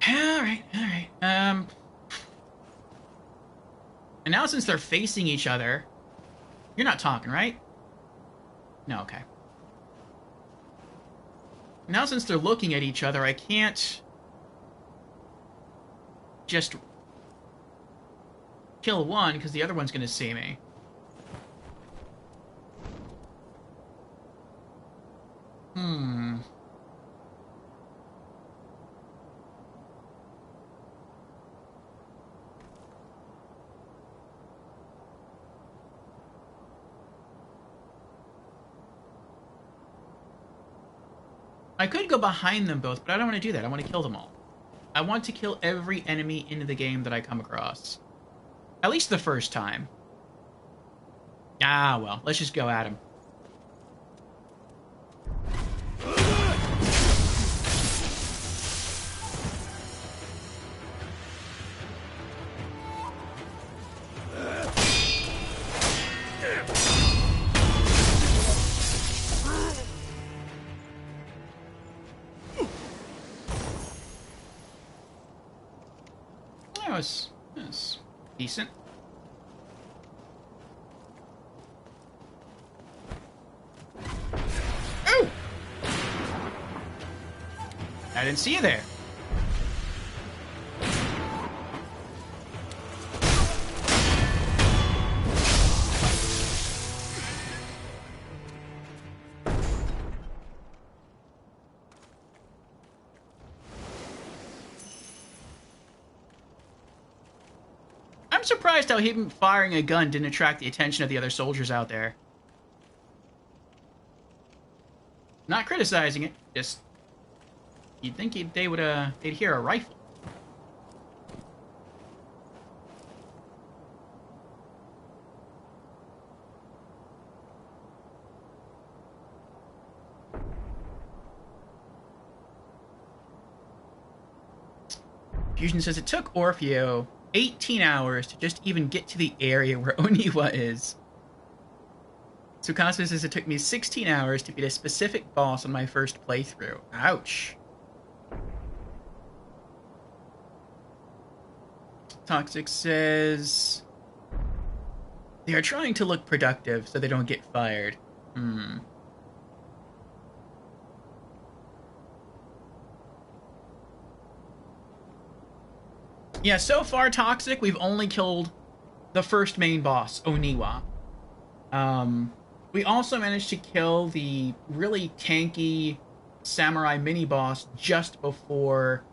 Alright, alright. And now since they're facing each other, you're not talking, right? No, okay. Now since they're looking at each other, I can't just kill one, because the other one's going to see me. I could go behind them both, but I don't want to do that. I want to kill them all. I want to kill every enemy in the game that I come across. At least the first time. Ah, well, let's just go at him. That was decent. Ooh! I didn't see you there. I'm surprised how him firing a gun didn't attract the attention of the other soldiers out there. Not criticizing it, just you'd think they'd hear a rifle. Fusion says it took Orfeo 18 hours to just even get to the area where Oniwa is. Tsukasa says it took me 16 hours to beat a specific boss on my first playthrough. Ouch. Toxic says they are trying to look productive so they don't get fired. Yeah, so far, Toxic, we've only killed the first main boss, Oniwa. We also managed to kill the really tanky samurai mini-boss just before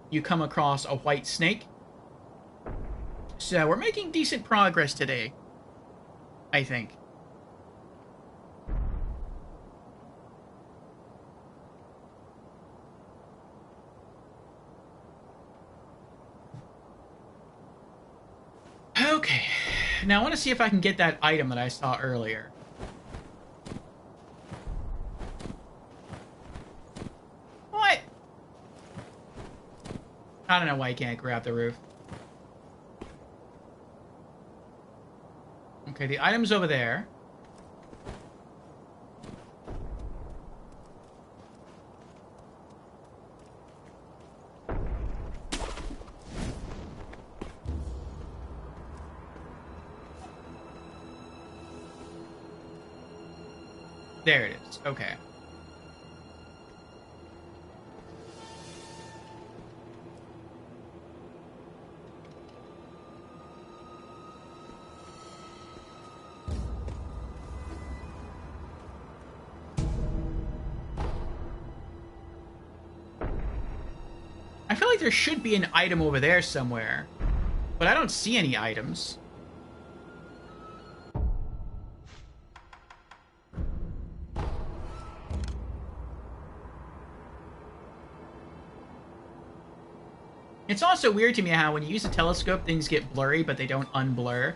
you come across a white snake. So we're making decent progress today, I think. Okay, now I want to see if I can get that item that I saw earlier. What? I don't know why you can't grab the roof. Okay, the item's over there. There it is. Okay. I feel like there should be an item over there somewhere, but I don't see any items. It's also weird to me how when you use a telescope, things get blurry, but they don't unblur.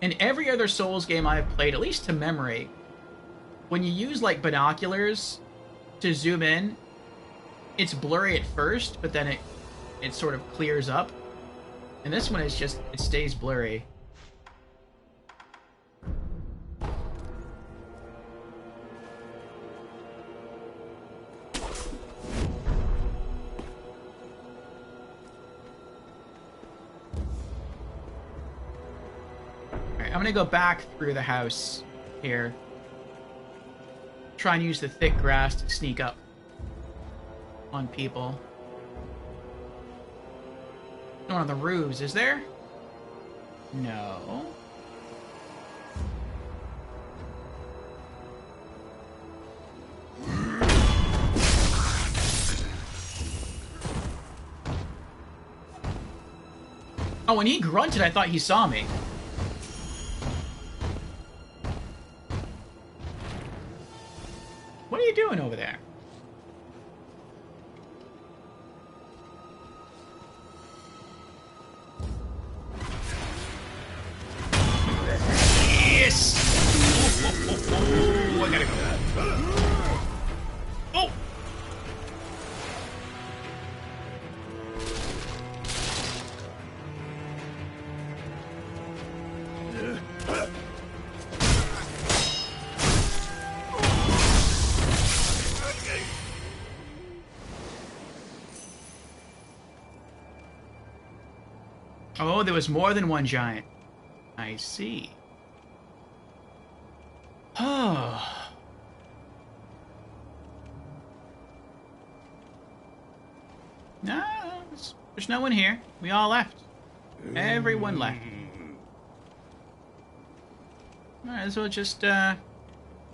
In every other Souls game I've played, at least to memory, when you use, like, binoculars to zoom in, it's blurry at first, but then it sort of clears up. And this one is just, it stays blurry. I'm gonna go back through the house here. Try and use the thick grass to sneak up on people. One of the roofs, is there? No. Oh, when he grunted, I thought he saw me. What are you doing over there? Yes! Oh, I gotta go. Oh! Oh, there was more than one giant. I see. Oh. No, there's no one here. We all left. Everyone left. Alright, so just turn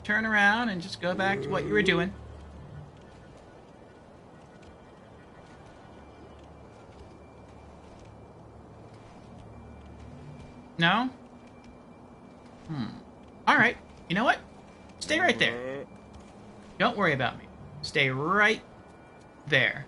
around and just go back to what you were doing. No? Alright. You know what? Stay right there. Don't worry about me. Stay right there.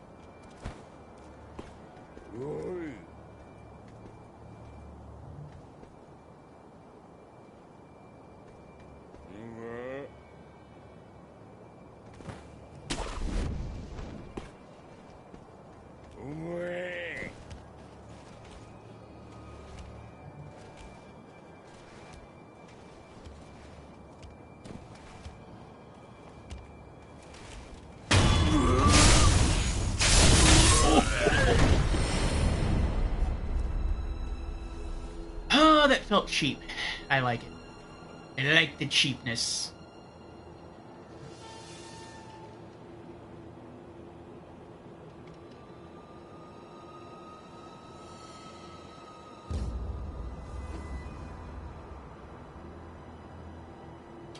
That felt cheap. I like it. I like the cheapness.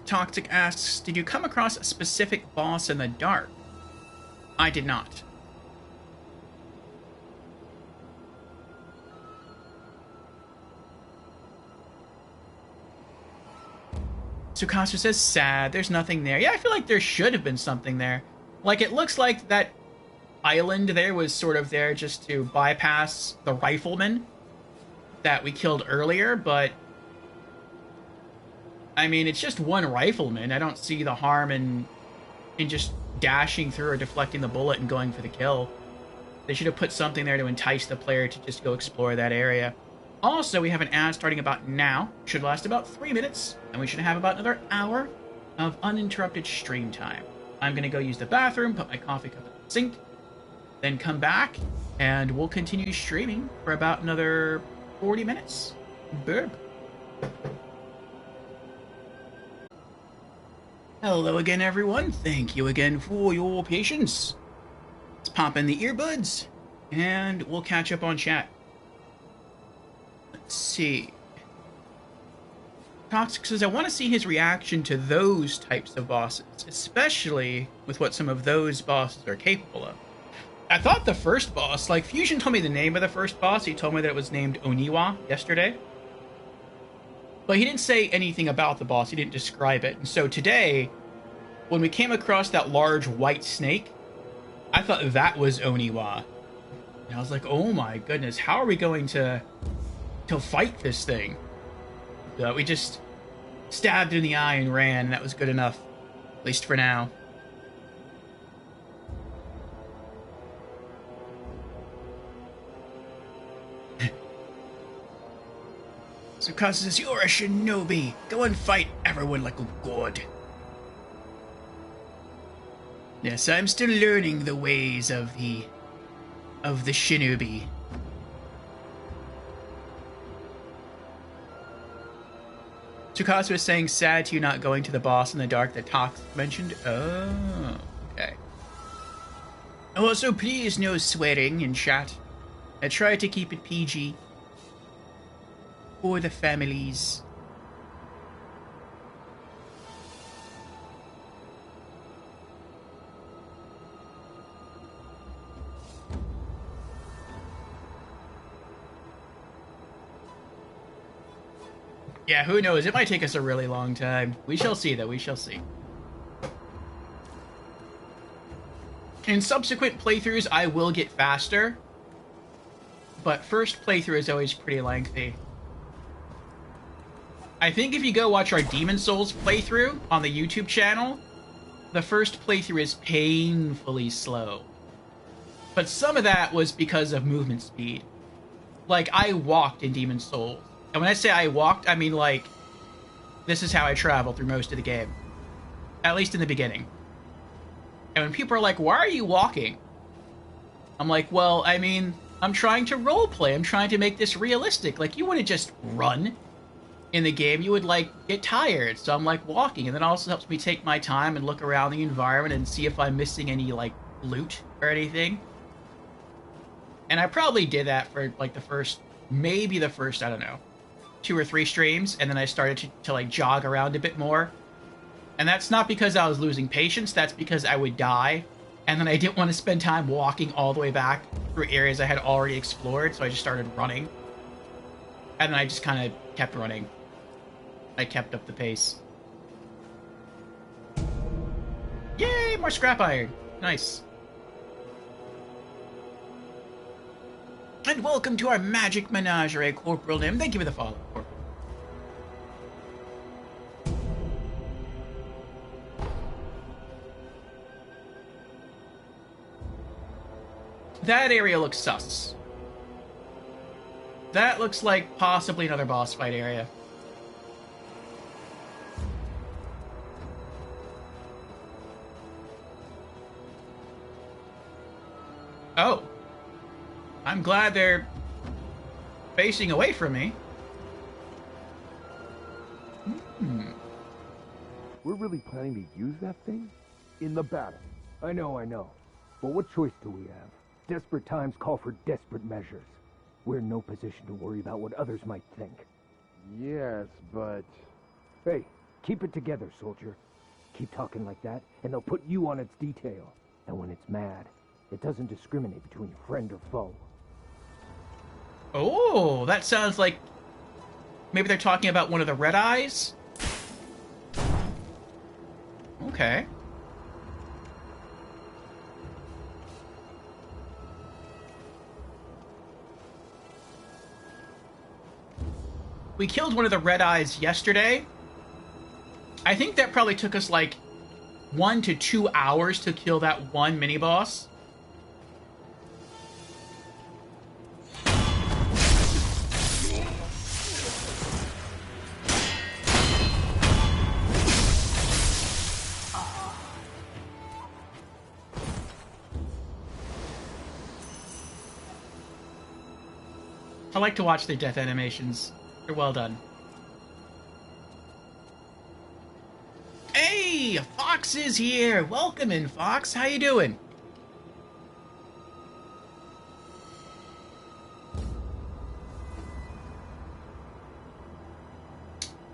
Toxic asks, did you come across a specific boss in the dark? I did not. Tsukasa says, sad, there's nothing there. Yeah, I feel like there should have been something there. Like, it looks like that island there was sort of there just to bypass the rifleman that we killed earlier, but... I mean, it's just one rifleman. I don't see the harm in just dashing through or deflecting the bullet and going for the kill. They should have put something there to entice the player to just go explore that area. Also, we have an ad starting about now. Should last about 3 minutes, and we should have about another hour of uninterrupted stream time. I'm going to go use the bathroom, put my coffee cup in the sink, then come back, and we'll continue streaming for about another 40 minutes. Burp. Hello again, everyone. Thank you again for your patience. Let's pop in the earbuds, and we'll catch up on chat. Let's see. Toxic says, I want to see his reaction to those types of bosses, especially with what some of those bosses are capable of. I thought the first boss, like Fusion told me the name of the first boss, he told me that it was named Oniwa yesterday. But he didn't say anything about the boss, he didn't describe it. And so today, when we came across that large white snake, I thought that was Oniwa. And I was like, oh my goodness, how are we going to fight this thing? We just stabbed in the eye and ran, and that was good enough. At least for now. Tsukasa says, you're a shinobi. Go and fight everyone like a god. Yes, I'm still learning the ways of the shinobi. Tsukasa was saying, sad to you not going to the boss in the dark that Tox mentioned. Oh, okay. Also, please no swearing in chat. I try to keep it PG for the families. Yeah, who knows? It might take us a really long time. We shall see, though. We shall see. In subsequent playthroughs, I will get faster. But first playthrough is always pretty lengthy. I think if you go watch our Demon Souls playthrough on the YouTube channel, the first playthrough is painfully slow. But some of that was because of movement speed. Like, I walked in Demon Souls. And when I say I walked, I mean, like, this is how I travel through most of the game. At least in the beginning. And when people are like, why are you walking? I'm like, well, I mean, I'm trying to roleplay. I'm trying to make this realistic. Like, you wouldn't just run in the game. You would, like, get tired. So I'm, like, walking. And that also helps me take my time and look around the environment and see if I'm missing any, like, loot or anything. And I probably did that for, like, maybe the first, I don't know, 2 or 3 streams, and then I started to like jog around a bit more. And that's not because I was losing patience, that's because I would die, and then I didn't want to spend time walking all the way back through areas I had already explored, so I just started running. And then I just kind of kept running. I kept up the pace. Yay, more scrap iron. Nice. And welcome to our Magic Menagerie, Corporal Nim. Thank you for the follow, Corporal. That area looks sus. That looks like possibly another boss fight area. Oh. I'm glad they're facing away from me. We're really planning to use that thing? In the battle. I know. But what choice do we have? Desperate times call for desperate measures. We're in no position to worry about what others might think. Yes, but... Hey, keep it together, soldier. Keep talking like that, and they'll put you on its detail. And when it's mad, it doesn't discriminate between friend or foe. Oh, that sounds like maybe they're talking about one of the Red Eyes? Okay. We killed one of the Red Eyes yesterday. I think that probably took us like 1 to 2 hours to kill that one mini-boss. I like to watch their death animations. They're well done. Hey, Fox is here. Welcome in, Fox. How you doing?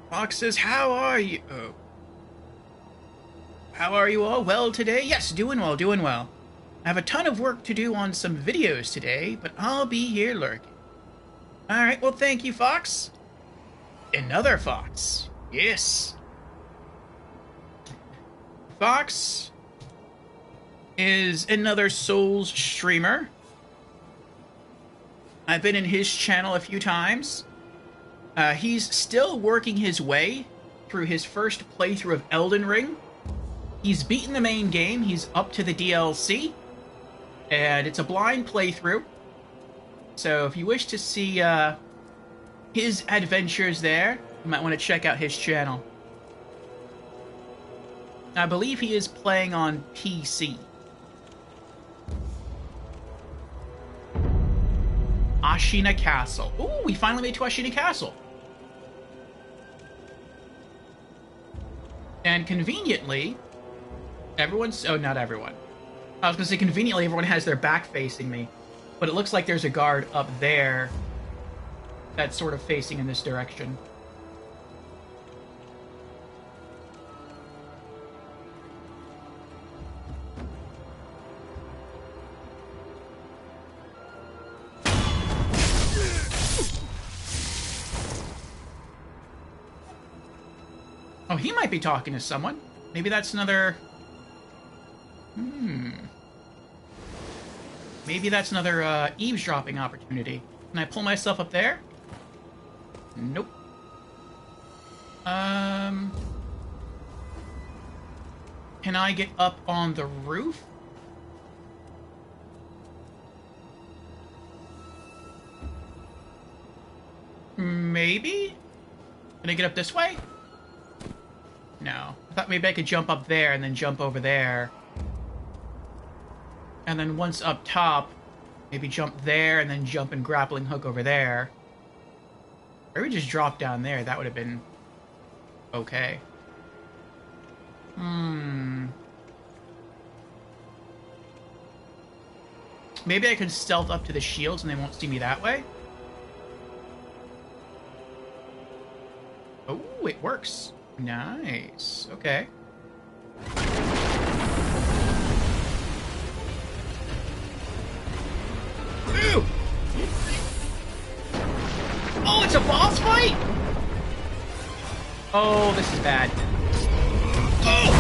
Fox says, how are you? Oh. How are you all? Well today? Yes, doing well, doing well. I have a ton of work to do on some videos today, but I'll be here lurking. Alright, well thank you, Fox. Another Fox. Yes. Fox is another Souls streamer. I've been in his channel a few times. He's still working his way through his first playthrough of Elden Ring. He's beaten the main game. He's up to the DLC. And it's a blind playthrough. So if you wish to see his adventures there, you might want to check out his channel. I believe he is playing on PC. Ashina Castle. Ooh, we finally made to Ashina Castle. And conveniently, everyone's... Oh, not everyone. I was going to say conveniently everyone has their back facing me. But it looks like there's a guard up there that's sort of facing in this direction. Oh, he might be talking to someone. Maybe that's another... Maybe that's another eavesdropping opportunity. Can I pull myself up there? Nope. Can I get up on the roof? Maybe? Can I get up this way? No. I thought maybe I could jump up there and then jump over there. And then once up top, maybe jump there and then jump and grappling hook over there. Or we just drop down there. That would have been okay. Maybe I could stealth up to the shields and they won't see me that way? Oh, it works. Nice. Okay. Ooh! Oh, it's a boss fight? Oh, this is bad. Oh!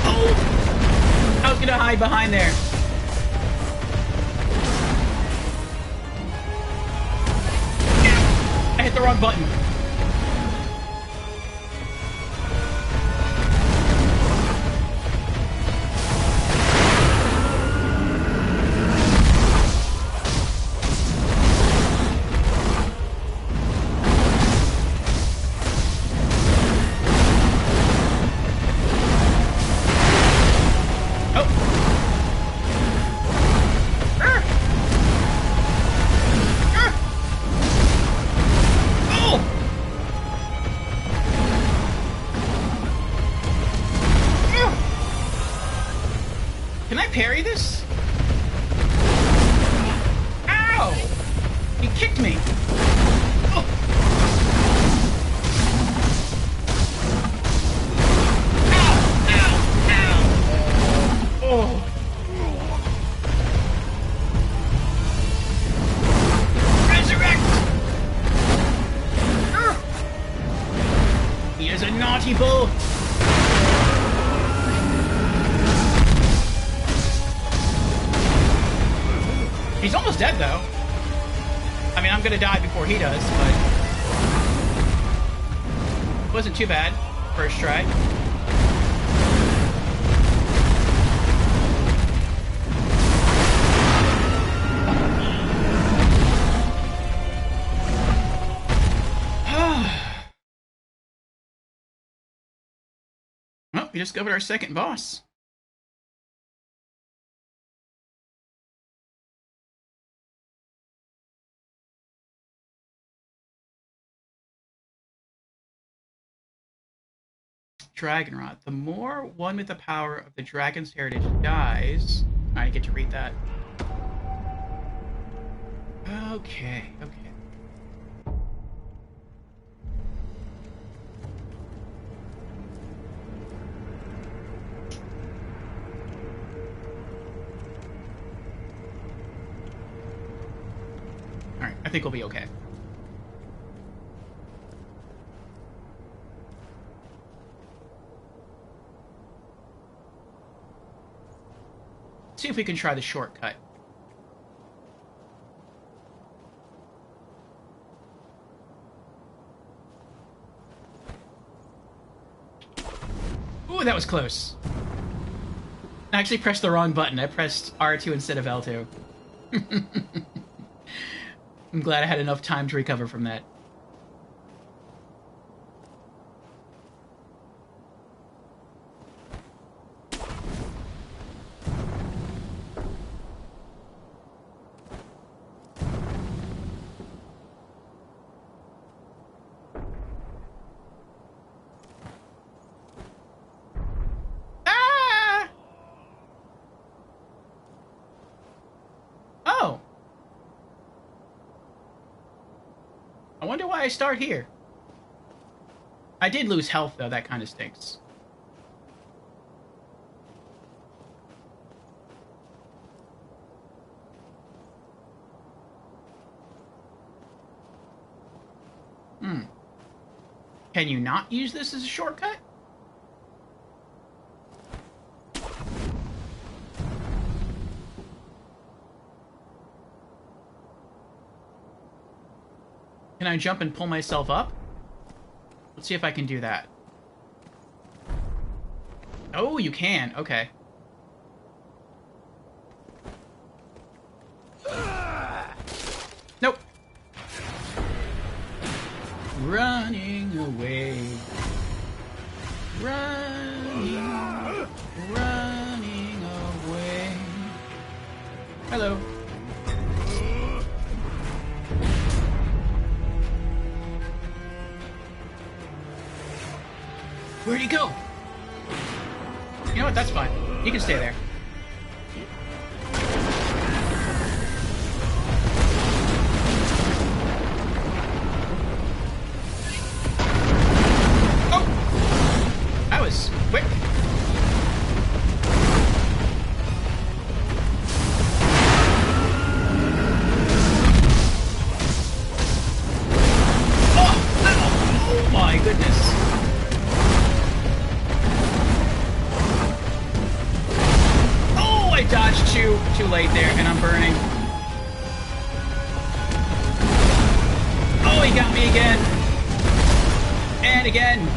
Oh! I was gonna hide behind there. I hit the wrong button. Parry this? Ow! He kicked me. Oh. Ow! Ow! Ow! Oh. Resurrect! He is a naughty bull. He's almost dead, though. I mean, I'm gonna die before he does, but... It wasn't too bad. First try. Well, we discovered our second boss. Dragonrot. The more one with the power of the dragon's heritage dies... I get to read that. Okay, okay. Alright, I think we'll be okay. See if we can try the shortcut. Ooh, that was close. I actually pressed the wrong button. I pressed R2 instead of L2. I'm glad I had enough time to recover from that. why I start here. I did lose health, though. That kind of stinks. Can you not use this as a shortcut? Can I jump and pull myself up? Let's see if I can do that. Oh, you can. Okay. Nope. Running away. Running away. Hello. Where'd he go? You know what? That's fine. You can stay there. That was quick. Oh my goodness. Oh, I dodged too late there, and I'm burning. Oh, he got me again. And again.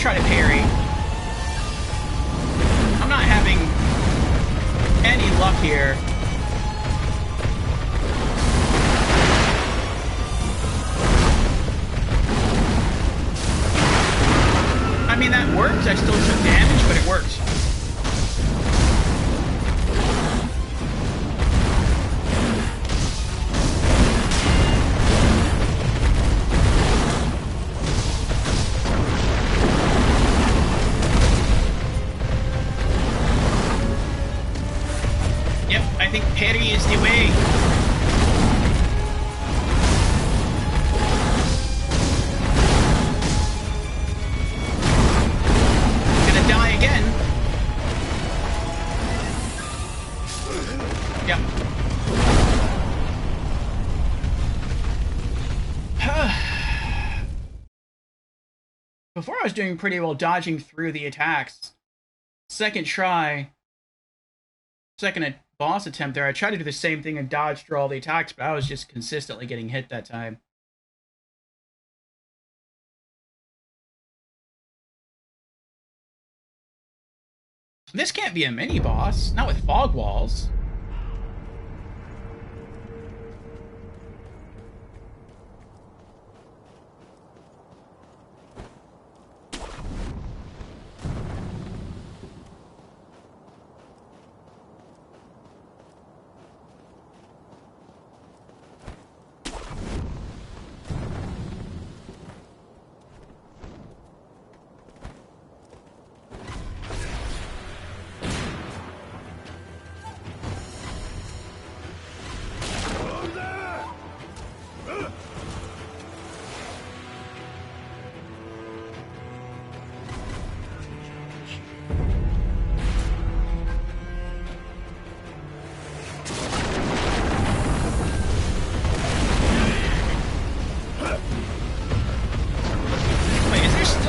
Try to parry. I'm not having any luck here. I mean, that worked. I still took damage, but it worked. I think parry is the way. Gonna die again. Yep. Before I was doing pretty well dodging through the attacks. Second boss attempt there, I tried to do the same thing and dodge through all the attacks, but I was just consistently getting hit that time. This can't be a mini-boss, not with fog walls.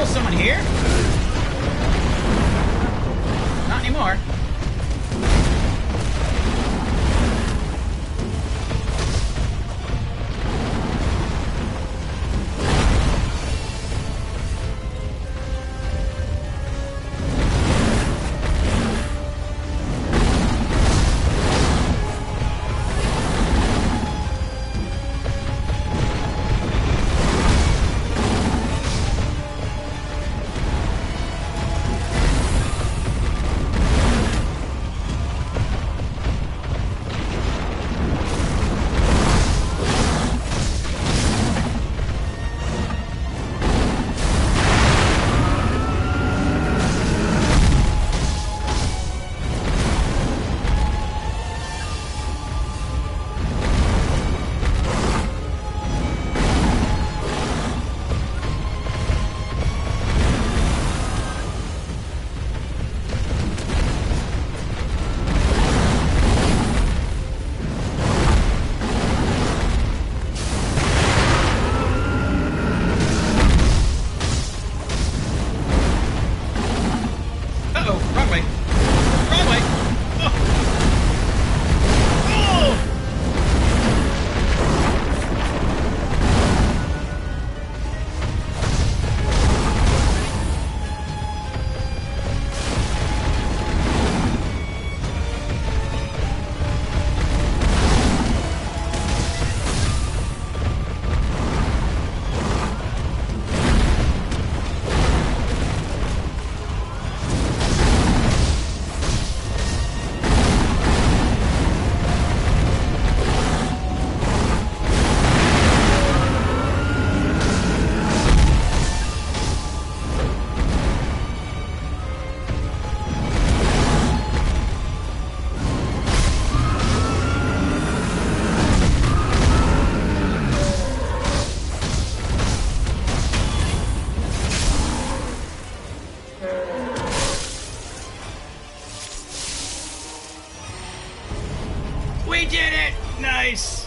Someone here? Not anymore. We did it! Nice!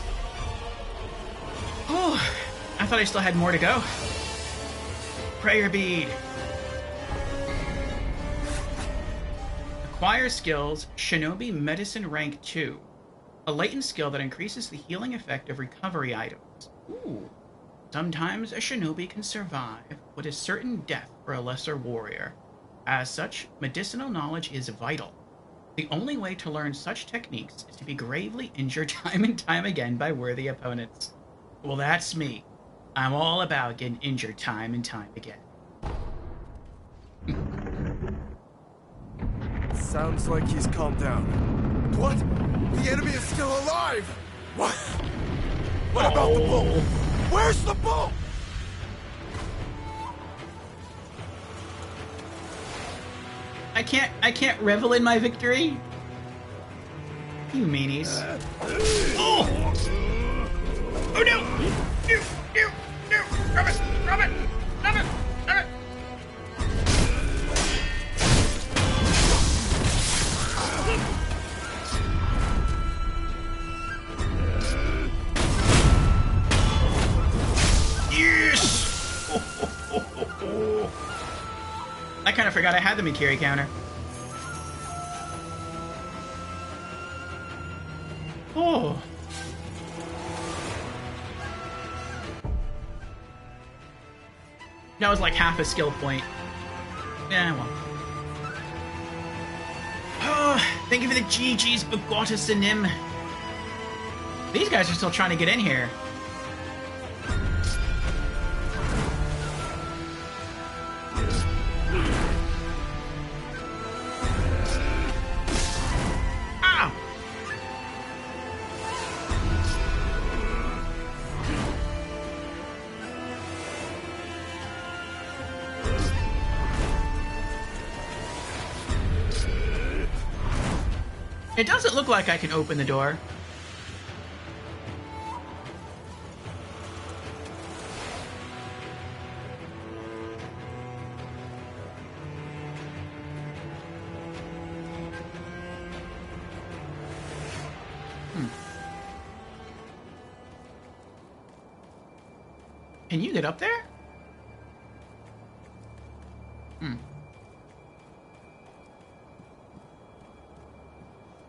Oh, I thought I still had more to go. Prayer bead. Acquire skills, Shinobi Medicine Rank 2. A latent skill that increases the healing effect of recovery items. Ooh. Sometimes a shinobi can survive what is certain death for a lesser warrior. As such, medicinal knowledge is vital. The only way to learn such techniques is to be gravely injured time and time again by worthy opponents. Well, that's me. I'm all about getting injured time and time again. Sounds like he's calmed down. What? The enemy is still alive! What? What about the bull? Where's the bull? I can't revel in my victory. You meanies. Oh! Oh no! No! No! No! Grab it! Grab it! Grab it! Grab it! Yes! I kind of forgot I had the Mikiri counter. Oh. That was like half a skill point. Yeah, well. Oh, thank you for the GG's Begottasanim. These guys are still trying to get in here. It doesn't look like I can open the door. Can you get up there?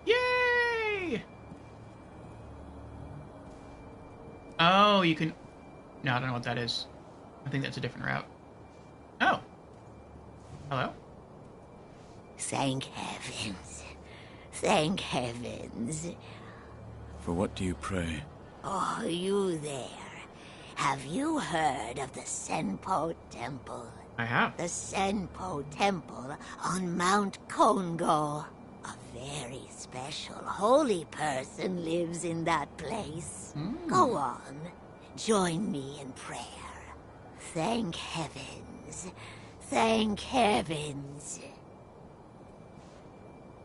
Yay! Oh, you can... No, I don't know what that is. I think that's a different route. Oh. Hello? Thank heavens. Thank heavens. For what do you pray? Oh, you there. Have you heard of the Senpo Temple? I have. The Senpo Temple on Mount Kongo. A very special holy person lives in that place. Go on. Join me in prayer. Thank heavens. Thank heavens.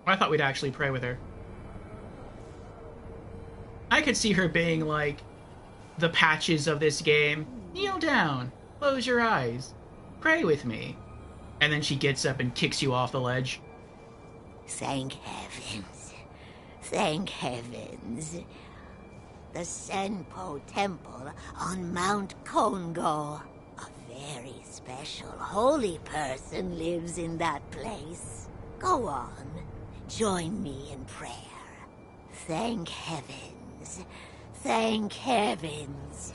I thought we'd actually pray with her. I could see her being like the Patches of this game. Kneel down, close your eyes, pray with me. And then she gets up and kicks you off the ledge. Thank heavens. Thank heavens. The Senpo Temple on Mount Kongo. A very special holy person lives in that place. Go on. Join me in prayer. Thank heavens. Thank heavens.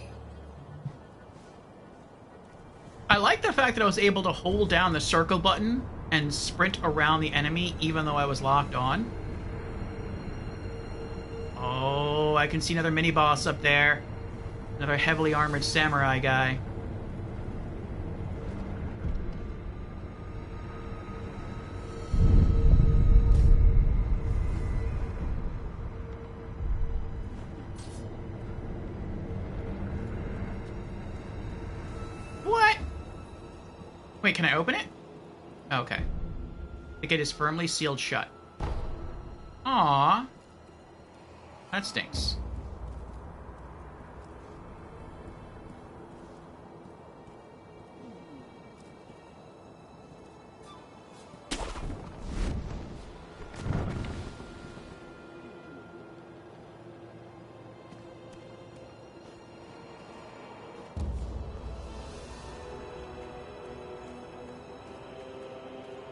I like the fact that I was able to hold down the circle button and sprint around the enemy even though I was locked on. Oh, I can see another mini-boss up there. Another heavily armored samurai guy. What? Wait, can I open it? Okay. The gate is firmly sealed shut. Aww. That stinks.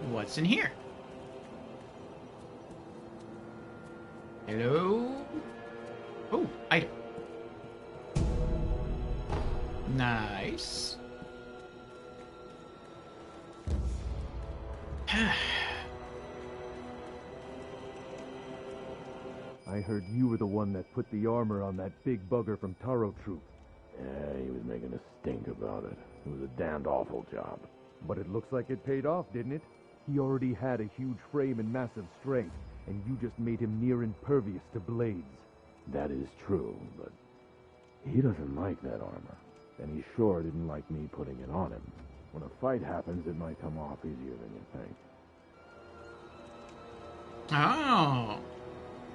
What's in here? Hello? Oh, item. Nice. I heard you were the one that put the armor on that big bugger from Taro Troop. Yeah, he was making a stink about it. It was a damned awful job. But it looks like it paid off, didn't it? He already had a huge frame and massive strength, and you just made him near impervious to blades. That is true, but he doesn't like that armor. And he sure didn't like me putting it on him. When a fight happens, it might come off easier than you think. Oh.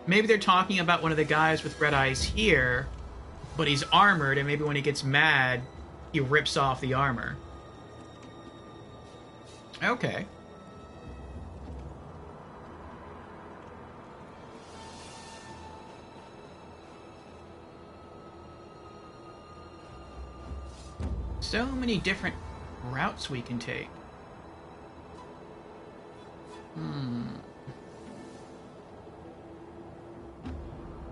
Maybe they're talking about one of the guys with red eyes here, but he's armored, and maybe when he gets mad, he rips off the armor. Okay. So many different routes we can take.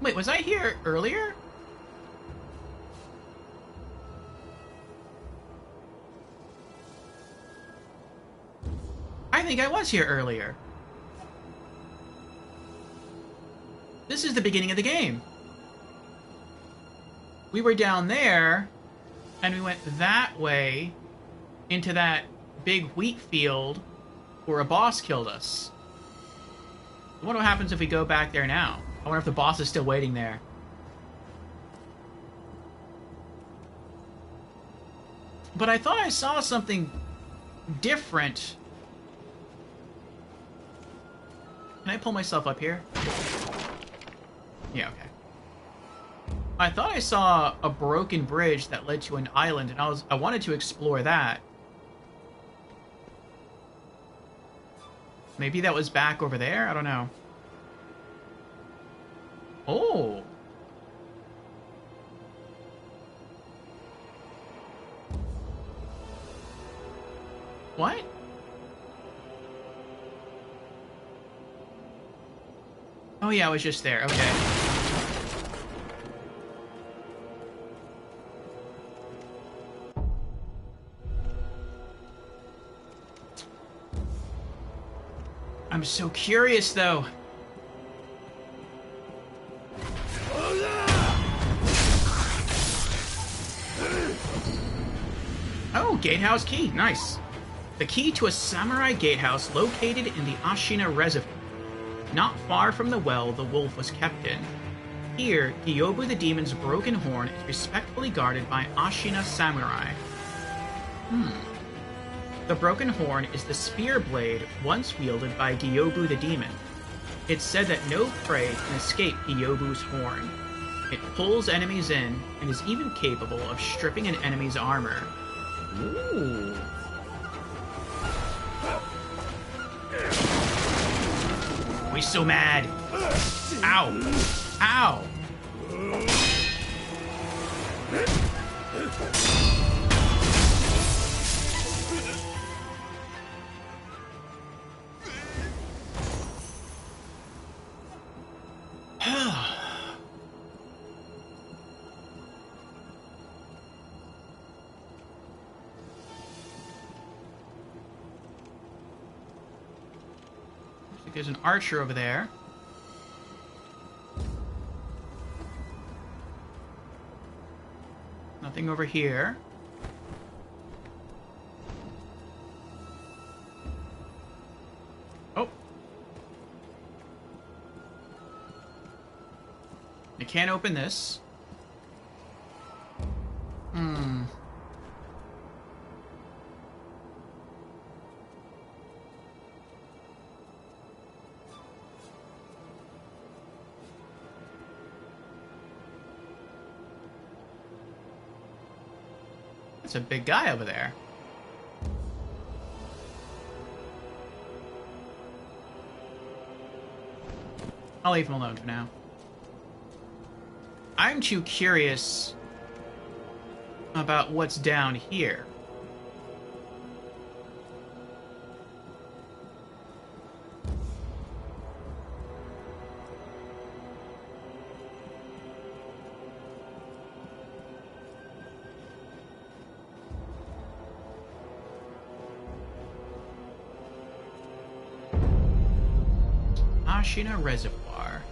Wait, was I here earlier? I think I was here earlier. This is the beginning of the game. We were down there, and we went that way into that big wheat field where a boss killed us. I wonder what happens if we go back there now. I wonder if the boss is still waiting there. But I thought I saw something different. Can I pull myself up here? Yeah, okay. I thought I saw a broken bridge that led to an island, and I wanted to explore that. Maybe that was back over there? I don't know. Oh. What? Oh yeah, I was just there. Okay. I'm so curious, though. Oh, gatehouse key. Nice. The key to a samurai gatehouse located in the Ashina Reservoir, not far from the well the wolf was kept in. Here, Gyobu the demon's broken horn is respectfully guarded by Ashina samurai. The broken horn is the spear blade once wielded by Gyobu the demon. It's said that no prey can escape Gyobu's horn. It pulls enemies in and is even capable of stripping an enemy's armor. Ooh. We're so mad. Ow. Ow. There's an archer over there. Nothing over here. Oh. I can't open this. That's a big guy over there. I'll leave him alone for now. I'm too curious about what's down here. Ashina Reservoir.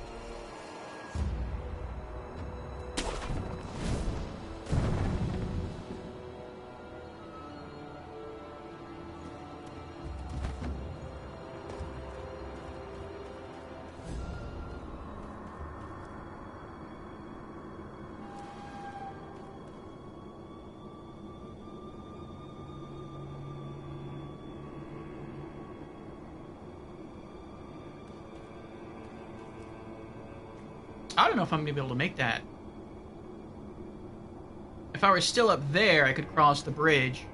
I don't know if I'm gonna be able to make that. If I were still up there, I could cross the bridge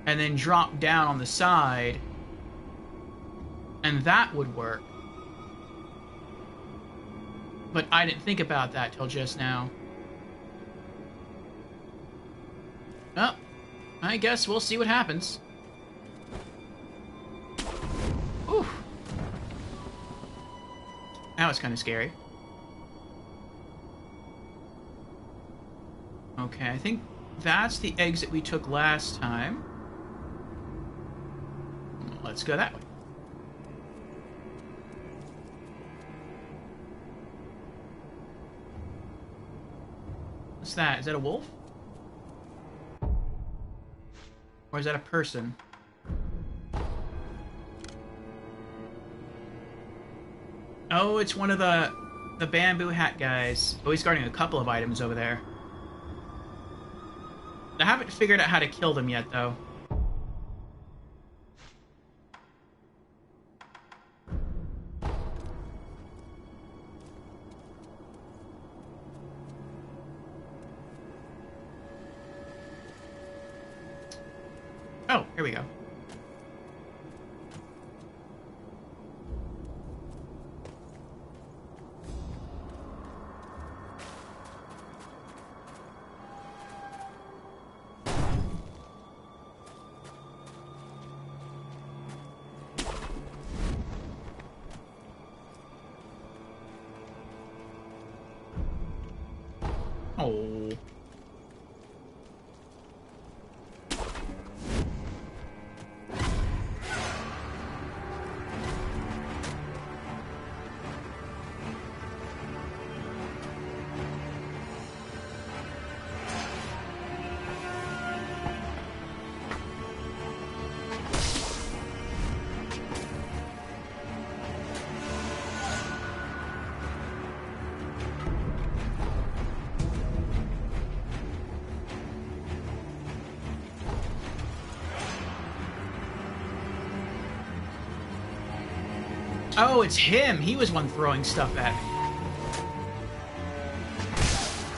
and then drop down on the side, and that would work. But I didn't think about that till just now. Well, I guess we'll see what happens. Oof. That was kind of scary. Okay, I think that's the exit we took last time. Let's go that way. What's that? Is that a wolf? Or is that a person? Oh, it's one of the bamboo hat guys. Oh, he's guarding a couple of items over there. I haven't figured out how to kill them yet, though. Oh, here we go. Oh. Oh, it's him. He was one throwing stuff at me.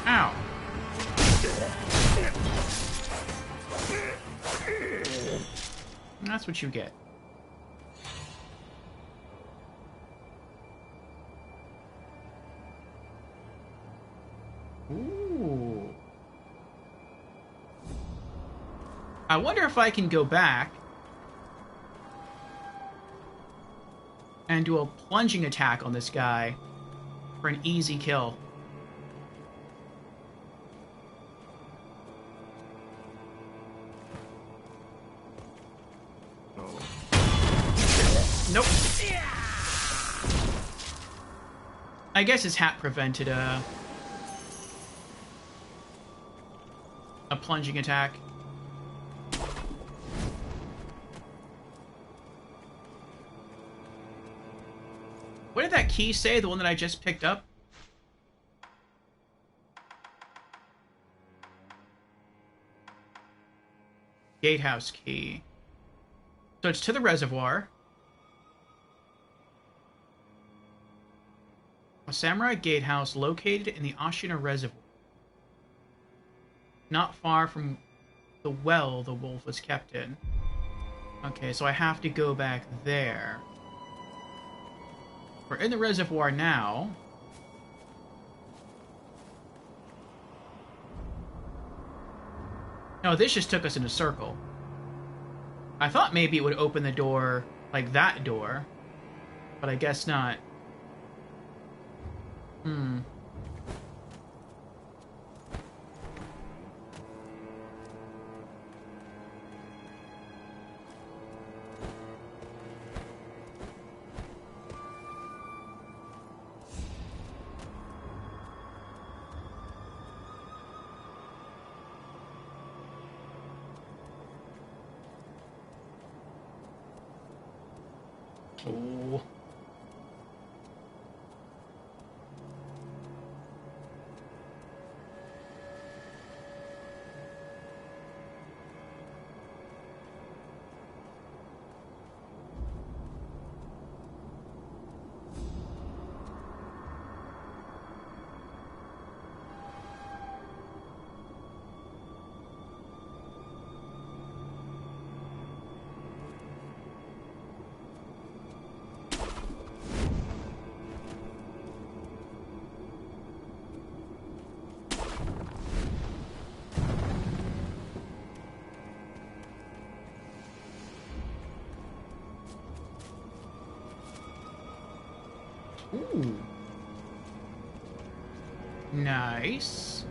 Ow. That's what you get. Ooh. I wonder if I can go back and do a plunging attack on this guy for an easy kill. Nope. I guess his hat prevented a plunging attack. What did that key say? The one that I just picked up? Gatehouse key. So it's to the reservoir. A samurai gatehouse located in the Ashina Reservoir. Not far from the well the wolf was kept in. Okay, so I have to go back there. We're in the reservoir now. No, this just took us in a circle. I thought maybe it would open the door like that door, but I guess not. Oh. Ooh. Nice.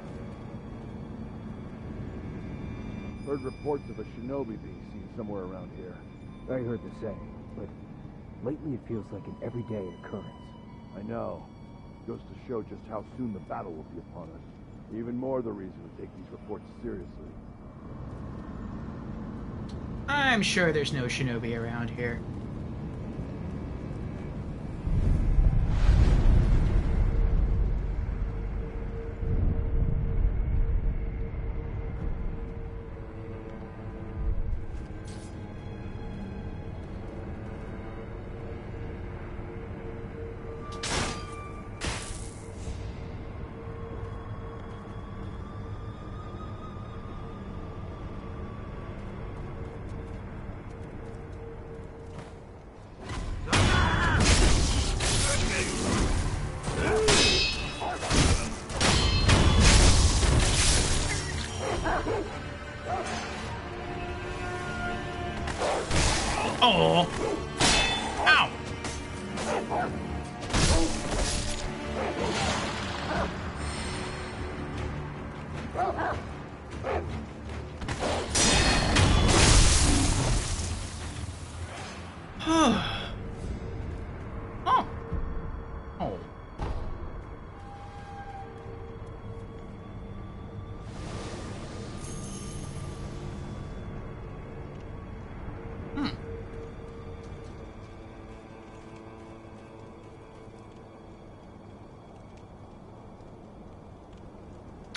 Heard reports of a shinobi being seen somewhere around here. I heard the same, but lately it feels like an everyday occurrence. I know. Goes to show just how soon the battle will be upon us. Even more the reason to take these reports seriously. I'm sure there's no shinobi around here. Oh! Ow! Oh. Oh.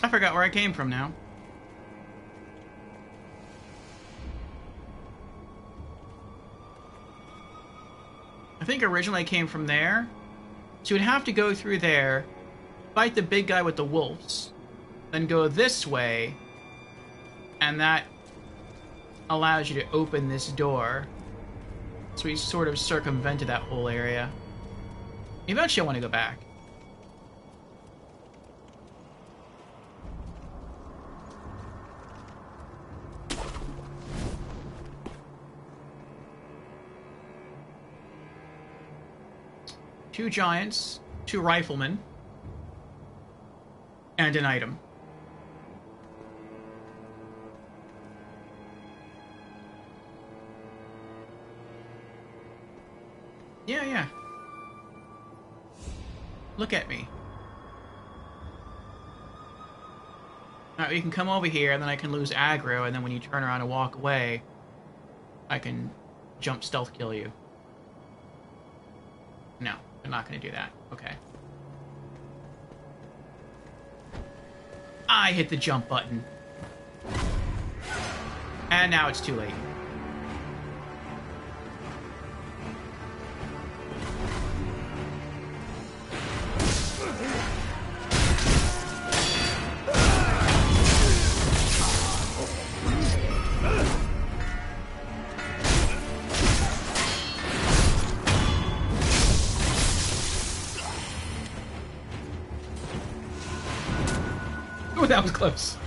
I forgot where I came from now. I think originally I came from there. So you'd have to go through there, fight the big guy with the wolves, then go this way, and that allows you to open this door. So we sort of circumvented that whole area. Eventually I want to go back. Two giants, two riflemen, and an item. Yeah. Look at me. Alright, you can come over here, and then I can lose aggro, and then when you turn around and walk away, I can jump stealth kill you. No, I'm not going to do that. Okay. I hit the jump button. And now it's too late. Oh, that was close.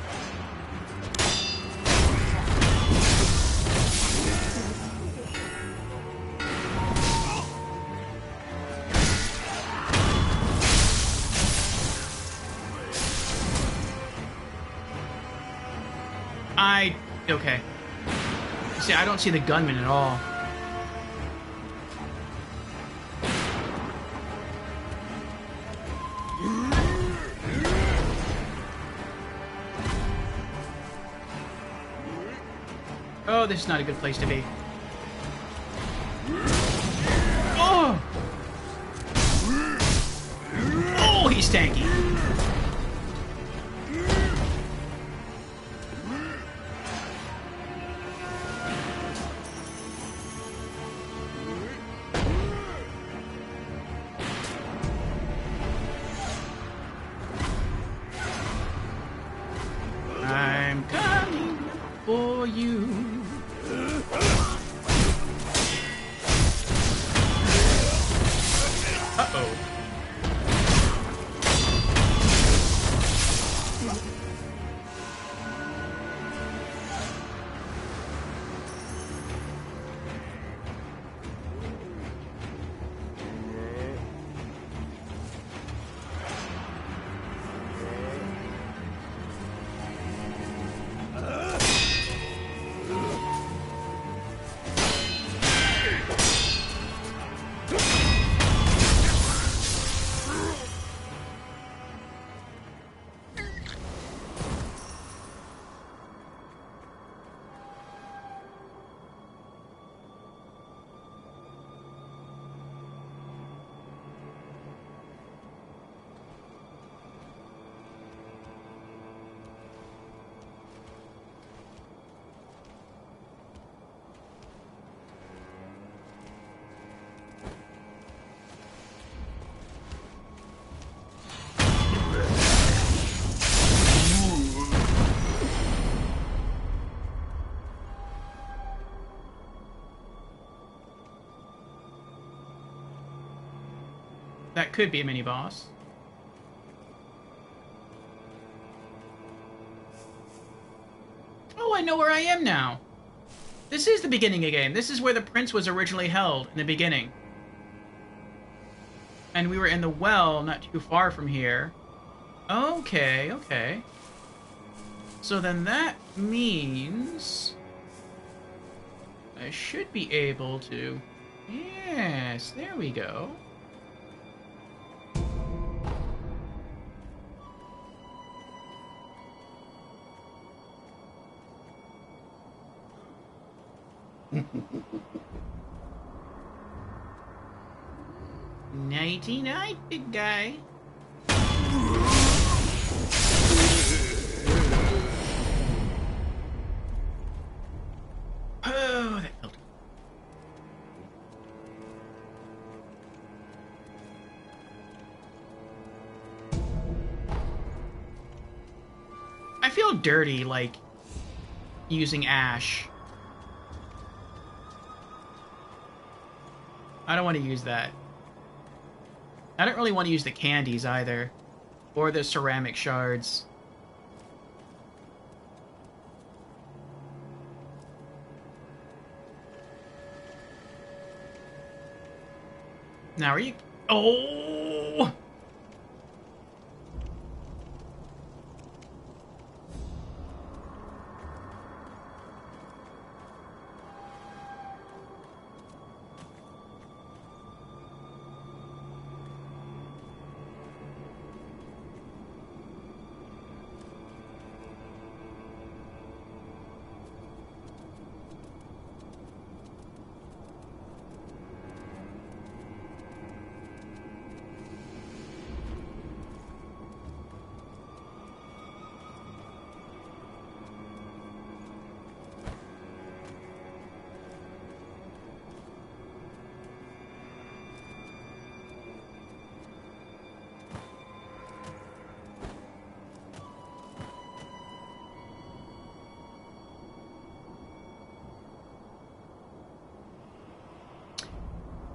Okay. See, I don't see the gunman at all. Oh, this is not a good place to be. Oh! Oh! Oh, he's tanky. I'm coming for you. Uh-oh. That could be a mini-boss. Oh, I know where I am now. This is the beginning of the game. This is where the prince was originally held in the beginning. And we were in the well not too far from here. Okay, okay. So then that means I should be able to... Yes, there we go. Nighty-night, big guy. Oh, that felt good. I feel dirty, like, using Ash. I don't want to use that. I don't really want to use the candies either. Or the ceramic shards. Now are you... Oh!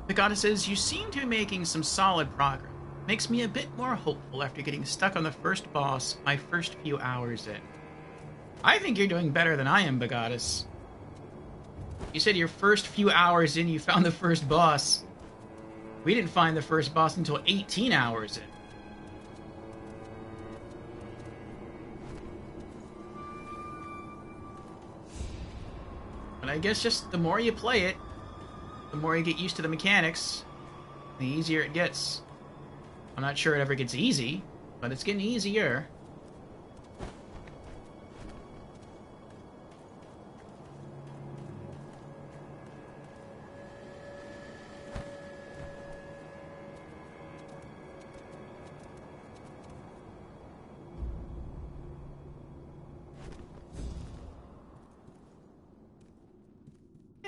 The goddess says, you seem to be making some solid progress. Makes me a bit more hopeful after getting stuck on the first boss my first few hours in. I think you're doing better than I am, Begoddess. You said your first few hours in you found the first boss. We didn't find the first boss until 18 hours in. But I guess just the more you play it, the more you get used to the mechanics, the easier it gets. I'm not sure it ever gets easy, but it's getting easier.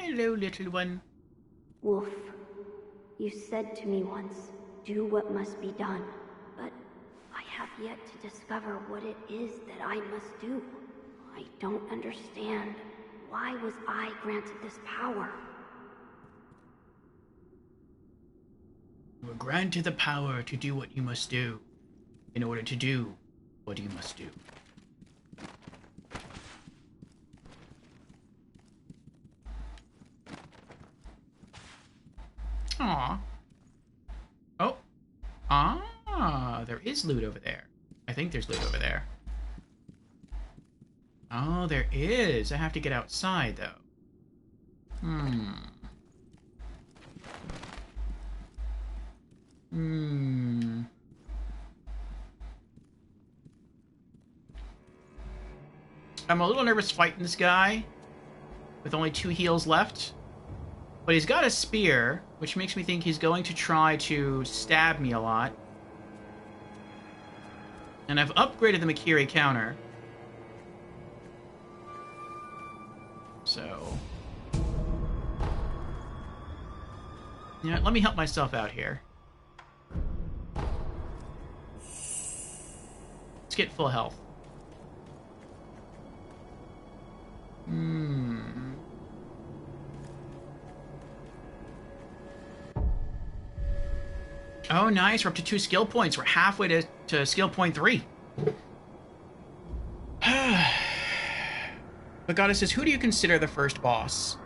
Hello, little one. Wolf, you said to me once, do what must be done, but I have yet to discover what it is that I must do. I don't understand. Why was I granted this power? You were granted the power to do what you must do, in order to do what you must do. Aww. Oh. Ah, there is loot over there. I think there's loot over there. Oh, there is. I have to get outside, though. I'm a little nervous fighting this guy with only 2 heals left. But he's got a spear, which makes me think he's going to try to stab me a lot. And I've upgraded the Makiri counter. So... yeah, let me help myself out here. Let's get full health. Oh, nice. We're up to 2 skill points. We're halfway to skill point 3. But Goddess says, who do you consider the first boss?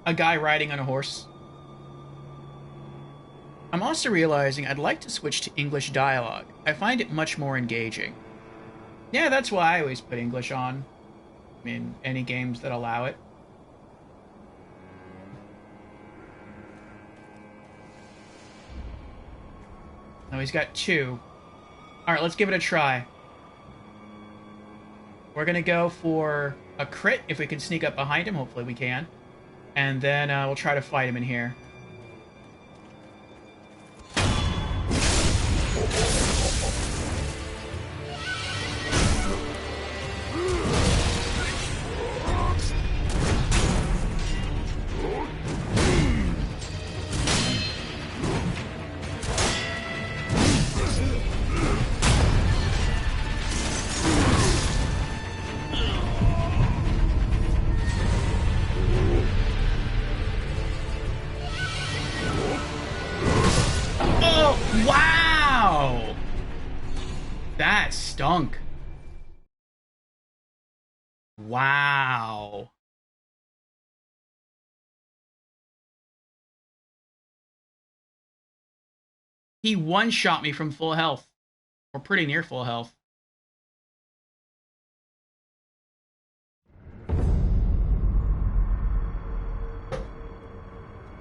A guy riding on a horse. I'm also realizing I'd like to switch to English dialogue. I find it much more engaging. Yeah, that's why I always put English on in any games that allow it. Oh, he's got 2. Alright, let's give it a try. We're gonna go for a crit if we can sneak up behind him. Hopefully we can. And then we'll try to fight him in here. Wow! That stunk. Wow. He one-shot me from full health. Or pretty near full health.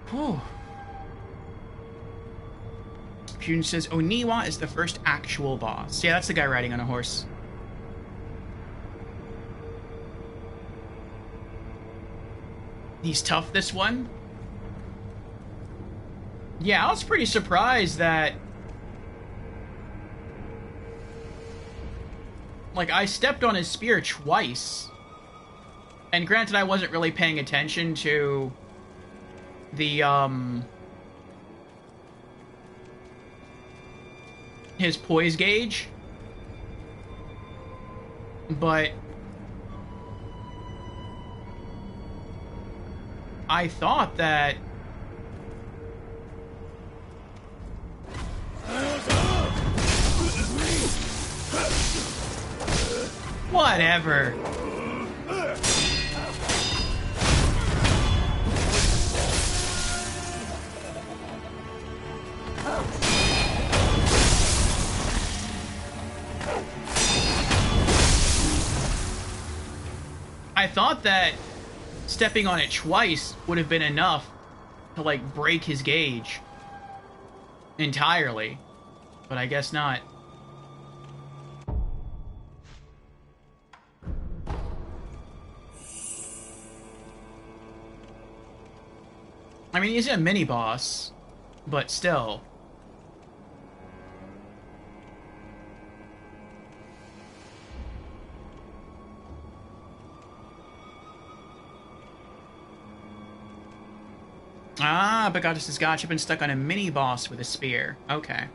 Whew. June says, Oniwa is the first actual boss. Yeah, that's the guy riding on a horse. He's tough, this one. Yeah, I was pretty surprised that... like, I stepped on his spear twice. And granted, I wasn't really paying attention to... the, his poise gauge, but I thought that whatever. I thought that stepping on it twice would have been enough to, like, break his gauge entirely, but I guess not. I mean, he's a mini-boss, but still. Ah, Bagatus has got you been stuck on a mini-boss with a spear. Okay.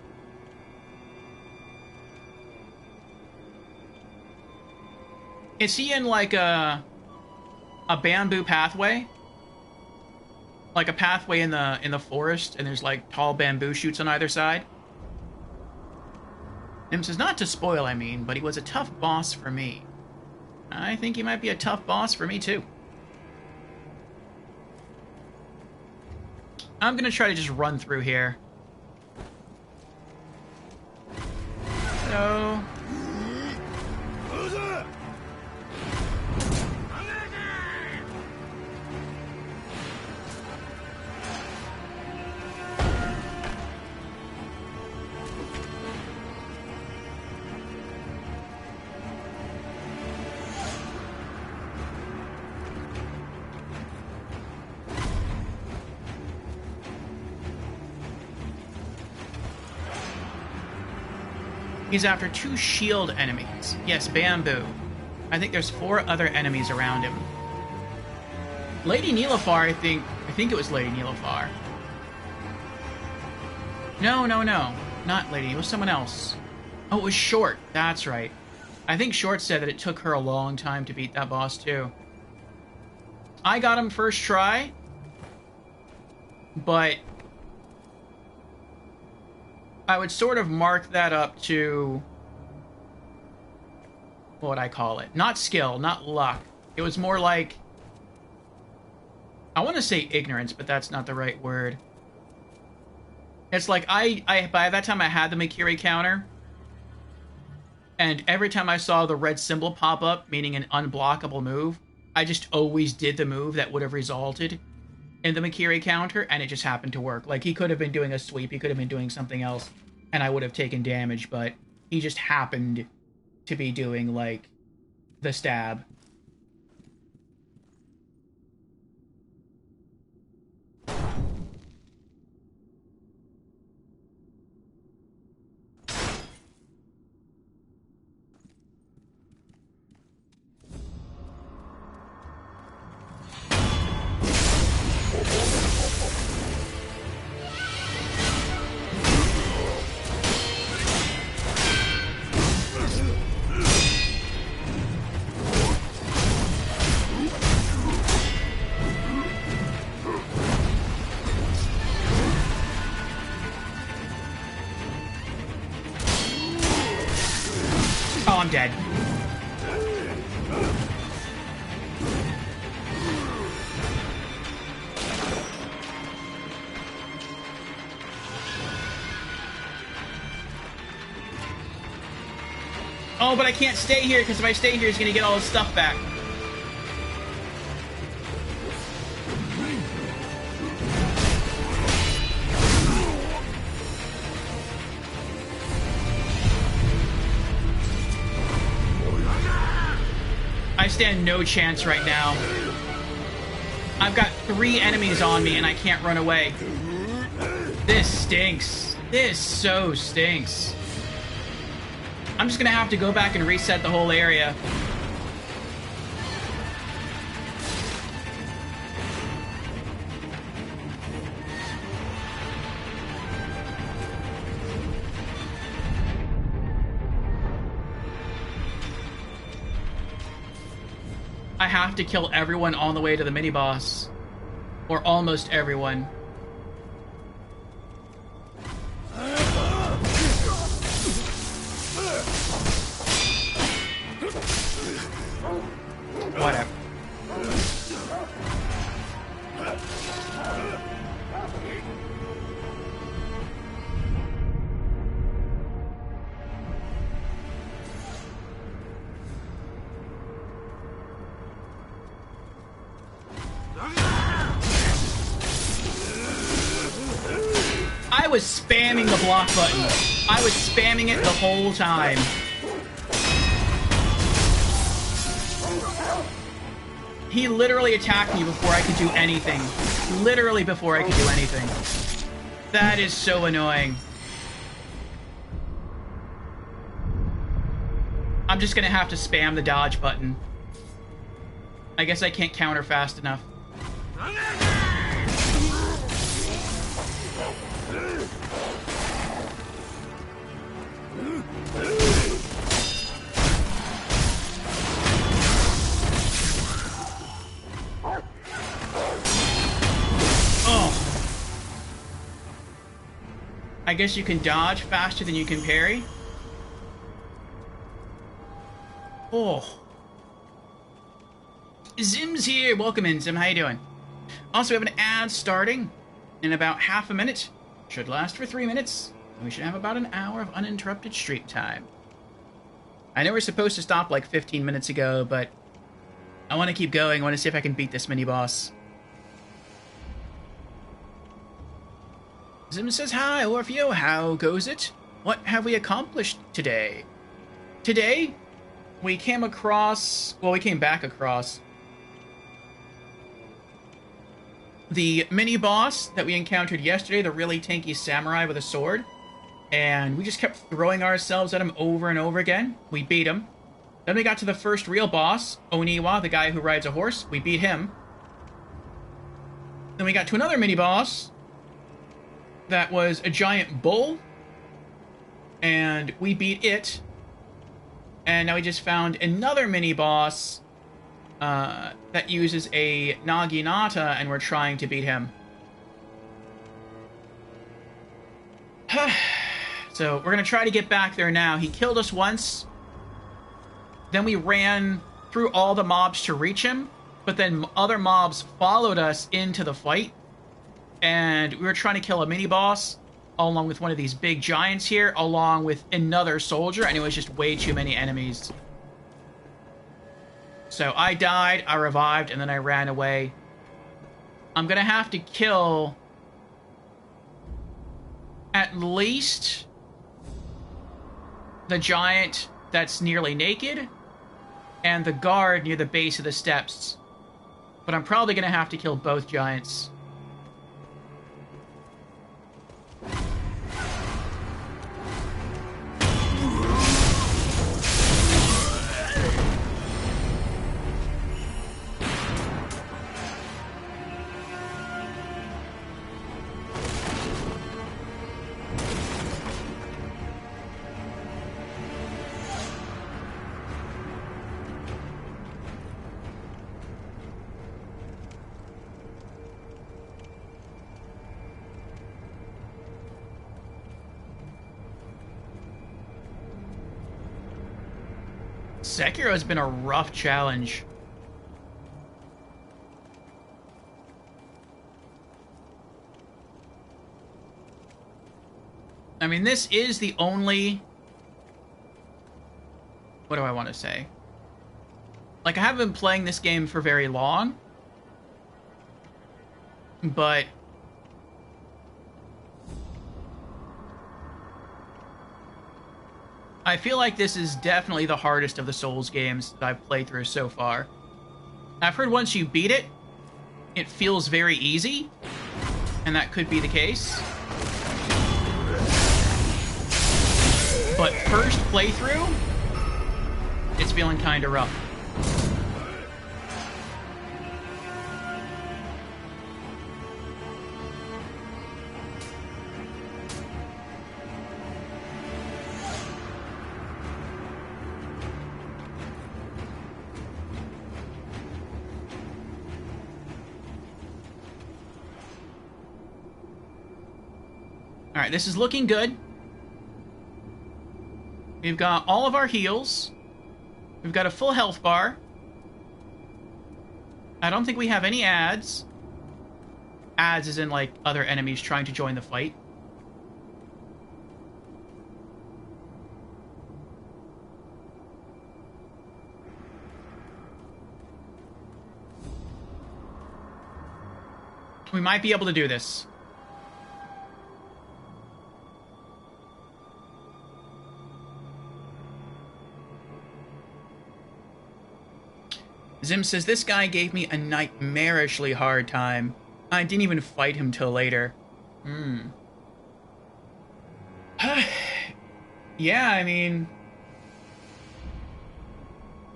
Is he in, like, a bamboo pathway? Like a pathway in the forest, and there's, like, tall bamboo shoots on either side? Nim says, not to spoil, I mean, but he was a tough boss for me. I think he might be a tough boss for me, too. I'm gonna try to just run through here. Hello. He's after 2 shield enemies. Yes, bamboo. I think there's 4 other enemies around him. Lady Nilafar, I think it was Lady Nilafar. No. Not Lady, it was someone else. Oh, it was Short. That's right. I think Short said that it took her a long time to beat that boss, too. I got him first try, but I would sort of mark that up to, what would I call it? Not skill, not luck. It was more like, I want to say ignorance, but that's not the right word. It's like, I by that time I had the Mikiri counter, and every time I saw the red symbol pop up, meaning an unblockable move, I just always did the move that would have resulted in the Mikiri counter, and it just happened to work. Like, he could have been doing a sweep, he could have been doing something else, and I would have taken damage, but he just happened to be doing, like, the stab. Oh, I'm dead. Oh, but I can't stay here, because if I stay here, he's going to get all his stuff back. I stand no chance right now. I've got 3 enemies on me, and I can't run away. This stinks. This so stinks. I'm just gonna have to go back and reset the whole area. I have to kill everyone on the way to the mini-boss. Or almost everyone. Whatever. I was spamming the block button. I was spamming it the whole time. He literally attacked me before I could do anything. Literally before I could do anything. That is so annoying. I'm just gonna have to spam the dodge button. I guess I can't counter fast enough. I guess you can dodge faster than you can parry. Oh. Zim's here. Welcome in, Zim. How you doing? Also, we have an ad starting in about half a minute. Should last for 3 minutes. And we should have about an hour of uninterrupted stream time. I know we're supposed to stop like 15 minutes ago, but I want to keep going. I want to see if I can beat this mini-boss. Zim says, hi, Orfeo, how goes it? What have we accomplished today? Today, we came back across the mini-boss that we encountered yesterday, the really tanky samurai with a sword. And we just kept throwing ourselves at him over and over again. We beat him. Then we got to the first real boss, Oniwa, the guy who rides a horse. We beat him. Then we got to another mini-boss that was a giant bull, and we beat it. And now we just found another mini-boss that uses a Naginata, and we're trying to beat him. So we're going to try to get back there now. He killed us once. Then we ran through all the mobs to reach him, but then other mobs followed us into the fight. And we were trying to kill a mini-boss, along with one of these big giants here, along with another soldier, and it was just way too many enemies. So I died, I revived, and then I ran away. I'm gonna have to kill at least the giant that's nearly naked, and the guard near the base of the steps. But I'm probably gonna have to kill both giants. Sekiro has been a rough challenge. I mean, this is the only... What do I want to say? Like, I haven't been playing this game for very long, but I feel like this is definitely the hardest of the Souls games that I've played through so far. I've heard once you beat it, it feels very easy, and that could be the case. But first playthrough, it's feeling kind of rough. Alright, this is looking good. We've got all of our heals. We've got a full health bar. I don't think we have any ads. Ads is in, like, other enemies trying to join the fight. We might be able to do this. Zim says, this guy gave me a nightmarishly hard time. I didn't even fight him till later. Yeah, I mean...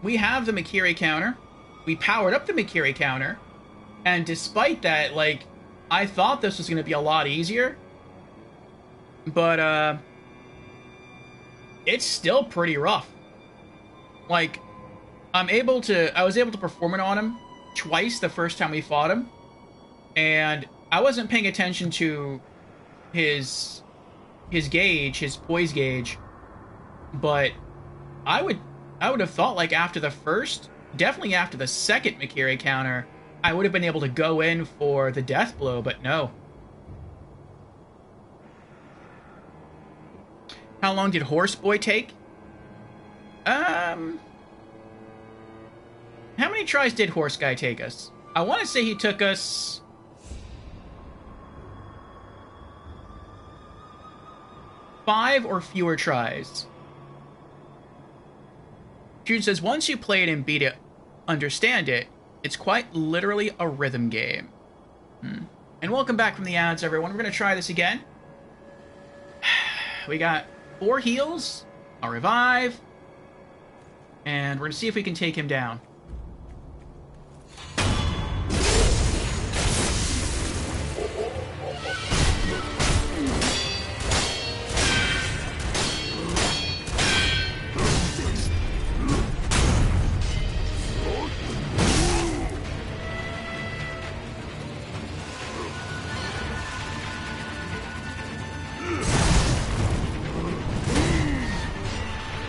We have the Mikiri counter. We powered up the Mikiri counter. And despite that, like, I thought this was going to be a lot easier. But, it's still pretty rough. Like, I was able to perform it on him twice the first time we fought him, and I wasn't paying attention to his gauge, his poise gauge, but I would have thought, like, definitely after the second Mikiri counter, I would have been able to go in for the death blow, but no. How long did Horseboy take? How many tries did Horse Guy take us? I want to say he took us 5 or fewer tries. June says, once you play it and beat it, understand it, it's quite literally a rhythm game. And welcome back from the ads, everyone. We're going to try this again. We got 4 heals, a revive, and we're going to see if we can take him down.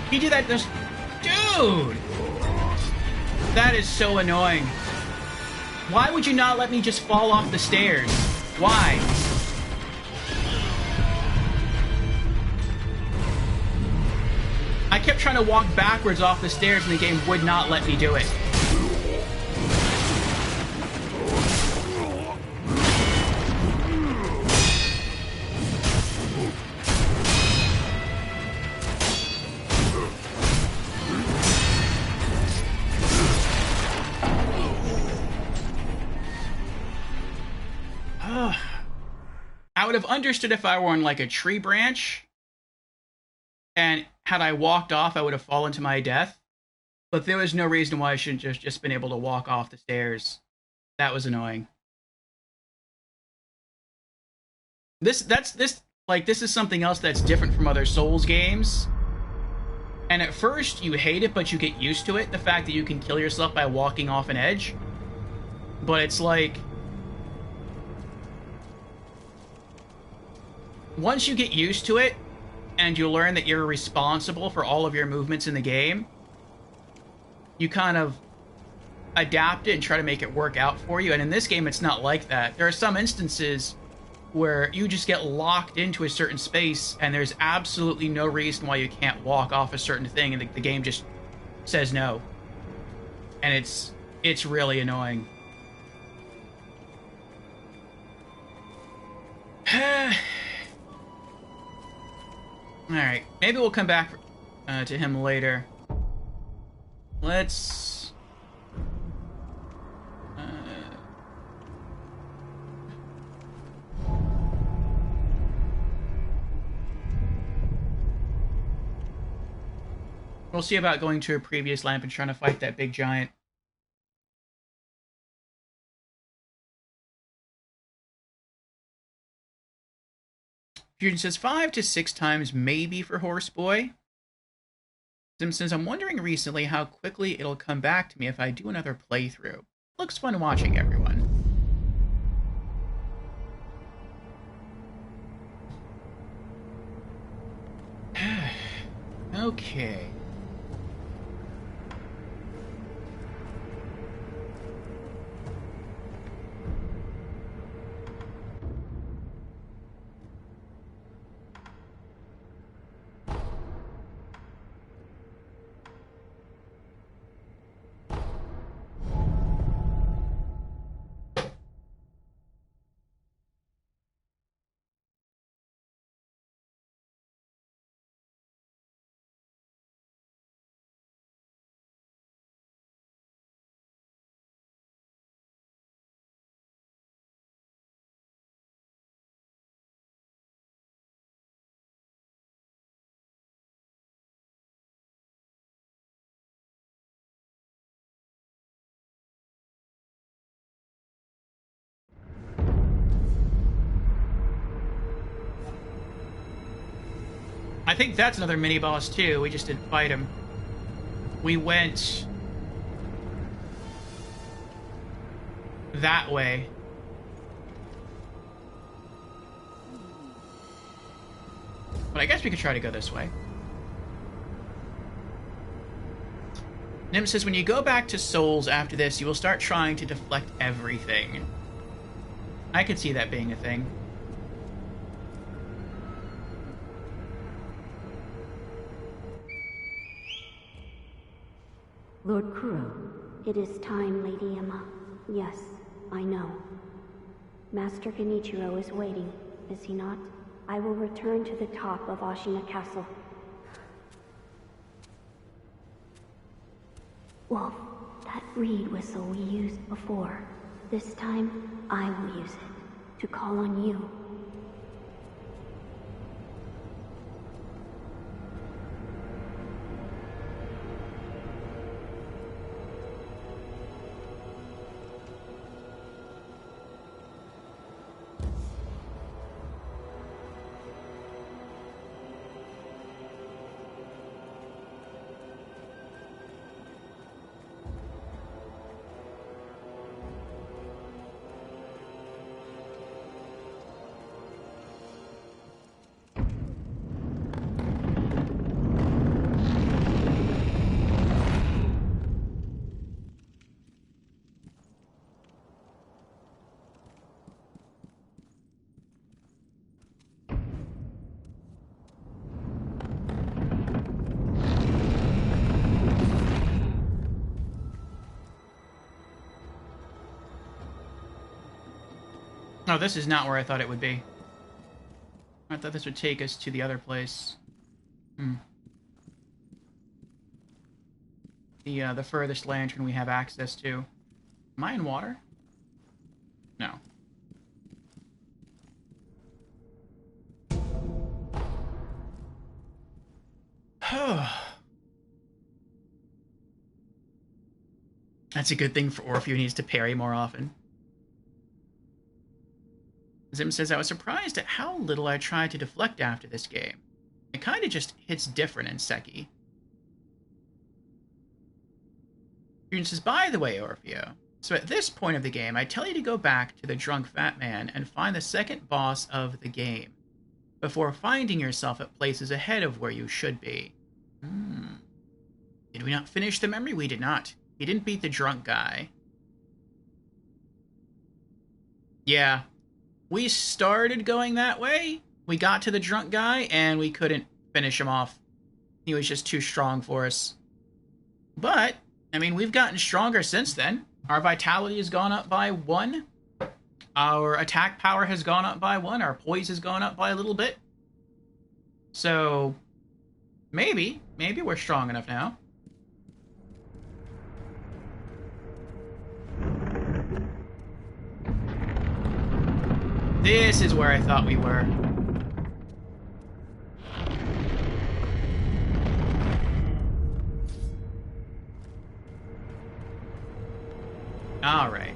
He did that just... Dude! That is so annoying. Why would you not let me just fall off the stairs? Why? I kept trying to walk backwards off the stairs and the game would not let me do it. I would have understood if I were on like a tree branch, and had I walked off, I would have fallen to my death. But there was no reason why I shouldn't just been able to walk off the stairs. That was annoying. This is something else that's different from other Souls games. And at first you hate it, but you get used to it. The fact that you can kill yourself by walking off an edge. But it's like, once you get used to it, and you learn that you're responsible for all of your movements in the game, you kind of adapt it and try to make it work out for you. And in this game, it's not like that. There are some instances where you just get locked into a certain space, and there's absolutely no reason why you can't walk off a certain thing, and the game just says no. And it's really annoying. Alright, maybe we'll come back to him later. Let's... we'll see about going to a previous lamp and trying to fight that big giant. Fusion says 5 to 6 times maybe for Horseboy. Sim says, I'm wondering recently how quickly it'll come back to me if I do another playthrough. Looks fun watching, everyone. Okay. I think that's another mini-boss, too. We just didn't fight him. We went that way. But I guess we could try to go this way. Nim says, when you go back to Souls after this, you will start trying to deflect everything. I could see that being a thing. Lord Kuro. It is time, Lady Emma. Yes, I know. Master Genichiro is waiting, is he not? I will return to the top of Ashina Castle. Wolf, that reed whistle we used before. This time, I will use it to call on you. Oh, this is not where I thought it would be. I thought this would take us to the other place. The furthest lantern we have access to. Am I in water? No. That's a good thing for Orpheus, who needs to parry more often. Zim says, I was surprised at how little I tried to deflect after this game. It kind of just hits different in Seki. June says, by the way, Orpheus, so at this point of the game, I tell you to go back to the drunk fat man and find the second boss of the game, before finding yourself at places ahead of where you should be. Did we not finish the memory? We did not. He didn't beat the drunk guy. Yeah. We started going that way. We got to the drunk guy, and we couldn't finish him off. He was just too strong for us. But, I mean, we've gotten stronger since then. Our vitality has gone up by 1. Our attack power has gone up by 1. Our poise has gone up by a little bit. So, maybe we're strong enough now. This is where I thought we were. All right.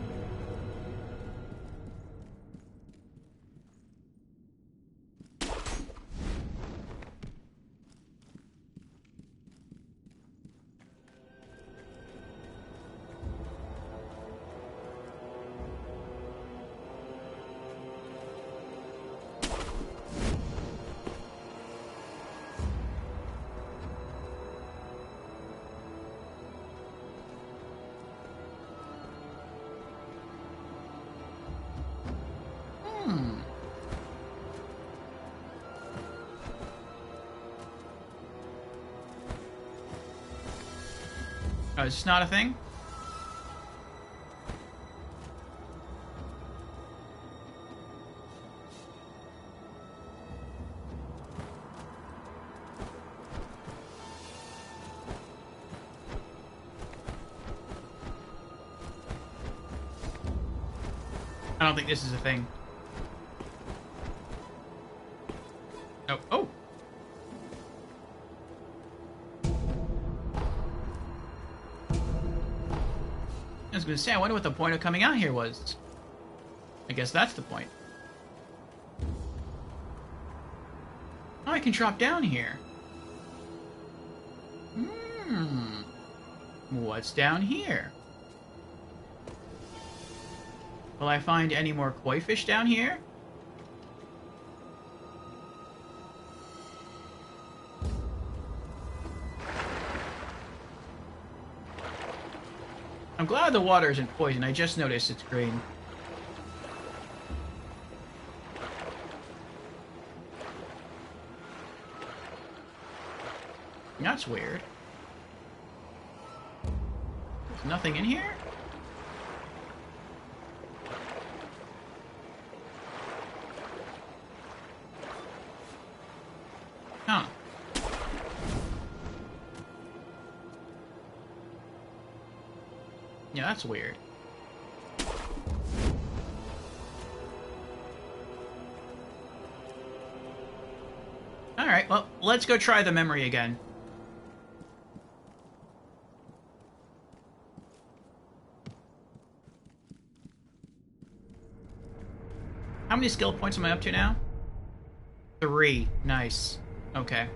Oh, is this not a thing? I don't think this is a thing. Oh, oh! I was gonna say, I wonder what the point of coming out here was. I guess that's the point. Oh I can drop down here. What's down here? Will I find any more koi fish down here? I'm glad the water isn't poison. I just noticed it's green. That's weird. There's nothing in here? Huh. Yeah, that's weird. Alright, well, let's go try the memory again. How many skill points am I up to now? 3. Nice. Okay.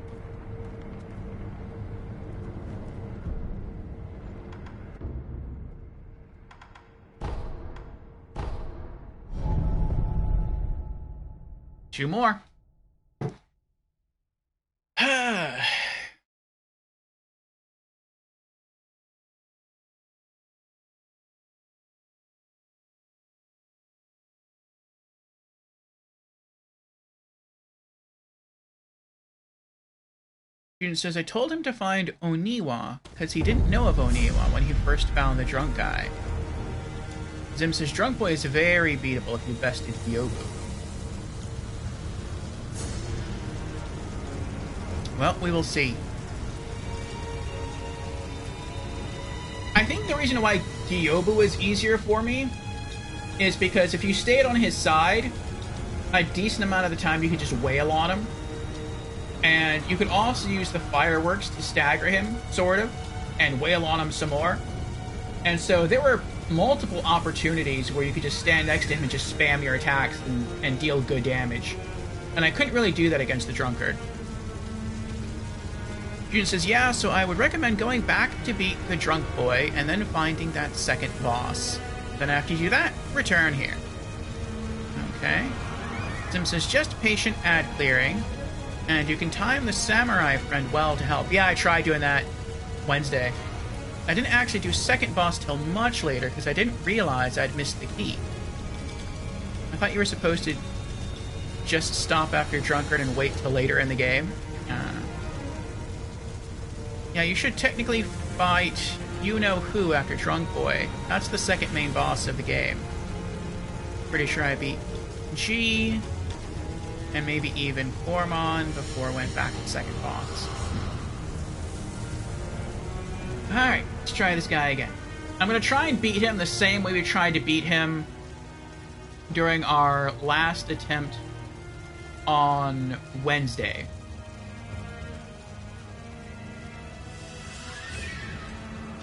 Two more. Student says, I told him to find Oniwa, because he didn't know of Oniwa when he first found the drunk guy. Zim says, Drunk Boy is very beatable if you bested Gyobu. Well, we will see. I think the reason why Gyobu is easier for me is because if you stayed on his side, a decent amount of the time you could just wail on him. And you could also use the fireworks to stagger him, sort of, and wail on him some more. And so there were multiple opportunities where you could just stand next to him and just spam your attacks and deal good damage. And I couldn't really do that against the Drunkard. June says, yeah, so I would recommend going back to beat the Drunk Boy and then finding that second boss. Then after you do that, return here. Okay. Sim says, just patient ad clearing. And you can time the samurai friend well to help. Yeah, I tried doing that Wednesday. I didn't actually do second boss till much later because I didn't realize I'd missed the key. I thought you were supposed to just stop after Drunkard and wait till later in the game. Yeah, you should technically fight you-know-who after Drunk Boy. That's the second main boss of the game. Pretty sure I beat G... and maybe even Cormon before I went back to the second boss. Alright, let's try this guy again. I'm gonna try and beat him the same way we tried to beat him during our last attempt on Wednesday.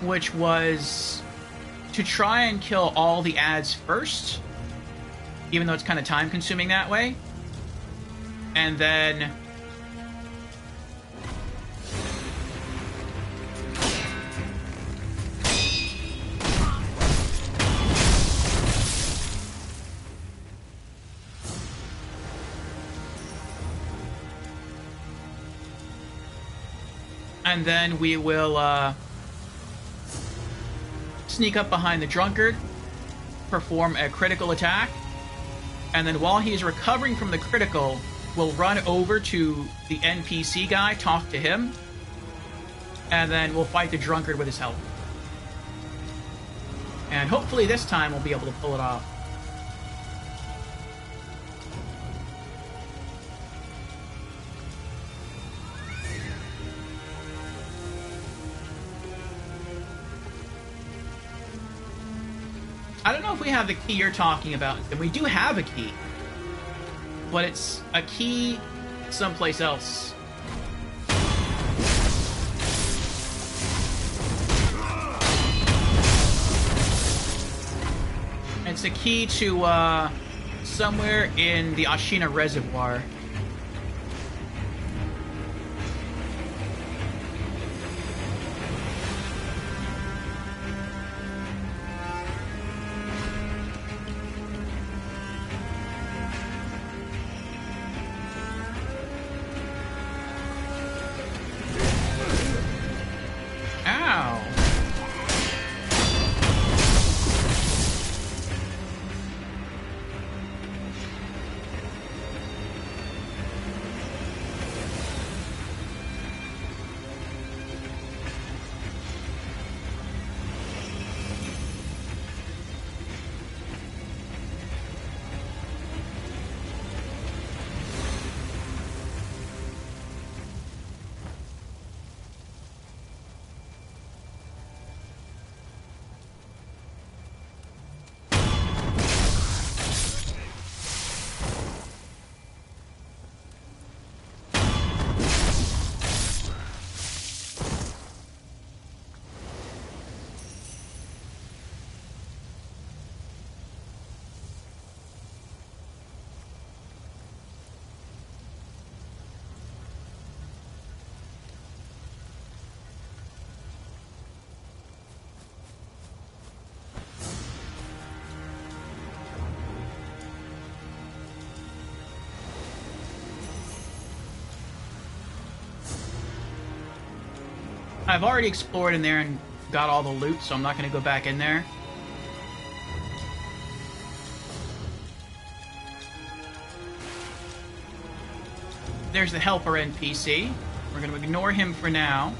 Which was to try and kill all the ads first, even though it's kind of time-consuming that way. And then we will sneak up behind the Drunkard, perform a critical attack, and then while he's recovering from the critical, we'll run over to the NPC guy, talk to him, and then we'll fight the Drunkard with his help. And hopefully this time we'll be able to pull it off. I don't know if we have the key you're talking about, and we do have a key. But it's a key someplace else. It's a key to somewhere in the Ashina Reservoir. I've already explored in there and got all the loot, so I'm not going to go back in there. There's the helper NPC. We're going to ignore him for now.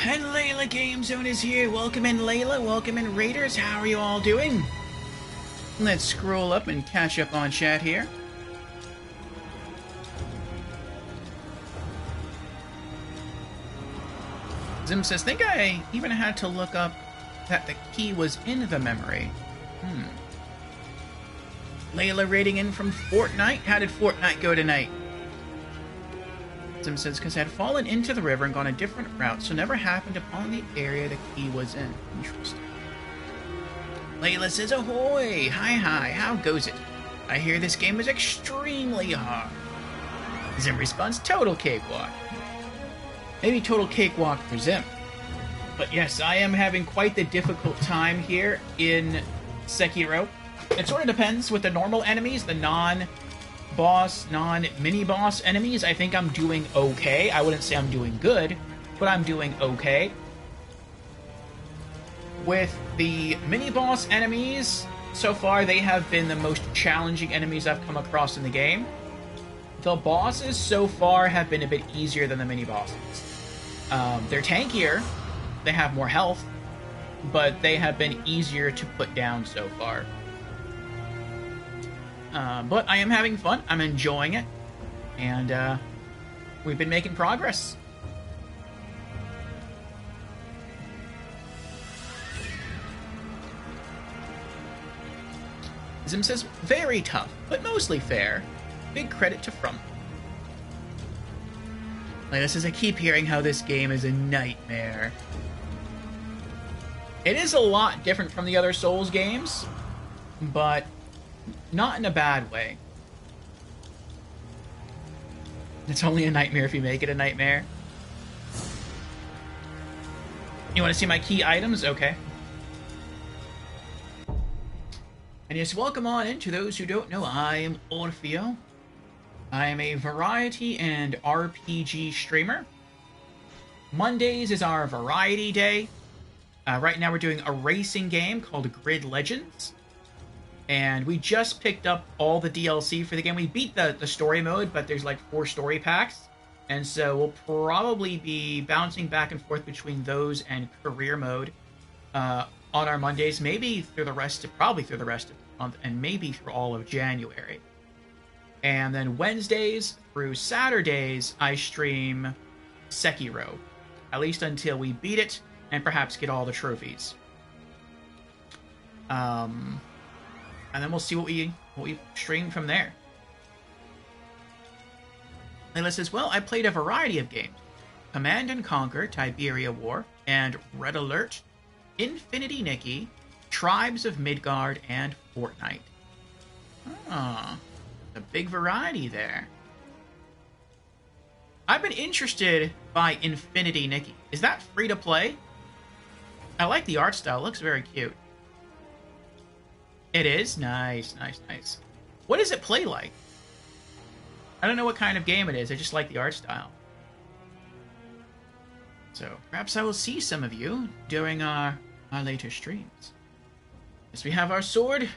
And Layla Game Zone is here. Welcome in, Layla. Welcome in, Raiders. How are you all doing? Let's scroll up and catch up on chat here. Zim says, think I even had to look up that the key was in the memory. Layla raiding in from Fortnite. How did Fortnite go tonight? Zim says, because I had fallen into the river and gone a different route, so never happened upon the area the key was in. Interesting. Layla says, ahoy! Hi, how goes it? I hear this game is extremely hard. Zim responds, total cakewalk. Maybe total cakewalk for Zim. But yes, I am having quite the difficult time here in Sekiro. It sort of depends with the normal enemies, the non-boss, non-mini-boss enemies. I think I'm doing okay. I wouldn't say I'm doing good, but I'm doing okay. With the mini-boss enemies, so far they have been the most challenging enemies I've come across in the game. The bosses so far have been a bit easier than the mini-bosses. They're tankier, they have more health, but they have been easier to put down so far. But I am having fun, I'm enjoying it, and we've been making progress. Zim says, very tough, but mostly fair. Big credit to From. Like this is, I keep hearing how this game is a nightmare. It is a lot different from the other Souls games, but not in a bad way. It's only a nightmare if you make it a nightmare. You want to see my key items? Okay. And yes, welcome on in to those who don't know, I am Orfeo. I am a variety and RPG streamer. Mondays is our variety day. Right now we're doing a racing game called Grid Legends. And we just picked up all the DLC for the game. We beat the story mode, but there's like 4 story packs. And so we'll probably be bouncing back and forth between those and career mode on our Mondays. Maybe through the rest of, probably through the rest of the month, and maybe through all of January. And then Wednesdays through Saturdays, I stream Sekiro. At least until we beat it, and perhaps get all the trophies. And then we'll see what we stream from there. Layla says, well, I played a variety of games. Command & Conquer, Tiberia War, and Red Alert, Infinity Nikki, Tribes of Midgard, and Fortnite. Ah, a big variety there. I've been interested by Infinity Nikki. Is that free to play? I like the art style. It looks very cute. It is? Nice, nice, nice. What does it play like? I don't know what kind of game it is. I just like the art style. So, perhaps I will see some of you during our later streams. Yes, we have our sword,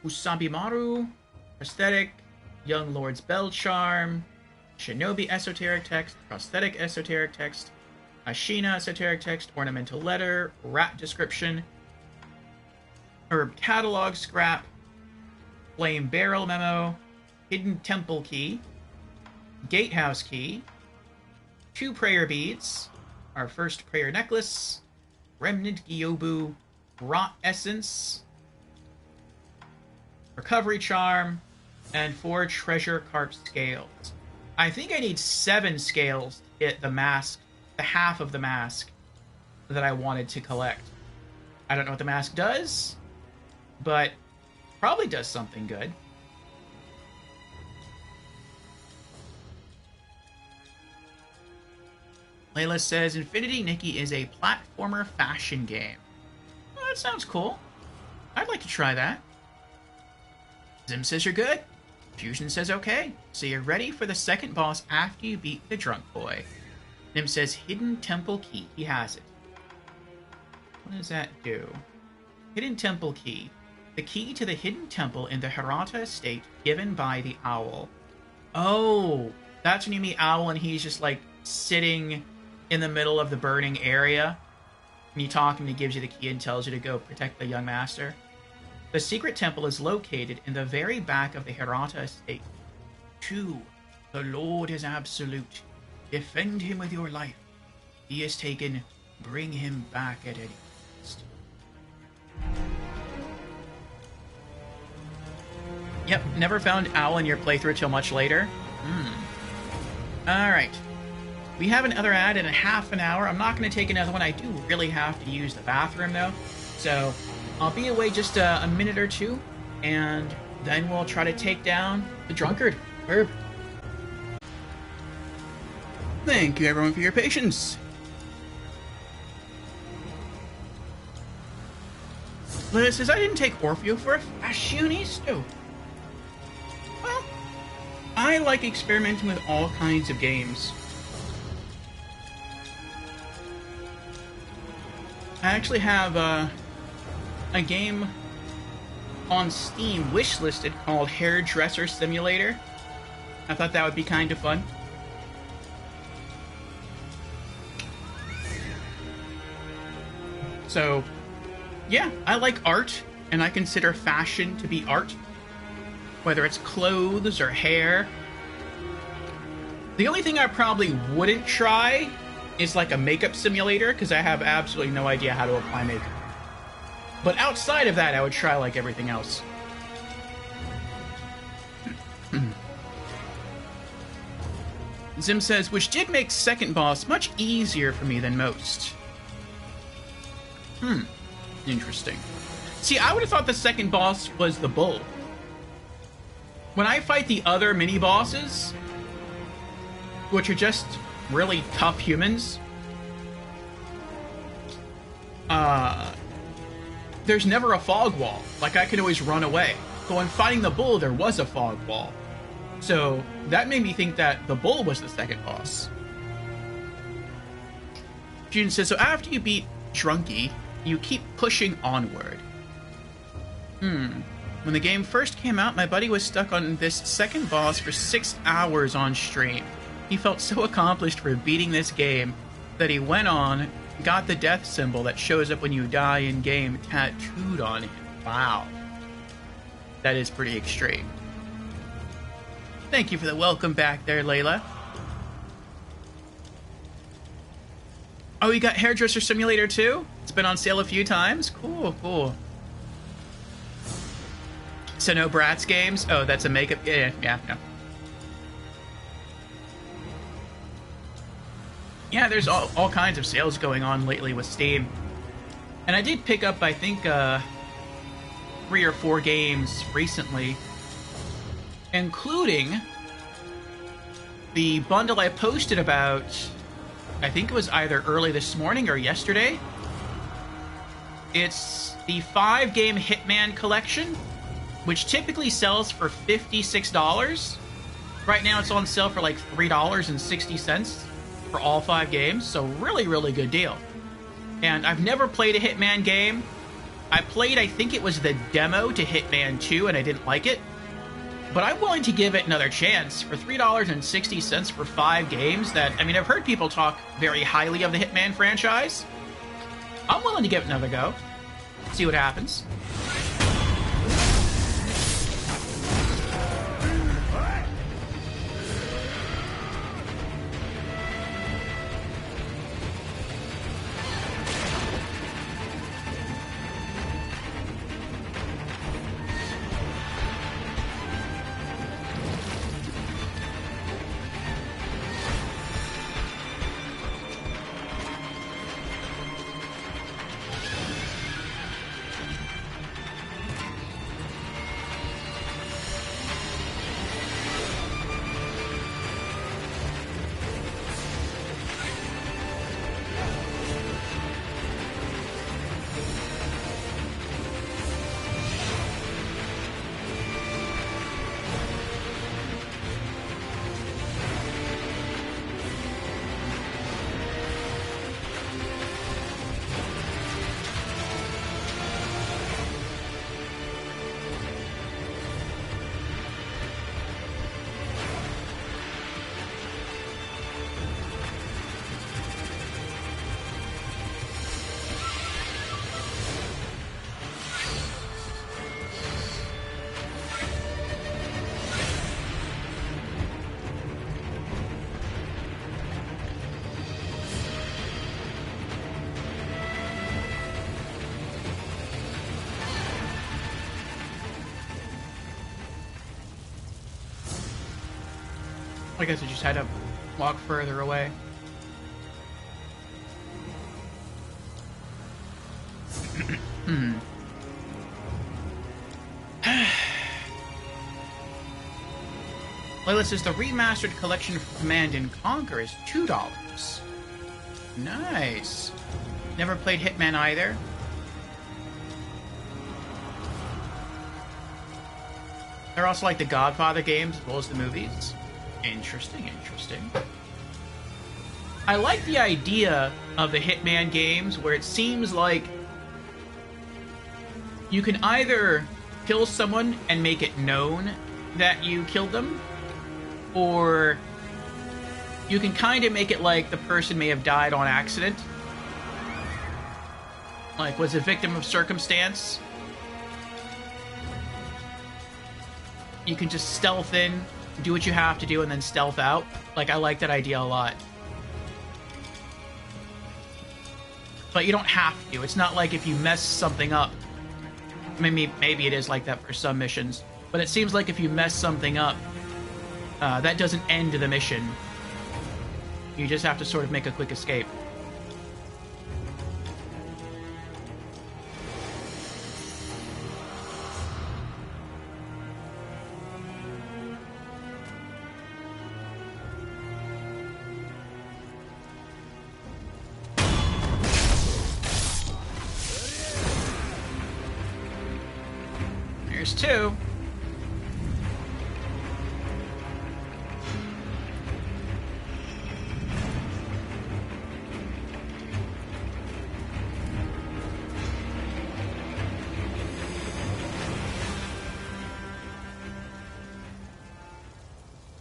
Usabimaru, Prosthetic, Young Lord's Bell Charm, Shinobi Esoteric Text, Prosthetic Esoteric Text, Ashina Esoteric Text, Ornamental Letter, Rat Description, Herb Catalog Scrap, Flame Barrel Memo, Hidden Temple Key, Gatehouse Key, 2 Prayer Beads, our first Prayer Necklace, Remnant Gyobu, Rot Essence, Recovery Charm, and 4 Treasure Cart Scales. I think I need 7 scales to get the mask, the half of the mask that I wanted to collect. I don't know what the mask does, but probably does something good. Layla says, Infinity Nikki is a platformer fashion game. Well, that sounds cool. I'd like to try that. Zim says you're good. Fusion says okay. So you're ready for the second boss after you beat the drunk boy. Nim says Hidden Temple Key. He has it. What does that do? Hidden Temple Key. The key to the hidden temple in the Hirata estate given by the owl. Oh, that's when you meet Owl and he's just like sitting in the middle of the burning area. And you talk and he gives you the key and tells you to go protect the young master. The secret temple is located in the very back of the Hirata estate. 2. The Lord is absolute. Defend him with your life. He is taken. Bring him back at any cost. Yep, never found Owl in your playthrough till much later. Alright. We have another ad in a half an hour. I'm not going to take another one. I do really have to use the bathroom, though. So, I'll be away just a minute or two, and then we'll try to take down the drunkard, Herb. Thank you, everyone, for your patience. Liz says, I didn't take Orfeo for a fashionista. Well, I like experimenting with all kinds of games. I actually have a game on Steam wishlisted called Hairdresser Simulator. I thought that would be kind of fun. So, yeah, I like art, and I consider fashion to be art. Whether it's clothes or hair. The only thing I probably wouldn't try is like a makeup simulator, because I have absolutely no idea how to apply makeup. But outside of that, I would try like everything else. Zim says, which did make second boss much easier for me than most. Interesting. See, I would have thought the second boss was the bull. When I fight the other mini-bosses, which are just really tough humans, there's never a fog wall. Like, I could always run away. But when fighting the bull, there was a fog wall. So, that made me think that the bull was the second boss. June says, so after you beat Drunky, you keep pushing onward. When the game first came out, my buddy was stuck on this second boss for 6 hours on stream. He felt so accomplished for beating this game that he went on, got the death symbol that shows up when you die in game tattooed on him. Wow. That is pretty extreme. Thank you for the welcome back there, Layla. Oh, you got Hairdresser Simulator 2? It's been on sale a few times? Cool, cool. So no Bratz games? Oh, that's a makeup... Yeah. Yeah, there's all kinds of sales going on lately with Steam. And I did pick up, I think, 3 or 4 games recently, including the bundle I posted about, I think it was either early this morning or yesterday. It's the 5-game Hitman collection, which typically sells for $56. Right now it's on sale for like $3.60 for all 5 games, so really, really good deal. And I've never played a Hitman game. I played, I think it was the demo to Hitman 2, and I didn't like it. But I'm willing to give it another chance for $3.60 for 5 games that, I mean, I've heard people talk very highly of the Hitman franchise. I'm willing to give it another go. See what happens. I guess I just had to walk further away. Layla says the remastered collection for Command & Conquer is $2. Nice. Never played Hitman either. They're also like the Godfather games as well as the movies. Interesting, interesting. I like the idea of the Hitman games where it seems like you can either kill someone and make it known that you killed them, or you can kind of make it like the person may have died on accident. Like, was a victim of circumstance. You can just stealth in, do what you have to do, and then stealth out. Like, I like that idea a lot. But you don't have to. It's not like if you mess something up. Maybe it is like that for some missions. But it seems like if you mess something up, that doesn't end the mission. You just have to sort of make a quick escape. There's 2.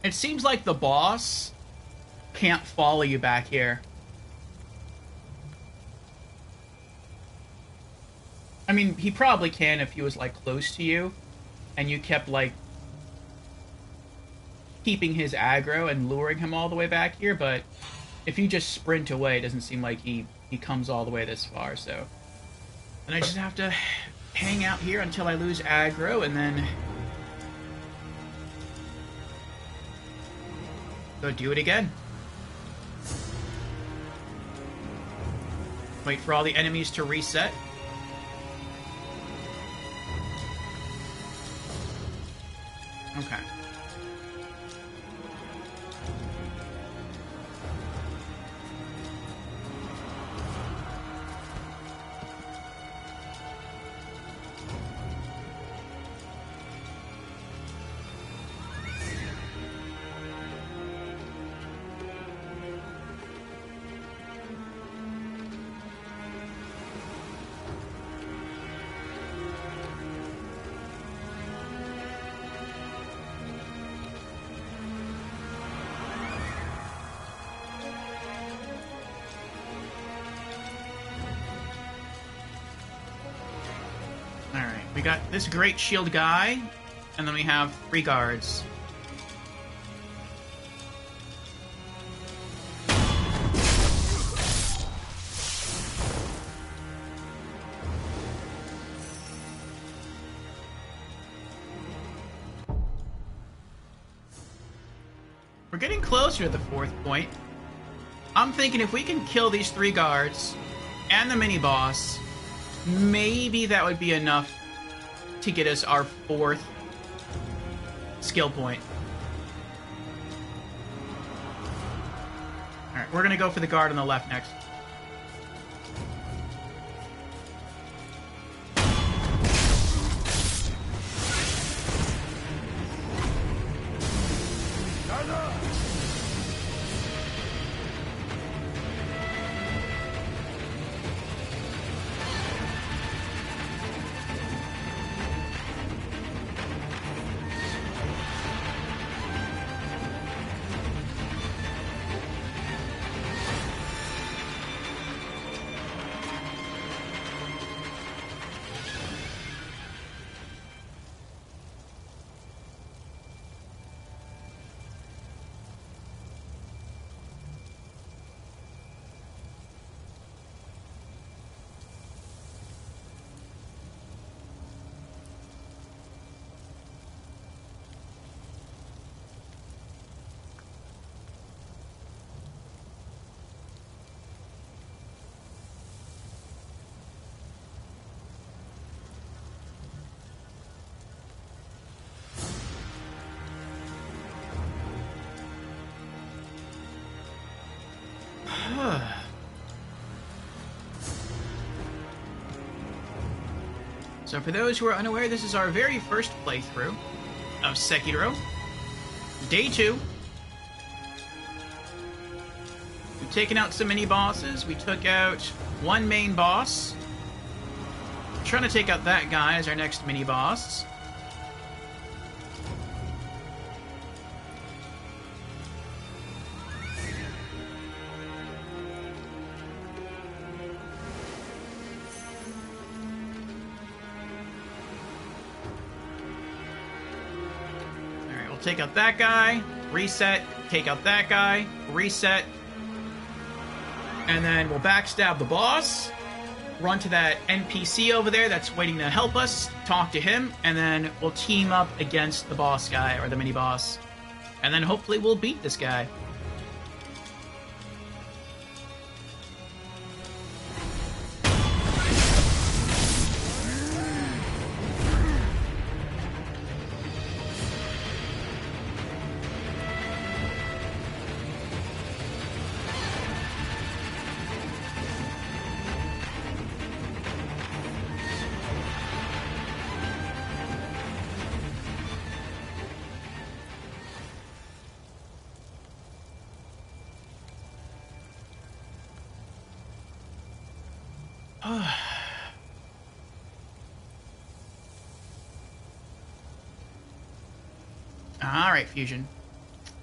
It seems like the boss can't follow you back here. I mean, he probably can if he was, like, close to you, and you kept, like, keeping his aggro and luring him all the way back here, but if you just sprint away, it doesn't seem like he comes all the way this far, so... And I just have to hang out here until I lose aggro, and then... go do it again. Wait for all the enemies to reset. Okay. Alright, we got this great shield guy, and then we have 3 guards. We're getting closer to the 4th point. I'm thinking if we can kill these 3 guards and the mini-boss, maybe that would be enough to get us our 4th skill point. Alright, we're gonna go for the guard on the left next. So for those who are unaware, this is our very first playthrough of Sekiro. Day 2. We've taken out some mini-bosses. We took out 1 main boss. We're trying to take out that guy as our next mini-boss. Take out that guy, reset, take out that guy, reset, and then we'll backstab the boss, run to that NPC over there that's waiting to help us, talk to him, and then we'll team up against the boss guy, or the mini-boss, and then hopefully we'll beat this guy. Alright, Fusion.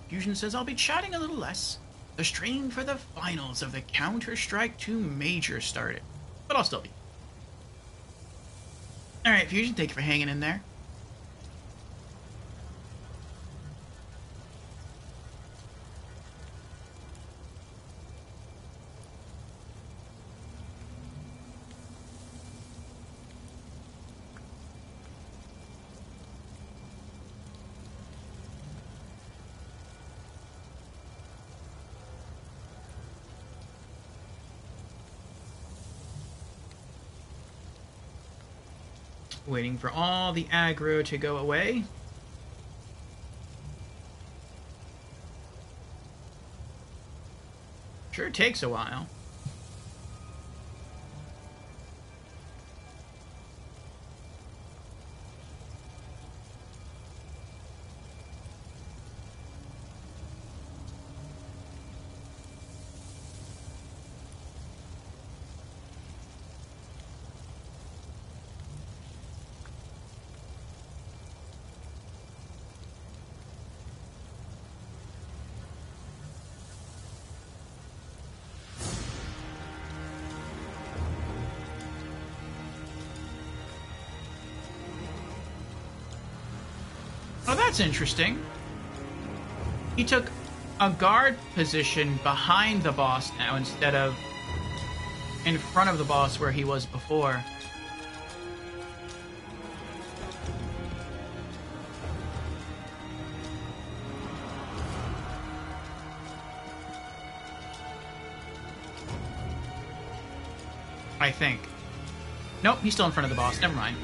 Fusion says, I'll be chatting a little less. The stream for the finals of the Counter-Strike 2 Major started. But I'll still be. Alright, Fusion, thank you for hanging in there. Waiting for all the aggro to go away. Sure takes a while. Oh, that's interesting. He took a guard position behind the boss now instead of in front of the boss where he was before. I think. Nope, he's still in front of the boss. Never mind.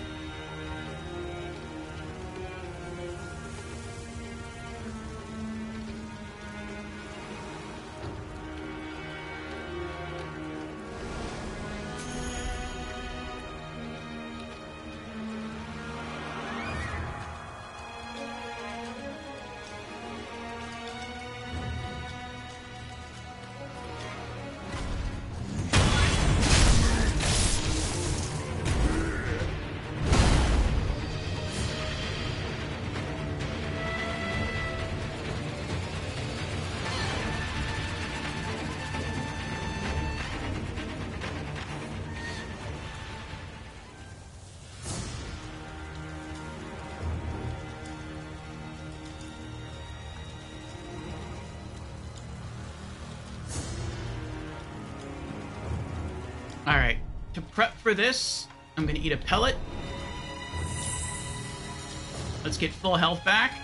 Alright, to prep for this, I'm gonna eat a pellet. Let's get full health back.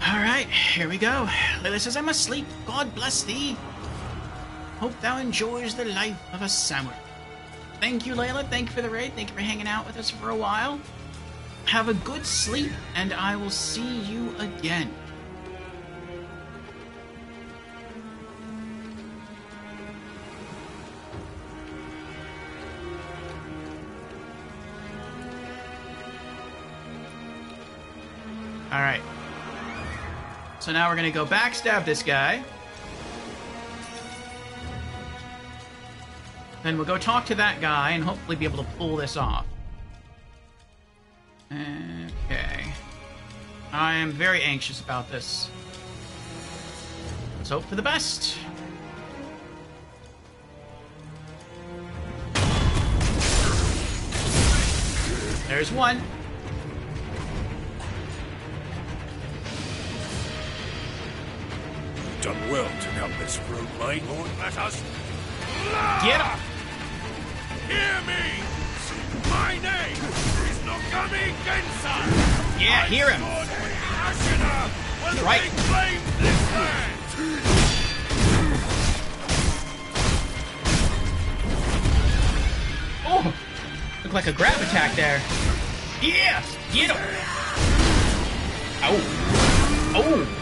Alright, here we go. Layla says, I must sleep. God bless thee. Hope thou enjoys the life of a samurai. Thank you, Layla. Thank you for the raid. Thank you for hanging out with us for a while. Have a good sleep, and I will see you again. Alright. So now we're going to go backstab this guy. Then we'll go talk to that guy and hopefully be able to pull this off. Okay. I am very anxious about this. Let's hope for the best. There's one. Done well to come this road, mate. Lord, let us. Get him! Hear me! My name is Nogami Gensa! Yeah, hear him! Ashina will right. reclaim this land! Oh! Looked like a grab attack there. Yeah! Get him! Oh! Oh!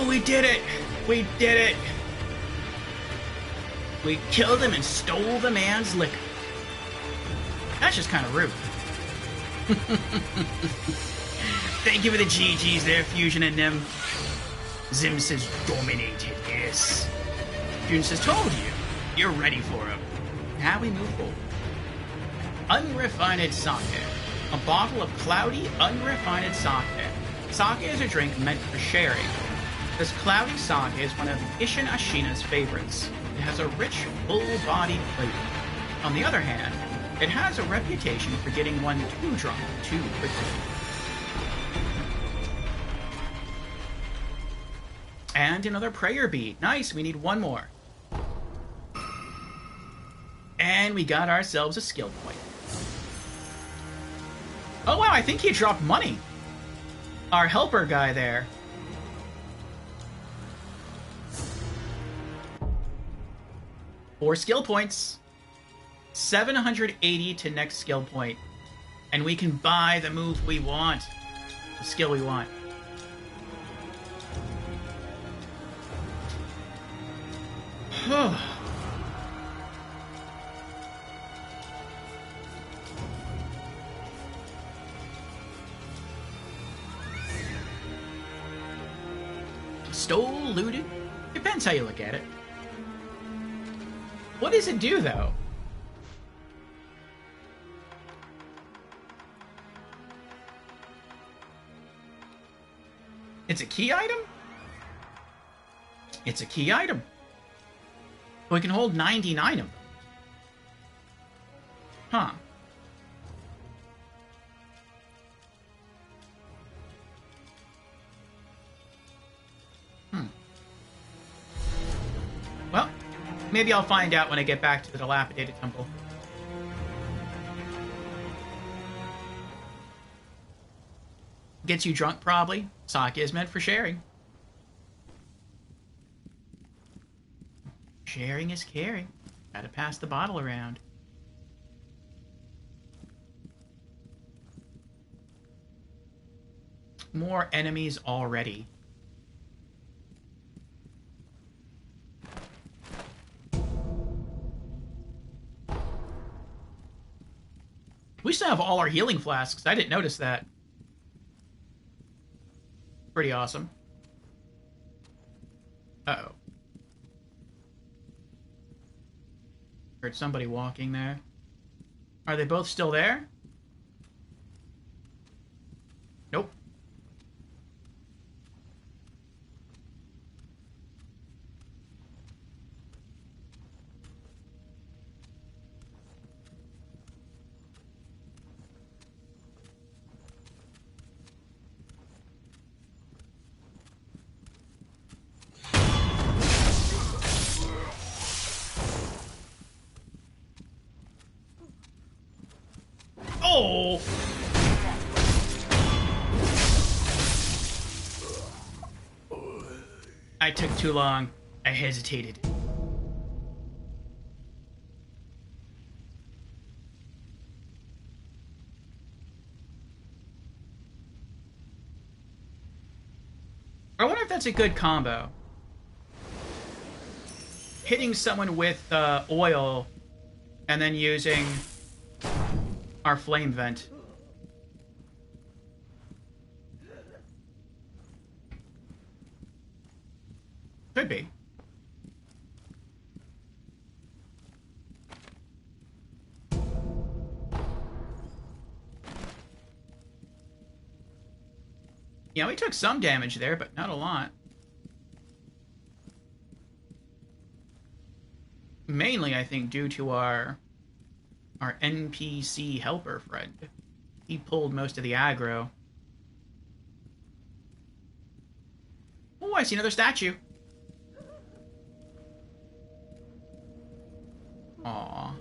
We did it! We did it! We killed him and stole the man's liquor. That's just kind of rude. Thank you for the GGs there, Fusion and Nim. Zim says, dominated, yes. Fusion says, told you. You're ready for him. Now we move forward. Unrefined sake. A bottle of cloudy, unrefined sake. Sake is a drink meant for sharing. This cloudy sake is one of Isshin Ashina's favorites. It has a rich, full-bodied flavor. On the other hand, it has a reputation for getting one too drunk too quickly. And another prayer bead. Nice, we need one more. And we got ourselves a skill point. Oh wow, I think he dropped money. Our helper guy there. Four skill points. 780 to next skill point. And we can buy the move we want. The skill we want. Stole, looted, Depends how you look at it. What does it do, though? It's a key item? It's a key item. We can hold 99 of them. Huh. Well, maybe I'll find out when I get back to the dilapidated temple. Gets you drunk, probably. Sake is meant for sharing. Sharing is caring. Gotta pass the bottle around. More enemies already. We still have all our healing flasks. I didn't notice that. Pretty awesome. Uh-oh. Heard somebody walking there. Are they both still there? Nope. Oh! I took too long. I hesitated. I wonder if that's a good combo. Hitting someone with oil and then using our flame vent. Could be. Yeah, we took some damage there, but not a lot. Mainly, I think, due to our NPC helper friend. He pulled most of the aggro. Oh, I see another statue. Aww.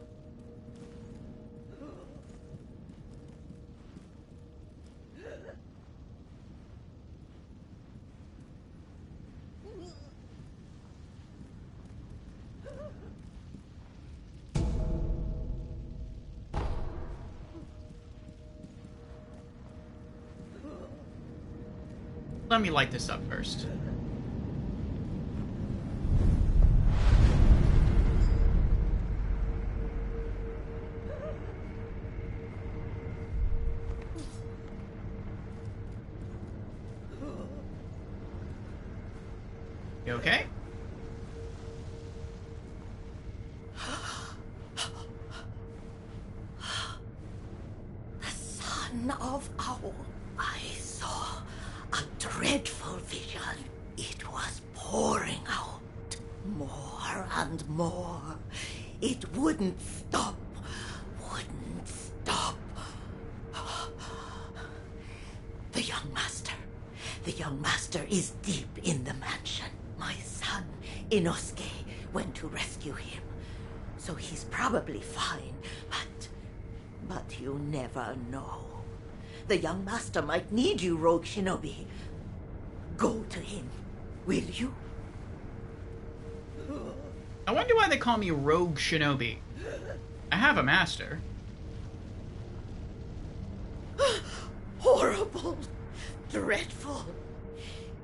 Let me light this up first. You okay? The son of Owl. I saw a dreadful vision. It was pouring out more and more. It wouldn't stop. Wouldn't stop. The young master. The young master is deep in the mansion. My son, Inosuke, went to rescue him. So he's probably fine, but you never know. The young master might need you, Rogue Shinobi. Go to him, will you? I wonder why they call me Rogue Shinobi. I have a master. Horrible. Dreadful.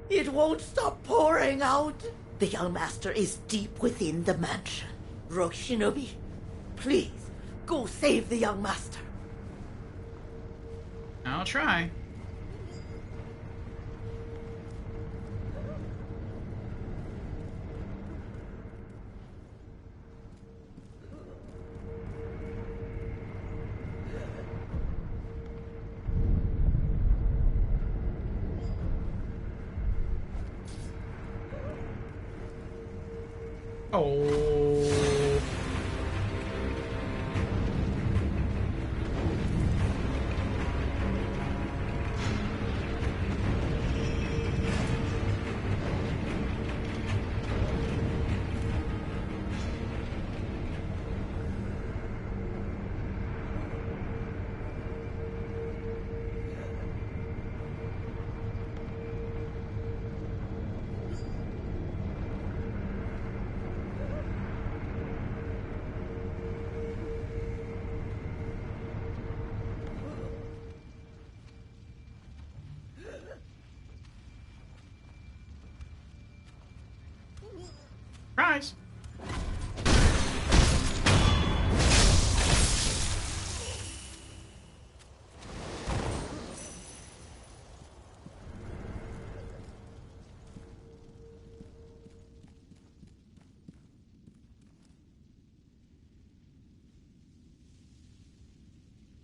It won't stop pouring out. The young master is deep within the mansion. Rogue Shinobi, please, go save the young master. I'll try. Oh. Surprise.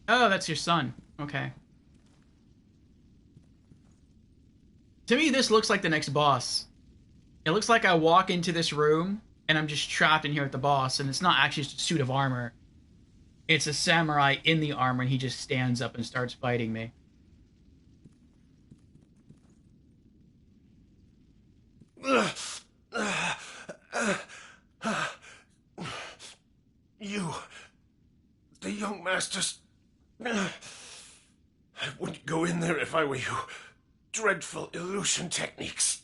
Oh, that's your son. Okay. To me, this looks like the next boss. It looks like I walk into this room, and I'm just trapped in here with the boss, and it's not actually just a suit of armor. It's a samurai in the armor, and he just stands up and starts fighting me. You... the young masters... I wouldn't go in there if I were you. Dreadful illusion techniques.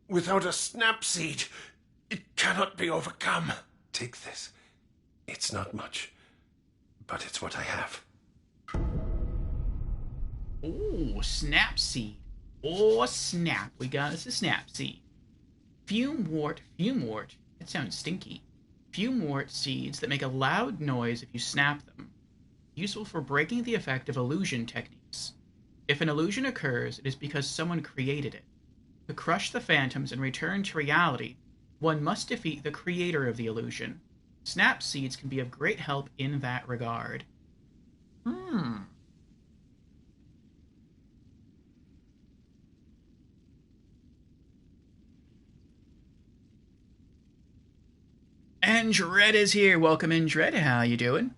Without a snap seed, it cannot be overcome. Take this. It's not much, but it's what I have. Ooh, snap seed. Oh, snap. We got us a snap seed. Fumewort. It sounds stinky. Fumewort seeds that make a loud noise if you snap them. Useful for breaking the effect of illusion techniques. If an illusion occurs, it is because someone created it. To crush the phantoms and return to reality, one must defeat the creator of the illusion. Snap seeds can be of great help in that regard. And Dread is here. Welcome in, Dread. How you doing?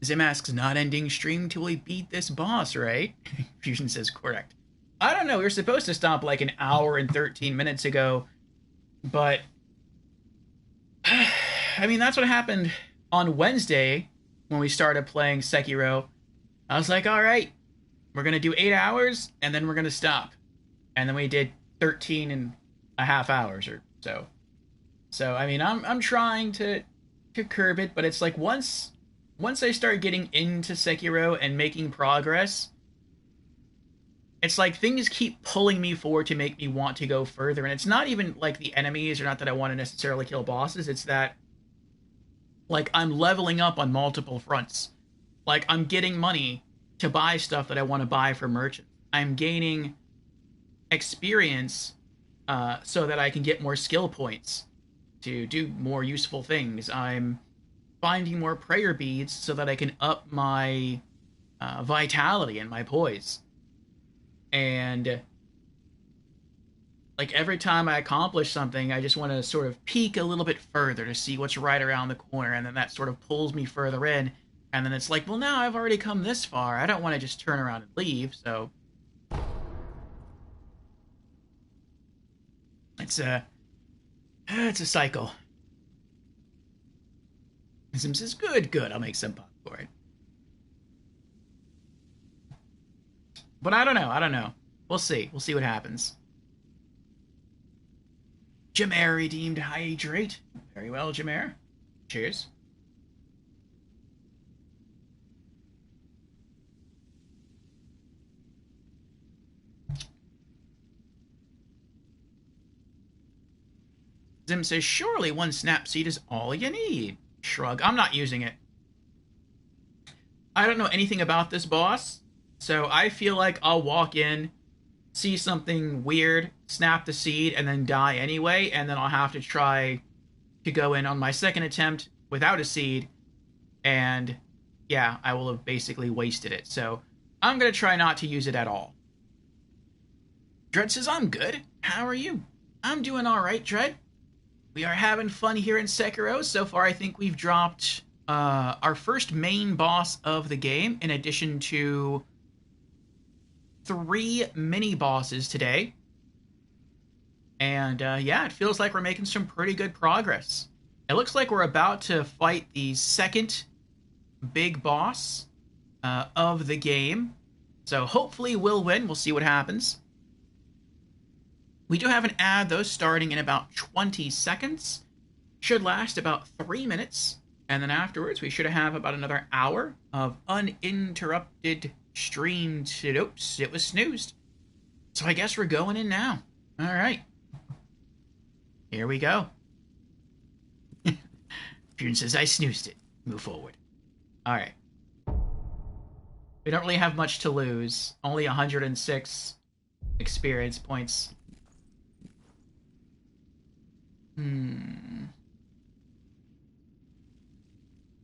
Zim asks, not ending stream till we beat this boss, right? Fusion says, correct. I don't know, we were supposed to stop like an hour and 13 minutes ago, but... I mean, that's what happened on Wednesday when we started playing Sekiro. I was like, alright, we're gonna do 8 hours, and then we're gonna stop. And then we did 13 and a half hours or so. So, I mean, I'm trying to curb it, but it's like once I start getting into Sekiro and making progress, it's like things keep pulling me forward to make me want to go further. And it's not even like the enemies, or not that I want to necessarily kill bosses. It's that, like, I'm leveling up on multiple fronts. Like, I'm getting money to buy stuff that I want to buy for merchants. I'm gaining experience so that I can get more skill points to do more useful things. I'm finding more prayer beads so that I can up my vitality and my poise. And like every time I accomplish something, I just want to sort of peek a little bit further to see what's right around the corner, and then that sort of pulls me further in, and then it's like, well, now I've already come this far. I don't want to just turn around and leave, so it's a cycle. Zim says, good, I'll make some popcorn. But I don't know. We'll see what happens. Jameer redeemed hydrate. Very well, Jameer. Cheers. Zim says, surely one snap seed is all you need. Shrug. I'm not using it. I don't know anything about this boss, so I feel like I'll walk in, see something weird, snap the seed, and then die anyway, and then I'll have to try to go in on my second attempt without a seed, and yeah, I will have basically wasted it. So I'm going to try not to use it at all. Dread says, I'm good. How are you? I'm doing alright, Dread. We are having fun here in Sekiro. So far, I think we've dropped our first main boss of the game, in addition to 3 mini-bosses today. And yeah, it feels like we're making some pretty good progress. It looks like we're about to fight the second big boss of the game. So hopefully we'll win. We'll see what happens. We do have an ad, though, starting in about 20 seconds. Should last about 3 minutes. And then afterwards, we should have about another hour of uninterrupted streamed. Oops, it was snoozed. So I guess we're going in now. All right. Here we go. June says, I snoozed it. Move forward. All right. We don't really have much to lose. Only 106 experience points. I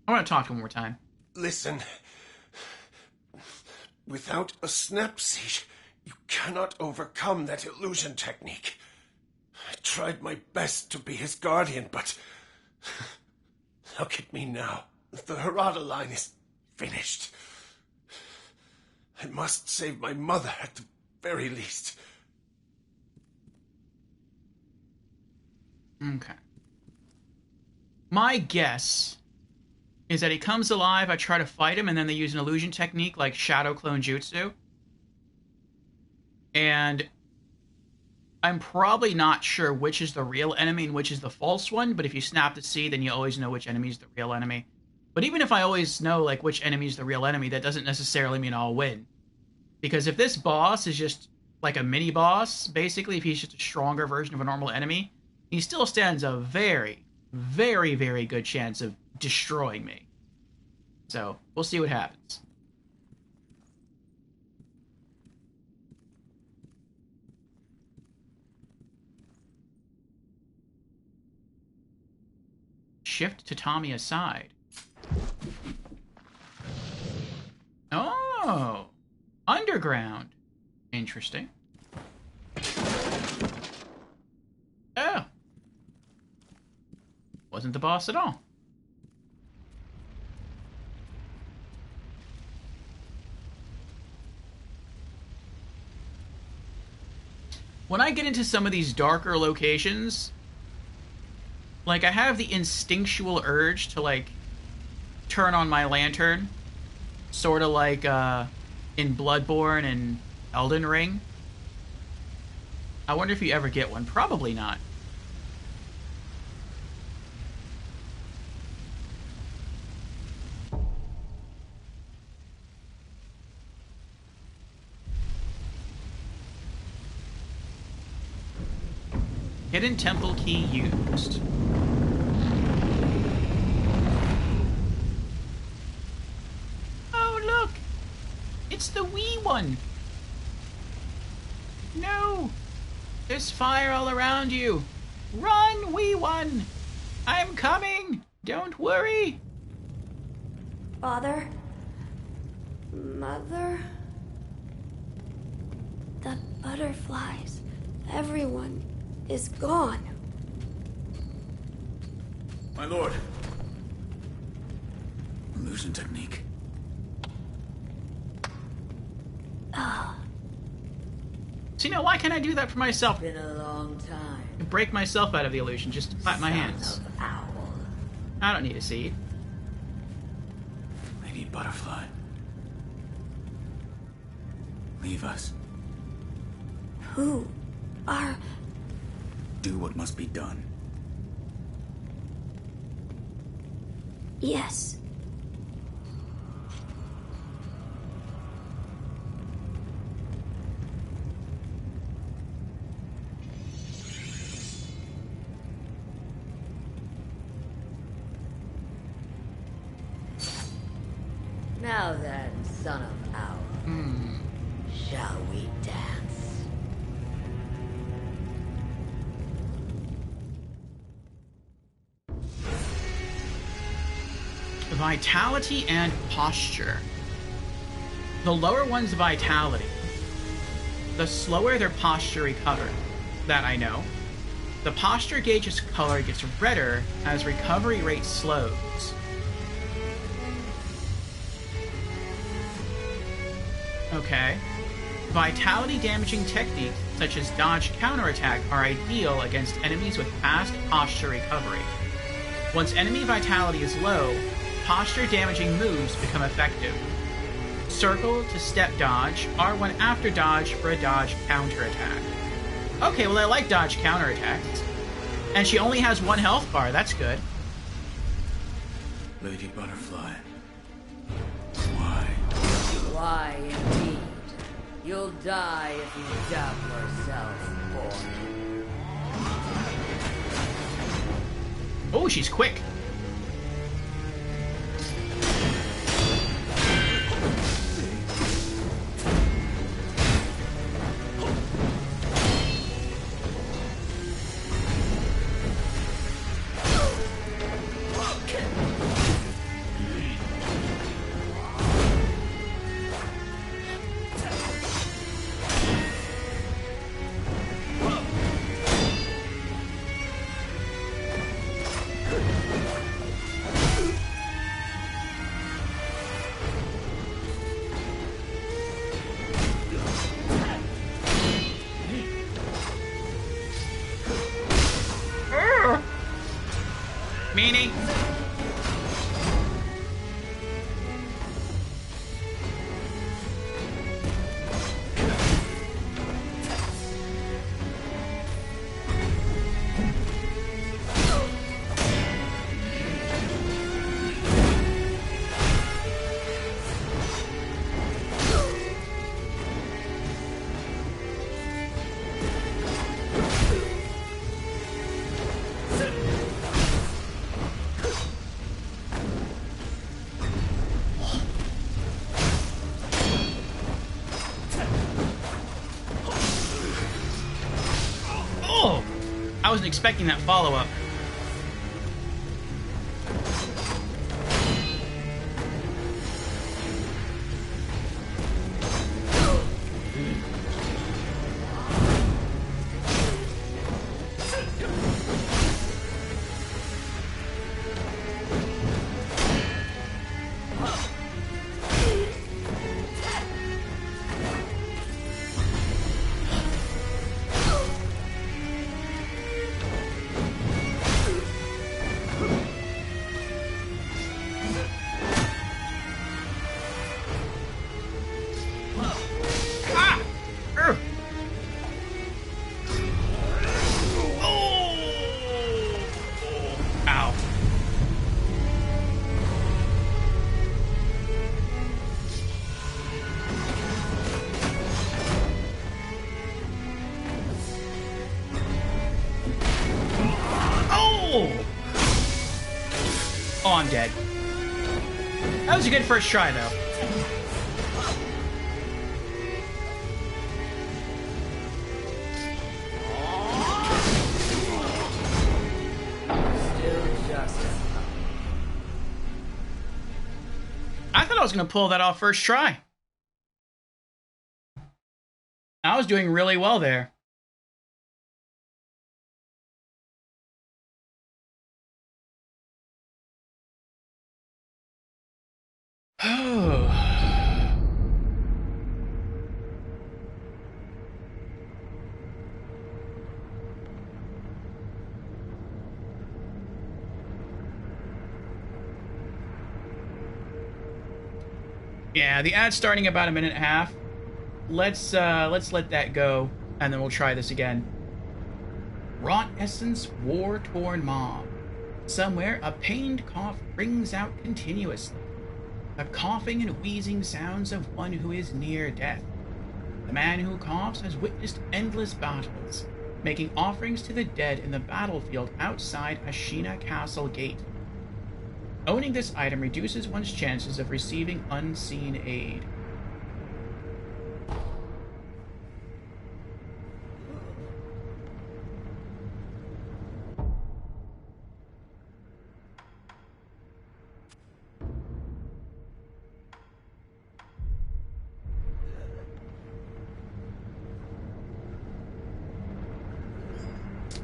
want to talk to him one more time. Listen. Without a snap seed, you cannot overcome that illusion technique. I tried my best to be his guardian, but look at me now. The Harada line is finished. I must save my mother at the very least. Okay. My guess is that he comes alive, I try to fight him, and then they use an illusion technique like Shadow Clone Jutsu. And I'm probably not sure which is the real enemy and which is the false one, but if you snap the seed, then you always know which enemy is the real enemy. But even if I always know like which enemy is the real enemy, that doesn't necessarily mean I'll win. Because if this boss is just like a mini-boss, basically, if he's just a stronger version of a normal enemy, he still stands a very, very, very good chance of destroying me. So, we'll see what happens. Shift Tatami aside. Oh! Underground. Interesting. Oh. Wasn't the boss at all. When I get into some of these darker locations, like, I have the instinctual urge to, like, turn on my lantern. Sort of like, in Bloodborne and Elden Ring. I wonder if you ever get one. Probably not. Hidden temple key used. Oh, look! It's the wee one! No! There's fire all around you! Run, wee one! I'm coming! Don't worry! Father? Mother? The butterflies. Everyone is gone. My lord. Illusion technique. See, now, why can't I do that for myself? Been a long time. Break myself out of the illusion. Just clap my hands. I don't need a seed. I need Butterfly. Leave us. Who are... Do what must be done. Yes. Now then, son of Aur, shall we dance? Vitality and posture. The lower one's vitality. The slower their posture recovered. That I know. The posture gauge's color gets redder as recovery rate slows. Okay. Vitality damaging techniques such as dodge counterattack are ideal against enemies with fast posture recovery. Once enemy vitality is low, posture damaging moves become effective. Circle to step dodge, R1 after dodge for a dodge counterattack. Okay, well I like dodge counterattacks. And she only has 1 health bar, that's good. Lady Butterfly. Why, indeed. You'll die if you doubt yourself, boy. Oh, she's quick. Meanie. I wasn't expecting that follow-up. Oh, I'm dead. That was a good first try, though. I thought I was going to pull that off first try. I was doing really well there. Yeah, the ad's starting about 1.5 minutes. Let's let that go, and then we'll try this again. Rot Essence War-Torn Mob. Somewhere, a pained cough rings out continuously. The coughing and wheezing sounds of one who is near death. The man who coughs has witnessed endless battles, making offerings to the dead in the battlefield outside Ashina Castle Gate. Owning this item reduces one's chances of receiving unseen aid.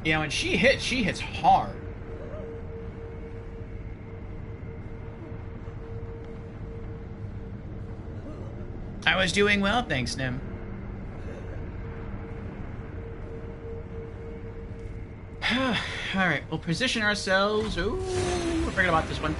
Yeah, when she hits hard. I was doing well, thanks, Nim. Alright, we'll position ourselves. Ooh, we're forgetting about this one.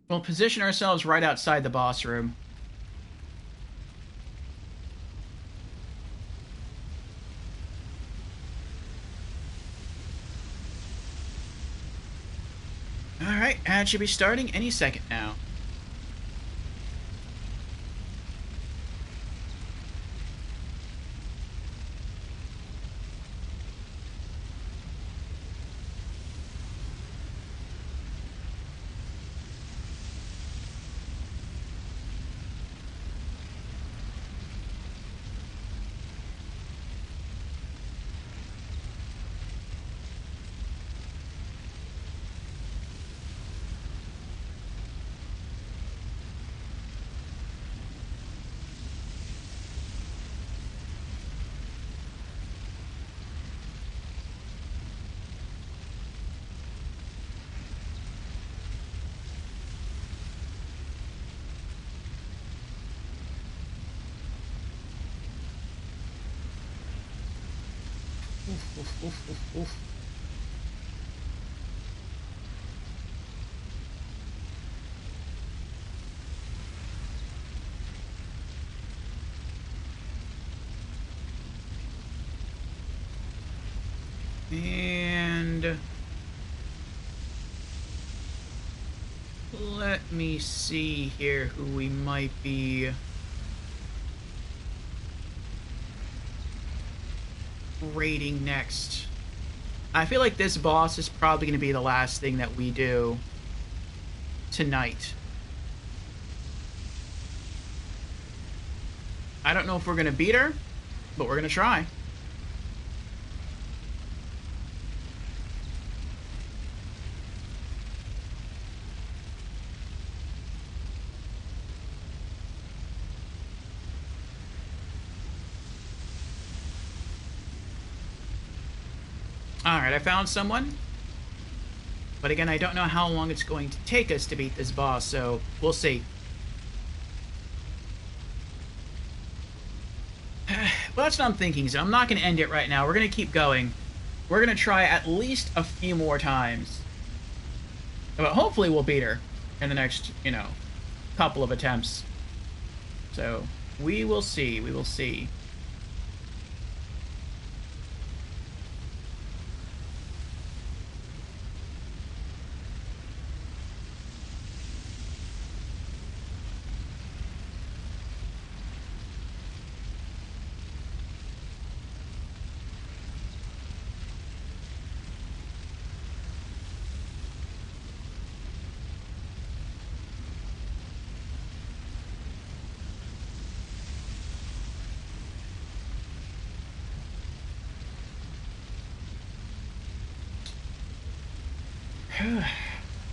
We'll position ourselves right outside the boss room. Alright, ad should be starting any second now. Oof. And let me see here who we might be raiding next. I feel like this boss is probably going to be the last thing that we do tonight. I don't know if we're going to beat her, but we're going to try. Alright, I found someone. But again, I don't know how long it's going to take us to beat this boss, so we'll see. Well, that's what I'm thinking, so I'm not going to end it right now. We're going to keep going. We're going to try at least a few more times. But hopefully we'll beat her in the next, couple of attempts. So, we will see. We will see.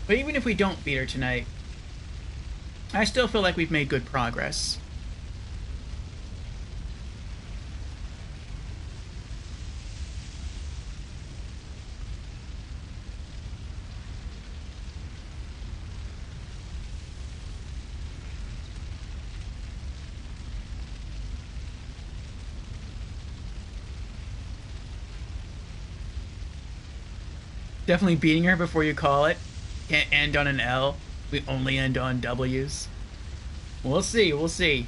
But even if we don't beat her tonight, I still feel like we've made good progress. Definitely beating her before you call it. Can't end on an L. We only end on W's. We'll see, we'll see.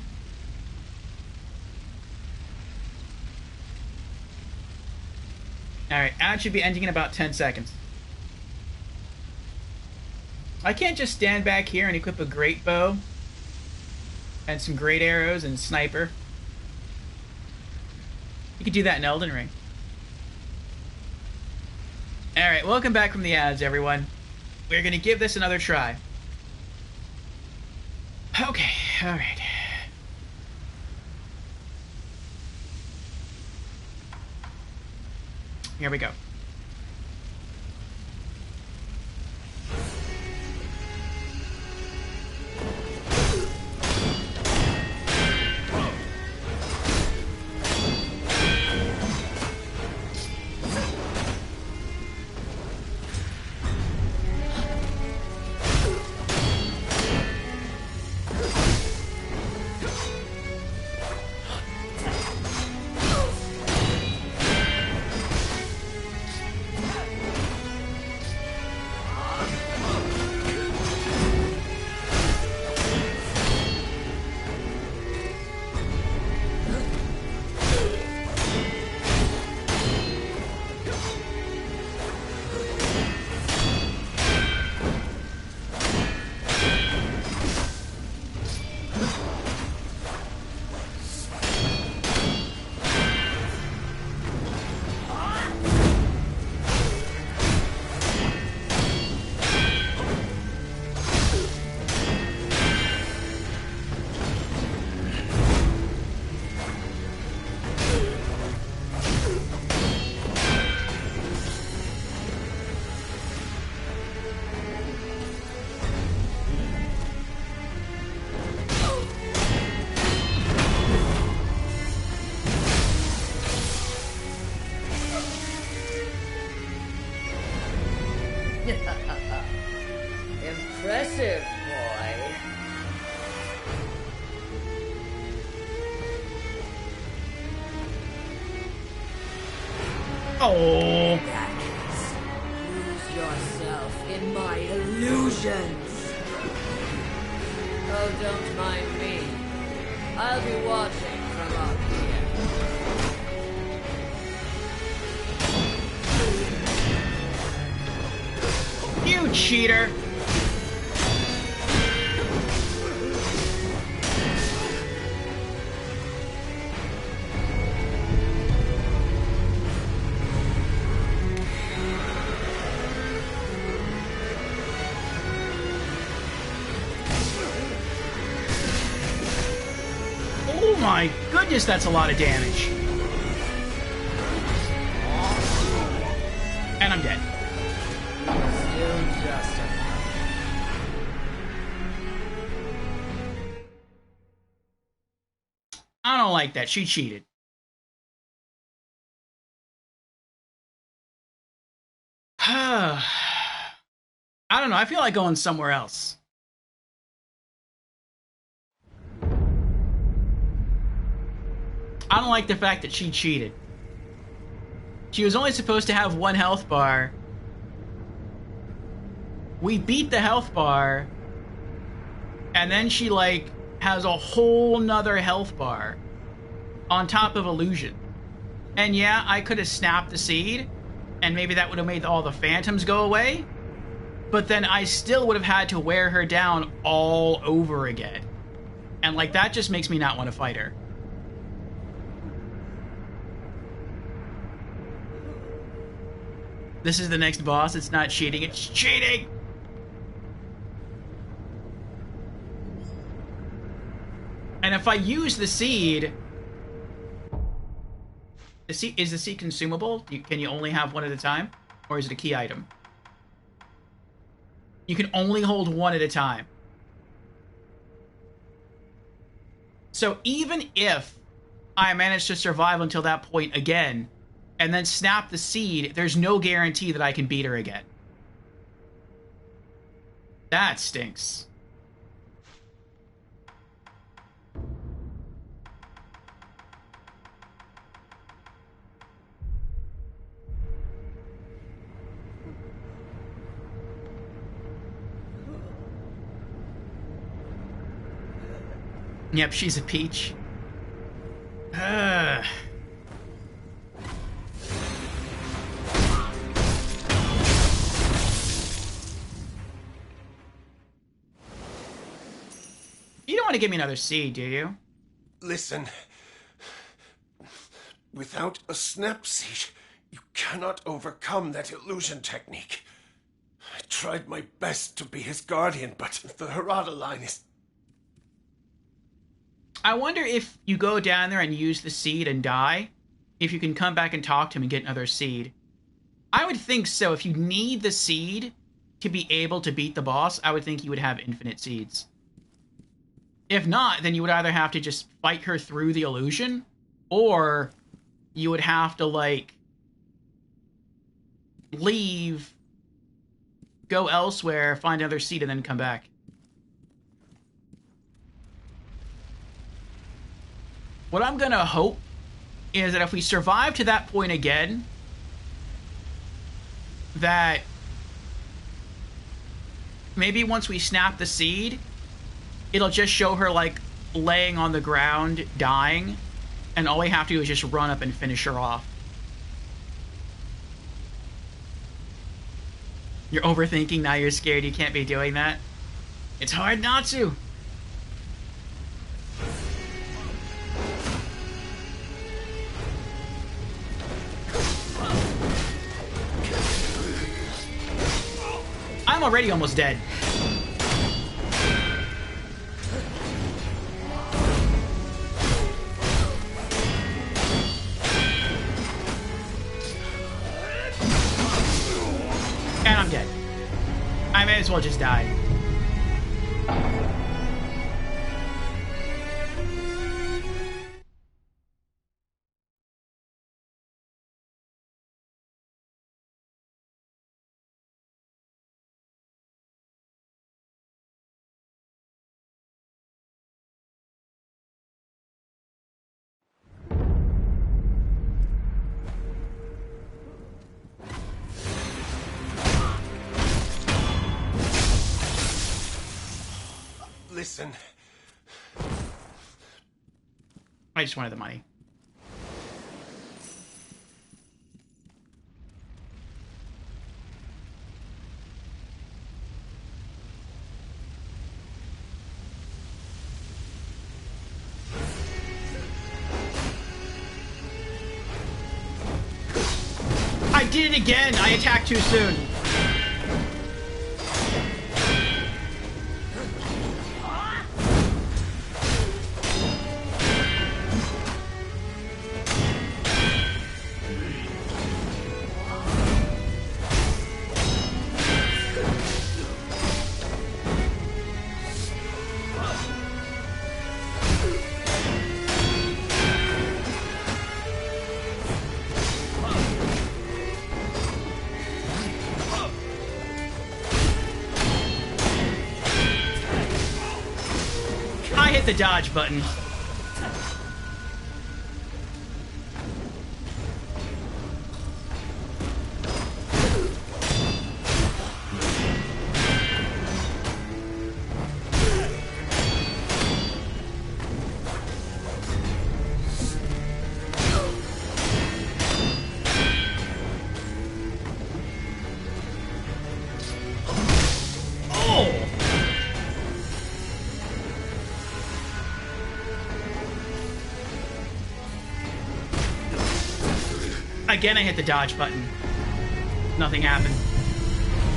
Alright, ad should be ending in about 10 seconds. I can't just stand back here and equip a great bow and some great arrows and sniper. You could do that in Elden Ring. Alright, welcome back from the ads, everyone. We're gonna give this another try. Okay, alright. Here we go. Impressive, boy. Oh. Lose yourself in my illusions. Oh, don't mind me. I'll be watching from up here. You cheater. Oh my goodness, that's a lot of damage. And I'm dead. Still just I don't like that. She cheated. I don't know. I feel like going somewhere else. I don't like the fact that she cheated. She was only supposed to have one health bar. We beat the health bar. And then she, like, has a whole nother health bar on top of illusion. And yeah, I could have snapped the seed, and maybe that would have made all the phantoms go away. But then I still would have had to wear her down all over again. And, like, that just makes me not want to fight her. This is the next boss. It's not cheating. It's cheating! And if I use the seed... is the seed consumable? Can you only have one at a time? Or is it a key item? You can only hold one at a time. So even if I manage to survive until that point again, and then snap the seed, there's no guarantee that I can beat her again. That stinks. Yep, she's a peach. You don't want to give me another seed, do you? Listen. Without a snap seed, you cannot overcome that illusion technique. I tried my best to be his guardian, but the Harada line is... I wonder if you go down there and use the seed and die, if you can come back and talk to him and get another seed. I would think so. If you need the seed to be able to beat the boss, I would think you would have infinite seeds. If not, then you would either have to just fight her through the illusion, or you would have to, like, leave, go elsewhere, find another seed, and then come back. What I'm gonna hope is that if we survive to that point again, that maybe once we snap the seed, it'll just show her, like, laying on the ground, dying, and all we have to do is just run up and finish her off. You're overthinking, now you're scared you can't be doing that. It's hard not to. I'm already almost dead. And I'm dead. I may as well just die. Listen. I just wanted the money. I did it again! I attacked too soon. The dodge button. Again, I hit the dodge button. Nothing happened.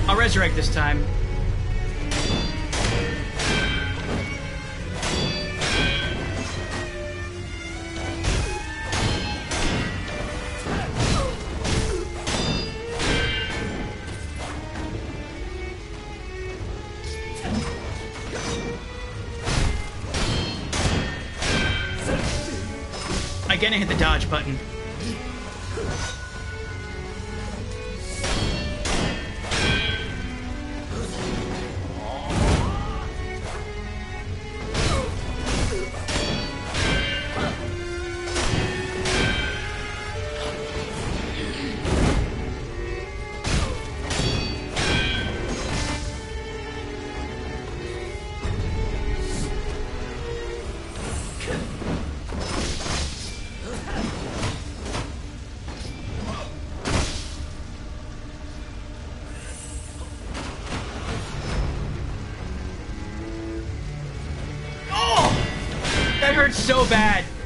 I'll resurrect this time. Again, I hit the dodge button.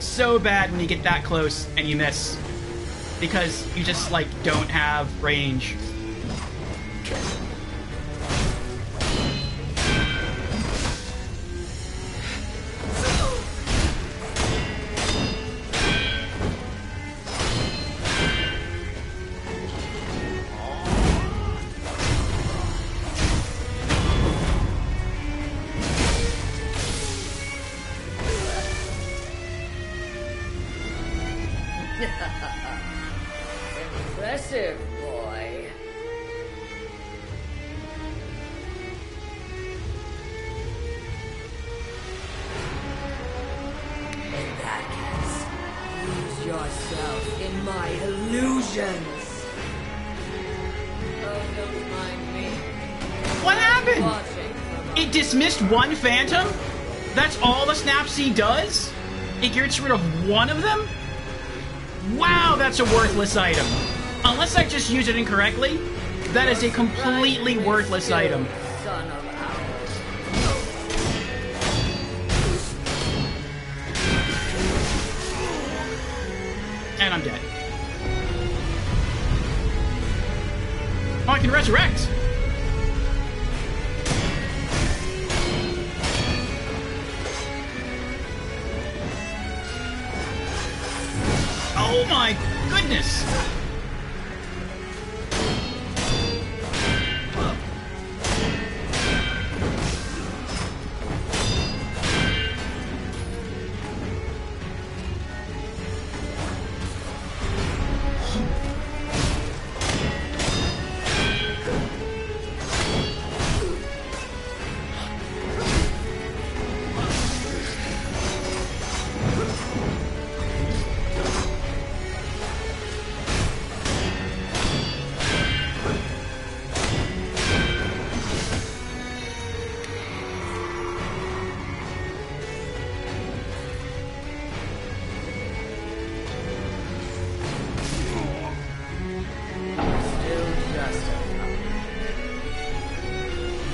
So bad when you get that close and you miss, because you just, like, don't have range. impressive, boy. In that case, lose yourself in my illusions. Oh, don't mind me. What happened? Watching from It dismissed one phantom? That's all the Snap Seed does? It gets rid of one of them? Wow, that's a worthless item. Unless I just use it incorrectly, that is a completely worthless item. son of ours. And I'm dead. Oh, I can resurrect! Oh my goodness!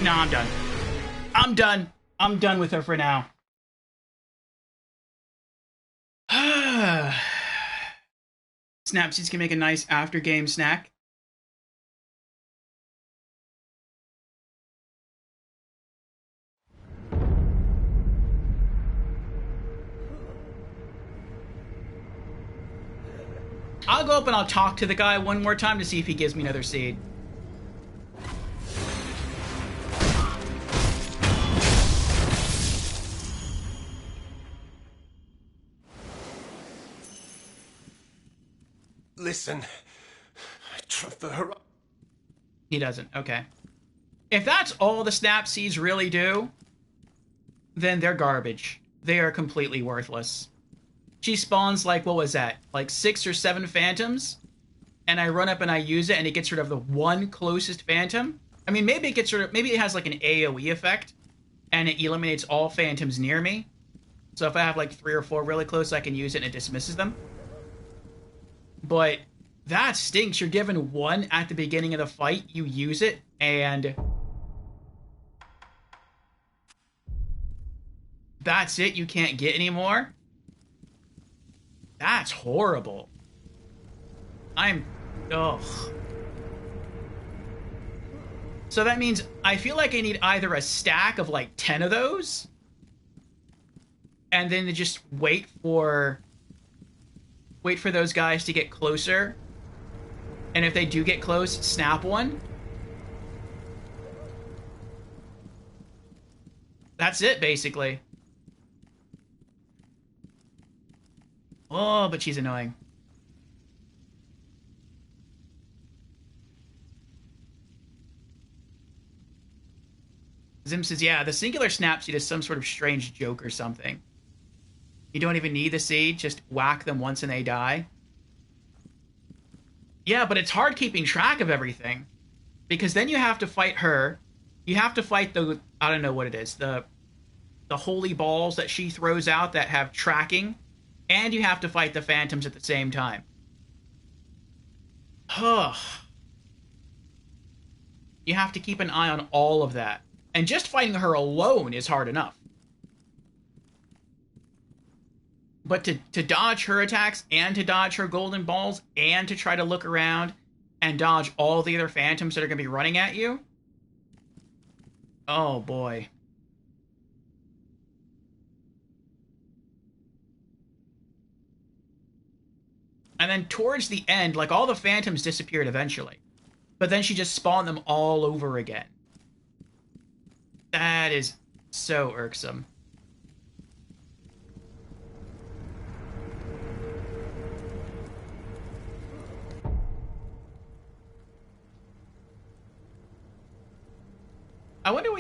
No, I'm done. I'm done. I'm done with her for now. Snapseeds can make a nice after-game snack. I'll go up and I'll talk to the guy one more time to see if he gives me another seed. Listen, I trust the Horizon. He doesn't. Okay. If that's all the Snap Seeds really do, then they're garbage. They are completely worthless. She spawns like, what was that? Like 6 or 7 phantoms? And I run up and I use it and it gets rid of the one closest phantom? I mean, maybe it gets rid of, maybe it has like an AoE effect and it eliminates all phantoms near me. So if I have like 3 or 4 really close, I can use it and it dismisses them. But that stinks. You're given one at the beginning of the fight, you use it, and that's it. You can't get any more. That's horrible. Ugh. So that means I feel like I need either a stack of like 10 of those, and then to just wait for those guys to get closer. And if they do get close, snap one. That's it, basically. Oh, but she's annoying. Zim says, yeah, the singular snap seed is some sort of strange joke or something. You don't even need the seed, just whack them once and they die. Yeah, but it's hard keeping track of everything. Because then you have to fight her. You have to fight the, I don't know what it is, the holy balls that she throws out that have tracking. And you have to fight the phantoms at the same time. Ugh. You have to keep an eye on all of that. And just fighting her alone is hard enough. But to dodge her attacks, and to dodge her golden balls, and to try to look around and dodge all the other phantoms that are going to be running at you? Oh, boy. And then towards the end, like, all the phantoms disappeared eventually. But then she just spawned them all over again. That is so irksome.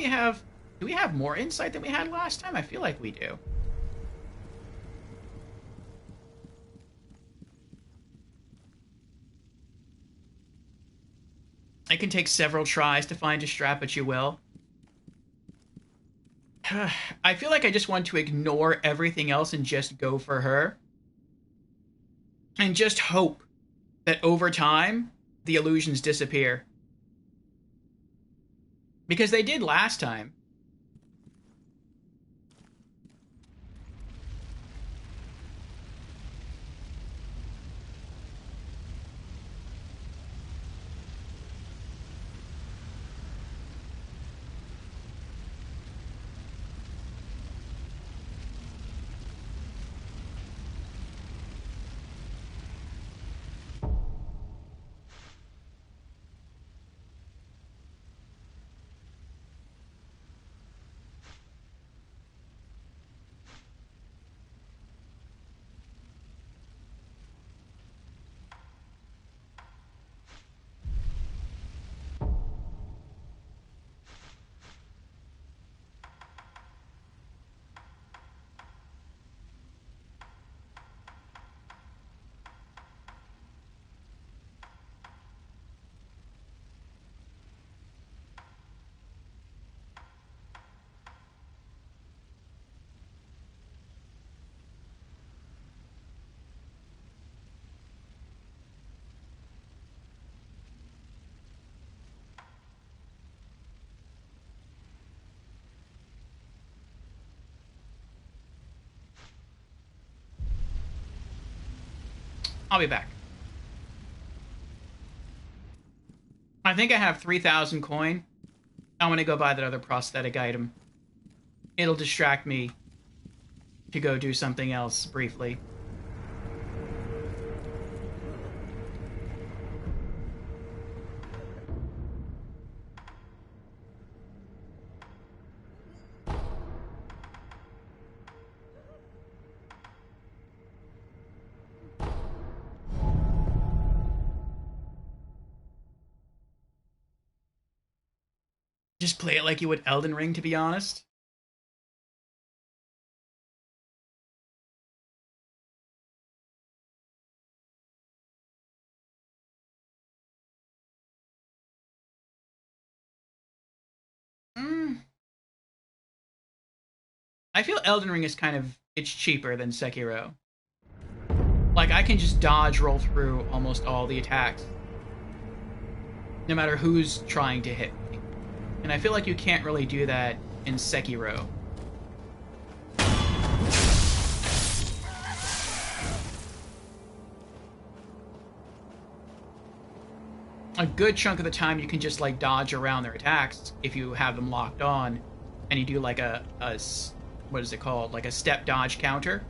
have... Do we have more insight than we had last time? I feel like we do. It can take several tries to find a strap, but you will. I feel like I just want to ignore everything else and just go for her. And just hope that over time, the illusions disappear. Because they did last time. I'll be back. I think I have 3,000 coin. I'm gonna go buy that other prosthetic item. It'll distract me to go do something else briefly. Just play it like you would Elden Ring, to be honest. I feel Elden Ring is kind of... It's cheaper than Sekiro. Like, I can just dodge roll through almost all the attacks. No matter who's trying to hit me. And I feel like you can't really do that in Sekiro. A good chunk of the time you can just like dodge around their attacks if you have them locked on and you do like a what is it called? Like a step dodge counter.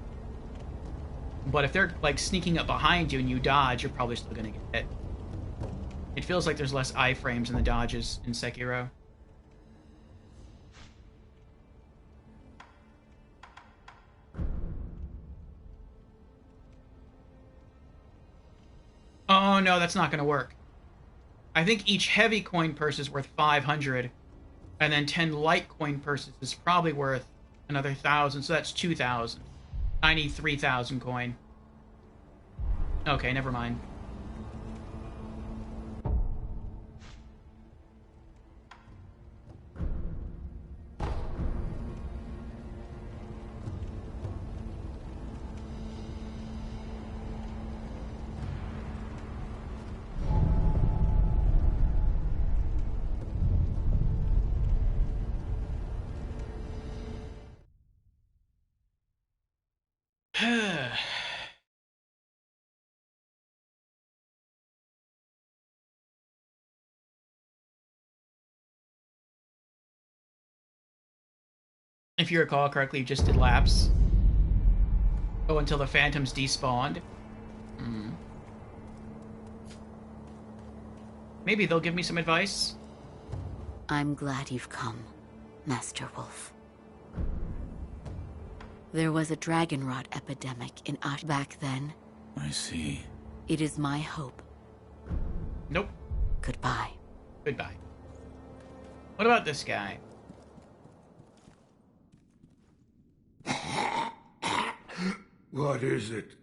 But if they're like sneaking up behind you and you dodge, you're probably still gonna get hit. It feels like there's less iframes in the dodges in Sekiro. Oh no, that's not gonna work. I think each heavy coin purse is worth 500, and then 10 light coin purses is probably worth another 1,000, so that's 2,000. I need 3,000 coin. Okay, never mind. If you recall correctly, you just did laps. Oh, until the phantoms despawned. Maybe they'll give me some advice. I'm glad you've come, Master Wolf. There was a dragon rot epidemic in Ash back then. I see. It is my hope. Nope. Goodbye. Goodbye. What about this guy? What is it?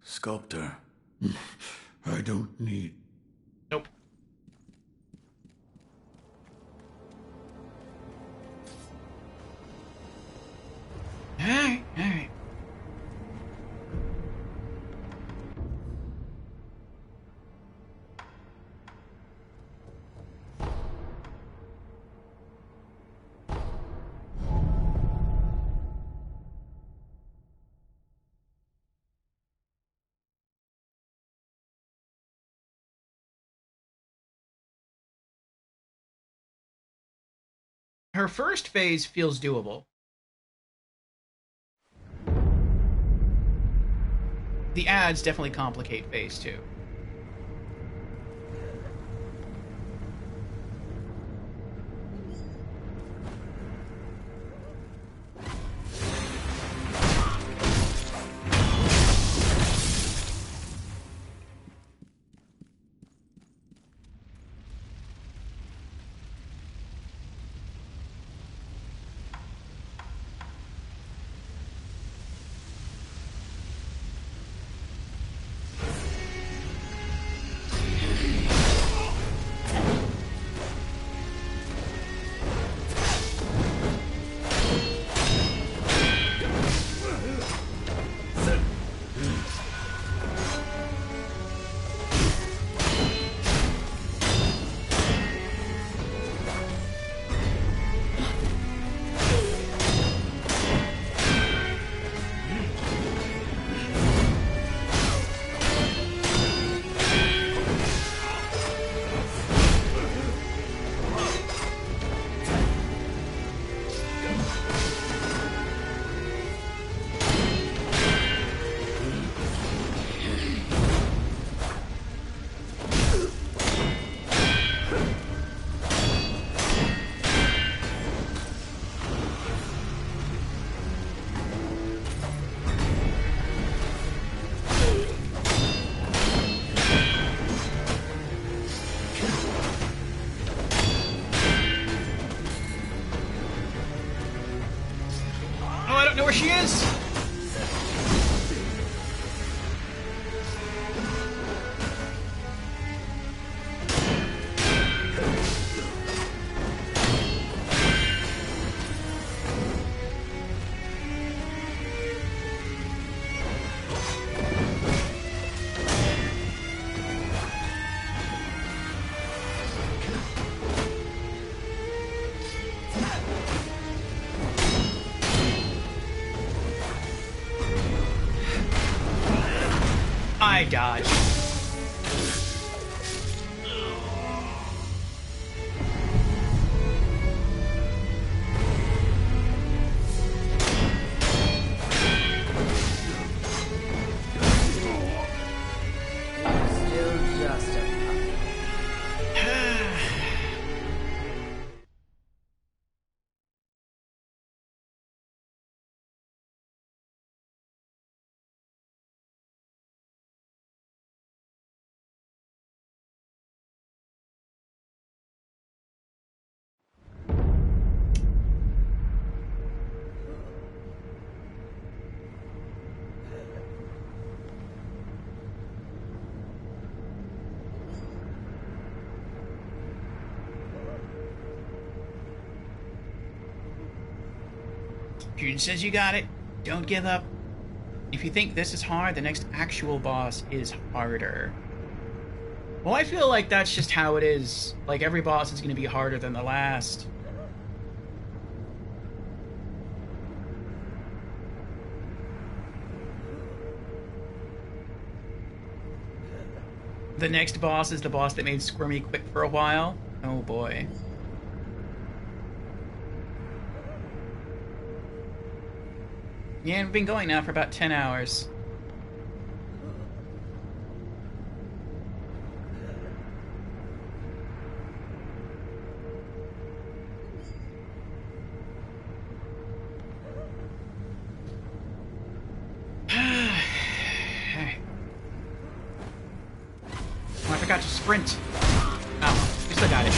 Sculptor. I don't need... Nope. Alright, alright. Her first phase feels doable. The ads definitely complicate phase 2. Know where she is? I dodged. Still just a puppy. June says you got it. Don't give up. If you think this is hard, the next actual boss is harder. Well, I feel like that's just how it is. Like, every boss is going to be harder than the last. The next boss is the boss that made Squirmy quit for a while. Oh boy. Yeah, we've been going now for about 10 hours. Oh, I forgot to sprint. Oh, we still got it.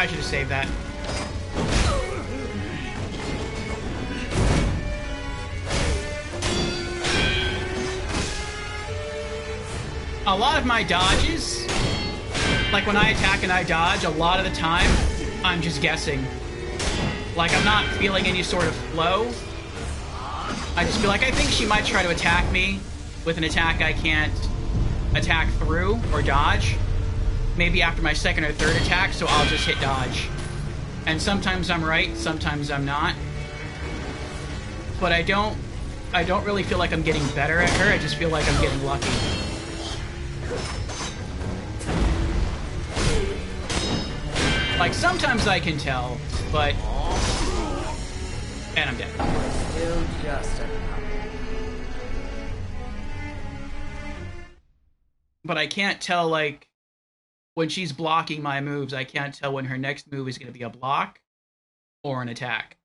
I should have saved that. A lot of my dodges, like when I attack and I dodge, a lot of the time, I'm just guessing. Like, I'm not feeling any sort of flow. I just feel like I think she might try to attack me with an attack I can't attack through or dodge. Maybe after my second or third attack, so I'll just hit dodge. And sometimes I'm right, sometimes I'm not. But I don't really feel like I'm getting better at her, I just feel like I'm getting lucky. Like, sometimes I can tell, but... And I'm dead. Still just a... But I can't tell, like, when she's blocking my moves, I can't tell when her next move is going to be a block or an attack.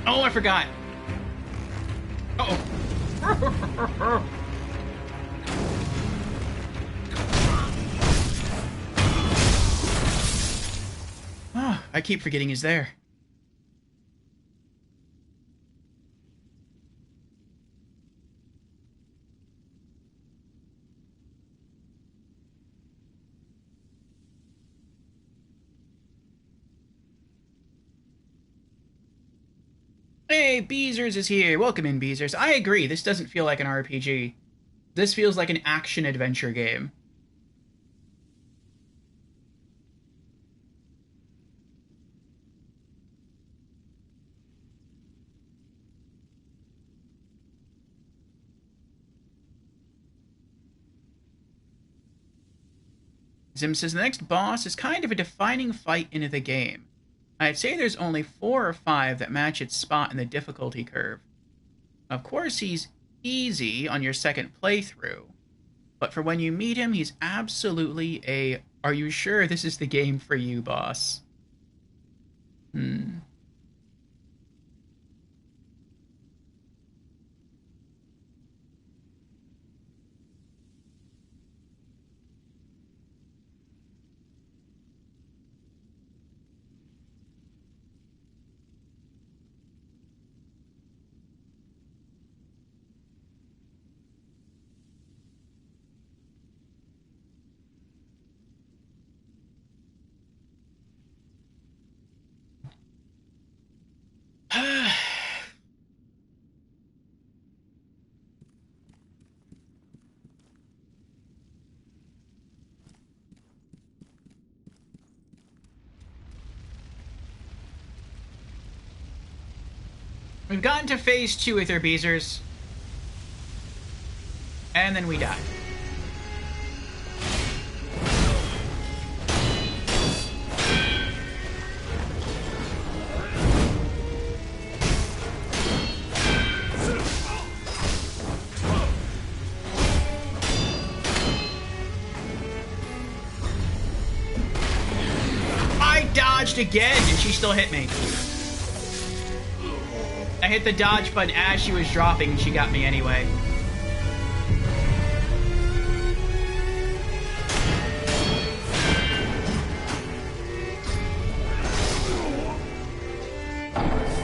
Oh, I forgot. Uh-oh. Oh, I keep forgetting he's there. Hey, Beezers is here. Welcome in, Beezers. I agree, this doesn't feel like an RPG. This feels like an action-adventure game. Zim says, the next boss is kind of a defining fight into the game. I'd say there's only 4 or 5 that match its spot in the difficulty curve. Of course, he's easy on your second playthrough, but for when you meet him, he's absolutely a, are you sure this is the game for you, boss? We've gotten to phase 2 with our Beezers. And then we die. I dodged again and she still hit me. I hit the dodge button as she was dropping and she got me anyway.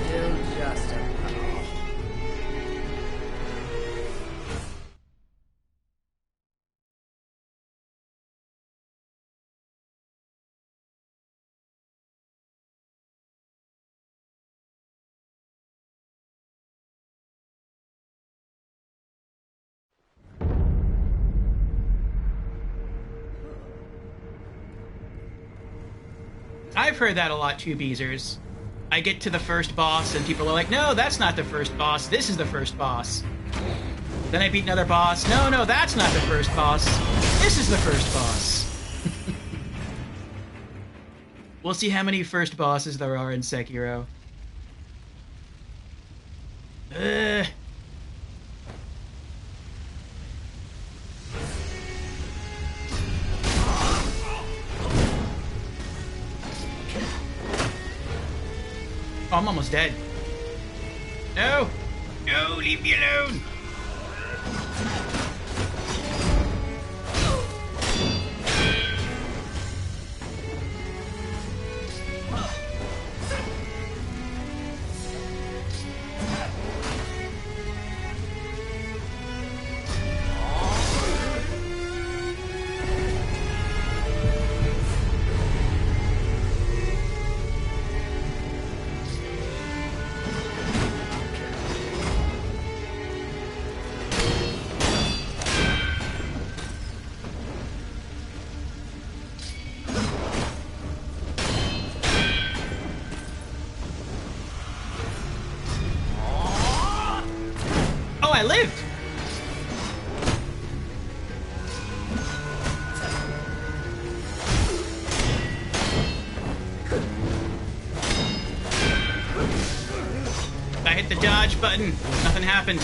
Still just a... I've heard that a lot too, Beezers. I get to the first boss and people are like, no, that's not the first boss, this is the first boss. Then I beat another boss, no, that's not the first boss, this is the first boss. We'll see how many first bosses there are in Sekiro. I'm almost dead. No! No, leave me alone! I lived! I hit the dodge button. Nothing happened.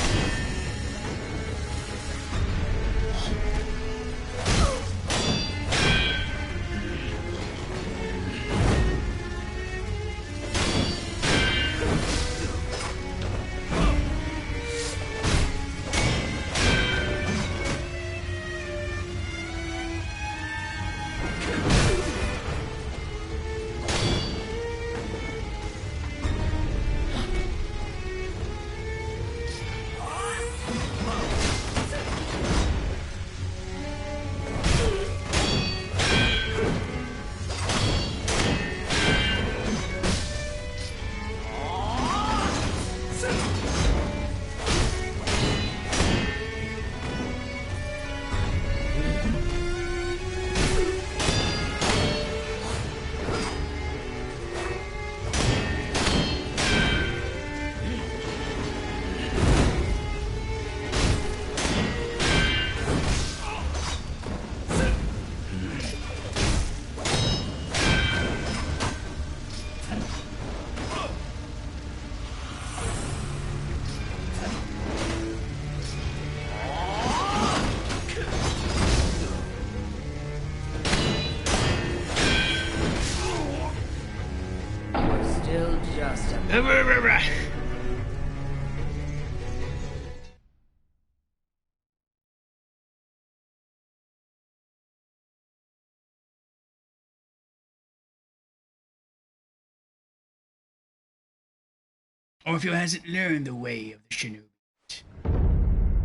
Orpheus hasn't learned the way of the shinobi.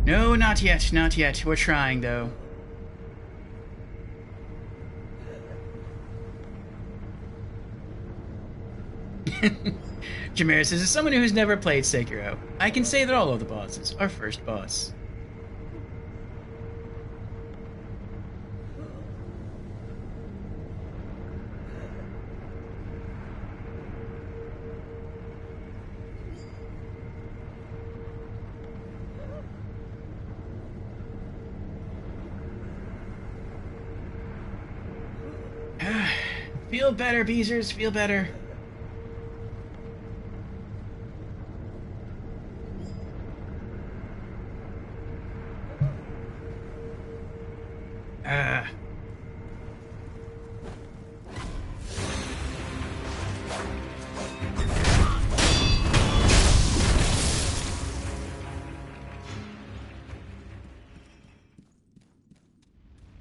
No, not yet, not yet. We're trying, though. Jameer says, as someone who's never played Sekiro, I can say that all of the bosses are first boss. Feel better, Beezers. Feel better.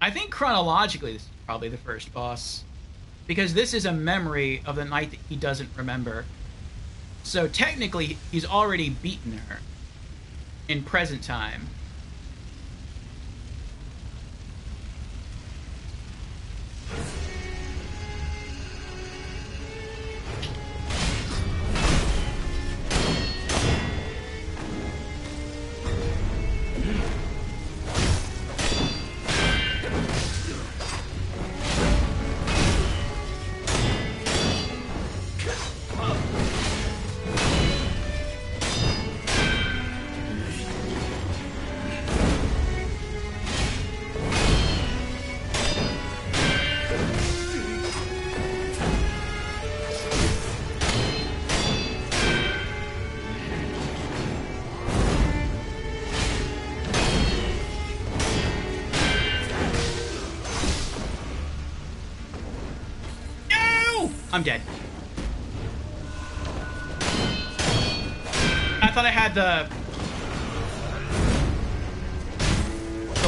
I think chronologically this is probably the first boss, because this is a memory of the night that he doesn't remember. So technically he's already beaten her in present time. I'm dead. thought I had the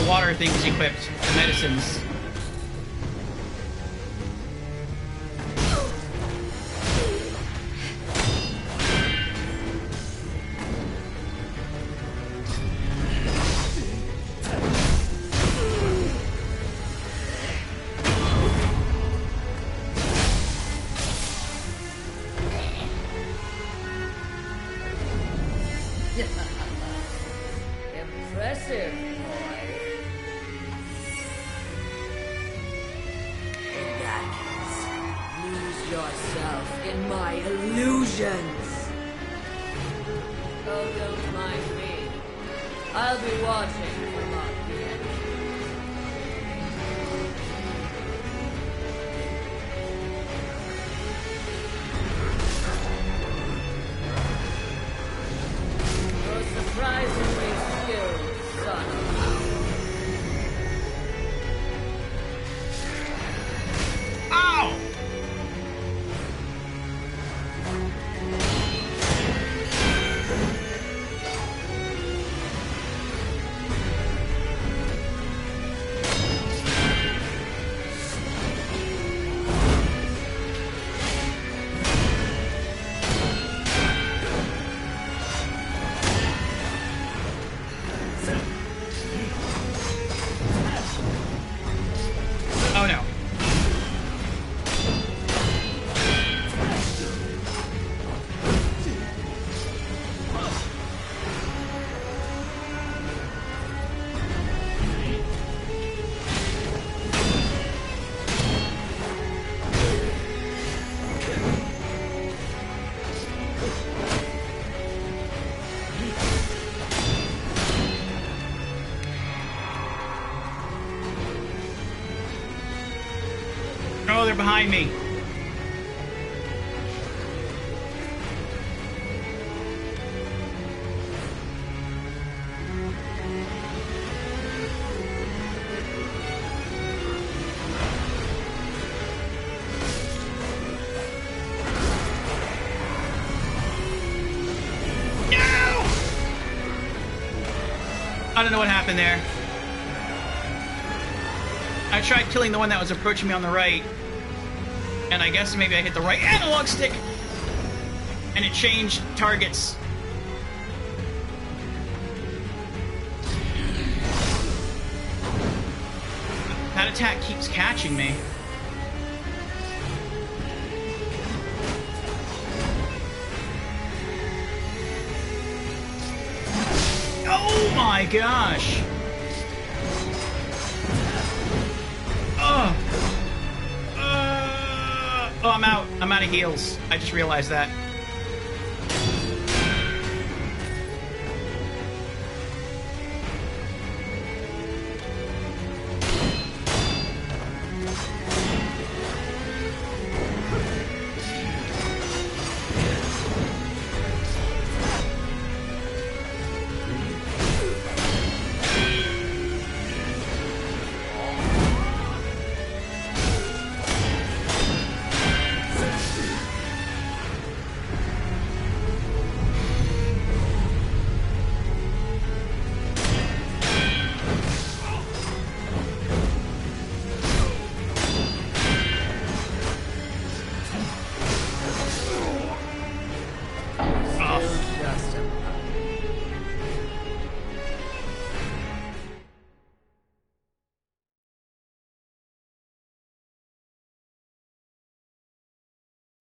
water things equipped, the medicines. Impressive, boy. In that case, lose yourself in my illusions. Oh, don't mind me. I'll be watching from up here. You're surprisingly skilled, son of Ow! Oh no. Oh, they're behind me. I don't know what happened there. I tried killing the one that was approaching me on the right, and I guess maybe I hit the right analog stick, and it changed targets. That attack keeps catching me. Oh my gosh! Oh, I'm out. I'm out of heals. I just realized that.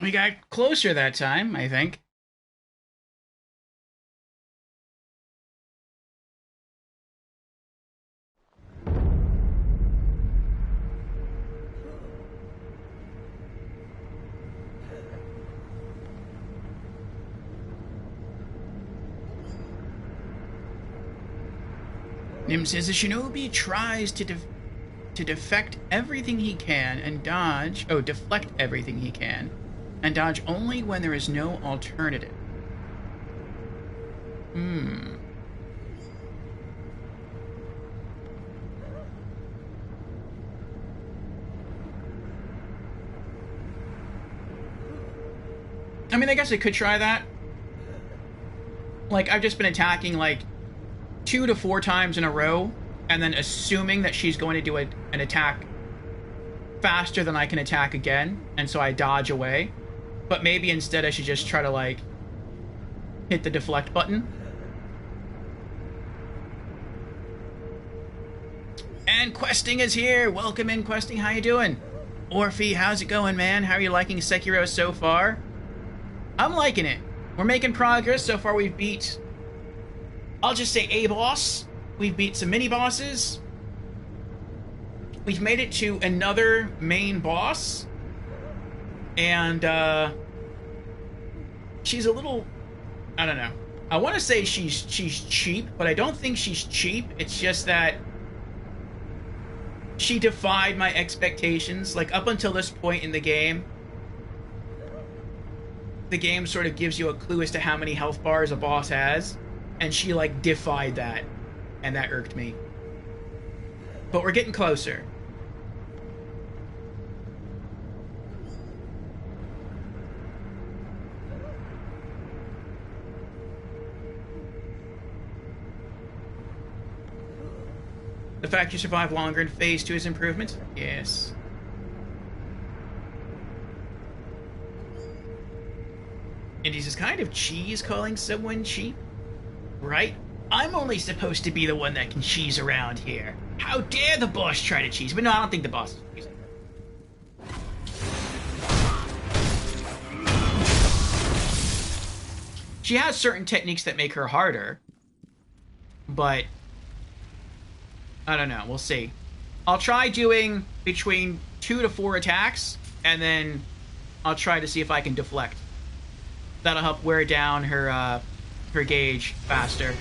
We got closer that time, I think. Nim says the shinobi tries to defect everything he can and dodge... Oh, deflect everything he can. And dodge only when there is no alternative. I mean, I guess I could try that. Like, I've just been attacking, like, 2 to 4 times in a row, and then assuming that she's going to do an attack faster than I can attack again, and so I dodge away. But maybe instead I should just try to, like, hit the deflect button. And Questing is here! Welcome in, Questing. How you doing? Orphe, how's it going, man? How are you liking Sekiro so far? I'm liking it. We're making progress. So far we've beat, I'll just say, a boss. We've beat some mini-bosses. We've made it to another main boss. And, she's a little, I don't know. I want to say she's cheap, but I don't think she's cheap. It's just that she defied my expectations. Like, up until this point in the game sort of gives you a clue as to how many health bars a boss has, and she, like, defied that, and that irked me. But we're getting closer. The fact you survive longer in Phase 2 is improvement? Yes. And he's just kind of cheese calling someone cheap, right? I'm only supposed to be the one that can cheese around here. How dare the boss try to cheese? But no, I don't think the boss is cheesing. She has certain techniques that make her harder, but I don't know. We'll see. I'll try doing between 2 to 4 attacks, and then I'll try to see if I can deflect. That'll help wear down her gauge faster.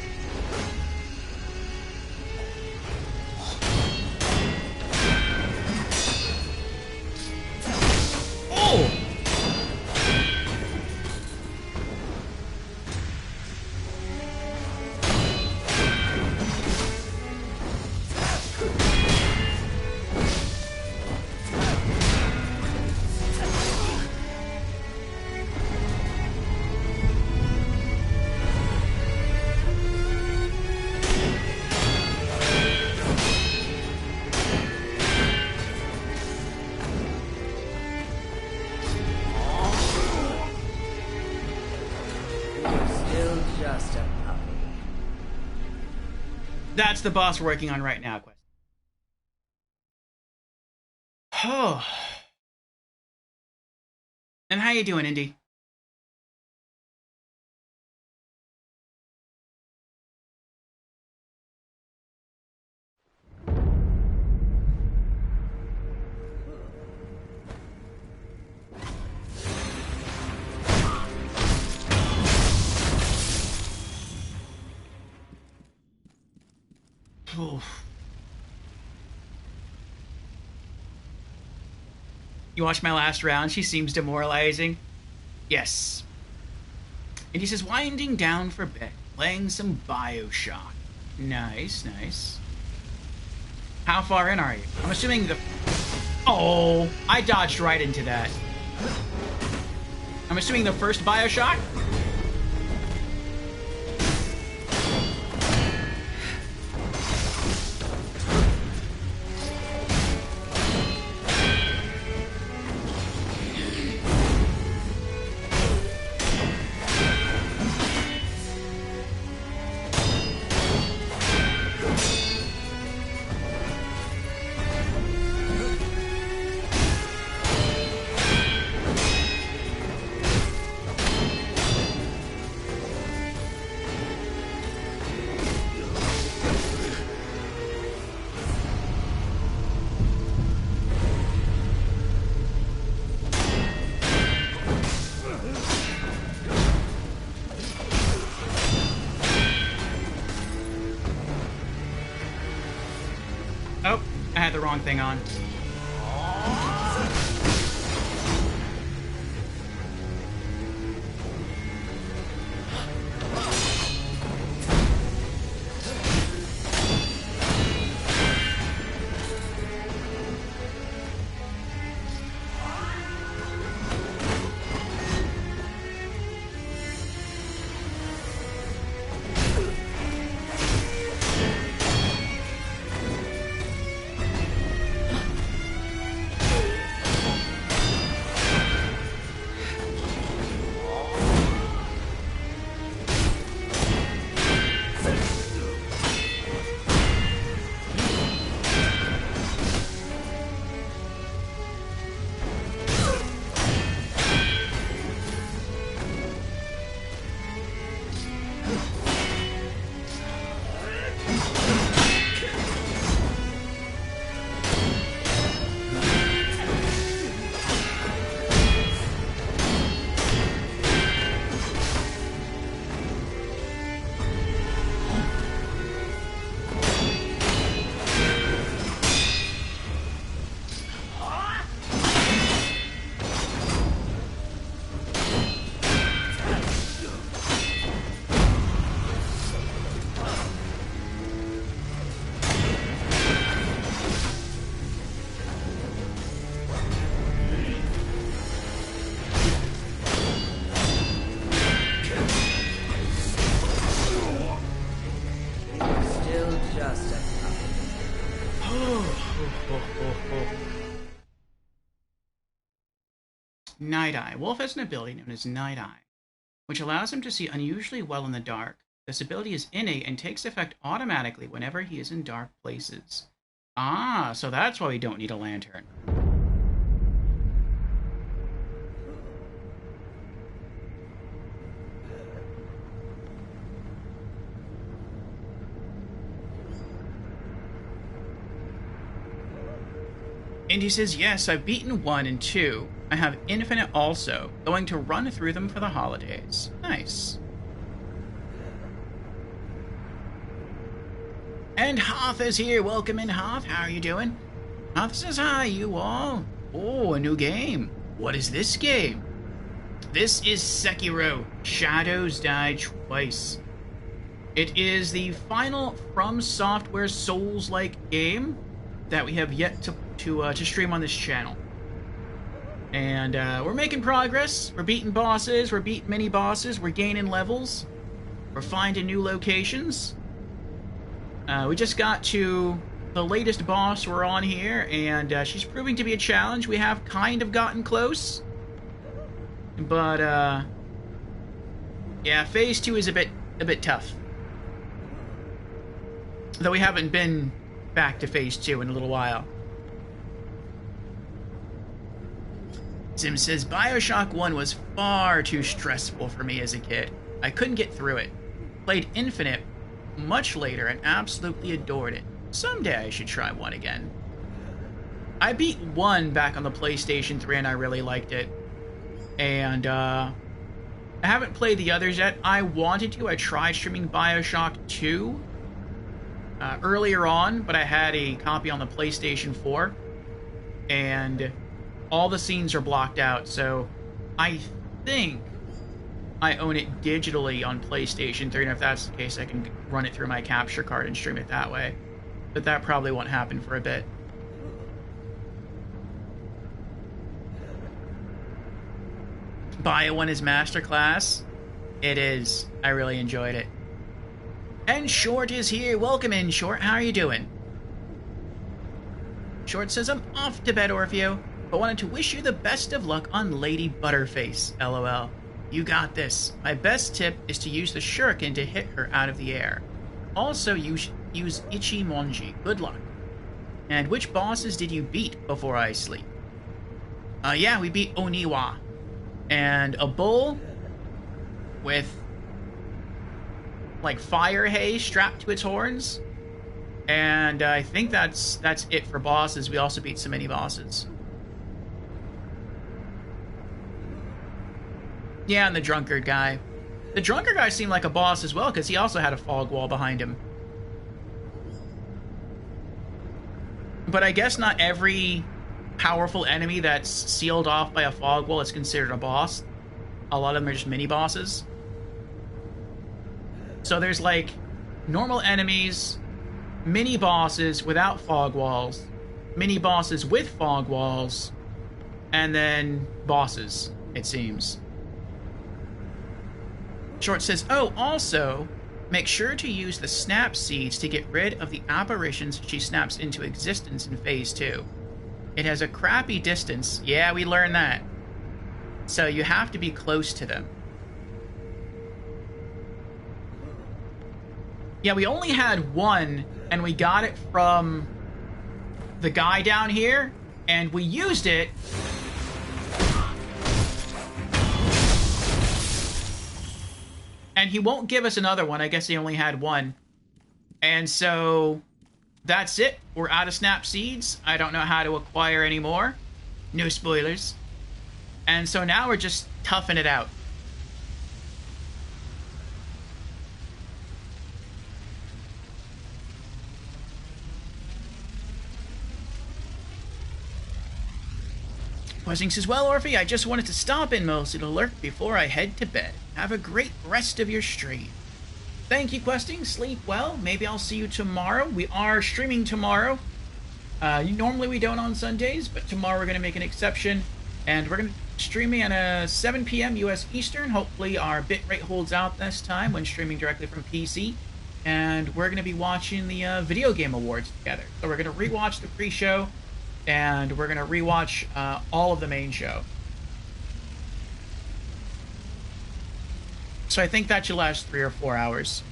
Oh! That's the boss we're working on right now, Quest. Oh. And how you doing, Indy? Oof. You watched my last round? She seems demoralizing. Yes. And he says, winding down for bed, playing some BioShock. Nice, nice. How far in are you? I'm assuming the... Oh, I dodged right into that. I'm assuming the first BioShock? The wrong thing on. Night Eye. Wolf has an ability known as Night Eye, which allows him to see unusually well in the dark. This ability is innate and takes effect automatically whenever he is in dark places. Ah, so that's why we don't need a lantern. Indy says, yes, I've beaten 1 and 2. I have Infinite also. Going to run through them for the holidays. Nice. And Hoth is here. Welcome in, Hoth. How are you doing? Hoth says, hi, you all. Oh, a new game. What is this game? This is Sekiro. Shadows Die Twice. It is the final From Software Souls-like game that we have yet to stream on this channel. And we're making progress. We're beating bosses. We're beating mini bosses. We're gaining levels. We're finding new locations. We just got to the latest boss we're on here, and she's proving to be a challenge. We have kind of gotten close. But, yeah, Phase 2 is a bit tough. Though we haven't been back to Phase 2 in a little while. Sim says, Bioshock 1 was far too stressful for me as a kid. I couldn't get through it. Played Infinite much later and absolutely adored it. Someday I should try 1 again. I beat 1 back on the PlayStation 3 and I really liked it. And I haven't played the others yet. I wanted to. I tried streaming Bioshock 2 earlier on, but I had a copy on the PlayStation 4. And all the scenes are blocked out, so I think I own it digitally on PlayStation 3, and if that's the case, I can run it through my capture card and stream it that way. But that probably won't happen for a bit. Bio 1 is Masterclass. It is. I really enjoyed it. And Short is here. Welcome in, Short. How are you doing? Short says, I'm off to bed, Orfeo, but wanted to wish you the best of luck on Lady Butterface, LOL. You got this. My best tip is to use the shuriken to hit her out of the air. Also, use Ichimonji. Good luck. And which bosses did you beat before I sleep? Yeah, we beat Oniwa. And a bull with, like, fire hay strapped to its horns. And I think that's it for bosses. We also beat some mini-bosses. Yeah, and the drunkard guy. The drunkard guy seemed like a boss as well, because he also had a fog wall behind him. But I guess not every powerful enemy that's sealed off by a fog wall is considered a boss. A lot of them are just mini-bosses. So there's, like, normal enemies, mini-bosses without fog walls, mini-bosses with fog walls, and then bosses, it seems. Short says, oh, also, make sure to use the snap seeds to get rid of the apparitions she snaps into existence in Phase 2. It has a crappy distance. Yeah, we learned that. So you have to be close to them. Yeah, we only had 1, and we got it from the guy down here, and we used it. And he won't give us another one. I guess he only had 1. And so that's it. We're out of snap seeds. I don't know how to acquire any more. No spoilers. And so now we're just toughing it out. Buzzing says, well, Orphe, I just wanted to stop in mostly to lurk before I head to bed. Have a great rest of your stream. Thank you, Questing. Sleep well. Maybe I'll see you tomorrow. We are streaming tomorrow. Normally we don't on Sundays, but tomorrow we're going to make an exception. And we're going to streaming at 7 p.m. U.S. Eastern. Hopefully our bitrate holds out this time when streaming directly from PC. and we're going to be watching the video game awards together. So we're going to rewatch the pre-show, and we're going to rewatch all of the main show. So I think that should last 3 or 4 hours.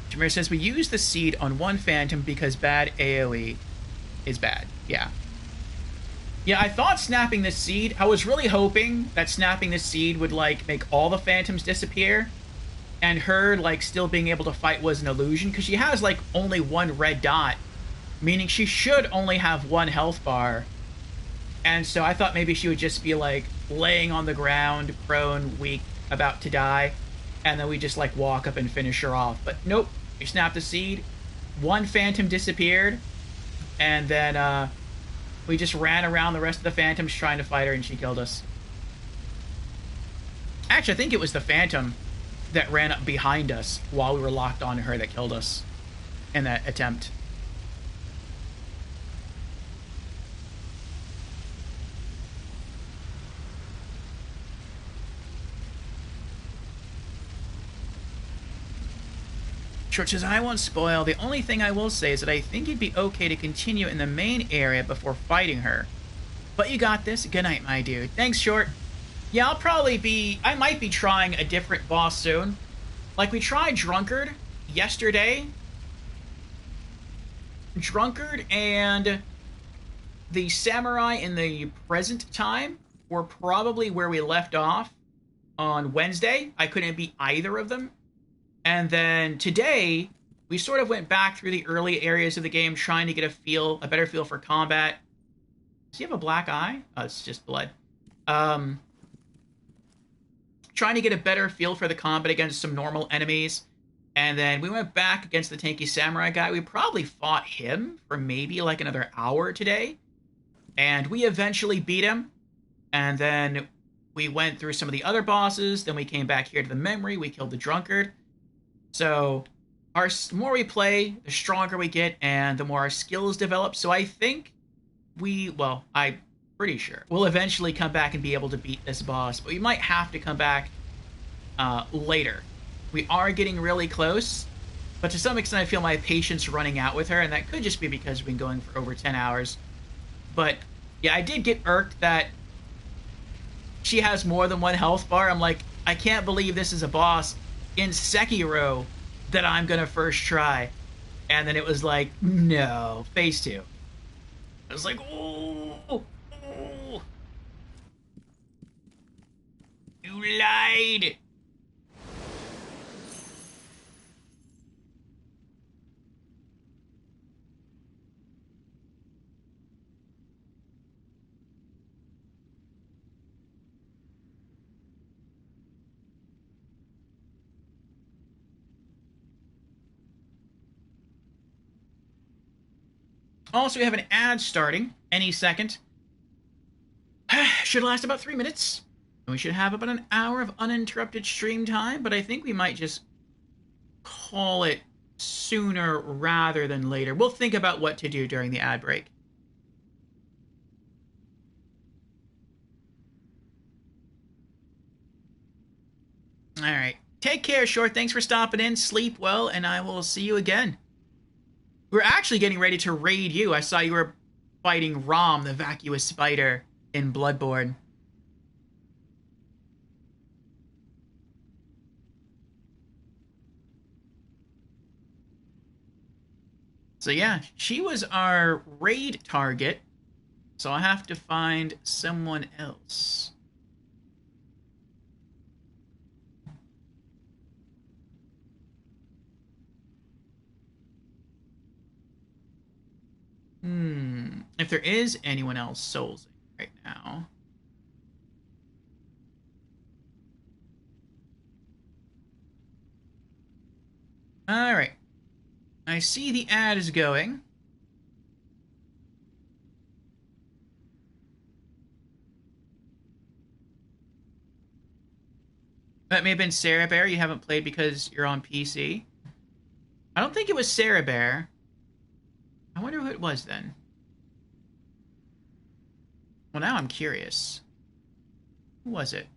Jameer says, we use the seed on one Phantom because bad AoE is bad. Yeah. Yeah, I thought snapping this seed, I was really hoping that snapping this seed would, like, make all the Phantoms disappear, and her, like, still being able to fight was an illusion, because she has, like, only one red dot, meaning she should only have one health bar. And so I thought maybe she would just be, like, laying on the ground, prone, weak, about to die, and then we just, like, walk up and finish her off. But nope, we snapped the seed, one Phantom disappeared, and then, we just ran around the rest of the Phantoms trying to fight her, and she killed us. Actually, I think it was the Phantom that ran up behind us while we were locked onto her that killed us in that attempt. Short says, I won't spoil. The only thing I will say is that I think it'd be okay to continue in the main area before fighting her. But you got this. Good night, my dude. Thanks, Short. Yeah, I might be trying a different boss soon. Like, we tried Drunkard yesterday. Drunkard and the Samurai in the present time were probably where we left off on Wednesday. I couldn't beat either of them. And then today, we sort of went back through the early areas of the game, trying to get a better feel for combat. Does he have a black eye? Oh, it's just blood. Trying to get a better feel for the combat against some normal enemies. And then we went back against the tanky samurai guy. We probably fought him for maybe like another hour today. And we eventually beat him. And then we went through some of the other bosses. Then we came back here to the memory. We killed the Drunkard. So, the more we play, the stronger we get, and the more our skills develop. So I think I'm pretty sure we'll eventually come back and be able to beat this boss. But we might have to come back later. We are getting really close, but to some extent I feel my patience running out with her, and that could just be because we've been going for over 10 hours. But, yeah, I did get irked that she has more than one health bar. I'm like, I can't believe this is a boss in Sekiro that I'm gonna first try. And then it was like, no, phase 2. I was like, oh, you lied. Also, we have an ad starting any second. Should last about 3 minutes. And we should have about an hour of uninterrupted stream time, but I think we might just call it sooner rather than later. We'll think about what to do during the ad break. All right. Take care, Short. Thanks for stopping in. Sleep well, and I will see you again. We're actually getting ready to raid you. I saw you were fighting Rom, the vacuous spider, in Bloodborne. So yeah, she was our raid target. So I have to find someone else. If there is anyone else soulsing right now. Alright. I see the ad is going. That may have been Sarah Bear. You haven't played because you're on PC. I don't think it was Sarah Bear. I wonder who it was then. Well, now I'm curious. Who was it?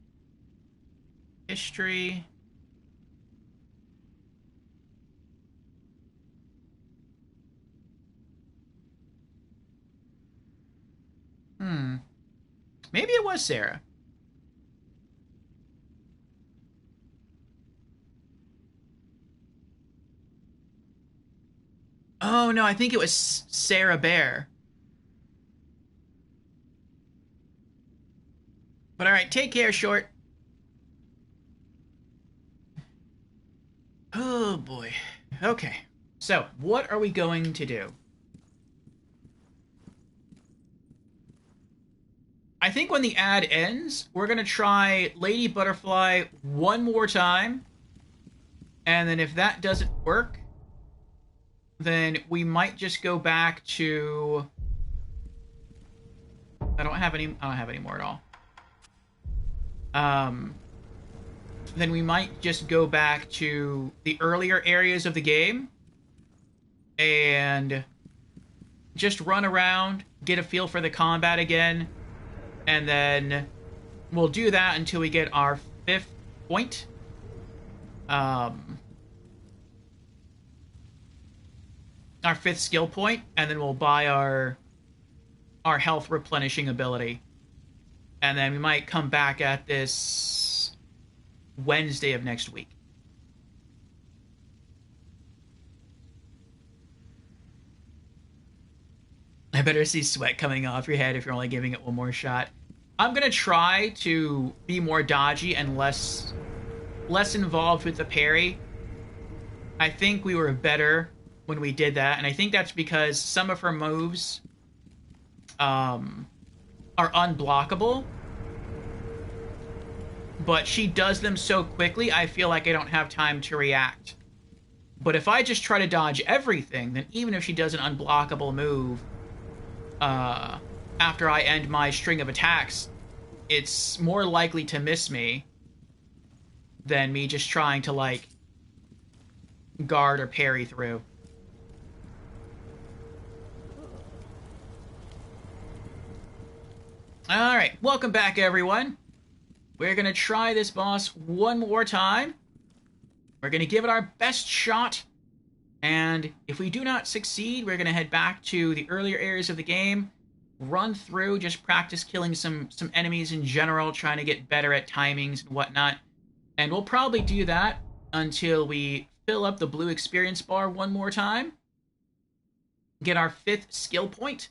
History. Maybe it was Sarah. Oh, no, I think it was Sarah Bear. But alright, take care, Short. Oh, boy. Okay, so what are we going to do? I think when the ad ends, we're going to try Lady Butterfly one more time. And then if that doesn't work, then we might just go back to... I don't have any more at all. Then we might just go back to the earlier areas of the game and just run around, get a feel for the combat again, and then we'll do that until we get our 5th point. Our 5th skill point, and then we'll buy our health replenishing ability. And then we might come back at this Wednesday of next week. I better see sweat coming off your head if you're only giving it one more shot. I'm going to try to be more dodgy and less involved with the parry. I think we were better when we did that, and I think that's because some of her moves are unblockable, but she does them so quickly, I feel like I don't have time to react. But if I just try to dodge everything, then even if she does an unblockable move, after I end my string of attacks, it's more likely to miss me than me just trying to, like, guard or parry through. Alright, welcome back, everyone. We're gonna try this boss one more time. We're gonna give it our best shot. And if we do not succeed, we're going to head back to the earlier areas of the game, run through, just practice killing some enemies in general, trying to get better at timings and whatnot. And we'll probably do that until we fill up the blue experience bar one more time, get our 5th skill point,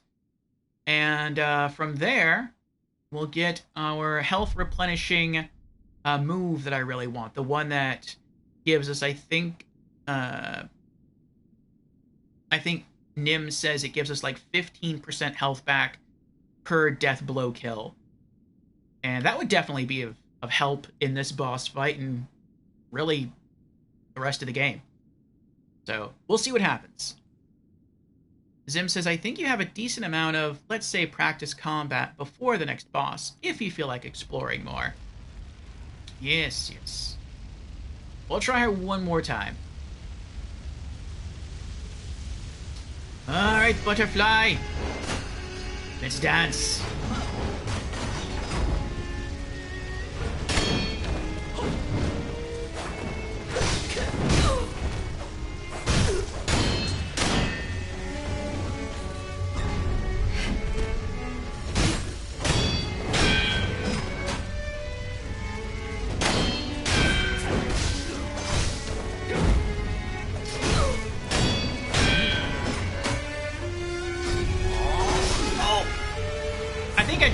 and from there, we'll get our health replenishing move that I really want. The one that gives us, I think Nim says it gives us like 15% health back per death blow kill. And that would definitely be of help in this boss fight and really the rest of the game. So we'll see what happens. Zim says, I think you have a decent amount of, let's say, practice combat before the next boss, if you feel like exploring more. Yes, yes. We'll try her one more time. Alright, Butterfly. Let's dance.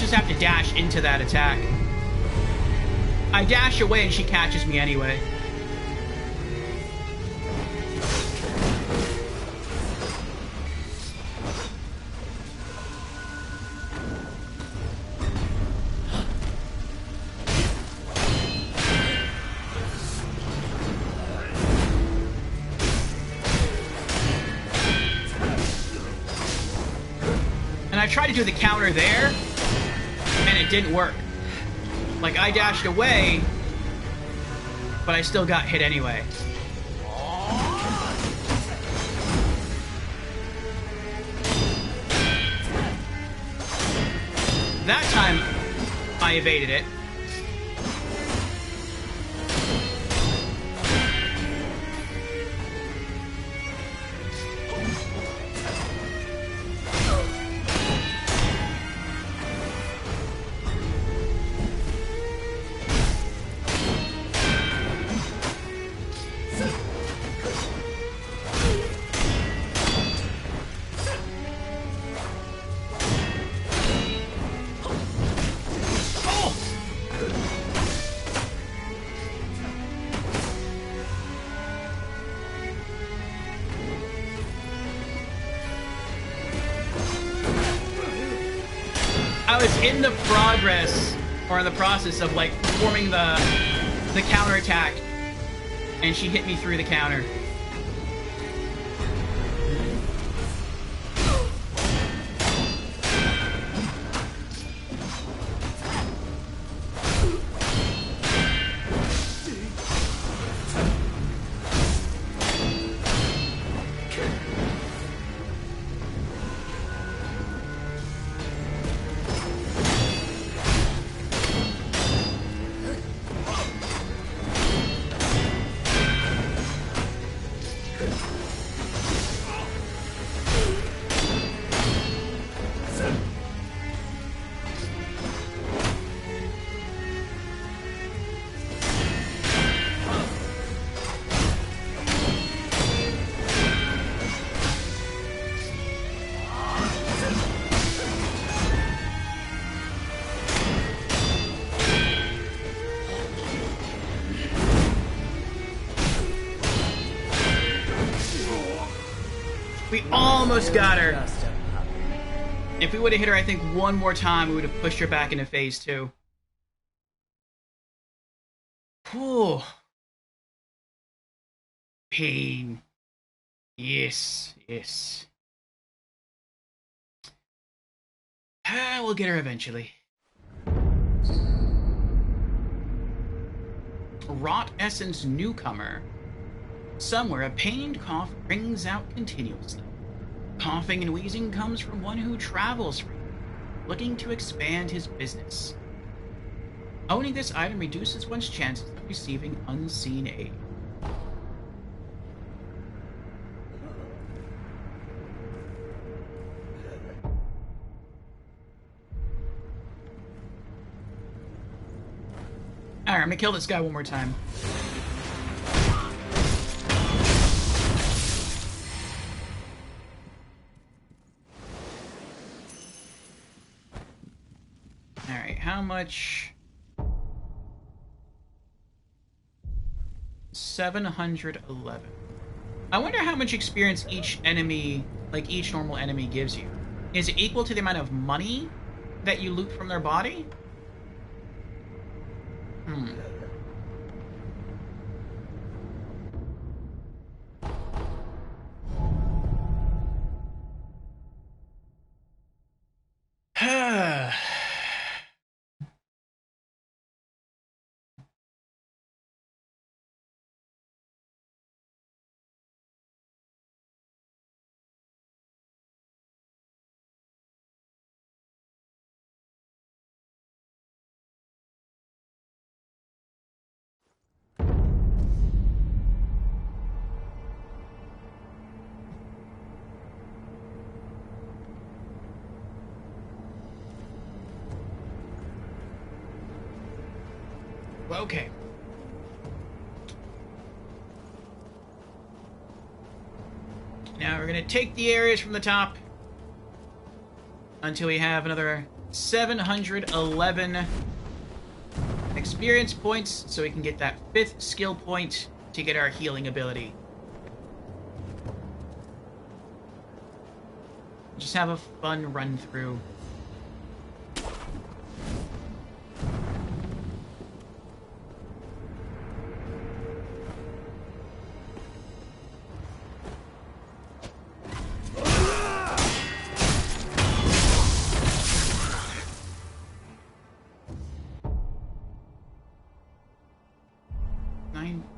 Have to dash into that attack. I dash away and she catches me anyway. And I tried to do the counter there, and it didn't work. Like, I dashed away, but I still got hit anyway. That time, I evaded it. in the progress, or in the process of, like, performing the counterattack, and she hit me through the counter. We almost got her. If we would have hit her, I think, one more time, we would have pushed her back into phase 2. Whew. Pain. Yes, yes. We'll get her eventually. Rot Essence Newcomer. Somewhere, a pained cough rings out continuously. Coughing and wheezing comes from one who travels freely, looking to expand his business. Owning this item reduces one's chances of receiving unseen aid. Alright, I'm gonna kill this guy one more time. Alright, how much? 711. I wonder how much experience each enemy, like each normal enemy, gives you. Is it equal to the amount of money that you loot from their body? Okay. Now we're gonna take the areas from the top until we have another 711 experience points, so we can get that 5th skill point to get our healing ability. Just have a fun run through.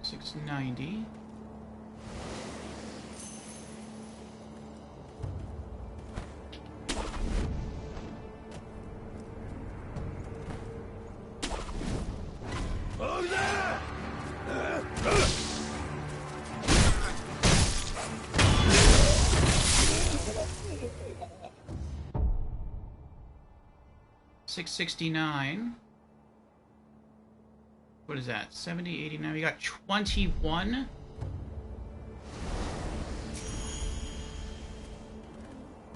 $690. $669. What is that? 70, 89. We got 21.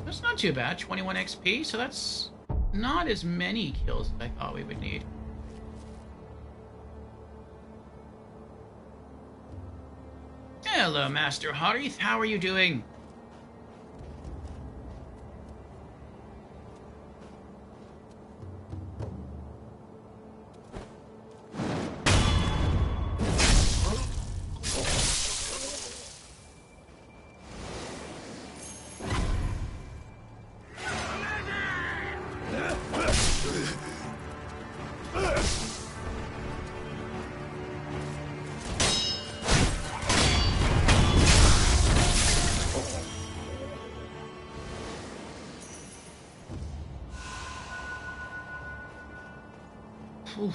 That's not too bad. 21 XP, so that's not as many kills as I thought we would need. Hello, Master Harith. How are you doing? Oof.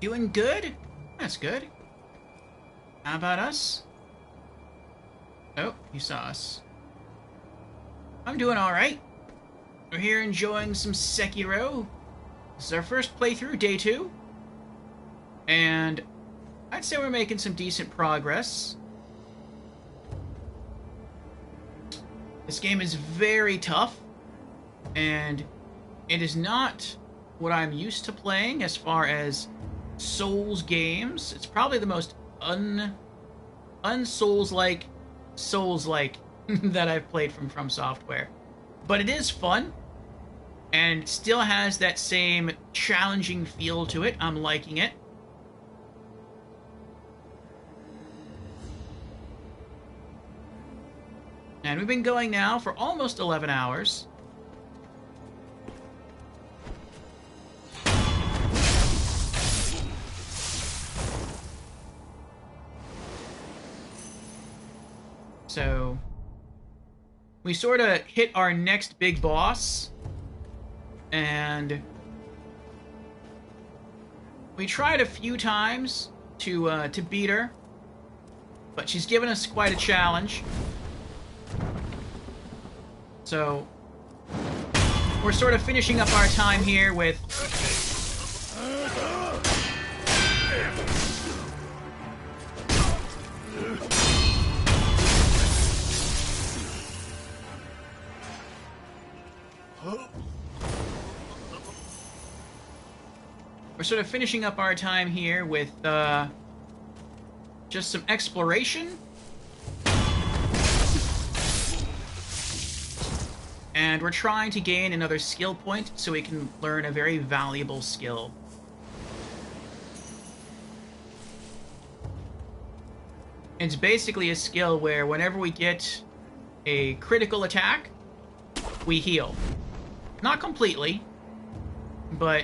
Doing good? That's good. How about us? Oh, you saw us. I'm doing alright. We're here enjoying some Sekiro. This is our first playthrough, day 2. And I'd say we're making some decent progress. This game is very tough, and it is not what I'm used to playing as far as Souls games. It's probably the most un-Souls-like Souls-like that I've played from Software. But it is fun, and still has that same challenging feel to it. I'm liking it. And we've been going now for almost 11 hours. So, we sort of hit our next big boss, and we tried a few times to beat her, but she's given us quite a challenge. So, we're sort of finishing up our time here with just some exploration. And we're trying to gain another skill point so we can learn a very valuable skill. It's basically a skill where whenever we get a critical attack, we heal. Not completely, but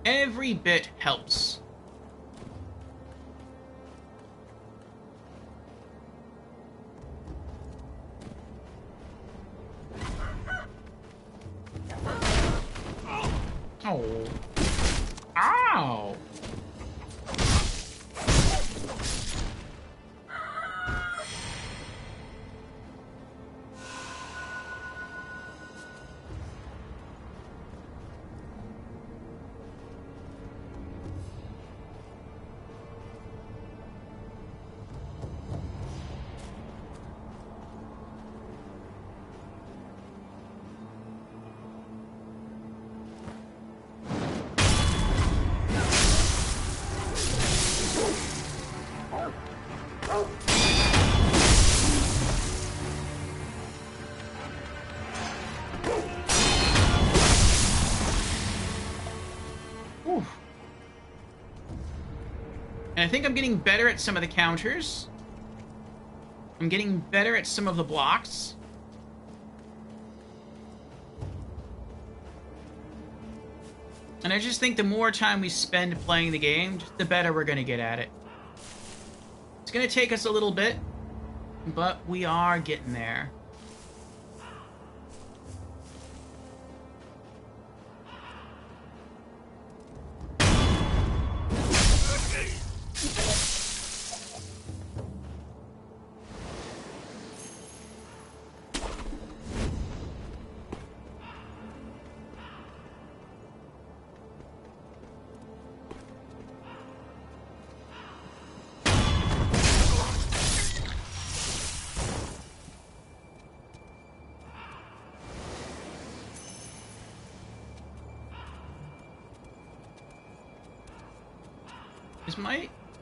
every bit helps. Oh. Ow! And I think I'm getting better at some of the counters. I'm getting better at some of the blocks. And I just think the more time we spend playing the game, the better we're going to get at it. It's going to take us a little bit, but we are getting there.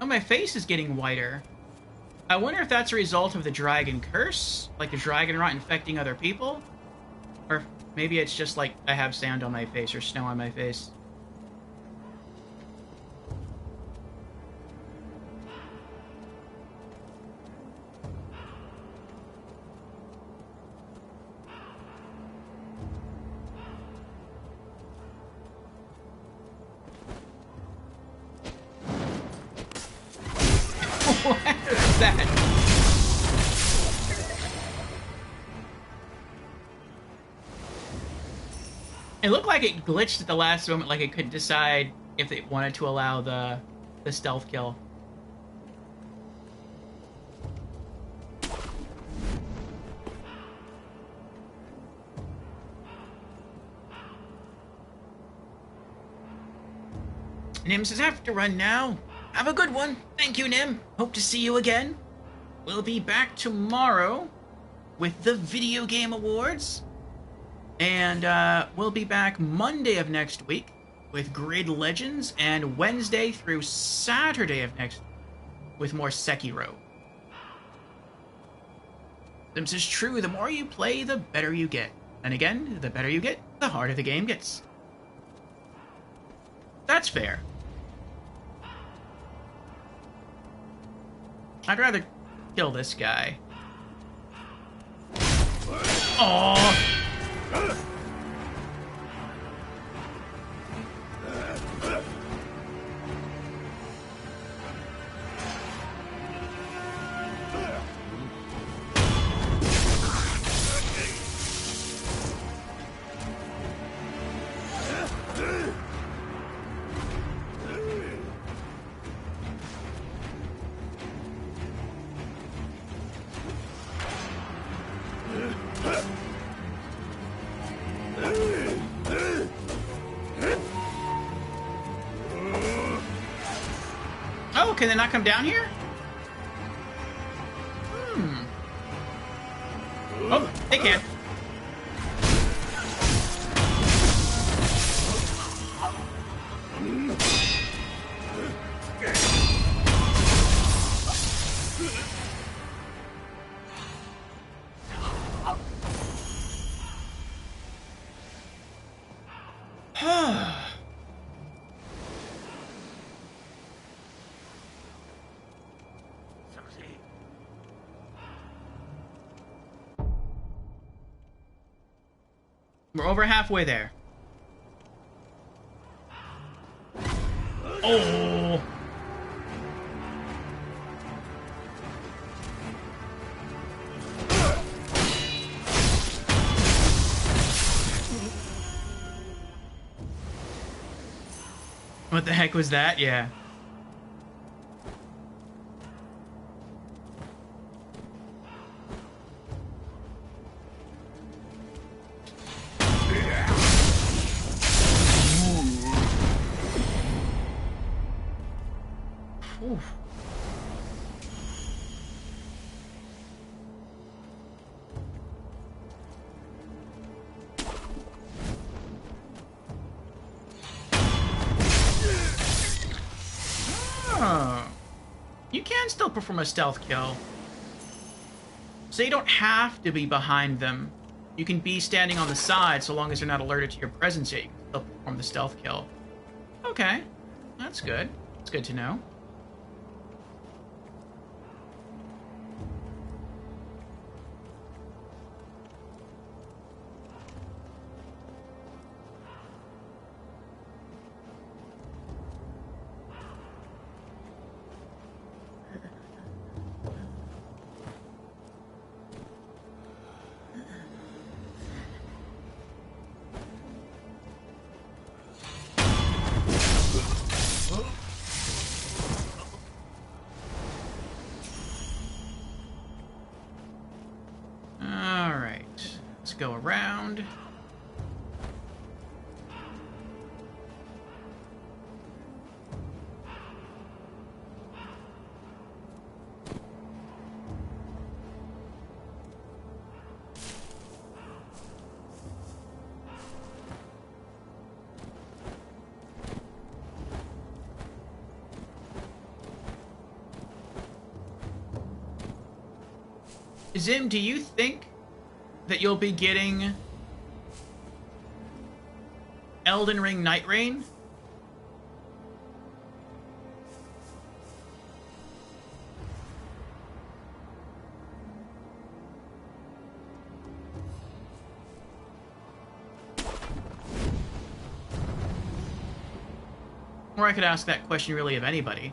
My face is getting whiter. I wonder if that's a result of the dragon curse, like the dragon rot infecting other people, or maybe it's just like I have sand on my face or snow on my face. that? It looked like it glitched at the last moment, like it could decide if it wanted to allow the stealth kill. Nim says, I have to run now. Have a good one. Thank you, Nim. Hope to see you again. We'll be back tomorrow with the Video Game Awards. And we'll be back Monday of next week with Grid Legends, and Wednesday through Saturday of next week with more Sekiro. This is true, the more you play, the better you get. And again, the better you get, the harder the game gets. That's fair. I'd rather kill this guy. Oh. Oh, can they not come down here? Oh, they can. We're over halfway there. Oh! What the heck was that? Yeah. Oof. Oh. You can still perform a stealth kill. So you don't have to be behind them. You can be standing on the side so long as they're not alerted to your presence yet. You can still perform the stealth kill. Okay. That's good. It's good to know. Go around. Zim, do you think that you'll be getting Elden Ring Night Rain? Or I could ask that question really of anybody.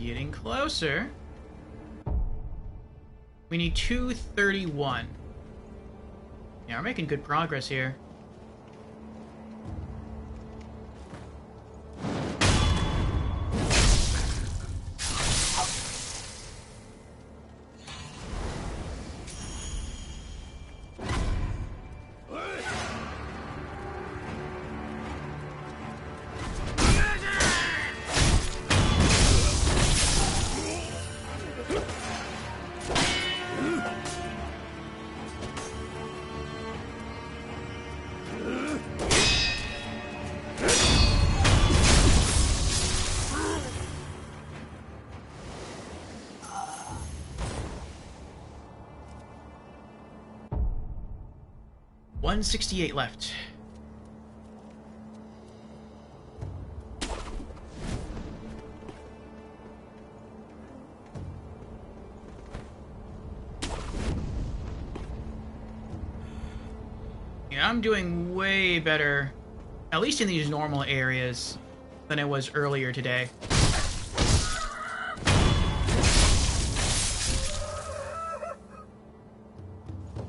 Getting closer. We need 231. Yeah, we're making good progress here. $168 left. Yeah, I'm doing way better, at least in these normal areas, than I was earlier today.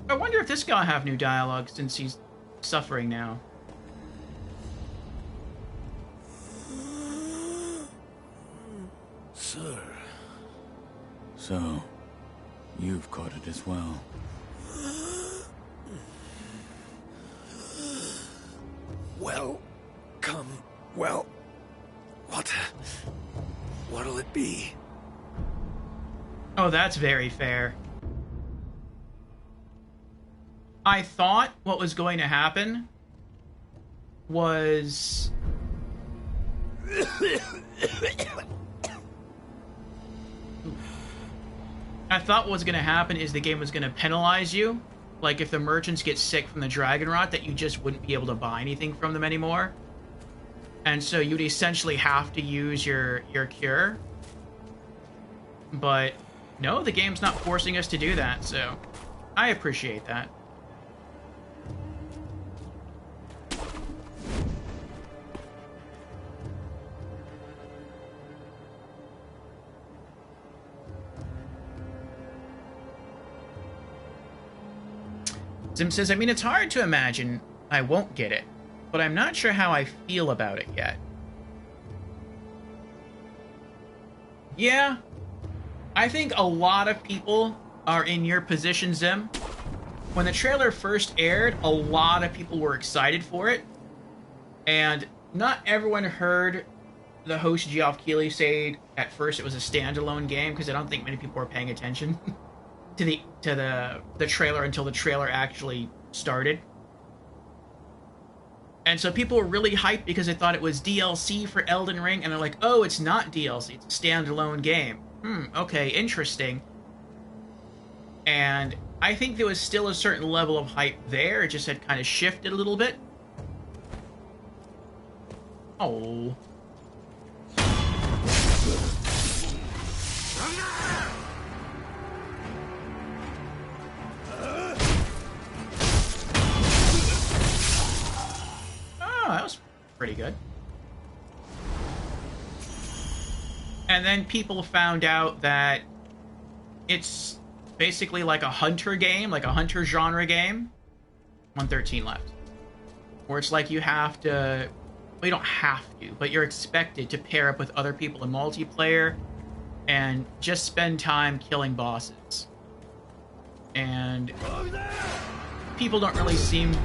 I wonder if this guy have new dialogue since he's suffering now. Sir. So, you've caught it as well. Well, what'll it be? Oh, that's very fair. I thought what was going to happen was... I thought what was going to happen is the game was going to penalize you. Like, if the merchants get sick from the dragon rot, that you just wouldn't be able to buy anything from them anymore. And so you'd essentially have to use your cure. But no, the game's not forcing us to do that, so I appreciate that. Zim says, I mean, it's hard to imagine I won't get it, but I'm not sure how I feel about it yet. Yeah, I think a lot of people are in your position, Zim. When the trailer first aired, a lot of people were excited for it, and not everyone heard the host Geoff Keighley say at first it was a standalone game, because I don't think many people were paying attention to the trailer until the trailer actually started. And so people were really hyped because they thought it was DLC for Elden Ring, and they're like, oh, it's not DLC, it's a standalone game. Okay, interesting. And I think there was still a certain level of hype there, it just had kind of shifted a little bit. Oh. That was pretty good. And then people found out that it's basically like a hunter game, like a hunter genre game. 113 left. Where it's like you have to... Well, you don't have to, but you're expected to pair up with other people in multiplayer and just spend time killing bosses. And people don't really seem...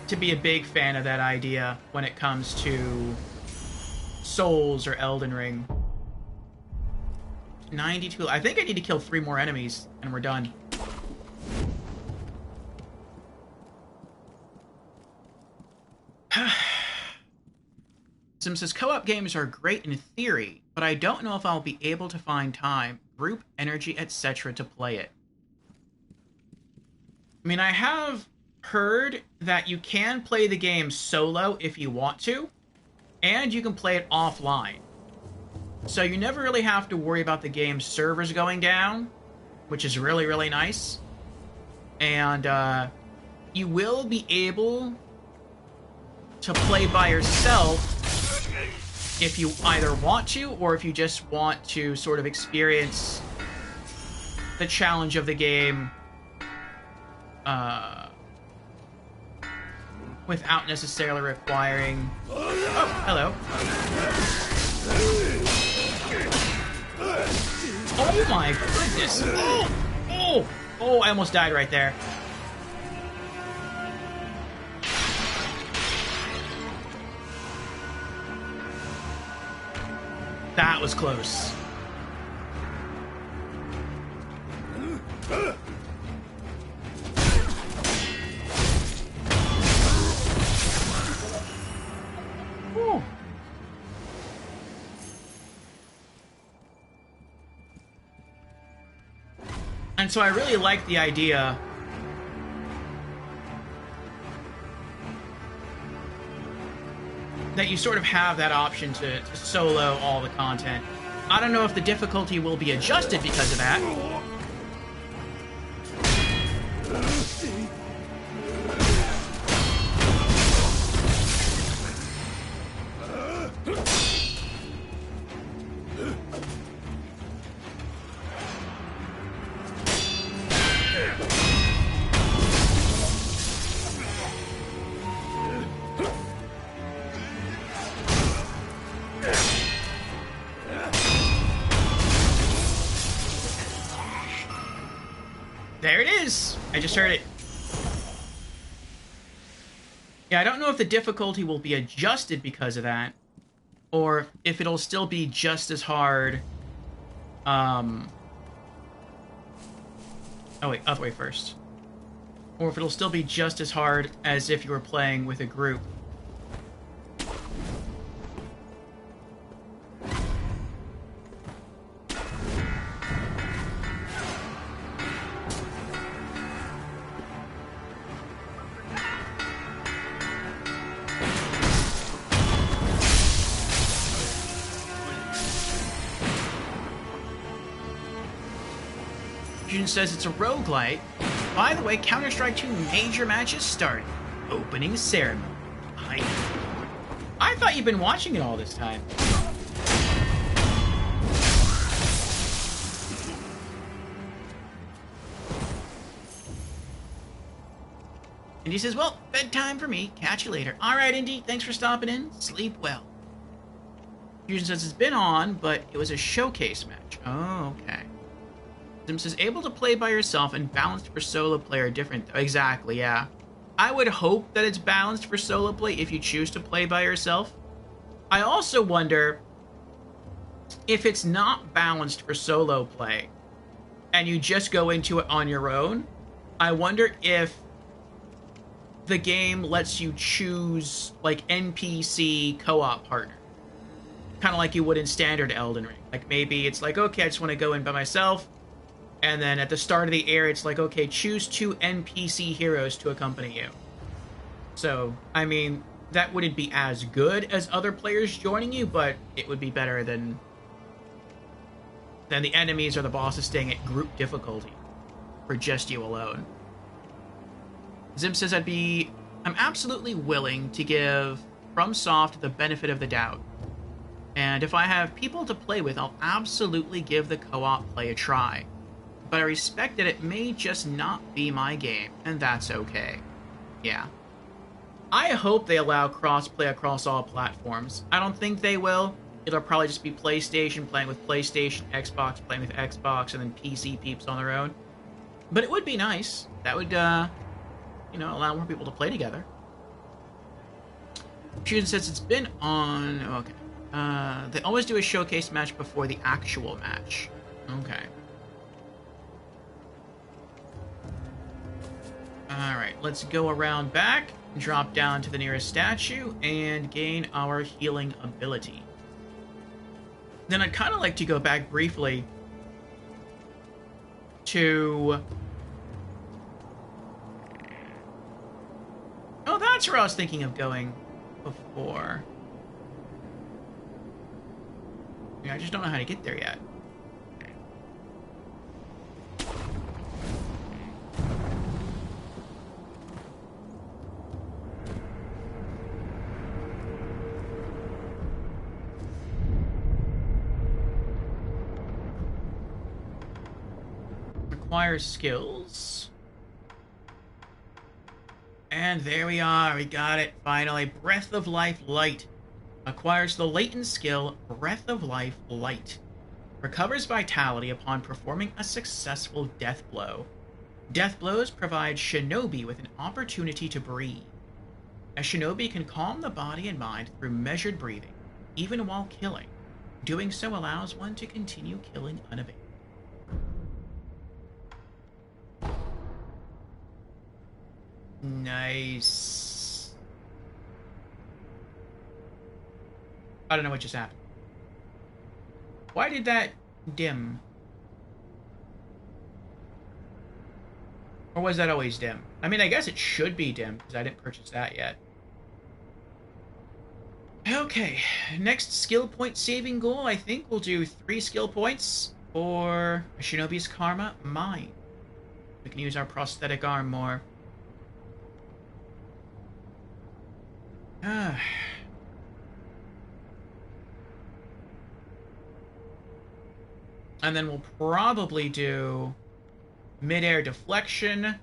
to be a big fan of that idea when it comes to Souls or Elden Ring. 92. I think I need to kill 3 more enemies and we're done. Sim says, co-op games are great in theory, but I don't know if I'll be able to find time, group, energy, etc. to play it. I mean, I have heard that you can play the game solo if you want to, and you can play it offline. So you never really have to worry about the game's servers going down, which is really, really nice. And you will be able to play by yourself if you either want to or if you just want to sort of experience the challenge of the game without necessarily requiring... Oh, hello. Oh my goodness. Oh, I almost died right there. That was close. Whew. And so I really like the idea that you sort of have that option to solo all the content. I don't know if the difficulty will be adjusted because of that. There it is! I just heard it. Yeah, I don't know if the difficulty will be adjusted because of that, or if it'll still be just as hard. Oh wait, other way first. Or if it'll still be just as hard as if you were playing with a group. Says it's a roguelite. By the way, Counter-Strike 2 major matches started. Opening ceremony. I thought you'd been watching it all this time. And he says, well, bedtime for me. Catch you later. Alright, Indy, thanks for stopping in. Sleep well. Fusion says it's been on, but it was a showcase match. Oh, okay. Sim says, able to play by yourself and balanced for solo play are different. Exactly, yeah. I would hope that it's balanced for solo play if you choose to play by yourself. I also wonder if it's not balanced for solo play and you just go into it on your own, I wonder if the game lets you choose like NPC co-op partner. Kind of like you would in standard Elden Ring. Like maybe it's like, okay, I just want to go in by myself. And then at the start of the area, it's like, okay, choose 2 NPC heroes to accompany you. So, I mean, that wouldn't be as good as other players joining you, but it would be better than the enemies or the bosses staying at group difficulty for just you alone. Zim says I'm absolutely willing to give FromSoft the benefit of the doubt. And if I have people to play with, I'll absolutely give the co-op play a try. But I respect that it may just not be my game, and that's okay. Yeah. I hope they allow cross-play across all platforms. I don't think they will. It'll probably just be PlayStation playing with PlayStation, Xbox playing with Xbox, and then PC peeps on their own. But it would be nice. That would, allow more people to play together. Fusion says it's been on... Okay. They always do a showcase match before the actual match. Okay. Alright, let's go around back, drop down to the nearest statue, and gain our healing ability. Then I'd kind of like to go back briefly to... Oh, that's where I was thinking of going before. Yeah, I just don't know how to get there yet. acquire skills. And there we are. We got it. Finally. Breath of Life Light. Acquires the latent skill Breath of Life Light. Recovers vitality upon performing a successful death blow. Death blows provide Shinobi with an opportunity to breathe. A Shinobi can calm the body and mind through measured breathing, even while killing. Doing so allows one to continue killing unabated. Nice. I don't know what just happened. Why did that dim? Or was that always dim? I mean, I guess it should be dim, because I didn't purchase that yet. Okay, next skill point saving goal, I think we'll do 3 skill points for a Shinobi's Karma Mine. We can use our prosthetic arm more. And then we'll probably do mid-air deflection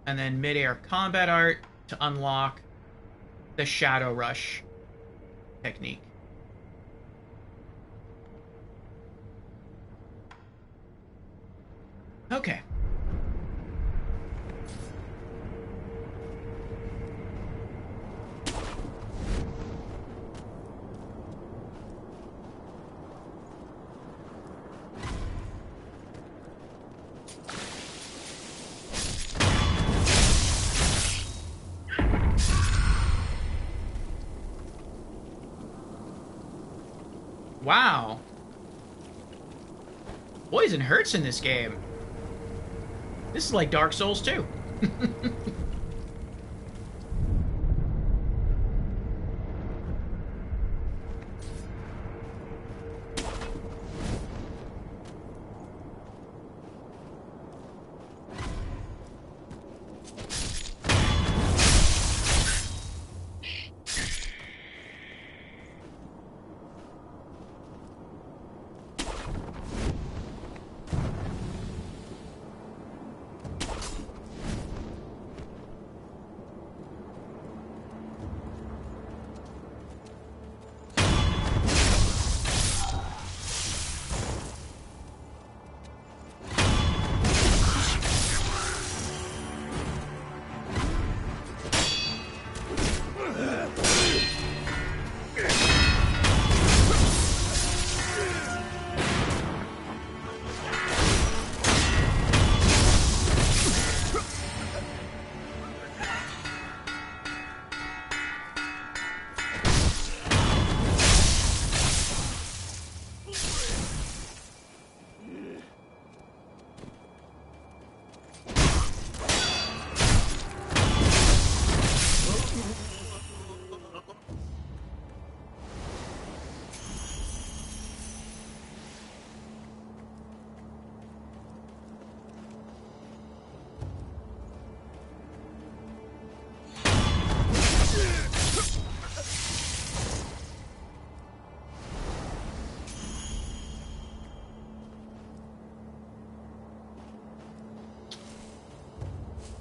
and then mid-air combat art to unlock the Shadow Rush technique. Okay. Wow. Poison hurts in this game. This is like Dark Souls 2.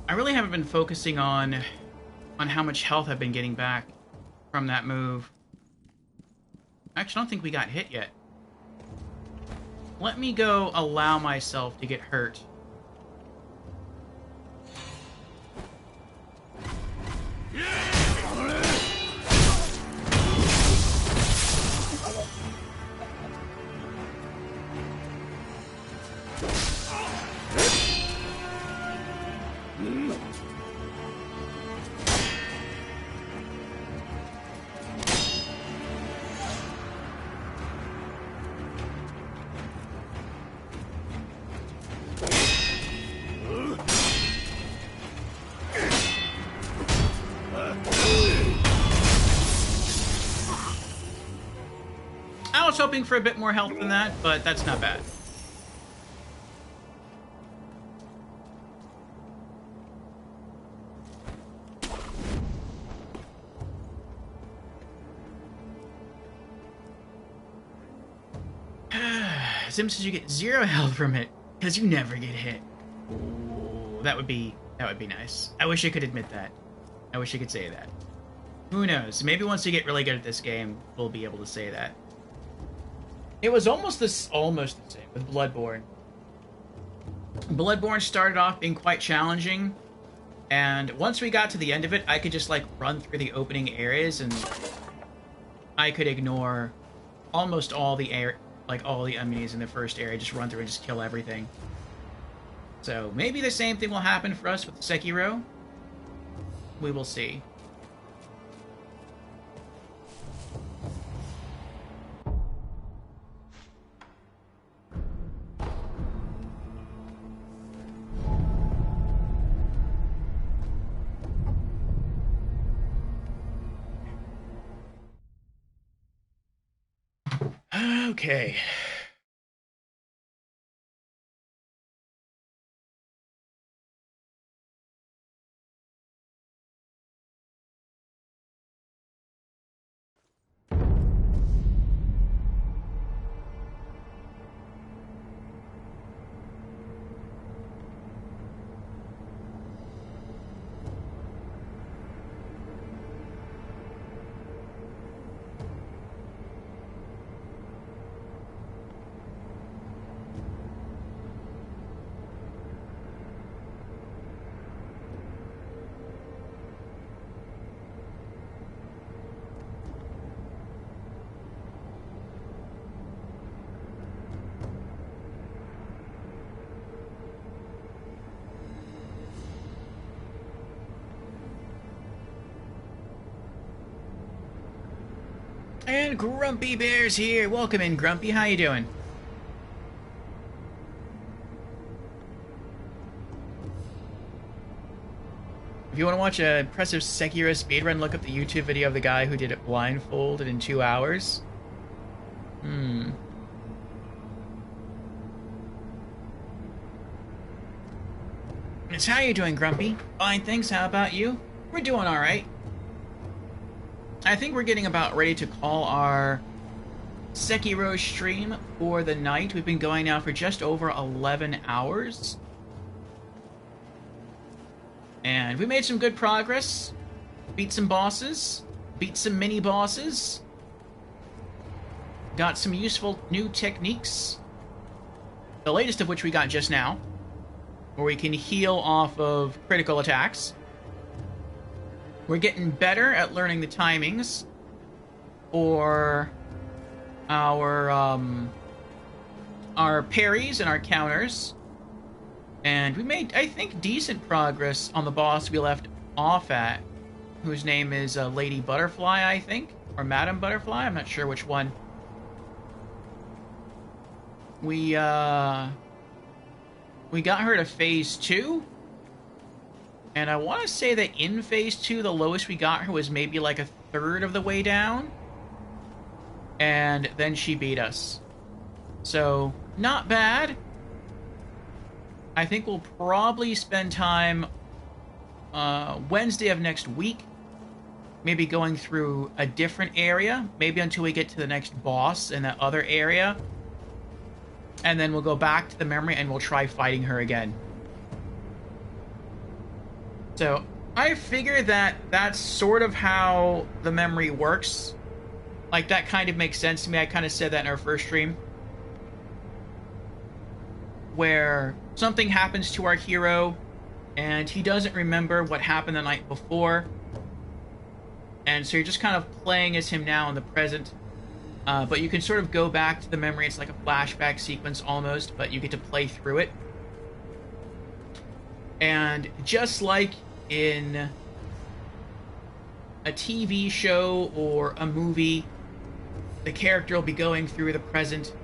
I really haven't been focusing on how much health I've been getting back from that move. Actually, I don't think we got hit yet. Let me go allow myself to get hurt. I was hoping for a bit more health than that, but that's not bad. Zim says you get 0 health from it. Because you never get hit. Ooh, that would be nice. I wish I could admit that. I wish I could say that. Who knows? Maybe once you get really good at this game, we'll be able to say that. It was almost the same with Bloodborne. Bloodborne started off being quite challenging, and once we got to the end of it, I could just like run through the opening areas, and I could ignore almost all the enemies in the first area, just run through and just kill everything. So maybe the same thing will happen for us with Sekiro. We will see. Okay. And Grumpy Bear's here. Welcome in, Grumpy. How you doing? If you want to watch an impressive Sekiro speedrun, look up the YouTube video of the guy who did it blindfolded in 2 hours. It's how you doing, Grumpy? Fine, thanks. How about you? We're doing all right. I think we're getting about ready to call our Sekiro stream for the night. We've been going now for just over 11 hours. And we made some good progress. Beat some bosses. Beat some mini-bosses. Got some useful new techniques. The latest of which we got just now, where we can heal off of critical attacks. We're getting better at learning the timings for our parries and our counters. And we made, I think, decent progress on the boss we left off at, whose name is Lady Butterfly, I think, or Madam Butterfly. I'm not sure which one. We got her to phase 2. And I want to say that in phase 2, the lowest we got her was maybe like a third of the way down. And then she beat us. So, not bad. I think we'll probably spend time Wednesday of next week, maybe going through a different area, maybe until we get to the next boss in that other area. And then we'll go back to the memory and we'll try fighting her again. So, I figure that that's sort of how the memory works. Like, that kind of makes sense to me. I kind of said that in our first stream. Where something happens to our hero, and he doesn't remember what happened the night before. And so you're just kind of playing as him now in the present. But you can sort of go back to the memory. It's like a flashback sequence almost, but you get to play through it. And just like in a TV show or a movie, the character will be going through the present,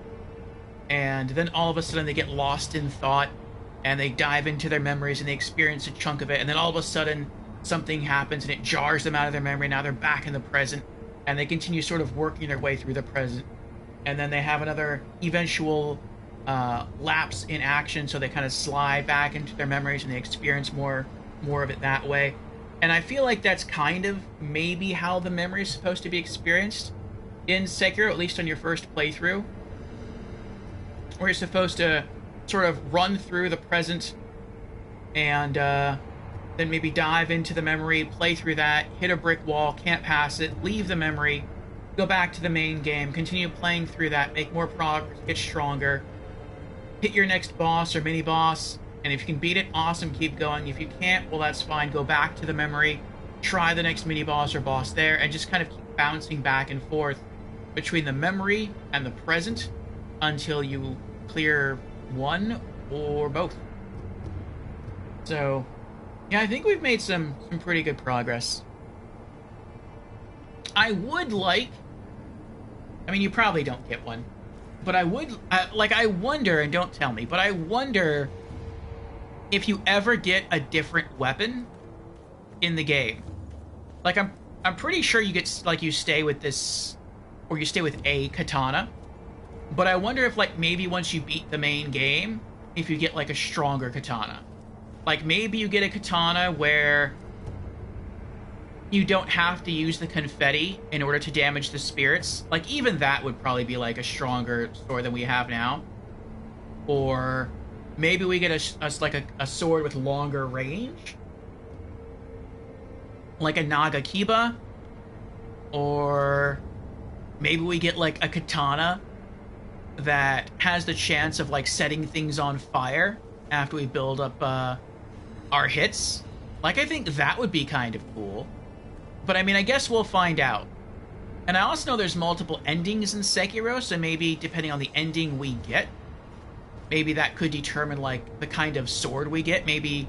and then all of a sudden they get lost in thought, and they dive into their memories, and they experience a chunk of it, and then all of a sudden something happens, and it jars them out of their memory. Now they're back in the present, and they continue sort of working their way through the present, and then they have another eventual lapse in action, so they kind of slide back into their memories and they experience more of it that way. And I feel like that's kind of maybe how the memory is supposed to be experienced in Sekiro, at least on your first playthrough, where you're supposed to sort of run through the present and then maybe dive into the memory, play through that, hit a brick wall, can't pass it, leave the memory, go back to the main game, continue playing through that, make more progress, get stronger, hit your next boss or mini boss, and if you can beat it, awesome, keep going. If you can't, well, that's fine, go back to the memory, try the next mini boss or boss there, and just kind of keep bouncing back and forth between the memory and the present until you clear one or both. So, yeah, I think we've made some pretty good progress. I would like... I mean, you probably don't get one. But I would... I wonder, and don't tell me, but I wonder if you ever get a different weapon in the game. Like, I'm pretty sure you get, like, you stay with this... Or you stay with a katana. But I wonder if, like, maybe once you beat the main game, if you get, like, a stronger katana. Like, maybe you get a katana where you don't have to use the confetti in order to damage the spirits. Like, even that would probably be, like, a stronger sword than we have now. Or maybe we get a sword with longer range. Like a Nagakiba. Or maybe we get, like, a katana that has the chance of, like, setting things on fire after we build up our hits. Like, I think that would be kind of cool. But, I mean, I guess we'll find out. And I also know there's multiple endings in Sekiro, so maybe, depending on the ending we get, maybe that could determine, like, the kind of sword we get. Maybe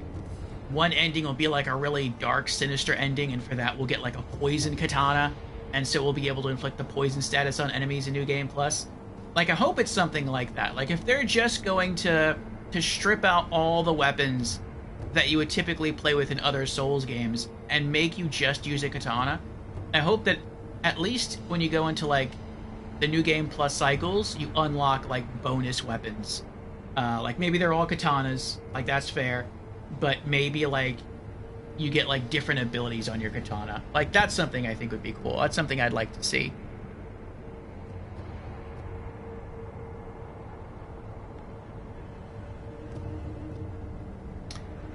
one ending will be, like, a really dark, sinister ending, and for that we'll get, like, a poison katana, and so we'll be able to inflict the poison status on enemies in New Game Plus. Like, I hope it's something like that. Like, if they're just going to strip out all the weapons that you would typically play with in other Souls games and make you just use a katana, I hope that at least when you go into, like, the New Game Plus cycles, you unlock, like, bonus weapons. Like, maybe they're all katanas, like, that's fair, but maybe, like, you get, like, different abilities on your katana. Like, that's something I think would be cool. That's something I'd like to see.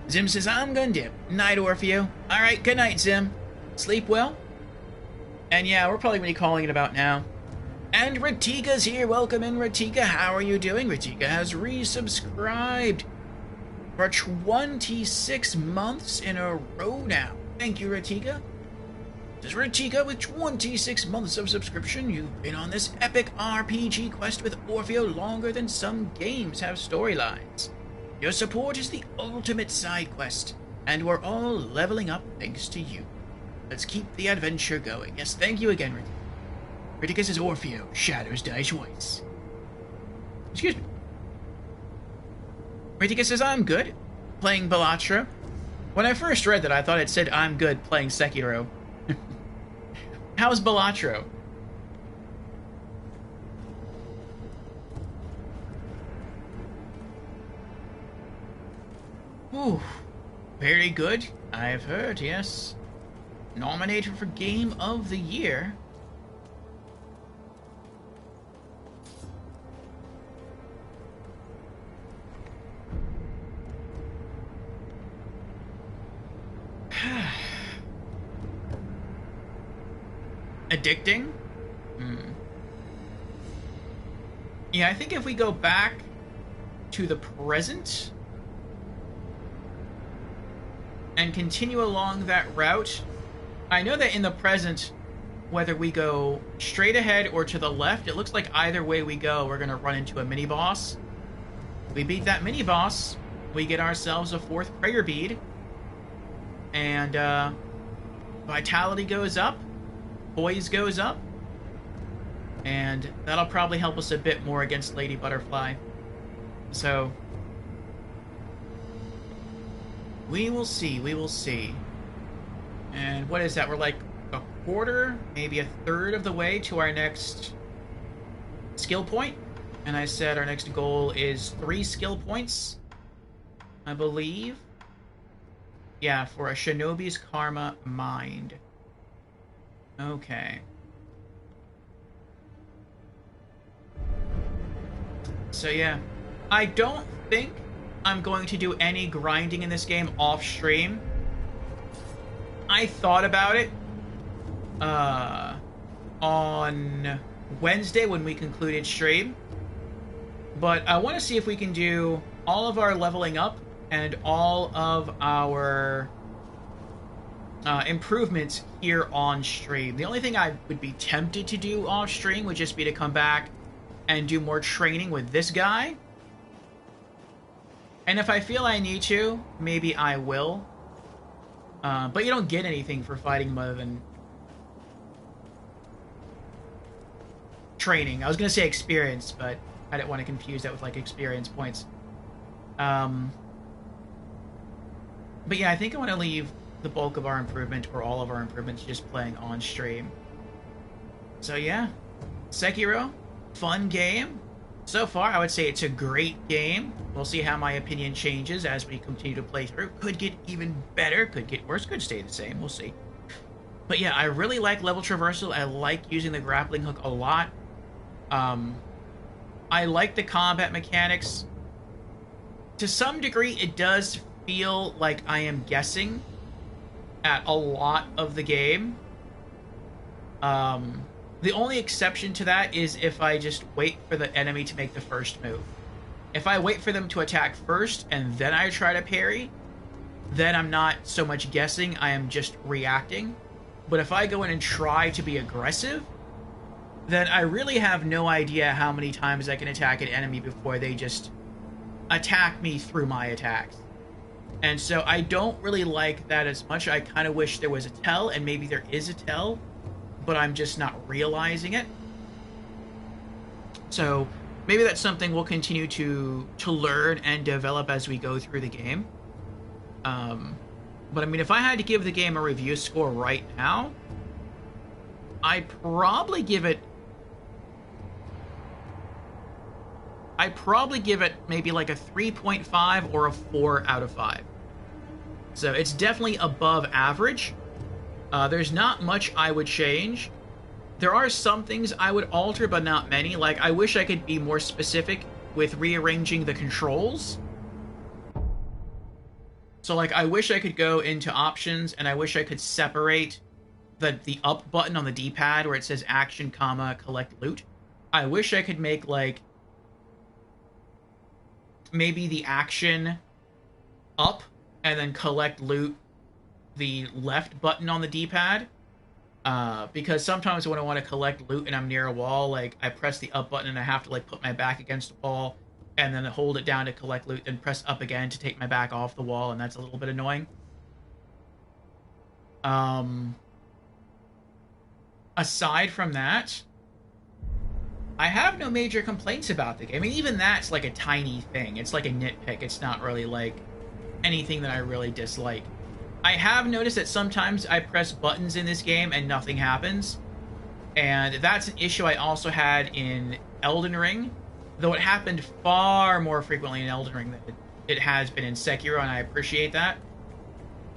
Zim says, I'm gonna dip. Night, Orfeo. Alright, good night, Zim. Sleep well. And yeah, we're probably gonna be calling it about now. And Ratika's here. Welcome in, Ratika. How are you doing? Ratika has resubscribed for 26 months in a row now. Thank you, Ratika. This is Ratika with 26 months of subscription. You've been on this epic RPG quest with Orfeo longer than some games have storylines. Your support is the ultimate side quest, and we're all leveling up thanks to you. Let's keep the adventure going. Yes, thank you again, Ratika. Ratika says Orfeo, shadows die twice. Excuse me. Ratika says, I'm good, playing Balatro. When I first read that, I thought it said, I'm good, playing Sekiro. How's Balatro? Ooh, very good, I've heard, yes. Nominated for Game of the Year. Addicting? Yeah, I think if we go back to the present and continue along that route, I know that in the present, whether we go straight ahead or to the left, it looks like either way we go, we're going to run into a mini-boss. We beat that mini-boss, we get ourselves a 4th prayer bead, and vitality goes up, poise goes up, and that'll probably help us a bit more against Lady Butterfly. So we will see, we will see. And what is that? We're like a quarter, maybe a third of the way to our next skill point. And I said our next goal is 3 skill points, I believe. Yeah, for a Shinobi's Karma Mind. Okay. So yeah, I don't think I'm going to do any grinding in this game off stream. I thought about it on Wednesday when we concluded stream, but I want to see if we can do all of our leveling up and all of our improvements here on stream. The only thing I would be tempted to do off stream would just be to come back and do more training with this guy. And if I feel I need to, maybe I will. But you don't get anything for fighting him other than training. I was going to say experience, but I didn't want to confuse that with, like, experience points. But yeah, I think I want to leave the bulk of our improvement, or all of our improvements, just playing on stream. So yeah, Sekiro, fun game. So far, I would say it's a great game. We'll see how my opinion changes as we continue to play through. Could get even better, could get worse, could stay the same. We'll see. But yeah, I really like level traversal. I like using the grappling hook a lot. I like the combat mechanics. To some degree, it does feel like I am guessing at a lot of the game. The only exception to that is if I just wait for the enemy to make the first move. If I wait for them to attack first and then I try to parry, then I'm not so much guessing, I am just reacting. But if I go in and try to be aggressive, then I really have no idea how many times I can attack an enemy before they just attack me through my attacks. And so I don't really like that as much. I kind of wish there was a tell, and maybe there is a tell, but I'm just not realizing it. So maybe that's something we'll continue to learn and develop as we go through the game. But I mean, if I had to give the game a review score right now, I'd probably give it maybe like a 3.5 or a 4 out of 5. So it's definitely above average. There's not much I would change. There are some things I would alter, but not many. Like, I wish I could be more specific with rearranging the controls. So, like, I wish I could go into options, and I wish I could separate the up button on the D-pad where it says action, comma, collect loot. I wish I could make, like, maybe the action up and then collect loot the left button on the D-pad, because sometimes when I want to collect loot and I'm near a wall, like, I press the up button and I have to, like, put my back against the wall and then hold it down to collect loot, then press up again to take my back off the wall, and that's a little bit annoying. Aside from that, I have no major complaints about the game. I mean, even that's like a tiny thing. It's like a nitpick. It's not really like anything that I really dislike. I have noticed that sometimes I press buttons in this game and nothing happens. And that's an issue I also had in Elden Ring, though it happened far more frequently in Elden Ring than it has been in Sekiro, and I appreciate that.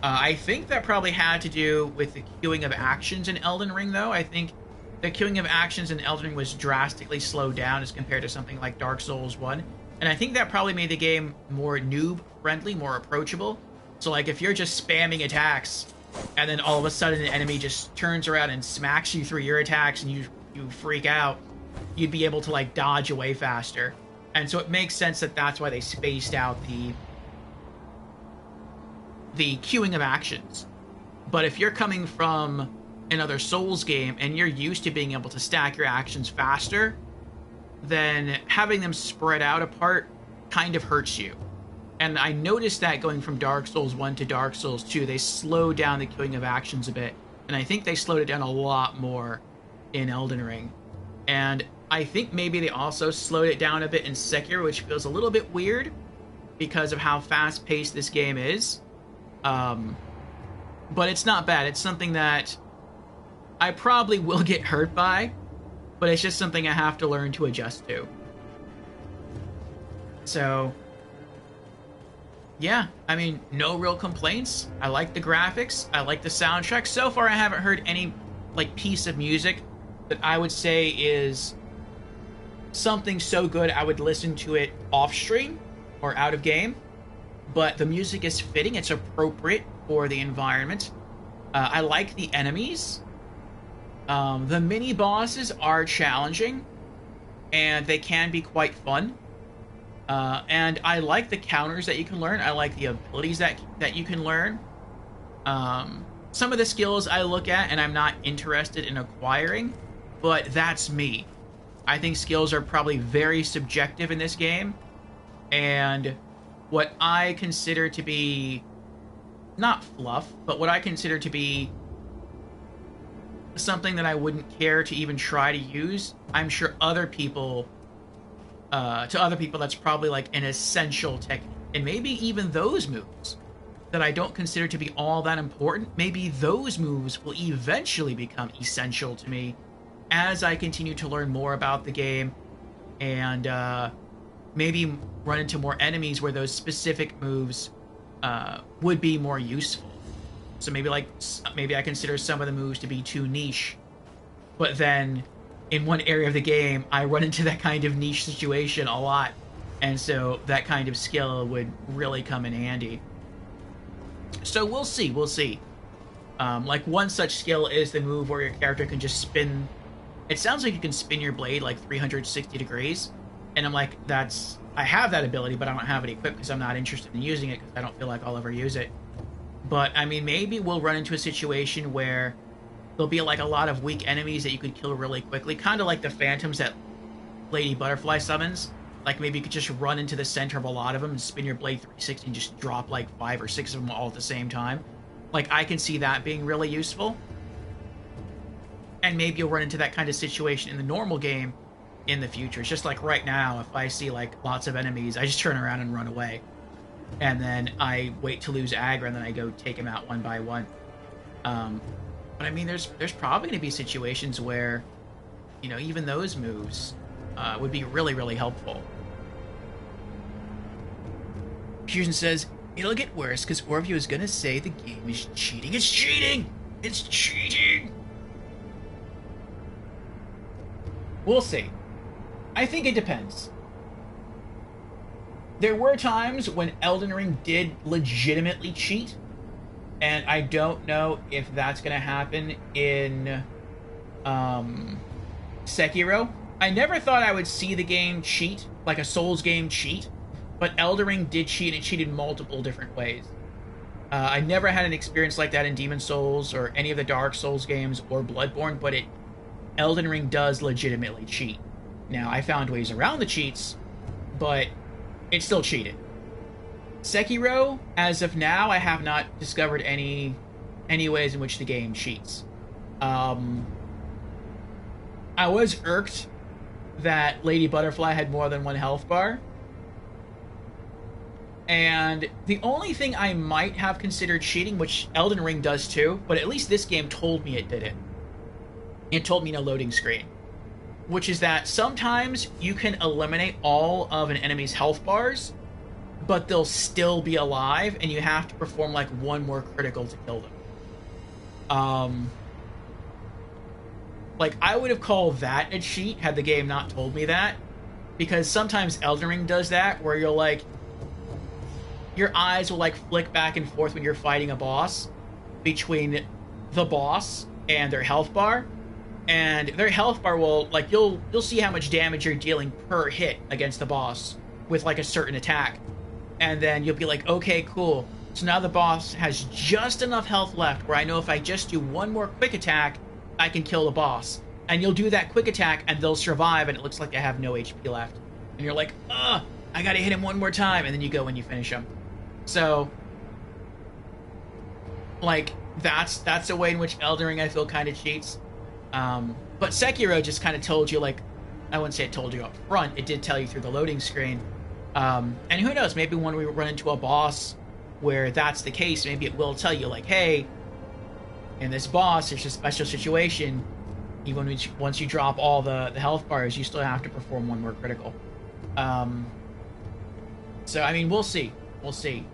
I think that probably had to do with the queuing of actions in Elden Ring, though. I think the queuing of actions in Elden Ring was drastically slowed down as compared to something like Dark Souls 1. And I think that probably made the game more noob-friendly, more approachable. So, like, if you're just spamming attacks, and then all of a sudden an enemy just turns around and smacks you through your attacks and you freak out, you'd be able to, like, dodge away faster. And so it makes sense that that's why they spaced out the queuing of actions. But if you're coming from another Souls game and you're used to being able to stack your actions faster, then having them spread out apart kind of hurts you. And I noticed that going from Dark Souls 1 to Dark Souls 2, they slowed down the queuing of actions a bit. And I think they slowed it down a lot more in Elden Ring. And I think maybe they also slowed it down a bit in Sekiro, which feels a little bit weird because of how fast-paced this game is. But it's not bad. It's something that I probably will get hurt by, but it's just something I have to learn to adjust to. So, yeah, I mean, no real complaints. I like the graphics. I like the soundtrack. So far, I haven't heard any, like, piece of music that I would say is something so good I would listen to it off stream or out of game, but the music is fitting. It's appropriate for the environment. I like the enemies. The mini bosses are challenging, and they can be quite fun. And I like the counters that you can learn. I like the abilities that you can learn. Some of the skills I look at and I'm not interested in acquiring, but that's me. I think skills are probably very subjective in this game, and what I consider to be not fluff, but what I consider to be something that I wouldn't care to even try to use, I'm sure other people, to other people, that's probably like an essential technique. And maybe even those moves that I don't consider to be all that important, maybe those moves will eventually become essential to me as I continue to learn more about the game, and maybe run into more enemies where those specific moves would be more useful. So maybe I consider some of the moves to be too niche, but then in one area of the game I run into that kind of niche situation a lot, and so that kind of skill would really come in handy. So we'll see. Like one such skill is the move where your character can just spin. It sounds like you can spin your blade like 360 degrees, and I'm like, I have that ability, but I don't have it equipped because I'm not interested in using it because I don't feel like I'll ever use it. But I mean, maybe we'll run into a situation where there'll be like a lot of weak enemies that you could kill really quickly, kind of like the phantoms that Lady Butterfly summons. Like maybe you could just run into the center of a lot of them and spin your blade 360 and just drop like 5 or 6 of them all at the same time. Like I can see that being really useful. And maybe you'll run into that kind of situation in the normal game in the future. It's just like right now, if I see like lots of enemies, I just turn around and run away. And then I wait to lose aggro, and then I go take them out one by one. But I mean, there's probably going to be situations where, you know, even those moves would be really, really helpful. Fusion says, it'll get worse because Orview is going to say the game is cheating. It's cheating! It's cheating! We'll see. I think it depends. There were times when Elden Ring did legitimately cheat, and I don't know if that's going to happen in Sekiro. I never thought I would see the game cheat, like a Souls game cheat, but Elden Ring did cheat, and it cheated multiple different ways. I never had an experience like that in Demon Souls or any of the Dark Souls games or Bloodborne, but Elden Ring does legitimately cheat. Now, I found ways around the cheats, but it still cheated. Sekiro, as of now, I have not discovered any ways in which the game cheats. I was irked that Lady Butterfly had more than one health bar. And the only thing I might have considered cheating, which Elden Ring does too, but at least this game told me it did it. It told me in a loading screen. Which is that sometimes you can eliminate all of an enemy's health bars, but they'll still be alive, and you have to perform like one more critical to kill them. Like, I would have called that a cheat had the game not told me that, because sometimes Elden Ring does that, where you're like, your eyes will like flick back and forth when you're fighting a boss between the boss and their health bar. And their health bar will, like, you'll see how much damage you're dealing per hit against the boss with, like, a certain attack. And then you'll be like, okay, cool. So now the boss has just enough health left where I know if I just do one more quick attack, I can kill the boss. And you'll do that quick attack, and they'll survive, and it looks like they have no HP left. And you're like, ugh, I gotta hit him one more time, and then you go and you finish him. So, like, that's a way in which Elden Ring, I feel, kind of cheats. But Sekiro just kind of told you, like, I wouldn't say it told you up front, it did tell you through the loading screen. And who knows, maybe when we run into a boss where that's the case, maybe it will tell you, like, hey, in this boss, there's a special situation. Even once you drop all the health bars, you still have to perform one more critical. So, I mean, we'll see. We'll see.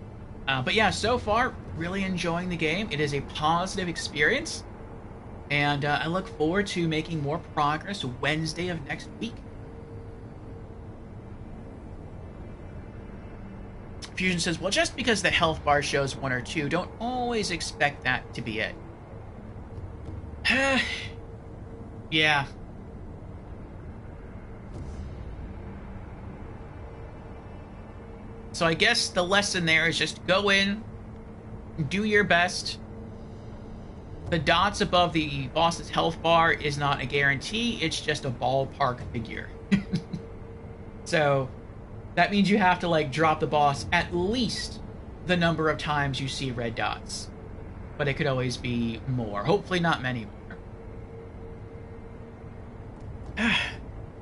But yeah, so far, really enjoying the game. It is a positive experience. And I look forward to making more progress Wednesday of next week. Fusion says, well, just because the health bar shows 1 or 2, don't always expect that to be it. Yeah. So I guess the lesson there is just go in, do your best. The dots above the boss's health bar is not a guarantee, it's just a ballpark figure. So that means you have to like drop the boss at least the number of times you see red dots. But it could always be more. Hopefully not many more.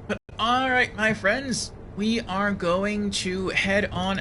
But alright, my friends, we are going to head on